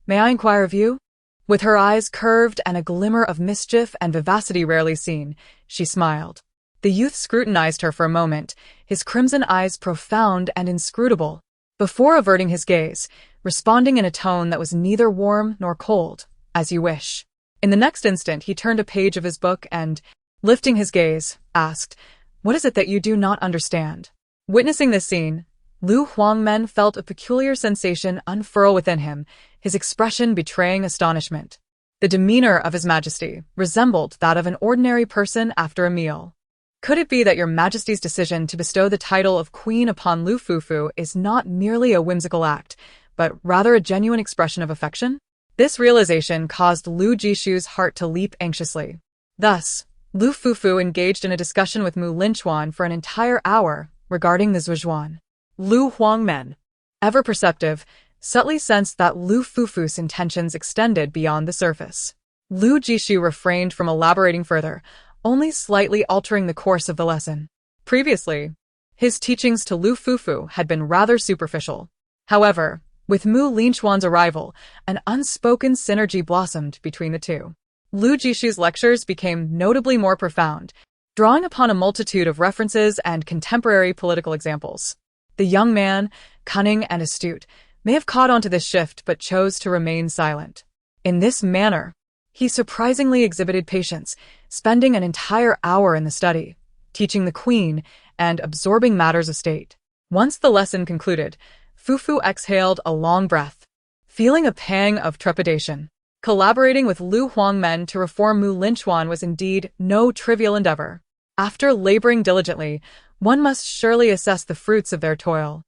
May I inquire of you?" With her eyes curved and a glimmer of mischief and vivacity rarely seen, she smiled. The youth scrutinized her for a moment, his crimson eyes profound and inscrutable, before averting his gaze, responding in a tone that was neither warm nor cold. "As you wish." In the next instant, he turned a page of his book and, lifting his gaze, asked, "What is it that you do not understand?" Witnessing this scene, Lu Huangmen felt a peculiar sensation unfurl within him, his expression betraying astonishment. The demeanor of His Majesty resembled that of an ordinary person after a meal. Could it be that Your Majesty's decision to bestow the title of Queen upon Lu Fufu is not merely a whimsical act, but rather a genuine expression of affection? This realization caused Lu Jishu's heart to leap anxiously. Thus, Lu Fufu engaged in a discussion with Mu Linchuan for an entire hour regarding the Zhuozhuan. Lu Huangmen, Ever perceptive, subtly sensed that Lu Fufu's intentions extended beyond the surface. Lu Jishu refrained from elaborating further, only slightly altering the course of the lesson. Previously, his teachings to Lu Fufu had been rather superficial. However, with Mu Linchuan's arrival, an unspoken synergy blossomed between the two. Lu Jishu's lectures became notably more profound, drawing upon a multitude of references and contemporary political examples. The young man, cunning and astute, may have caught on to this shift but chose to remain silent. In this manner, he surprisingly exhibited patience, spending an entire hour in the study, teaching the queen and absorbing matters of state. Once the lesson concluded, Fufu exhaled a long breath, feeling a pang of trepidation. Collaborating with Lu Huangmen to reform Mu Linchuan was indeed no trivial endeavor. After laboring diligently, one must surely assess the fruits of their toil.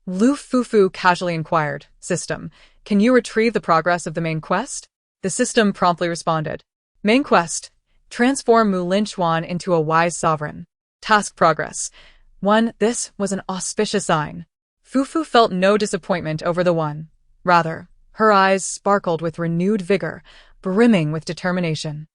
Lu Fufu casually inquired, "System, can you retrieve the progress of the main quest?" The system promptly responded, "Main quest, transform Mu Linchuan into a wise sovereign. Task progress. 1. This was an auspicious sign." Fufu felt no disappointment over the one. Rather, her eyes sparkled with renewed vigor, brimming with determination.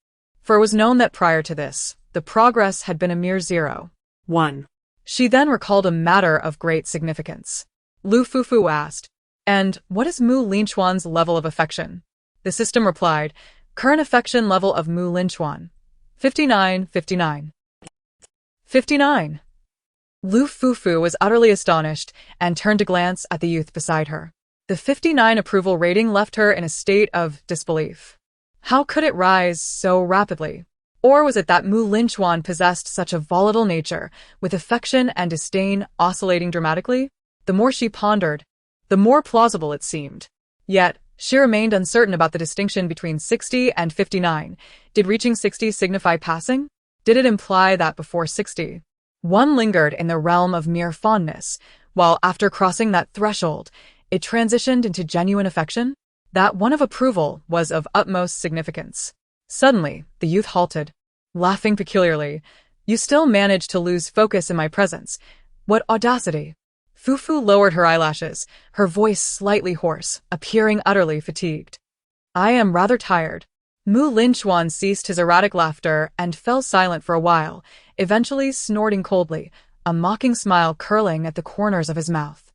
For it was known that prior to this, the progress had been a mere 0. 1. She then recalled a matter of great significance. Lu Fufu asked, "And what is Mu Linchuan's level of affection?" The system replied, "Current affection level of Mu Linchuan, 59. 59. Lu Fufu was utterly astonished and turned to glance at the youth beside her. The 59 approval rating left her in a state of disbelief. How could it rise so rapidly? Or was it that Mu Linchuan possessed such a volatile nature, with affection and disdain oscillating dramatically? The more she pondered, the more plausible it seemed. Yet, she remained uncertain about the distinction between 60 and 59. Did reaching 60 signify passing? Did it imply that before 60, one lingered in the realm of mere fondness, while after crossing that threshold, it transitioned into genuine affection? That one of approval was of utmost significance. Suddenly, the youth halted, laughing peculiarly. "You still manage to lose focus in my presence. What audacity!" Fufu lowered her eyelashes, her voice slightly hoarse, appearing utterly fatigued. "I am rather tired." Mu Linchuan ceased his erratic laughter and fell silent for a while, eventually snorting coldly, a mocking smile curling at the corners of his mouth.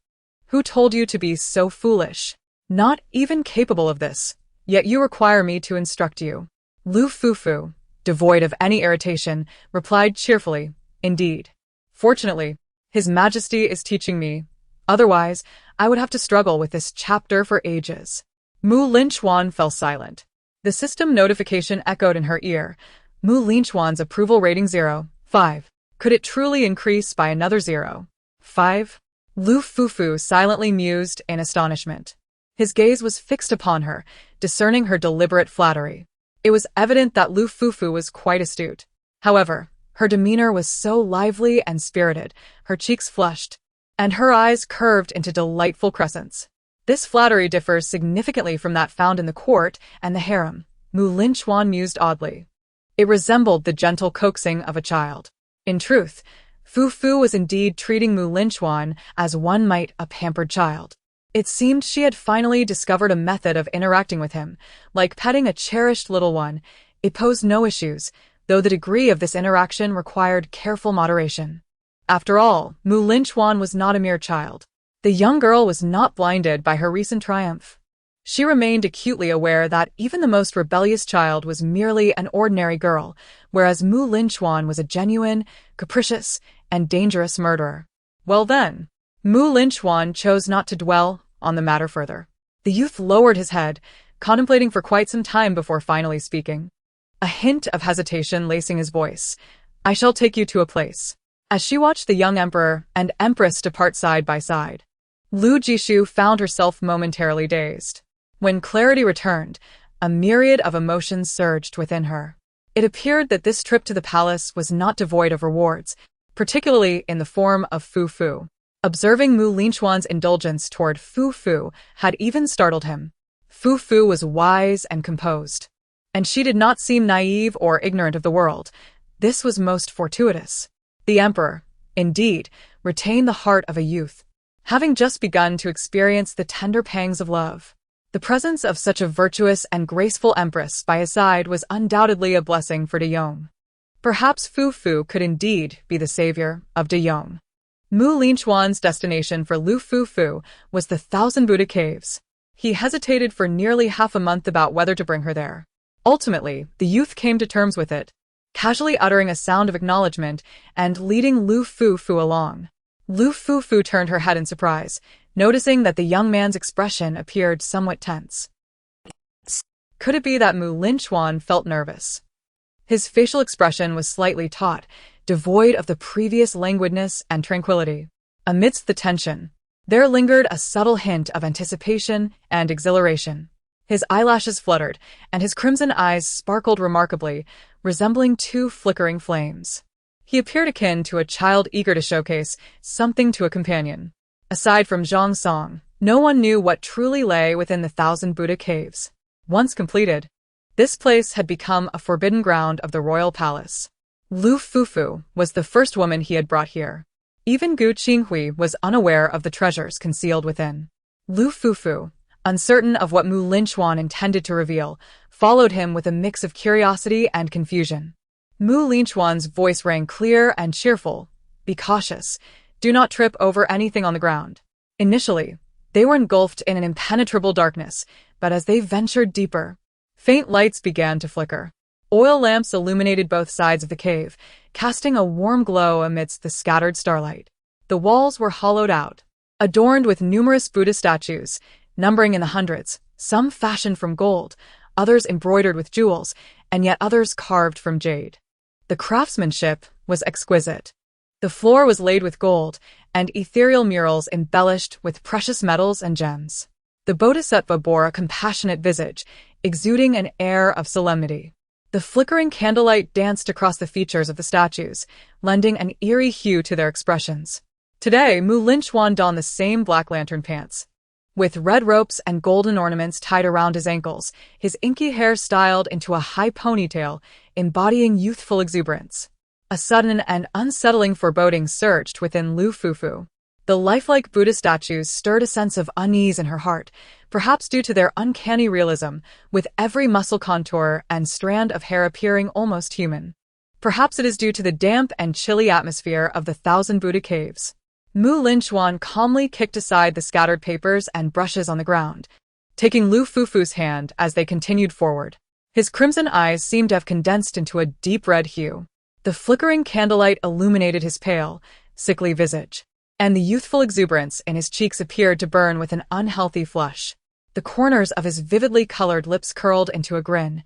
"Who told you to be so foolish? Not even capable of this, yet you require me to instruct you." Lu Fufu, devoid of any irritation, replied cheerfully, "Indeed. Fortunately, His Majesty is teaching me. Otherwise, I would have to struggle with this chapter for ages." Mu Linchuan fell silent. The system notification echoed in her ear. Mu Linchuan's approval rating 0.5. Could it truly increase by another 0.5? Lu Fufu silently mused in astonishment. His gaze was fixed upon her, discerning her deliberate flattery. It was evident that Lu Fufu was quite astute. However, her demeanor was so lively and spirited, her cheeks flushed, and her eyes curved into delightful crescents. This flattery differs significantly from that found in the court and the harem, Mu Linchuan mused oddly. It resembled the gentle coaxing of a child. In truth, Fufu was indeed treating Mu Linchuan as one might a pampered child. It seemed she had finally discovered a method of interacting with him. Like petting a cherished little one, it posed no issues, though the degree of this interaction required careful moderation. After all, Mu Linchuan was not a mere child. The young girl was not blinded by her recent triumph. She remained acutely aware that even the most rebellious child was merely an ordinary girl, whereas Mu Linchuan was a genuine, capricious, and dangerous murderer. Well then, Mu Linchuan chose not to dwell on the matter further. The youth lowered his head, contemplating for quite some time before finally speaking. A hint of hesitation lacing his voice. "I shall take you to a place." As she watched the young emperor and empress depart side by side, Lu Jishu found herself momentarily dazed. When clarity returned, a myriad of emotions surged within her. It appeared that this trip to the palace was not devoid of rewards, particularly in the form of Fufu. Observing Mu Linchuan's indulgence toward Fufu had even startled him. Fufu was wise and composed, and she did not seem naive or ignorant of the world. This was most fortuitous. The emperor, indeed, retained the heart of a youth, having just begun to experience the tender pangs of love. The presence of such a virtuous and graceful empress by his side was undoubtedly a blessing for De Yong. Perhaps Fufu could indeed be the savior of De Yong. Mu Linchuan's destination for Lu Fufu was the Thousand Buddha Caves. He hesitated for nearly half a month about whether to bring her there. Ultimately, the youth came to terms with it, casually uttering a sound of acknowledgement and leading Lu Fufu along. Lu Fufu turned her head in surprise, noticing that the young man's expression appeared somewhat tense. Could it be that Mu Linchuan felt nervous? His facial expression was slightly taut, devoid of the previous languidness and tranquility. Amidst the tension, there lingered a subtle hint of anticipation and exhilaration. His eyelashes fluttered, and his crimson eyes sparkled remarkably, resembling two flickering flames. He appeared akin to a child eager to showcase something to a companion. Aside from Zhang Song, no one knew what truly lay within the Thousand Buddha Caves. Once completed, this place had become a forbidden ground of the royal palace. Lu Fufu was the first woman he had brought here. Even Gu Qinghui was unaware of the treasures concealed within. Lu Fufu, uncertain of what Mu Linchuan intended to reveal, followed him with a mix of curiosity and confusion. Mu Linchuan's voice rang clear and cheerful. "Be cautious. Do not trip over anything on the ground." Initially, they were engulfed in an impenetrable darkness, but as they ventured deeper, faint lights began to flicker. Oil lamps illuminated both sides of the cave, casting a warm glow amidst the scattered starlight. The walls were hollowed out, adorned with numerous Buddha statues, numbering in the hundreds, some fashioned from gold, others embroidered with jewels, and yet others carved from jade. The craftsmanship was exquisite. The floor was laid with gold, and ethereal murals embellished with precious metals and gems. The bodhisattva bore a compassionate visage, exuding an air of solemnity. The flickering candlelight danced across the features of the statues, lending an eerie hue to their expressions. Today, Mu Linchuan donned the same black lantern pants, with red ropes and golden ornaments tied around his ankles, his inky hair styled into a high ponytail, embodying youthful exuberance. A sudden and unsettling foreboding surged within Lu Fufu. The lifelike Buddha statues stirred a sense of unease in her heart, perhaps due to their uncanny realism, with every muscle contour and strand of hair appearing almost human. Perhaps it is due to the damp and chilly atmosphere of the Thousand Buddha Caves. Mu Linchuan calmly kicked aside the scattered papers and brushes on the ground, taking Lu Fufu's hand as they continued forward. His crimson eyes seemed to have condensed into a deep red hue. The flickering candlelight illuminated his pale, sickly visage, and the youthful exuberance in his cheeks appeared to burn with an unhealthy flush. The corners of his vividly colored lips curled into a grin,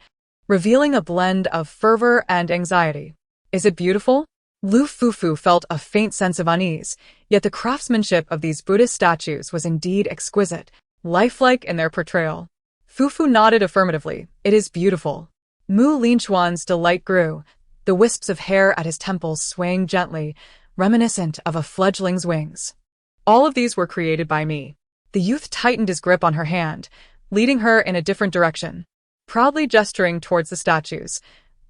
revealing a blend of fervor and anxiety. "Is it beautiful?" Lu Fufu felt a faint sense of unease, yet the craftsmanship of these Buddhist statues was indeed exquisite, lifelike in their portrayal. Fufu nodded affirmatively. "It is beautiful." Mu Linchuan's delight grew, the wisps of hair at his temples swaying gently, reminiscent of a fledgling's wings. "All of these were created by me." The youth tightened his grip on her hand, leading her in a different direction, proudly gesturing towards the statues.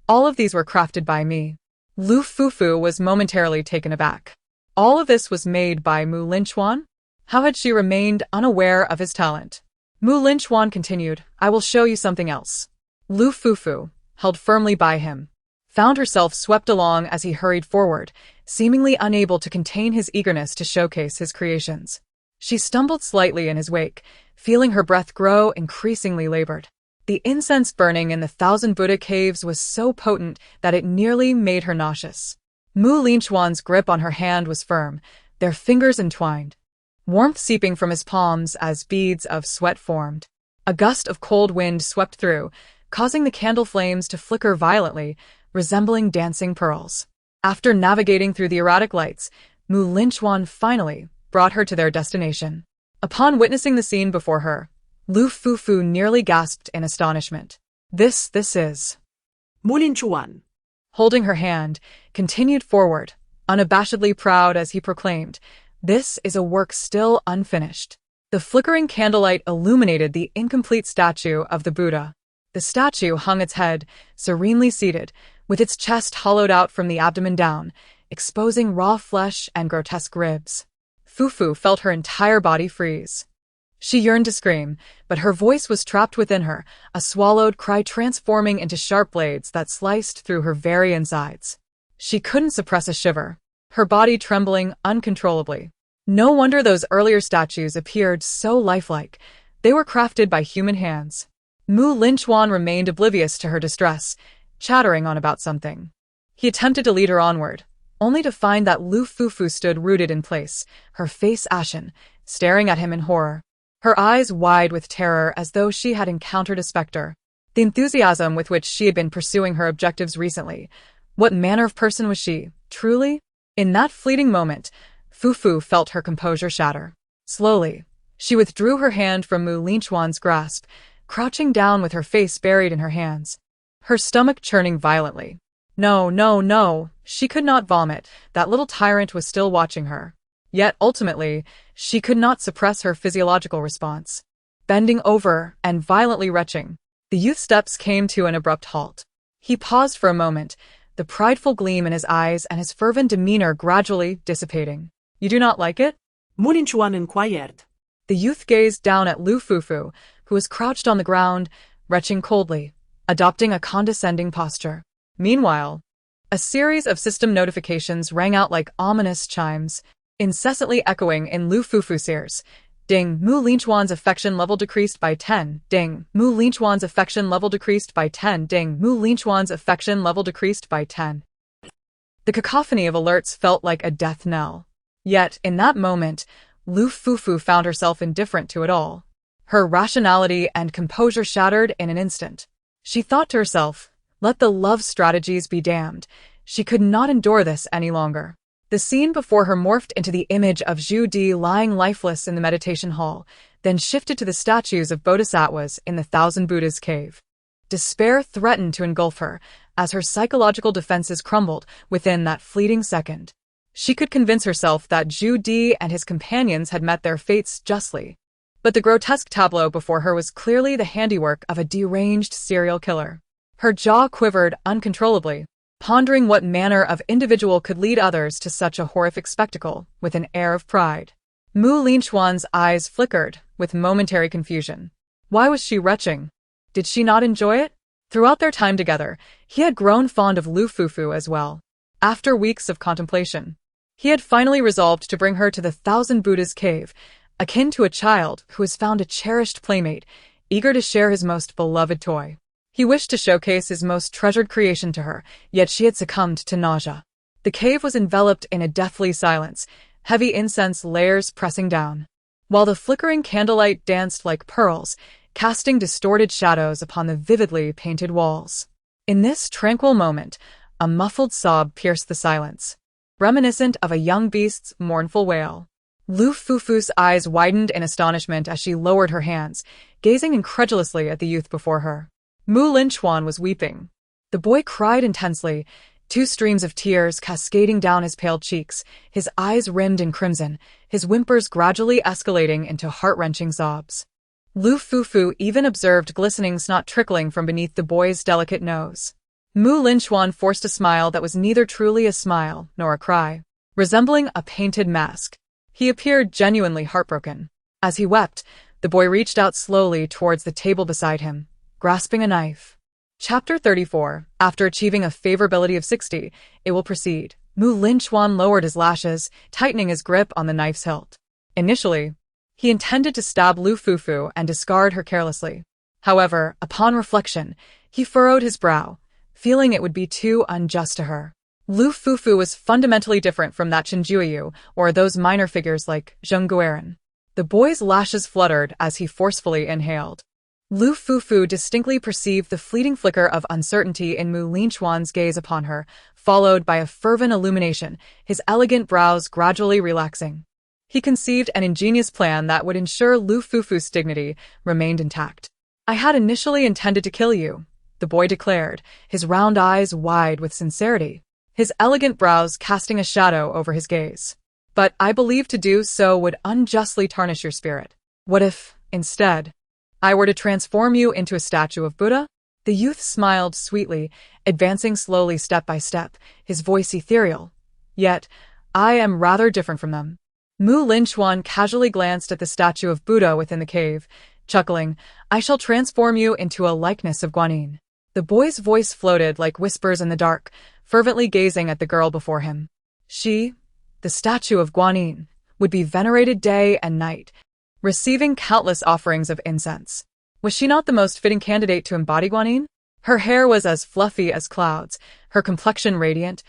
"All of these were crafted by me." Lu Fufu was momentarily taken aback. All of this was made by Mu Linchuan? How had she remained unaware of his talent? Mu Linchuan continued, "I will show you something else." Lu Fufu, held firmly by him, found herself swept along as he hurried forward, seemingly unable to contain his eagerness to showcase his creations. She stumbled slightly in his wake, feeling her breath grow increasingly labored. The incense burning in the Thousand Buddha Caves was so potent that it nearly made her nauseous. Mu Linchuan's grip on her hand was firm, their fingers entwined, warmth seeping from his palms as beads of sweat formed. A gust of cold wind swept through, causing the candle flames to flicker violently, resembling dancing pearls. After navigating through the erratic lights, Linchuan finally brought her to their destination. Upon witnessing the scene before her, Lu Fufu nearly gasped in astonishment. This is... Linchuan. Holding her hand, continued forward, unabashedly proud as he proclaimed, "This is a work still unfinished." The flickering candlelight illuminated the incomplete statue of the Buddha. The statue hung its head, serenely seated, with its chest hollowed out from the abdomen down, exposing raw flesh and grotesque ribs. Fufu felt her entire body freeze. She yearned to scream, but her voice was trapped within her, a swallowed cry transforming into sharp blades that sliced through her very insides. She couldn't suppress a shiver, her body trembling uncontrollably. No wonder those earlier statues appeared so lifelike. They were crafted by human hands. Linchuan remained oblivious to her distress, chattering on about something. He attempted to lead her onward, only to find that Lu Fufu stood rooted in place, her face ashen, staring at him in horror. Her eyes wide with terror as though she had encountered a specter. The enthusiasm with which she had been pursuing her objectives recently. What manner of person was she, truly? In that fleeting moment, Fufu felt her composure shatter. Slowly, she withdrew her hand from Linchuan's grasp, crouching down with her face buried in her hands, her stomach churning violently. No, she could not vomit. That little tyrant was still watching her. Yet, ultimately, she could not suppress her physiological response. Bending over and violently retching, the youth's steps came to an abrupt halt. He paused for a moment, the prideful gleam in his eyes and his fervent demeanor gradually dissipating. "You do not like it?" Linchuan inquired. The youth gazed down at Lu Fufu, who was crouched on the ground, retching coldly, adopting a condescending posture. Meanwhile, a series of system notifications rang out like ominous chimes, incessantly echoing in Lu Fufu's ears. Ding, Linchuan's affection level decreased by 10. Ding, Linchuan's affection level decreased by 10. Ding, Linchuan's affection level decreased by 10. The cacophony of alerts felt like a death knell. Yet, in that moment, Lu Fufu found herself indifferent to it all. Her rationality and composure shattered in an instant. She thought to herself, let the love strategies be damned. She could not endure this any longer. The scene before her morphed into the image of Zhu Di lying lifeless in the meditation hall, then shifted to the statues of bodhisattvas in the Thousand Buddhas cave. Despair threatened to engulf her, as her psychological defenses crumbled within that fleeting second. She could convince herself that Zhu Di and his companions had met their fates justly. But the grotesque tableau before her was clearly the handiwork of a deranged serial killer. Her jaw quivered uncontrollably, pondering what manner of individual could lead others to such a horrific spectacle with an air of pride. Linchuan's eyes flickered with momentary confusion. Why was she retching? Did she not enjoy it? Throughout their time together, he had grown fond of Lu Fufu as well. After weeks of contemplation, he had finally resolved to bring her to the Thousand Buddhas cave, akin to a child who has found a cherished playmate, eager to share his most beloved toy. He wished to showcase his most treasured creation to her, yet she had succumbed to nausea. The cave was enveloped in a deathly silence, heavy incense layers pressing down, while the flickering candlelight danced like pearls, casting distorted shadows upon the vividly painted walls. In this tranquil moment, a muffled sob pierced the silence, reminiscent of a young beast's mournful wail. Lu Fufu's eyes widened in astonishment as she lowered her hands, gazing incredulously at the youth before her. Linchuan was weeping. The boy cried intensely, 2 streams of tears cascading down his pale cheeks, his eyes rimmed in crimson, his whimpers gradually escalating into heart-wrenching sobs. Lu Fufu even observed glistening snot trickling from beneath the boy's delicate nose. Linchuan forced a smile that was neither truly a smile nor a cry, resembling a painted mask. He appeared genuinely heartbroken. As he wept, the boy reached out slowly towards the table beside him, grasping a knife. Chapter 34. After achieving a favorability of 60, it will proceed. Linchuan lowered his lashes, tightening his grip on the knife's hilt. Initially, he intended to stab Lu Fufu and discard her carelessly. However, upon reflection, he furrowed his brow, feeling it would be too unjust to her. Lu Fufu was fundamentally different from that Shangjing or those minor figures like Zheng. The boy's lashes fluttered as he forcefully inhaled. Lu Fufu distinctly perceived the fleeting flicker of uncertainty in Linchuan's gaze upon her, followed by a fervent illumination, his elegant brows gradually relaxing. He conceived an ingenious plan that would ensure Lu Fufu's dignity remained intact. "I had initially intended to kill you," the boy declared, his round eyes wide with sincerity, his elegant brows casting a shadow over his gaze. "But I believe to do so would unjustly tarnish your spirit. What if, instead, I were to transform you into a statue of Buddha?" The youth smiled sweetly, advancing slowly step by step, his voice ethereal. "Yet, I am rather different from them." Linchuan casually glanced at the statue of Buddha within the cave, chuckling, "I shall transform you into a likeness of Guanyin." The boy's voice floated like whispers in the dark, fervently gazing at the girl before him. She, the statue of Guanyin, would be venerated day and night, receiving countless offerings of incense. Was she not the most fitting candidate to embody Guanyin? Her hair was as fluffy as clouds, her complexion radiant,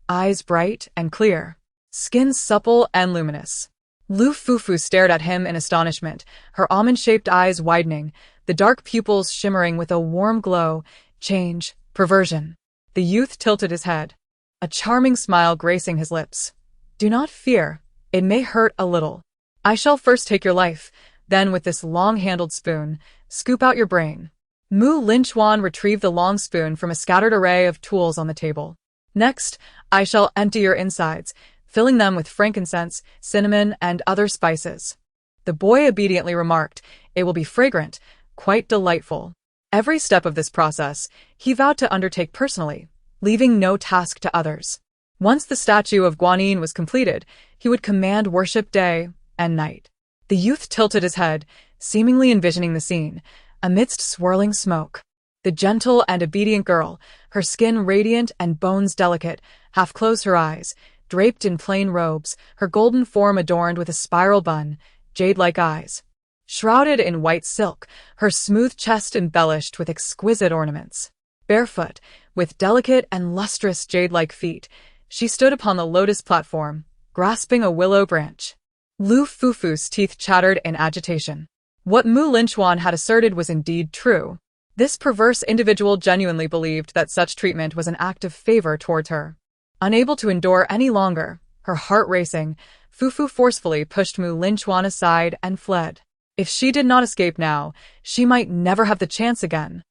eyes bright and clear, skin supple and luminous. Lu Fufu stared at him in astonishment, her almond-shaped eyes widening, the dark pupils shimmering with a warm glow, change, perversion. The youth tilted his head, a charming smile gracing his lips. "Do not fear, it may hurt a little. I shall first take your life, then with this long-handled spoon, scoop out your brain." Linchuan retrieved the long spoon from a scattered array of tools on the table. "Next, I shall empty your insides, filling them with frankincense, cinnamon, and other spices." The boy obediently remarked, "It will be fragrant, quite delightful." Every step of this process, he vowed to undertake personally, leaving no task to others. Once the statue of Guanyin was completed, he would command worship day and night. The youth tilted his head, seemingly envisioning the scene, amidst swirling smoke. The gentle and obedient girl, her skin radiant and bones delicate, half closed her eyes, draped in plain robes, her golden form adorned with a spiral bun, jade-like eyes. Shrouded in white silk, her smooth chest embellished with exquisite ornaments. Barefoot, with delicate and lustrous jade-like feet, she stood upon the lotus platform, grasping a willow branch. Lu Fufu's teeth chattered in agitation. What Linchuan had asserted was indeed true. This perverse individual genuinely believed that such treatment was an act of favor towards her. Unable to endure any longer, her heart racing, Fufu forcefully pushed Linchuan aside and fled. If she did not escape now, she might never have the chance again.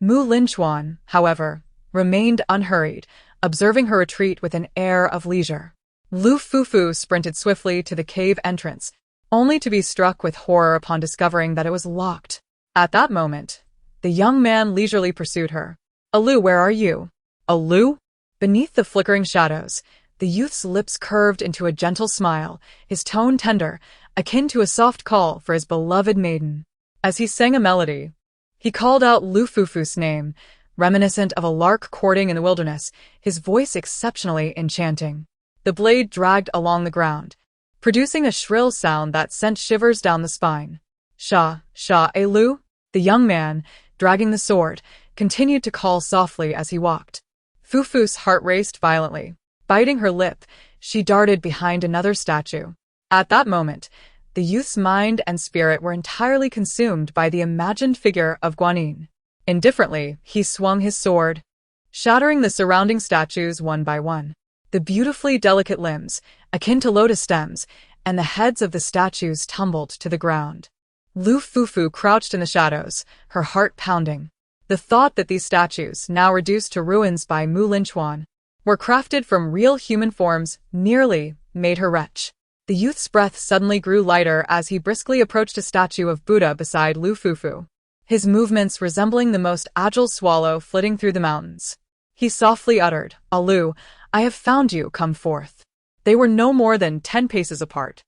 Linchuan, however, remained unhurried, observing her retreat with an air of leisure. Lu Fufu sprinted swiftly to the cave entrance, only to be struck with horror upon discovering that it was locked. At that moment, the young man leisurely pursued her. "Alu, where are you?" "Alu?" Beneath the flickering shadows, the youth's lips curved into a gentle smile, his tone tender, akin to a soft call for his beloved maiden. As he sang a melody, he called out Lu Fufu's name, reminiscent of a lark courting in the wilderness, his voice exceptionally enchanting. The blade dragged along the ground, producing a shrill sound that sent shivers down the spine. "Sha, Sha, Lu?" The young man, dragging the sword, continued to call softly as he walked. Fufu's heart raced violently. Biting her lip, she darted behind another statue. At that moment, the youth's mind and spirit were entirely consumed by the imagined figure of Guanyin. Indifferently, he swung his sword, shattering the surrounding statues one by one. The beautifully delicate limbs, akin to lotus stems, and the heads of the statues tumbled to the ground. Lu Fufu crouched in the shadows, her heart pounding. The thought that these statues, now reduced to ruins by Linchuan, were crafted from real human forms nearly made her retch. The youth's breath suddenly grew lighter as he briskly approached a statue of Buddha beside Lu Fufu, his movements resembling the most agile swallow flitting through the mountains. He softly uttered, "Alu, I have found you, come forth." They were no more than 10 paces apart.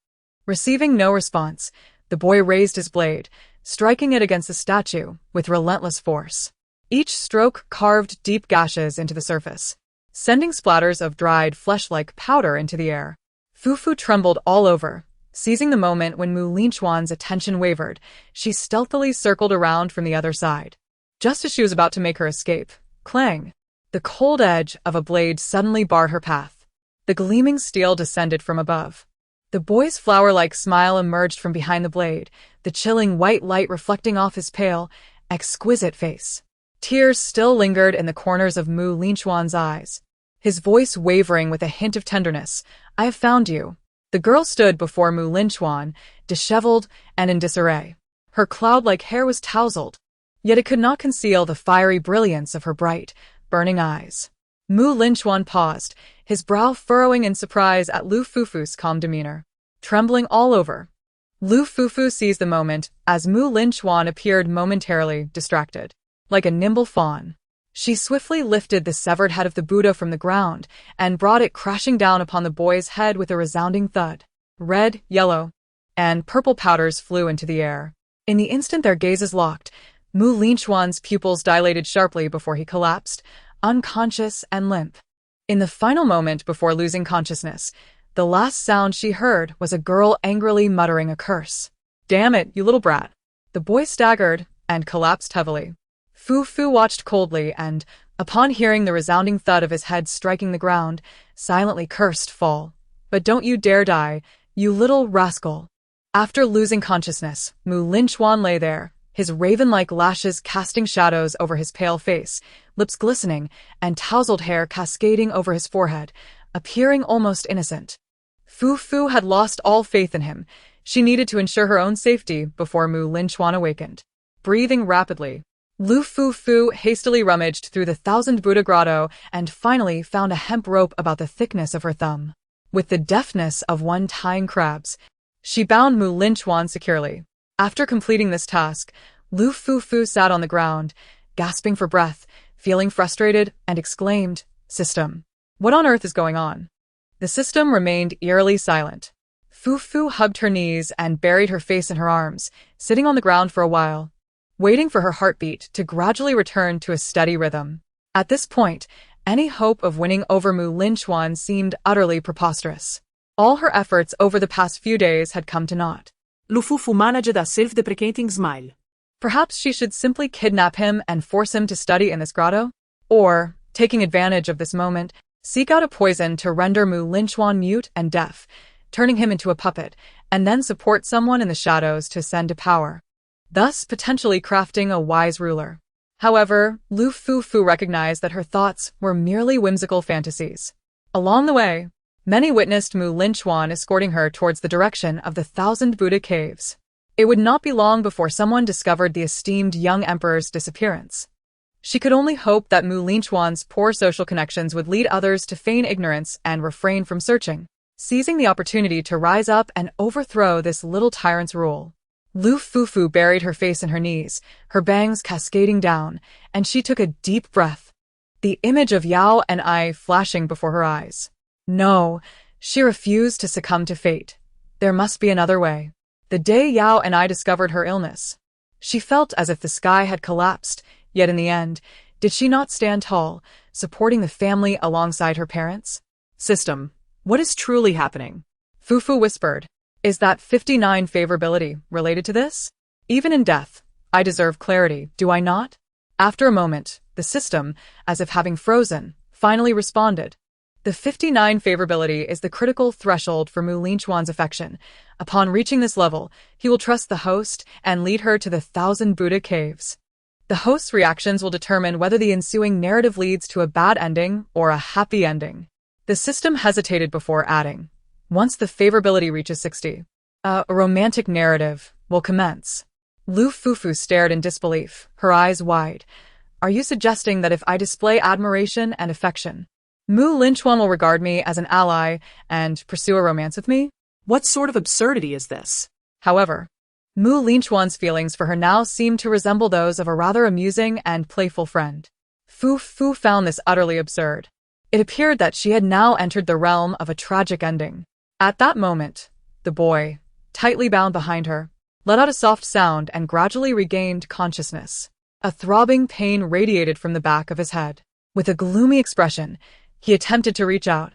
Receiving no response, the boy raised his blade, striking it against the statue with relentless force. Each stroke carved deep gashes into the surface, sending splatters of dried flesh-like powder into the air. Fufu trembled all over. Seizing the moment when Linchuan's attention wavered, she stealthily circled around from the other side. Just as she was about to make her escape, clang! The cold edge of a blade suddenly barred her path. The gleaming steel descended from above. The boy's flower-like smile emerged from behind the blade, the chilling white light reflecting off his pale, exquisite face. Tears still lingered in the corners of Mu Linchuan's eyes. His voice wavering with a hint of tenderness. "I have found you." The girl stood before Mu Linchuan, disheveled and in disarray. Her cloud-like hair was tousled, yet it could not conceal the fiery brilliance of her bright, burning eyes. Mu Linchuan paused, his brow furrowing in surprise at Lu Fufu's calm demeanor. Trembling all over, Lu Fufu seized the moment as Mu Linchuan appeared momentarily distracted. Like a nimble fawn, she swiftly lifted the severed head of the Buddha from the ground and brought it crashing down upon the boy's head with a resounding thud. Red, yellow, and purple powders flew into the air. In the instant their gazes locked, Mu Linchuan's pupils dilated sharply before he collapsed, unconscious and limp. In the final moment before losing consciousness, the last sound she heard was a girl angrily muttering a curse. "Damn it, you little brat." The boy staggered and collapsed heavily. Fufu watched coldly and, upon hearing the resounding thud of his head striking the ground, silently cursed Fall. "But don't you dare die, you little rascal." After losing consciousness, Mu Linchuan lay there, his raven-like lashes casting shadows over his pale face, lips glistening, and tousled hair cascading over his forehead, appearing almost innocent. Fufu had lost all faith in him. She needed to ensure her own safety before Mu Linchuan awakened. Breathing rapidly, Lu Fufu hastily rummaged through the 1,000 Buddha grotto and finally found a hemp rope about the thickness of her thumb. With the deftness of one tying crabs, she bound Mu Linchuan securely. After completing this task, Lu Fufu sat on the ground, gasping for breath, feeling frustrated, and exclaimed, "System, what on earth is going on?" The system remained eerily silent. Fufu hugged her knees and buried her face in her arms, sitting on the ground for a while, waiting for her heartbeat to gradually return to a steady rhythm. At this point, any hope of winning over Mu Linchuan seemed utterly preposterous. All her efforts over the past few days had come to naught. Lu Fufu managed a self-deprecating smile. Perhaps she should simply kidnap him and force him to study in this grotto? Or, taking advantage of this moment, seek out a poison to render Mu Linchuan mute and deaf, turning him into a puppet, and then support someone in the shadows to ascend to power, thus potentially crafting a wise ruler. However, Lu Fufu recognized that her thoughts were merely whimsical fantasies. Along the way, many witnessed Mu Linchuan escorting her towards the direction of the 1,000 Buddha caves. It would not be long before someone discovered the esteemed young emperor's disappearance. She could only hope that Mu Linchuan's poor social connections would lead others to feign ignorance and refrain from searching, seizing the opportunity to rise up and overthrow this little tyrant's rule. Lu Fufu buried her face in her knees, her bangs cascading down, and she took a deep breath, the image of Yao and I flashing before her eyes. No, she refused to succumb to fate. There must be another way. The day Yao and I discovered her illness, she felt as if the sky had collapsed, yet in the end, did she not stand tall, supporting the family alongside her parents? "System, what is truly happening?" Fufu whispered. "Is that 59 favorability related to this? Even in death, I deserve clarity, do I not?" After a moment, the system, as if having frozen, finally responded. The 59 favorability is the critical threshold for Mu Linchuan's affection. Upon reaching this level, he will trust the host and lead her to the 1,000 Buddha caves. The host's reactions will determine whether the ensuing narrative leads to a bad ending or a happy ending. The system hesitated before adding, "Once the favorability reaches 60, a romantic narrative will commence." Lu Fufu stared in disbelief, her eyes wide. "Are you suggesting that if I display admiration and affection, Mu Linchuan will regard me as an ally and pursue a romance with me?" What sort of absurdity is this? However, Mu Linchuan's feelings for her now seemed to resemble those of a rather amusing and playful friend. Fufu found this utterly absurd. It appeared that she had now entered the realm of a tragic ending. At that moment, the boy, tightly bound behind her, let out a soft sound and gradually regained consciousness. A throbbing pain radiated from the back of his head. With a gloomy expression, he attempted to reach out,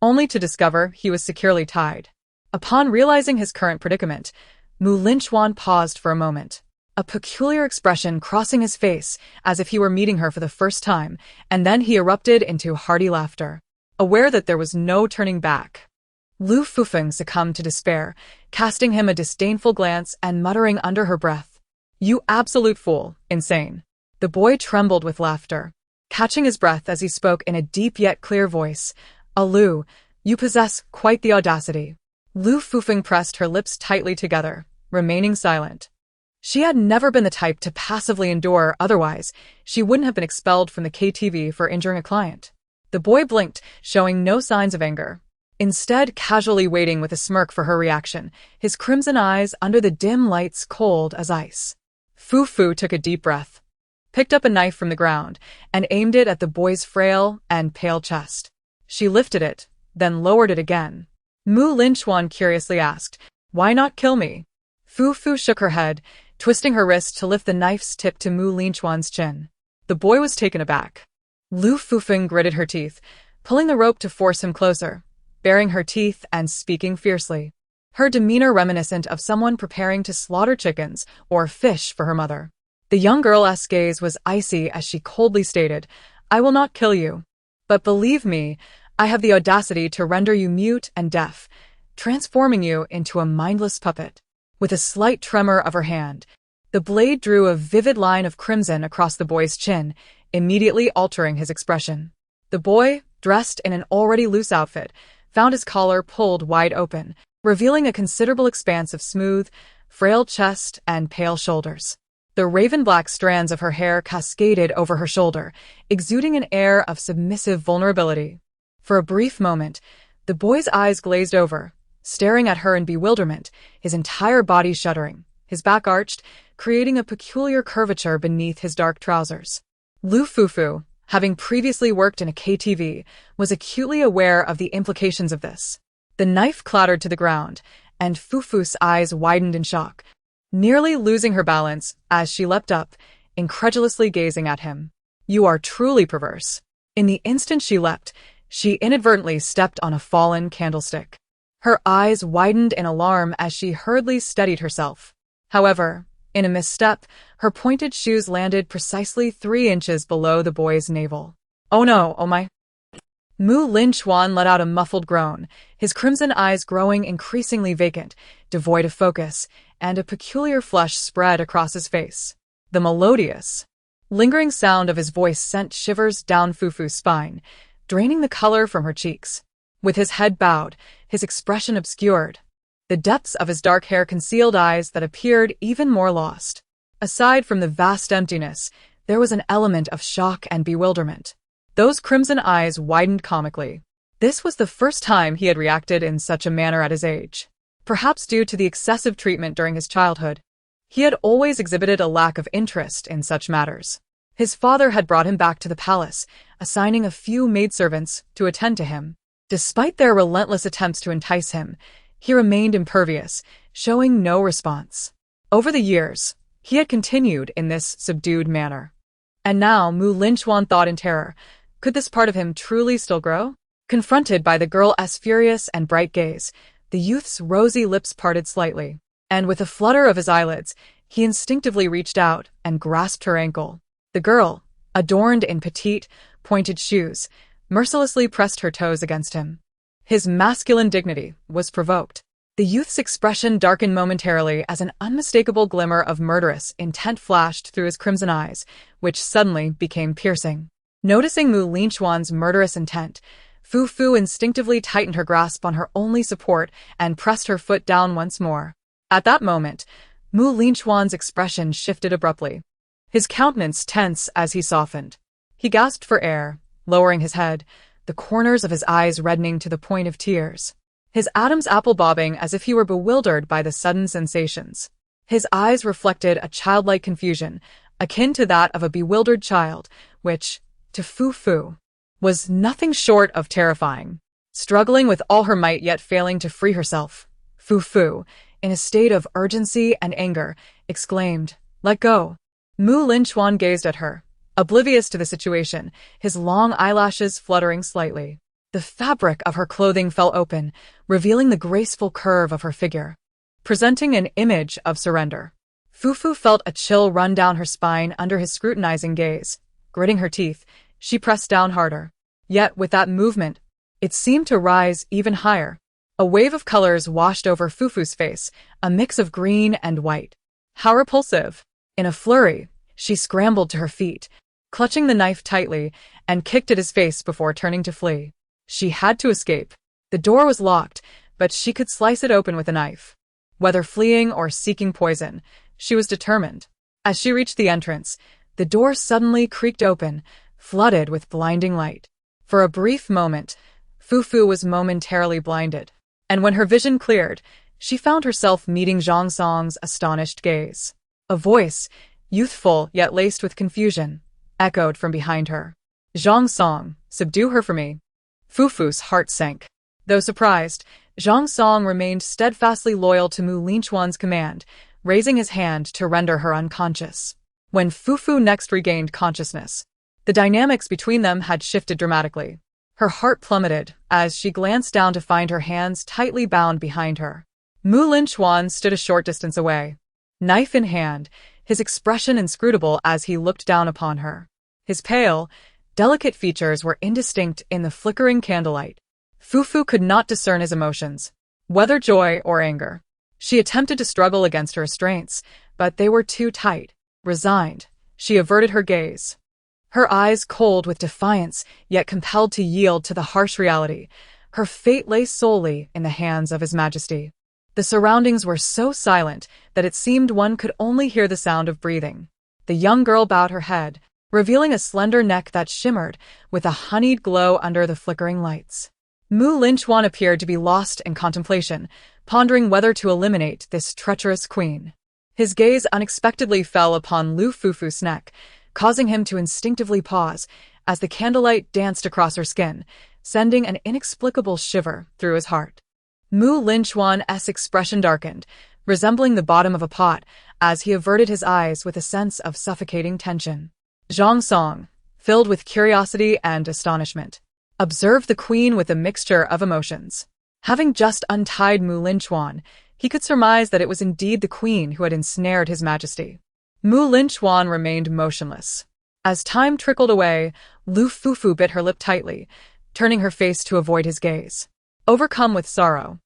only to discover he was securely tied. Upon realizing his current predicament, Mu Linchuan paused for a moment, a peculiar expression crossing his face as if he were meeting her for the first time, and then he erupted into hearty laughter, aware that there was no turning back. Lu Fufu succumbed to despair, casting him a disdainful glance and muttering under her breath, You absolute fool, insane. The boy trembled with laughter, catching his breath as he spoke in a deep yet clear voice. Lu, you possess quite the audacity. Lu Fufu pressed her lips tightly together, remaining silent. She had never been the type to passively endure, otherwise she wouldn't have been expelled from the KTV for injuring a client. The boy blinked, showing no signs of anger. Instead, casually waiting with a smirk for her reaction, his crimson eyes under the dim lights cold as ice. Fufu took a deep breath, picked up a knife from the ground, and aimed it at the boy's frail and pale chest. She lifted it, then lowered it again. Linchuan curiously asked, "Why not kill me?" Fufu shook her head, twisting her wrist to lift the knife's tip to Linchuan's chin. The boy was taken aback. Lu Fufu gritted her teeth, pulling the rope to force him closer, baring her teeth and speaking fiercely, her demeanor reminiscent of someone preparing to slaughter chickens or fish for her mother. The young girl's gaze was icy as she coldly stated, "I will not kill you. But believe me, I have the audacity to render you mute and deaf, transforming you into a mindless puppet." With a slight tremor of her hand, the blade drew a vivid line of crimson across the boy's chin, immediately altering his expression. The boy, dressed in an already loose outfit, found his collar pulled wide open, revealing a considerable expanse of smooth, frail chest and pale shoulders. The raven-black strands of her hair cascaded over her shoulder, exuding an air of submissive vulnerability. For a brief moment, the boy's eyes glazed over, staring at her in bewilderment, his entire body shuddering, his back arched, creating a peculiar curvature beneath his dark trousers. Lu Fufu, having previously worked in a KTV, was acutely aware of the implications of this. The knife clattered to the ground, and Fufu's eyes widened in shock, nearly losing her balance as she leapt up, incredulously gazing at him. "You are truly perverse." In the instant she leapt, she inadvertently stepped on a fallen candlestick. Her eyes widened in alarm as she hurriedly steadied herself. However, in a misstep, her pointed shoes landed precisely 3 inches below the boy's navel. "Oh no, oh my." Linchuan let out a muffled groan, his crimson eyes growing increasingly vacant, devoid of focus, and a peculiar flush spread across his face. The melodious, lingering sound of his voice sent shivers down Fufu's spine, draining the color from her cheeks. With his head bowed, his expression obscured, the depths of his dark hair concealed eyes that appeared even more lost. Aside from the vast emptiness, there was an element of shock and bewilderment. Those crimson eyes widened comically. This was the first time he had reacted in such a manner at his age. Perhaps due to the excessive treatment during his childhood, he had always exhibited a lack of interest in such matters. His father had brought him back to the palace, assigning a few maidservants to attend to him. Despite their relentless attempts to entice him, he remained impervious, showing no response. Over the years, he had continued in this subdued manner. And now Linchuan thought in terror, could this part of him truly still grow? Confronted by the girl's furious and bright gaze, the youth's rosy lips parted slightly, and with a flutter of his eyelids, he instinctively reached out and grasped her ankle. The girl, adorned in petite, pointed shoes, mercilessly pressed her toes against him. His masculine dignity was provoked. The youth's expression darkened momentarily as an unmistakable glimmer of murderous intent flashed through his crimson eyes, which suddenly became piercing. Noticing Linchuan's murderous intent, Fufu instinctively tightened her grasp on her only support and pressed her foot down once more. At that moment, Linchuan's expression shifted abruptly. His countenance tense as he softened. He gasped for air, lowering his head, the corners of his eyes reddening to the point of tears. His Adam's apple bobbing as if he were bewildered by the sudden sensations. His eyes reflected a childlike confusion, akin to that of a bewildered child, which, to Fufu, was nothing short of terrifying. Struggling with all her might yet failing to free herself, Fufu, in a state of urgency and anger, exclaimed, "Let go." Linchuan gazed at her, oblivious to the situation, his long eyelashes fluttering slightly. The fabric of her clothing fell open, revealing the graceful curve of her figure, presenting an image of surrender. Fufu felt a chill run down her spine under his scrutinizing gaze. Gritting her teeth, she pressed down harder. Yet with that movement, it seemed to rise even higher. A wave of colors washed over Fufu's face, a mix of green and white. How repulsive! In a flurry, she scrambled to her feet, clutching the knife tightly, and kicked at his face before turning to flee. She had to escape. The door was locked, but she could slice it open with a knife. Whether fleeing or seeking poison, she was determined. As she reached the entrance, the door suddenly creaked open, flooded with blinding light. For a brief moment, Fufu was momentarily blinded. And when her vision cleared, she found herself meeting Zhang Song's astonished gaze. A voice, youthful yet laced with confusion, echoed from behind her. Zhang Song, subdue her for me. Fufu's heart sank. Though surprised, Zhang Song remained steadfastly loyal to Mu Linchuan's command, raising his hand to render her unconscious. When Fufu next regained consciousness, the dynamics between them had shifted dramatically. Her heart plummeted as she glanced down to find her hands tightly bound behind her. Mu Linchuan stood a short distance away, knife in hand, his expression inscrutable as he looked down upon her. His pale, delicate features were indistinct in the flickering candlelight. Fufu could not discern his emotions, whether joy or anger. She attempted to struggle against her restraints, but they were too tight. Resigned, she averted her gaze. Her eyes cold with defiance, yet compelled to yield to the harsh reality. Her fate lay solely in the hands of His Majesty. The surroundings were so silent that it seemed one could only hear the sound of breathing. The young girl bowed her head, revealing a slender neck that shimmered with a honeyed glow under the flickering lights. Mu Linchuan appeared to be lost in contemplation, pondering whether to eliminate this treacherous queen. His gaze unexpectedly fell upon Lu Fufu's neck, causing him to instinctively pause as the candlelight danced across her skin, sending an inexplicable shiver through his heart. Mu Linchuan's expression darkened, resembling the bottom of a pot, as he averted his eyes with a sense of suffocating tension. Zhang Song, filled with curiosity and astonishment, observed the queen with a mixture of emotions. Having just untied Mu Linchuan, he could surmise that it was indeed the queen who had ensnared His Majesty. Mu Linchuan remained motionless. As time trickled away, Lu Fufu bit her lip tightly, turning her face to avoid his gaze. Overcome with sorrow,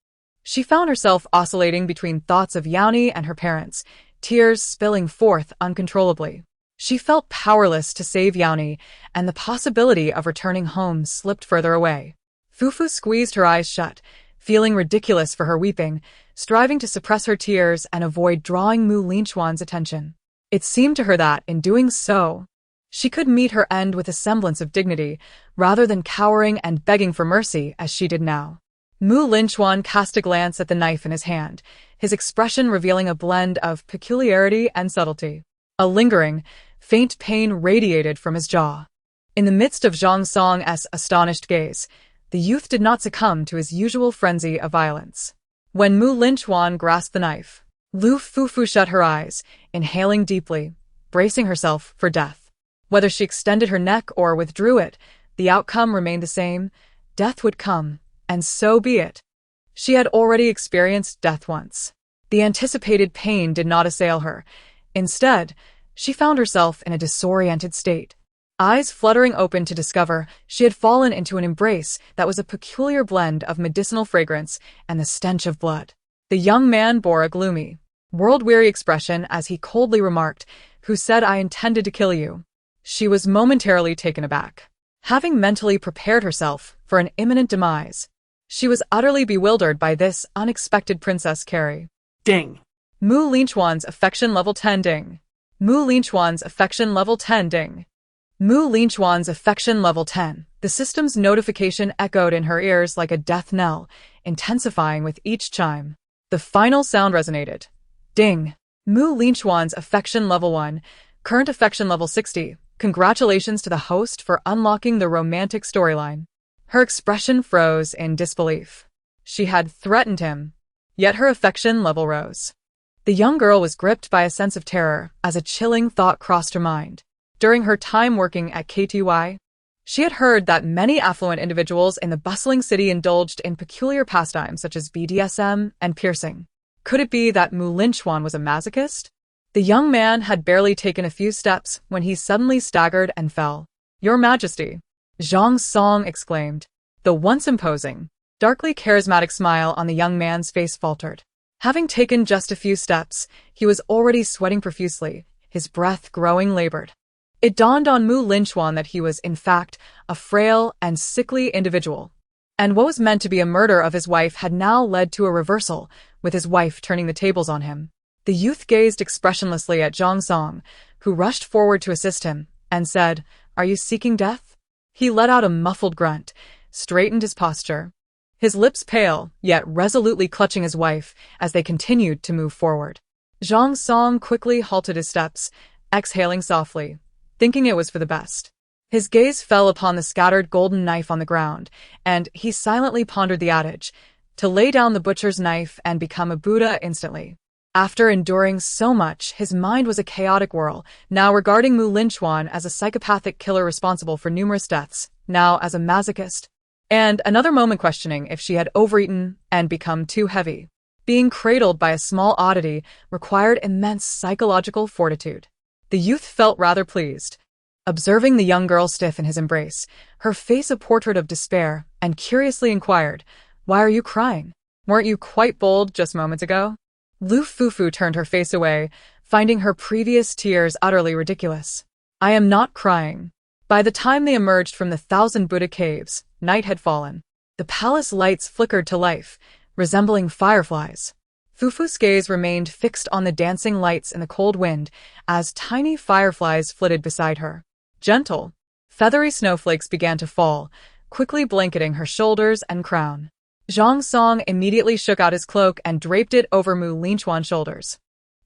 she found herself oscillating between thoughts of Yaoni and her parents, tears spilling forth uncontrollably. She felt powerless to save Yaoni, and the possibility of returning home slipped further away. Fufu squeezed her eyes shut, feeling ridiculous for her weeping, striving to suppress her tears and avoid drawing Mu Linchuan's attention. It seemed to her that, in doing so, she could meet her end with a semblance of dignity, rather than cowering and begging for mercy as she did now. Mu Linchuan cast a glance at the knife in his hand, his expression revealing a blend of peculiarity and subtlety. A lingering, faint pain radiated from his jaw. In the midst of Zhang Song's astonished gaze, the youth did not succumb to his usual frenzy of violence. When Mu Linchuan grasped the knife, Lu Fufu shut her eyes, inhaling deeply, bracing herself for death. Whether she extended her neck or withdrew it, the outcome remained the same. Death would come, and so be it. She had already experienced death once. The anticipated pain did not assail her. Instead, she found herself in a disoriented state. Eyes fluttering open to discover she had fallen into an embrace that was a peculiar blend of medicinal fragrance and the stench of blood. The young man bore a gloomy, world-weary expression as he coldly remarked, "Who said I intended to kill you?" She was momentarily taken aback. Having mentally prepared herself for an imminent demise, she was utterly bewildered by this unexpected princess carry. Ding. Mu Linchuan's affection level 10 ding. Mu Linchuan's affection level 10 ding. Mu Linchuan's affection level 10. The system's notification echoed in her ears like a death knell, intensifying with each chime. The final sound resonated. Ding. Mu Linchuan's affection level 1. Current affection level 60. Congratulations to the host for unlocking the romantic storyline. Her expression froze in disbelief. She had threatened him, yet her affection level rose. The young girl was gripped by a sense of terror as a chilling thought crossed her mind. During her time working at KTY, she had heard that many affluent individuals in the bustling city indulged in peculiar pastimes such as BDSM and piercing. Could it be that Mu Linchuan was a masochist? The young man had barely taken a few steps when he suddenly staggered and fell. "Your Majesty!" Zhang Song exclaimed. The once imposing, darkly charismatic smile on the young man's face faltered. Having taken just a few steps, he was already sweating profusely, his breath growing labored. It dawned on Linchuan that he was, in fact, a frail and sickly individual. And what was meant to be a murder of his wife had now led to a reversal, with his wife turning the tables on him. The youth gazed expressionlessly at Zhang Song, who rushed forward to assist him, and said, "Are you seeking death?" He let out a muffled grunt, straightened his posture, his lips pale, yet resolutely clutching his wife as they continued to move forward. Zhang Song quickly halted his steps, exhaling softly, thinking it was for the best. His gaze fell upon the scattered golden knife on the ground, and he silently pondered the adage, to lay down the butcher's knife and become a Buddha instantly. After enduring so much, his mind was a chaotic whirl, now regarding Linchuan as a psychopathic killer responsible for numerous deaths, now as a masochist, and another moment questioning if she had overeaten and become too heavy. Being cradled by a small oddity required immense psychological fortitude. The youth felt rather pleased, observing the young girl stiff in his embrace, her face a portrait of despair, and curiously inquired, "Why are you crying? Weren't you quite bold just moments ago?" Lu Fufu turned her face away, finding her previous tears utterly ridiculous. "I am not crying." By the time they emerged from the 1,000 Buddha caves, night had fallen. The palace lights flickered to life, resembling fireflies. Fufu's gaze remained fixed on the dancing lights in the cold wind as tiny fireflies flitted beside her. Gentle, feathery snowflakes began to fall, quickly blanketing her shoulders and crown. Zhang Song immediately shook out his cloak and draped it over Linchuan's shoulders.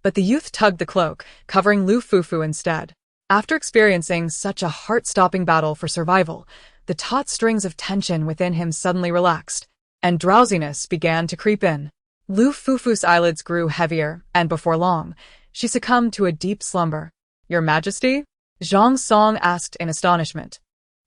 But the youth tugged the cloak, covering Lu Fufu instead. After experiencing such a heart-stopping battle for survival, the taut strings of tension within him suddenly relaxed, and drowsiness began to creep in. Lu Fufu's eyelids grew heavier, and before long, she succumbed to a deep slumber. "Your Majesty?" Zhang Song asked in astonishment.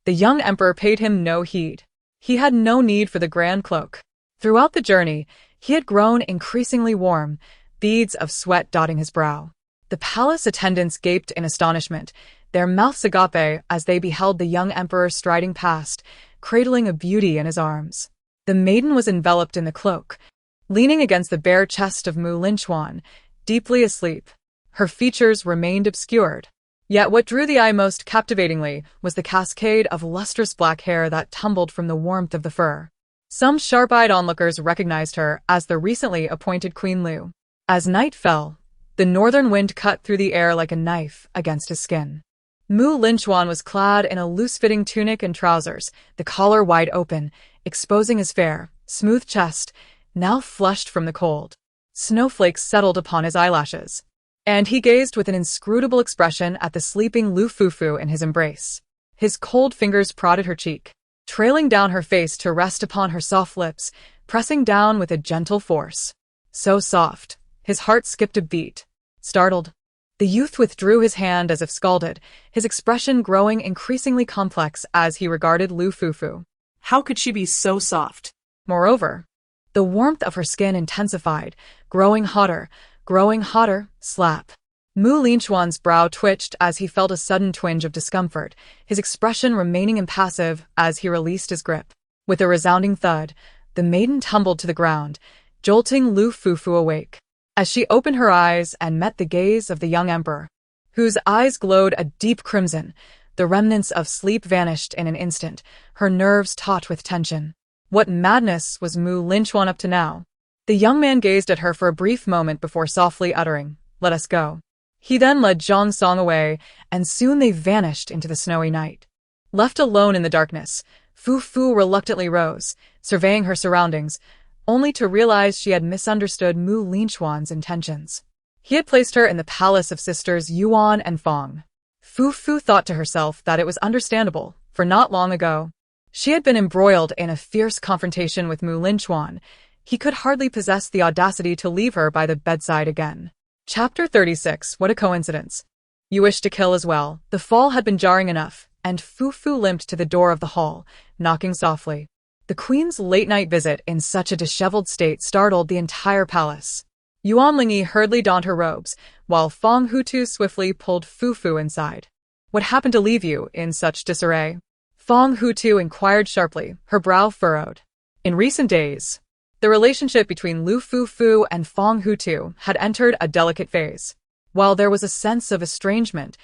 The young emperor paid him no heed. He had no need for the grand cloak. Throughout the journey, he had grown increasingly warm, beads of sweat dotting his brow. The palace attendants gaped in astonishment, their mouths agape as they beheld the young emperor striding past, cradling a beauty in his arms. The maiden was enveloped in the cloak, leaning against the bare chest of Linchuan, deeply asleep. Her features remained obscured. Yet what drew the eye most captivatingly was the cascade of lustrous black hair that tumbled from the warmth of the fur. Some sharp-eyed onlookers recognized her as the recently appointed Queen Lu. As night fell, the northern wind cut through the air like a knife against his skin. Linchuan was clad in a loose-fitting tunic and trousers, the collar wide open, exposing his fair, smooth chest, now flushed from the cold. Snowflakes settled upon his eyelashes, and he gazed with an inscrutable expression at the sleeping Lu Fufu in his embrace. His cold fingers prodded her cheek, trailing down her face to rest upon her soft lips, pressing down with a gentle force. So soft, his heart skipped a beat. Startled, the youth withdrew his hand as if scalded, his expression growing increasingly complex as he regarded Lu Fufu. How could she be so soft? Moreover, the warmth of her skin intensified, growing hotter, slap. Linchuan's brow twitched as he felt a sudden twinge of discomfort, his expression remaining impassive as he released his grip. With a resounding thud, the maiden tumbled to the ground, jolting Lu Fufu awake. As she opened her eyes and met the gaze of the young emperor, whose eyes glowed a deep crimson, the remnants of sleep vanished in an instant, her nerves taut with tension. What madness was Linchuan up to now? The young man gazed at her for a brief moment before softly uttering, "Let us go." He then led Zhang Song away, and soon they vanished into the snowy night. Left alone in the darkness, Fufu reluctantly rose, surveying her surroundings, only to realize she had misunderstood Linchuan's intentions. He had placed her in the palace of sisters Yuan and Fong. Fufu thought to herself that it was understandable, for not long ago, she had been embroiled in a fierce confrontation with Linchuan. He could hardly possess the audacity to leave her by the bedside again. Chapter 36. What a coincidence. You wish to kill as well. The fall had been jarring enough, and Fufu limped to the door of the hall, knocking softly. The queen's late-night visit in such a disheveled state startled the entire palace. Yuan Lingyi hurriedly donned her robes, while Fong Hutu swiftly pulled Fufu inside. "What happened to leave you in such disarray?" Fong Hutu inquired sharply, her brow furrowed. In recent days, the relationship between Lu Fufu and Fong Hutu had entered a delicate phase. While there was a sense of estrangement,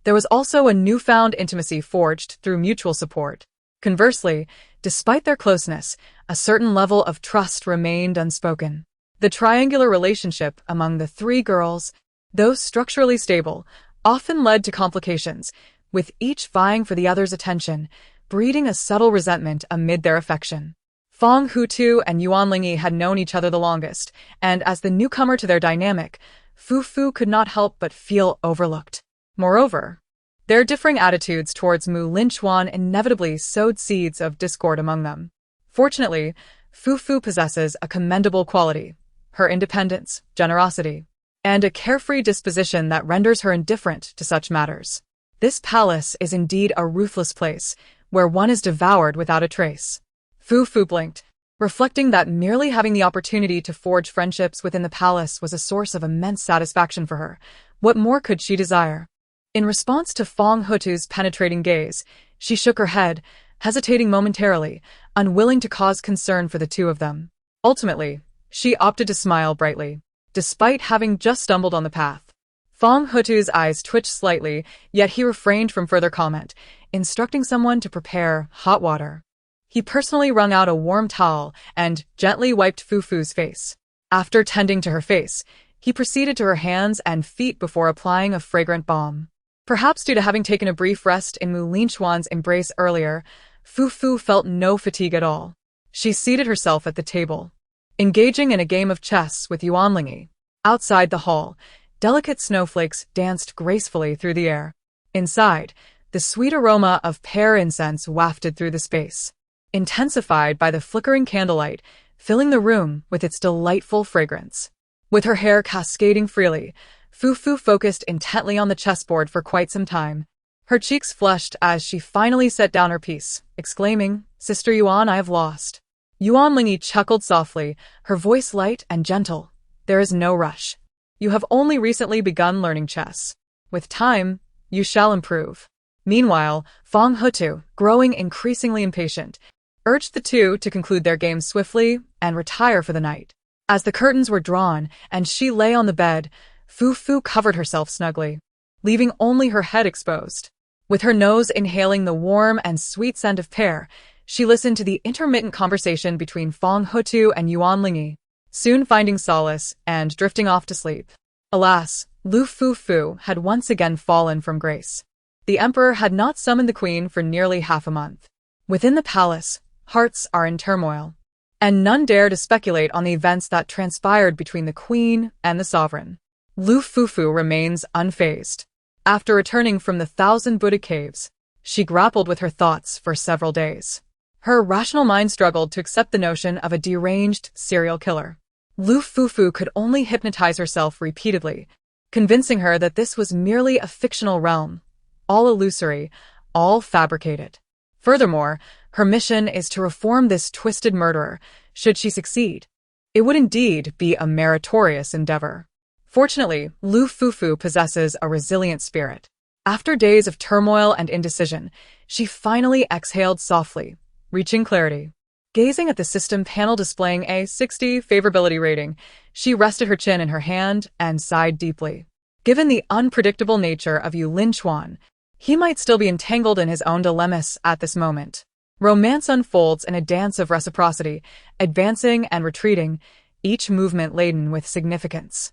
there was also a newfound intimacy forged through mutual support. Conversely, despite their closeness, a certain level of trust remained unspoken. The triangular relationship among the three girls, though structurally stable, often led to complications, with each vying for the other's attention, breeding a subtle resentment amid their affection. Fong Hutu and Yuan Lingyi had known each other the longest, and as the newcomer to their dynamic, Fufu could not help but feel overlooked. Moreover, their differing attitudes towards Linchuan inevitably sowed seeds of discord among them. Fortunately, Fufu possesses a commendable quality: her independence, generosity, and a carefree disposition that renders her indifferent to such matters. This palace is indeed a ruthless place, where one is devoured without a trace. Fufu blinked, reflecting that merely having the opportunity to forge friendships within the palace was a source of immense satisfaction for her. What more could she desire? In response to Fong Hutu's penetrating gaze, she shook her head, hesitating momentarily, unwilling to cause concern for the two of them. Ultimately, she opted to smile brightly, despite having just stumbled on the path. Fong Hutu's eyes twitched slightly, yet he refrained from further comment, instructing someone to prepare hot water. He personally wrung out a warm towel and gently wiped Fufu's face. After tending to her face, he proceeded to her hands and feet before applying a fragrant balm. Perhaps due to having taken a brief rest in Linchuan's embrace earlier, Fufu felt no fatigue at all. She seated herself at the table, engaging in a game of chess with Yuan Lingyi. Outside the hall, delicate snowflakes danced gracefully through the air. Inside, the sweet aroma of pear incense wafted through the space, intensified by the flickering candlelight, filling the room with its delightful fragrance. With her hair cascading freely, Fufu focused intently on the chessboard for quite some time. Her cheeks flushed as she finally set down her piece, exclaiming, "Sister Yuan, I have lost." Yuan Lingyi chuckled softly, her voice light and gentle. "There is no rush. You have only recently begun learning chess. With time, you shall improve." Meanwhile, Fong Hutu, growing increasingly impatient, urged the two to conclude their game swiftly and retire for the night. As the curtains were drawn and she lay on the bed, Fufu covered herself snugly, leaving only her head exposed. With her nose inhaling the warm and sweet scent of pear, she listened to the intermittent conversation between Fong Hutu and Yuan Lingyi, soon finding solace and drifting off to sleep. Alas, Lu Fufu had once again fallen from grace. The emperor had not summoned the queen for nearly half a month. Within the palace, hearts are in turmoil, and none dare to speculate on the events that transpired between the queen and the sovereign. Lu Fufu remains unfazed. After returning from the Thousand Buddha Caves, she grappled with her thoughts for several days. Her rational mind struggled to accept the notion of a deranged serial killer. Lu Fufu could only hypnotize herself repeatedly, convincing her that this was merely a fictional realm, all illusory, all fabricated. Furthermore, her mission is to reform this twisted murderer. Should she succeed, it would indeed be a meritorious endeavor. Fortunately, Lu Fufu possesses a resilient spirit. After days of turmoil and indecision, she finally exhaled softly, reaching clarity. Gazing at the system panel displaying a 60 favorability rating, she rested her chin in her hand and sighed deeply. Given the unpredictable nature of Linchuan, he might still be entangled in his own dilemmas at this moment. Romance unfolds in a dance of reciprocity, advancing and retreating, each movement laden with significance.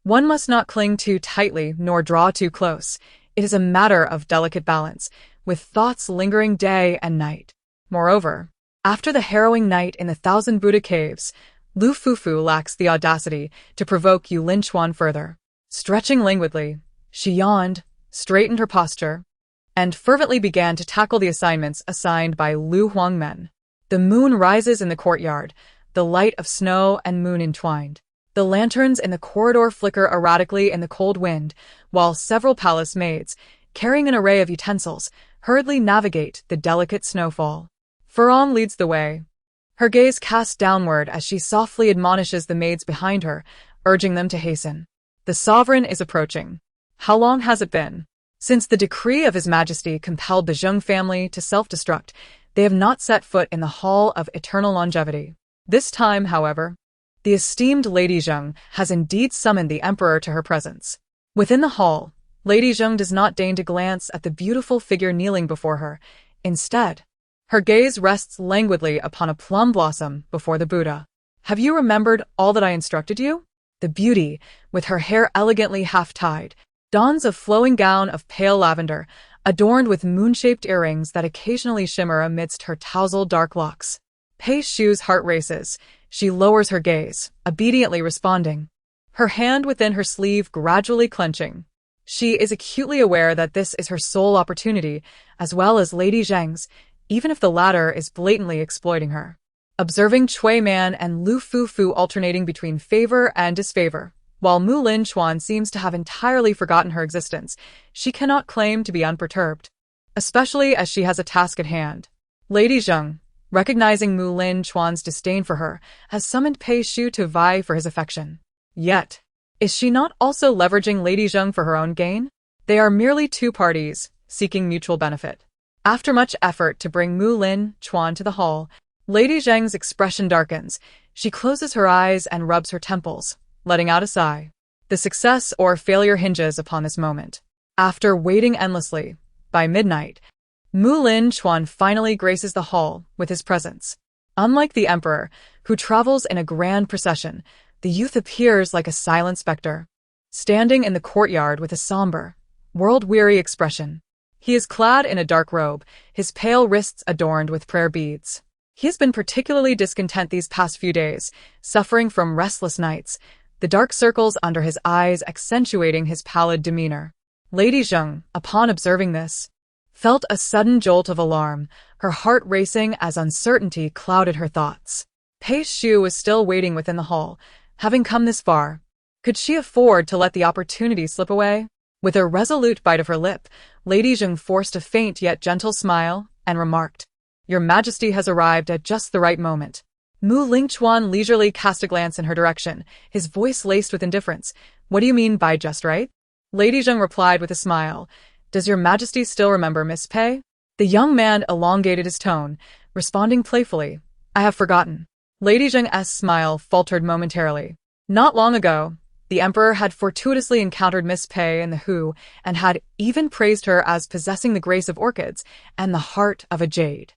One must not cling too tightly nor draw too close. It is a matter of delicate balance, with thoughts lingering day and night. Moreover, after the harrowing night in the Thousand Buddha Caves, Lu Fufu lacks the audacity to provoke Linchuan further. Stretching languidly, she yawned, straightened her posture, and fervently began to tackle the assignments assigned by Lu Huangmen. The moon rises in the courtyard, the light of snow and moon entwined. The lanterns in the corridor flicker erratically in the cold wind, while several palace maids, carrying an array of utensils, hurriedly navigate the delicate snowfall. Furong leads the way, her gaze cast downward as she softly admonishes the maids behind her, urging them to hasten. The sovereign is approaching. How long has it been? Since the decree of His Majesty compelled the Zheng family to self-destruct, they have not set foot in the Hall of Eternal Longevity. This time, however, the esteemed Lady Zheng has indeed summoned the Emperor to her presence. Within the hall, Lady Zheng does not deign to glance at the beautiful figure kneeling before her. Instead, her gaze rests languidly upon a plum blossom before the Buddha. Have you remembered all that I instructed you? The beauty, with her hair elegantly half-tied, dons a flowing gown of pale lavender, adorned with moon-shaped earrings that occasionally shimmer amidst her tousled dark locks. Pei Shu's heart races. She lowers her gaze, obediently responding, her hand within her sleeve gradually clenching. She is acutely aware that this is her sole opportunity, as well as Lady Zheng's, even if the latter is blatantly exploiting her. Observing Cui Man and Lu Fufu alternating between favor and disfavor, while Linchuan seems to have entirely forgotten her existence, she cannot claim to be unperturbed, especially as she has a task at hand. Lady Zheng, recognizing Linchuan's disdain for her, has summoned Pei Shu to vie for his affection. Yet, is she not also leveraging Lady Zheng for her own gain? They are merely two parties, seeking mutual benefit. After much effort to bring Linchuan to the hall, Lady Zheng's expression darkens. She closes her eyes and rubs her temples, letting out a sigh. The success or failure hinges upon this moment. After waiting endlessly, by midnight, Linchuan finally graces the hall with his presence. Unlike the emperor, who travels in a grand procession, the youth appears like a silent specter, standing in the courtyard with a somber, world-weary expression. He is clad in a dark robe, his pale wrists adorned with prayer beads. He has been particularly discontent these past few days, suffering from restless nights, the dark circles under his eyes accentuating his pallid demeanor. Lady Zheng, upon observing this, felt a sudden jolt of alarm, her heart racing as uncertainty clouded her thoughts. Pei Shu was still waiting within the hall, having come this far. Could she afford to let the opportunity slip away? With a resolute bite of her lip, Lady Zheng forced a faint yet gentle smile and remarked, "Your Majesty has arrived at just the right moment." Linchuan leisurely cast a glance in her direction, his voice laced with indifference. "What do you mean by just right?" Lady Zheng replied with a smile, "Does your Majesty still remember Miss Pei?" The young man elongated his tone, responding playfully, "I have forgotten." Lady Zheng's smile faltered momentarily. Not long ago, the emperor had fortuitously encountered Miss Pei in the Hu and had even praised her as possessing the grace of orchids and the heart of a jade.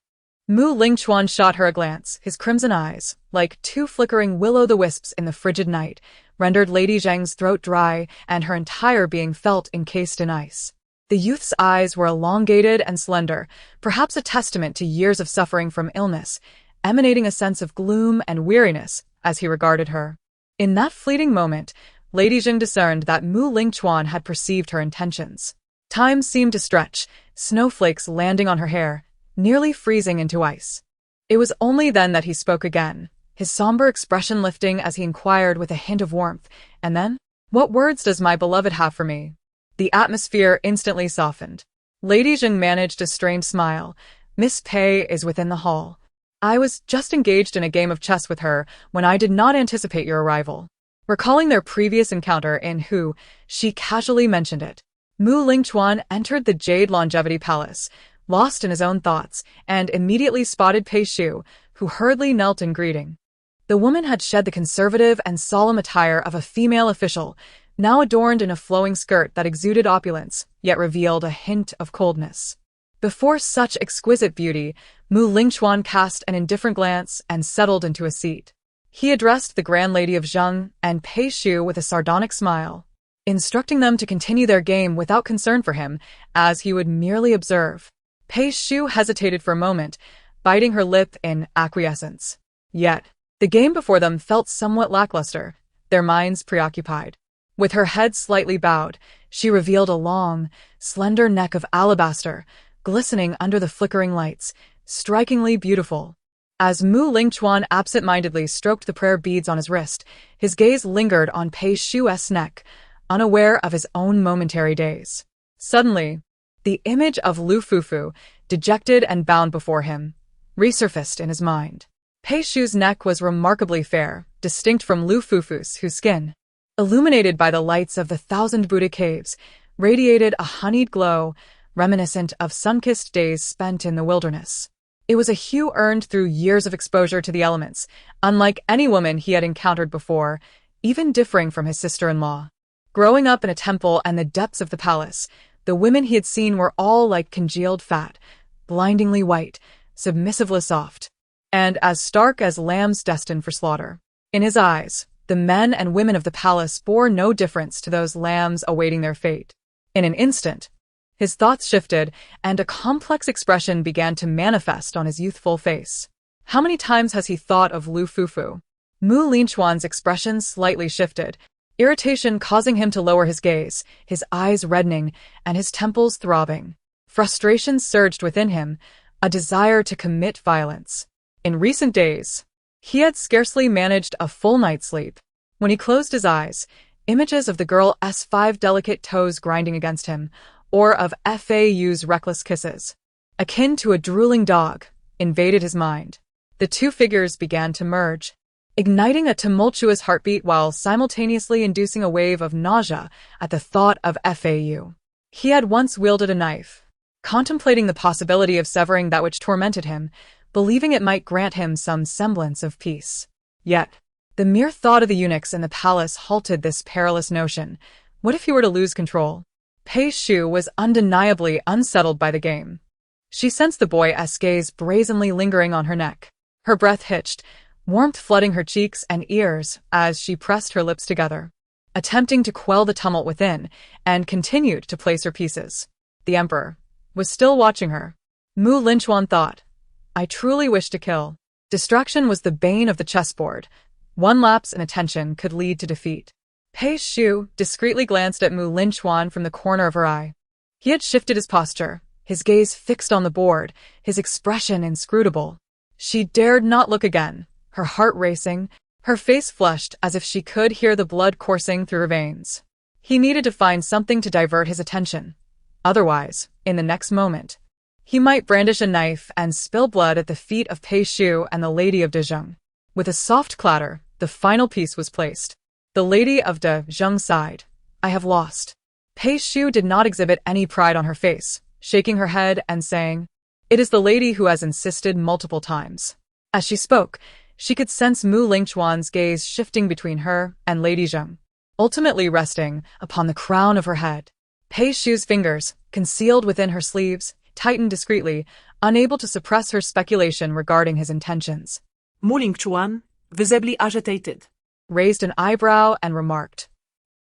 Linchuan shot her a glance, his crimson eyes, like two flickering will-o'-the-wisps in the frigid night, rendered Lady Zheng's throat dry and her entire being felt encased in ice. The youth's eyes were elongated and slender, perhaps a testament to years of suffering from illness, emanating a sense of gloom and weariness as he regarded her. In that fleeting moment, Lady Zheng discerned that Linchuan had perceived her intentions. Time seemed to stretch, snowflakes landing on her hair, nearly freezing into ice. It was only then that he spoke again, his somber expression lifting as he inquired with a hint of warmth, "And then? What words does my beloved have for me?" The atmosphere instantly softened. Lady Zheng managed a strained smile. "Miss Pei is within the hall. I was just engaged in a game of chess with her when I did not anticipate your arrival." Recalling their previous encounter in Hu, she casually mentioned it. Linchuan entered the Jade Longevity Palace, lost in his own thoughts, and immediately spotted Pei Shu, who hurriedly knelt in greeting. The woman had shed the conservative and solemn attire of a female official, now adorned in a flowing skirt that exuded opulence, yet revealed a hint of coldness. Before such exquisite beauty, Linchuan cast an indifferent glance and settled into a seat. He addressed the Grand Lady of Zheng and Pei Shu with a sardonic smile, instructing them to continue their game without concern for him, as he would merely observe. Pei Shu hesitated for a moment, biting her lip in acquiescence. Yet, the game before them felt somewhat lackluster, their minds preoccupied. With her head slightly bowed, she revealed a long, slender neck of alabaster, glistening under the flickering lights, strikingly beautiful. As Linchuan absent-mindedly stroked the prayer beads on his wrist, his gaze lingered on Pei Shu's neck, unaware of his own momentary daze. Suddenly, the image of Lu Fufu, dejected and bound before him, resurfaced in his mind. Pei Shu's neck was remarkably fair, distinct from Lu Fufu's, whose skin, illuminated by the lights of the thousand Buddha caves, radiated a honeyed glow, reminiscent of sun-kissed days spent in the wilderness. It was a hue earned through years of exposure to the elements, unlike any woman he had encountered before, even differing from his sister-in-law. Growing up in a temple and the depths of the palace, the women he had seen were all like congealed fat, blindingly white, submissively soft, and as stark as lambs destined for slaughter. In his eyes, the men and women of the palace bore no difference to those lambs awaiting their fate. In an instant, his thoughts shifted, and a complex expression began to manifest on his youthful face. How many times has he thought of Lu Fufu? Linchuan's expression slightly shifted, irritation causing him to lower his gaze, his eyes reddening and his temples throbbing. Frustration surged within him, a desire to commit violence. In recent days, he had scarcely managed a full night's sleep. When he closed his eyes, images of the girl's 5 delicate toes grinding against him, or of Fau's reckless kisses, akin to a drooling dog, invaded his mind. The two figures began to merge, igniting a tumultuous heartbeat while simultaneously inducing a wave of nausea at the thought of Fau. He had once wielded a knife, contemplating the possibility of severing that which tormented him, believing it might grant him some semblance of peace. Yet, the mere thought of the eunuchs in the palace halted this perilous notion. What if he were to lose control? Pei Shu was undeniably unsettled by the game. She sensed the boy's gaze brazenly lingering on her neck. Her breath hitched, warmth flooding her cheeks and ears as she pressed her lips together, attempting to quell the tumult within, and continued to place her pieces. The emperor was still watching her. Linchuan thought, I truly wish to kill. Distraction was the bane of the chessboard. One lapse in attention could lead to defeat. Pei Shu discreetly glanced at Linchuan from the corner of her eye. He had shifted his posture, his gaze fixed on the board, his expression inscrutable. She dared not look again, her heart racing, her face flushed as if she could hear the blood coursing through her veins. He needed to find something to divert his attention. Otherwise, in the next moment, he might brandish a knife and spill blood at the feet of Pei Shu and the Lady of Dezheng. With a soft clatter, the final piece was placed. The Lady of Dezheng sighed. I have lost. Pei Shu did not exhibit any pride on her face, shaking her head and saying, It is the lady who has insisted multiple times. As she spoke, she could sense Linchuan's gaze shifting between her and Lady Zheng, ultimately resting upon the crown of her head. Pei Shu's fingers, concealed within her sleeves, tightened discreetly, unable to suppress her speculation regarding his intentions. Linchuan, visibly agitated, Raised an eyebrow and remarked,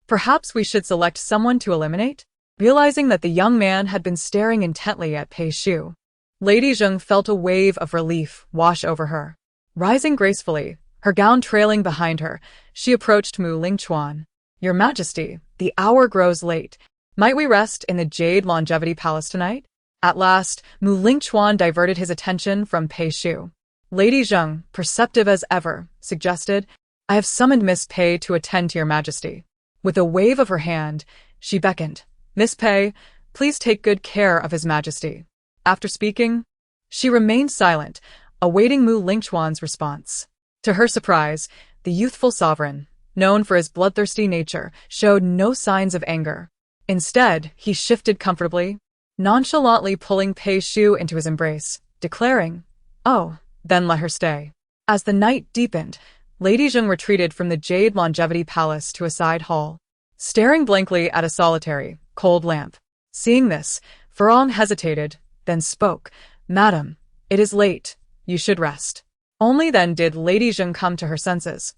Perhaps we should select someone to eliminate? Realizing that the young man had been staring intently at Pei Shu, Lady Zheng felt a wave of relief wash over her. Rising gracefully, her gown trailing behind her, she approached Linchuan. Your Majesty, the hour grows late. Might we rest in the Jade Longevity Palace tonight? At last, Linchuan diverted his attention from Pei Shu. Lady Zheng, perceptive as ever, suggested, I have summoned Miss Pei to attend to your Majesty. With a wave of her hand, she beckoned. Miss Pei, please take good care of His Majesty. After speaking, she remained silent, awaiting Linchuan's response. To her surprise, the youthful sovereign, known for his bloodthirsty nature, showed no signs of anger. Instead, he shifted comfortably, nonchalantly pulling Pei Shu into his embrace, declaring, Oh, then let her stay. As the night deepened, Lady Zheng retreated from the Jade Longevity Palace to a side hall, staring blankly at a solitary, cold lamp. Seeing this, Farong hesitated, then spoke, Madam, it is late. You should rest. Only then did Lady Zheng come to her senses.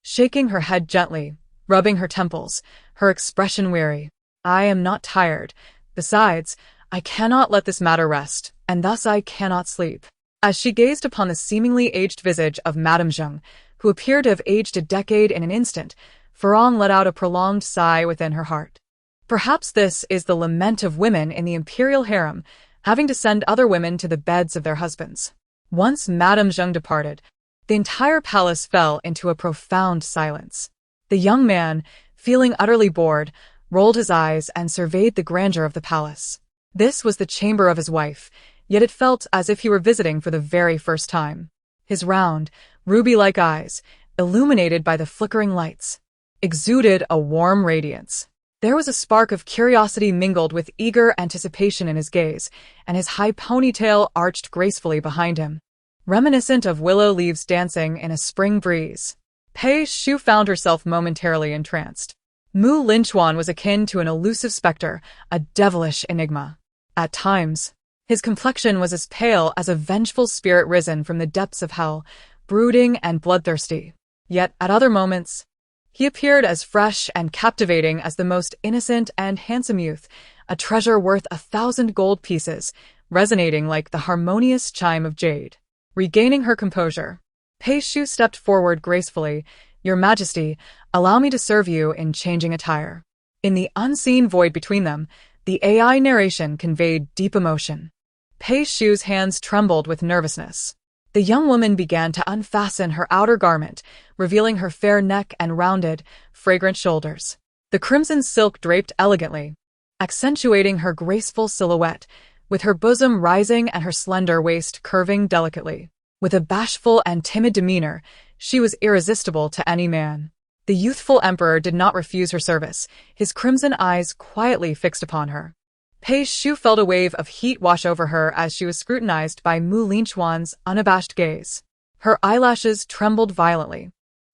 Shaking her head gently, rubbing her temples, her expression weary. I am not tired. Besides, I cannot let this matter rest, and thus I cannot sleep. As she gazed upon the seemingly aged visage of Madame Zheng, who appeared to have aged a decade in an instant, Farong let out a prolonged sigh within her heart. Perhaps this is the lament of women in the imperial harem, having to send other women to the beds of their husbands. Once Madame Zheng departed, the entire palace fell into a profound silence. The young man, feeling utterly bored, rolled his eyes and surveyed the grandeur of the palace. This was the chamber of his wife, yet it felt as if he were visiting for the very first time. His round, ruby-like eyes, illuminated by the flickering lights, exuded a warm radiance. There was a spark of curiosity mingled with eager anticipation in his gaze, and his high ponytail arched gracefully behind him, reminiscent of willow leaves dancing in a spring breeze. Pei Shu found herself momentarily entranced. Mu Linchuan was akin to an elusive specter, a devilish enigma. At times, his complexion was as pale as a vengeful spirit risen from the depths of hell, brooding and bloodthirsty. Yet at other moments, he appeared as fresh and captivating as the most innocent and handsome youth, a treasure worth 1,000 gold pieces, resonating like the harmonious chime of jade. Regaining her composure, Pei Shu stepped forward gracefully. "Your Majesty, allow me to serve you in changing attire." In the unseen void between them, the AI narration conveyed deep emotion. Pei Shu's hands trembled with nervousness. The young woman began to unfasten her outer garment, revealing her fair neck and rounded, fragrant shoulders. The crimson silk draped elegantly, accentuating her graceful silhouette, with her bosom rising and her slender waist curving delicately. With a bashful and timid demeanor, she was irresistible to any man. The youthful emperor did not refuse her service, his crimson eyes quietly fixed upon her. Pei Shu felt a wave of heat wash over her as she was scrutinized by Mu Linchuan's unabashed gaze. Her eyelashes trembled violently,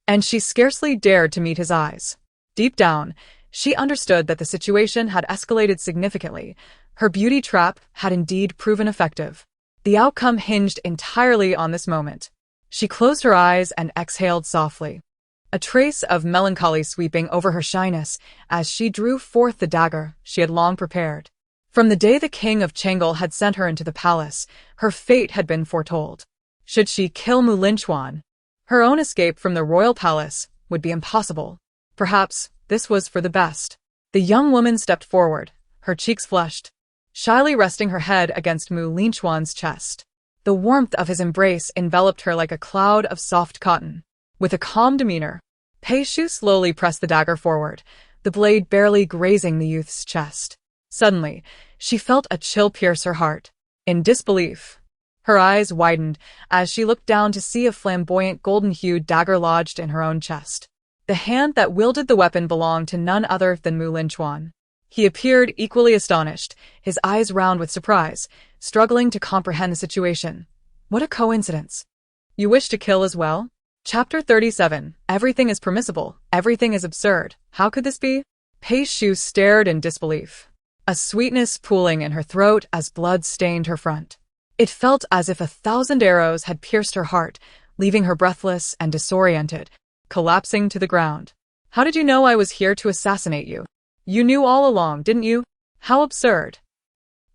and she scarcely dared to meet his eyes. Deep down, she understood that the situation had escalated significantly. Her beauty trap had indeed proven effective. The outcome hinged entirely on this moment. She closed her eyes and exhaled softly, a trace of melancholy sweeping over her shyness as she drew forth the dagger she had long prepared. From the day the king of Chengel had sent her into the palace, her fate had been foretold. Should she kill Mu Linchuan, her own escape from the royal palace would be impossible. Perhaps this was for the best. The young woman stepped forward, her cheeks flushed, shyly resting her head against Mu Linchuan's chest. The warmth of his embrace enveloped her like a cloud of soft cotton. With a calm demeanor, Pei Shu slowly pressed the dagger forward, the blade barely grazing the youth's chest. Suddenly, she felt a chill pierce her heart. In disbelief, her eyes widened as she looked down to see a flamboyant golden-hued dagger lodged in her own chest. The hand that wielded the weapon belonged to none other than Mu Linchuan. He appeared equally astonished, his eyes round with surprise, struggling to comprehend the situation. What a coincidence. "You wish to kill as well?" Chapter 37. Everything is permissible. Everything is absurd. How could this be? Pei Shu stared in disbelief, a sweetness pooling in her throat as blood stained her front. It felt as if 1,000 arrows had pierced her heart, leaving her breathless and disoriented, collapsing to the ground. "How did you know I was here to assassinate you? You knew all along, didn't you? How absurd."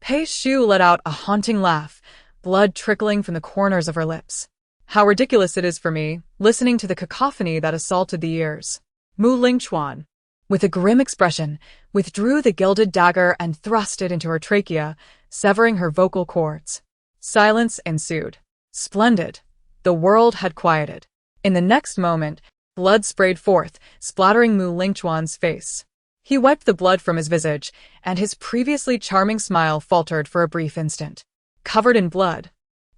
Pei Shu let out a haunting laugh, blood trickling from the corners of her lips. "How ridiculous it is for me, listening to the cacophony that assaulted the ears." Mu Linchuan, with a grim expression, withdrew the gilded dagger and thrust it into her trachea, severing her vocal cords. Silence ensued. Splendid. The world had quieted. In the next moment, blood sprayed forth, splattering Mu Linchuan's face. He wiped the blood from his visage, and his previously charming smile faltered for a brief instant. Covered in blood,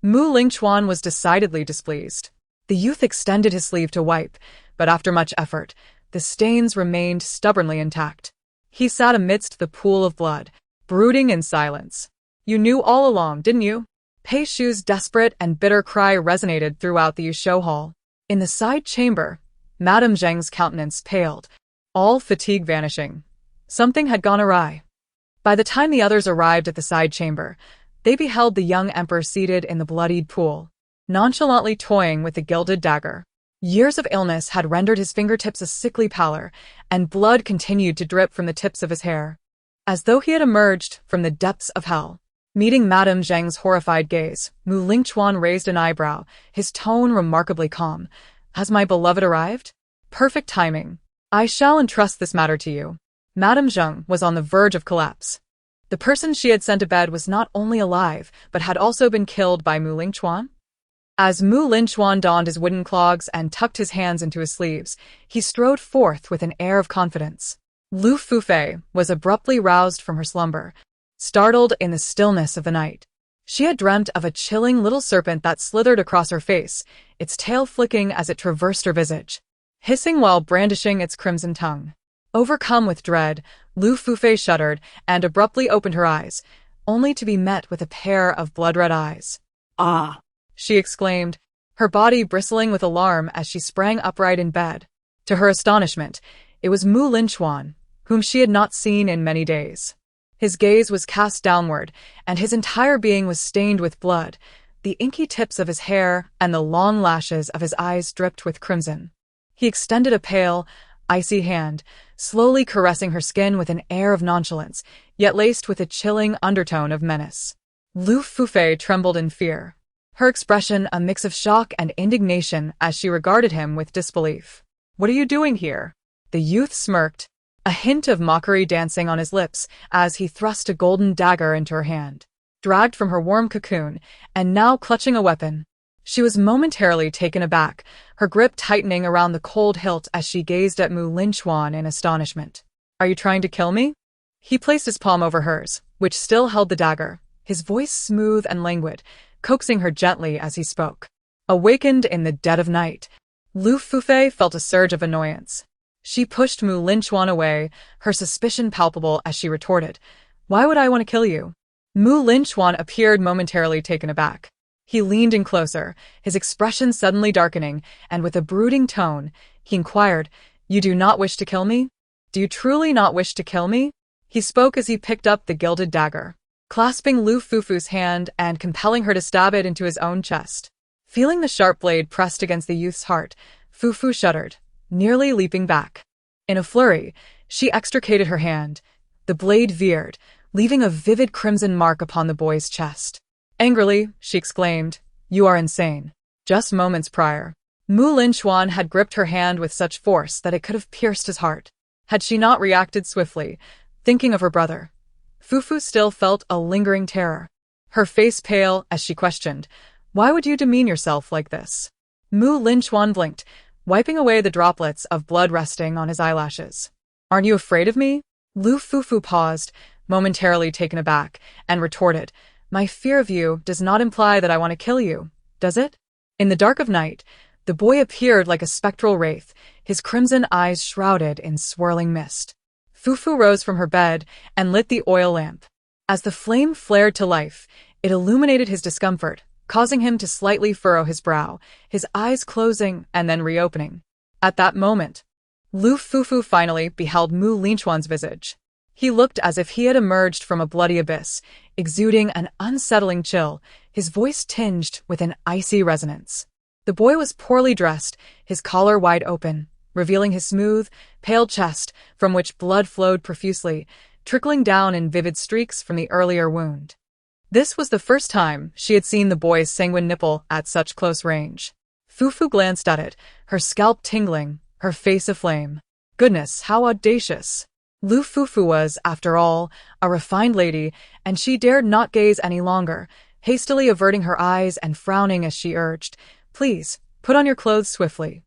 Mu Linchuan was decidedly displeased. The youth extended his sleeve to wipe, but after much effort, the stains remained stubbornly intact. He sat amidst the pool of blood, brooding in silence. "You knew all along, didn't you?" Pei Shu's desperate and bitter cry resonated throughout the Yusho hall. In the side chamber, Madame Zheng's countenance paled, all fatigue vanishing. Something had gone awry. By the time the others arrived at the side chamber, they beheld the young emperor seated in the bloodied pool, nonchalantly toying with the gilded dagger. Years of illness had rendered his fingertips a sickly pallor, and blood continued to drip from the tips of his hair, as though he had emerged from the depths of hell. Meeting Madame Zheng's horrified gaze, Mu Linchuan raised an eyebrow, his tone remarkably calm. "Has my beloved arrived?" "Perfect timing. I shall entrust this matter to you." Madame Zheng was on the verge of collapse. The person she had sent to bed was not only alive, but had also been killed by Mu Linchuan. As Mu Linchuan donned his wooden clogs and tucked his hands into his sleeves, he strode forth with an air of confidence. Lu Fufu was abruptly roused from her slumber, startled in the stillness of the night. She had dreamt of a chilling little serpent that slithered across her face, its tail flicking as it traversed her visage, hissing while brandishing its crimson tongue. Overcome with dread, Lu Fufu shuddered and abruptly opened her eyes, only to be met with a pair of blood-red eyes. "Ah!" she exclaimed, her body bristling with alarm as she sprang upright in bed. To her astonishment, It was Linchuan, whom she had not seen in many days. His gaze was cast downward, and his entire being was stained with blood. The inky tips of his hair and the long lashes of his eyes dripped with crimson. He extended a pale, icy hand, slowly caressing her skin with an air of nonchalance, yet laced with a chilling undertone of menace. Lu Fufu trembled in fear, her expression a mix of shock and indignation as she regarded him with disbelief. "What are you doing here?" The youth smirked, a hint of mockery dancing on his lips as he thrust a golden dagger into her hand. Dragged from her warm cocoon, and now clutching a weapon, she was momentarily taken aback, her grip tightening around the cold hilt as she gazed at Linchuan in astonishment. "Are you trying to kill me?" He placed his palm over hers, which still held the dagger, his voice smooth and languid, coaxing her gently as he spoke. Awakened in the dead of night, Lu Fufu felt a surge of annoyance. She pushed Linchuan away, her suspicion palpable as she retorted, "Why would I want to kill you?" Linchuan appeared momentarily taken aback. He leaned in closer, his expression suddenly darkening, and with a brooding tone, he inquired, "You do not wish to kill me? Do you truly not wish to kill me?" He spoke as he picked up the gilded dagger, clasping Lu Fufu's hand and compelling her to stab it into his own chest. Feeling the sharp blade pressed against the youth's heart, Fufu shuddered, nearly leaping back. In a flurry, she extricated her hand. The blade veered, leaving a vivid crimson mark upon the boy's chest. Angrily, she exclaimed, "You are insane." Just moments prior, Linchuan had gripped her hand with such force that it could have pierced his heart. Had she not reacted swiftly, thinking of her brother, Fufu still felt a lingering terror. Her face pale as she questioned, "Why would you demean yourself like this?" Linchuan blinked, wiping away the droplets of blood resting on his eyelashes. "Aren't you afraid of me?" Lu Fufu paused, momentarily taken aback, and retorted, "My fear of you does not imply that I want to kill you, does it?" In the dark of night, the boy appeared like a spectral wraith, his crimson eyes shrouded in swirling mist. Fufu rose from her bed and lit the oil lamp. As the flame flared to life, it illuminated his discomfort, causing him to slightly furrow his brow, his eyes closing and then reopening. At that moment, Lu Fufu finally beheld Linchuan's visage. He looked as if he had emerged from a bloody abyss, exuding an unsettling chill, his voice tinged with an icy resonance. The boy was poorly dressed, his collar wide open, revealing his smooth, pale chest from which blood flowed profusely, trickling down in vivid streaks from the earlier wound. This was the first time she had seen the boy's sanguine nipple at such close range. Fufu glanced at it, her scalp tingling, her face aflame. Goodness, how audacious! Lu Fufu was, after all, a refined lady, and she dared not gaze any longer, hastily averting her eyes and frowning as she urged, "Please, put on your clothes swiftly."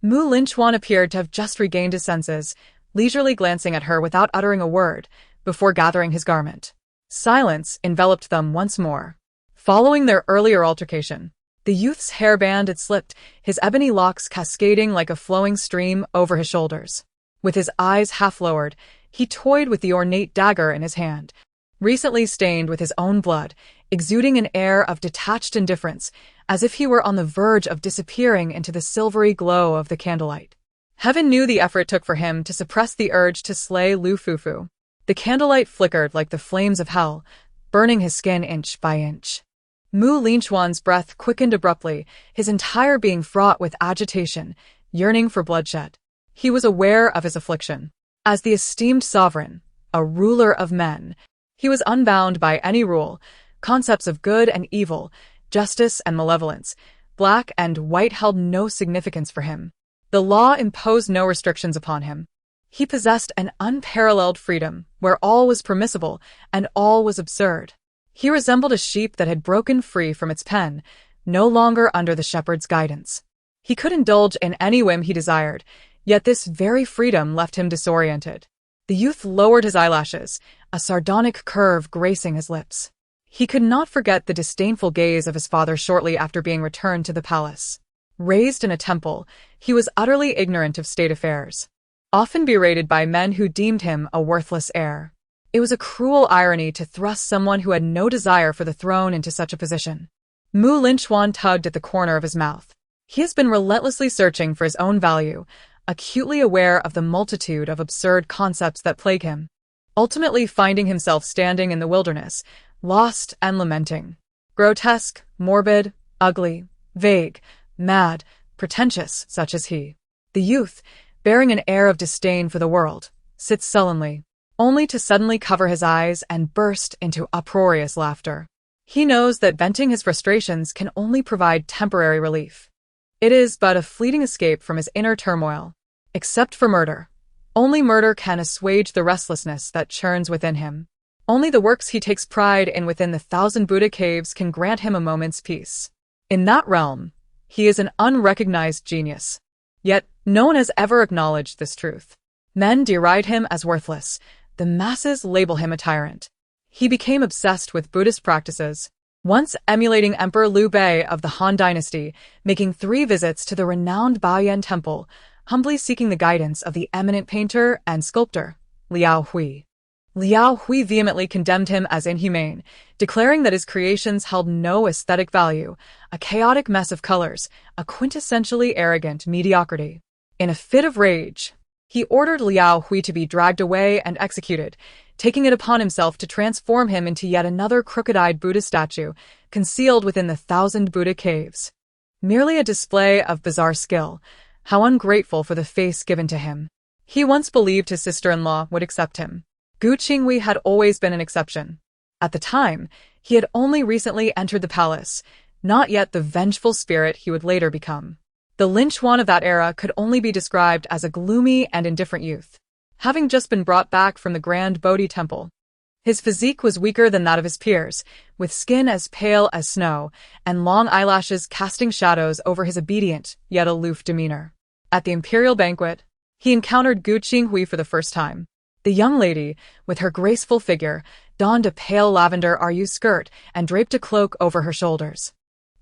Linchuan appeared to have just regained his senses, leisurely glancing at her without uttering a word, before gathering his garment. Silence enveloped them once more. Following their earlier altercation, the youth's hairband had slipped, his ebony locks cascading like a flowing stream over his shoulders. With his eyes half lowered, he toyed with the ornate dagger in his hand, recently stained with his own blood, exuding an air of detached indifference, as if he were on the verge of disappearing into the silvery glow of the candlelight. Heaven knew the effort it took for him to suppress the urge to slay Lu Fufu. The candlelight flickered like the flames of hell, burning his skin inch by inch. Linchuan's breath quickened abruptly, his entire being fraught with agitation, yearning for bloodshed. He was aware of his affliction. As the esteemed sovereign, a ruler of men, he was unbound by any rule. Concepts of good and evil, justice and malevolence, black and white held no significance for him. The law imposed no restrictions upon him. He possessed an unparalleled freedom, where all was permissible and all was absurd. He resembled a sheep that had broken free from its pen, no longer under the shepherd's guidance. He could indulge in any whim he desired, yet this very freedom left him disoriented. The youth lowered his eyelashes, a sardonic curve gracing his lips. He could not forget the disdainful gaze of his father shortly after being returned to the palace. Raised in a temple, he was utterly ignorant of state affairs, often berated by men who deemed him a worthless heir. It was a cruel irony to thrust someone who had no desire for the throne into such a position. Linchuan tugged at the corner of his mouth. He has been relentlessly searching for his own value, acutely aware of the multitude of absurd concepts that plague him, ultimately finding himself standing in the wilderness, lost and lamenting. Grotesque, morbid, ugly, vague, mad, pretentious, such as he. The youth, bearing an air of disdain for the world, sits sullenly, only to suddenly cover his eyes and burst into uproarious laughter. He knows that venting his frustrations can only provide temporary relief. It is but a fleeting escape from his inner turmoil. Except for murder. Only murder can assuage the restlessness that churns within him. Only the works he takes pride in within the 1,000 Buddha caves can grant him a moment's peace. In that realm, he is an unrecognized genius. Yet, no one has ever acknowledged this truth. Men deride him as worthless. The masses label him a tyrant. He became obsessed with Buddhist practices, once emulating Emperor Liu Bei of the Han Dynasty, making 3 visits to the renowned Baoyan Temple, humbly seeking the guidance of the eminent painter and sculptor, Liao Hui. Liao Hui vehemently condemned him as inhumane, declaring that his creations held no aesthetic value, a chaotic mess of colors, a quintessentially arrogant mediocrity. In a fit of rage, he ordered Liao Hui to be dragged away and executed, taking it upon himself to transform him into yet another crooked-eyed Buddha statue, concealed within the 1,000 Buddha caves. Merely a display of bizarre skill. How ungrateful for the face given to him. He once believed his sister-in-law would accept him. Gu Qinghui had always been an exception. At the time, he had only recently entered the palace, not yet the vengeful spirit he would later become. The Linchuan of that era could only be described as a gloomy and indifferent youth, having just been brought back from the Grand Bodhi Temple. His physique was weaker than that of his peers, with skin as pale as snow, and long eyelashes casting shadows over his obedient, yet aloof demeanor. At the imperial banquet, he encountered Gu Qinghui for the first time. The young lady, with her graceful figure, donned a pale lavender RU skirt and draped a cloak over her shoulders.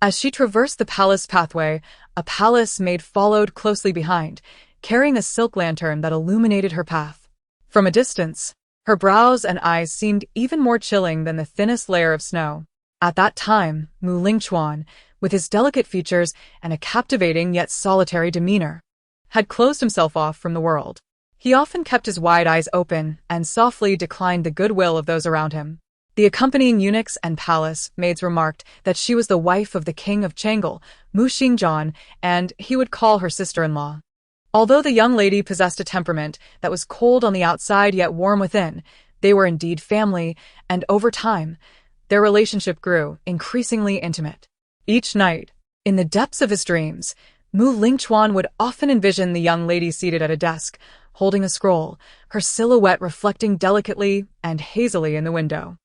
As she traversed the palace pathway, a palace maid followed closely behind, carrying a silk lantern that illuminated her path. From a distance, her brows and eyes seemed even more chilling than the thinnest layer of snow. At that time, Linchuan, with his delicate features and a captivating yet solitary demeanor, had closed himself off from the world. He often kept his wide eyes open and softly declined the goodwill of those around him. The accompanying eunuchs and palace maids remarked that she was the wife of the king of Changle, Mu Xingjian, and he would call her sister-in-law. Although the young lady possessed a temperament that was cold on the outside yet warm within, they were indeed family, and over time, their relationship grew increasingly intimate. Each night, in the depths of his dreams, Mu Linchuan would often envision the young lady seated at a desk, holding a scroll, her silhouette reflecting delicately and hazily in the window.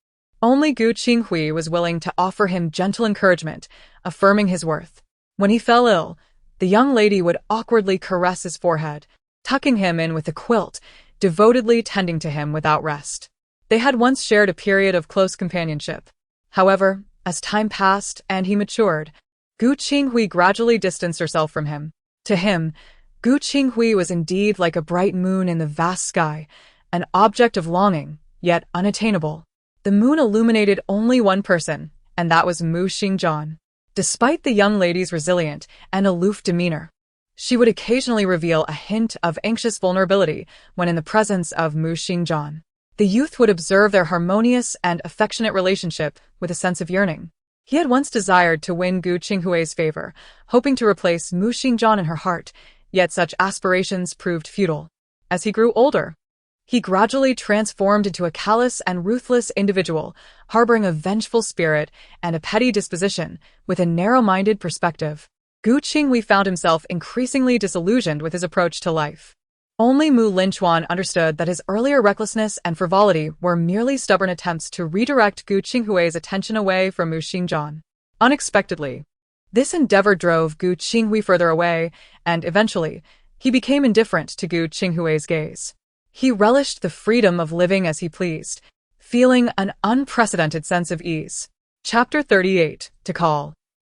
Only Gu Qinghui was willing to offer him gentle encouragement, affirming his worth. When he fell ill, the young lady would awkwardly caress his forehead, tucking him in with a quilt, devotedly tending to him without rest. They had once shared a period of close companionship. However, as time passed and he matured, Gu Qinghui gradually distanced herself from him. To him, Gu Qinghui was indeed like a bright moon in the vast sky, an object of longing, yet unattainable. The moon illuminated only one person, and that was Mu Xingjian. Despite the young lady's resilient and aloof demeanor, she would occasionally reveal a hint of anxious vulnerability when in the presence of Mu Xingjian. The youth would observe their harmonious and affectionate relationship with a sense of yearning. He had once desired to win Gu Qinghui's favor, hoping to replace Mu Xingjian in her heart, yet such aspirations proved futile. As he grew older, he gradually transformed into a callous and ruthless individual, harboring a vengeful spirit and a petty disposition, with a narrow-minded perspective. Gu Qinghui found himself increasingly disillusioned with his approach to life. Only Mu Linchuan understood that his earlier recklessness and frivolity were merely stubborn attempts to redirect Gu Qinghui's attention away from Mu Xingjian. Unexpectedly, this endeavor drove Gu Qinghui further away, and eventually, he became indifferent to Gu Qinghui's gaze. He relished the freedom of living as he pleased, feeling an unprecedented sense of ease. Chapter 38, To Call.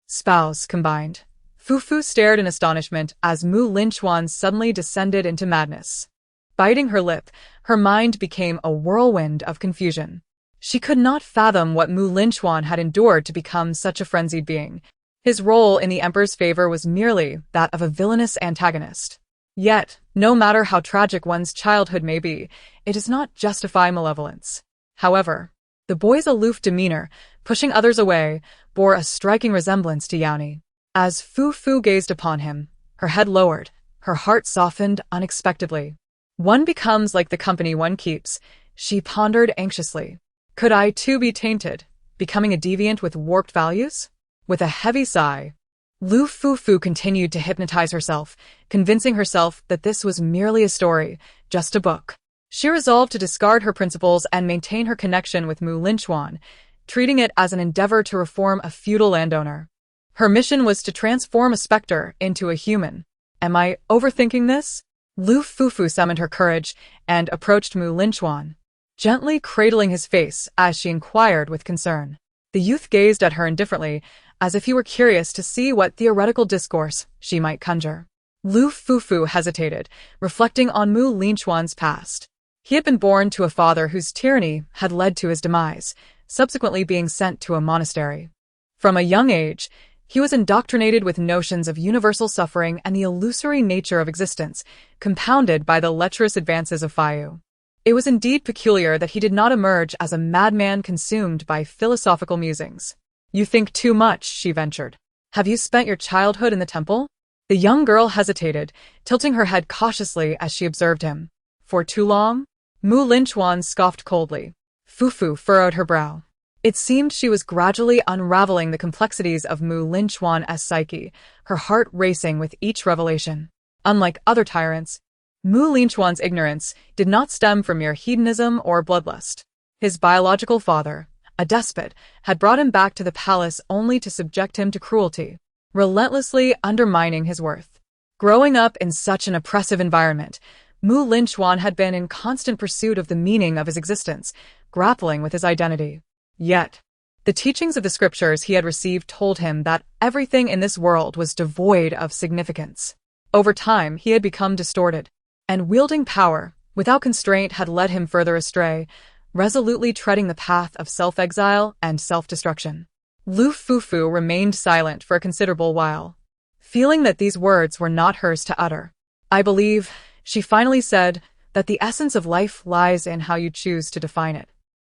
Spouse combined. Fufu stared in astonishment as Mu Linchuan suddenly descended into madness. Biting her lip, her mind became a whirlwind of confusion. She could not fathom what Mu Linchuan had endured to become such a frenzied being. His role in the emperor's favor was merely that of a villainous antagonist. Yet, no matter how tragic one's childhood may be, it does not justify malevolence. However, the boy's aloof demeanor, pushing others away, bore a striking resemblance to Yaoni. As Fu Fu gazed upon him, her head lowered, her heart softened unexpectedly. One becomes like the company one keeps, she pondered anxiously. Could I too be tainted, becoming a deviant with warped values? With a heavy sigh, Lu Fufu continued to hypnotize herself, convincing herself that this was merely a story, just a book. She resolved to discard her principles and maintain her connection with Linchuan, treating it as an endeavor to reform a feudal landowner. Her mission was to transform a specter into a human. Am I overthinking this? Lu Fufu summoned her courage and approached Linchuan, gently cradling his face as she inquired with concern. The youth gazed at her indifferently, as if he were curious to see what theoretical discourse she might conjure. Lu Fufu hesitated, reflecting on Linchuan's past. He had been born to a father whose tyranny had led to his demise, subsequently being sent to a monastery. From a young age, he was indoctrinated with notions of universal suffering and the illusory nature of existence, compounded by the lecherous advances of Fayu. It was indeed peculiar that he did not emerge as a madman consumed by philosophical musings. You think too much, she ventured. Have you spent your childhood in the temple? The young girl hesitated, tilting her head cautiously as she observed him. For too long? Linchuan scoffed coldly. Fufu furrowed her brow. It seemed she was gradually unraveling the complexities of Linchuan's psyche, her heart racing with each revelation. Unlike other tyrants, Linchuan's ignorance did not stem from mere hedonism or bloodlust. His biological father, a despot, had brought him back to the palace only to subject him to cruelty, relentlessly undermining his worth. Growing up in such an oppressive environment, Linchuan had been in constant pursuit of the meaning of his existence, grappling with his identity. Yet, the teachings of the scriptures he had received told him that everything in this world was devoid of significance. Over time, he had become distorted, and wielding power without constraint had led him further astray, resolutely treading the path of self-exile and self-destruction. Lu Fufu remained silent for a considerable while, feeling that these words were not hers to utter. I believe, she finally said, that the essence of life lies in how you choose to define it.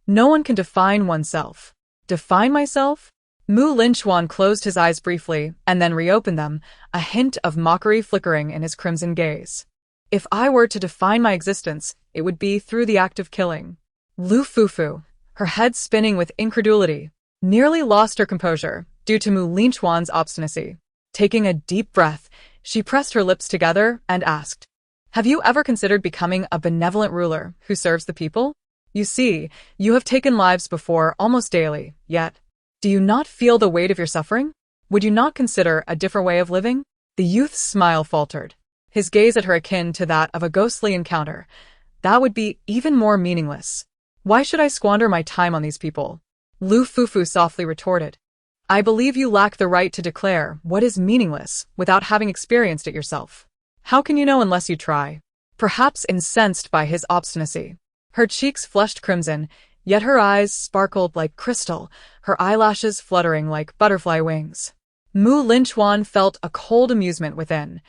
No one can define oneself. Define myself? Linchuan closed his eyes briefly and then reopened them, a hint of mockery flickering in his crimson gaze. If I were to define my existence, it would be through the act of killing. Lu Fufu, her head spinning with incredulity, nearly lost her composure due to Linchuan's obstinacy. Taking a deep breath, she pressed her lips together and asked, Have you ever considered becoming a benevolent ruler who serves the people? You see, you have taken lives before almost daily, yet, do you not feel the weight of your suffering? Would you not consider a different way of living? The youth's smile faltered, his gaze at her akin to that of a ghostly encounter. That would be even more meaningless. Why should I squander my time on these people? Lu Fufu softly retorted. I believe you lack the right to declare what is meaningless without having experienced it yourself. How can you know unless you try? Perhaps incensed by his obstinacy, her cheeks flushed crimson, yet her eyes sparkled like crystal, her eyelashes fluttering like butterfly wings. Linchuan felt a cold amusement within.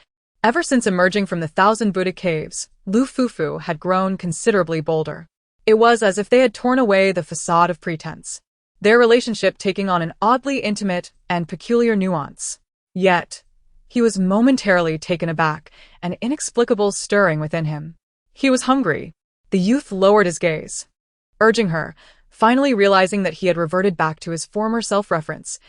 Ever since emerging from the 1,000 Buddha caves, Lu Fufu had grown considerably bolder. It was as if they had torn away the facade of pretense, their relationship taking on an oddly intimate and peculiar nuance. Yet, he was momentarily taken aback, an inexplicable stirring within him. He was hungry. The youth lowered his gaze, urging her, finally realizing that he had reverted back to his former self-reference.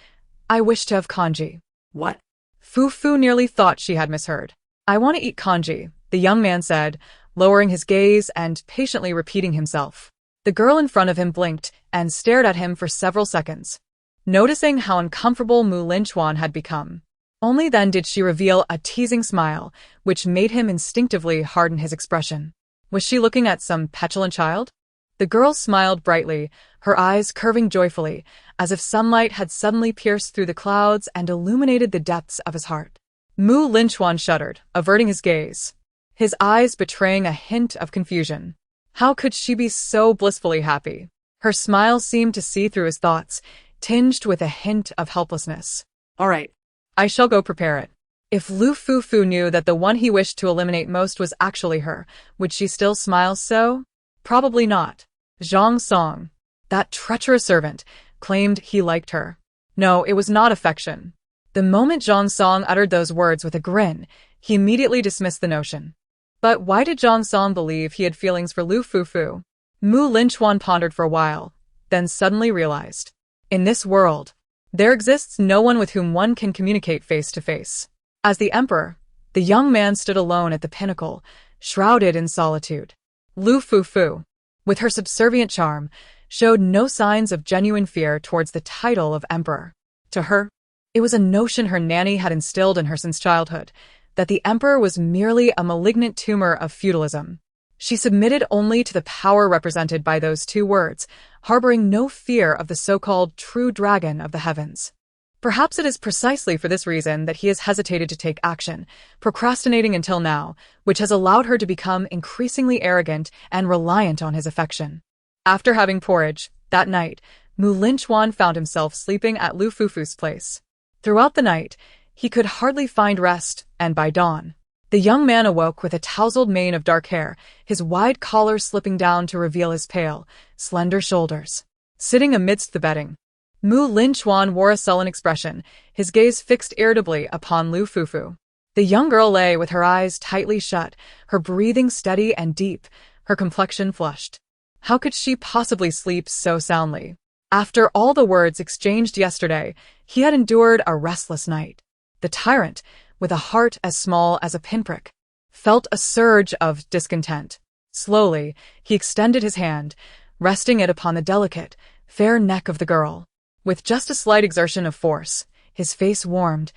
I wish to have kanji. What? Fufu nearly thought she had misheard. I want to eat kanji, the young man said, lowering his gaze and patiently repeating himself. The girl in front of him blinked and stared at him for several seconds, noticing how uncomfortable Linchuan had become. Only then did she reveal a teasing smile, which made him instinctively harden his expression. Was she looking at some petulant child? The girl smiled brightly, her eyes curving joyfully, as if sunlight had suddenly pierced through the clouds and illuminated the depths of his heart. Linchuan shuddered, averting his gaze, his eyes betraying a hint of confusion. How could she be so blissfully happy? Her smile seemed to see through his thoughts, tinged with a hint of helplessness. All right. I shall go prepare it. If Lu Fufu knew that the one he wished to eliminate most was actually her, would she still smile so? Probably not. Zhang Song, that treacherous servant, claimed he liked her. No, it was not affection. The moment Zhang Song uttered those words with a grin, he immediately dismissed the notion. But why did Zhang Song believe he had feelings for Lu Fufu? Mu Linchuan pondered for a while, then suddenly realized. In this world, there exists no one with whom one can communicate face to face. As the emperor, the young man stood alone at the pinnacle, shrouded in solitude. Lu Fufu, with her subservient charm, showed no signs of genuine fear towards the title of emperor. To her, it was a notion her nanny had instilled in her since childhood, that the emperor was merely a malignant tumor of feudalism. She submitted only to the power represented by those two words, harboring no fear of the so-called true dragon of the heavens. Perhaps it is precisely for this reason that he has hesitated to take action, procrastinating until now, which has allowed her to become increasingly arrogant and reliant on his affection. After having porridge, that night, Mu Linchuan found himself sleeping at Lu Fufu's place. Throughout the night, he could hardly find rest, and by dawn, the young man awoke with a tousled mane of dark hair, his wide collar slipping down to reveal his pale, slender shoulders. Sitting amidst the bedding, Mu Linchuan wore a sullen expression, his gaze fixed irritably upon Lu Fufu. The young girl lay with her eyes tightly shut, her breathing steady and deep, her complexion flushed. How could she possibly sleep so soundly? After all the words exchanged yesterday, he had endured a restless night. The tyrant, with a heart as small as a pinprick, felt a surge of discontent. Slowly, he extended his hand, resting it upon the delicate, fair neck of the girl. With just a slight exertion of force, his face warmed,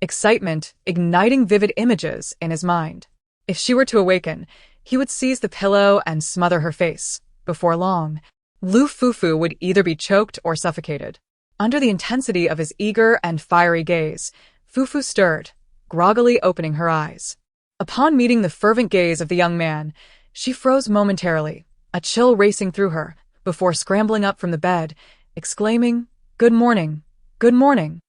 excitement igniting vivid images in his mind. If she were to awaken, he would seize the pillow and smother her face. Before long, Lu Fufu would either be choked or suffocated. Under the intensity of his eager and fiery gaze, Fufu stirred, groggily opening her eyes. Upon meeting the fervent gaze of the young man, she froze momentarily, a chill racing through her, before scrambling up from the bed, exclaiming, "Good morning, good morning."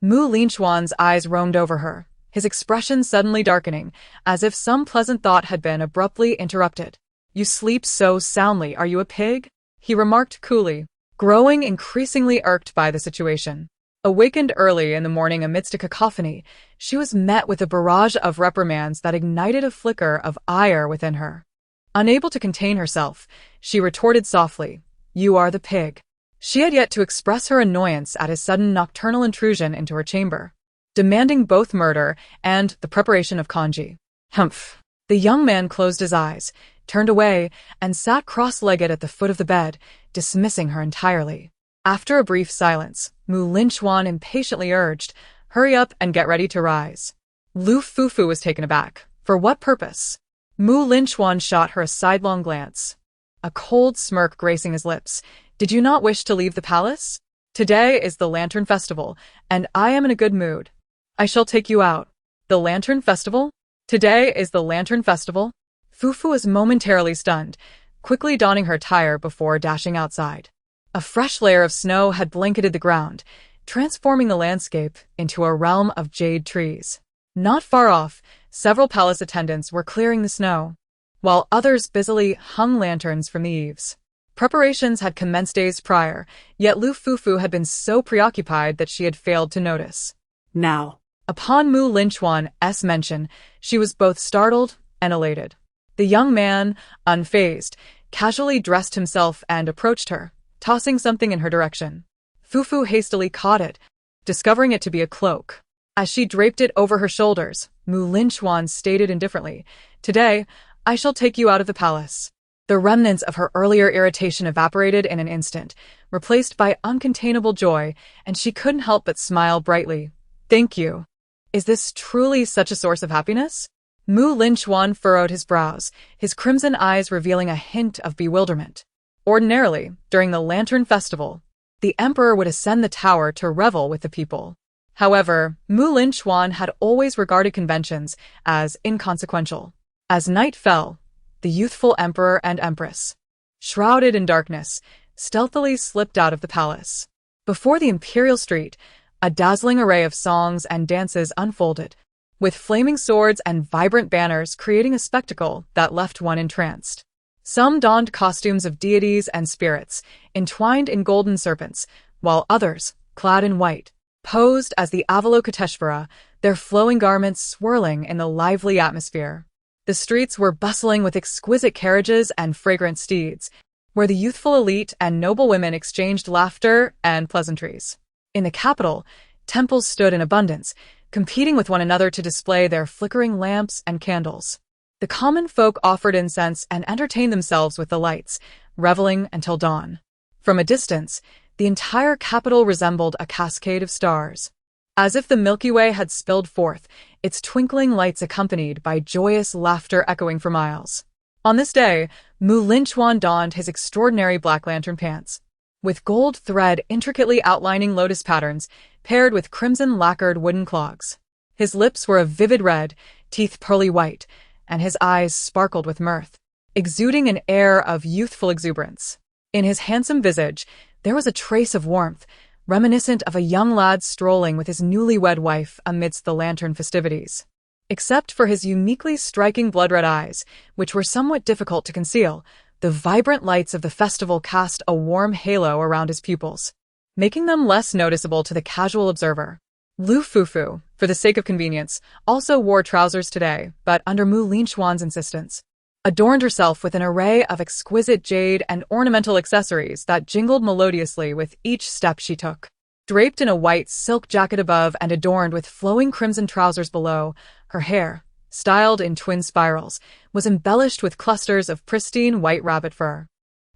Mu Linchuan's eyes roamed over her, his expression suddenly darkening, as if some pleasant thought had been abruptly interrupted. "You sleep so soundly, are you a pig?" he remarked coolly, growing increasingly irked by the situation. Awakened early in the morning amidst a cacophony, she was met with a barrage of reprimands that ignited a flicker of ire within her. Unable to contain herself, she retorted softly, "You are the pig." She had yet to express her annoyance at his sudden nocturnal intrusion into her chamber, demanding both murder and the preparation of congee. Humph! The young man closed his eyes, turned away, and sat cross-legged at the foot of the bed, dismissing her entirely. After a brief silence, Mu Linchuan impatiently urged, "Hurry up and get ready to rise." Lu Fufu was taken aback. For what purpose? Mu Linchuan shot her a sidelong glance, a cold smirk gracing his lips. "Did you not wish to leave the palace? Today is the Lantern Festival, and I am in a good mood. I shall take you out." The Lantern Festival? Today is the Lantern Festival? Fufu was momentarily stunned, quickly donning her attire before dashing outside. A fresh layer of snow had blanketed the ground, transforming the landscape into a realm of jade trees. Not far off, several palace attendants were clearing the snow, while others busily hung lanterns from the eaves. Preparations had commenced days prior, yet Lu Fufu had been so preoccupied that she had failed to notice. Now, Upon Mu Linchuan's mention, she was both startled and elated. The young man, unfazed, casually dressed himself and approached her, tossing something in her direction. Fufu hastily caught it, discovering it to be a cloak. As she draped it over her shoulders, Mu Linchuan stated indifferently, "Today, I shall take you out of the palace." The remnants of her earlier irritation evaporated in an instant, replaced by uncontainable joy, and she couldn't help but smile brightly. "Thank you. Is this truly such a source of happiness?" Mu Linchuan furrowed his brows, his crimson eyes revealing a hint of bewilderment. Ordinarily, during the Lantern Festival, the emperor would ascend the tower to revel with the people. However, Mu Linchuan had always regarded conventions as inconsequential. As night fell, the youthful emperor and empress, shrouded in darkness, stealthily slipped out of the palace. Before the imperial street, a dazzling array of songs and dances unfolded, with flaming swords and vibrant banners creating a spectacle that left one entranced. Some donned costumes of deities and spirits, entwined in golden serpents, while others, clad in white, posed as the Avalokiteshvara, their flowing garments swirling in the lively atmosphere. The streets were bustling with exquisite carriages and fragrant steeds, where the youthful elite and noble women exchanged laughter and pleasantries. In the capital, temples stood in abundance, competing with one another to display their flickering lamps and candles. The common folk offered incense and entertained themselves with the lights, reveling until dawn. From a distance, the entire capital resembled a cascade of stars. As if the Milky Way had spilled forth, its twinkling lights accompanied by joyous laughter echoing for miles. On this day, Linchuan donned his extraordinary black lantern pants, with gold thread intricately outlining lotus patterns, paired with crimson lacquered wooden clogs. His lips were a vivid red, teeth pearly white, and his eyes sparkled with mirth, exuding an air of youthful exuberance. In his handsome visage, there was a trace of warmth, reminiscent of a young lad strolling with his newlywed wife amidst the lantern festivities. Except for his uniquely striking blood-red eyes, which were somewhat difficult to conceal, the vibrant lights of the festival cast a warm halo around his pupils, making them less noticeable to the casual observer. Lu Fufu, for the sake of convenience, also wore trousers today, but under Linchuan's insistence, adorned herself with an array of exquisite jade and ornamental accessories that jingled melodiously with each step she took. Draped in a white silk jacket above and adorned with flowing crimson trousers below, her hair, styled in twin spirals, was embellished with clusters of pristine white rabbit fur.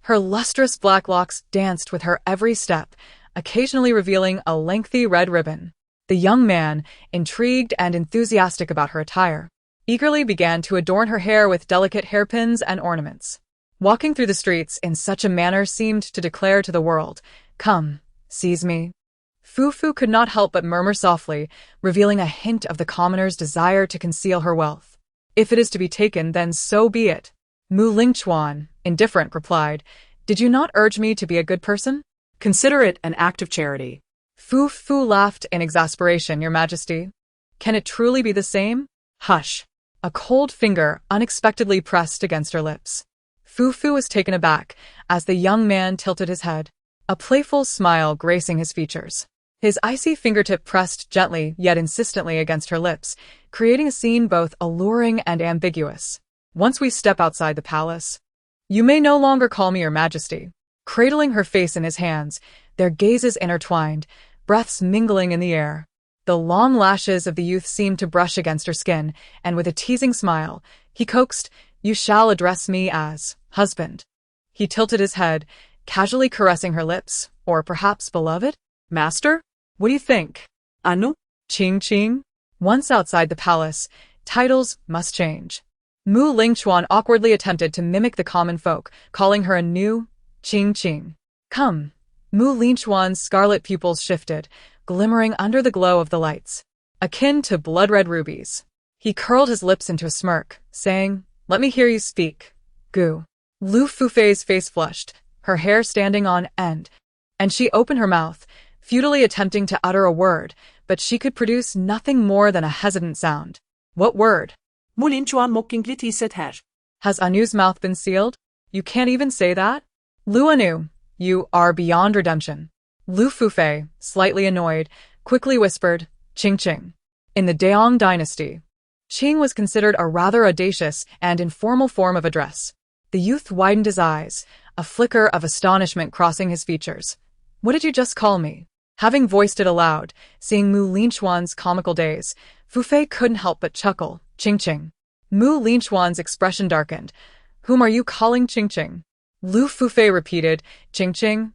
Her lustrous black locks danced with her every step, occasionally revealing a lengthy red ribbon. The young man, intrigued and enthusiastic about her attire, eagerly began to adorn her hair with delicate hairpins and ornaments. Walking through the streets in such a manner seemed to declare to the world, "Come, seize me." Fufu could not help but murmur softly, revealing a hint of the commoner's desire to conceal her wealth. "If it is to be taken, then so be it." Linchuan, indifferent, replied, "Did you not urge me to be a good person? Consider it an act of charity." Fufu laughed in exasperation, "Your Majesty. Can it truly be the same?" "Hush." A cold finger unexpectedly pressed against her lips. Fufu was taken aback as the young man tilted his head, a playful smile gracing his features. His icy fingertip pressed gently yet insistently against her lips, creating a scene both alluring and ambiguous. "Once we step outside the palace, you may no longer call me Your Majesty." Cradling her face in his hands, their gazes intertwined, breaths mingling in the air. The long lashes of the youth seemed to brush against her skin, and with a teasing smile, he coaxed, "You shall address me as husband." He tilted his head, casually caressing her lips, "Or perhaps beloved? Master? What do you think?" "Ano?" Ching. Once outside the palace, titles must change. Linchuan awkwardly attempted to mimic the common folk, calling her a new Ching. "Come." Linchuan's scarlet pupils shifted, glimmering under the glow of the lights, akin to blood-red rubies. He curled his lips into a smirk, saying, "Let me hear you speak. Gu." Lu Fufei's face flushed, her hair standing on end, and she opened her mouth, futilely attempting to utter a word, but she could produce nothing more than a hesitant sound. "What word?" Linchuan mockingly teased her. "Has Anu's mouth been sealed? You can't even say that?" "Lu Anu, you are beyond redemption." Lu Fufei, slightly annoyed, quickly whispered, Ching. In the Daong dynasty, Qing was considered a rather audacious and informal form of address. The youth widened his eyes, a flicker of astonishment crossing his features. "What did you just call me?" Having voiced it aloud, seeing Linchuan's comical days, Fufei couldn't help but chuckle, Ching. Linchuan's expression darkened. "Whom are you calling Ching?" Lu Fufei repeated, Ching.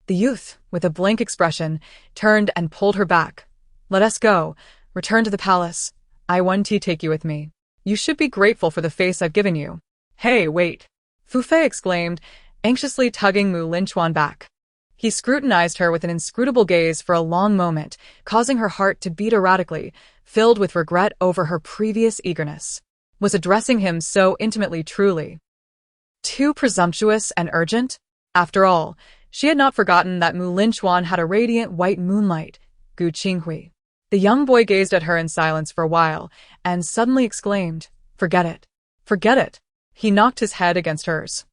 The youth, with a blank expression, turned and pulled her back. "Let us go. Return to the palace. I want to take you with me. You should be grateful for the face I've given you." "Hey, wait!" Fufei exclaimed, anxiously tugging Linchuan back. He scrutinized her with an inscrutable gaze for a long moment, causing her heart to beat erratically, filled with regret over her previous eagerness. Was addressing him so intimately truly too presumptuous and urgent? After all, she had not forgotten that Linchuan had a radiant white moonlight, Gu Qinghui. The young boy gazed at her in silence for a while, and suddenly exclaimed, "Forget it. Forget it." He knocked his head against hers.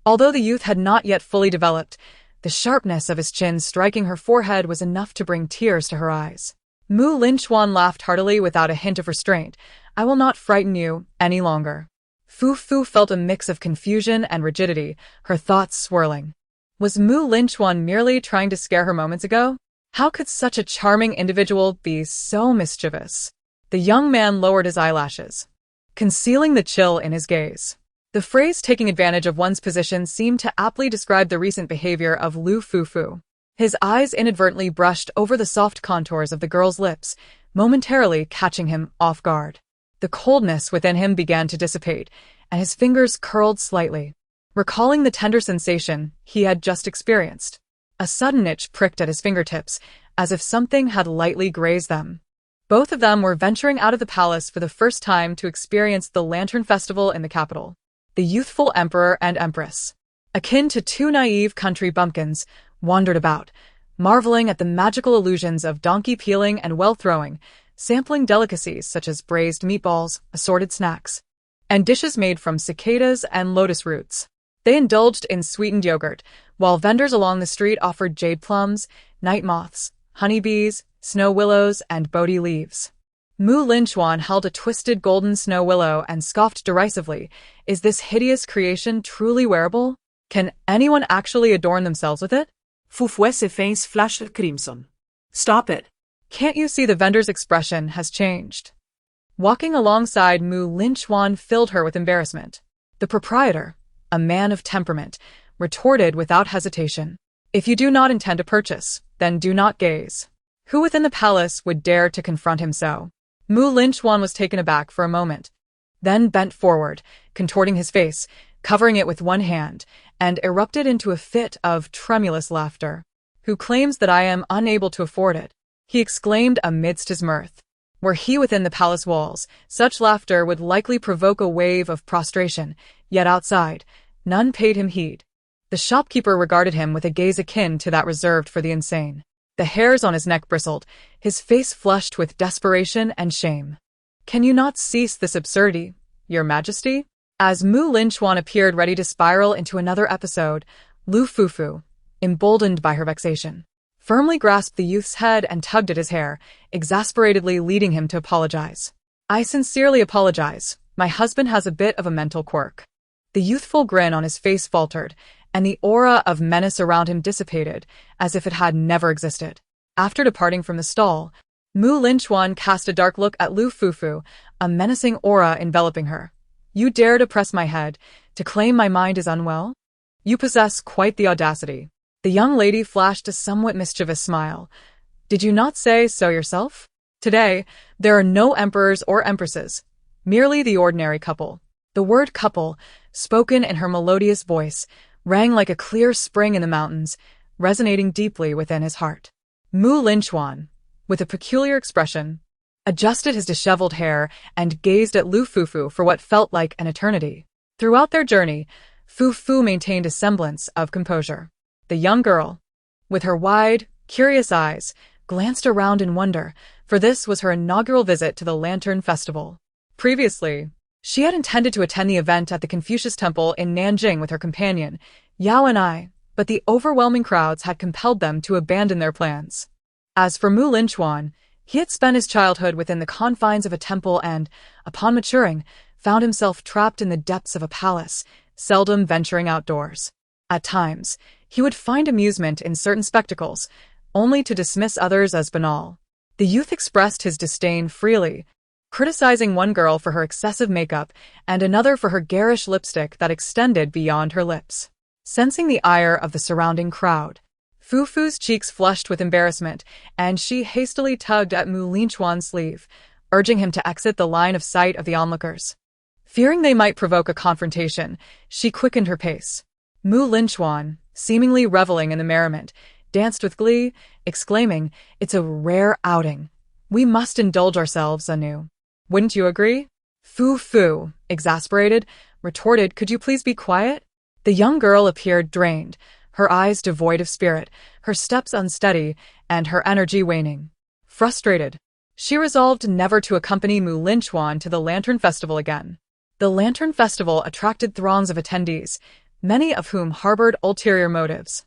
Although the youth had not yet fully developed, the sharpness of his chin striking her forehead was enough to bring tears to her eyes. Linchuan laughed heartily without a hint of restraint. "I will not frighten you any longer." Fufu felt a mix of confusion and rigidity, her thoughts swirling. Was Linchuan merely trying to scare her moments ago? How could such a charming individual be so mischievous? The young man lowered his eyelashes, concealing the chill in his gaze. The phrase "taking advantage of one's position" seemed to aptly describe the recent behavior of Lu Fufu. His eyes inadvertently brushed over the soft contours of the girl's lips, momentarily catching him off guard. The coldness within him began to dissipate, and his fingers curled slightly, recalling the tender sensation he had just experienced. A sudden itch pricked at his fingertips, as if something had lightly grazed them. Both of them were venturing out of the palace for the first time to experience the Lantern Festival in the capital. The youthful emperor and empress, akin to two naive country bumpkins, wandered about, marveling at the magical illusions of donkey peeling and well-throwing, sampling delicacies such as braised meatballs, assorted snacks, and dishes made from cicadas and lotus roots. They indulged in sweetened yogurt, while vendors along the street offered jade plums, night moths, honeybees, snow willows, and Bodhi leaves. Linchuan held a twisted golden snow willow and scoffed derisively. "Is this hideous creation truly wearable? Can anyone actually adorn themselves with it?" Fufu's face flashed crimson. "Stop it." Can't you see the vendor's expression has changed? Walking alongside Linchuan filled her with embarrassment. The proprietor, a man of temperament, retorted without hesitation, "If you do not intend to purchase, then do not gaze." Who within the palace would dare to confront him so? Linchuan was taken aback for a moment, then bent forward, contorting his face, covering it with one hand, and erupted into a fit of tremulous laughter. "Who claims that I am unable to afford it?" he exclaimed amidst his mirth. Were he within the palace walls, such laughter would likely provoke a wave of prostration, yet outside, none paid him heed. The shopkeeper regarded him with a gaze akin to that reserved for the insane. The hairs on his neck bristled, his face flushed with desperation and shame. "Can you not cease this absurdity, Your Majesty?" As Linchuan appeared ready to spiral into another episode, Lu Fufu, emboldened by her vexation, firmly grasped the youth's head and tugged at his hair, exasperatedly leading him to apologize. "I sincerely apologize. My husband has a bit of a mental quirk." The youthful grin on his face faltered, and the aura of menace around him dissipated, as if it had never existed. After departing from the stall, Linchuan cast a dark look at Lu Fufu, a menacing aura enveloping her. "You dare to press my head, to claim my mind is unwell? You possess quite the audacity." The young lady flashed a somewhat mischievous smile. "Did you not say so yourself? Today, there are no emperors or empresses, merely the ordinary couple." The word couple, spoken in her melodious voice, rang like a clear spring in the mountains, resonating deeply within his heart. Linchuan, with a peculiar expression, adjusted his disheveled hair and gazed at Lu Fufu for what felt like an eternity. Throughout their journey, Fufu maintained a semblance of composure. The young girl, with her wide, curious eyes, glanced around in wonder, for this was her inaugural visit to the Lantern Festival. Previously, she had intended to attend the event at the Confucius Temple in Shangjing with her companion, Yao and I, but the overwhelming crowds had compelled them to abandon their plans. As for Linchuan, he had spent his childhood within the confines of a temple and, upon maturing, found himself trapped in the depths of a palace, seldom venturing outdoors. At times, he would find amusement in certain spectacles, only to dismiss others as banal. The youth expressed his disdain freely, criticizing one girl for her excessive makeup and another for her garish lipstick that extended beyond her lips. Sensing the ire of the surrounding crowd, Fufu's cheeks flushed with embarrassment, and she hastily tugged at Linchuan's sleeve, urging him to exit the line of sight of the onlookers. Fearing they might provoke a confrontation, she quickened her pace. Linchuan, seemingly reveling in the merriment, danced with glee, exclaiming, "It's a rare outing. We must indulge ourselves anew. Wouldn't you agree?" Fufu, exasperated, retorted, "Could you please be quiet?" The young girl appeared drained, her eyes devoid of spirit, her steps unsteady, and her energy waning. Frustrated, She resolved never to accompany Linchuan to the Lantern Festival again. The Lantern Festival attracted throngs of attendees, many of whom harbored ulterior motives.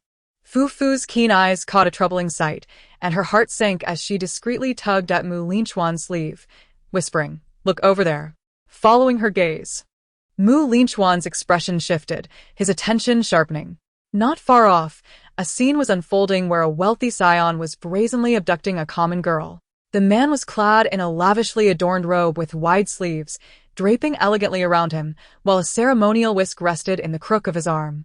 Fufu's keen eyes caught a troubling sight, and her heart sank as she discreetly tugged at Linchuan's sleeve, whispering, "Look over there." Following her gaze, Linchuan's expression shifted, his attention sharpening. Not far off, a scene was unfolding where a wealthy scion was brazenly abducting a common girl. The man was clad in a lavishly adorned robe with wide sleeves, draping elegantly around him, while a ceremonial whisk rested in the crook of his arm.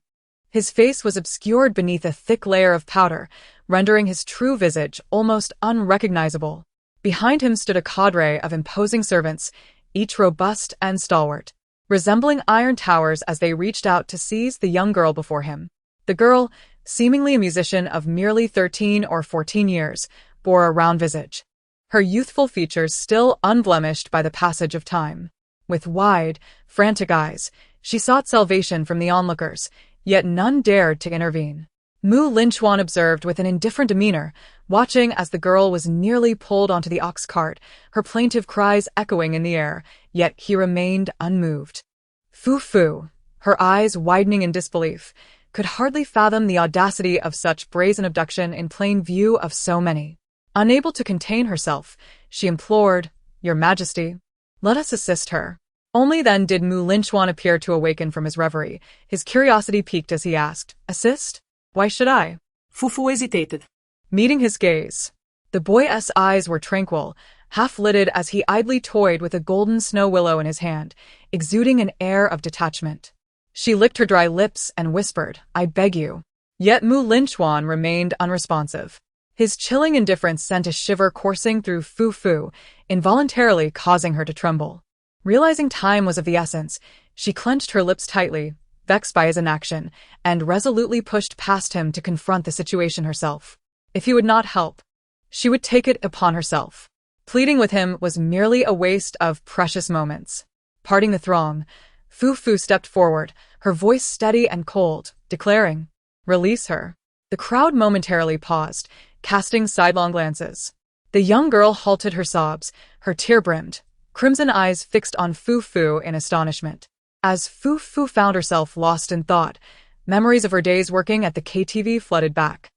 His face was obscured beneath a thick layer of powder, rendering his true visage almost unrecognizable. Behind him stood a cadre of imposing servants, each robust and stalwart, resembling iron towers as they reached out to seize the young girl before him. The girl, seemingly a musician of merely 13 or 14 years, bore a round visage, her youthful features still unblemished by the passage of time. With wide, frantic eyes, she sought salvation from the onlookers, yet none dared to intervene. Linchuan observed with an indifferent demeanor, watching as the girl was nearly pulled onto the ox cart, her plaintive cries echoing in the air, yet he remained unmoved. Fufu, her eyes widening in disbelief, could hardly fathom the audacity of such brazen abduction in plain view of so many. Unable to contain herself, she implored, "Your Majesty, let us assist her." Only then did Linchuan appear to awaken from his reverie, his curiosity piqued as he asked, "Assist? Why should I?" Fufu hesitated. Meeting his gaze, the boy's eyes were tranquil, half-lidded as he idly toyed with a golden snow willow in his hand, exuding an air of detachment. She licked her dry lips and whispered, "I beg you." Yet Linchuan remained unresponsive. His chilling indifference sent a shiver coursing through Fufu, involuntarily causing her to tremble. Realizing time was of the essence, she clenched her lips tightly, vexed by his inaction, and resolutely pushed past him to confront the situation herself. If he would not help, she would take it upon herself. Pleading with him was merely a waste of precious moments. Parting the throng, Fufu stepped forward, her voice steady and cold, declaring, "Release her." The crowd momentarily paused, casting sidelong glances. The young girl halted her sobs, her tear-brimmed, crimson eyes fixed on Fufu in astonishment. As Fufu found herself lost in thought, memories of her days working at the KTV flooded back.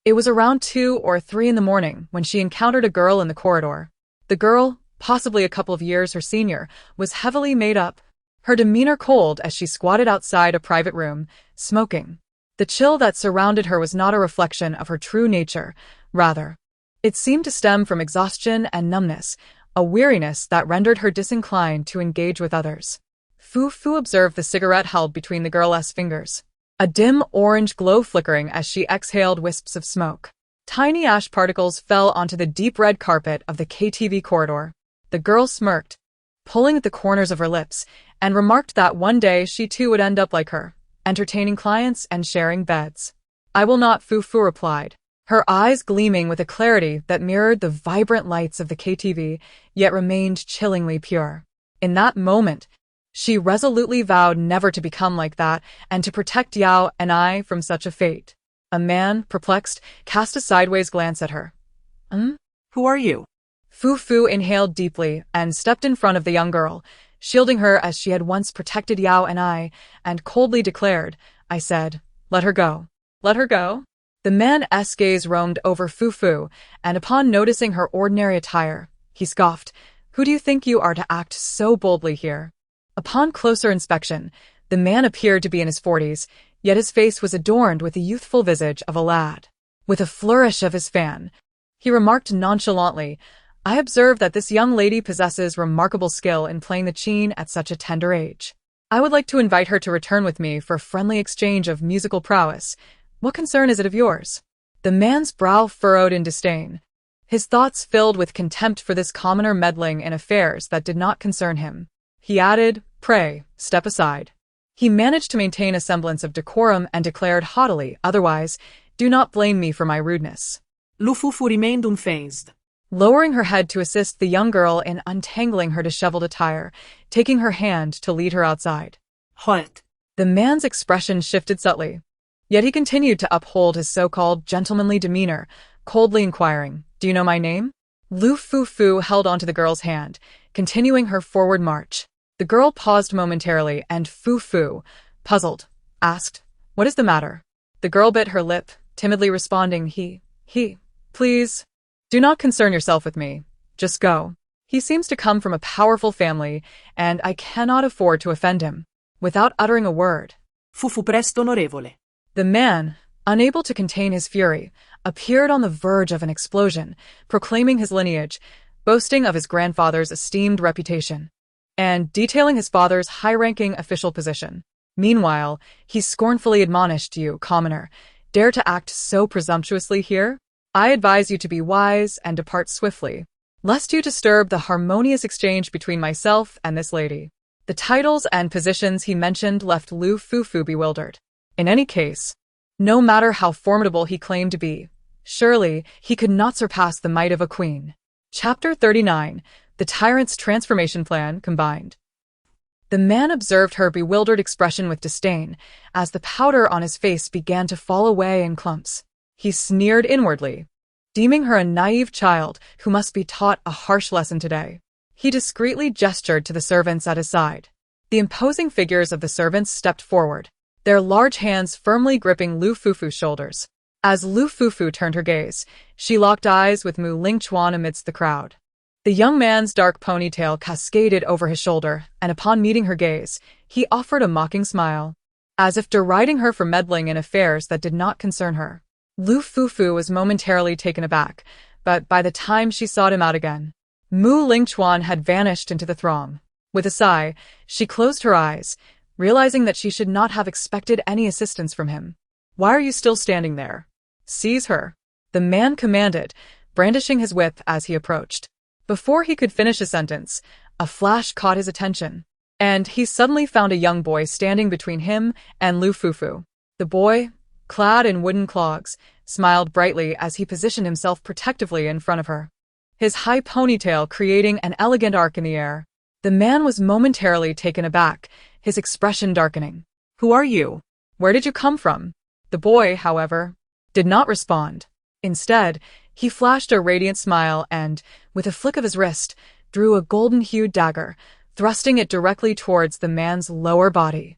It was around 2 or 3 in the morning when she encountered a girl in the corridor. The girl, possibly a couple of years her senior, was heavily made up, her demeanor cold as she squatted outside a private room, smoking. The chill that surrounded her was not a reflection of her true nature, rather, it seemed to stem from exhaustion and numbness, a weariness that rendered her disinclined to engage with others. Fufu observed the cigarette held between the girl's fingers, a dim orange glow flickering as she exhaled wisps of smoke. Tiny ash particles fell onto the deep red carpet of the KTV corridor. The girl smirked, pulling at the corners of her lips, and remarked that one day she too would end up like her, entertaining clients and sharing beds. "I will not," Fufu replied, her eyes gleaming with a clarity that mirrored the vibrant lights of the KTV, yet remained chillingly pure. In that moment, she resolutely vowed never to become like that and to protect Yao and I from such a fate. A man, perplexed, cast a sideways glance at her. Who are you?" Fufu inhaled deeply and stepped in front of the young girl, shielding her as she had once protected Yao and I, and coldly declared, "I said, let her go." "Let her go?" The man's gaze roamed over Fufu, and upon noticing her ordinary attire, he scoffed, "Who do you think you are to act so boldly here?" Upon closer inspection, the man appeared to be in his 40s, yet his face was adorned with the youthful visage of a lad. With a flourish of his fan, he remarked nonchalantly, "I observe that this young lady possesses remarkable skill in playing the qin at such a tender age. I would like to invite her to return with me for a friendly exchange of musical prowess. What concern is it of yours?" The man's brow furrowed in disdain, his thoughts filled with contempt for this commoner meddling in affairs that did not concern him. He added, "Pray, step aside." He managed to maintain a semblance of decorum and declared haughtily, "Otherwise, do not blame me for my rudeness." Lu Fufu remained unfazed. Lowering her head to assist the young girl in untangling her disheveled attire, taking her hand to lead her outside. Halt. The man's expression shifted subtly, yet he continued to uphold his so-called gentlemanly demeanor, coldly inquiring, "Do you know my name?" Lu Fufu held onto the girl's hand, continuing her forward march. The girl paused momentarily, and Fufu, puzzled, asked, "What is the matter?" The girl bit her lip, timidly responding, Please, do not concern yourself with me. Just go. He seems to come from a powerful family, and I cannot afford to offend him." Without uttering a word, Fufu presto onorevole. the man, unable to contain his fury, appeared on the verge of an explosion, proclaiming his lineage, boasting of his grandfather's esteemed reputation, and detailing his father's high-ranking official position. Meanwhile, he scornfully admonished, "You, commoner, dare to act so presumptuously here? I advise you to be wise and depart swiftly, lest you disturb the harmonious exchange between myself and this lady." The titles and positions he mentioned left Lu Fufu bewildered. In any case, no matter how formidable he claimed to be, surely he could not surpass the might of a queen. Chapter 39: The Tyrant's Transformation Plan Combined. The man observed her bewildered expression with disdain as the powder on his face began to fall away in clumps. He sneered inwardly, deeming her a naive child who must be taught a harsh lesson today. He discreetly gestured to the servants at his side. The imposing figures of the servants stepped forward, their large hands firmly gripping Lu Fufu's shoulders. As Lu Fufu turned her gaze, she locked eyes with Linchuan amidst the crowd. The young man's dark ponytail cascaded over his shoulder, and upon meeting her gaze, he offered a mocking smile, as if deriding her for meddling in affairs that did not concern her. Lu Fufu was momentarily taken aback, but by the time she sought him out again, Linchuan had vanished into the throng. With a sigh, she closed her eyes, realizing that she should not have expected any assistance from him. "Why are you still standing there? Seize her," the man commanded, brandishing his whip as he approached. Before he could finish a sentence, a flash caught his attention, and he suddenly found a young boy standing between him and Lu Fufu. The boy, clad in wooden clogs, smiled brightly as he positioned himself protectively in front of her, his high ponytail creating an elegant arc in the air. The man was momentarily taken aback, his expression darkening. "Who are you? Where did you come from?" The boy, however, did not respond. Instead, he flashed a radiant smile and, with a flick of his wrist, drew a golden-hued dagger, thrusting it directly towards the man's lower body.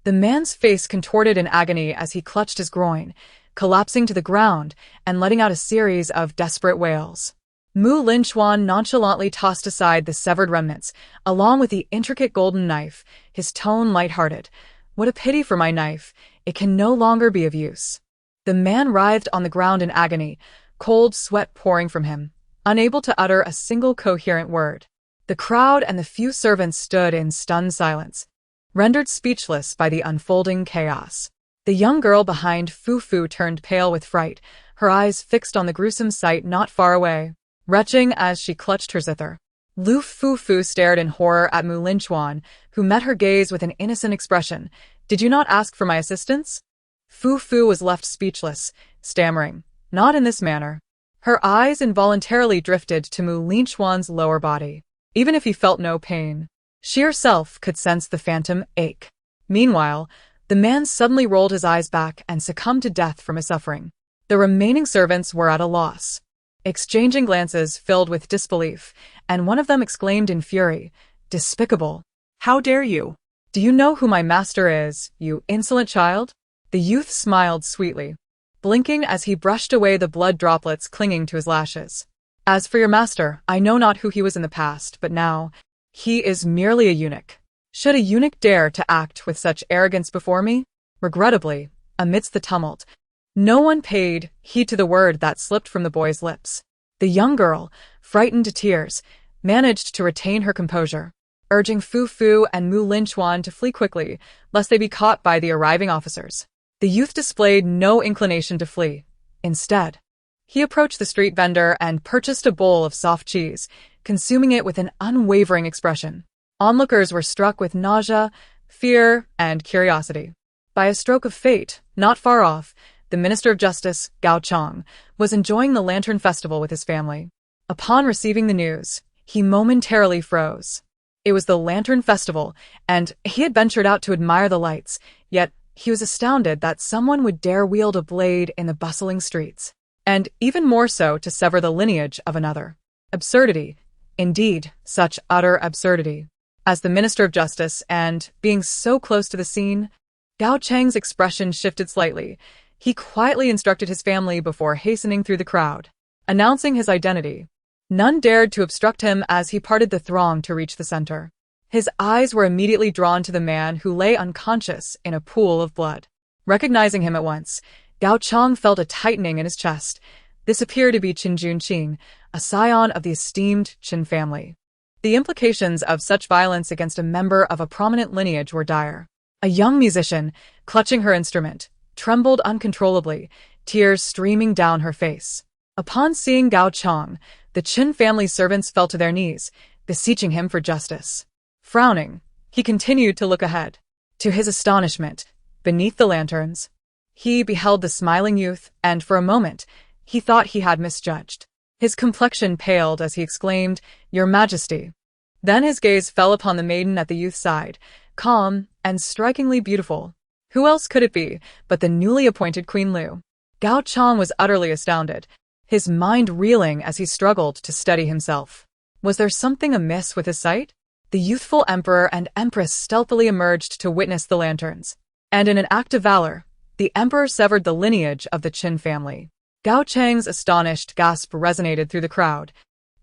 The man's face contorted in agony as he clutched his groin, collapsing to the ground and letting out a series of desperate wails. Linchuan nonchalantly tossed aside the severed remnants, along with the intricate golden knife, his tone light-hearted. "What a pity for my knife. It can no longer be of use." The man writhed on the ground in agony, cold sweat pouring from him, unable to utter a single coherent word. The crowd and the few servants stood in stunned silence, rendered speechless by the unfolding chaos. The young girl behind Fufu turned pale with fright, her eyes fixed on the gruesome sight not far away, retching as she clutched her zither. Lu Fufu stared in horror at Linchuan, who met her gaze with an innocent expression. "Did you not ask for my assistance?" Fufu was left speechless, stammering, "Not in this manner." Her eyes involuntarily drifted to Linchuan's lower body. Even if he felt no pain, she herself could sense the phantom ache. Meanwhile, the man suddenly rolled his eyes back and succumbed to death from his suffering. The remaining servants were at a loss, exchanging glances filled with disbelief, and one of them exclaimed in fury, "Despicable! How dare you? Do you know who my master is, you insolent child?" The youth smiled sweetly, blinking as he brushed away the blood droplets clinging to his lashes. "As for your master, I know not who he was in the past, but now, he is merely a eunuch. Should a eunuch dare to act with such arrogance before me?" Regrettably, amidst the tumult, no one paid heed to the word that slipped from the boy's lips. The young girl, frightened to tears, managed to retain her composure, urging Fufu and Linchuan to flee quickly, lest they be caught by the arriving officers. The youth displayed no inclination to flee. Instead, he approached the street vendor and purchased a bowl of soft cheese, consuming it with an unwavering expression. Onlookers were struck with nausea, fear, and curiosity. By a stroke of fate, not far off, the Minister of Justice, Gao Chong, was enjoying the Lantern Festival with his family. Upon receiving the news, he momentarily froze. It was the Lantern Festival, and he had ventured out to admire the lights, yet he was astounded that someone would dare wield a blade in the bustling streets, and even more so to sever the lineage of another. Absurdity. Indeed, such utter absurdity. As the Minister of Justice and being so close to the scene, Gao Cheng's expression shifted slightly. He quietly instructed his family before hastening through the crowd, announcing his identity. None dared to obstruct him as he parted the throng to reach the center. His eyes were immediately drawn to the man who lay unconscious in a pool of blood. Recognizing him at once, Gao Cheng felt a tightening in his chest. This appeared to be Qin Junqing, a scion of the esteemed Qin family. The implications of such violence against a member of a prominent lineage were dire. A young musician, clutching her instrument, trembled uncontrollably, tears streaming down her face. Upon seeing Gao Cheng, the Qin family servants fell to their knees, beseeching him for justice. Frowning, he continued to look ahead. To his astonishment, beneath the lanterns, he beheld the smiling youth, and for a moment, he thought he had misjudged. His complexion paled as he exclaimed, "Your Majesty." Then his gaze fell upon the maiden at the youth's side, calm and strikingly beautiful. Who else could it be but the newly appointed Queen Lu? Gao Cheng was utterly astounded, his mind reeling as he struggled to steady himself. Was there something amiss with his sight? The youthful emperor and empress stealthily emerged to witness the lanterns, and in an act of valor, the emperor severed the lineage of the Qin family. Gao Cheng's astonished gasp resonated through the crowd,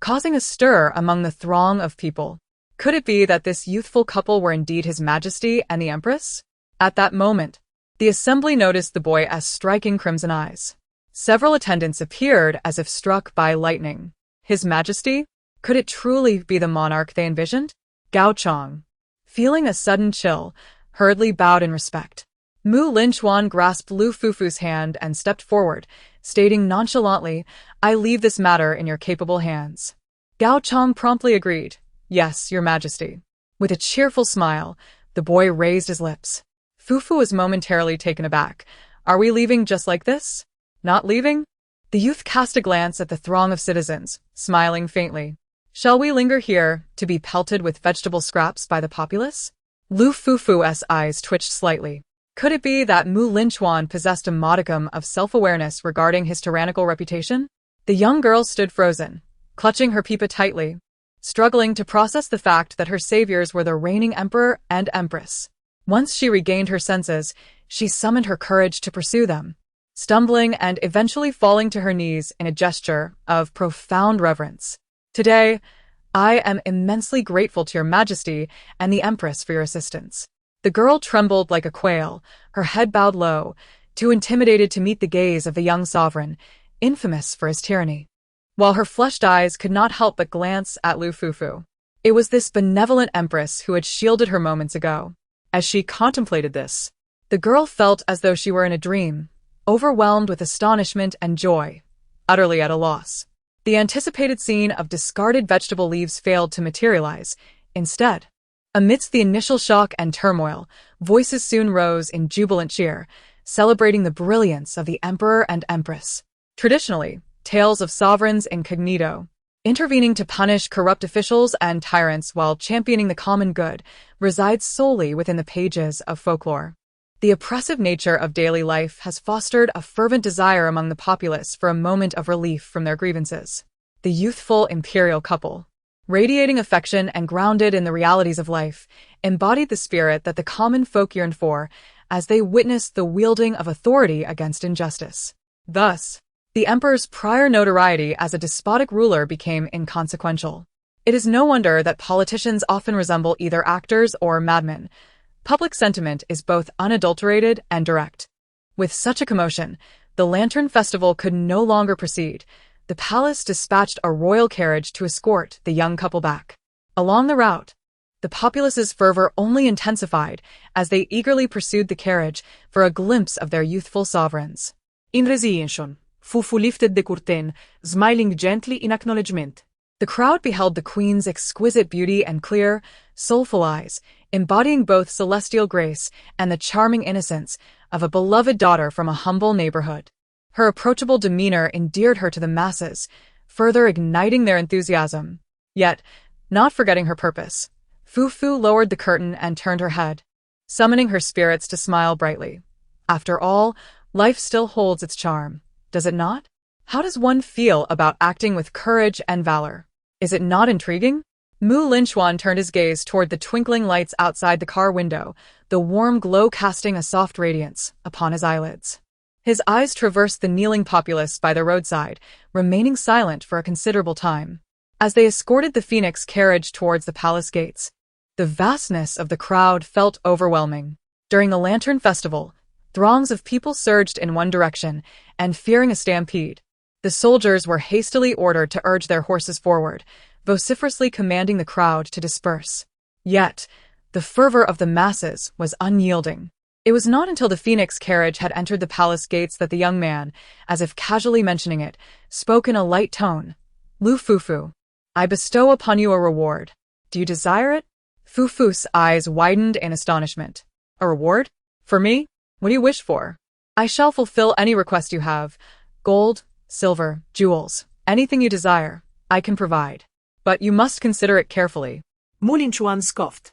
causing a stir among the throng of people. Could it be that this youthful couple were indeed His Majesty and the Empress? At that moment, the assembly noticed the boy as striking crimson eyes. Several attendants appeared as if struck by lightning. His Majesty? Could it truly be the monarch they envisioned? Gao Cheng, feeling a sudden chill, hurriedly bowed in respect. Linchuan grasped Lu Fufu's hand and stepped forward, stating nonchalantly, "I leave this matter in your capable hands." Gao Cheng promptly agreed, "Yes, Your Majesty." With a cheerful smile, the boy raised his lips. Fufu was momentarily taken aback. "Are we leaving just like this? Not leaving?" The youth cast a glance at the throng of citizens, smiling faintly. "Shall we linger here, to be pelted with vegetable scraps by the populace?" Lu Fufu's eyes twitched slightly. Could it be that Linchuan possessed a modicum of self-awareness regarding his tyrannical reputation? The young girl stood frozen, clutching her pipa tightly, struggling to process the fact that her saviors were the reigning emperor and empress. Once she regained her senses, she summoned her courage to pursue them, stumbling and eventually falling to her knees in a gesture of profound reverence. "Today, I am immensely grateful to Your Majesty and the Empress for your assistance." The girl trembled like a quail, her head bowed low, too intimidated to meet the gaze of the young sovereign, infamous for his tyranny. While her flushed eyes could not help but glance at Lu Fufu. It was this benevolent empress who had shielded her moments ago. As she contemplated this, the girl felt as though she were in a dream, overwhelmed with astonishment and joy, utterly at a loss. The anticipated scene of discarded vegetable leaves failed to materialize. Instead, amidst the initial shock and turmoil, voices soon rose in jubilant cheer, celebrating the brilliance of the emperor and empress. Traditionally, tales of sovereigns incognito, intervening to punish corrupt officials and tyrants while championing the common good, resides solely within the pages of folklore. The oppressive nature of daily life has fostered a fervent desire among the populace for a moment of relief from their grievances. The youthful imperial couple, radiating affection and grounded in the realities of life, embodied the spirit that the common folk yearned for as they witnessed the wielding of authority against injustice. Thus, the emperor's prior notoriety as a despotic ruler became inconsequential. It is no wonder that politicians often resemble either actors or madmen. Public sentiment is both unadulterated and direct. With such a commotion, the Lantern Festival could no longer proceed. The palace dispatched a royal carriage to escort the young couple back. Along the route, the populace's fervor only intensified as they eagerly pursued the carriage for a glimpse of their youthful sovereigns. In resignation, Fufu lifted the curtain, smiling gently in acknowledgement. The crowd beheld the queen's exquisite beauty and clear, soulful eyes, embodying both celestial grace and the charming innocence of a beloved daughter from a humble neighborhood. Her approachable demeanor endeared her to the masses, further igniting their enthusiasm. Yet, not forgetting her purpose, Fufu lowered the curtain and turned her head, summoning her spirits to smile brightly. After all, life still holds its charm, does it not? How does one feel about acting with courage and valor? Is it not intriguing? Mu Linchuan turned his gaze toward the twinkling lights outside the car window, the warm glow casting a soft radiance upon his eyelids. His eyes traversed the kneeling populace by the roadside, remaining silent for a considerable time. As they escorted the Phoenix carriage towards the palace gates, the vastness of the crowd felt overwhelming. During the Lantern Festival, throngs of people surged in one direction, and fearing a stampede, the soldiers were hastily ordered to urge their horses forward, vociferously commanding the crowd to disperse. Yet, the fervor of the masses was unyielding. It was not until the Phoenix carriage had entered the palace gates that the young man, as if casually mentioning it, spoke in a light tone. Lu Fufu, I bestow upon you a reward. Do you desire it? Fufu's eyes widened in astonishment. A reward? For me? What do you wish for? I shall fulfill any request you have. Gold, silver, jewels, anything you desire, I can provide. But you must consider it carefully. Linchuan scoffed,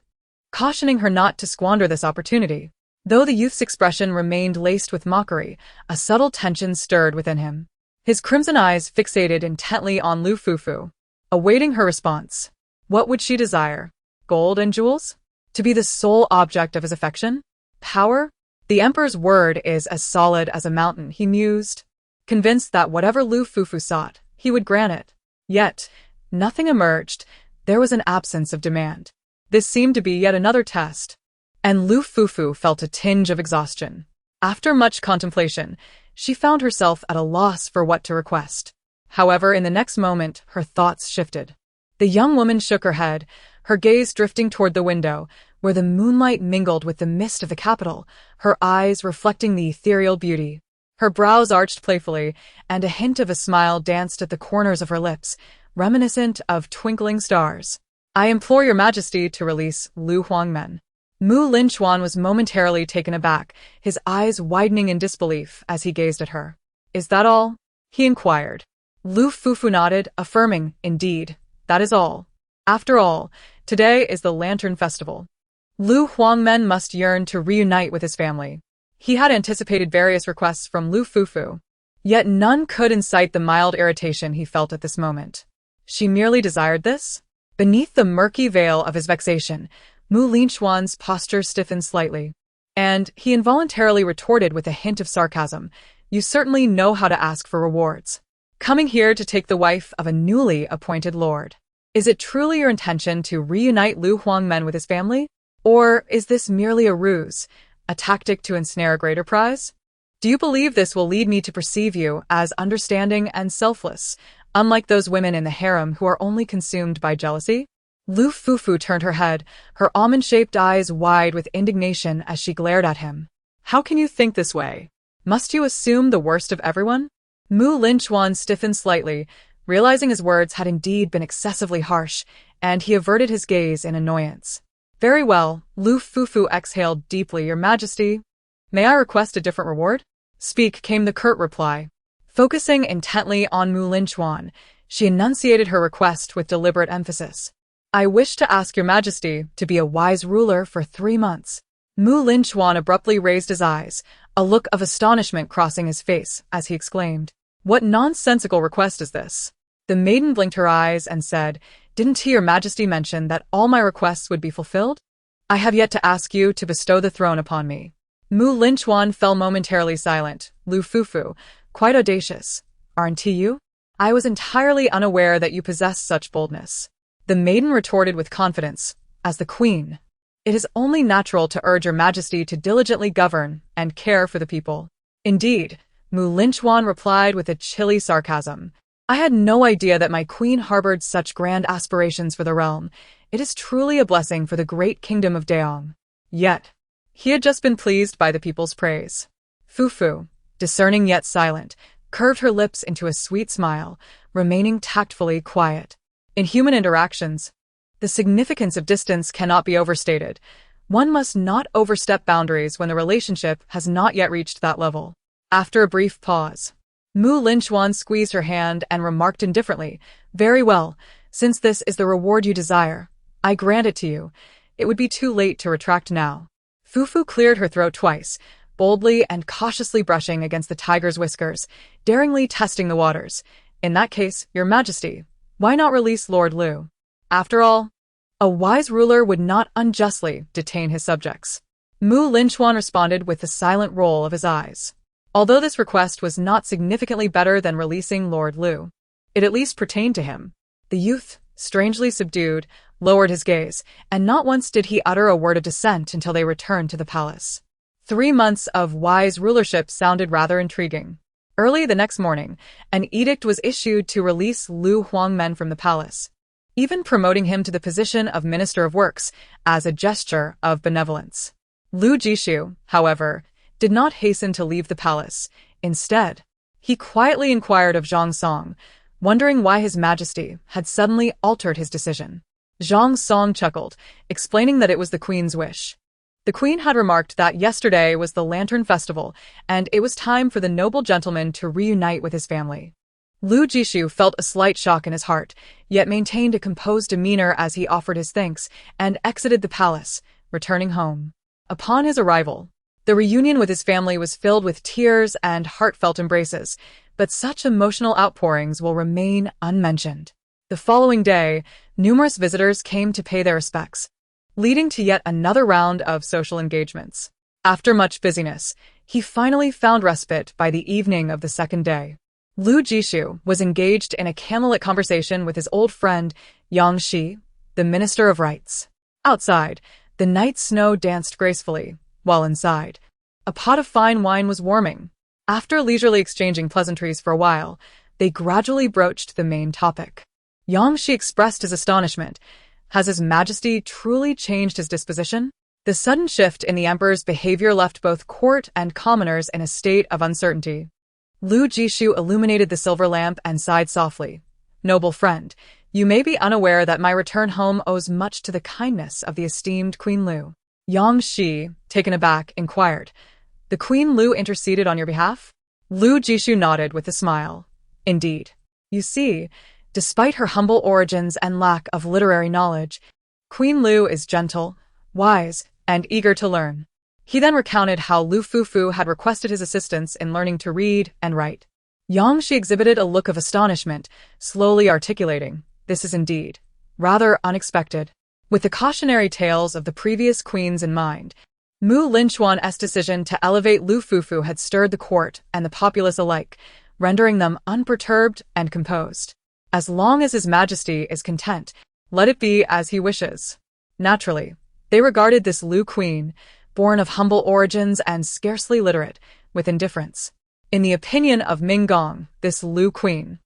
Cautioning her not to squander this opportunity. Though the youth's expression remained laced with mockery, a subtle tension stirred within him. His crimson eyes fixated intently on Lu Fufu, awaiting her response. What would she desire? Gold and jewels? To be the sole object of his affection? Power? The emperor's word is as solid as a mountain, he mused, convinced that whatever Lu Fufu sought, he would grant it. Yet, nothing emerged. There was an absence of demand. This seemed to be yet another test, and Lu Fufu felt a tinge of exhaustion. After much contemplation, she found herself at a loss for what to request. However, in the next moment, her thoughts shifted. The young woman shook her head, her gaze drifting toward the window, where the moonlight mingled with the mist of the capital, her eyes reflecting the ethereal beauty. Her brows arched playfully, and a hint of a smile danced at the corners of her lips, reminiscent of twinkling stars. I implore your majesty to release Lu Huangmen. Mu Linchuan was momentarily taken aback, his eyes widening in disbelief as he gazed at her. Is that all? He inquired. Lu Fufu nodded, affirming, indeed, that is all. After all, today is the Lantern Festival. Lu Huangmen must yearn to reunite with his family. He had anticipated various requests from Lu Fufu, yet none could incite the mild irritation he felt at this moment. She merely desired this? Beneath the murky veil of his vexation, Mu Linchuan's posture stiffened slightly, and he involuntarily retorted with a hint of sarcasm. You certainly know how to ask for rewards. Coming here to take the wife of a newly appointed lord. Is it truly your intention to reunite Lu Huangmen with his family? Or is this merely a ruse, a tactic to ensnare a greater prize? Do you believe this will lead me to perceive you as understanding and selfless, unlike those women in the harem who are only consumed by jealousy? Lu Fufu turned her head, her almond-shaped eyes wide with indignation as she glared at him. How can you think this way? Must you assume the worst of everyone? Mu Linchuan stiffened slightly, realizing his words had indeed been excessively harsh, and he averted his gaze in annoyance. Very well, Lu Fufu exhaled deeply, Your Majesty. May I request a different reward? Speak, came the curt reply. Focusing intently on Mu Linchuan, she enunciated her request with deliberate emphasis. I wish to ask Your Majesty to be a wise ruler for 3 months. Mu Linchuan abruptly raised his eyes, a look of astonishment crossing his face as he exclaimed, What nonsensical request is this? The maiden blinked her eyes and said, Didn't Your Majesty mention that all my requests would be fulfilled? I have yet to ask you to bestow the throne upon me. Mu Linchuan fell momentarily silent. Lu Fufu, quite audacious. Aren't you? I was entirely unaware that you possess such boldness. The maiden retorted with confidence, As the queen, it is only natural to urge Your Majesty to diligently govern and care for the people. Indeed, Mu Linchuan replied with a chilly sarcasm. I had no idea that my queen harbored such grand aspirations for the realm. It is truly a blessing for the great kingdom of Daong. Yet, he had just been pleased by the people's praise. Fufu, discerning yet silent, curved her lips into a sweet smile, remaining tactfully quiet. In human interactions, the significance of distance cannot be overstated. One must not overstep boundaries when the relationship has not yet reached that level. After a brief pause, Mu Linchuan squeezed her hand and remarked indifferently, Very well, since this is the reward you desire, I grant it to you. It would be too late to retract now. Fufu cleared her throat twice, boldly and cautiously brushing against the tiger's whiskers, daringly testing the waters. In that case, Your Majesty, Why not release Lord Lu? After all, a wise ruler would not unjustly detain his subjects. Linchuan responded with the silent roll of his eyes. Although this request was not significantly better than releasing Lord Lu, it at least pertained to him. The youth, strangely subdued, lowered his gaze, and not once did he utter a word of dissent until they returned to the palace. 3 months of wise rulership sounded rather intriguing. Early the next morning, an edict was issued to release Lu Huangmen from the palace, even promoting him to the position of Minister of Works as a gesture of benevolence. Lu Jishu, however, did not hasten to leave the palace. Instead, he quietly inquired of Zhang Song, wondering why His Majesty had suddenly altered his decision. Zhang Song chuckled, explaining that it was the Queen's wish. The Queen had remarked that yesterday was the Lantern Festival, and it was time for the noble gentleman to reunite with his family. Lu Jishu felt a slight shock in his heart, yet maintained a composed demeanor as he offered his thanks and exited the palace, returning home. Upon his arrival, the reunion with his family was filled with tears and heartfelt embraces, but such emotional outpourings will remain unmentioned. The following day, numerous visitors came to pay their respects, leading to yet another round of social engagements. After much busyness, he finally found respite by the evening of the second day. Lu Jishu was engaged in a candlelit conversation with his old friend Yang Shi, the Minister of Rights. Outside, the night snow danced gracefully, while inside, a pot of fine wine was warming. After leisurely exchanging pleasantries for a while, they gradually broached the main topic. Yang Shi expressed his astonishment. Has His Majesty truly changed his disposition? The sudden shift in the emperor's behavior left both court and commoners in a state of uncertainty. Lu Jishu illuminated the silver lamp and sighed softly. Noble friend, you may be unaware that my return home owes much to the kindness of the esteemed Queen Lu. Yang Shi, taken aback, inquired, The Queen Lu interceded on your behalf? Lu Jishu nodded with a smile. Indeed. You see, despite her humble origins and lack of literary knowledge, Queen Lu is gentle, wise, and eager to learn. He then recounted how Lu Fufu had requested his assistance in learning to read and write. Yang Shi exhibited a look of astonishment, slowly articulating, This is indeed rather unexpected. With the cautionary tales of the previous queens in mind, Linchuan's decision to elevate Lu Fufu had stirred the court and the populace alike, rendering them unperturbed and composed. As long as His Majesty is content, let it be as he wishes. Naturally, they regarded this Lu Queen, born of humble origins and scarcely literate, with indifference. In the opinion of Ming Gong, this Lu Queen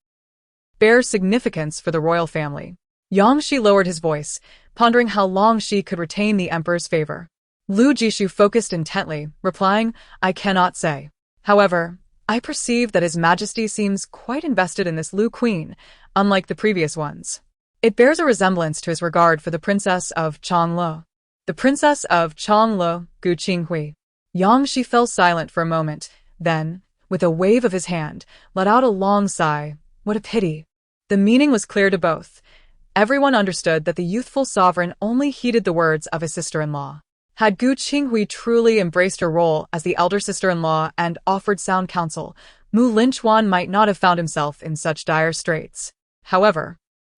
bears significance for the royal family. Yang Shi lowered his voice, pondering how long she could retain the emperor's favor. Lu Jishu focused intently, replying, I cannot say. However, I perceive that His Majesty seems quite invested in this Lu Queen, unlike the previous ones. It bears a resemblance to his regard for the Princess of Changlo. The Princess of Changlo, Gu Qinghui. Yang Shi fell silent for a moment, then, with a wave of his hand, let out a long sigh. What a pity. The meaning was clear to both. Everyone understood that the youthful sovereign only heeded the words of his sister-in-law. Had Gu Qinghui truly embraced her role as the elder sister-in-law and offered sound counsel, Linchuan might not have found himself in such dire straits. However,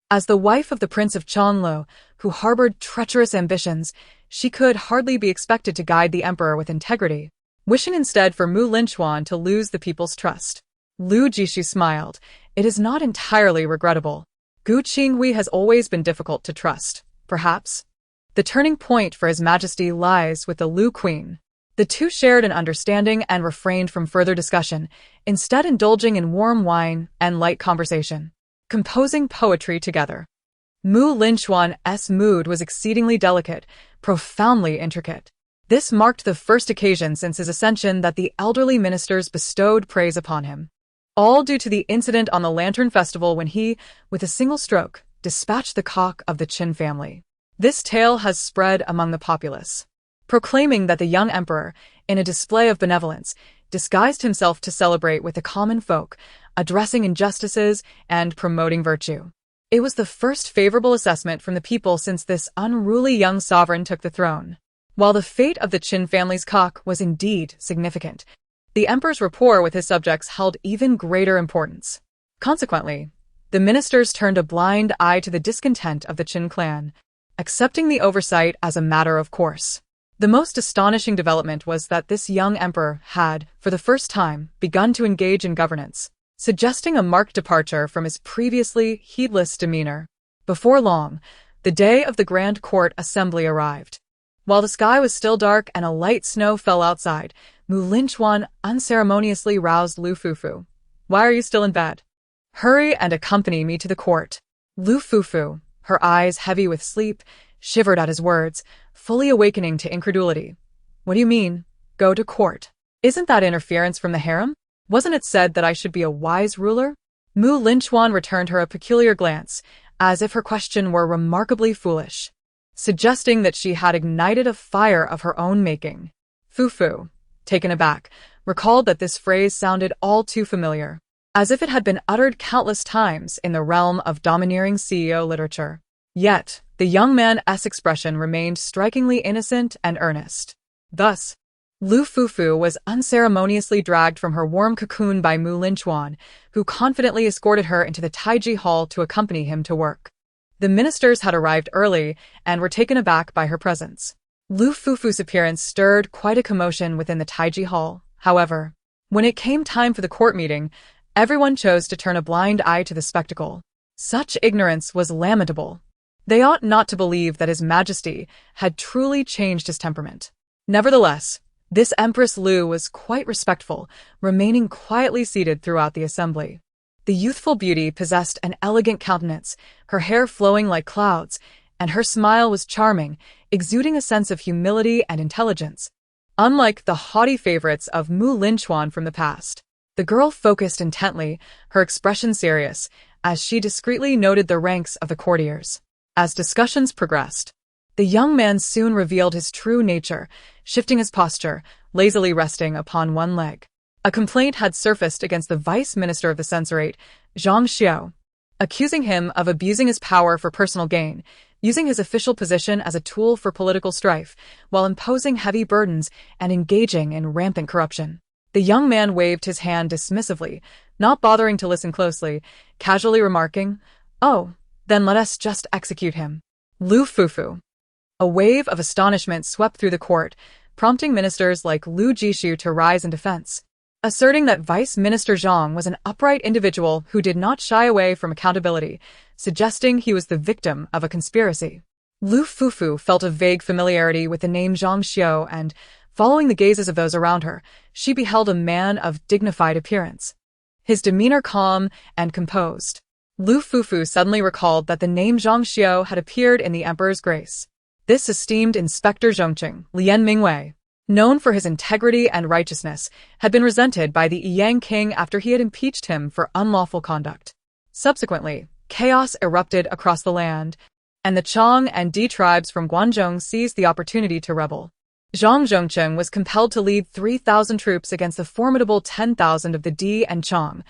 as the wife of the Prince of Changlo, who harbored treacherous ambitions, she could hardly be expected to guide the emperor with integrity, wishing instead for Linchuan to lose the people's trust. Lu Jishu smiled. It is not entirely regrettable. Gu Qinghui has always been difficult to trust. Perhaps the turning point for His Majesty lies with the Lu Queen. The two shared an understanding and refrained from further discussion, instead indulging in warm wine and light conversation, composing poetry together. Linchuan's mood was exceedingly delicate, profoundly intricate. This marked the first occasion since his ascension that the elderly ministers bestowed praise upon him. All due to the incident on the Lantern Festival when he, with a single stroke, dispatched the cock of the Qin family. This tale has spread among the populace, proclaiming that the young emperor, in a display of benevolence, disguised himself to celebrate with the common folk, addressing injustices and promoting virtue. It was the first favorable assessment from the people since this unruly young sovereign took the throne. While the fate of the Qin family's cock was indeed significant, the emperor's rapport with his subjects held even greater importance. Consequently, The ministers turned a blind eye to the discontent of the Qin clan, accepting the oversight as a matter of course. The most astonishing development was that this young emperor had, for the first time, begun to engage in governance, suggesting a marked departure from his previously heedless demeanor. Before long, the day of the Grand Court Assembly arrived. While the sky was still dark and a light snow fell outside, Linchuan unceremoniously roused Lu Fufu. "Why are you still in bed? Hurry and accompany me to the court." Lu Fufu, her eyes heavy with sleep, shivered at his words, fully awakening to incredulity. "What do you mean, go to court? Isn't that interference from the harem? Wasn't it said that I should be a wise ruler?" Linchuan returned her a peculiar glance, as if her question were remarkably foolish, suggesting that she had ignited a fire of her own making. Fufu, taken aback, recalled that this phrase sounded all too familiar, as if it had been uttered countless times in the realm of domineering CEO literature. Yet, the young man's expression remained strikingly innocent and earnest. Thus, Lu Fufu was unceremoniously dragged from her warm cocoon by Linchuan, who confidently escorted her into the Taiji Hall to accompany him to work. The ministers had arrived early and were taken aback by her presence. Lu Fufu's appearance stirred quite a commotion within the Taiji Hall. However, when it came time for the court meeting, everyone chose to turn a blind eye to the spectacle. Such ignorance was lamentable. They ought not to believe that His Majesty had truly changed his temperament. Nevertheless, this Empress Lu was quite respectful, remaining quietly seated throughout the assembly. The youthful beauty possessed an elegant countenance, her hair flowing like clouds, and her smile was charming, exuding a sense of humility and intelligence. Unlike the haughty favorites of Linchuan from the past, the girl focused intently, her expression serious, as she discreetly noted the ranks of the courtiers. As discussions progressed, the young man soon revealed his true nature, shifting his posture, lazily resting upon one leg. A complaint had surfaced against the vice minister of the censorate, Shangjing, accusing him of abusing his power for personal gain, using his official position as a tool for political strife, while imposing heavy burdens and engaging in rampant corruption. The young man waved his hand dismissively, not bothering to listen closely, casually remarking, "Oh, then let us just execute him." Lu Fufu. A wave of astonishment swept through the court, prompting ministers like Lu Jishu to rise in defense, asserting that Vice Minister Zhang was an upright individual who did not shy away from accountability, suggesting he was the victim of a conspiracy. Lu Fufu felt a vague familiarity with the name Zhang Xiao and, following the gazes of those around her, she beheld a man of dignified appearance, his demeanor calm and composed. Lu Fufu suddenly recalled that the name Zhang Xiao had appeared in the Emperor's Grace. This esteemed Inspector Zhongqing, Lian Mingwei, known for his integrity and righteousness, had been resented by the Yang king after he had impeached him for unlawful conduct. Subsequently, chaos erupted across the land, and the Chang and Di tribes from Guangzhou seized the opportunity to rebel. Zhang Zhongqing was compelled to lead 3,000 troops against the formidable 10,000 of the Di and Chang,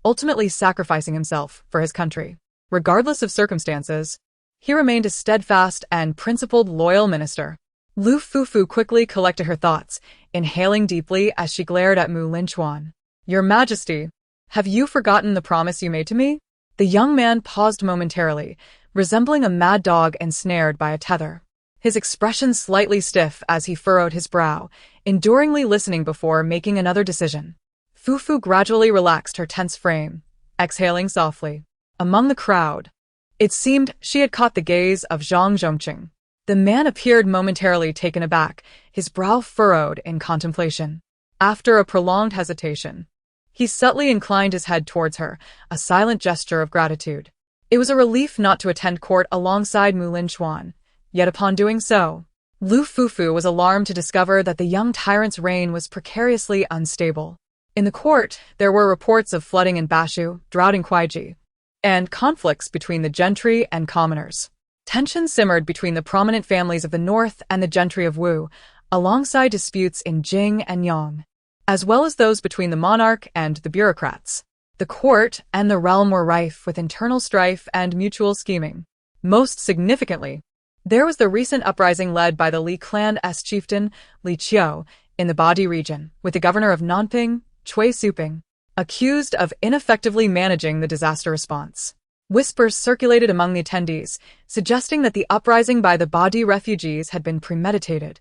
ultimately sacrificing himself for his country. Regardless of circumstances, he remained a steadfast and principled loyal minister. Lu Fufu quickly collected her thoughts, inhaling deeply as she glared at Linchuan. "Your Majesty, have you forgotten the promise you made to me?" The young man paused momentarily, resembling a mad dog ensnared by a tether, his expression slightly stiff as he furrowed his brow, enduringly listening before making another decision. Fufu gradually relaxed her tense frame, exhaling softly. Among the crowd, it seemed she had caught the gaze of Zhang Zhongqing. The man appeared momentarily taken aback, his brow furrowed in contemplation. After a prolonged hesitation, he subtly inclined his head towards her, a silent gesture of gratitude. It was a relief not to attend court alongside Linchuan, yet upon doing so, Lu Fufu was alarmed to discover that the young tyrant's reign was precariously unstable. In the court, there were reports of flooding in Bashu, drought in Kuaiji, and conflicts between the gentry and commoners. Tension simmered between the prominent families of the north and the gentry of Wu, alongside disputes in Jing and Yang, as well as those between the monarch and the bureaucrats. The court and the realm were rife with internal strife and mutual scheming. Most significantly, there was the recent uprising led by the Li clan's chieftain, Li Qiu, in the Badi region, with the governor of Nanping, Cui Suping, accused of ineffectively managing the disaster response. Whispers circulated among the attendees, suggesting that the uprising by the Badi refugees had been premeditated,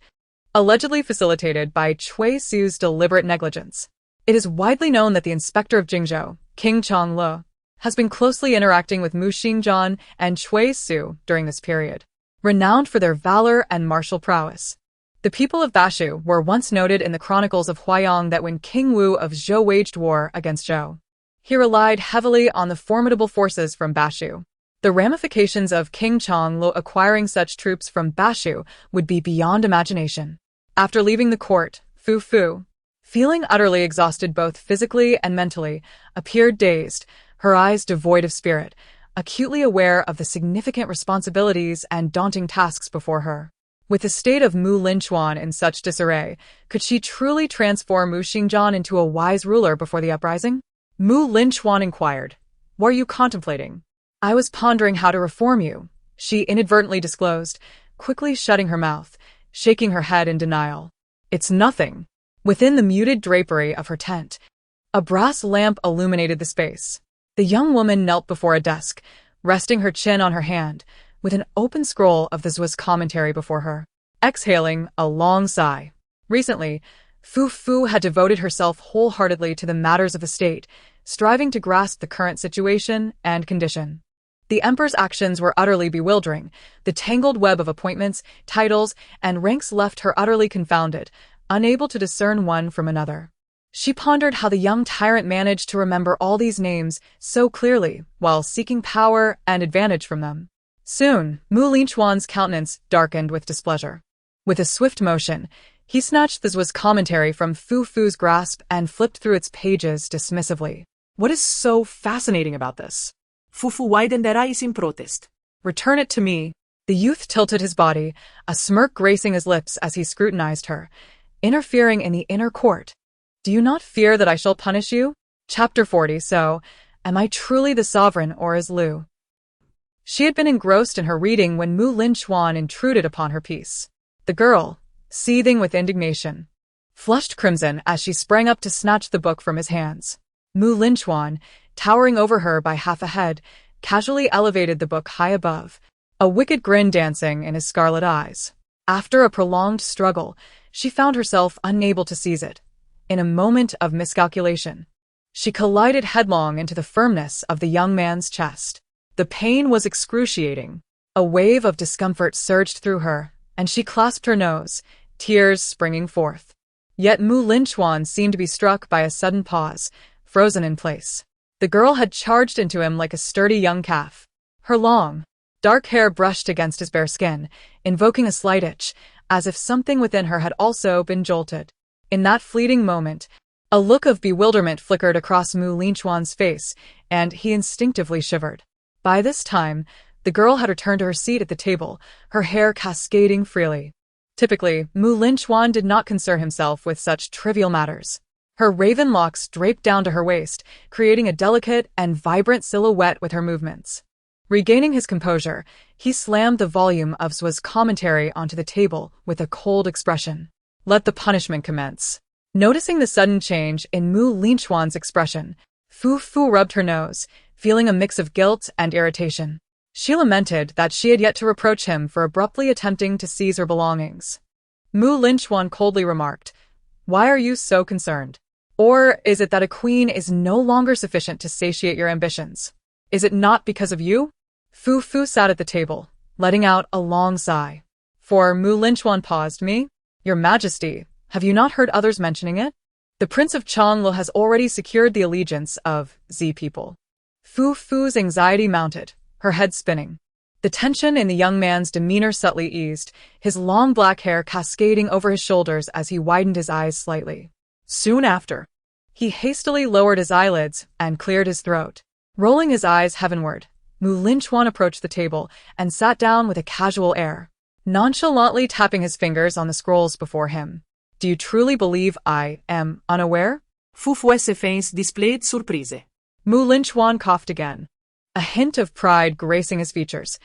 allegedly facilitated by Cui Su's deliberate negligence. It is widely known that the inspector of Jingzhou, King Changlu, has been closely interacting with Mu Xingjian and Cui Su during this period. Renowned for their valor and martial prowess, the people of Bashu were once noted in the chronicles of Huayong that when King Wu of Zhou waged war against Zhou, he relied heavily on the formidable forces from Bashu. The ramifications of King Changlu acquiring such troops from Bashu would be beyond imagination. After leaving the court, Fu Fu, feeling utterly exhausted both physically and mentally, appeared dazed, her eyes devoid of spirit, acutely aware of the significant responsibilities and daunting tasks before her. With the state of Mu Linchuan in such disarray, could she truly transform Mu Xingjian into a wise ruler before the uprising? Mu Linchuan inquired. What are you contemplating? I was pondering how to reform you, she inadvertently disclosed, quickly shutting her mouth, shaking her head in denial. It's nothing. Within the muted drapery of her tent, a brass lamp illuminated the space. The young woman knelt before a desk, resting her chin on her hand, with an open scroll of the Zhu's commentary before her, exhaling a long sigh. Recently, Fu Fu had devoted herself wholeheartedly to the matters of the state, striving to grasp the current situation and condition. The emperor's actions were utterly bewildering. The tangled web of appointments, titles, and ranks left her utterly confounded, unable to discern one from another. She pondered how the young tyrant managed to remember all these names so clearly while seeking power and advantage from them. Soon, Mu Linchuan's countenance darkened with displeasure. With a swift motion, he snatched the Zhu's commentary from Fu Fu's grasp and flipped through its pages dismissively. What is so fascinating about this? Fu Fu widened their eyes in protest. Return it to me. The youth tilted his body, a smirk gracing his lips as he scrutinized her, interfering in the inner court. Do you not fear that I shall punish you? Chapter 40. So, am I truly the sovereign, or is Lu? She had been engrossed in her reading when Mu Linchuan intruded upon her peace. The girl, seething with indignation, flushed crimson as she sprang up to snatch the book from his hands. Mu Linchuan, towering over her by half a head, casually elevated the book high above, a wicked grin dancing in his scarlet eyes. After a prolonged struggle, she found herself unable to seize it. In a moment of miscalculation, she collided headlong into the firmness of the young man's chest. The pain was excruciating. A wave of discomfort surged through her, and she clasped her nose, tears springing forth. Yet Mu Linchuan seemed to be struck by a sudden pause, frozen in place. The girl had charged into him like a sturdy young calf. Her long, dark hair brushed against his bare skin, invoking a slight itch, as if something within her had also been jolted. In that fleeting moment, a look of bewilderment flickered across Mu Linchuan's face, and he instinctively shivered. By this time, the girl had returned to her seat at the table, her hair cascading freely. Typically, Mu Linchuan did not concern himself with such trivial matters. Her raven locks draped down to her waist, creating a delicate and vibrant silhouette with her movements. Regaining his composure, he slammed the volume of Zhu's commentary onto the table with a cold expression. Let the punishment commence. Noticing the sudden change in Mu Linchuan's expression, Fu Fu rubbed her nose, feeling a mix of guilt and irritation. She lamented that she had yet to reproach him for abruptly attempting to seize her belongings. Mu Linchuan coldly remarked, "Why are you so concerned? Or is it that a queen is no longer sufficient to satiate your ambitions? Is it not because of you?" Fu Fu sat at the table, letting out a long sigh. For Mu Linchuan paused. "Me? Your Majesty, have you not heard others mentioning it? The Prince of Changlu has already secured the allegiance of Z people." Fu Fu's anxiety mounted, her head spinning. The tension in the young man's demeanor subtly eased, his long black hair cascading over his shoulders as he widened his eyes slightly. Soon after, he hastily lowered his eyelids and cleared his throat. Rolling his eyes heavenward, Mu Linchuan approached the table and sat down with a casual air, nonchalantly tapping his fingers on the scrolls before him. "Do you truly believe I am unaware?" Fu Fu's face displayed surprise. Mu Linchuan coughed again, a hint of pride gracing his features.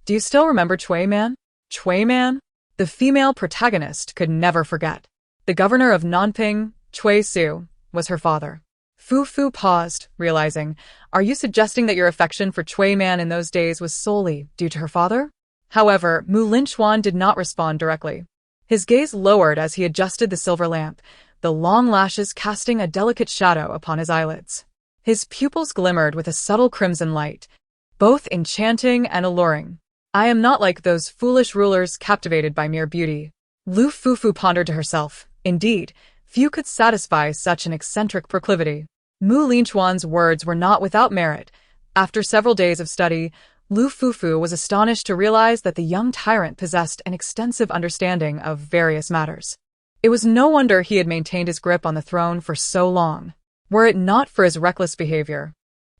"Do you still remember Cui Man?" Cui Man? The female protagonist could never forget. The governor of Nanping, Cui Su, was her father. Fufu paused, realizing, "Are you suggesting that your affection for Chui Man in those days was solely due to her father?" However, Linchuan did not respond directly. His gaze lowered as he adjusted the silver lamp, the long lashes casting a delicate shadow upon his eyelids. His pupils glimmered with a subtle crimson light, both enchanting and alluring. "I am not like those foolish rulers captivated by mere beauty." Lu Fufu pondered to herself. Indeed, few could satisfy such an eccentric proclivity. Linchuan's words were not without merit. After several days of study, Lu Fufu was astonished to realize that the young tyrant possessed an extensive understanding of various matters. It was no wonder he had maintained his grip on the throne for so long. Were it not for his reckless behavior,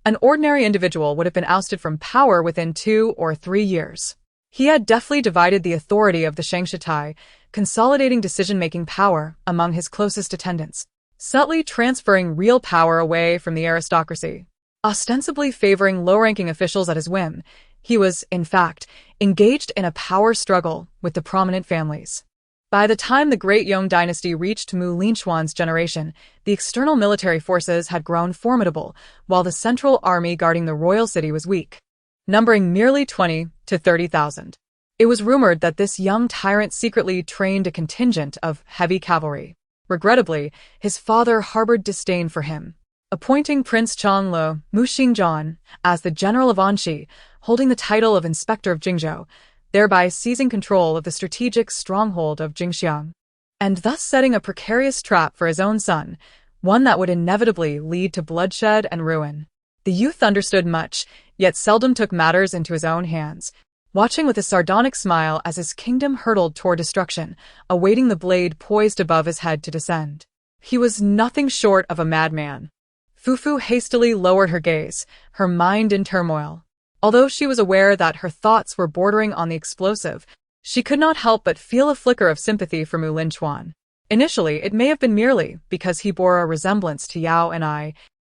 an ordinary individual would have been ousted from power within 2 or 3 years. He had deftly divided the authority of the Shangjing, consolidating decision-making power among his closest attendants, subtly transferring real power away from the aristocracy. Ostensibly favoring low-ranking officials at his whim, he was, in fact, engaged in a power struggle with the prominent families. By the time the Great Yong dynasty reached Linchuan's generation, the external military forces had grown formidable, while the central army guarding the royal city was weak, numbering merely 20 to 30,000. It was rumored that this young tyrant secretly trained a contingent of heavy cavalry. Regrettably, his father harbored disdain for him, appointing Prince Changlo Muxingzhan as the general of Anxi, holding the title of Inspector of Jingzhou, thereby seizing control of the strategic stronghold of Jingxiang, and thus setting a precarious trap for his own son, one that would inevitably lead to bloodshed and ruin. The youth understood much, yet seldom took matters into his own hands, watching with a sardonic smile as his kingdom hurtled toward destruction, awaiting the blade poised above his head to descend. He was nothing short of a madman. Fufu hastily lowered her gaze, her mind in turmoil. Although she was aware that her thoughts were bordering on the explosive, she could not help but feel a flicker of sympathy for Linchuan. Initially, it may have been merely because he bore a resemblance to Yao and I,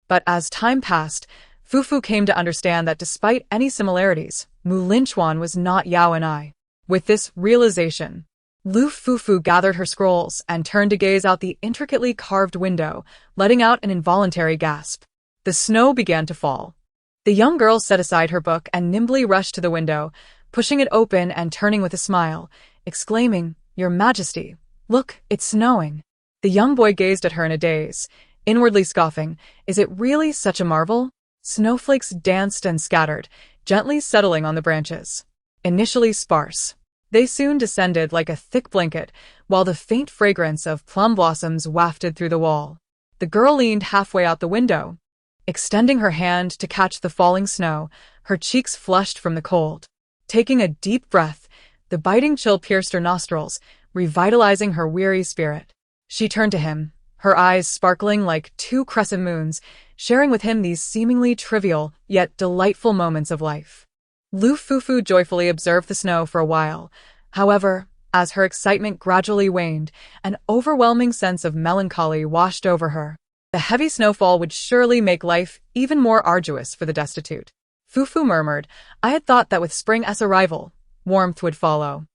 but as time passed, Fufu came to understand that despite any similarities, Linchuan was not Yao and I. With this realization, Lu Fufu gathered her scrolls and turned to gaze out the intricately carved window, letting out an involuntary gasp. The snow began to fall. The young girl set aside her book and nimbly rushed to the window, pushing it open and turning with a smile, exclaiming, "Your Majesty, look, it's snowing." The young boy gazed at her in a daze, inwardly scoffing, "Is it really such a marvel?" Snowflakes danced and scattered, gently settling on the branches. Initially sparse, they soon descended like a thick blanket, while the faint fragrance of plum blossoms wafted through the wall. The girl leaned halfway out the window, extending her hand to catch the falling snow, her cheeks flushed from the cold. Taking a deep breath, the biting chill pierced her nostrils, revitalizing her weary spirit. She turned to him, her eyes sparkling like 2 crescent moons, sharing with him these seemingly trivial yet delightful moments of life. Lu Fufu joyfully observed the snow for a while. However, as her excitement gradually waned, an overwhelming sense of melancholy washed over her. The heavy snowfall would surely make life even more arduous for the destitute. Fufu murmured, "I had thought that with spring's arrival, warmth would follow."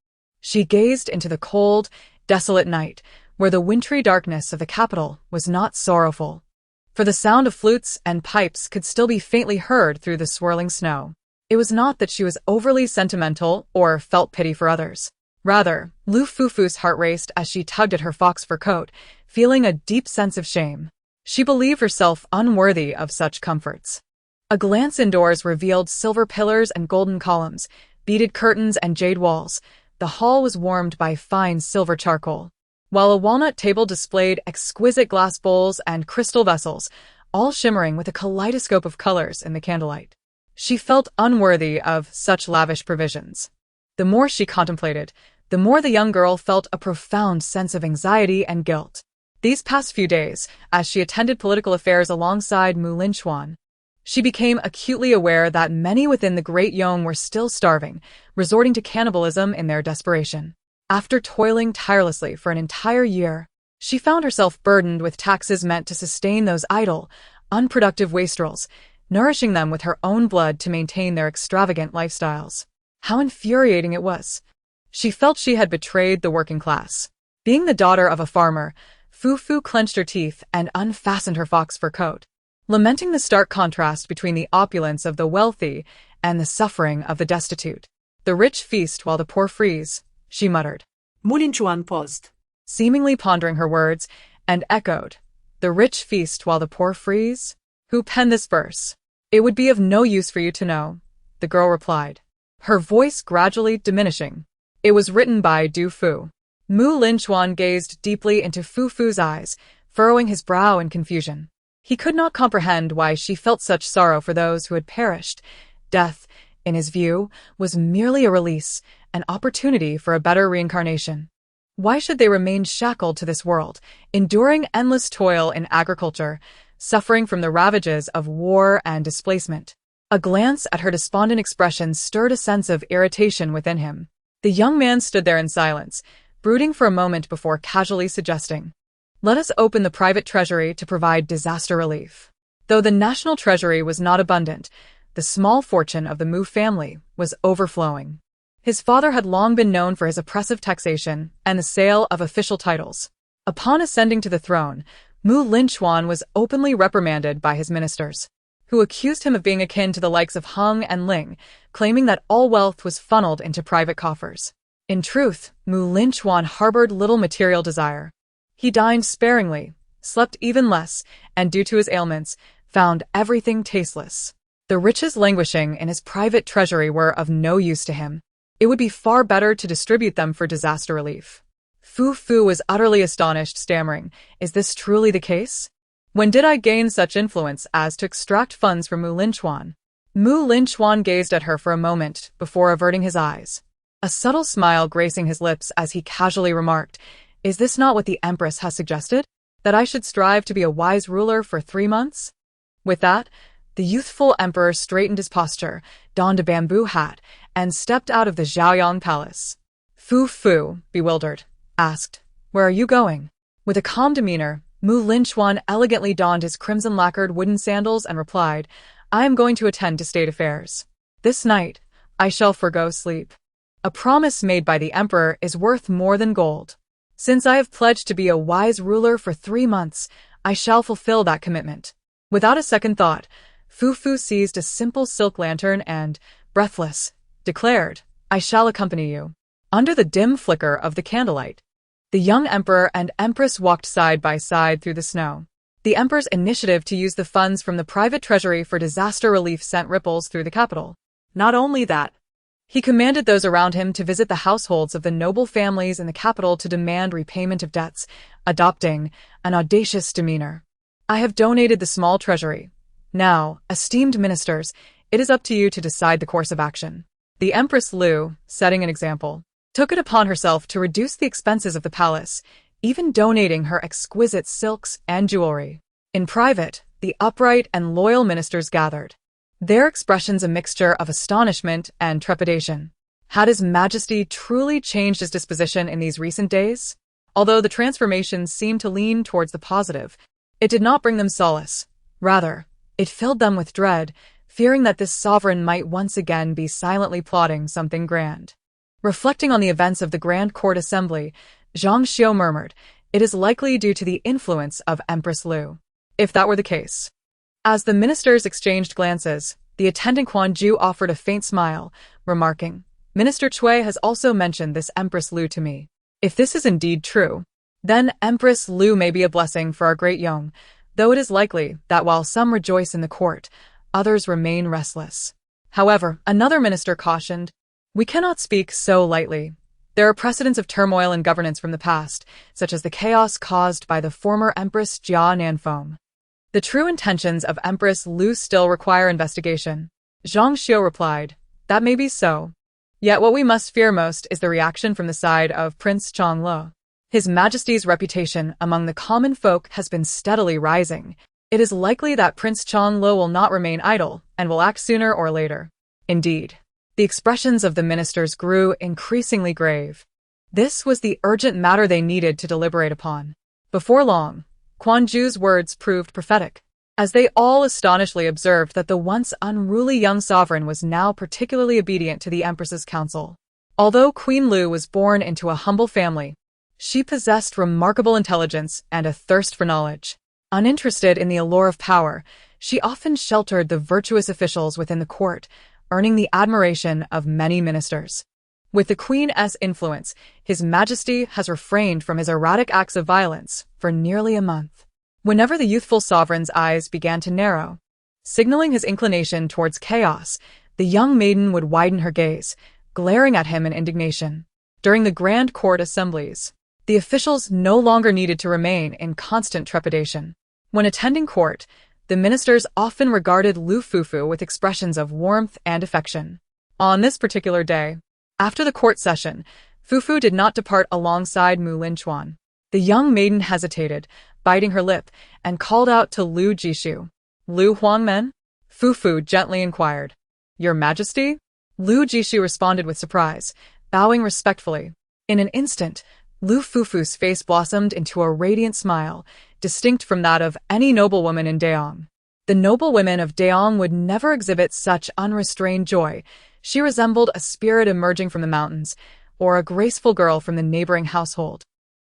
She gazed into the cold, desolate night, where the wintry darkness of the capital was not sorrowful, for the sound of flutes and pipes could still be faintly heard through the swirling snow. It was not that she was overly sentimental or felt pity for others. Rather, Lu Fufu's heart raced as she tugged at her fox fur coat, feeling a deep sense of shame. She believed herself unworthy of such comforts. A glance indoors revealed silver pillars and golden columns, beaded curtains and jade walls. The hall was warmed by fine silver charcoal, while a walnut table displayed exquisite glass bowls and crystal vessels, all shimmering with a kaleidoscope of colors in the candlelight. She felt unworthy of such lavish provisions. The more she contemplated, the more the young girl felt a profound sense of anxiety and guilt. These past few days, as she attended political affairs alongside Linchuan, she became acutely aware that many within the Great Yong were still starving, resorting to cannibalism in their desperation. After toiling tirelessly for an entire year, she found herself burdened with taxes meant to sustain those idle, unproductive wastrels, nourishing them with her own blood to maintain their extravagant lifestyles. How infuriating it was! She felt she had betrayed the working class. Being the daughter of a farmer, Fufu clenched her teeth and unfastened her fox fur coat. lamenting the stark contrast between the opulence of the wealthy and the suffering of the destitute. "The rich feast while the poor freeze," she muttered, Linchuan paused. seemingly pondering her words, and echoed, "The rich feast while the poor freeze? Who penned this verse?" "It would be of no use for you to know," the girl replied, her voice gradually diminishing. "It was written by Du Fu." Linchuan gazed deeply into Fu Fu's eyes, furrowing his brow in confusion. He could not comprehend why she felt such sorrow for those who had perished. Death, in his view, was merely a release, an opportunity for a better reincarnation. Why should they remain shackled to this world, enduring endless toil in agriculture, suffering from the ravages of war and displacement? A glance at her despondent expression stirred a sense of irritation within him. The young man stood there in silence, brooding for a moment before casually suggesting, "Let us open the private treasury to provide disaster relief." Though the national treasury was not abundant, the small fortune of the Mu family was overflowing. His father had long been known for his oppressive taxation and the sale of official titles. Upon ascending to the throne, Linchuan was openly reprimanded by his ministers, who accused him of being akin to the likes of Hung and Ling, claiming that all wealth was funneled into private coffers. In truth, Linchuan harbored little material desire. He dined sparingly, slept even less, and due to his ailments, found everything tasteless. The riches languishing in his private treasury were of no use to him. It would be far better to distribute them for disaster relief. Fu Fu was utterly astonished, stammering, "Is this truly the case? When did I gain such influence as to extract funds from Linchuan?" Linchuan gazed at her for a moment before averting his eyes, a subtle smile gracing his lips as he casually remarked, "Is this not what the Empress has suggested? That I should strive to be a wise ruler for 3 months?" With that, the youthful emperor straightened his posture, donned a bamboo hat, and stepped out of the Zhaoyang palace. Fu Fu, bewildered, asked, "Where are you going?" With a calm demeanor, Linchuan elegantly donned his crimson-lacquered wooden sandals and replied, "I am going to attend to state affairs. This night, I shall forgo sleep. A promise made by the emperor is worth more than gold. Since I have pledged to be a wise ruler for 3 months, I shall fulfill that commitment." Without a second thought, Fu Fu seized a simple silk lantern and, breathless, declared, "I shall accompany you." Under the dim flicker of the candlelight, the young emperor and empress walked side by side through the snow. The emperor's initiative to use the funds from the private treasury for disaster relief sent ripples through the capital. Not only that, he commanded those around him to visit the households of the noble families in the capital to demand repayment of debts, adopting an audacious demeanor. "I have donated the small treasury. Now, esteemed ministers, it is up to you to decide the course of action." The Empress Lu, setting an example, took it upon herself to reduce the expenses of the palace, even donating her exquisite silks and jewelry. In private, the upright and loyal ministers gathered, their expressions a mixture of astonishment and trepidation. Had His Majesty truly changed his disposition in these recent days? Although the transformations seemed to lean towards the positive, it did not bring them solace. Rather, it filled them with dread, fearing that this sovereign might once again be silently plotting something grand. Reflecting on the events of the Grand Court Assembly, Zhang Xiu murmured, "It is likely due to the influence of Empress Lu." If that were the case. As the ministers exchanged glances, the attendant Quan Ju offered a faint smile, remarking, "Minister Cui has also mentioned this Empress Lu to me. If this is indeed true, then Empress Lu may be a blessing for our great Yong, though it is likely that while some rejoice in the court, others remain restless." However, another minister cautioned, "We cannot speak so lightly. There are precedents of turmoil in governance from the past, such as the chaos caused by the former Empress Jia Nanfeng. The true intentions of Empress Lu still require investigation." Zhang Xiu replied, "That may be so. Yet what we must fear most is the reaction from the side of Prince Changlo. His Majesty's reputation among the common folk has been steadily rising. It is likely that Prince Changlo will not remain idle and will act sooner or later." Indeed, the expressions of the ministers grew increasingly grave. This was the urgent matter they needed to deliberate upon. Before long, Quan Ju's words proved prophetic, as they all astonishedly observed that the once unruly young sovereign was now particularly obedient to the Empress's counsel. Although Queen Lu was born into a humble family, she possessed remarkable intelligence and a thirst for knowledge. Uninterested in the allure of power, she often sheltered the virtuous officials within the court, earning the admiration of many ministers. With the Queen's influence, His Majesty has refrained from his erratic acts of violence for nearly a month. Whenever the youthful sovereign's eyes began to narrow, signaling his inclination towards chaos, the young maiden would widen her gaze, glaring at him in indignation. During the grand court assemblies, the officials no longer needed to remain in constant trepidation. When attending court, the ministers often regarded Lu Fufu with expressions of warmth and affection. On this particular day, after the court session, Fufu did not depart alongside Mu Linchuan. The young maiden hesitated, biting her lip, and called out to Lu Jishu. "Lu Huangmen?" Fufu gently inquired. "Your Majesty?" Lu Jishu responded with surprise, bowing respectfully. In an instant, Lu Fufu's face blossomed into a radiant smile, distinct from that of any noblewoman in Daong. The noblewomen of Daong would never exhibit such unrestrained joy. She resembled a spirit emerging from the mountains, or a graceful girl from the neighboring household,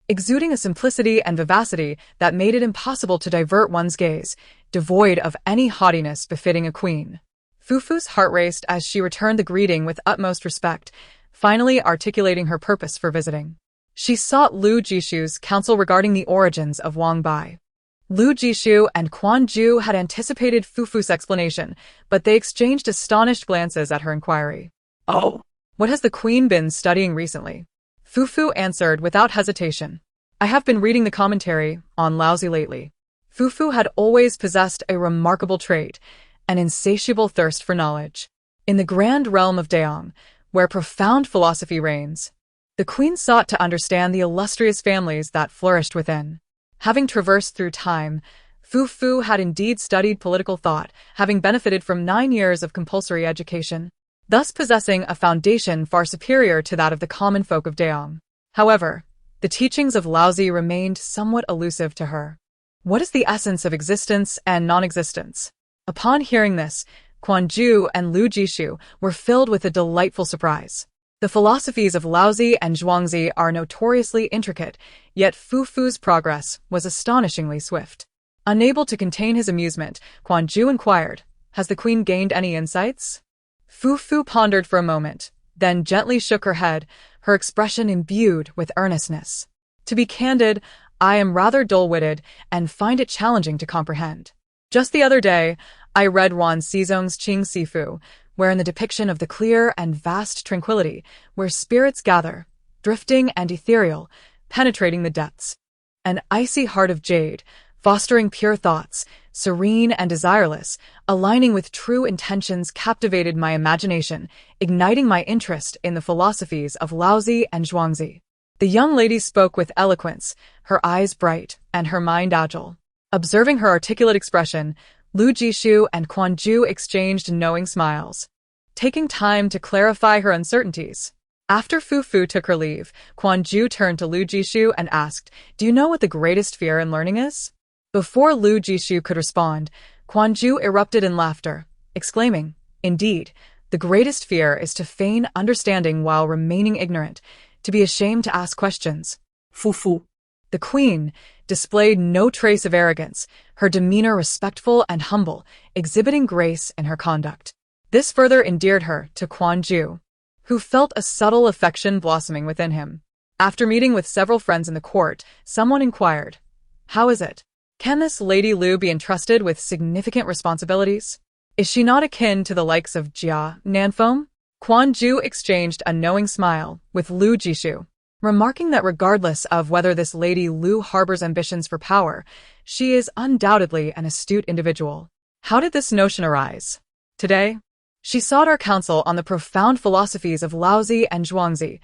exuding a simplicity and vivacity that made it impossible to divert one's gaze, devoid of any haughtiness befitting a queen. Fufu's heart raced as she returned the greeting with utmost respect, finally articulating her purpose for visiting. She sought Lu Jishu's counsel regarding the origins of Wang Bai. Lu Jishu and Quan Ju had anticipated Fufu's explanation, but they exchanged astonished glances at her inquiry. "Oh, what has the queen been studying recently?" Fufu answered without hesitation. "I have been reading the commentary on Laozi lately." Fufu had always possessed a remarkable trait, an insatiable thirst for knowledge. In the grand realm of Daong, where profound philosophy reigns, the queen sought to understand the illustrious families that flourished within. Having traversed through time, Fufu had indeed studied political thought, having benefited from 9 years of compulsory education, thus possessing a foundation far superior to that of the common folk of Daong. However, the teachings of Laozi remained somewhat elusive to her. What is the essence of existence and non-existence? Upon hearing this, Quan Ju and Lu Jishu were filled with a delightful surprise. The philosophies of Laozi and Zhuangzi are notoriously intricate, yet Fufu's progress was astonishingly swift. Unable to contain his amusement, Quan Ju inquired, "Has the queen gained any insights?" Fufu pondered for a moment, then gently shook her head, her expression imbued with earnestness. "To be candid, I am rather dull-witted and find it challenging to comprehend. Just the other day, I read Wan Xizong's Qing Sifu, wherein the depiction of the clear and vast tranquility where spirits gather, drifting and ethereal, penetrating the depths. An icy heart of jade, fostering pure thoughts, serene and desireless, aligning with true intentions captivated my imagination, igniting my interest in the philosophies of Laozi and Zhuangzi." The young lady spoke with eloquence, her eyes bright and her mind agile. Observing her articulate expression, Lu Jishu and Quan Ju exchanged knowing smiles, taking time to clarify her uncertainties. After Fufu took her leave, Quan Ju turned to Lu Jishu and asked, "Do you know what the greatest fear in learning is?" Before Lu Jishu could respond, Quan Ju erupted in laughter, exclaiming, "Indeed, the greatest fear is to feign understanding while remaining ignorant, to be ashamed to ask questions." Fufu. The queen displayed no trace of arrogance, her demeanor respectful and humble, exhibiting grace in her conduct. This further endeared her to Quan Ju, who felt a subtle affection blossoming within him. After meeting with several friends in the court, someone inquired, "How is it? Can this Lady Lu be entrusted with significant responsibilities? Is she not akin to the likes of Jia Nanfeng?" Quan Ju exchanged a knowing smile with Lu Jishu, remarking that regardless of whether this Lady Lu harbors ambitions for power, she is undoubtedly an astute individual. How did this notion arise? Today, she sought our counsel on the profound philosophies of Laozi and Zhuangzi,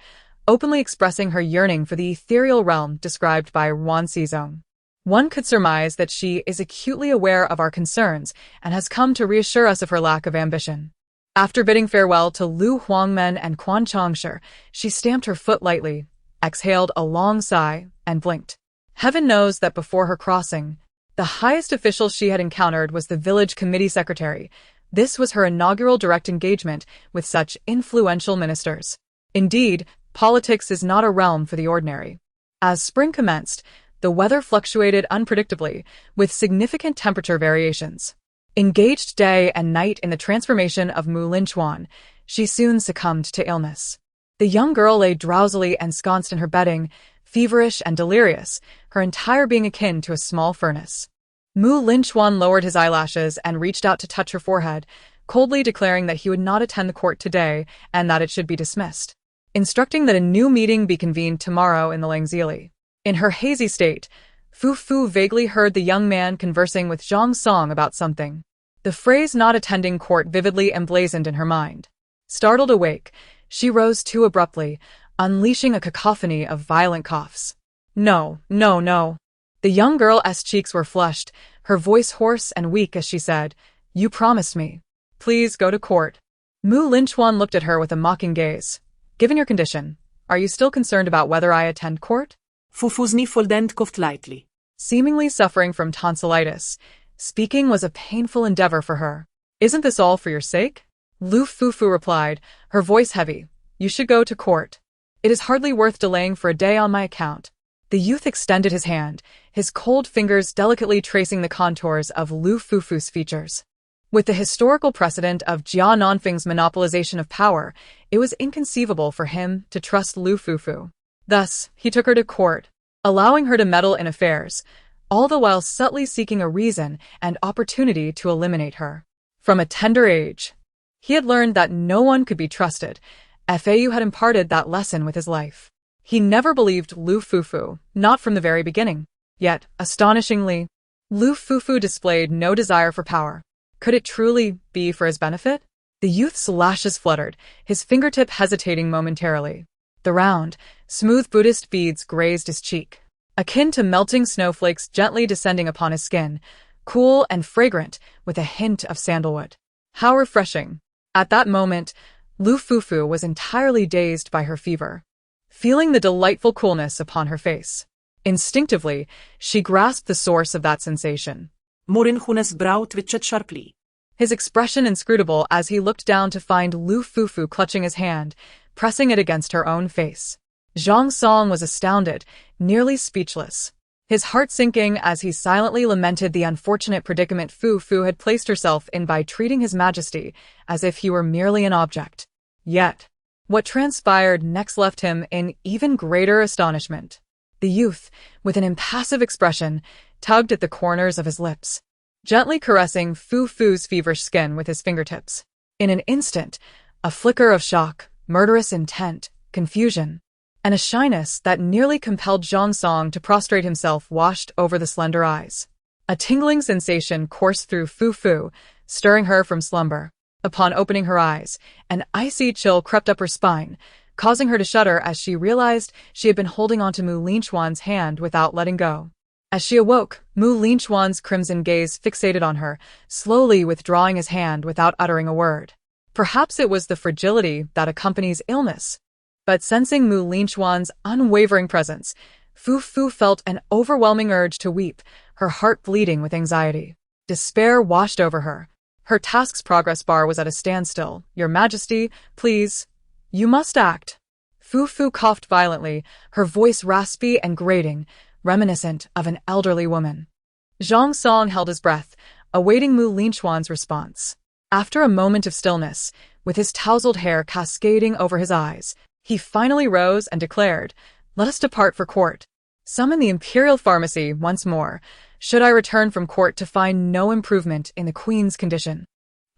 openly expressing her yearning for the ethereal realm described by Wan Xizong. One could surmise that she is acutely aware of our concerns and has come to reassure us of her lack of ambition. After bidding farewell to Lu Huangmen and Quan Changsher, she stamped her foot lightly, exhaled a long sigh, and blinked. Heaven knows that before her crossing, the highest official she had encountered was the village committee secretary. This was her inaugural direct engagement with such influential ministers. Indeed, politics is not a realm for the ordinary. As spring commenced, The weather fluctuated unpredictably, with significant temperature variations. Engaged day and night in the transformation of Linchuan, she soon succumbed to illness. The young girl lay drowsily ensconced in her bedding, feverish and delirious, her entire being akin to a small furnace. Linchuan lowered his eyelashes and reached out to touch her forehead, coldly declaring that he would not attend the court today and that it should be dismissed, instructing that a new meeting be convened tomorrow in the Langzili. In her hazy state, Fufu vaguely heard the young man conversing with Zhang Song about something. The phrase "not attending court" vividly emblazoned in her mind. Startled awake, she rose too abruptly, unleashing a cacophony of violent coughs. No, no, no. The young girl's cheeks were flushed, her voice hoarse and weak as she said, "You promised me. Please go to court." Linchuan looked at her with a mocking gaze. "Given your condition, are you still concerned about whether I attend court?" Fufu sniffled and coughed lightly. Seemingly suffering from tonsillitis, speaking was a painful endeavor for her. "Isn't this all for your sake?" Lu Fufu replied, her voice heavy. "You should go to court. It is hardly worth delaying for a day on my account." The youth extended his hand, his cold fingers delicately tracing the contours of Lu Fufu's features. With the historical precedent of Jia Nanfeng's monopolization of power, it was inconceivable for him to trust Lu Fufu. Thus, he took her to court, allowing her to meddle in affairs, all the while subtly seeking a reason and opportunity to eliminate her. From a tender age, he had learned that no one could be trusted. Fau had imparted that lesson with his life. He never believed Lu Fufu, not from the very beginning. Yet, astonishingly, Lu Fufu displayed no desire for power. Could it truly be for his benefit? The youth's lashes fluttered, his fingertip hesitating momentarily. The round, smooth Buddhist beads grazed his cheek, akin to melting snowflakes gently descending upon his skin, cool and fragrant with a hint of sandalwood. How refreshing! At that moment, Lu Fufu was entirely dazed by her fever, feeling the delightful coolness upon her face. Instinctively, she grasped the source of that sensation. Linchuan's brow twitched sharply. His expression inscrutable as he looked down to find Lu Fufu clutching his hand, pressing it against her own face. Zhang Song was astounded, nearly speechless, his heart sinking as he silently lamented the unfortunate predicament Fufu had placed herself in by treating His Majesty as if he were merely an object. Yet, what transpired next left him in even greater astonishment. The youth, with an impassive expression, tugged at the corners of his lips, gently caressing Fufu's feverish skin with his fingertips. In an instant, a flicker of shock, murderous intent, confusion, and a shyness that nearly compelled Zhang Song to prostrate himself washed over the slender eyes. A tingling sensation coursed through Fufu, stirring her from slumber. Upon opening her eyes, an icy chill crept up her spine, causing her to shudder as she realized she had been holding onto Linchuan's hand without letting go. As she awoke, Linchuan's crimson gaze fixated on her, slowly withdrawing his hand without uttering a word. Perhaps it was the fragility that accompanies illness. But sensing Linchuan's unwavering presence, Fufu felt an overwhelming urge to weep, her heart bleeding with anxiety. Despair washed over her. Her task's progress bar was at a standstill. "Your Majesty, please. You must act." Fufu coughed violently, her voice raspy and grating, reminiscent of an elderly woman. Zhang Song held his breath, awaiting Linchuan's response. After a moment of stillness, with his tousled hair cascading over his eyes, he finally rose and declared, "Let us depart for court. Summon the imperial pharmacy once more, should I return from court to find no improvement in the queen's condition.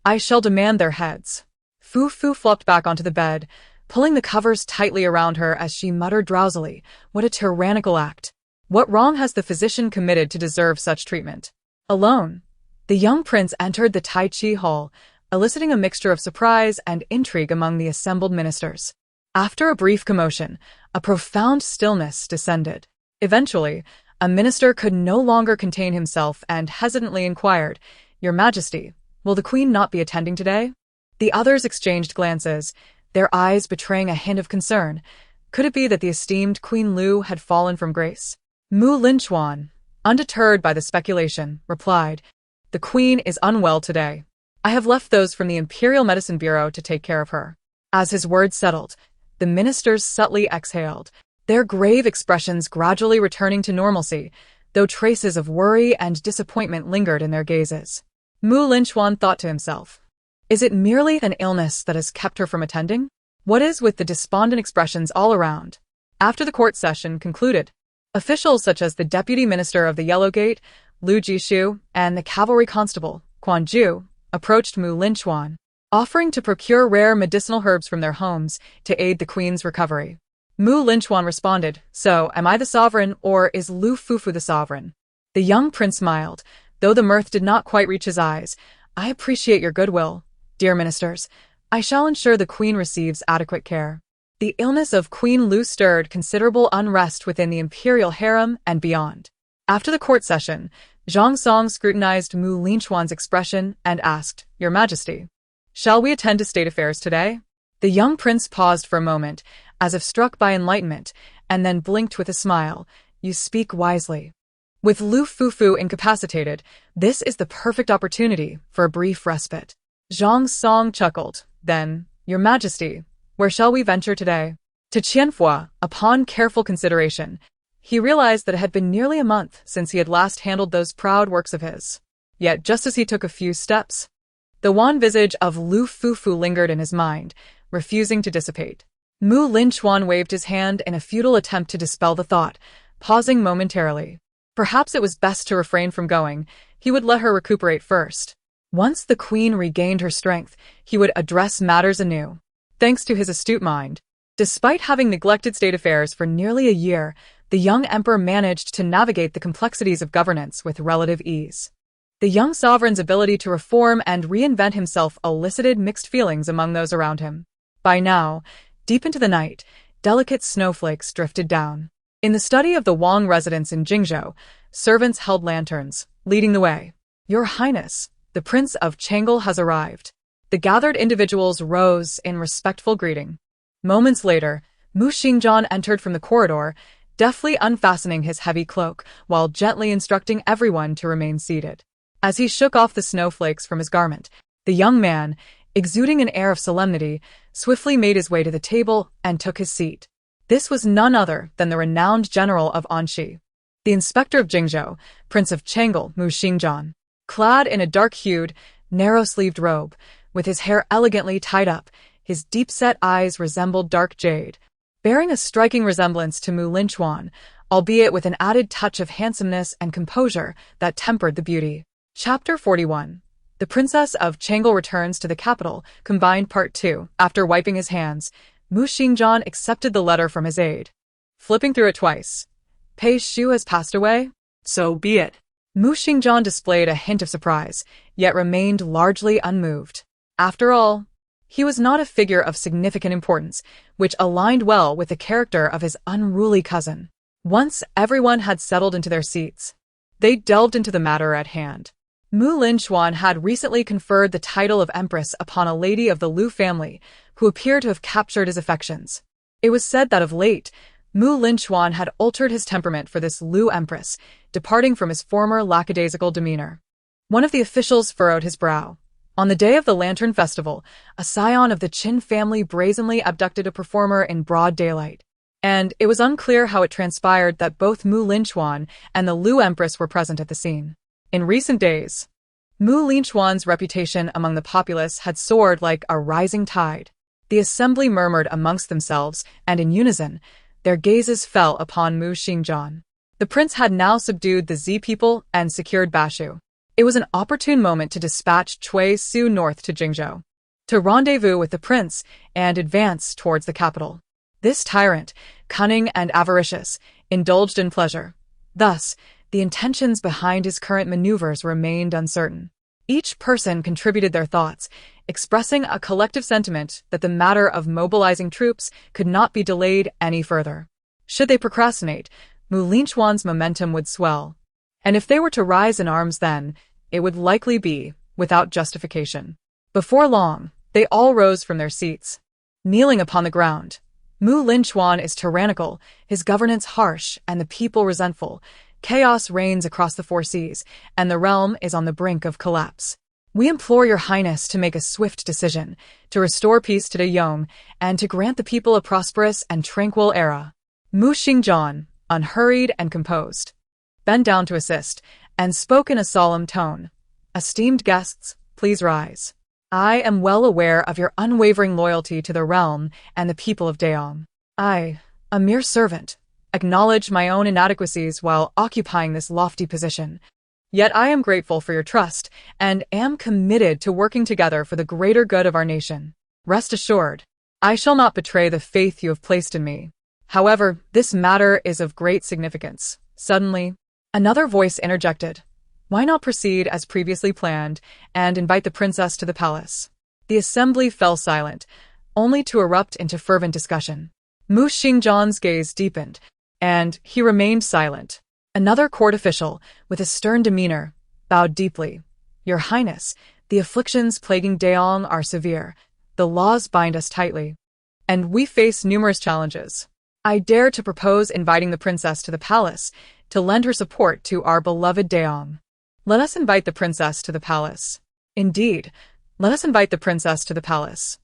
I shall demand their heads." Fufu flopped back onto the bed, pulling the covers tightly around her as she muttered drowsily, "What a tyrannical act. What wrong has the physician committed to deserve such treatment?" Alone, the young prince entered the Tai Chi hall, eliciting a mixture of surprise and intrigue among the assembled ministers. After a brief commotion, a profound stillness descended. Eventually, a minister could no longer contain himself and hesitantly inquired, "Your Majesty, will the Queen not be attending today?" The others exchanged glances, their eyes betraying a hint of concern. Could it be that the esteemed Queen Lu had fallen from grace? Linchuan, undeterred by the speculation, replied, "The Queen is unwell today. I have left those from the Imperial Medicine Bureau to take care of her." As his words settled, the ministers subtly exhaled, their grave expressions gradually returning to normalcy, though traces of worry and disappointment lingered in their gazes. Linchuan thought to himself, is it merely an illness that has kept her from attending? What is with the despondent expressions all around? After the court session concluded, officials such as the deputy minister of the Yellow Gate, Lu Jishu, and the cavalry constable, Quan Ju, approached Linchuan, offering to procure rare medicinal herbs from their homes to aid the queen's recovery. Linchuan responded, so, am I the sovereign, or is Lu Fufu the sovereign? The young prince smiled, though the mirth did not quite reach his eyes. I appreciate your goodwill, dear ministers. I shall ensure the queen receives adequate care. The illness of Queen Lu stirred considerable unrest within the imperial harem and beyond. After the court session, Zhang Song scrutinized Linchuan's expression and asked, Your Majesty, shall we attend to state affairs today? The young prince paused for a moment, as if struck by enlightenment, and then blinked with a smile. You speak wisely. With Lu Fufu incapacitated, this is the perfect opportunity for a brief respite. Zhang Song chuckled. Then, Your Majesty, where shall we venture today? To Qianhua, upon careful consideration, he realized that it had been nearly a month since he had last handled those proud works of his. Yet just as he took a few steps, the wan visage of Lu Fufu lingered in his mind, refusing to dissipate. Linchuan waved his hand in a futile attempt to dispel the thought, pausing momentarily. Perhaps it was best to refrain from going. He would let her recuperate first. Once the queen regained her strength, he would address matters anew. Thanks to his astute mind, despite having neglected state affairs for nearly a year, the young emperor managed to navigate the complexities of governance with relative ease. The young sovereign's ability to reform and reinvent himself elicited mixed feelings among those around him. By now, deep into the night, delicate snowflakes drifted down. In the study of the Wang residence in Jingzhou, servants held lanterns, leading the way. Your Highness, the Prince of Changle has arrived. The gathered individuals rose in respectful greeting. Moments later, Mu Xingjian entered from the corridor, deftly unfastening his heavy cloak while gently instructing everyone to remain seated. As he shook off the snowflakes from his garment, the young man, exuding an air of solemnity, swiftly made his way to the table and took his seat. This was none other than the renowned general of Anxi, the inspector of Jingzhou, Prince of Changle, Mu Xingjian. Clad in a dark-hued, narrow-sleeved robe, with his hair elegantly tied up, his deep-set eyes resembled dark jade, bearing a striking resemblance to Linchuan, albeit with an added touch of handsomeness and composure that tempered the beauty. Chapter 41. The Princess of Changle Returns to the Capital, Combined Part 2. After wiping his hands, Mu Xingjian accepted the letter from his aide. Flipping through it twice. Pei Shu has passed away? So be it. Mu Xingjian displayed a hint of surprise, yet remained largely unmoved. After all, he was not a figure of significant importance, which aligned well with the character of his unruly cousin. Once everyone had settled into their seats, they delved into the matter at hand. Linchuan had recently conferred the title of Empress upon a lady of the Lu family, who appeared to have captured his affections. It was said that of late, Linchuan had altered his temperament for this Lu Empress, departing from his former lackadaisical demeanor. One of the officials furrowed his brow. On the day of the Lantern Festival, a scion of the Qin family brazenly abducted a performer in broad daylight, and it was unclear how it transpired that both Linchuan and the Lu Empress were present at the scene. In recent days, Linchuan's reputation among the populace had soared like a rising tide. The assembly murmured amongst themselves, and in unison, their gazes fell upon Mu Xingjian. The prince had now subdued the Z people and secured Bashu. It was an opportune moment to dispatch Cui Su north to Jingzhou, to rendezvous with the prince and advance towards the capital. This tyrant, cunning and avaricious, indulged in pleasure. Thus, the intentions behind his current maneuvers remained uncertain. Each person contributed their thoughts, expressing a collective sentiment that the matter of mobilizing troops could not be delayed any further. Should they procrastinate, Linchuan's momentum would swell. And if they were to rise in arms then, it would likely be without justification. Before long, they all rose from their seats. Kneeling upon the ground, Linchuan is tyrannical, his governance harsh, and the people resentful. Chaos reigns across the four seas, and the realm is on the brink of collapse. We implore your highness to make a swift decision, to restore peace to Deyong, and to grant the people a prosperous and tranquil era. Mu Xingjian, unhurried and composed, bent down to assist, and spoke in a solemn tone. Esteemed guests, please rise. I am well aware of your unwavering loyalty to the realm and the people of Daong. I, a mere servant, acknowledge my own inadequacies while occupying this lofty position. Yet I am grateful for your trust and am committed to working together for the greater good of our nation. Rest assured, I shall not betray the faith you have placed in me. However, this matter is of great significance. Suddenly, another voice interjected. Why not proceed as previously planned and invite the princess to the palace? The assembly fell silent, only to erupt into fervent discussion. Mu Xingjian's gaze deepened, and he remained silent. Another court official, with a stern demeanor, bowed deeply. Your Highness, the afflictions plaguing Daong are severe. The laws bind us tightly, and we face numerous challenges. I dare to propose inviting the princess to the palace to lend her support to our beloved Daong. Let us invite the princess to the palace. Indeed, let us invite the princess to the palace.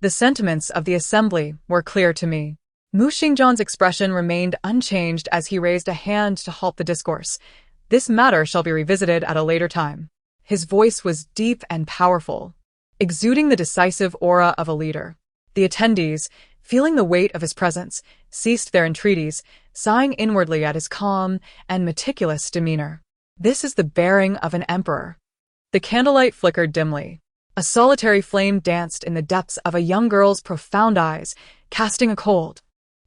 The sentiments of the assembly were clear to me. Mu Xingjian's expression remained unchanged as he raised a hand to halt the discourse. This matter shall be revisited at a later time. His voice was deep and powerful, exuding the decisive aura of a leader. The attendees, feeling the weight of his presence, ceased their entreaties, sighing inwardly at his calm and meticulous demeanor. This is the bearing of an emperor. The candlelight flickered dimly. A solitary flame danced in the depths of a young girl's profound eyes, casting a cold,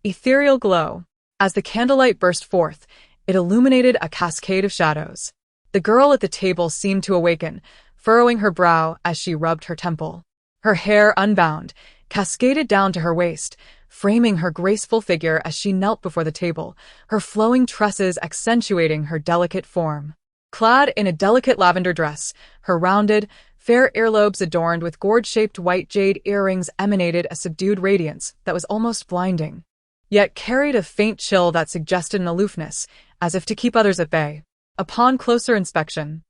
ethereal glow. As the candlelight burst forth, it illuminated a cascade of shadows. The girl at the table seemed to awaken, furrowing her brow as she rubbed her temple. Her hair, unbound, cascaded down to her waist, framing her graceful figure as she knelt before the table, her flowing tresses accentuating her delicate form. Clad in a delicate lavender dress, her rounded, fair earlobes adorned with gourd-shaped white jade earrings emanated a subdued radiance that was almost blinding, yet carried a faint chill that suggested an aloofness, as if to keep others at bay. Upon closer inspection,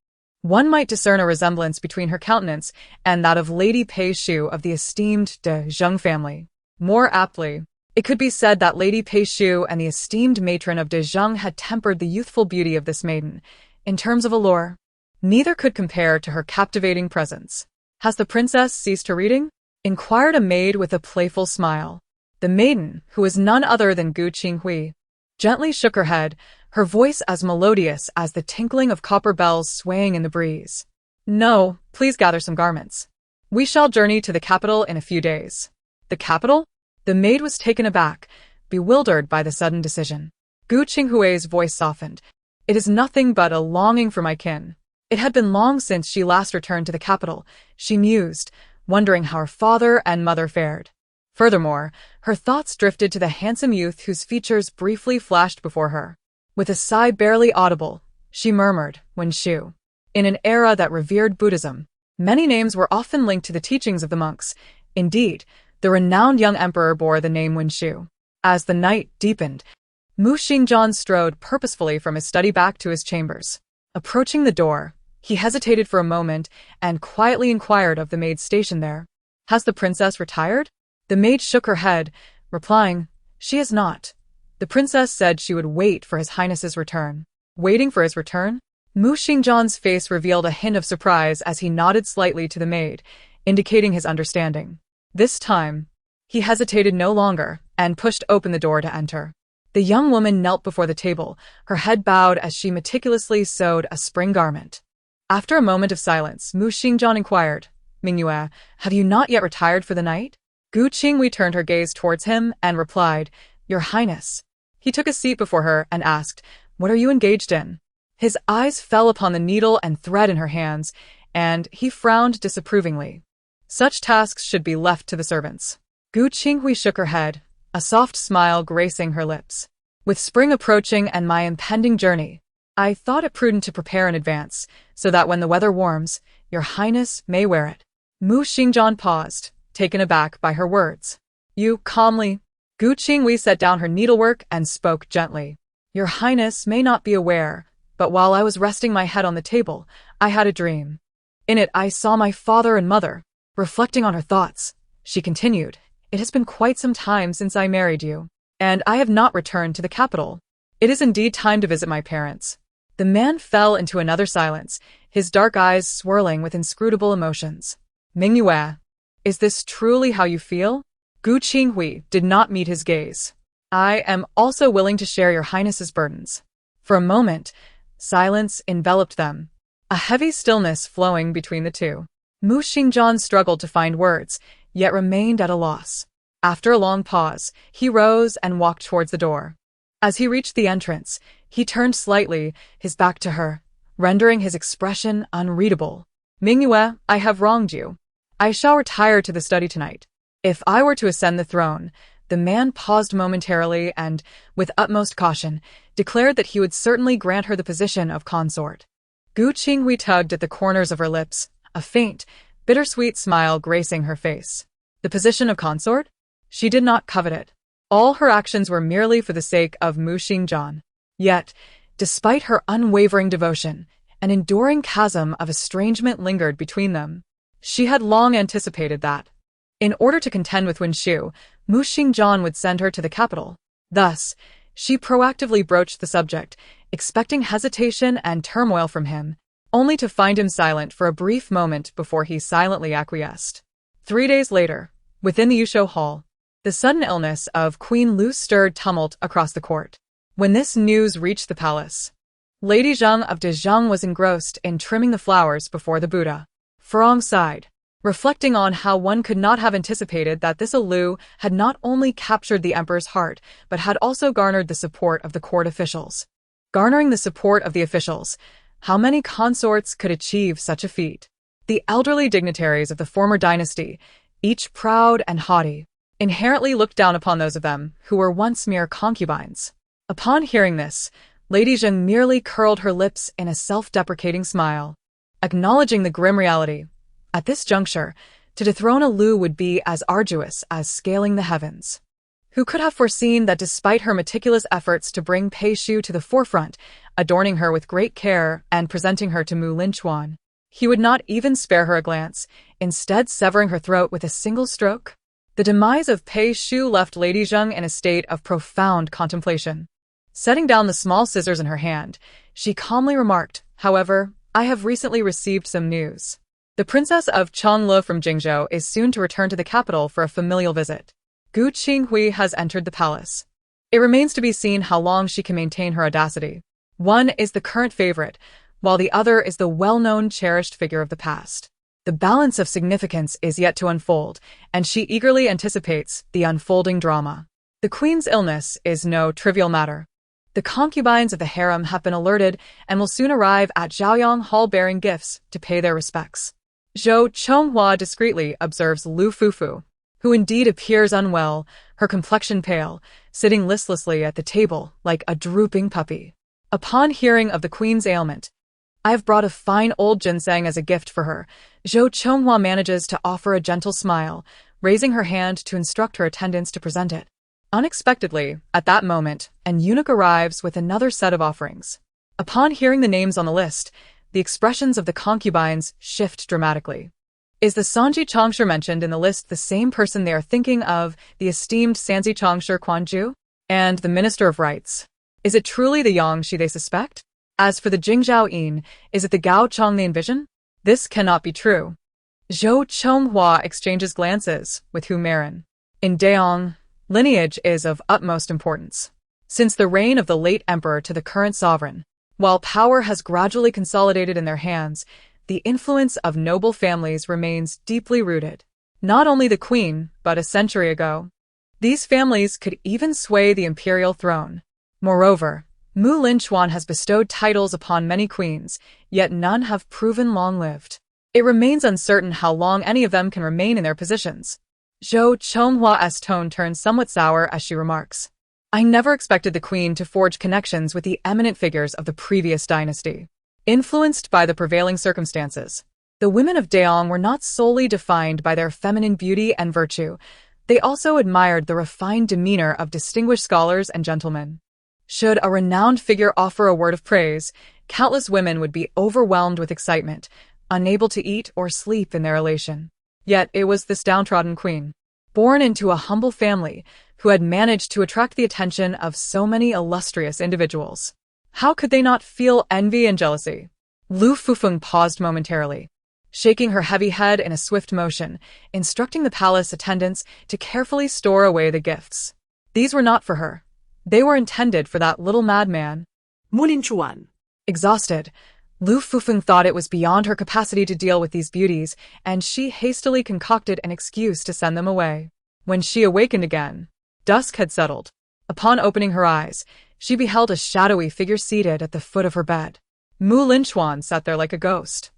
one might discern a resemblance between her countenance and that of Lady Pei Shu of the esteemed De Zheng family. More aptly, it could be said that Lady Pei Shu and the esteemed matron of De Zheng had tempered the youthful beauty of this maiden. In terms of allure, neither could compare to her captivating presence. Has the princess ceased her reading? Inquired a maid with a playful smile. The maiden, who was none other than Gu Qinghui, gently shook her head, her voice as melodious as the tinkling of copper bells swaying in the breeze. No, please gather some garments. We shall journey to the capital in a few days. The capital? The maid was taken aback, bewildered by the sudden decision. Gu Qinghui's voice softened. It is nothing but a longing for my kin. It had been long since she last returned to the capital, she mused, wondering how her father and mother fared. Furthermore, her thoughts drifted to the handsome youth whose features briefly flashed before her. With a sigh barely audible, she murmured, Wen Shu. In an era that revered Buddhism, many names were often linked to the teachings of the monks. Indeed, the renowned young emperor bore the name Wen Shu. As the night deepened, Mu Xingjian strode purposefully from his study back to his chambers. Approaching the door, he hesitated for a moment and quietly inquired of the maid stationed there. Has the princess retired? The maid shook her head, replying, She has not. The princess said she would wait for His Highness's return. Waiting for his return? Mu Xingjian's face revealed a hint of surprise as he nodded slightly to the maid, indicating his understanding. This time, he hesitated no longer and pushed open the door to enter. The young woman knelt before the table, her head bowed as she meticulously sewed a spring garment. After a moment of silence, Mu Xingjian inquired, Mingyue, have you not yet retired for the night? Gu Qinghui turned her gaze towards him and replied, Your Highness. He took a seat before her and asked, What are you engaged in? His eyes fell upon the needle and thread in her hands, and he frowned disapprovingly. Such tasks should be left to the servants. Gu Qinghui shook her head, a soft smile gracing her lips. With spring approaching and my impending journey, I thought it prudent to prepare in advance, so that when the weather warms, Your Highness may wear it. Mu Xingjian paused, taken aback by her words. You calmly. Gu Qinghui set down her needlework and spoke gently. Your Highness may not be aware, but while I was resting my head on the table, I had a dream. In it I saw my father and mother. Reflecting on her thoughts, she continued, It has been quite some time since I married you. and I have not returned to the capital. It is indeed time to visit my parents." The man fell into another silence, his dark eyes swirling with inscrutable emotions. "Mingyue, is this truly how you feel?" Gu Qinghui did not meet his gaze. "I am also willing to share your highness's burdens." For a moment, silence enveloped them, a heavy stillness flowing between the two. Mu Xingjian struggled to find words, yet remained at a loss. After a long pause, he rose and walked towards the door. As he reached the entrance, he turned slightly, his back to her, rendering his expression unreadable. "Mingyue, I have wronged you. I shall retire to the study tonight. If I were to ascend the throne," the man paused momentarily and, with utmost caution, declared that he would certainly grant her the position of consort. Gu Qinghui tugged at the corners of her lips, a faint, bittersweet smile gracing her face. The position of consort? She did not covet it. All her actions were merely for the sake of Mu Xingjian. Yet, despite her unwavering devotion, an enduring chasm of estrangement lingered between them. She had long anticipated that. In order to contend with Winshu, Mu Xingjian would send her to the capital. Thus, she proactively broached the subject, expecting hesitation and turmoil from him, only to find him silent for a brief moment before he silently acquiesced. 3 days later, within the Yusho Hall, the sudden illness of Queen Lu stirred tumult across the court. When this news reached the palace, Lady Zheng of Dezheng was engrossed in trimming the flowers before the Buddha. Farong sighed, reflecting on how one could not have anticipated that this Lu had not only captured the emperor's heart, but had also garnered the support of the court officials. Garnering the support of the officials, how many consorts could achieve such a feat? The elderly dignitaries of the former dynasty, each proud and haughty, inherently looked down upon those of them who were once mere concubines. Upon hearing this, Lady Zheng merely curled her lips in a self-deprecating smile, acknowledging the grim reality. At this juncture, to dethrone a Lu would be as arduous as scaling the heavens. Who could have foreseen that despite her meticulous efforts to bring Pei Shu to the forefront, adorning her with great care and presenting her to Mu Linchuan, he would not even spare her a glance, instead severing her throat with a single stroke? The demise of Pei Shu left Lady Zheng in a state of profound contemplation. Setting down the small scissors in her hand, she calmly remarked, "However, I have recently received some news. The Princess of Changlu from Jingzhou is soon to return to the capital for a familial visit. Gu Qinghui has entered the palace. It remains to be seen how long she can maintain her audacity. One is the current favorite, while the other is the well-known cherished figure of the past. The balance of significance is yet to unfold, and she eagerly anticipates the unfolding drama. The queen's illness is no trivial matter. The concubines of the harem have been alerted and will soon arrive at Zhaoyang Hall bearing gifts to pay their respects." Zhou Chonghua discreetly observes Lu Fufu, who indeed appears unwell, her complexion pale, sitting listlessly at the table like a drooping puppy. Upon hearing of the queen's ailment, "I have brought a fine old ginseng as a gift for her." Zhou Chonghua manages to offer a gentle smile, raising her hand to instruct her attendants to present it. Unexpectedly, at that moment, an eunuch arrives with another set of offerings. Upon hearing the names on the list, the expressions of the concubines shift dramatically. Is the Sanji Changsher mentioned in the list the same person they are thinking of, the esteemed Sanji Changsher Quanju? And the Minister of Rights? Is it truly the Yangshi they suspect? As for the Jingzhou Yin, is it the Gao Chong they envision? This cannot be true. Zhou Chonghua exchanges glances with Hu Marin. In Daong, lineage is of utmost importance. Since the reign of the late emperor to the current sovereign, while power has gradually consolidated in their hands, the influence of noble families remains deeply rooted. Not only the queen, but a century ago, these families could even sway the imperial throne. Moreover, Mu Linchuan has bestowed titles upon many queens, yet none have proven long-lived. It remains uncertain how long any of them can remain in their positions. Zhou Chonghua's tone turns somewhat sour as she remarks, "I never expected the queen to forge connections with the eminent figures of the previous dynasty. Influenced by the prevailing circumstances, the women of Daong were not solely defined by their feminine beauty and virtue, they also admired the refined demeanor of distinguished scholars and gentlemen. Should a renowned figure offer a word of praise, countless women would be overwhelmed with excitement, unable to eat or sleep in their elation. Yet it was this downtrodden queen, born into a humble family, who had managed to attract the attention of so many illustrious individuals. How could they not feel envy and jealousy? Lu Fufu paused momentarily, shaking her heavy head in a swift motion, instructing the palace attendants to carefully store away the gifts. These were not for her. They were intended for that little madman. Linchuan. Exhausted, Lu Fufu thought it was beyond her capacity to deal with these beauties, and she hastily concocted an excuse to send them away. When she awakened again, dusk had settled. Upon opening her eyes, she beheld a shadowy figure seated at the foot of her bed. Linchuan sat there like a ghost,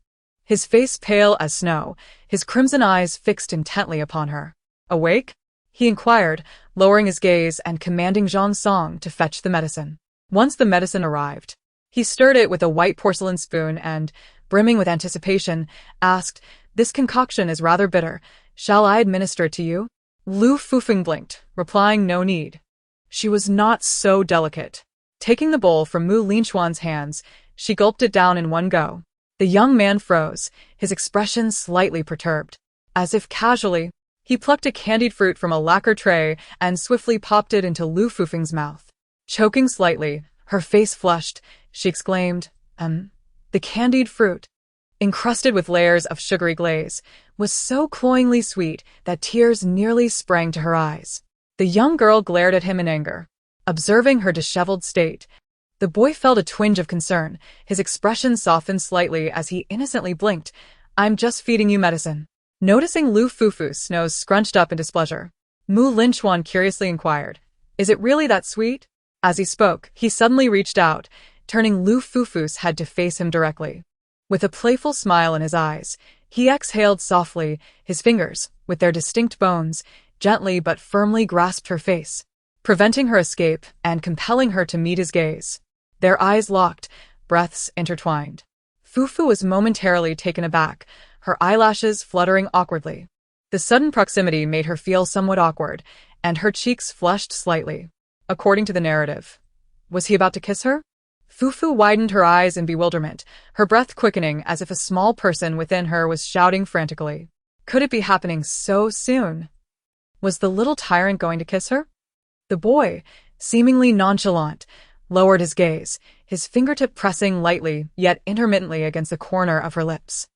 his face pale as snow, his crimson eyes fixed intently upon her. "Awake?" he inquired, lowering his gaze and commanding Zhang Song to fetch the medicine. Once the medicine arrived, he stirred it with a white porcelain spoon and, brimming with anticipation, asked, "This concoction is rather bitter. Shall I administer it to you?" Lu Fufu blinked, replying no need. She was not so delicate. Taking the bowl from Linchuan's hands, she gulped it down in one go. The young man froze, his expression slightly perturbed. As if casually, he plucked a candied fruit from a lacquer tray and swiftly popped it into Lu Fufu's mouth. Choking slightly, her face flushed, she exclaimed, The candied fruit, encrusted with layers of sugary glaze, was so cloyingly sweet that tears nearly sprang to her eyes. The young girl glared at him in anger. Observing her disheveled state, the boy felt a twinge of concern. His expression softened slightly as he innocently blinked. "I'm just feeding you medicine." Noticing Lu Fufu's nose scrunched up in displeasure, Linchuan curiously inquired, "Is it really that sweet?" As he spoke, he suddenly reached out, turning Lu Fufu's head to face him directly. With a playful smile in his eyes, he exhaled softly, his fingers, with their distinct bones, gently but firmly grasped her face, preventing her escape and compelling her to meet his gaze. Their eyes locked, breaths intertwined. Fufu was momentarily taken aback, her eyelashes fluttering awkwardly. The sudden proximity made her feel somewhat awkward, and her cheeks flushed slightly. According to the narrative, was he about to kiss her? Fufu widened her eyes in bewilderment, her breath quickening as if a small person within her was shouting frantically. Could it be happening so soon? Was the little tyrant going to kiss her? The boy, seemingly nonchalant, lowered his gaze, his fingertip pressing lightly yet intermittently against the corner of her lips.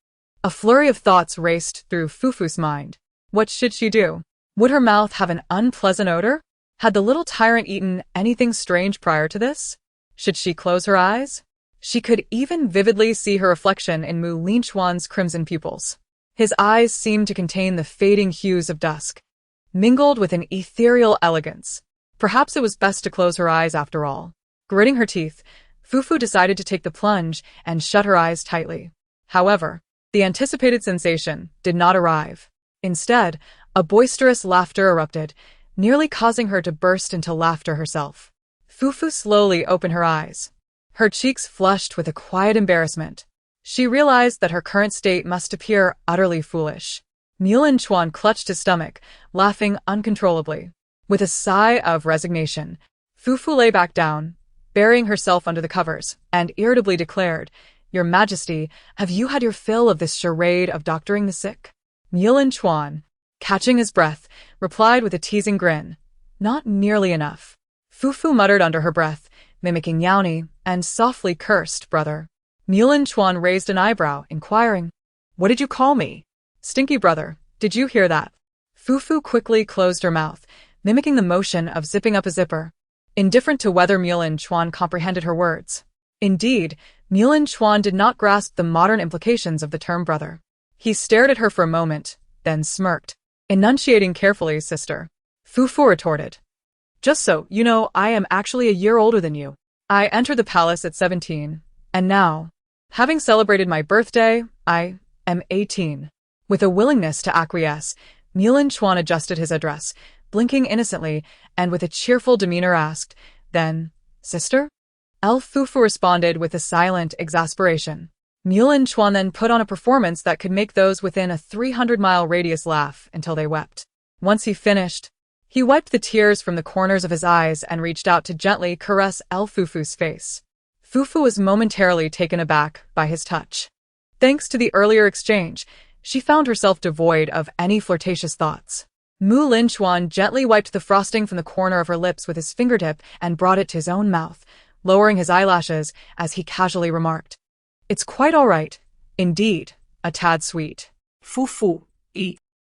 A flurry of thoughts raced through Fufu's mind. What should she do? Would her mouth have an unpleasant odor? Had the little tyrant eaten anything strange prior to this? Should she close her eyes? She could even vividly see her reflection in Linchuan's crimson pupils. His eyes seemed to contain the fading hues of dusk, mingled with an ethereal elegance. Perhaps it was best to close her eyes after all. Gritting her teeth, Fufu decided to take the plunge and shut her eyes tightly. However, the anticipated sensation did not arrive. Instead, a boisterous laughter erupted, nearly causing her to burst into laughter herself. Fufu slowly opened her eyes. Her cheeks flushed with a quiet embarrassment. She realized that her current state must appear utterly foolish. Linchuan clutched his stomach, laughing uncontrollably. With a sigh of resignation, Fufu lay back down, burying herself under the covers, and irritably declared, "Your Majesty, have you had your fill of this charade of doctoring the sick?" Linchuan, catching his breath, replied with a teasing grin, "Not nearly enough." Fufu muttered under her breath, mimicking Yaoni, and softly cursed, "Brother." Linchuan raised an eyebrow, inquiring, "What did you call me?" "Stinky brother, did you hear that?" Fufu quickly closed her mouth, mimicking the motion of zipping up a zipper, indifferent to whether Linchuan comprehended her words. Indeed, Linchuan did not grasp the modern implications of the term brother. He stared at her for a moment, then smirked. "Enunciating carefully, sister," Fufu retorted. "Just so you know, I am actually a year older than you. I entered the palace at 17, and now, having celebrated my birthday, I am 18. With a willingness to acquiesce, Linchuan adjusted his address, blinking innocently, and with a cheerful demeanor asked, "Then, sister?" Fufu responded with a silent exasperation. Linchuan then put on a performance that could make those within a 300-mile radius laugh until they wept. Once he finished, he wiped the tears from the corners of his eyes and reached out to gently caress Fufu's face. Fufu was momentarily taken aback by his touch. Thanks to the earlier exchange, she found herself devoid of any flirtatious thoughts. Mu Linchuan gently wiped the frosting from the corner of her lips with his fingertip and brought it to his own mouth, lowering his eyelashes as he casually remarked, "It's quite all right. Indeed, a tad sweet." Fufu.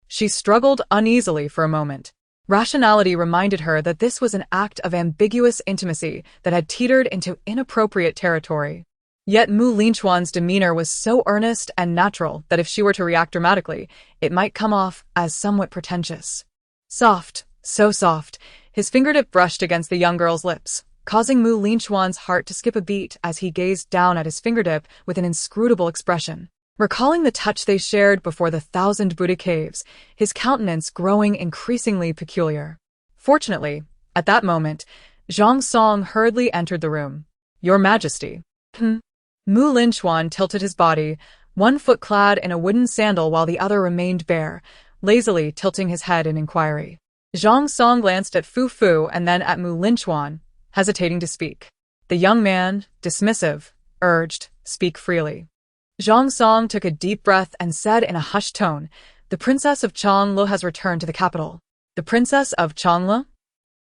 She struggled uneasily for a moment. Rationality reminded her that this was an act of ambiguous intimacy that had teetered into inappropriate territory. Yet Mu Linchuan's demeanor was so earnest and natural that if she were to react dramatically, it might come off as somewhat pretentious. Soft, so soft, his fingertip brushed against the young girl's lips, causing Mu Linchuan's heart to skip a beat as he gazed down at his fingertip with an inscrutable expression. Recalling the touch they shared before the 1,000 Buddha caves, his countenance growing increasingly peculiar. Fortunately, at that moment, Zhang Song hurriedly entered the room. "Your Majesty." Mu Linchuan tilted his body, one foot clad in a wooden sandal while the other remained bare, lazily tilting his head in inquiry. Zhang Song glanced at Fufu and then at Mu Linchuan, hesitating to speak. The young man, dismissive, urged, "Speak freely." Zhang Song took a deep breath and said in a hushed tone, "The Princess of Changlu has returned to the capital." "The Princess of Changlu?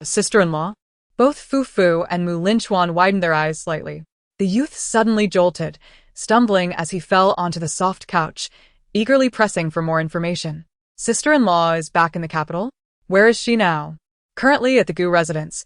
Sister-in-law?" Both Fufu and Mu Linchuan widened their eyes slightly. The youth suddenly jolted, stumbling as he fell onto the soft couch, eagerly pressing for more information. "Sister-in-law is back in the capital? Where is she now?" "Currently at the Gu residence.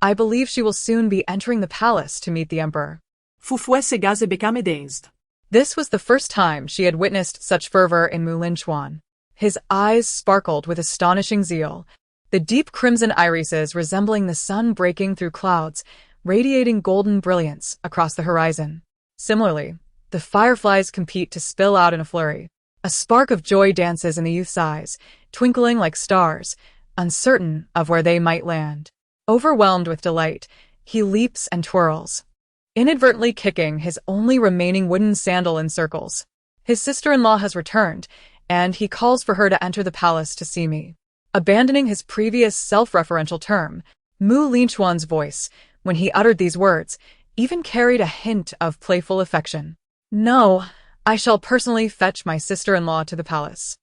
I believe she will soon be entering the palace to meet the emperor." Fufu se gaze became dazed. This was the first time she had witnessed such fervor in Mu Linchuan. His eyes sparkled with astonishing zeal, the deep crimson irises resembling the sun breaking through clouds, radiating golden brilliance across the horizon. Similarly, the fireflies compete to spill out in a flurry. A spark of joy dances in the youth's eyes, twinkling like stars, uncertain of where they might land. Overwhelmed with delight, he leaps and twirls, inadvertently kicking his only remaining wooden sandal in circles. His sister-in-law has returned, and he calls for her to enter the palace to see me. Abandoning his previous self-referential term, Mu Linchuan's voice, when he uttered these words, even carried a hint of playful affection. "No, I shall personally fetch my sister-in-law to the palace."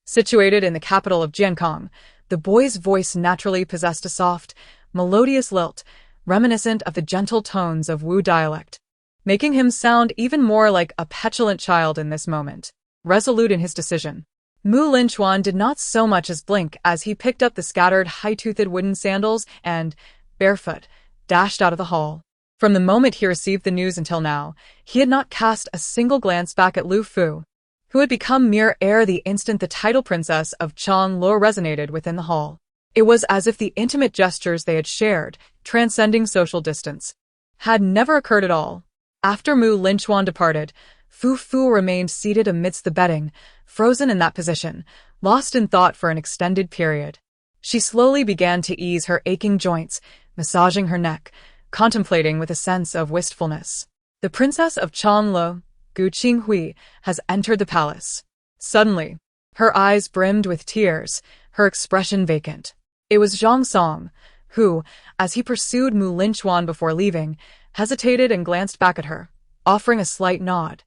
Situated in the capital of Jiankong, the boy's voice naturally possessed a soft, melodious lilt, reminiscent of the gentle tones of Wu dialect, making him sound even more like a petulant child in this moment. Resolute in his decision, Mu Linchuan did not so much as blink as he picked up the scattered, high-toothed wooden sandals and, barefoot, dashed out of the hall. From the moment he received the news until now, he had not cast a single glance back at Lu Fufu, who had become mere air the instant the title princess of Changlu resonated within the hall. It was as if the intimate gestures they had shared, transcending social distance, had never occurred at all. After Mu Linchuan departed, Fufu remained seated amidst the bedding, frozen in that position, lost in thought for an extended period. She slowly began to ease her aching joints, massaging her neck, contemplating with a sense of wistfulness. The Princess of Changlu, Gu Qinghui, has entered the palace. Suddenly, her eyes brimmed with tears, her expression vacant. It was Zhang Song, who, as he pursued Mu Linchuan before leaving, hesitated and glanced back at her, offering a slight nod.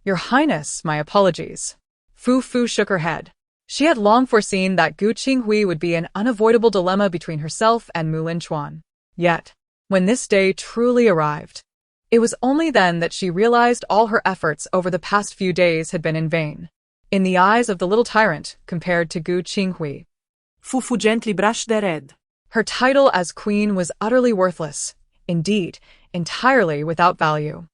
"Your Highness, my apologies." Fufu shook her head. She had long foreseen that Gu Qinghui would be an unavoidable dilemma between herself and Mu Linchuan. Yet, when this day truly arrived, it was only then that she realized all her efforts over the past few days had been in vain. In the eyes of the little tyrant compared to Gu Qinghui, Fufu gently brushed their head. Her title as queen was utterly worthless, indeed, entirely without value.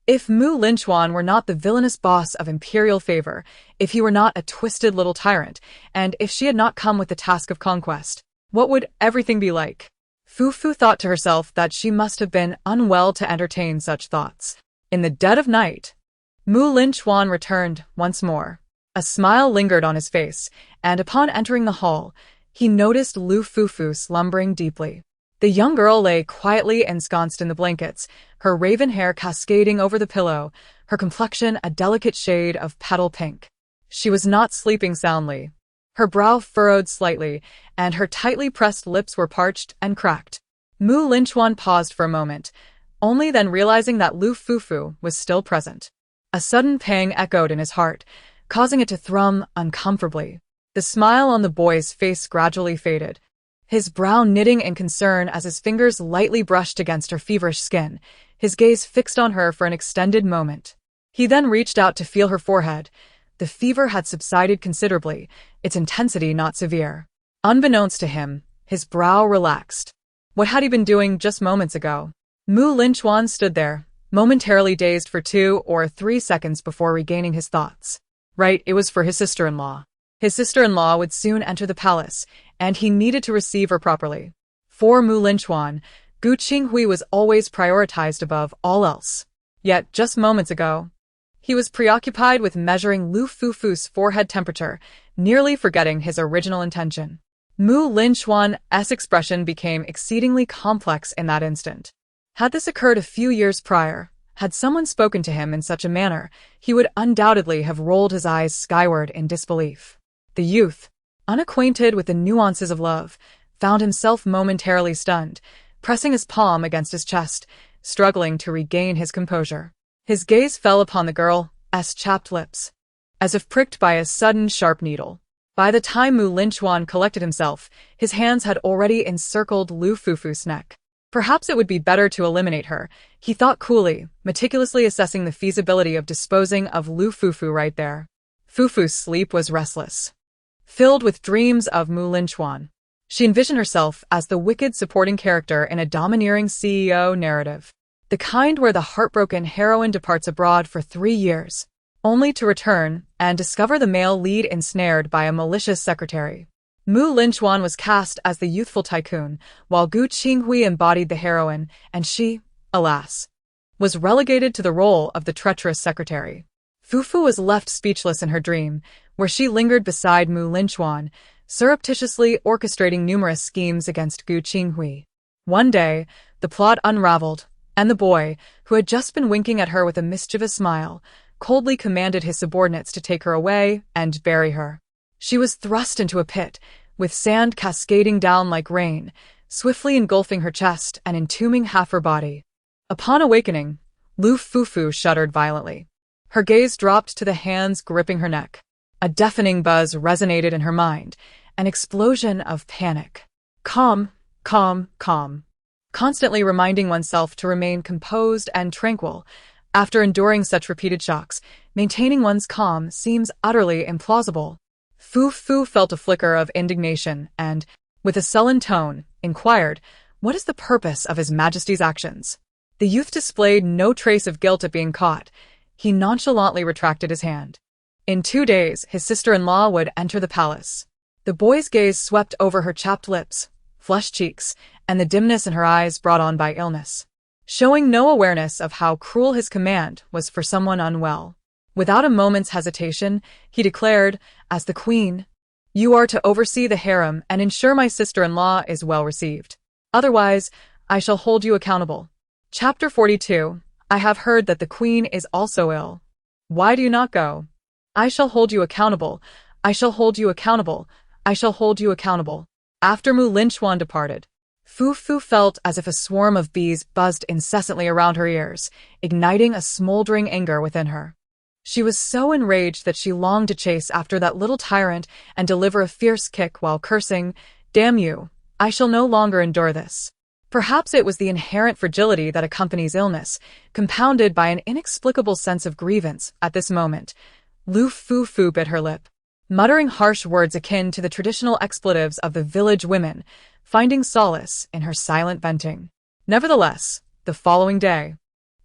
If Mu Linchuan were not the villainous boss of imperial favor, if he were not a twisted little tyrant, and if she had not come with the task of conquest, what would everything be like? Fufu thought to herself that she must have been unwell to entertain such thoughts. In the dead of night, Mu Linchuan returned once more. A smile lingered on his face, and upon entering the hall, he noticed Lu Fufu slumbering deeply. The young girl lay quietly ensconced in the blankets, her raven hair cascading over the pillow, her complexion a delicate shade of petal pink. She was not sleeping soundly. Her brow furrowed slightly, and her tightly pressed lips were parched and cracked. Mu Linchuan paused for a moment, only then realizing that Lu Fufu was still present. A sudden pang echoed in his heart, causing it to thrum uncomfortably. The smile on the boy's face gradually faded, his brow knitting in concern as his fingers lightly brushed against her feverish skin, his gaze fixed on her for an extended moment. He then reached out to feel her forehead. The fever had subsided considerably, its intensity not severe. Unbeknownst to him, his brow relaxed. What had he been doing just moments ago? Linchuan stood there, momentarily dazed for 2 or 3 seconds before regaining his thoughts. Right, it was for his sister-in-law. His sister-in-law would soon enter the palace, and he needed to receive her properly. For Linchuan, Gu Qinghui was always prioritized above all else. Yet, just moments ago, he was preoccupied with measuring Lu Fufu's forehead temperature, nearly forgetting his original intention. Linchuan's expression became exceedingly complex in that instant. Had this occurred a few years prior, had someone spoken to him in such a manner, he would undoubtedly have rolled his eyes skyward in disbelief. The youth, unacquainted with the nuances of love, found himself momentarily stunned, pressing his palm against his chest, struggling to regain his composure. His gaze fell upon the girl's chapped lips, as if pricked by a sudden sharp needle. By the time Linchuan collected himself, his hands had already encircled Lu Fufu's neck. Perhaps it would be better to eliminate her, he thought coolly, meticulously assessing the feasibility of disposing of Lu Fufu right there. Fufu's sleep was restless, filled with dreams of Linchuan. She envisioned herself as the wicked supporting character in a domineering CEO narrative. The kind where the heartbroken heroine departs abroad for 3 years, only to return and discover the male lead ensnared by a malicious secretary. Linchuan was cast as the youthful tycoon, while Gu Qinghui embodied the heroine, and she, alas, was relegated to the role of the treacherous secretary. Fufu was left speechless in her dream, where she lingered beside Linchuan, surreptitiously orchestrating numerous schemes against Gu Qinghui. One day, the plot unraveled, and the boy, who had just been winking at her with a mischievous smile, coldly commanded his subordinates to take her away and bury her. She was thrust into a pit, with sand cascading down like rain, swiftly engulfing her chest and entombing half her body. Upon awakening, Lu Fufu shuddered violently. Her gaze dropped to the hands gripping her neck. A deafening buzz resonated in her mind, an explosion of panic. Calm, calm, calm. Constantly reminding oneself to remain composed and tranquil. After enduring such repeated shocks, maintaining one's calm seems utterly implausible. Fufu felt a flicker of indignation and, with a sullen tone, inquired, "What is the purpose of His Majesty's actions?" The youth displayed no trace of guilt at being caught. He nonchalantly retracted his hand. In 2 days, his sister-in-law would enter the palace. The boy's gaze swept over her chapped lips, flushed cheeks, and the dimness in her eyes brought on by illness, showing no awareness of how cruel his command was for someone unwell. Without a moment's hesitation, he declared, "As the queen, you are to oversee the harem and ensure my sister-in-law is well received. Otherwise, I shall hold you accountable." Chapter 42. I have heard that the queen is also ill. Why do you not go? I shall hold you accountable. I shall hold you accountable. I shall hold you accountable. After Linchuan departed, Fufu felt as if a swarm of bees buzzed incessantly around her ears, igniting a smoldering anger within her. She was so enraged that she longed to chase after that little tyrant and deliver a fierce kick while cursing, "Damn you, I shall no longer endure this." Perhaps it was the inherent fragility that accompanies illness, compounded by an inexplicable sense of grievance at this moment. Lu Fufu bit her lip, muttering harsh words akin to the traditional expletives of the village women, finding solace in her silent venting. Nevertheless, the following day,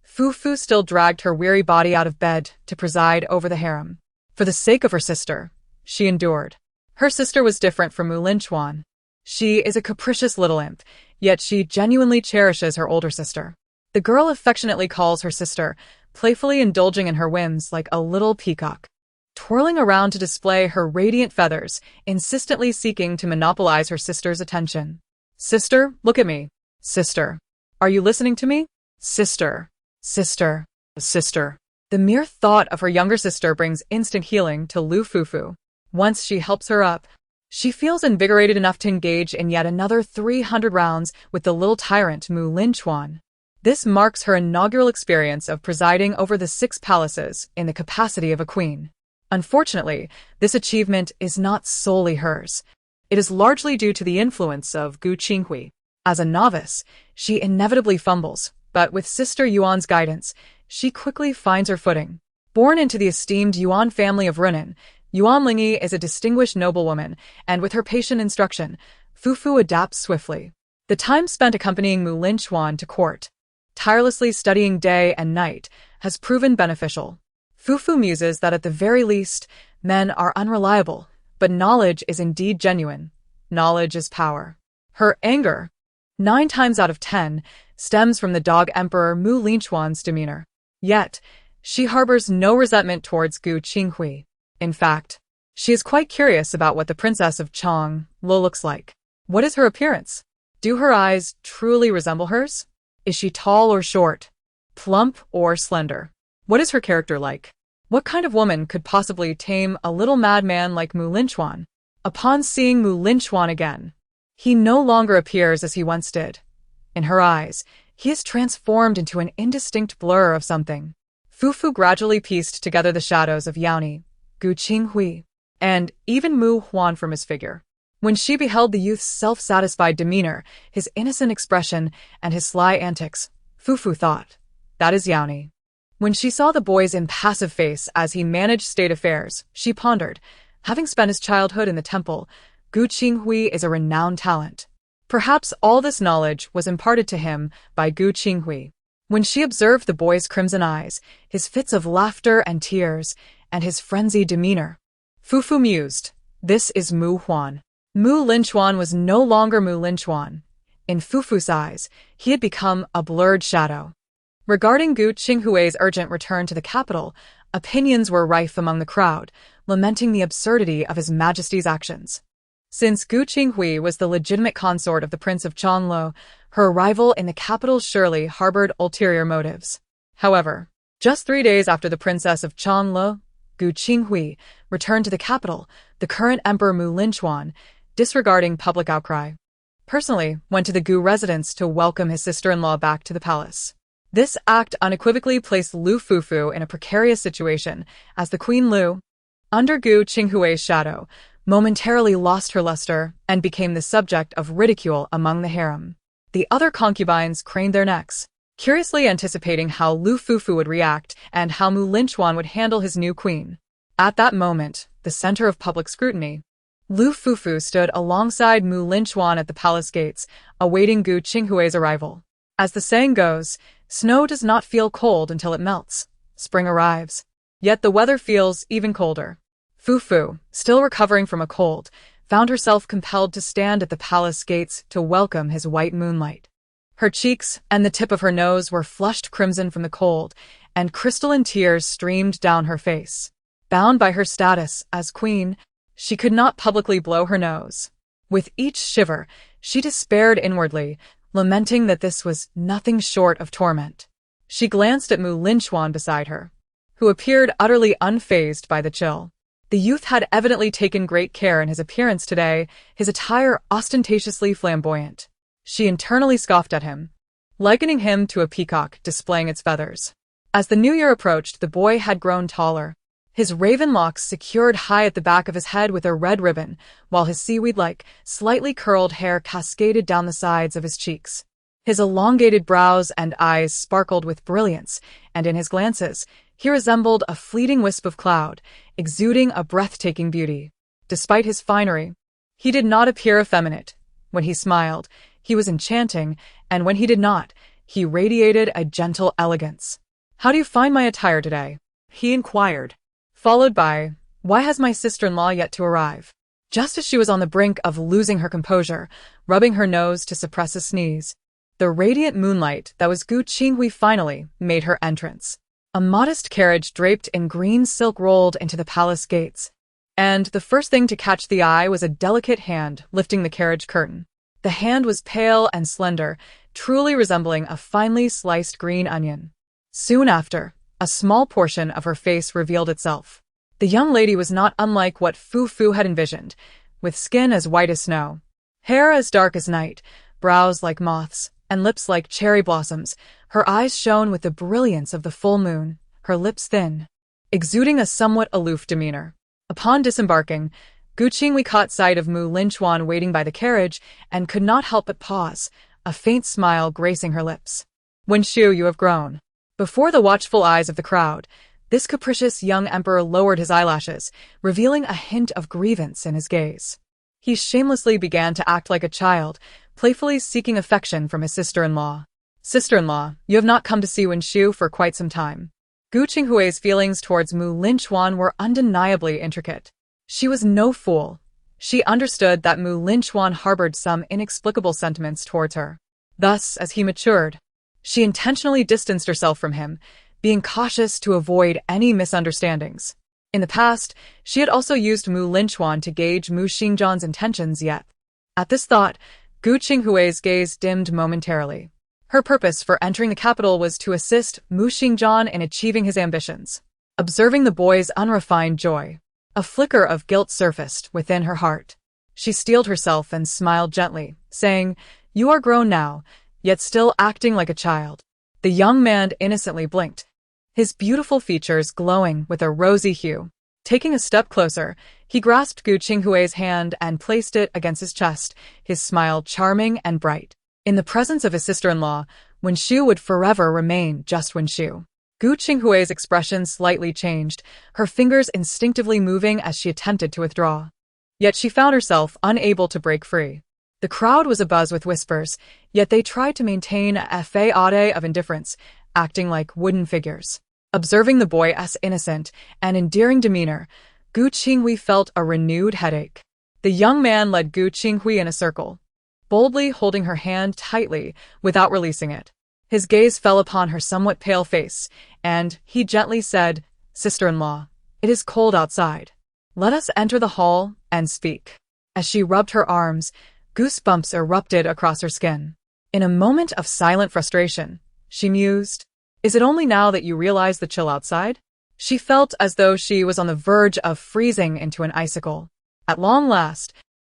Fufu still dragged her weary body out of bed to preside over the harem. For the sake of her sister, she endured. Her sister was different from Linchuan. She is a capricious little imp, yet she genuinely cherishes her older sister. The girl affectionately calls her sister, playfully indulging in her whims like a little peacock, twirling around to display her radiant feathers, insistently seeking to monopolize her sister's attention. "Sister, look at me. Sister, are you listening to me? Sister, sister, sister." The mere thought of her younger sister brings instant healing to Lu Fufu. Once she helps her up, she feels invigorated enough to engage in yet another 300 rounds with the little tyrant Linchuan. This marks her inaugural experience of presiding over the 6 palaces in the capacity of a queen. Unfortunately, this achievement is not solely hers. It is largely due to the influence of Gu Qinghui. As a novice, she inevitably fumbles, but with Sister Yuan's guidance, she quickly finds her footing. Born into the esteemed Yuan family of Runan, Yuan Lingyi is a distinguished noblewoman, and with her patient instruction, Fufu adapts swiftly. The time spent accompanying Mu Linchuan to court, tirelessly studying day and night, has proven beneficial. Fufu muses that at the very least, men are unreliable, but knowledge is indeed genuine. Knowledge is power. Her anger, 9 times out of 10, stems from the dog emperor Mu Linchuan's demeanor. Yet, she harbors no resentment towards Gu Qinghui. In fact, she is quite curious about what the princess of Chang Lo looks like. What is her appearance? Do her eyes truly resemble hers? Is she tall or short? Plump or slender? What is her character like? What kind of woman could possibly tame a little madman like Mu Linchuan? Upon seeing Mu Linchuan again, he no longer appears as he once did. In her eyes, he is transformed into an indistinct blur of something. Fufu gradually pieced together the shadows of Yaoni, Gu Qinghui, and even Mu Huan from his figure. When she beheld the youth's self-satisfied demeanor, his innocent expression, and his sly antics, Fufu thought, that is Yaoni. When she saw the boy's impassive face as he managed state affairs, she pondered, having spent his childhood in the temple, Gu Qinghui is a renowned talent. Perhaps all this knowledge was imparted to him by Gu Qinghui. When she observed the boy's crimson eyes, his fits of laughter and tears, and his frenzied demeanor, Fufu mused, this is Mu Huan. Mu Linchuan was no longer Mu Linchuan. In Fufu's eyes, he had become a blurred shadow. Regarding Gu Qinghui's urgent return to the capital, opinions were rife among the crowd, lamenting the absurdity of His Majesty's actions. Since Gu Qinghui was the legitimate consort of the Prince of Changlo, her arrival in the capital surely harbored ulterior motives. However, just 3 days after the Princess of Changlo, Gu Qinghui, returned to the capital, the current Emperor Mu Linchuan, disregarding public outcry, personally went to the Gu residence to welcome his sister-in-law back to the palace. This act unequivocally placed Lu Fufu in a precarious situation, as the Queen Lu, under Gu Qinghui's shadow, momentarily lost her luster and became the subject of ridicule among the harem. The other concubines craned their necks, curiously anticipating how Lu Fufu would react and how Mu Linchuan would handle his new queen. At that moment, the center of public scrutiny, Lu Fufu stood alongside Mu Linchuan at the palace gates, awaiting Gu Qinghui's arrival. As the saying goes, snow does not feel cold until it melts. Spring arrives. Yet the weather feels even colder. Fufu, still recovering from a cold, found herself compelled to stand at the palace gates to welcome his white moonlight. Her cheeks and the tip of her nose were flushed crimson from the cold, and crystalline tears streamed down her face. Bound by her status as queen, she could not publicly blow her nose. With each shiver, she despaired inwardly, lamenting that this was nothing short of torment. She glanced at Mu Linchuan beside her, who appeared utterly unfazed by the chill. The youth had evidently taken great care in his appearance today, his attire ostentatiously flamboyant. She internally scoffed at him, likening him to a peacock displaying its feathers. As the new year approached, the boy had grown taller, his raven locks secured high at the back of his head with a red ribbon, while his seaweed-like, slightly curled hair cascaded down the sides of his cheeks. His elongated brows and eyes sparkled with brilliance, and in his glances, he resembled a fleeting wisp of cloud, exuding a breathtaking beauty. Despite his finery, he did not appear effeminate. When he smiled, he was enchanting, and when he did not, he radiated a gentle elegance. "How do you find my attire today?" he inquired, followed by, "Why has my sister-in-law yet to arrive?" Just as she was on the brink of losing her composure, rubbing her nose to suppress a sneeze, the radiant moonlight that was Gu Qinghui finally made her entrance. A modest carriage draped in green silk rolled into the palace gates, and the first thing to catch the eye was a delicate hand lifting the carriage curtain. The hand was pale and slender, truly resembling a finely sliced green onion. Soon after, a small portion of her face revealed itself. The young lady was not unlike what Fufu had envisioned, with skin as white as snow, hair as dark as night, brows like moths, and lips like cherry blossoms. Her eyes shone with the brilliance of the full moon, her lips thin, exuding a somewhat aloof demeanor. Upon disembarking, Gu Qinghui caught sight of Mu Linchuan waiting by the carriage and could not help but pause, a faint smile gracing her lips. "Wenxiu, you have grown." Before the watchful eyes of the crowd, this capricious young emperor lowered his eyelashes, revealing a hint of grievance in his gaze. He shamelessly began to act like a child, playfully seeking affection from his sister-in-law. "Sister-in-law, you have not come to see Wenxiu for quite some time." Gu Qinghui's feelings towards Mu Linchuan were undeniably intricate. She was no fool. She understood that Mu Linchuan harbored some inexplicable sentiments towards her. Thus, as he matured, she intentionally distanced herself from him, being cautious to avoid any misunderstandings. In the past, she had also used Mu Linchuan to gauge Mu Xingjian's intentions yet. At this thought, Gu Qinghui's gaze dimmed momentarily. Her purpose for entering the capital was to assist Mu Xingjian in achieving his ambitions. Observing the boy's unrefined joy, a flicker of guilt surfaced within her heart. She steeled herself and smiled gently, saying, "You are grown now, yet still acting like a child." The young man innocently blinked, his beautiful features glowing with a rosy hue. Taking a step closer, he grasped Gu Qinghui's hand and placed it against his chest, his smile charming and bright. In the presence of his sister-in-law, Wenxiu would forever remain just Wenxiu. Gu Qinghui's expression slightly changed, her fingers instinctively moving as she attempted to withdraw. Yet she found herself unable to break free. The crowd was abuzz with whispers, yet they tried to maintain a facade of indifference, acting like wooden figures. Observing the boy's innocent and endearing demeanor, Gu Qinghui felt a renewed headache. The young man led Gu Qinghui in a circle, boldly holding her hand tightly without releasing it. His gaze fell upon her somewhat pale face, and he gently said, "Sister-in-law, it is cold outside. Let us enter the hall and speak." As she rubbed her arms, goosebumps erupted across her skin. In a moment of silent frustration, she mused, "Is it only now that you realize the chill outside?" She felt as though she was on the verge of freezing into an icicle. At long last,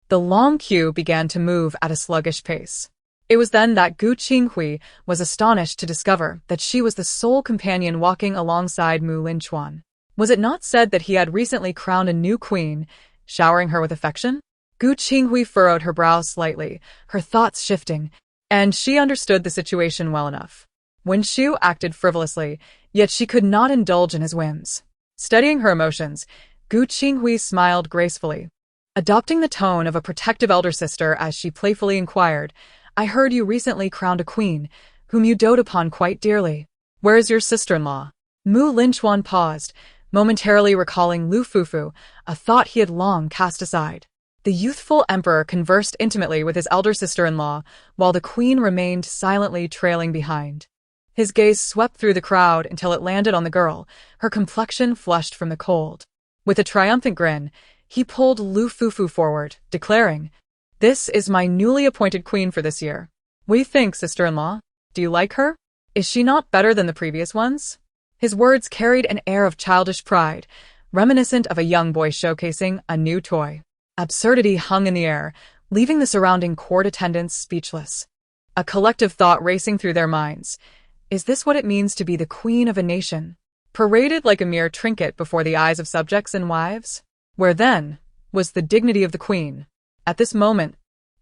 the long queue began to move at a sluggish pace. It was then that Gu Qinghui was astonished to discover that she was the sole companion walking alongside Mu Linchuan. Was it not said that he had recently crowned a new queen, showering her with affection? Gu Qinghui furrowed her brow slightly, her thoughts shifting, and she understood the situation well enough. Wenxiu acted frivolously, yet she could not indulge in his whims. Studying her emotions, Gu Qinghui smiled gracefully, adopting the tone of a protective elder sister as she playfully inquired, "I heard you recently crowned a queen, whom you dote upon quite dearly. Where is your sister-in-law?" Mu Linchuan paused, momentarily recalling Lu Fufu, a thought he had long cast aside. The youthful emperor conversed intimately with his elder sister-in-law, while the queen remained silently trailing behind. His gaze swept through the crowd until it landed on the girl, her complexion flushed from the cold. With a triumphant grin, he pulled Lu Fufu forward, declaring, "This is my newly appointed queen for this year. What do you think, sister-in-law? Do you like her? Is she not better than the previous ones?" His words carried an air of childish pride, reminiscent of a young boy showcasing a new toy. Absurdity hung in the air, leaving the surrounding court attendants speechless. A collective thought racing through their minds. Is this what it means to be the queen of a nation? Paraded like a mere trinket before the eyes of subjects and wives? Where then was the dignity of the queen? At this moment,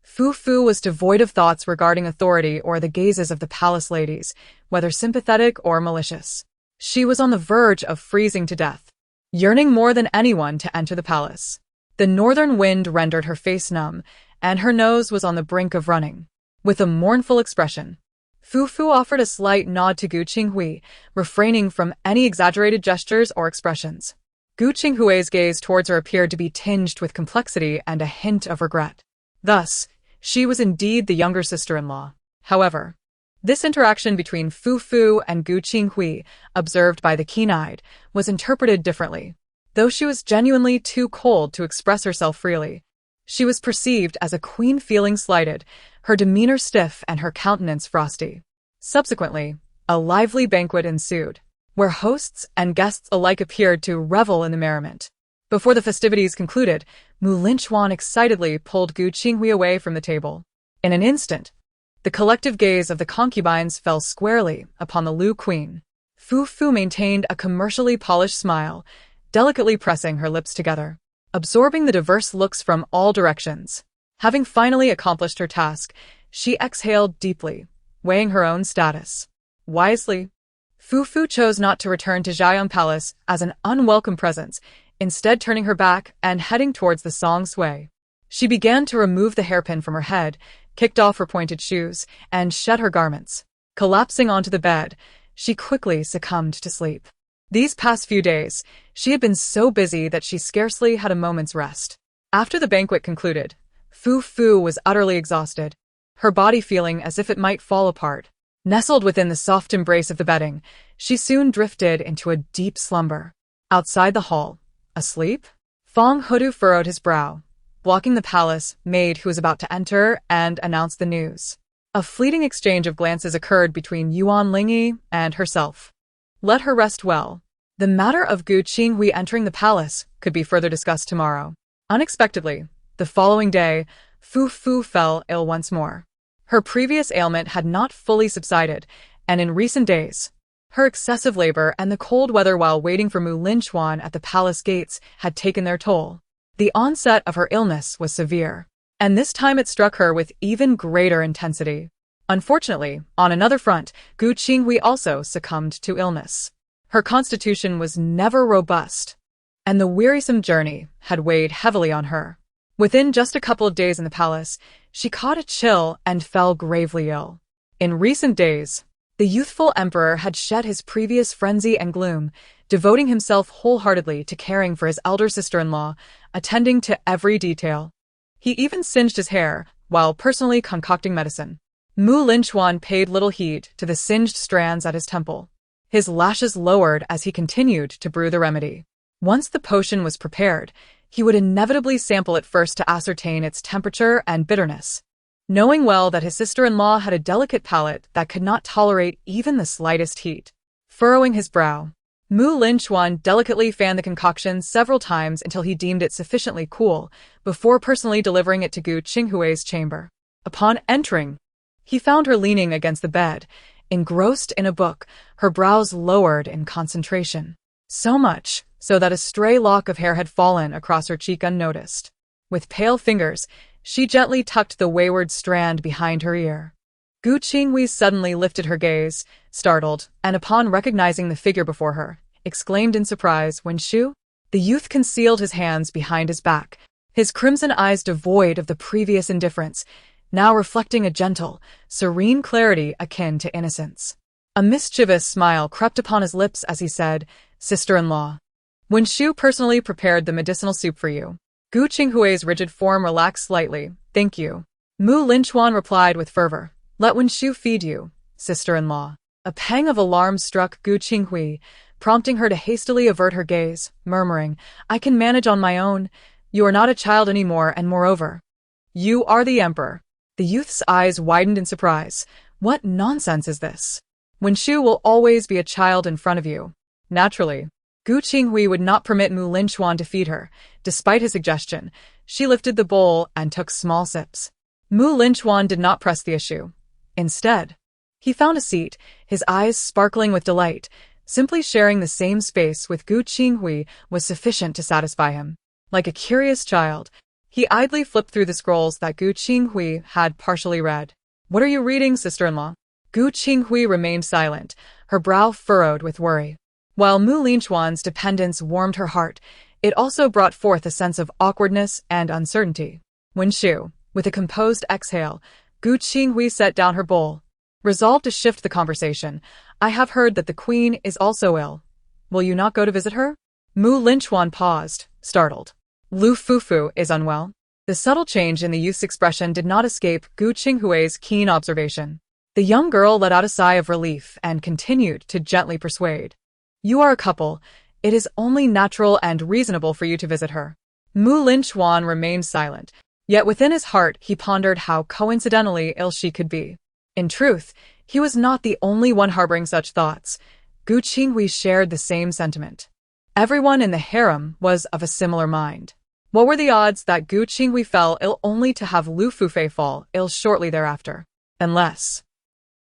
Fufu was devoid of thoughts regarding authority or the gazes of the palace ladies, whether sympathetic or malicious. She was on the verge of freezing to death, yearning more than anyone to enter the palace. The northern wind rendered her face numb, and her nose was on the brink of running. With a mournful expression, Fufu offered a slight nod to Gu Qinghui, refraining from any exaggerated gestures or expressions. Gu Qinghui's gaze towards her appeared to be tinged with complexity and a hint of regret. Thus, she was indeed the younger sister-in-law. However, this interaction between Fufu and Gu Qinghui, observed by the keen-eyed, was interpreted differently. Though she was genuinely too cold to express herself freely, she was perceived as a queen feeling slighted, her demeanor stiff and her countenance frosty. Subsequently, a lively banquet ensued, where hosts and guests alike appeared to revel in the merriment. Before the festivities concluded, Mu Linchuan excitedly pulled Gu Qinghui away from the table. In an instant, the collective gaze of the concubines fell squarely upon the Lu queen. Fufu maintained a commercially polished smile, delicately pressing her lips together, absorbing the diverse looks from all directions. Having finally accomplished her task, she exhaled deeply, weighing her own status. Wisely, Fufu chose not to return to Jiayang Palace as an unwelcome presence, instead turning her back and heading towards the Song Sui. She began to remove the hairpin from her head, kicked off her pointed shoes, and shed her garments. Collapsing onto the bed, she quickly succumbed to sleep. These past few days, she had been so busy that she scarcely had a moment's rest. After the banquet concluded, Fufu was utterly exhausted, her body feeling as if it might fall apart. Nestled within the soft embrace of the bedding, she soon drifted into a deep slumber. Outside the hall, asleep? Fong Hudu furrowed his brow, blocking the palace maid who was about to enter and announce the news. A fleeting exchange of glances occurred between Yuan Lingyi and herself. Let her rest well. The matter of Gu Qinghui entering the palace could be further discussed tomorrow. Unexpectedly, the following day, Fufu fell ill once more. Her previous ailment had not fully subsided, and in recent days, her excessive labor and the cold weather while waiting for Linchuan at the palace gates had taken their toll. The onset of her illness was severe, and this time it struck her with even greater intensity. Unfortunately, on another front, Gu Qinghui also succumbed to illness. Her constitution was never robust, and the wearisome journey had weighed heavily on her. Within just a couple of days in the palace, she caught a chill and fell gravely ill. In recent days, the youthful emperor had shed his previous frenzy and gloom, devoting himself wholeheartedly to caring for his elder sister-in-law, attending to every detail. He even singed his hair while personally concocting medicine. Linchuan paid little heed to the singed strands at his temple. His lashes lowered as he continued to brew the remedy. Once the potion was prepared, he would inevitably sample it first to ascertain its temperature and bitterness. Knowing well that his sister-in-law had a delicate palate that could not tolerate even the slightest heat. Furrowing his brow, Linchuan delicately fanned the concoction several times until he deemed it sufficiently cool, before personally delivering it to Gu Qinghui's chamber. Upon entering, he found her leaning against the bed, engrossed in a book, her brows lowered in concentration. So much so that a stray lock of hair had fallen across her cheek unnoticed. With pale fingers, she gently tucked the wayward strand behind her ear. Gu Qinghui suddenly lifted her gaze, startled, and upon recognizing the figure before her, exclaimed in surprise, "Wen Shu?" The youth concealed his hands behind his back, his crimson eyes devoid of the previous indifference, now reflecting a gentle, serene clarity akin to innocence. A mischievous smile crept upon his lips as he said, "Sister-in-law, Wen Shu personally prepared the medicinal soup for you." Gu Qinghui's rigid form relaxed slightly. "Thank you." Linchuan replied with fervor, "Let Wen Shu feed you, sister-in-law." A pang of alarm struck Gu Qinghui, prompting her to hastily avert her gaze, murmuring, "I can manage on my own. You are not a child anymore, and moreover, you are the emperor." The youth's eyes widened in surprise. What nonsense is this? Wen Shu will always be a child in front of you. Naturally, Gu Qinghui would not permit Linchuan to feed her. Despite his suggestion, she lifted the bowl and took small sips. Linchuan did not press the issue. Instead, he found a seat, his eyes sparkling with delight. Simply sharing the same space with Gu Qinghui was sufficient to satisfy him. Like a curious child, he idly flipped through the scrolls that Gu Qinghui had partially read. "What are you reading, sister-in-law?" Gu Qinghui remained silent, her brow furrowed with worry. While Linchuan's dependence warmed her heart, it also brought forth a sense of awkwardness and uncertainty. Wen Shu, with a composed exhale, Gu Qinghui set down her bowl. Resolved to shift the conversation, "I have heard that the queen is also ill. Will you not go to visit her?" Linchuan paused, startled. "Lu Fufu is unwell?" The subtle change in the youth's expression did not escape Gu Qinghui's keen observation. The young girl let out a sigh of relief and continued to gently persuade. "You are a couple. It is only natural and reasonable for you to visit her." Linchuan remained silent, yet within his heart he pondered how coincidentally ill she could be. In truth, he was not the only one harboring such thoughts. Gu Qinghui shared the same sentiment. Everyone in the harem was of a similar mind. What were the odds that Gu Qinghui fell ill only to have Lu Fufu fall ill shortly thereafter? Unless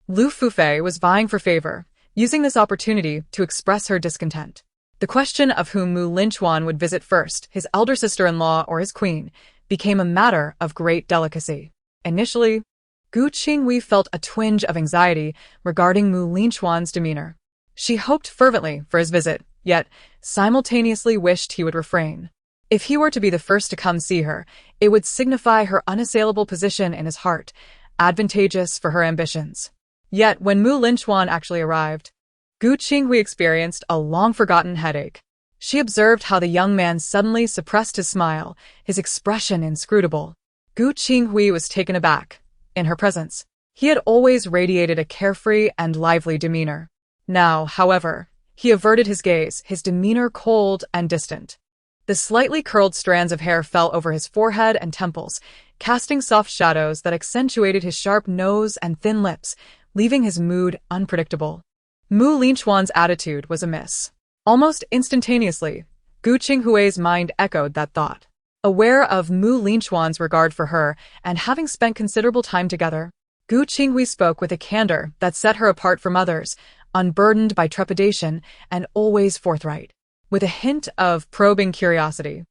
Lu Fufu was vying for favor, using this opportunity to express her discontent. The question of whom Mu Linchuan would visit first, his elder sister-in-law or his queen, became a matter of great delicacy. Initially, Gu Qinghui felt a twinge of anxiety regarding Mu Linchuan's demeanor. She hoped fervently for his visit, yet simultaneously wished he would refrain. If he were to be the first to come see her, it would signify her unassailable position in his heart, advantageous for her ambitions. Yet when Mu Linchuan actually arrived, Gu Qinghui experienced a long-forgotten headache. She observed how the young man suddenly suppressed his smile, his expression inscrutable. Gu Qinghui was taken aback. In her presence, he had always radiated a carefree and lively demeanor. Now, however, he averted his gaze, his demeanor cold and distant. The slightly curled strands of hair fell over his forehead and temples, casting soft shadows that accentuated his sharp nose and thin lips, leaving his mood unpredictable. Mu Linchuan's attitude was amiss. Almost instantaneously, Gu Qinghui's mind echoed that thought. Aware of Mu Linchuan's regard for her and having spent considerable time together, Gu Qinghui spoke with a candor that set her apart from others, unburdened by trepidation and always forthright. With a hint of probing curiosity,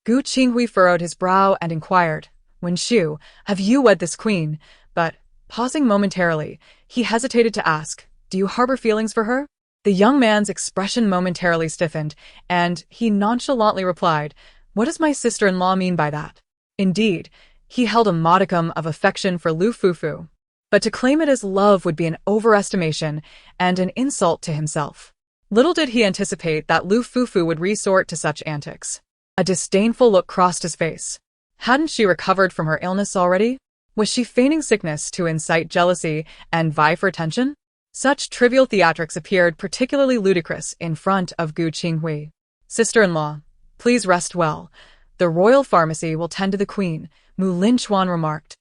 Gu Qinghui furrowed his brow and inquired, "Wen Shu, have you wed this queen?" But, pausing momentarily, he hesitated to ask, "Do you harbor feelings for her?" The young man's expression momentarily stiffened, and he nonchalantly replied, "What does my sister-in-law mean by that?" Indeed, he held a modicum of affection for Lu Fufu, but to claim it as love would be an overestimation and an insult to himself. Little did he anticipate that Lu Fufu would resort to such antics. A disdainful look crossed his face. Hadn't she recovered from her illness already? Was she feigning sickness to incite jealousy and vie for attention? Such trivial theatrics appeared particularly ludicrous in front of Gu Qinghui. "Sister-in-law, please rest well. The royal pharmacy will tend to the queen," Mu Linchuan remarked,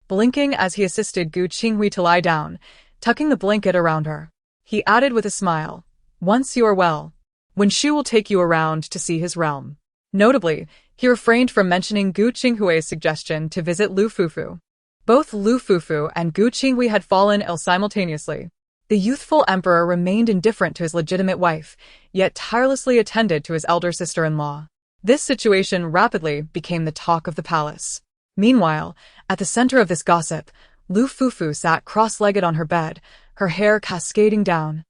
blinking as he assisted Gu Qinghui to lie down, tucking the blanket around her. He added with a smile, "Once you are well, Wen Shu will take you around to see his realm." Notably, he refrained from mentioning Gu Qinghui's suggestion to visit Lu Fufu. Both Lu Fufu and Gu Qinghui had fallen ill simultaneously. The youthful emperor remained indifferent to his legitimate wife, yet tirelessly attended to his elder sister-in-law. This situation rapidly became the talk of the palace. Meanwhile, at the center of this gossip, Lu Fufu sat cross-legged on her bed, her hair cascading down,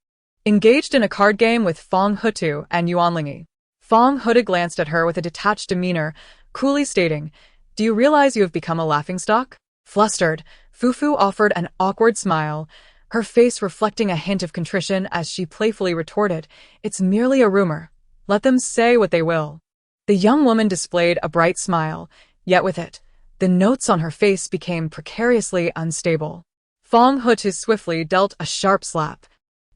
engaged in a card game with Fong Hutu and Yuan Lingi. Fong Hutu glanced at her with a detached demeanor, coolly stating, "Do you realize you have become a laughingstock?" Flustered, Fufu offered an awkward smile, her face reflecting a hint of contrition as she playfully retorted, "It's merely a rumor. Let them say what they will." The young woman displayed a bright smile, yet with it, the notes on her face became precariously unstable. Fong Hutu swiftly dealt a sharp slap,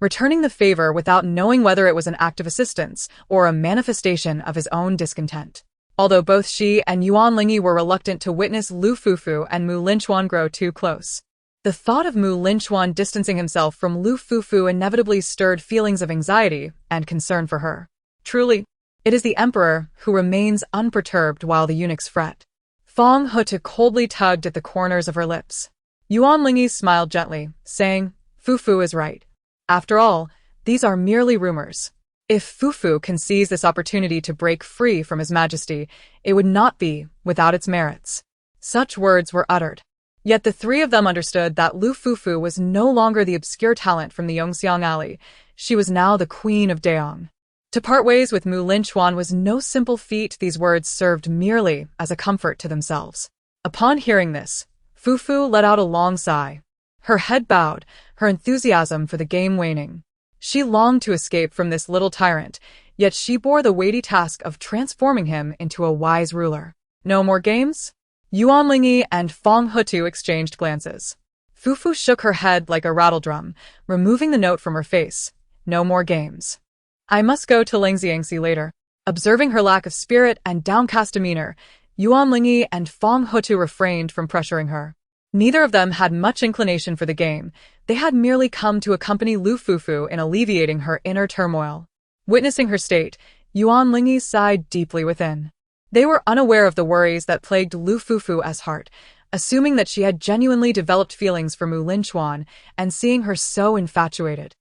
returning the favor without knowing whether it was an act of assistance or a manifestation of his own discontent. Although both she and Yuan Lingi were reluctant to witness Lu Fufu and Mu Linchuan grow too close, the thought of Mu Linchuan distancing himself from Lu Fufu inevitably stirred feelings of anxiety and concern for her. Truly, it is the emperor who remains unperturbed while the eunuchs fret. Fong Hutu coldly tugged at the corners of her lips. Yuan Lingi smiled gently, saying, "Fufu is right. After all, these are merely rumors. If Fufu can seize this opportunity to break free from His Majesty, it would not be without its merits." Such words were uttered. Yet the three of them understood that Lu Fufu was no longer the obscure talent from the Yongxiang Alley. She was now the queen of Daong. To part ways with Mu Linchuan was no simple feat. These words served merely as a comfort to themselves. Upon hearing this, Fufu let out a long sigh. Her head bowed, her enthusiasm for the game waning. She longed to escape from this little tyrant, yet she bore the weighty task of transforming him into a wise ruler. No more games? Yuan Lingi and Fong Hutu exchanged glances. Fufu shook her head like a rattledrum, removing the note from her face. No more games. "I must go to Lingxiangxi later." Observing her lack of spirit and downcast demeanor, Yuan Lingi and Fong Hutu refrained from pressuring her. Neither of them had much inclination for the game. They had merely come to accompany Lu Fufu in alleviating her inner turmoil. Witnessing her state, Yuan Lingi sighed deeply within. They were unaware of the worries that plagued Lu Fufu's heart, assuming that she had genuinely developed feelings for Mu Linchuan and seeing her so infatuated.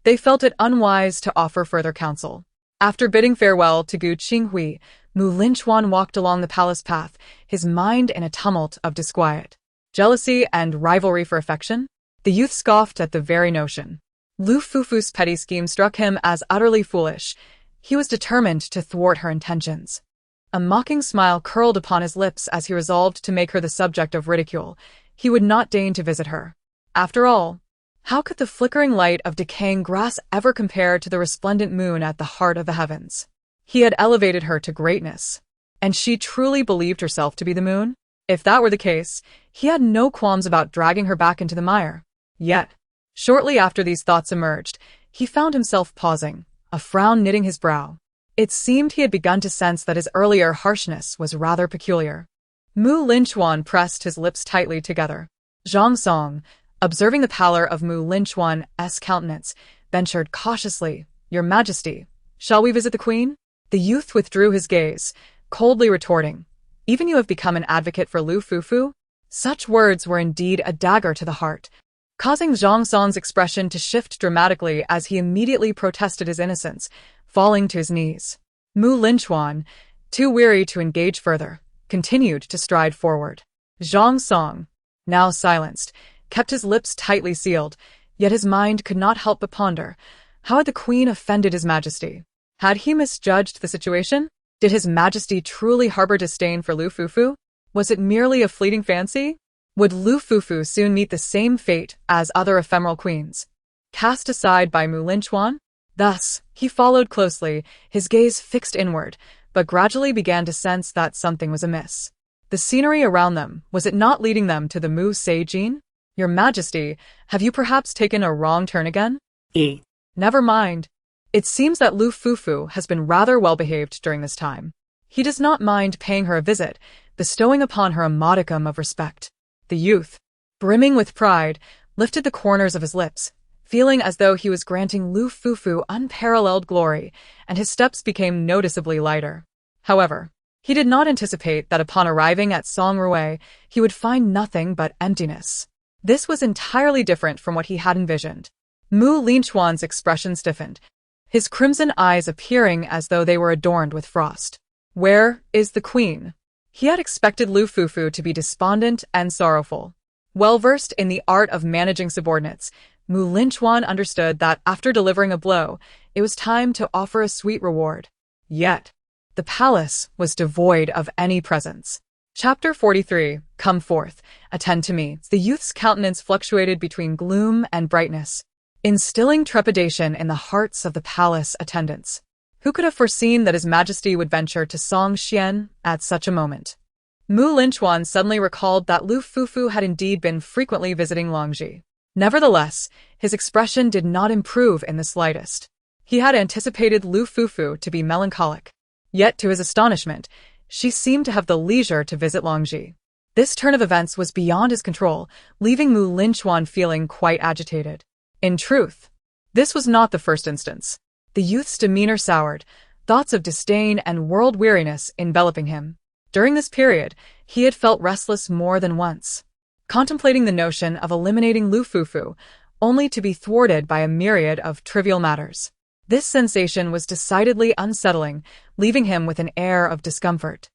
They felt it unwise to offer further counsel. After bidding farewell to Gu Qinghui, Mu Linchuan walked along the palace path, his mind in a tumult of disquiet. Jealousy and rivalry for affection? The youth scoffed at the very notion. Lu Fufu's petty scheme struck him as utterly foolish. He was determined to thwart her intentions. A mocking smile curled upon his lips as he resolved to make her the subject of ridicule. He would not deign to visit her. After all, how could the flickering light of decaying grass ever compare to the resplendent moon at the heart of the heavens? He had elevated her to greatness, and she truly believed herself to be the moon? If that were the case, he had no qualms about dragging her back into the mire. Yet, shortly after these thoughts emerged, he found himself pausing, a frown knitting his brow. It seemed he had begun to sense that his earlier harshness was rather peculiar. Mu Linchuan pressed his lips tightly together. Zhang Song, observing the pallor of Mu Linchuan's countenance, ventured cautiously, "Your Majesty, shall we visit the Queen?" The youth withdrew his gaze, coldly retorting, "Even you have become an advocate for Lu Fufu?" Such words were indeed a dagger to the heart, causing Zhang Song's expression to shift dramatically as he immediately protested his innocence, falling to his knees. Mu Linchuan, too weary to engage further, continued to stride forward. Zhang Song, now silenced, kept his lips tightly sealed, yet his mind could not help but ponder. How had the Queen offended His Majesty? Had he misjudged the situation? Did His Majesty truly harbor disdain for Lu Fufu? Was it merely a fleeting fancy? Would Lu Fufu soon meet the same fate as other ephemeral queens? Cast aside by Mu Linchuan? Thus, he followed closely, his gaze fixed inward, but gradually began to sense that something was amiss. The scenery around them, was it not leading them to the Mu Seijin? "Your Majesty, have you perhaps taken a wrong turn again?" "Never mind. It seems that Lu Fufu has been rather well-behaved during this time. He does not mind paying her a visit, bestowing upon her a modicum of respect." The youth, brimming with pride, lifted the corners of his lips, feeling as though he was granting Lu Fufu unparalleled glory, and his steps became noticeably lighter. However, he did not anticipate that upon arriving at Songrui, he would find nothing but emptiness. This was entirely different from what he had envisioned. Mu Linchuan's expression stiffened, his crimson eyes appearing as though they were adorned with frost. Where is the Queen? He had expected Lu Fufu to be despondent and sorrowful. Well-versed in the art of managing subordinates, Mu Linchuan understood that after delivering a blow, it was time to offer a sweet reward. Yet, the palace was devoid of any presence. Chapter 43, Come Forth, Attend to Me. The youth's countenance fluctuated between gloom and brightness, instilling trepidation in the hearts of the palace attendants. Who could have foreseen that His Majesty would venture to Shangjing at such a moment? Mu Linchuan suddenly recalled that Lu Fufu had indeed been frequently visiting Longji. Nevertheless, his expression did not improve in the slightest. He had anticipated Lu Fufu to be melancholic. Yet, to his astonishment, she seemed to have the leisure to visit Longji. This turn of events was beyond his control, leaving Mu Linchuan feeling quite agitated. In truth, this was not the first instance. The youth's demeanor soured, thoughts of disdain and world-weariness enveloping him. During this period, he had felt restless more than once, contemplating the notion of eliminating Lu Fufu, only to be thwarted by a myriad of trivial matters. This sensation was decidedly unsettling, leaving him with an air of discomfort.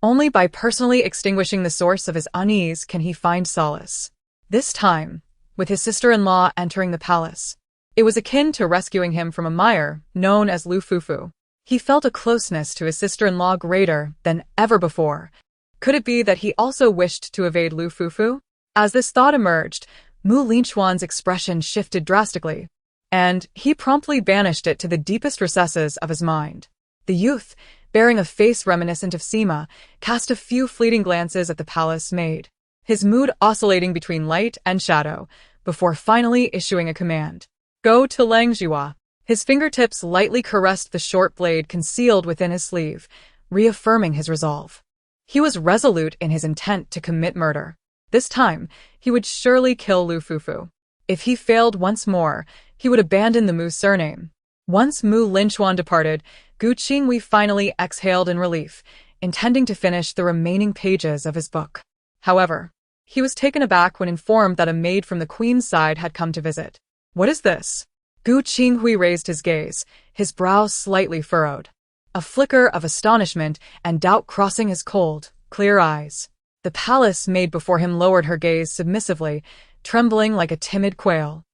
Only by personally extinguishing the source of his unease can he find solace. This time, with his sister-in-law entering the palace, it was akin to rescuing him from a mire known as Lu Fufu. He felt a closeness to his sister-in-law greater than ever before. Could it be that he also wished to evade Lu Fufu? As this thought emerged, Mu Linchuan's expression shifted drastically, and he promptly banished it to the deepest recesses of his mind. The youth, bearing a face reminiscent of Sima, cast a few fleeting glances at the palace maid, his mood oscillating between light and shadow, before finally issuing a command. "Go to Langjua." His fingertips lightly caressed the short blade concealed within his sleeve, reaffirming his resolve. He was resolute in his intent to commit murder. This time, he would surely kill Lu Fufu. If he failed once more, he would abandon the Mu surname. Once Mu Linchuan departed, Gu Qinghui finally exhaled in relief, intending to finish the remaining pages of his book. However, he was taken aback when informed that a maid from the Queen's side had come to visit. "What is this?" Gu Qinghui raised his gaze, his brow slightly furrowed. A flicker of astonishment and doubt crossing his cold, clear eyes. The palace maid before him lowered her gaze submissively, trembling like a timid quail.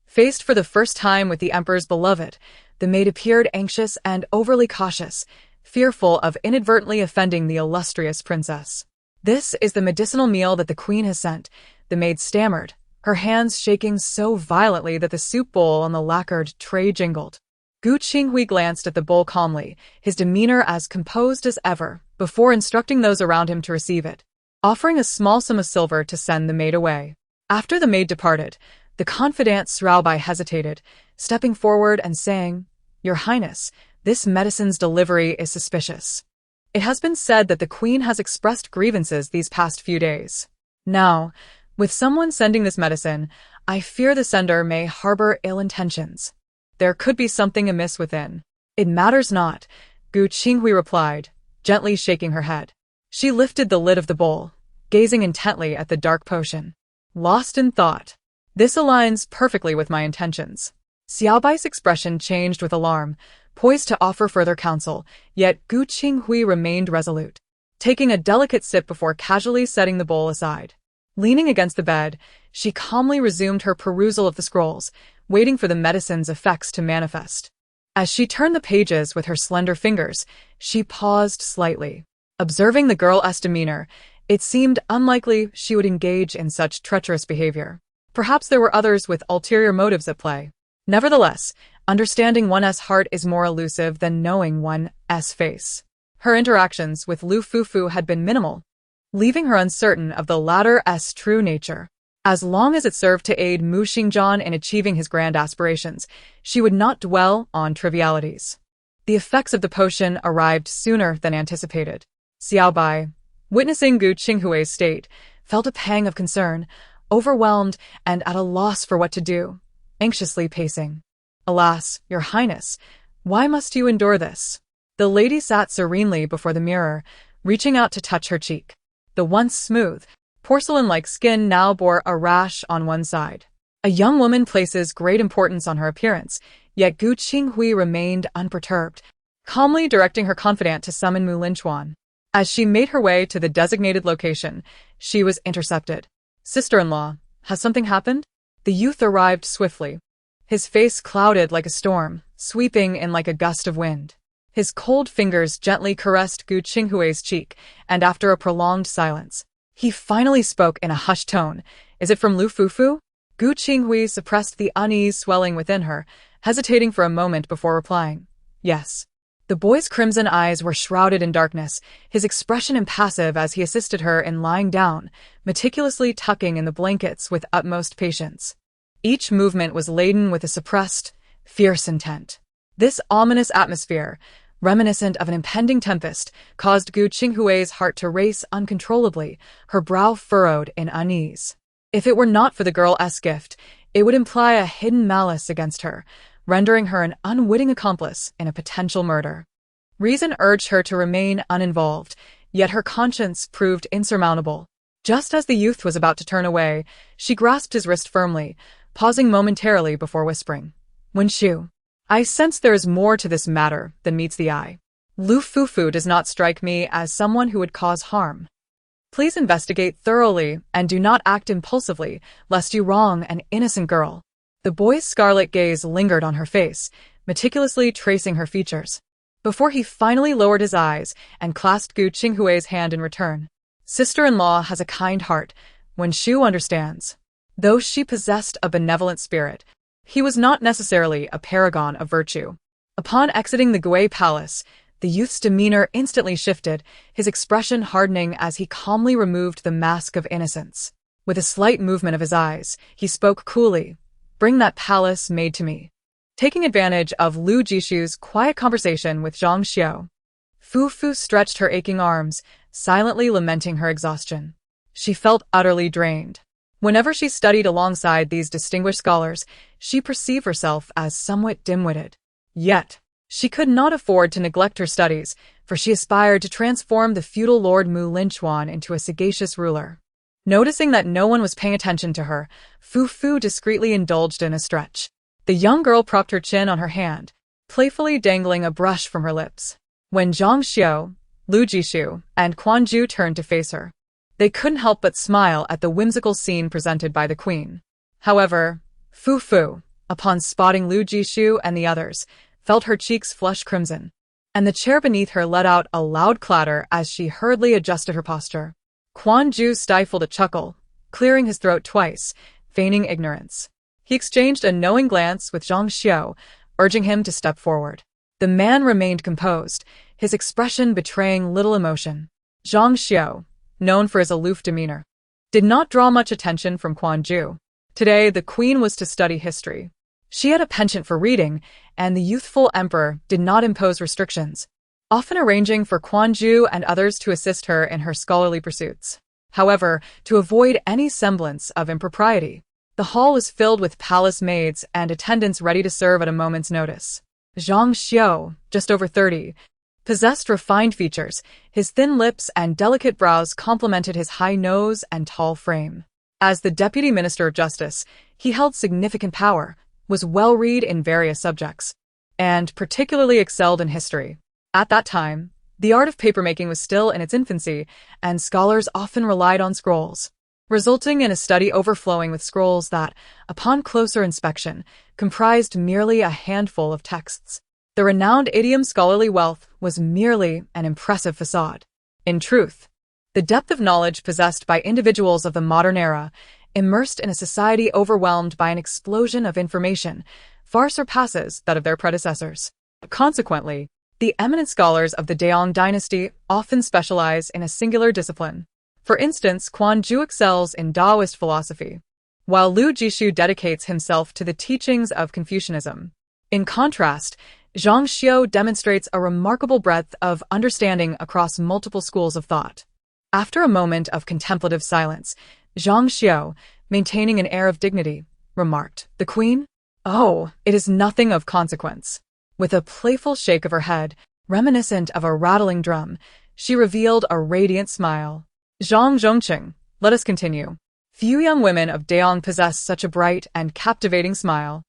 Faced for the first time with the emperor's beloved, the maid appeared anxious and overly cautious, fearful of inadvertently offending the illustrious princess. "This is the medicinal meal that the queen has sent," the maid stammered, her hands shaking so violently that the soup bowl on the lacquered tray jingled. Gu Qinghui glanced at the bowl calmly, his demeanor as composed as ever, before instructing those around him to receive it, offering a small sum of silver to send the maid away. After the maid departed, the confidant Sraobai hesitated, stepping forward and saying, "Your Highness, this medicine's delivery is suspicious. It has been said that the Queen has expressed grievances these past few days. Now, with someone sending this medicine, I fear the sender may harbor ill intentions. There could be something amiss within." "It matters not," Gu Qinghui replied, gently shaking her head. She lifted the lid of the bowl, gazing intently at the dark potion. Lost in thought. "This aligns perfectly with my intentions." Xiaobai's expression changed with alarm, poised to offer further counsel, yet Gu Qinghui remained resolute, taking a delicate sip before casually setting the bowl aside. Leaning against the bed, she calmly resumed her perusal of the scrolls, waiting for the medicine's effects to manifest. As she turned the pages with her slender fingers, she paused slightly. Observing the girl's demeanor, it seemed unlikely she would engage in such treacherous behavior. Perhaps there were others with ulterior motives at play. Nevertheless, understanding one's heart is more elusive than knowing one's face. Her interactions with Lu Fufu had been minimal, leaving her uncertain of the latter's true nature. As long as it served to aid Mu Xingjian in achieving his grand aspirations, she would not dwell on trivialities. The effects of the potion arrived sooner than anticipated. Xiaobai, witnessing Gu Qinghui's state, felt a pang of concern, overwhelmed and at a loss for what to do, anxiously pacing. "Alas, Your Highness, why must you endure this?" The lady sat serenely before the mirror, reaching out to touch her cheek. The once smooth, porcelain-like skin now bore a rash on one side. A young woman places great importance on her appearance, yet Gu Qinghui remained unperturbed, calmly directing her confidant to summon Mu Linchuan. As she made her way to the designated location, she was intercepted. "Sister-in-law, has something happened?" The youth arrived swiftly, his face clouded like a storm, sweeping in like a gust of wind. His cold fingers gently caressed Gu Qinghui's cheek, and after a prolonged silence, he finally spoke in a hushed tone. "Is it from Lu Fufu?" Gu Qinghui suppressed the unease swelling within her, hesitating for a moment before replying, "Yes." The boy's crimson eyes were shrouded in darkness, his expression impassive as he assisted her in lying down, meticulously tucking in the blankets with utmost patience. Each movement was laden with a suppressed, fierce intent. This ominous atmosphere, reminiscent of an impending tempest, caused Gu Qinghui's heart to race uncontrollably, her brow furrowed in unease. If it were not for the girl's gift, it would imply a hidden malice against her, rendering her an unwitting accomplice in a potential murder. Reason urged her to remain uninvolved, yet her conscience proved insurmountable. Just as the youth was about to turn away, she grasped his wrist firmly, pausing momentarily before whispering, "Wenshu, I sense there is more to this matter than meets the eye. Lu Fufu does not strike me as someone who would cause harm. Please investigate thoroughly and do not act impulsively, lest you wrong an innocent girl." The boy's scarlet gaze lingered on her face, meticulously tracing her features, before he finally lowered his eyes and clasped Gu Qinghui's hand in return. "Sister-in-law has a kind heart, when Shu understands." Though she possessed a benevolent spirit, he was not necessarily a paragon of virtue. Upon exiting the Gui Palace, the youth's demeanor instantly shifted, his expression hardening as he calmly removed the mask of innocence. With a slight movement of his eyes, he spoke coolly, "Bring that palace maid to me." Taking advantage of Lu Jishu's quiet conversation with Zhang Xiao, Fufu stretched her aching arms, silently lamenting her exhaustion. She felt utterly drained. Whenever she studied alongside these distinguished scholars, she perceived herself as somewhat dim-witted. Yet, she could not afford to neglect her studies, for she aspired to transform the feudal Lord Mu Linchuan into a sagacious ruler. Noticing that no one was paying attention to her, Fufu discreetly indulged in a stretch. The young girl propped her chin on her hand, playfully dangling a brush from her lips. When Zhang Xiu, Lu Jishu, and Quan Ju turned to face her, they couldn't help but smile at the whimsical scene presented by the queen. However, Fufu, upon spotting Lu Jishu and the others, felt her cheeks flush crimson, and the chair beneath her let out a loud clatter as she hurriedly adjusted her posture. Quan Ju stifled a chuckle, clearing his throat twice, feigning ignorance. He exchanged a knowing glance with Zhang Xiu, urging him to step forward. The man remained composed, his expression betraying little emotion. Zhang Xiu, known for his aloof demeanor, did not draw much attention from Quan Ju. Today, the queen was to study history. She had a penchant for reading, and the youthful emperor did not impose restrictions, often arranging for Quan Ju and others to assist her in her scholarly pursuits. However, to avoid any semblance of impropriety, the hall was filled with palace maids and attendants ready to serve at a moment's notice. Zhang Xiu, just over 30, possessed refined features. His thin lips and delicate brows complemented his high nose and tall frame. As the Deputy Minister of Justice, he held significant power, was well-read in various subjects, and particularly excelled in history. At that time, the art of papermaking was still in its infancy, and scholars often relied on scrolls, resulting in a study overflowing with scrolls that, upon closer inspection, comprised merely a handful of texts. The renowned idiom scholarly wealth was merely an impressive facade. In truth, the depth of knowledge possessed by individuals of the modern era, immersed in a society overwhelmed by an explosion of information, far surpasses that of their predecessors. Consequently, the eminent scholars of the Daong dynasty often specialize in a singular discipline. For instance, Quan Ju excels in Taoist philosophy, while Lu Jishu dedicates himself to the teachings of Confucianism. In contrast, Zhang Xiu demonstrates a remarkable breadth of understanding across multiple schools of thought. After a moment of contemplative silence, Zhang Xiu, maintaining an air of dignity, remarked, "The queen? Oh, it is nothing of consequence." With a playful shake of her head, reminiscent of a rattling drum, she revealed a radiant smile. "Zhang Zhongqing, let us continue. Few young women of Daong possess such a bright and captivating smile."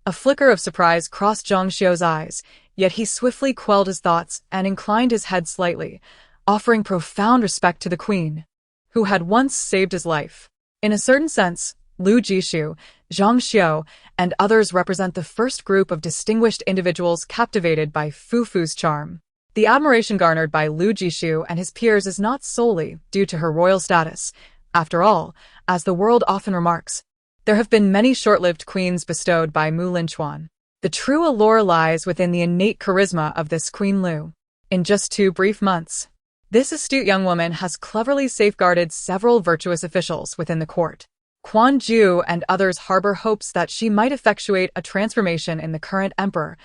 A flicker of surprise crossed Zhang Xiu's eyes, yet he swiftly quelled his thoughts and inclined his head slightly, offering profound respect to the queen, who had once saved his life. In a certain sense, Lu Jishu, Zhang Xiu, and others represent the first group of distinguished individuals captivated by Fufu's charm. The admiration garnered by Lu Jishu and his peers is not solely due to her royal status. After all, as the world often remarks, there have been many short-lived queens bestowed by Linchuan. The true allure lies within the innate charisma of this Queen Lu. In just 2 brief months, this astute young woman has cleverly safeguarded several virtuous officials within the court. Quan Ju and others harbor hopes that she might effectuate a transformation in the current emperor,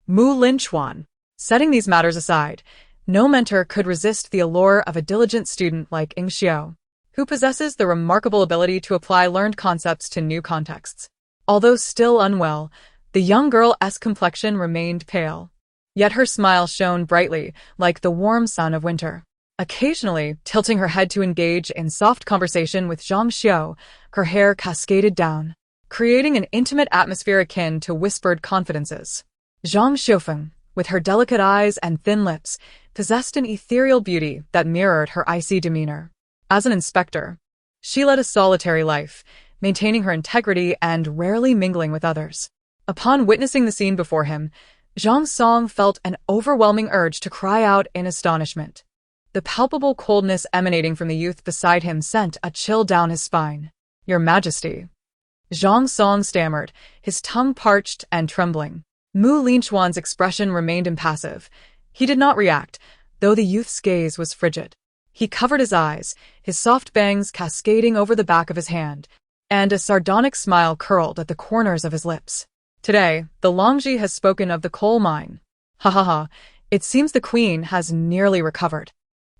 Linchuan. Setting these matters aside, no mentor could resist the allure of a diligent student like Ing Xiu, who possesses the remarkable ability to apply learned concepts to new contexts. Although still unwell, the young girl's complexion remained pale, yet her smile shone brightly like the warm sun of winter. Occasionally, tilting her head to engage in soft conversation with Zhang Xiu, her hair cascaded down, creating an intimate atmosphere akin to whispered confidences. Zhang Xiufeng, with her delicate eyes and thin lips, possessed an ethereal beauty that mirrored her icy demeanor. As an inspector, she led a solitary life, maintaining her integrity and rarely mingling with others. Upon witnessing the scene before him, Zhang Song felt an overwhelming urge to cry out in astonishment. The palpable coldness emanating from the youth beside him sent a chill down his spine. "Your Majesty." Zhang Song stammered, his tongue parched and trembling. Linchuan's expression remained impassive. He did not react, though the youth's gaze was frigid. He covered his eyes, his soft bangs cascading over the back of his hand, and a sardonic smile curled at the corners of his lips. "Today, the Longji has spoken of the coal mine. Ha ha ha, it seems the queen has nearly recovered."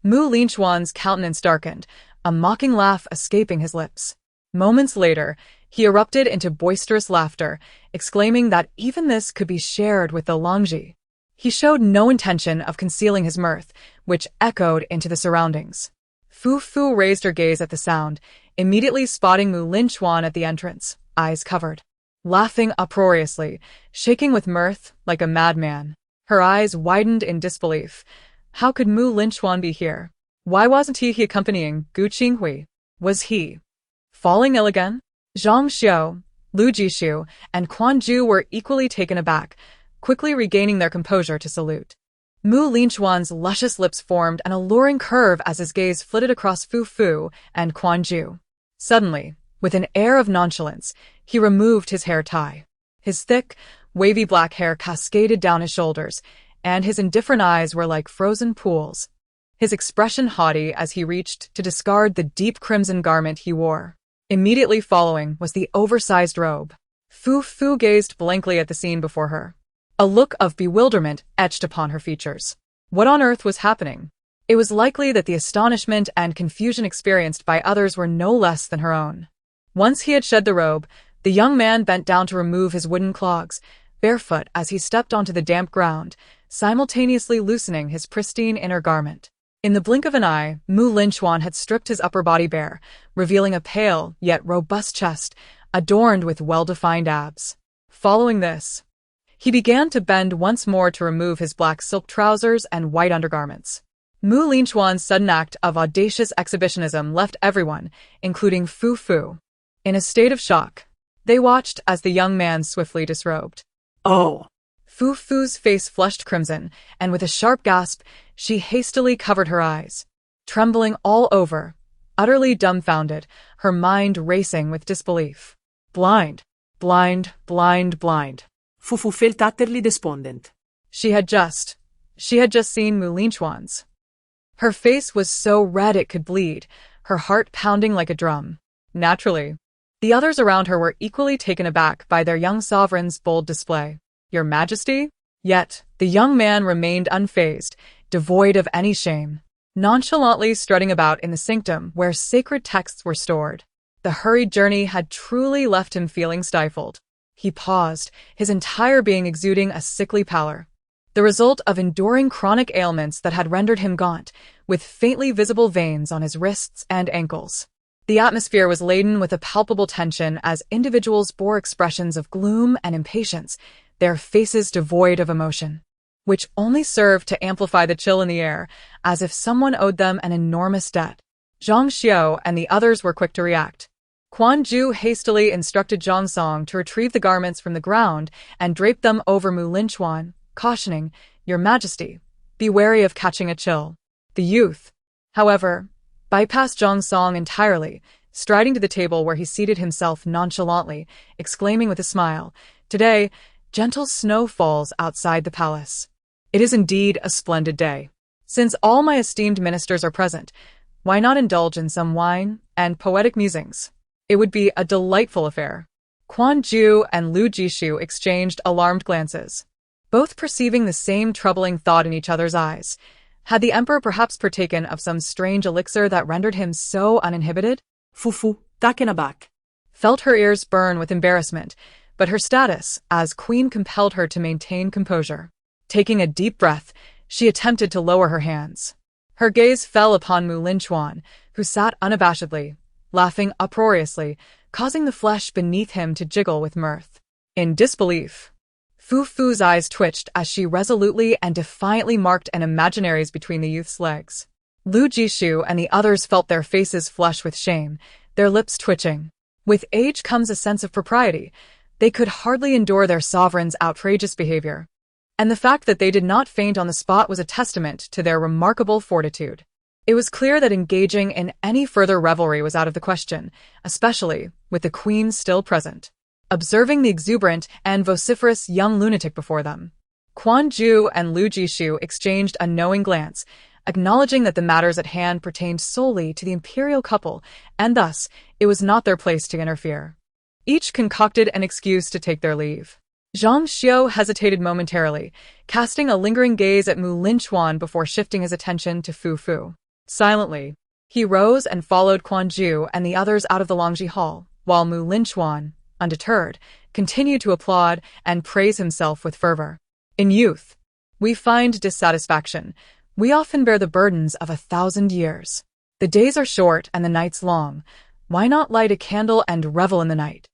Linchuan's countenance darkened, a mocking laugh escaping his lips. Moments later, he erupted into boisterous laughter, exclaiming that even this could be shared with the Longji. He showed no intention of concealing his mirth, which echoed into the surroundings. Fufu raised her gaze at the sound, immediately spotting Linchuan at the entrance, eyes covered. laughing uproariously, shaking with mirth like a madman. Her eyes widened in disbelief. How could Linchuan be here? Why wasn't he accompanying Gu Qinghui? Was he falling ill again? Zhang Xiao, Lu Jishu, and Quan Ju were equally taken aback, quickly regaining their composure to salute. Linchuan's luscious lips formed an alluring curve as his gaze flitted across Fu Fu and Quan Ju. Suddenly, with an air of nonchalance, he removed his hair tie. His thick, wavy black hair cascaded down his shoulders, and his indifferent eyes were like frozen pools. His expression haughty as he reached to discard the deep crimson garment he wore. Immediately following was the oversized robe. Fu Fu gazed blankly at the scene before her. A look of bewilderment etched upon her features. What on earth was happening? It was likely that the astonishment and confusion experienced by others were no less than her own. Once he had shed the robe, the young man bent down to remove his wooden clogs, barefoot as he stepped onto the damp ground, simultaneously loosening his pristine inner garment. In the blink of an eye, Linchuan had stripped his upper body bare, revealing a pale, yet robust chest, adorned with well-defined abs. Following this, he began to bend once more to remove his black silk trousers and white undergarments. Linchuan's sudden act of audacious exhibitionism left everyone, including Fu Fu, in a state of shock. They watched as the young man swiftly disrobed. Oh! Fu Fu's face flushed crimson, and with a sharp gasp, she hastily covered her eyes. Trembling all over, utterly dumbfounded, her mind racing with disbelief. Blind. Fufu felt utterly despondent. She had just seen Linchuan's. Her face was so red it could bleed, her heart pounding like a drum. Naturally, the others around her were equally taken aback by their young sovereign's bold display. Your Majesty? Yet, the young man remained unfazed, devoid of any shame, nonchalantly strutting about in the sanctum where sacred texts were stored. The hurried journey had truly left him feeling stifled. He paused, his entire being exuding a sickly pallor, the result of enduring chronic ailments that had rendered him gaunt, with faintly visible veins on his wrists and ankles. The atmosphere was laden with a palpable tension as individuals bore expressions of gloom and impatience, their faces devoid of emotion, which only served to amplify the chill in the air, as if someone owed them an enormous debt. Zhang Xiao and the others were quick to react. Quan Ju hastily instructed Zhang Song to retrieve the garments from the ground and drape them over Linchuan, cautioning, Your Majesty, be wary of catching a chill. The youth, however, bypassed Zhang Song entirely, striding to the table where he seated himself nonchalantly, exclaiming with a smile, Today, gentle snow falls outside the palace. It is indeed a splendid day. Since all my esteemed ministers are present, why not indulge in some wine and poetic musings? It would be a delightful affair. Quan Ju and Lu Jishu exchanged alarmed glances, both perceiving the same troubling thought in each other's eyes. Had the emperor perhaps partaken of some strange elixir that rendered him so uninhibited? Fufu, taken aback, felt her ears burn with embarrassment, but her status as queen compelled her to maintain composure. Taking a deep breath, she attempted to lower her hands. Her gaze fell upon Linchuan, who sat unabashedly, laughing uproariously, causing the flesh beneath him to jiggle with mirth. In disbelief, Fu Fu's eyes twitched as she resolutely and defiantly marked an imaginaries between the youth's legs. Lu Jishu and the others felt their faces flush with shame, their lips twitching. With age comes a sense of propriety. They could hardly endure their sovereign's outrageous behavior. And the fact that they did not faint on the spot was a testament to their remarkable fortitude. It was clear that engaging in any further revelry was out of the question, especially with the queen still present, observing the exuberant and vociferous young lunatic before them. Quan Ju and Lu Jishu exchanged a knowing glance, acknowledging that the matters at hand pertained solely to the imperial couple, and thus it was not their place to interfere. Each concocted an excuse to take their leave. Zhang Xiao hesitated momentarily, casting a lingering gaze at Linchuan before shifting his attention to Fu Fu. Silently, he rose and followed Quan Ju and the others out of the Longji Hall, while Linchuan, undeterred, continued to applaud and praise himself with fervor. In youth, we find dissatisfaction. We often bear the burdens of 1,000 years. The days are short and the nights long. Why not light a candle and revel in the night?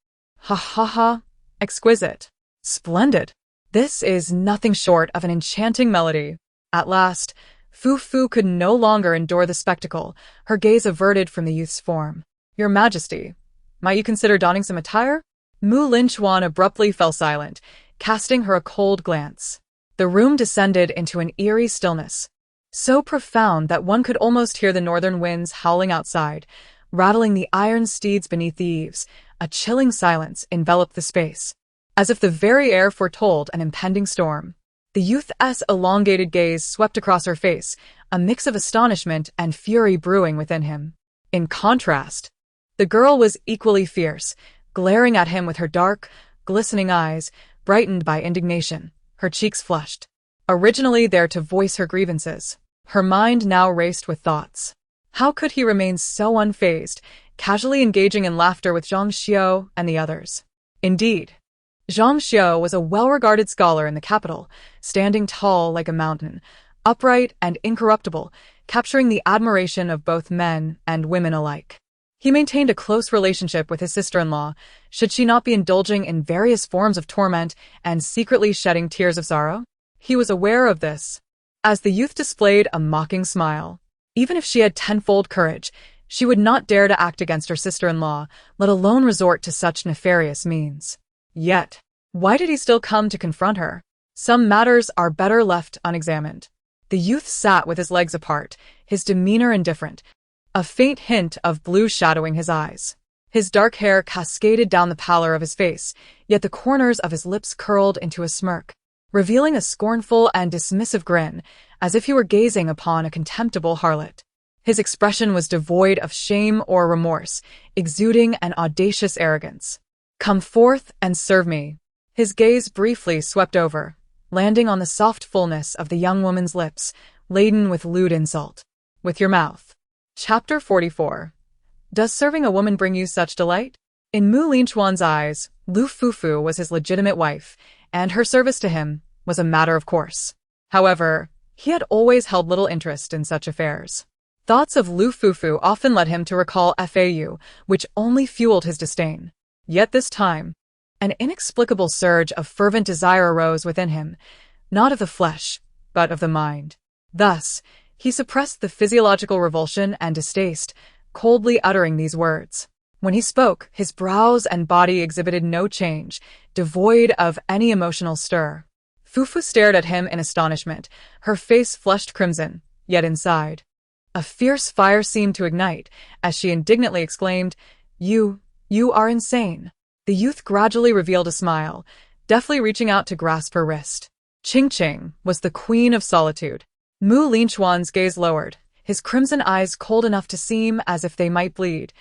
Ha ha ha. Exquisite. Splendid. This is nothing short of an enchanting melody. At last, Fufu could no longer endure the spectacle, her gaze averted from the youth's form. Your Majesty, might you consider donning some attire? Linchuan abruptly fell silent, casting her a cold glance. The room descended into an eerie stillness, so profound that one could almost hear the northern winds howling outside, rattling the iron steeds beneath the eaves. A chilling silence enveloped the space, as if the very air foretold an impending storm. The youth's elongated gaze swept across her face, a mix of astonishment and fury brewing within him. In contrast, the girl was equally fierce, glaring at him with her dark, glistening eyes, brightened by indignation, her cheeks flushed. Originally there to voice her grievances, her mind now raced with thoughts. How could he remain so unfazed, casually engaging in laughter with Zhang Xiao and the others? Indeed, Zhang Xiao was a well-regarded scholar in the capital, standing tall like a mountain, upright and incorruptible, capturing the admiration of both men and women alike. He maintained a close relationship with his sister-in-law, should she not be indulging in various forms of torment and secretly shedding tears of sorrow. He was aware of this, as the youth displayed a mocking smile. Even if she had tenfold courage, she would not dare to act against her sister-in-law, let alone resort to such nefarious means. Yet, why did he still come to confront her? Some matters are better left unexamined. The youth sat with his legs apart, his demeanor indifferent, a faint hint of blue shadowing his eyes. His dark hair cascaded down the pallor of his face, yet the corners of his lips curled into a smirk, revealing a scornful and dismissive grin, as if he were gazing upon a contemptible harlot. His expression was devoid of shame or remorse, exuding an audacious arrogance. Come forth and serve me. His gaze briefly swept over, landing on the soft fullness of the young woman's lips, laden with lewd insult. With your mouth. Chapter 44. Does serving a woman bring you such delight? In Linchuan's eyes, Lu Fufu was his legitimate wife, and her service to him was a matter of course. However, he had always held little interest in such affairs. Thoughts of Lu Fufu often led him to recall Fau, which only fueled his disdain. Yet this time, an inexplicable surge of fervent desire arose within him, not of the flesh, but of the mind. Thus, he suppressed the physiological revulsion and distaste, coldly uttering these words. When he spoke, his brows and body exhibited no change, devoid of any emotional stir. Fufu stared at him in astonishment, her face flushed crimson, yet inside a fierce fire seemed to ignite, as she indignantly exclaimed, You are insane." The youth gradually revealed a smile, deftly reaching out to grasp her wrist. Ching was the queen of solitude. Linchuan's gaze lowered, his crimson eyes cold enough to seem as if they might bleed,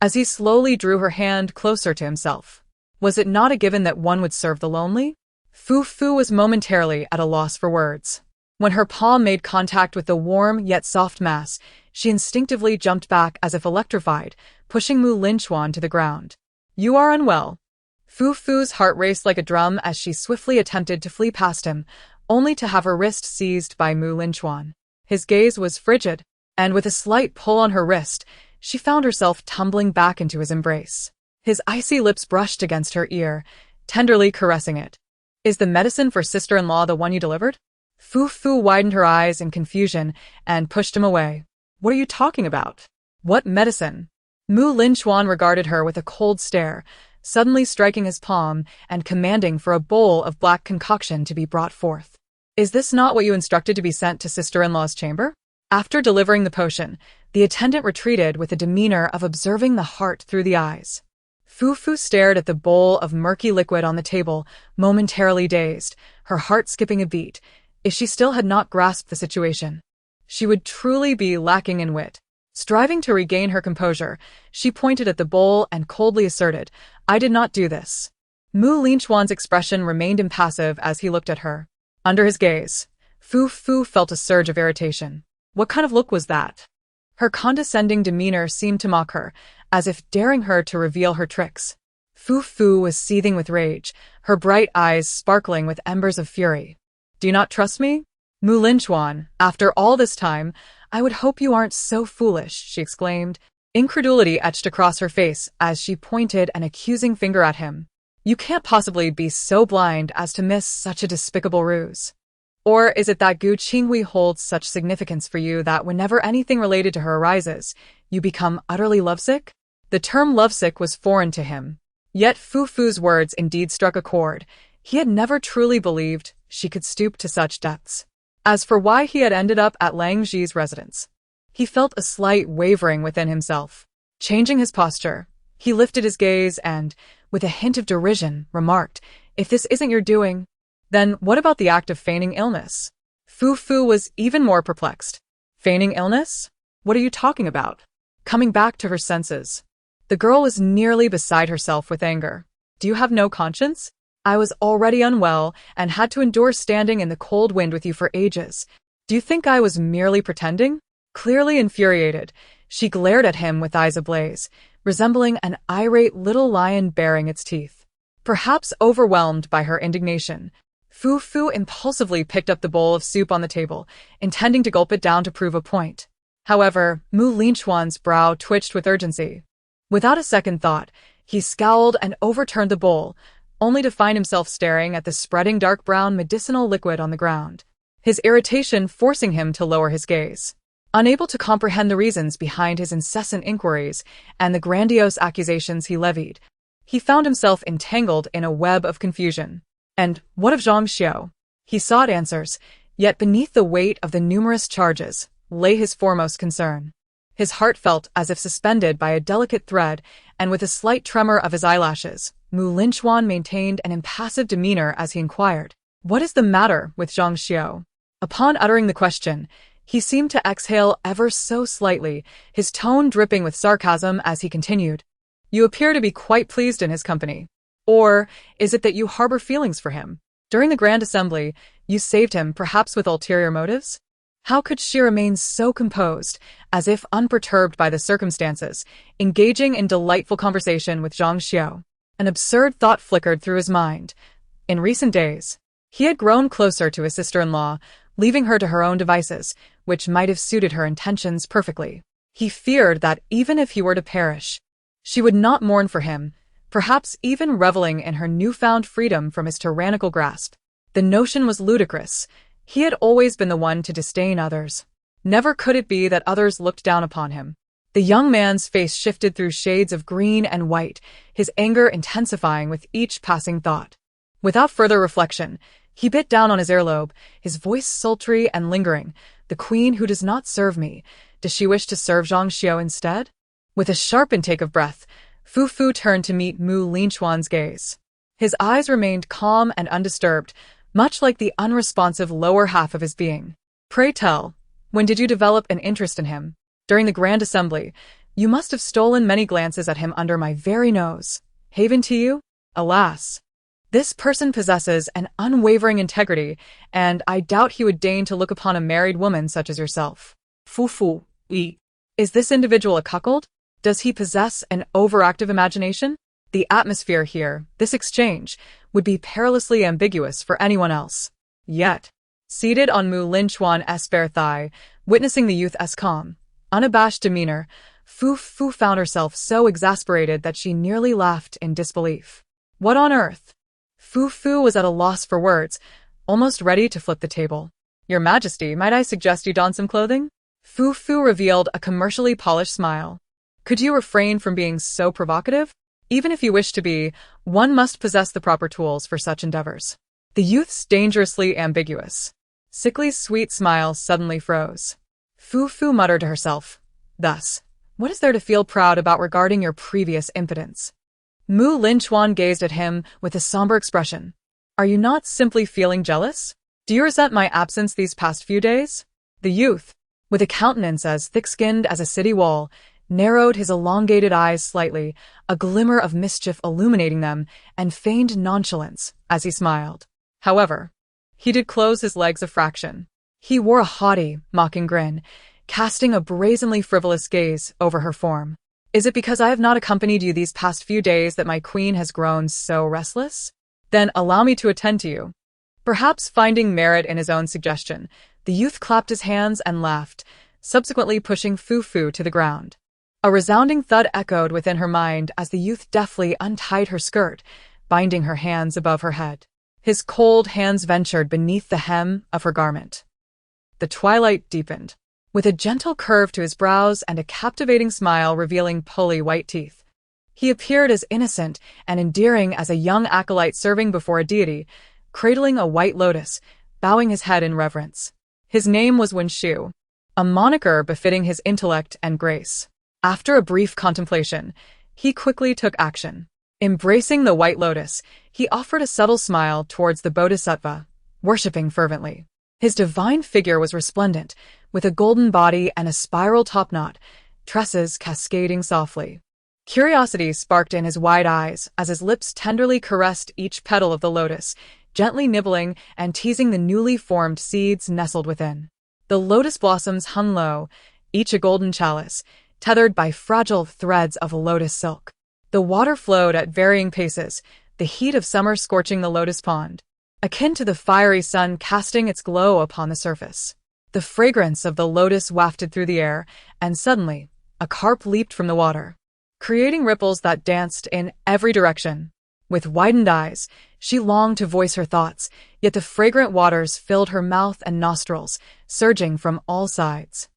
as he slowly drew her hand closer to himself. Was it not a given that one would serve the lonely? Fufu was momentarily at a loss for words. When her palm made contact with the warm yet soft mass, she instinctively jumped back as if electrified, pushing Linchuan to the ground. "You are unwell." Fufu's heart raced like a drum as she swiftly attempted to flee past him, only to have her wrist seized by Linchuan. His gaze was frigid, and with a slight pull on her wrist, she found herself tumbling back into his embrace. His icy lips brushed against her ear, tenderly caressing it. "Is the medicine for sister-in-law the one you delivered?" Fufu widened her eyes in confusion and pushed him away. "What are you talking about? What medicine?" Linchuan regarded her with a cold stare, suddenly striking his palm and commanding for a bowl of black concoction to be brought forth. "Is this not what you instructed to be sent to sister-in-law's chamber?" After delivering the potion, the attendant retreated with a demeanor of observing the heart through the eyes. Fufu stared at the bowl of murky liquid on the table, momentarily dazed, her heart skipping a beat. If she still had not grasped the situation, she would truly be lacking in wit. Striving to regain her composure, she pointed at the bowl and coldly asserted, "I did not do this." Linchuan's expression remained impassive as he looked at her. Under his gaze, Fufu felt a surge of irritation. What kind of look was that? Her condescending demeanor seemed to mock her, as if daring her to reveal her tricks. Fufu was seething with rage, her bright eyes sparkling with embers of fury. "Do you not trust me?" Linchuan, after all this time, "I would hope you aren't so foolish," she exclaimed. Incredulity etched across her face as she pointed an accusing finger at him. You can't possibly be so blind as to miss such a despicable ruse. Or is it that Gu Qinghui holds such significance for you that whenever anything related to her arises, you become utterly lovesick? The term lovesick was foreign to him. Yet Fu Fu's words indeed struck a chord. He had never truly believed she could stoop to such depths. As for why he had ended up at Lang Zhi's residence, he felt a slight wavering within himself. Changing his posture, he lifted his gaze and, with a hint of derision, remarked, "If this isn't your doing, then what about the act of feigning illness?" Fu Fu was even more perplexed. Feigning illness? What are you talking about? Coming back to her senses, the girl was nearly beside herself with anger. Do you have no conscience? I was already unwell and had to endure standing in the cold wind with you for ages. Do you think I was merely pretending? Clearly infuriated, she glared at him with eyes ablaze, resembling an irate little lion baring its teeth. Perhaps overwhelmed by her indignation, Fu Fu impulsively picked up the bowl of soup on the table, intending to gulp it down to prove a point. However, Linchuan's brow twitched with urgency. Without a second thought, he scowled and overturned the bowl, only to find himself staring at the spreading dark brown medicinal liquid on the ground, his irritation forcing him to lower his gaze. Unable to comprehend the reasons behind his incessant inquiries and the grandiose accusations he levied, he found himself entangled in a web of confusion. And what of Zhang Xiao? He sought answers, yet beneath the weight of the numerous charges lay his foremost concern. His heart felt as if suspended by a delicate thread, and with a slight tremor of his eyelashes, Linchuan maintained an impassive demeanor as he inquired, "What is the matter with Zhang Xiao?" Upon uttering the question, he seemed to exhale ever so slightly, his tone dripping with sarcasm as he continued, "You appear to be quite pleased in his company. Or is it that you harbor feelings for him? During the Grand Assembly, you saved him perhaps with ulterior motives?" How could she remain so composed, as if unperturbed by the circumstances, engaging in delightful conversation with Zhang Xiao? An absurd thought flickered through his mind. In recent days, he had grown closer to his sister-in-law, leaving her to her own devices, which might have suited her intentions perfectly. He feared that even if he were to perish, she would not mourn for him, perhaps even reveling in her newfound freedom from his tyrannical grasp. The notion was ludicrous. He had always been the one to disdain others. Never could it be that others looked down upon him. The young man's face shifted through shades of green and white, his anger intensifying with each passing thought. Without further reflection, he bit down on his earlobe, his voice sultry and lingering. "The queen who does not serve me, does she wish to serve Zhang Xiao instead?" With a sharp intake of breath, Fu Fu turned to meet Linchuan's gaze. His eyes remained calm and undisturbed, much like the unresponsive lower half of his being. "Pray tell, when did you develop an interest in him?" "During the Grand Assembly. You must have stolen many glances at him under my very nose. Haven to you? Alas! This person possesses an unwavering integrity, and I doubt he would deign to look upon a married woman such as yourself." Fu Fu, Is this individual a cuckold? Does he possess an overactive imagination? The atmosphere here, this exchange, would be perilously ambiguous for anyone else. Yet, seated on Linchuan's bare thigh, witnessing the youth's calm, unabashed demeanor, Fu Fu found herself so exasperated that she nearly laughed in disbelief. What on earth? Fu Fu was at a loss for words, almost ready to flip the table. "Your Majesty, might I suggest you don some clothing?" Fu Fu revealed a commercially polished smile. "Could you refrain from being so provocative? Even if you wish to be, one must possess the proper tools for such endeavors." The youth's dangerously ambiguous, sickly sweet smile suddenly froze. Fu Fu muttered to herself, "Thus, what is there to feel proud about regarding your previous impotence?" Linchuan gazed at him with a somber expression. "Are you not simply feeling jealous? Do you resent my absence these past few days?" The youth, with a countenance as thick-skinned as a city wall, narrowed his elongated eyes slightly, a glimmer of mischief illuminating them, and feigned nonchalance as he smiled. However, he did close his legs a fraction. He wore a haughty, mocking grin, casting a brazenly frivolous gaze over her form. "Is it because I have not accompanied you these past few days that my queen has grown so restless? Then allow me to attend to you." Perhaps finding merit in his own suggestion, the youth clapped his hands and laughed, subsequently pushing Fu Fu to the ground. A resounding thud echoed within her mind as the youth deftly untied her skirt, binding her hands above her head. His cold hands ventured beneath the hem of her garment. The twilight deepened. With a gentle curve to his brows and a captivating smile revealing pearly white teeth, he appeared as innocent and endearing as a young acolyte serving before a deity, cradling a white lotus, bowing his head in reverence. His name was Linshu, a moniker befitting his intellect and grace. After a brief contemplation, he quickly took action. Embracing the white lotus, he offered a subtle smile towards the bodhisattva, worshipping fervently. His divine figure was resplendent, with a golden body and a spiral topknot, tresses cascading softly. Curiosity sparked in his wide eyes as his lips tenderly caressed each petal of the lotus, gently nibbling and teasing the newly formed seeds nestled within. The lotus blossoms hung low, each a golden chalice, tethered by fragile threads of lotus silk. The water flowed at varying paces, the heat of summer scorching the lotus pond, akin to the fiery sun casting its glow upon the surface. The fragrance of the lotus wafted through the air, and suddenly, a carp leaped from the water, creating ripples that danced in every direction. With widened eyes, she longed to voice her thoughts, yet the fragrant waters filled her mouth and nostrils, surging from all sides.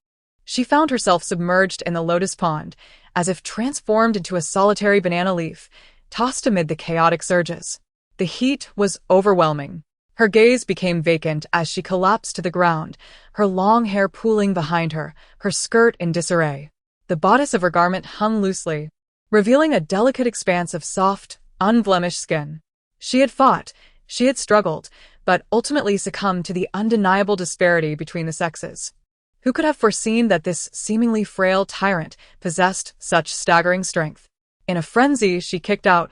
She found herself submerged in the lotus pond, as if transformed into a solitary banana leaf, tossed amid the chaotic surges. The heat was overwhelming. Her gaze became vacant as she collapsed to the ground, her long hair pooling behind her, her skirt in disarray. The bodice of her garment hung loosely, revealing a delicate expanse of soft, unblemished skin. She had fought, she had struggled, but ultimately succumbed to the undeniable disparity between the sexes. Who could have foreseen that this seemingly frail tyrant possessed such staggering strength? In a frenzy, she kicked out,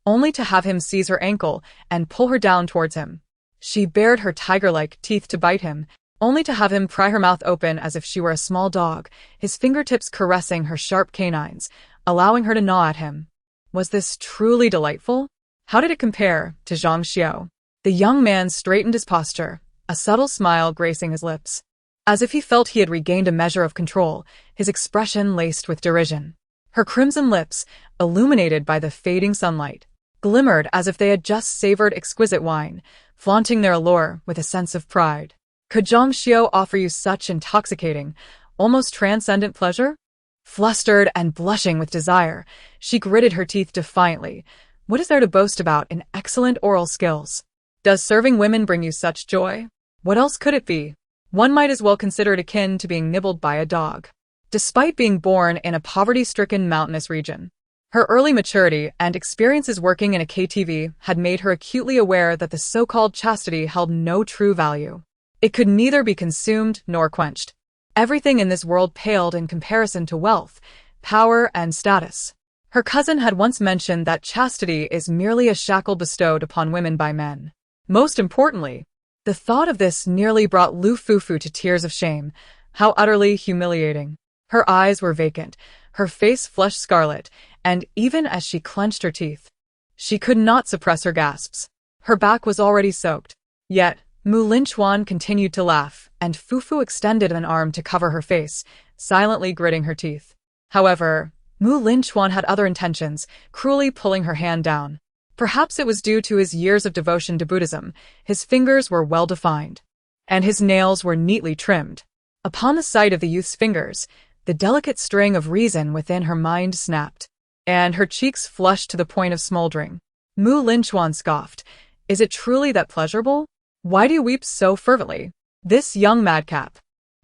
only to have him seize her ankle and pull her down towards him. She bared her tiger-like teeth to bite him, only to have him pry her mouth open as if she were a small dog, his fingertips caressing her sharp canines, allowing her to gnaw at him. Was this truly delightful? How did it compare to Zhang Xiao? The young man straightened his posture, a subtle smile gracing his lips. As if he felt he had regained a measure of control, his expression laced with derision. Her crimson lips, illuminated by the fading sunlight, glimmered as if they had just savored exquisite wine, flaunting their allure with a sense of pride. Could Zhang Xiao offer you such intoxicating, almost transcendent pleasure? Flustered and blushing with desire, she gritted her teeth defiantly. What is there to boast about in excellent oral skills? Does serving women bring you such joy? What else could it be? One might as well consider it akin to being nibbled by a dog. Despite being born in a poverty-stricken mountainous region, her early maturity and experiences working in a KTV had made her acutely aware that the so-called chastity held no true value. It could neither be consumed nor quenched. Everything in this world paled in comparison to wealth, power, and status. Her cousin had once mentioned that chastity is merely a shackle bestowed upon women by men. Most importantly, the thought of this nearly brought Lu Fufu to tears of shame. How utterly humiliating. Her eyes were vacant, her face flushed scarlet, and even as she clenched her teeth, she could not suppress her gasps. Her back was already soaked. Yet, Linchuan continued to laugh, and Fufu extended an arm to cover her face, silently gritting her teeth. However, Linchuan had other intentions, cruelly pulling her hand down. Perhaps it was due to his years of devotion to Buddhism. His fingers were well-defined, and his nails were neatly trimmed. Upon the sight of the youth's fingers, the delicate string of reason within her mind snapped, and her cheeks flushed to the point of smoldering. Linchuan scoffed. Is it truly that pleasurable? Why do you weep so fervently? This young madcap,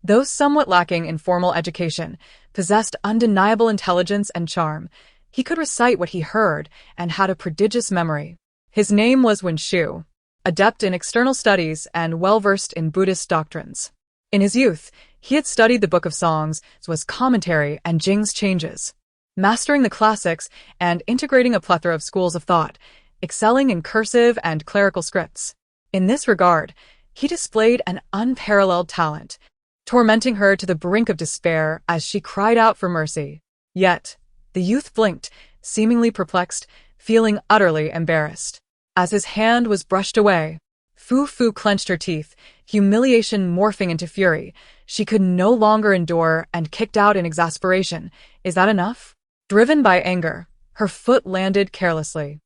though somewhat lacking in formal education, possessed undeniable intelligence and charm. He could recite what he heard and had a prodigious memory. His name was Linshu, adept in external studies and well-versed in Buddhist doctrines. In his youth, he had studied the Book of Songs, Zhu's commentary, and Jing's changes, mastering the classics and integrating a plethora of schools of thought, excelling in cursive and clerical scripts. In this regard, he displayed an unparalleled talent, tormenting her to the brink of despair as she cried out for mercy. Yet, the youth blinked, seemingly perplexed, feeling utterly embarrassed. As his hand was brushed away, Fufu clenched her teeth, humiliation morphing into fury. She could no longer endure and kicked out in exasperation. Is that enough? Driven by anger, her foot landed carelessly.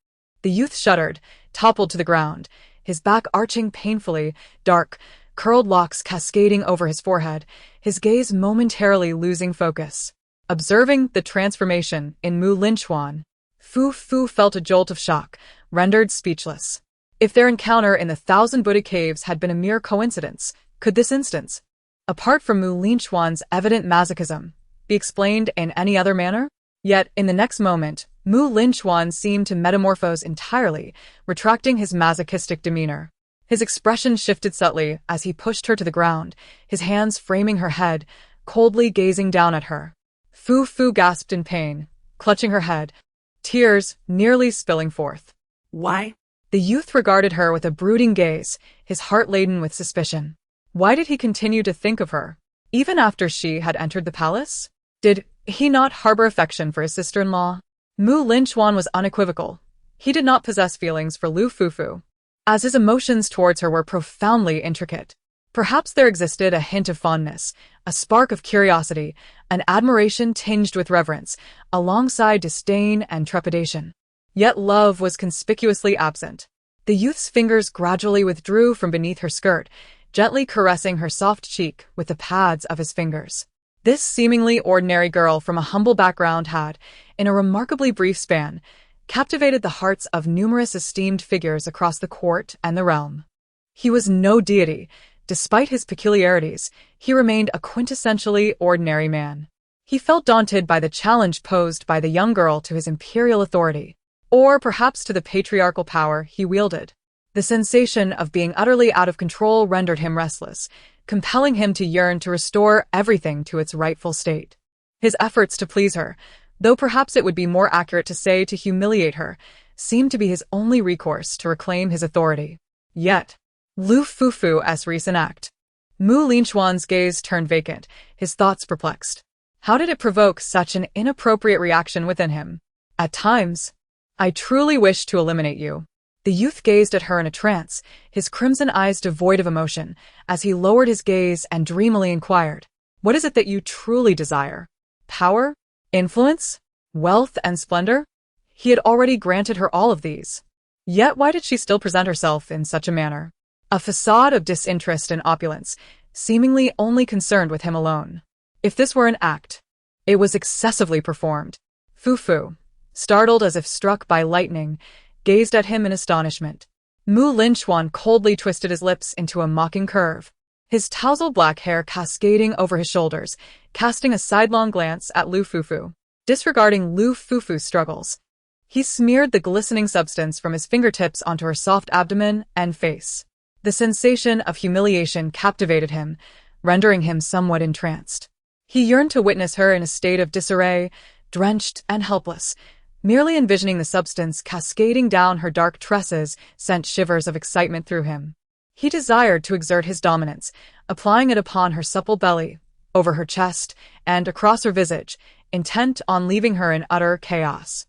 The youth shuddered, toppled to the ground, his back arching painfully, dark, curled locks cascading over his forehead, his gaze momentarily losing focus. Observing the transformation in Linchuan, Fu Fu felt a jolt of shock, rendered speechless. If their encounter in the Thousand Buddha Caves had been a mere coincidence, could this instance, apart from Linchuan's evident masochism, be explained in any other manner? Yet, in the next moment, Linchuan seemed to metamorphose entirely, retracting his masochistic demeanor. His expression shifted subtly as he pushed her to the ground, his hands framing her head, coldly gazing down at her. Fu Fu gasped in pain, clutching her head, tears nearly spilling forth. Why? The youth regarded her with a brooding gaze, his heart laden with suspicion. Why did he continue to think of her, even after she had entered the palace? Did he not harbor affection for his sister-in-law? Linchuan was unequivocal. He did not possess feelings for Lu Fufu, as his emotions towards her were profoundly intricate. Perhaps there existed a hint of fondness, a spark of curiosity, an admiration tinged with reverence, alongside disdain and trepidation. Yet love was conspicuously absent. The youth's fingers gradually withdrew from beneath her skirt, gently caressing her soft cheek with the pads of his fingers. This seemingly ordinary girl from a humble background had, in a remarkably brief span, captivated the hearts of numerous esteemed figures across the court and the realm. He was no deity. Despite his peculiarities, he remained a quintessentially ordinary man. He felt daunted by the challenge posed by the young girl to his imperial authority, or perhaps to the patriarchal power he wielded. The sensation of being utterly out of control rendered him restless, compelling him to yearn to restore everything to its rightful state. His efforts to please her, though perhaps it would be more accurate to say to humiliate her, seemed to be his only recourse to reclaim his authority. Yet, Lu Fufu's recent act. Linchuan's gaze turned vacant, his thoughts perplexed. How did it provoke such an inappropriate reaction within him? At times, I truly wish to eliminate you. The youth gazed at her in a trance, his crimson eyes devoid of emotion, as he lowered his gaze and dreamily inquired, "What is it that you truly desire? Power? Influence? Wealth and splendor?" He had already granted her all of these. Yet why did she still present herself in such a manner? A facade of disinterest and opulence, seemingly only concerned with him alone. If this were an act, it was excessively performed. Fu Fu, startled as if struck by lightning, gazed at him in astonishment. Linchuan coldly twisted his lips into a mocking curve, his tousled black hair cascading over his shoulders, casting a sidelong glance at Lu Fufu. Disregarding Lu Fufu's struggles, he smeared the glistening substance from his fingertips onto her soft abdomen and face. The sensation of humiliation captivated him, rendering him somewhat entranced. He yearned to witness her in a state of disarray, drenched and helpless. Merely envisioning the substance cascading down her dark tresses sent shivers of excitement through him. He desired to exert his dominance, applying it upon her supple belly, over her chest, and across her visage, intent on leaving her in utter chaos.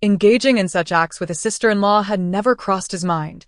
Engaging in such acts with a sister-in-law had never crossed his mind,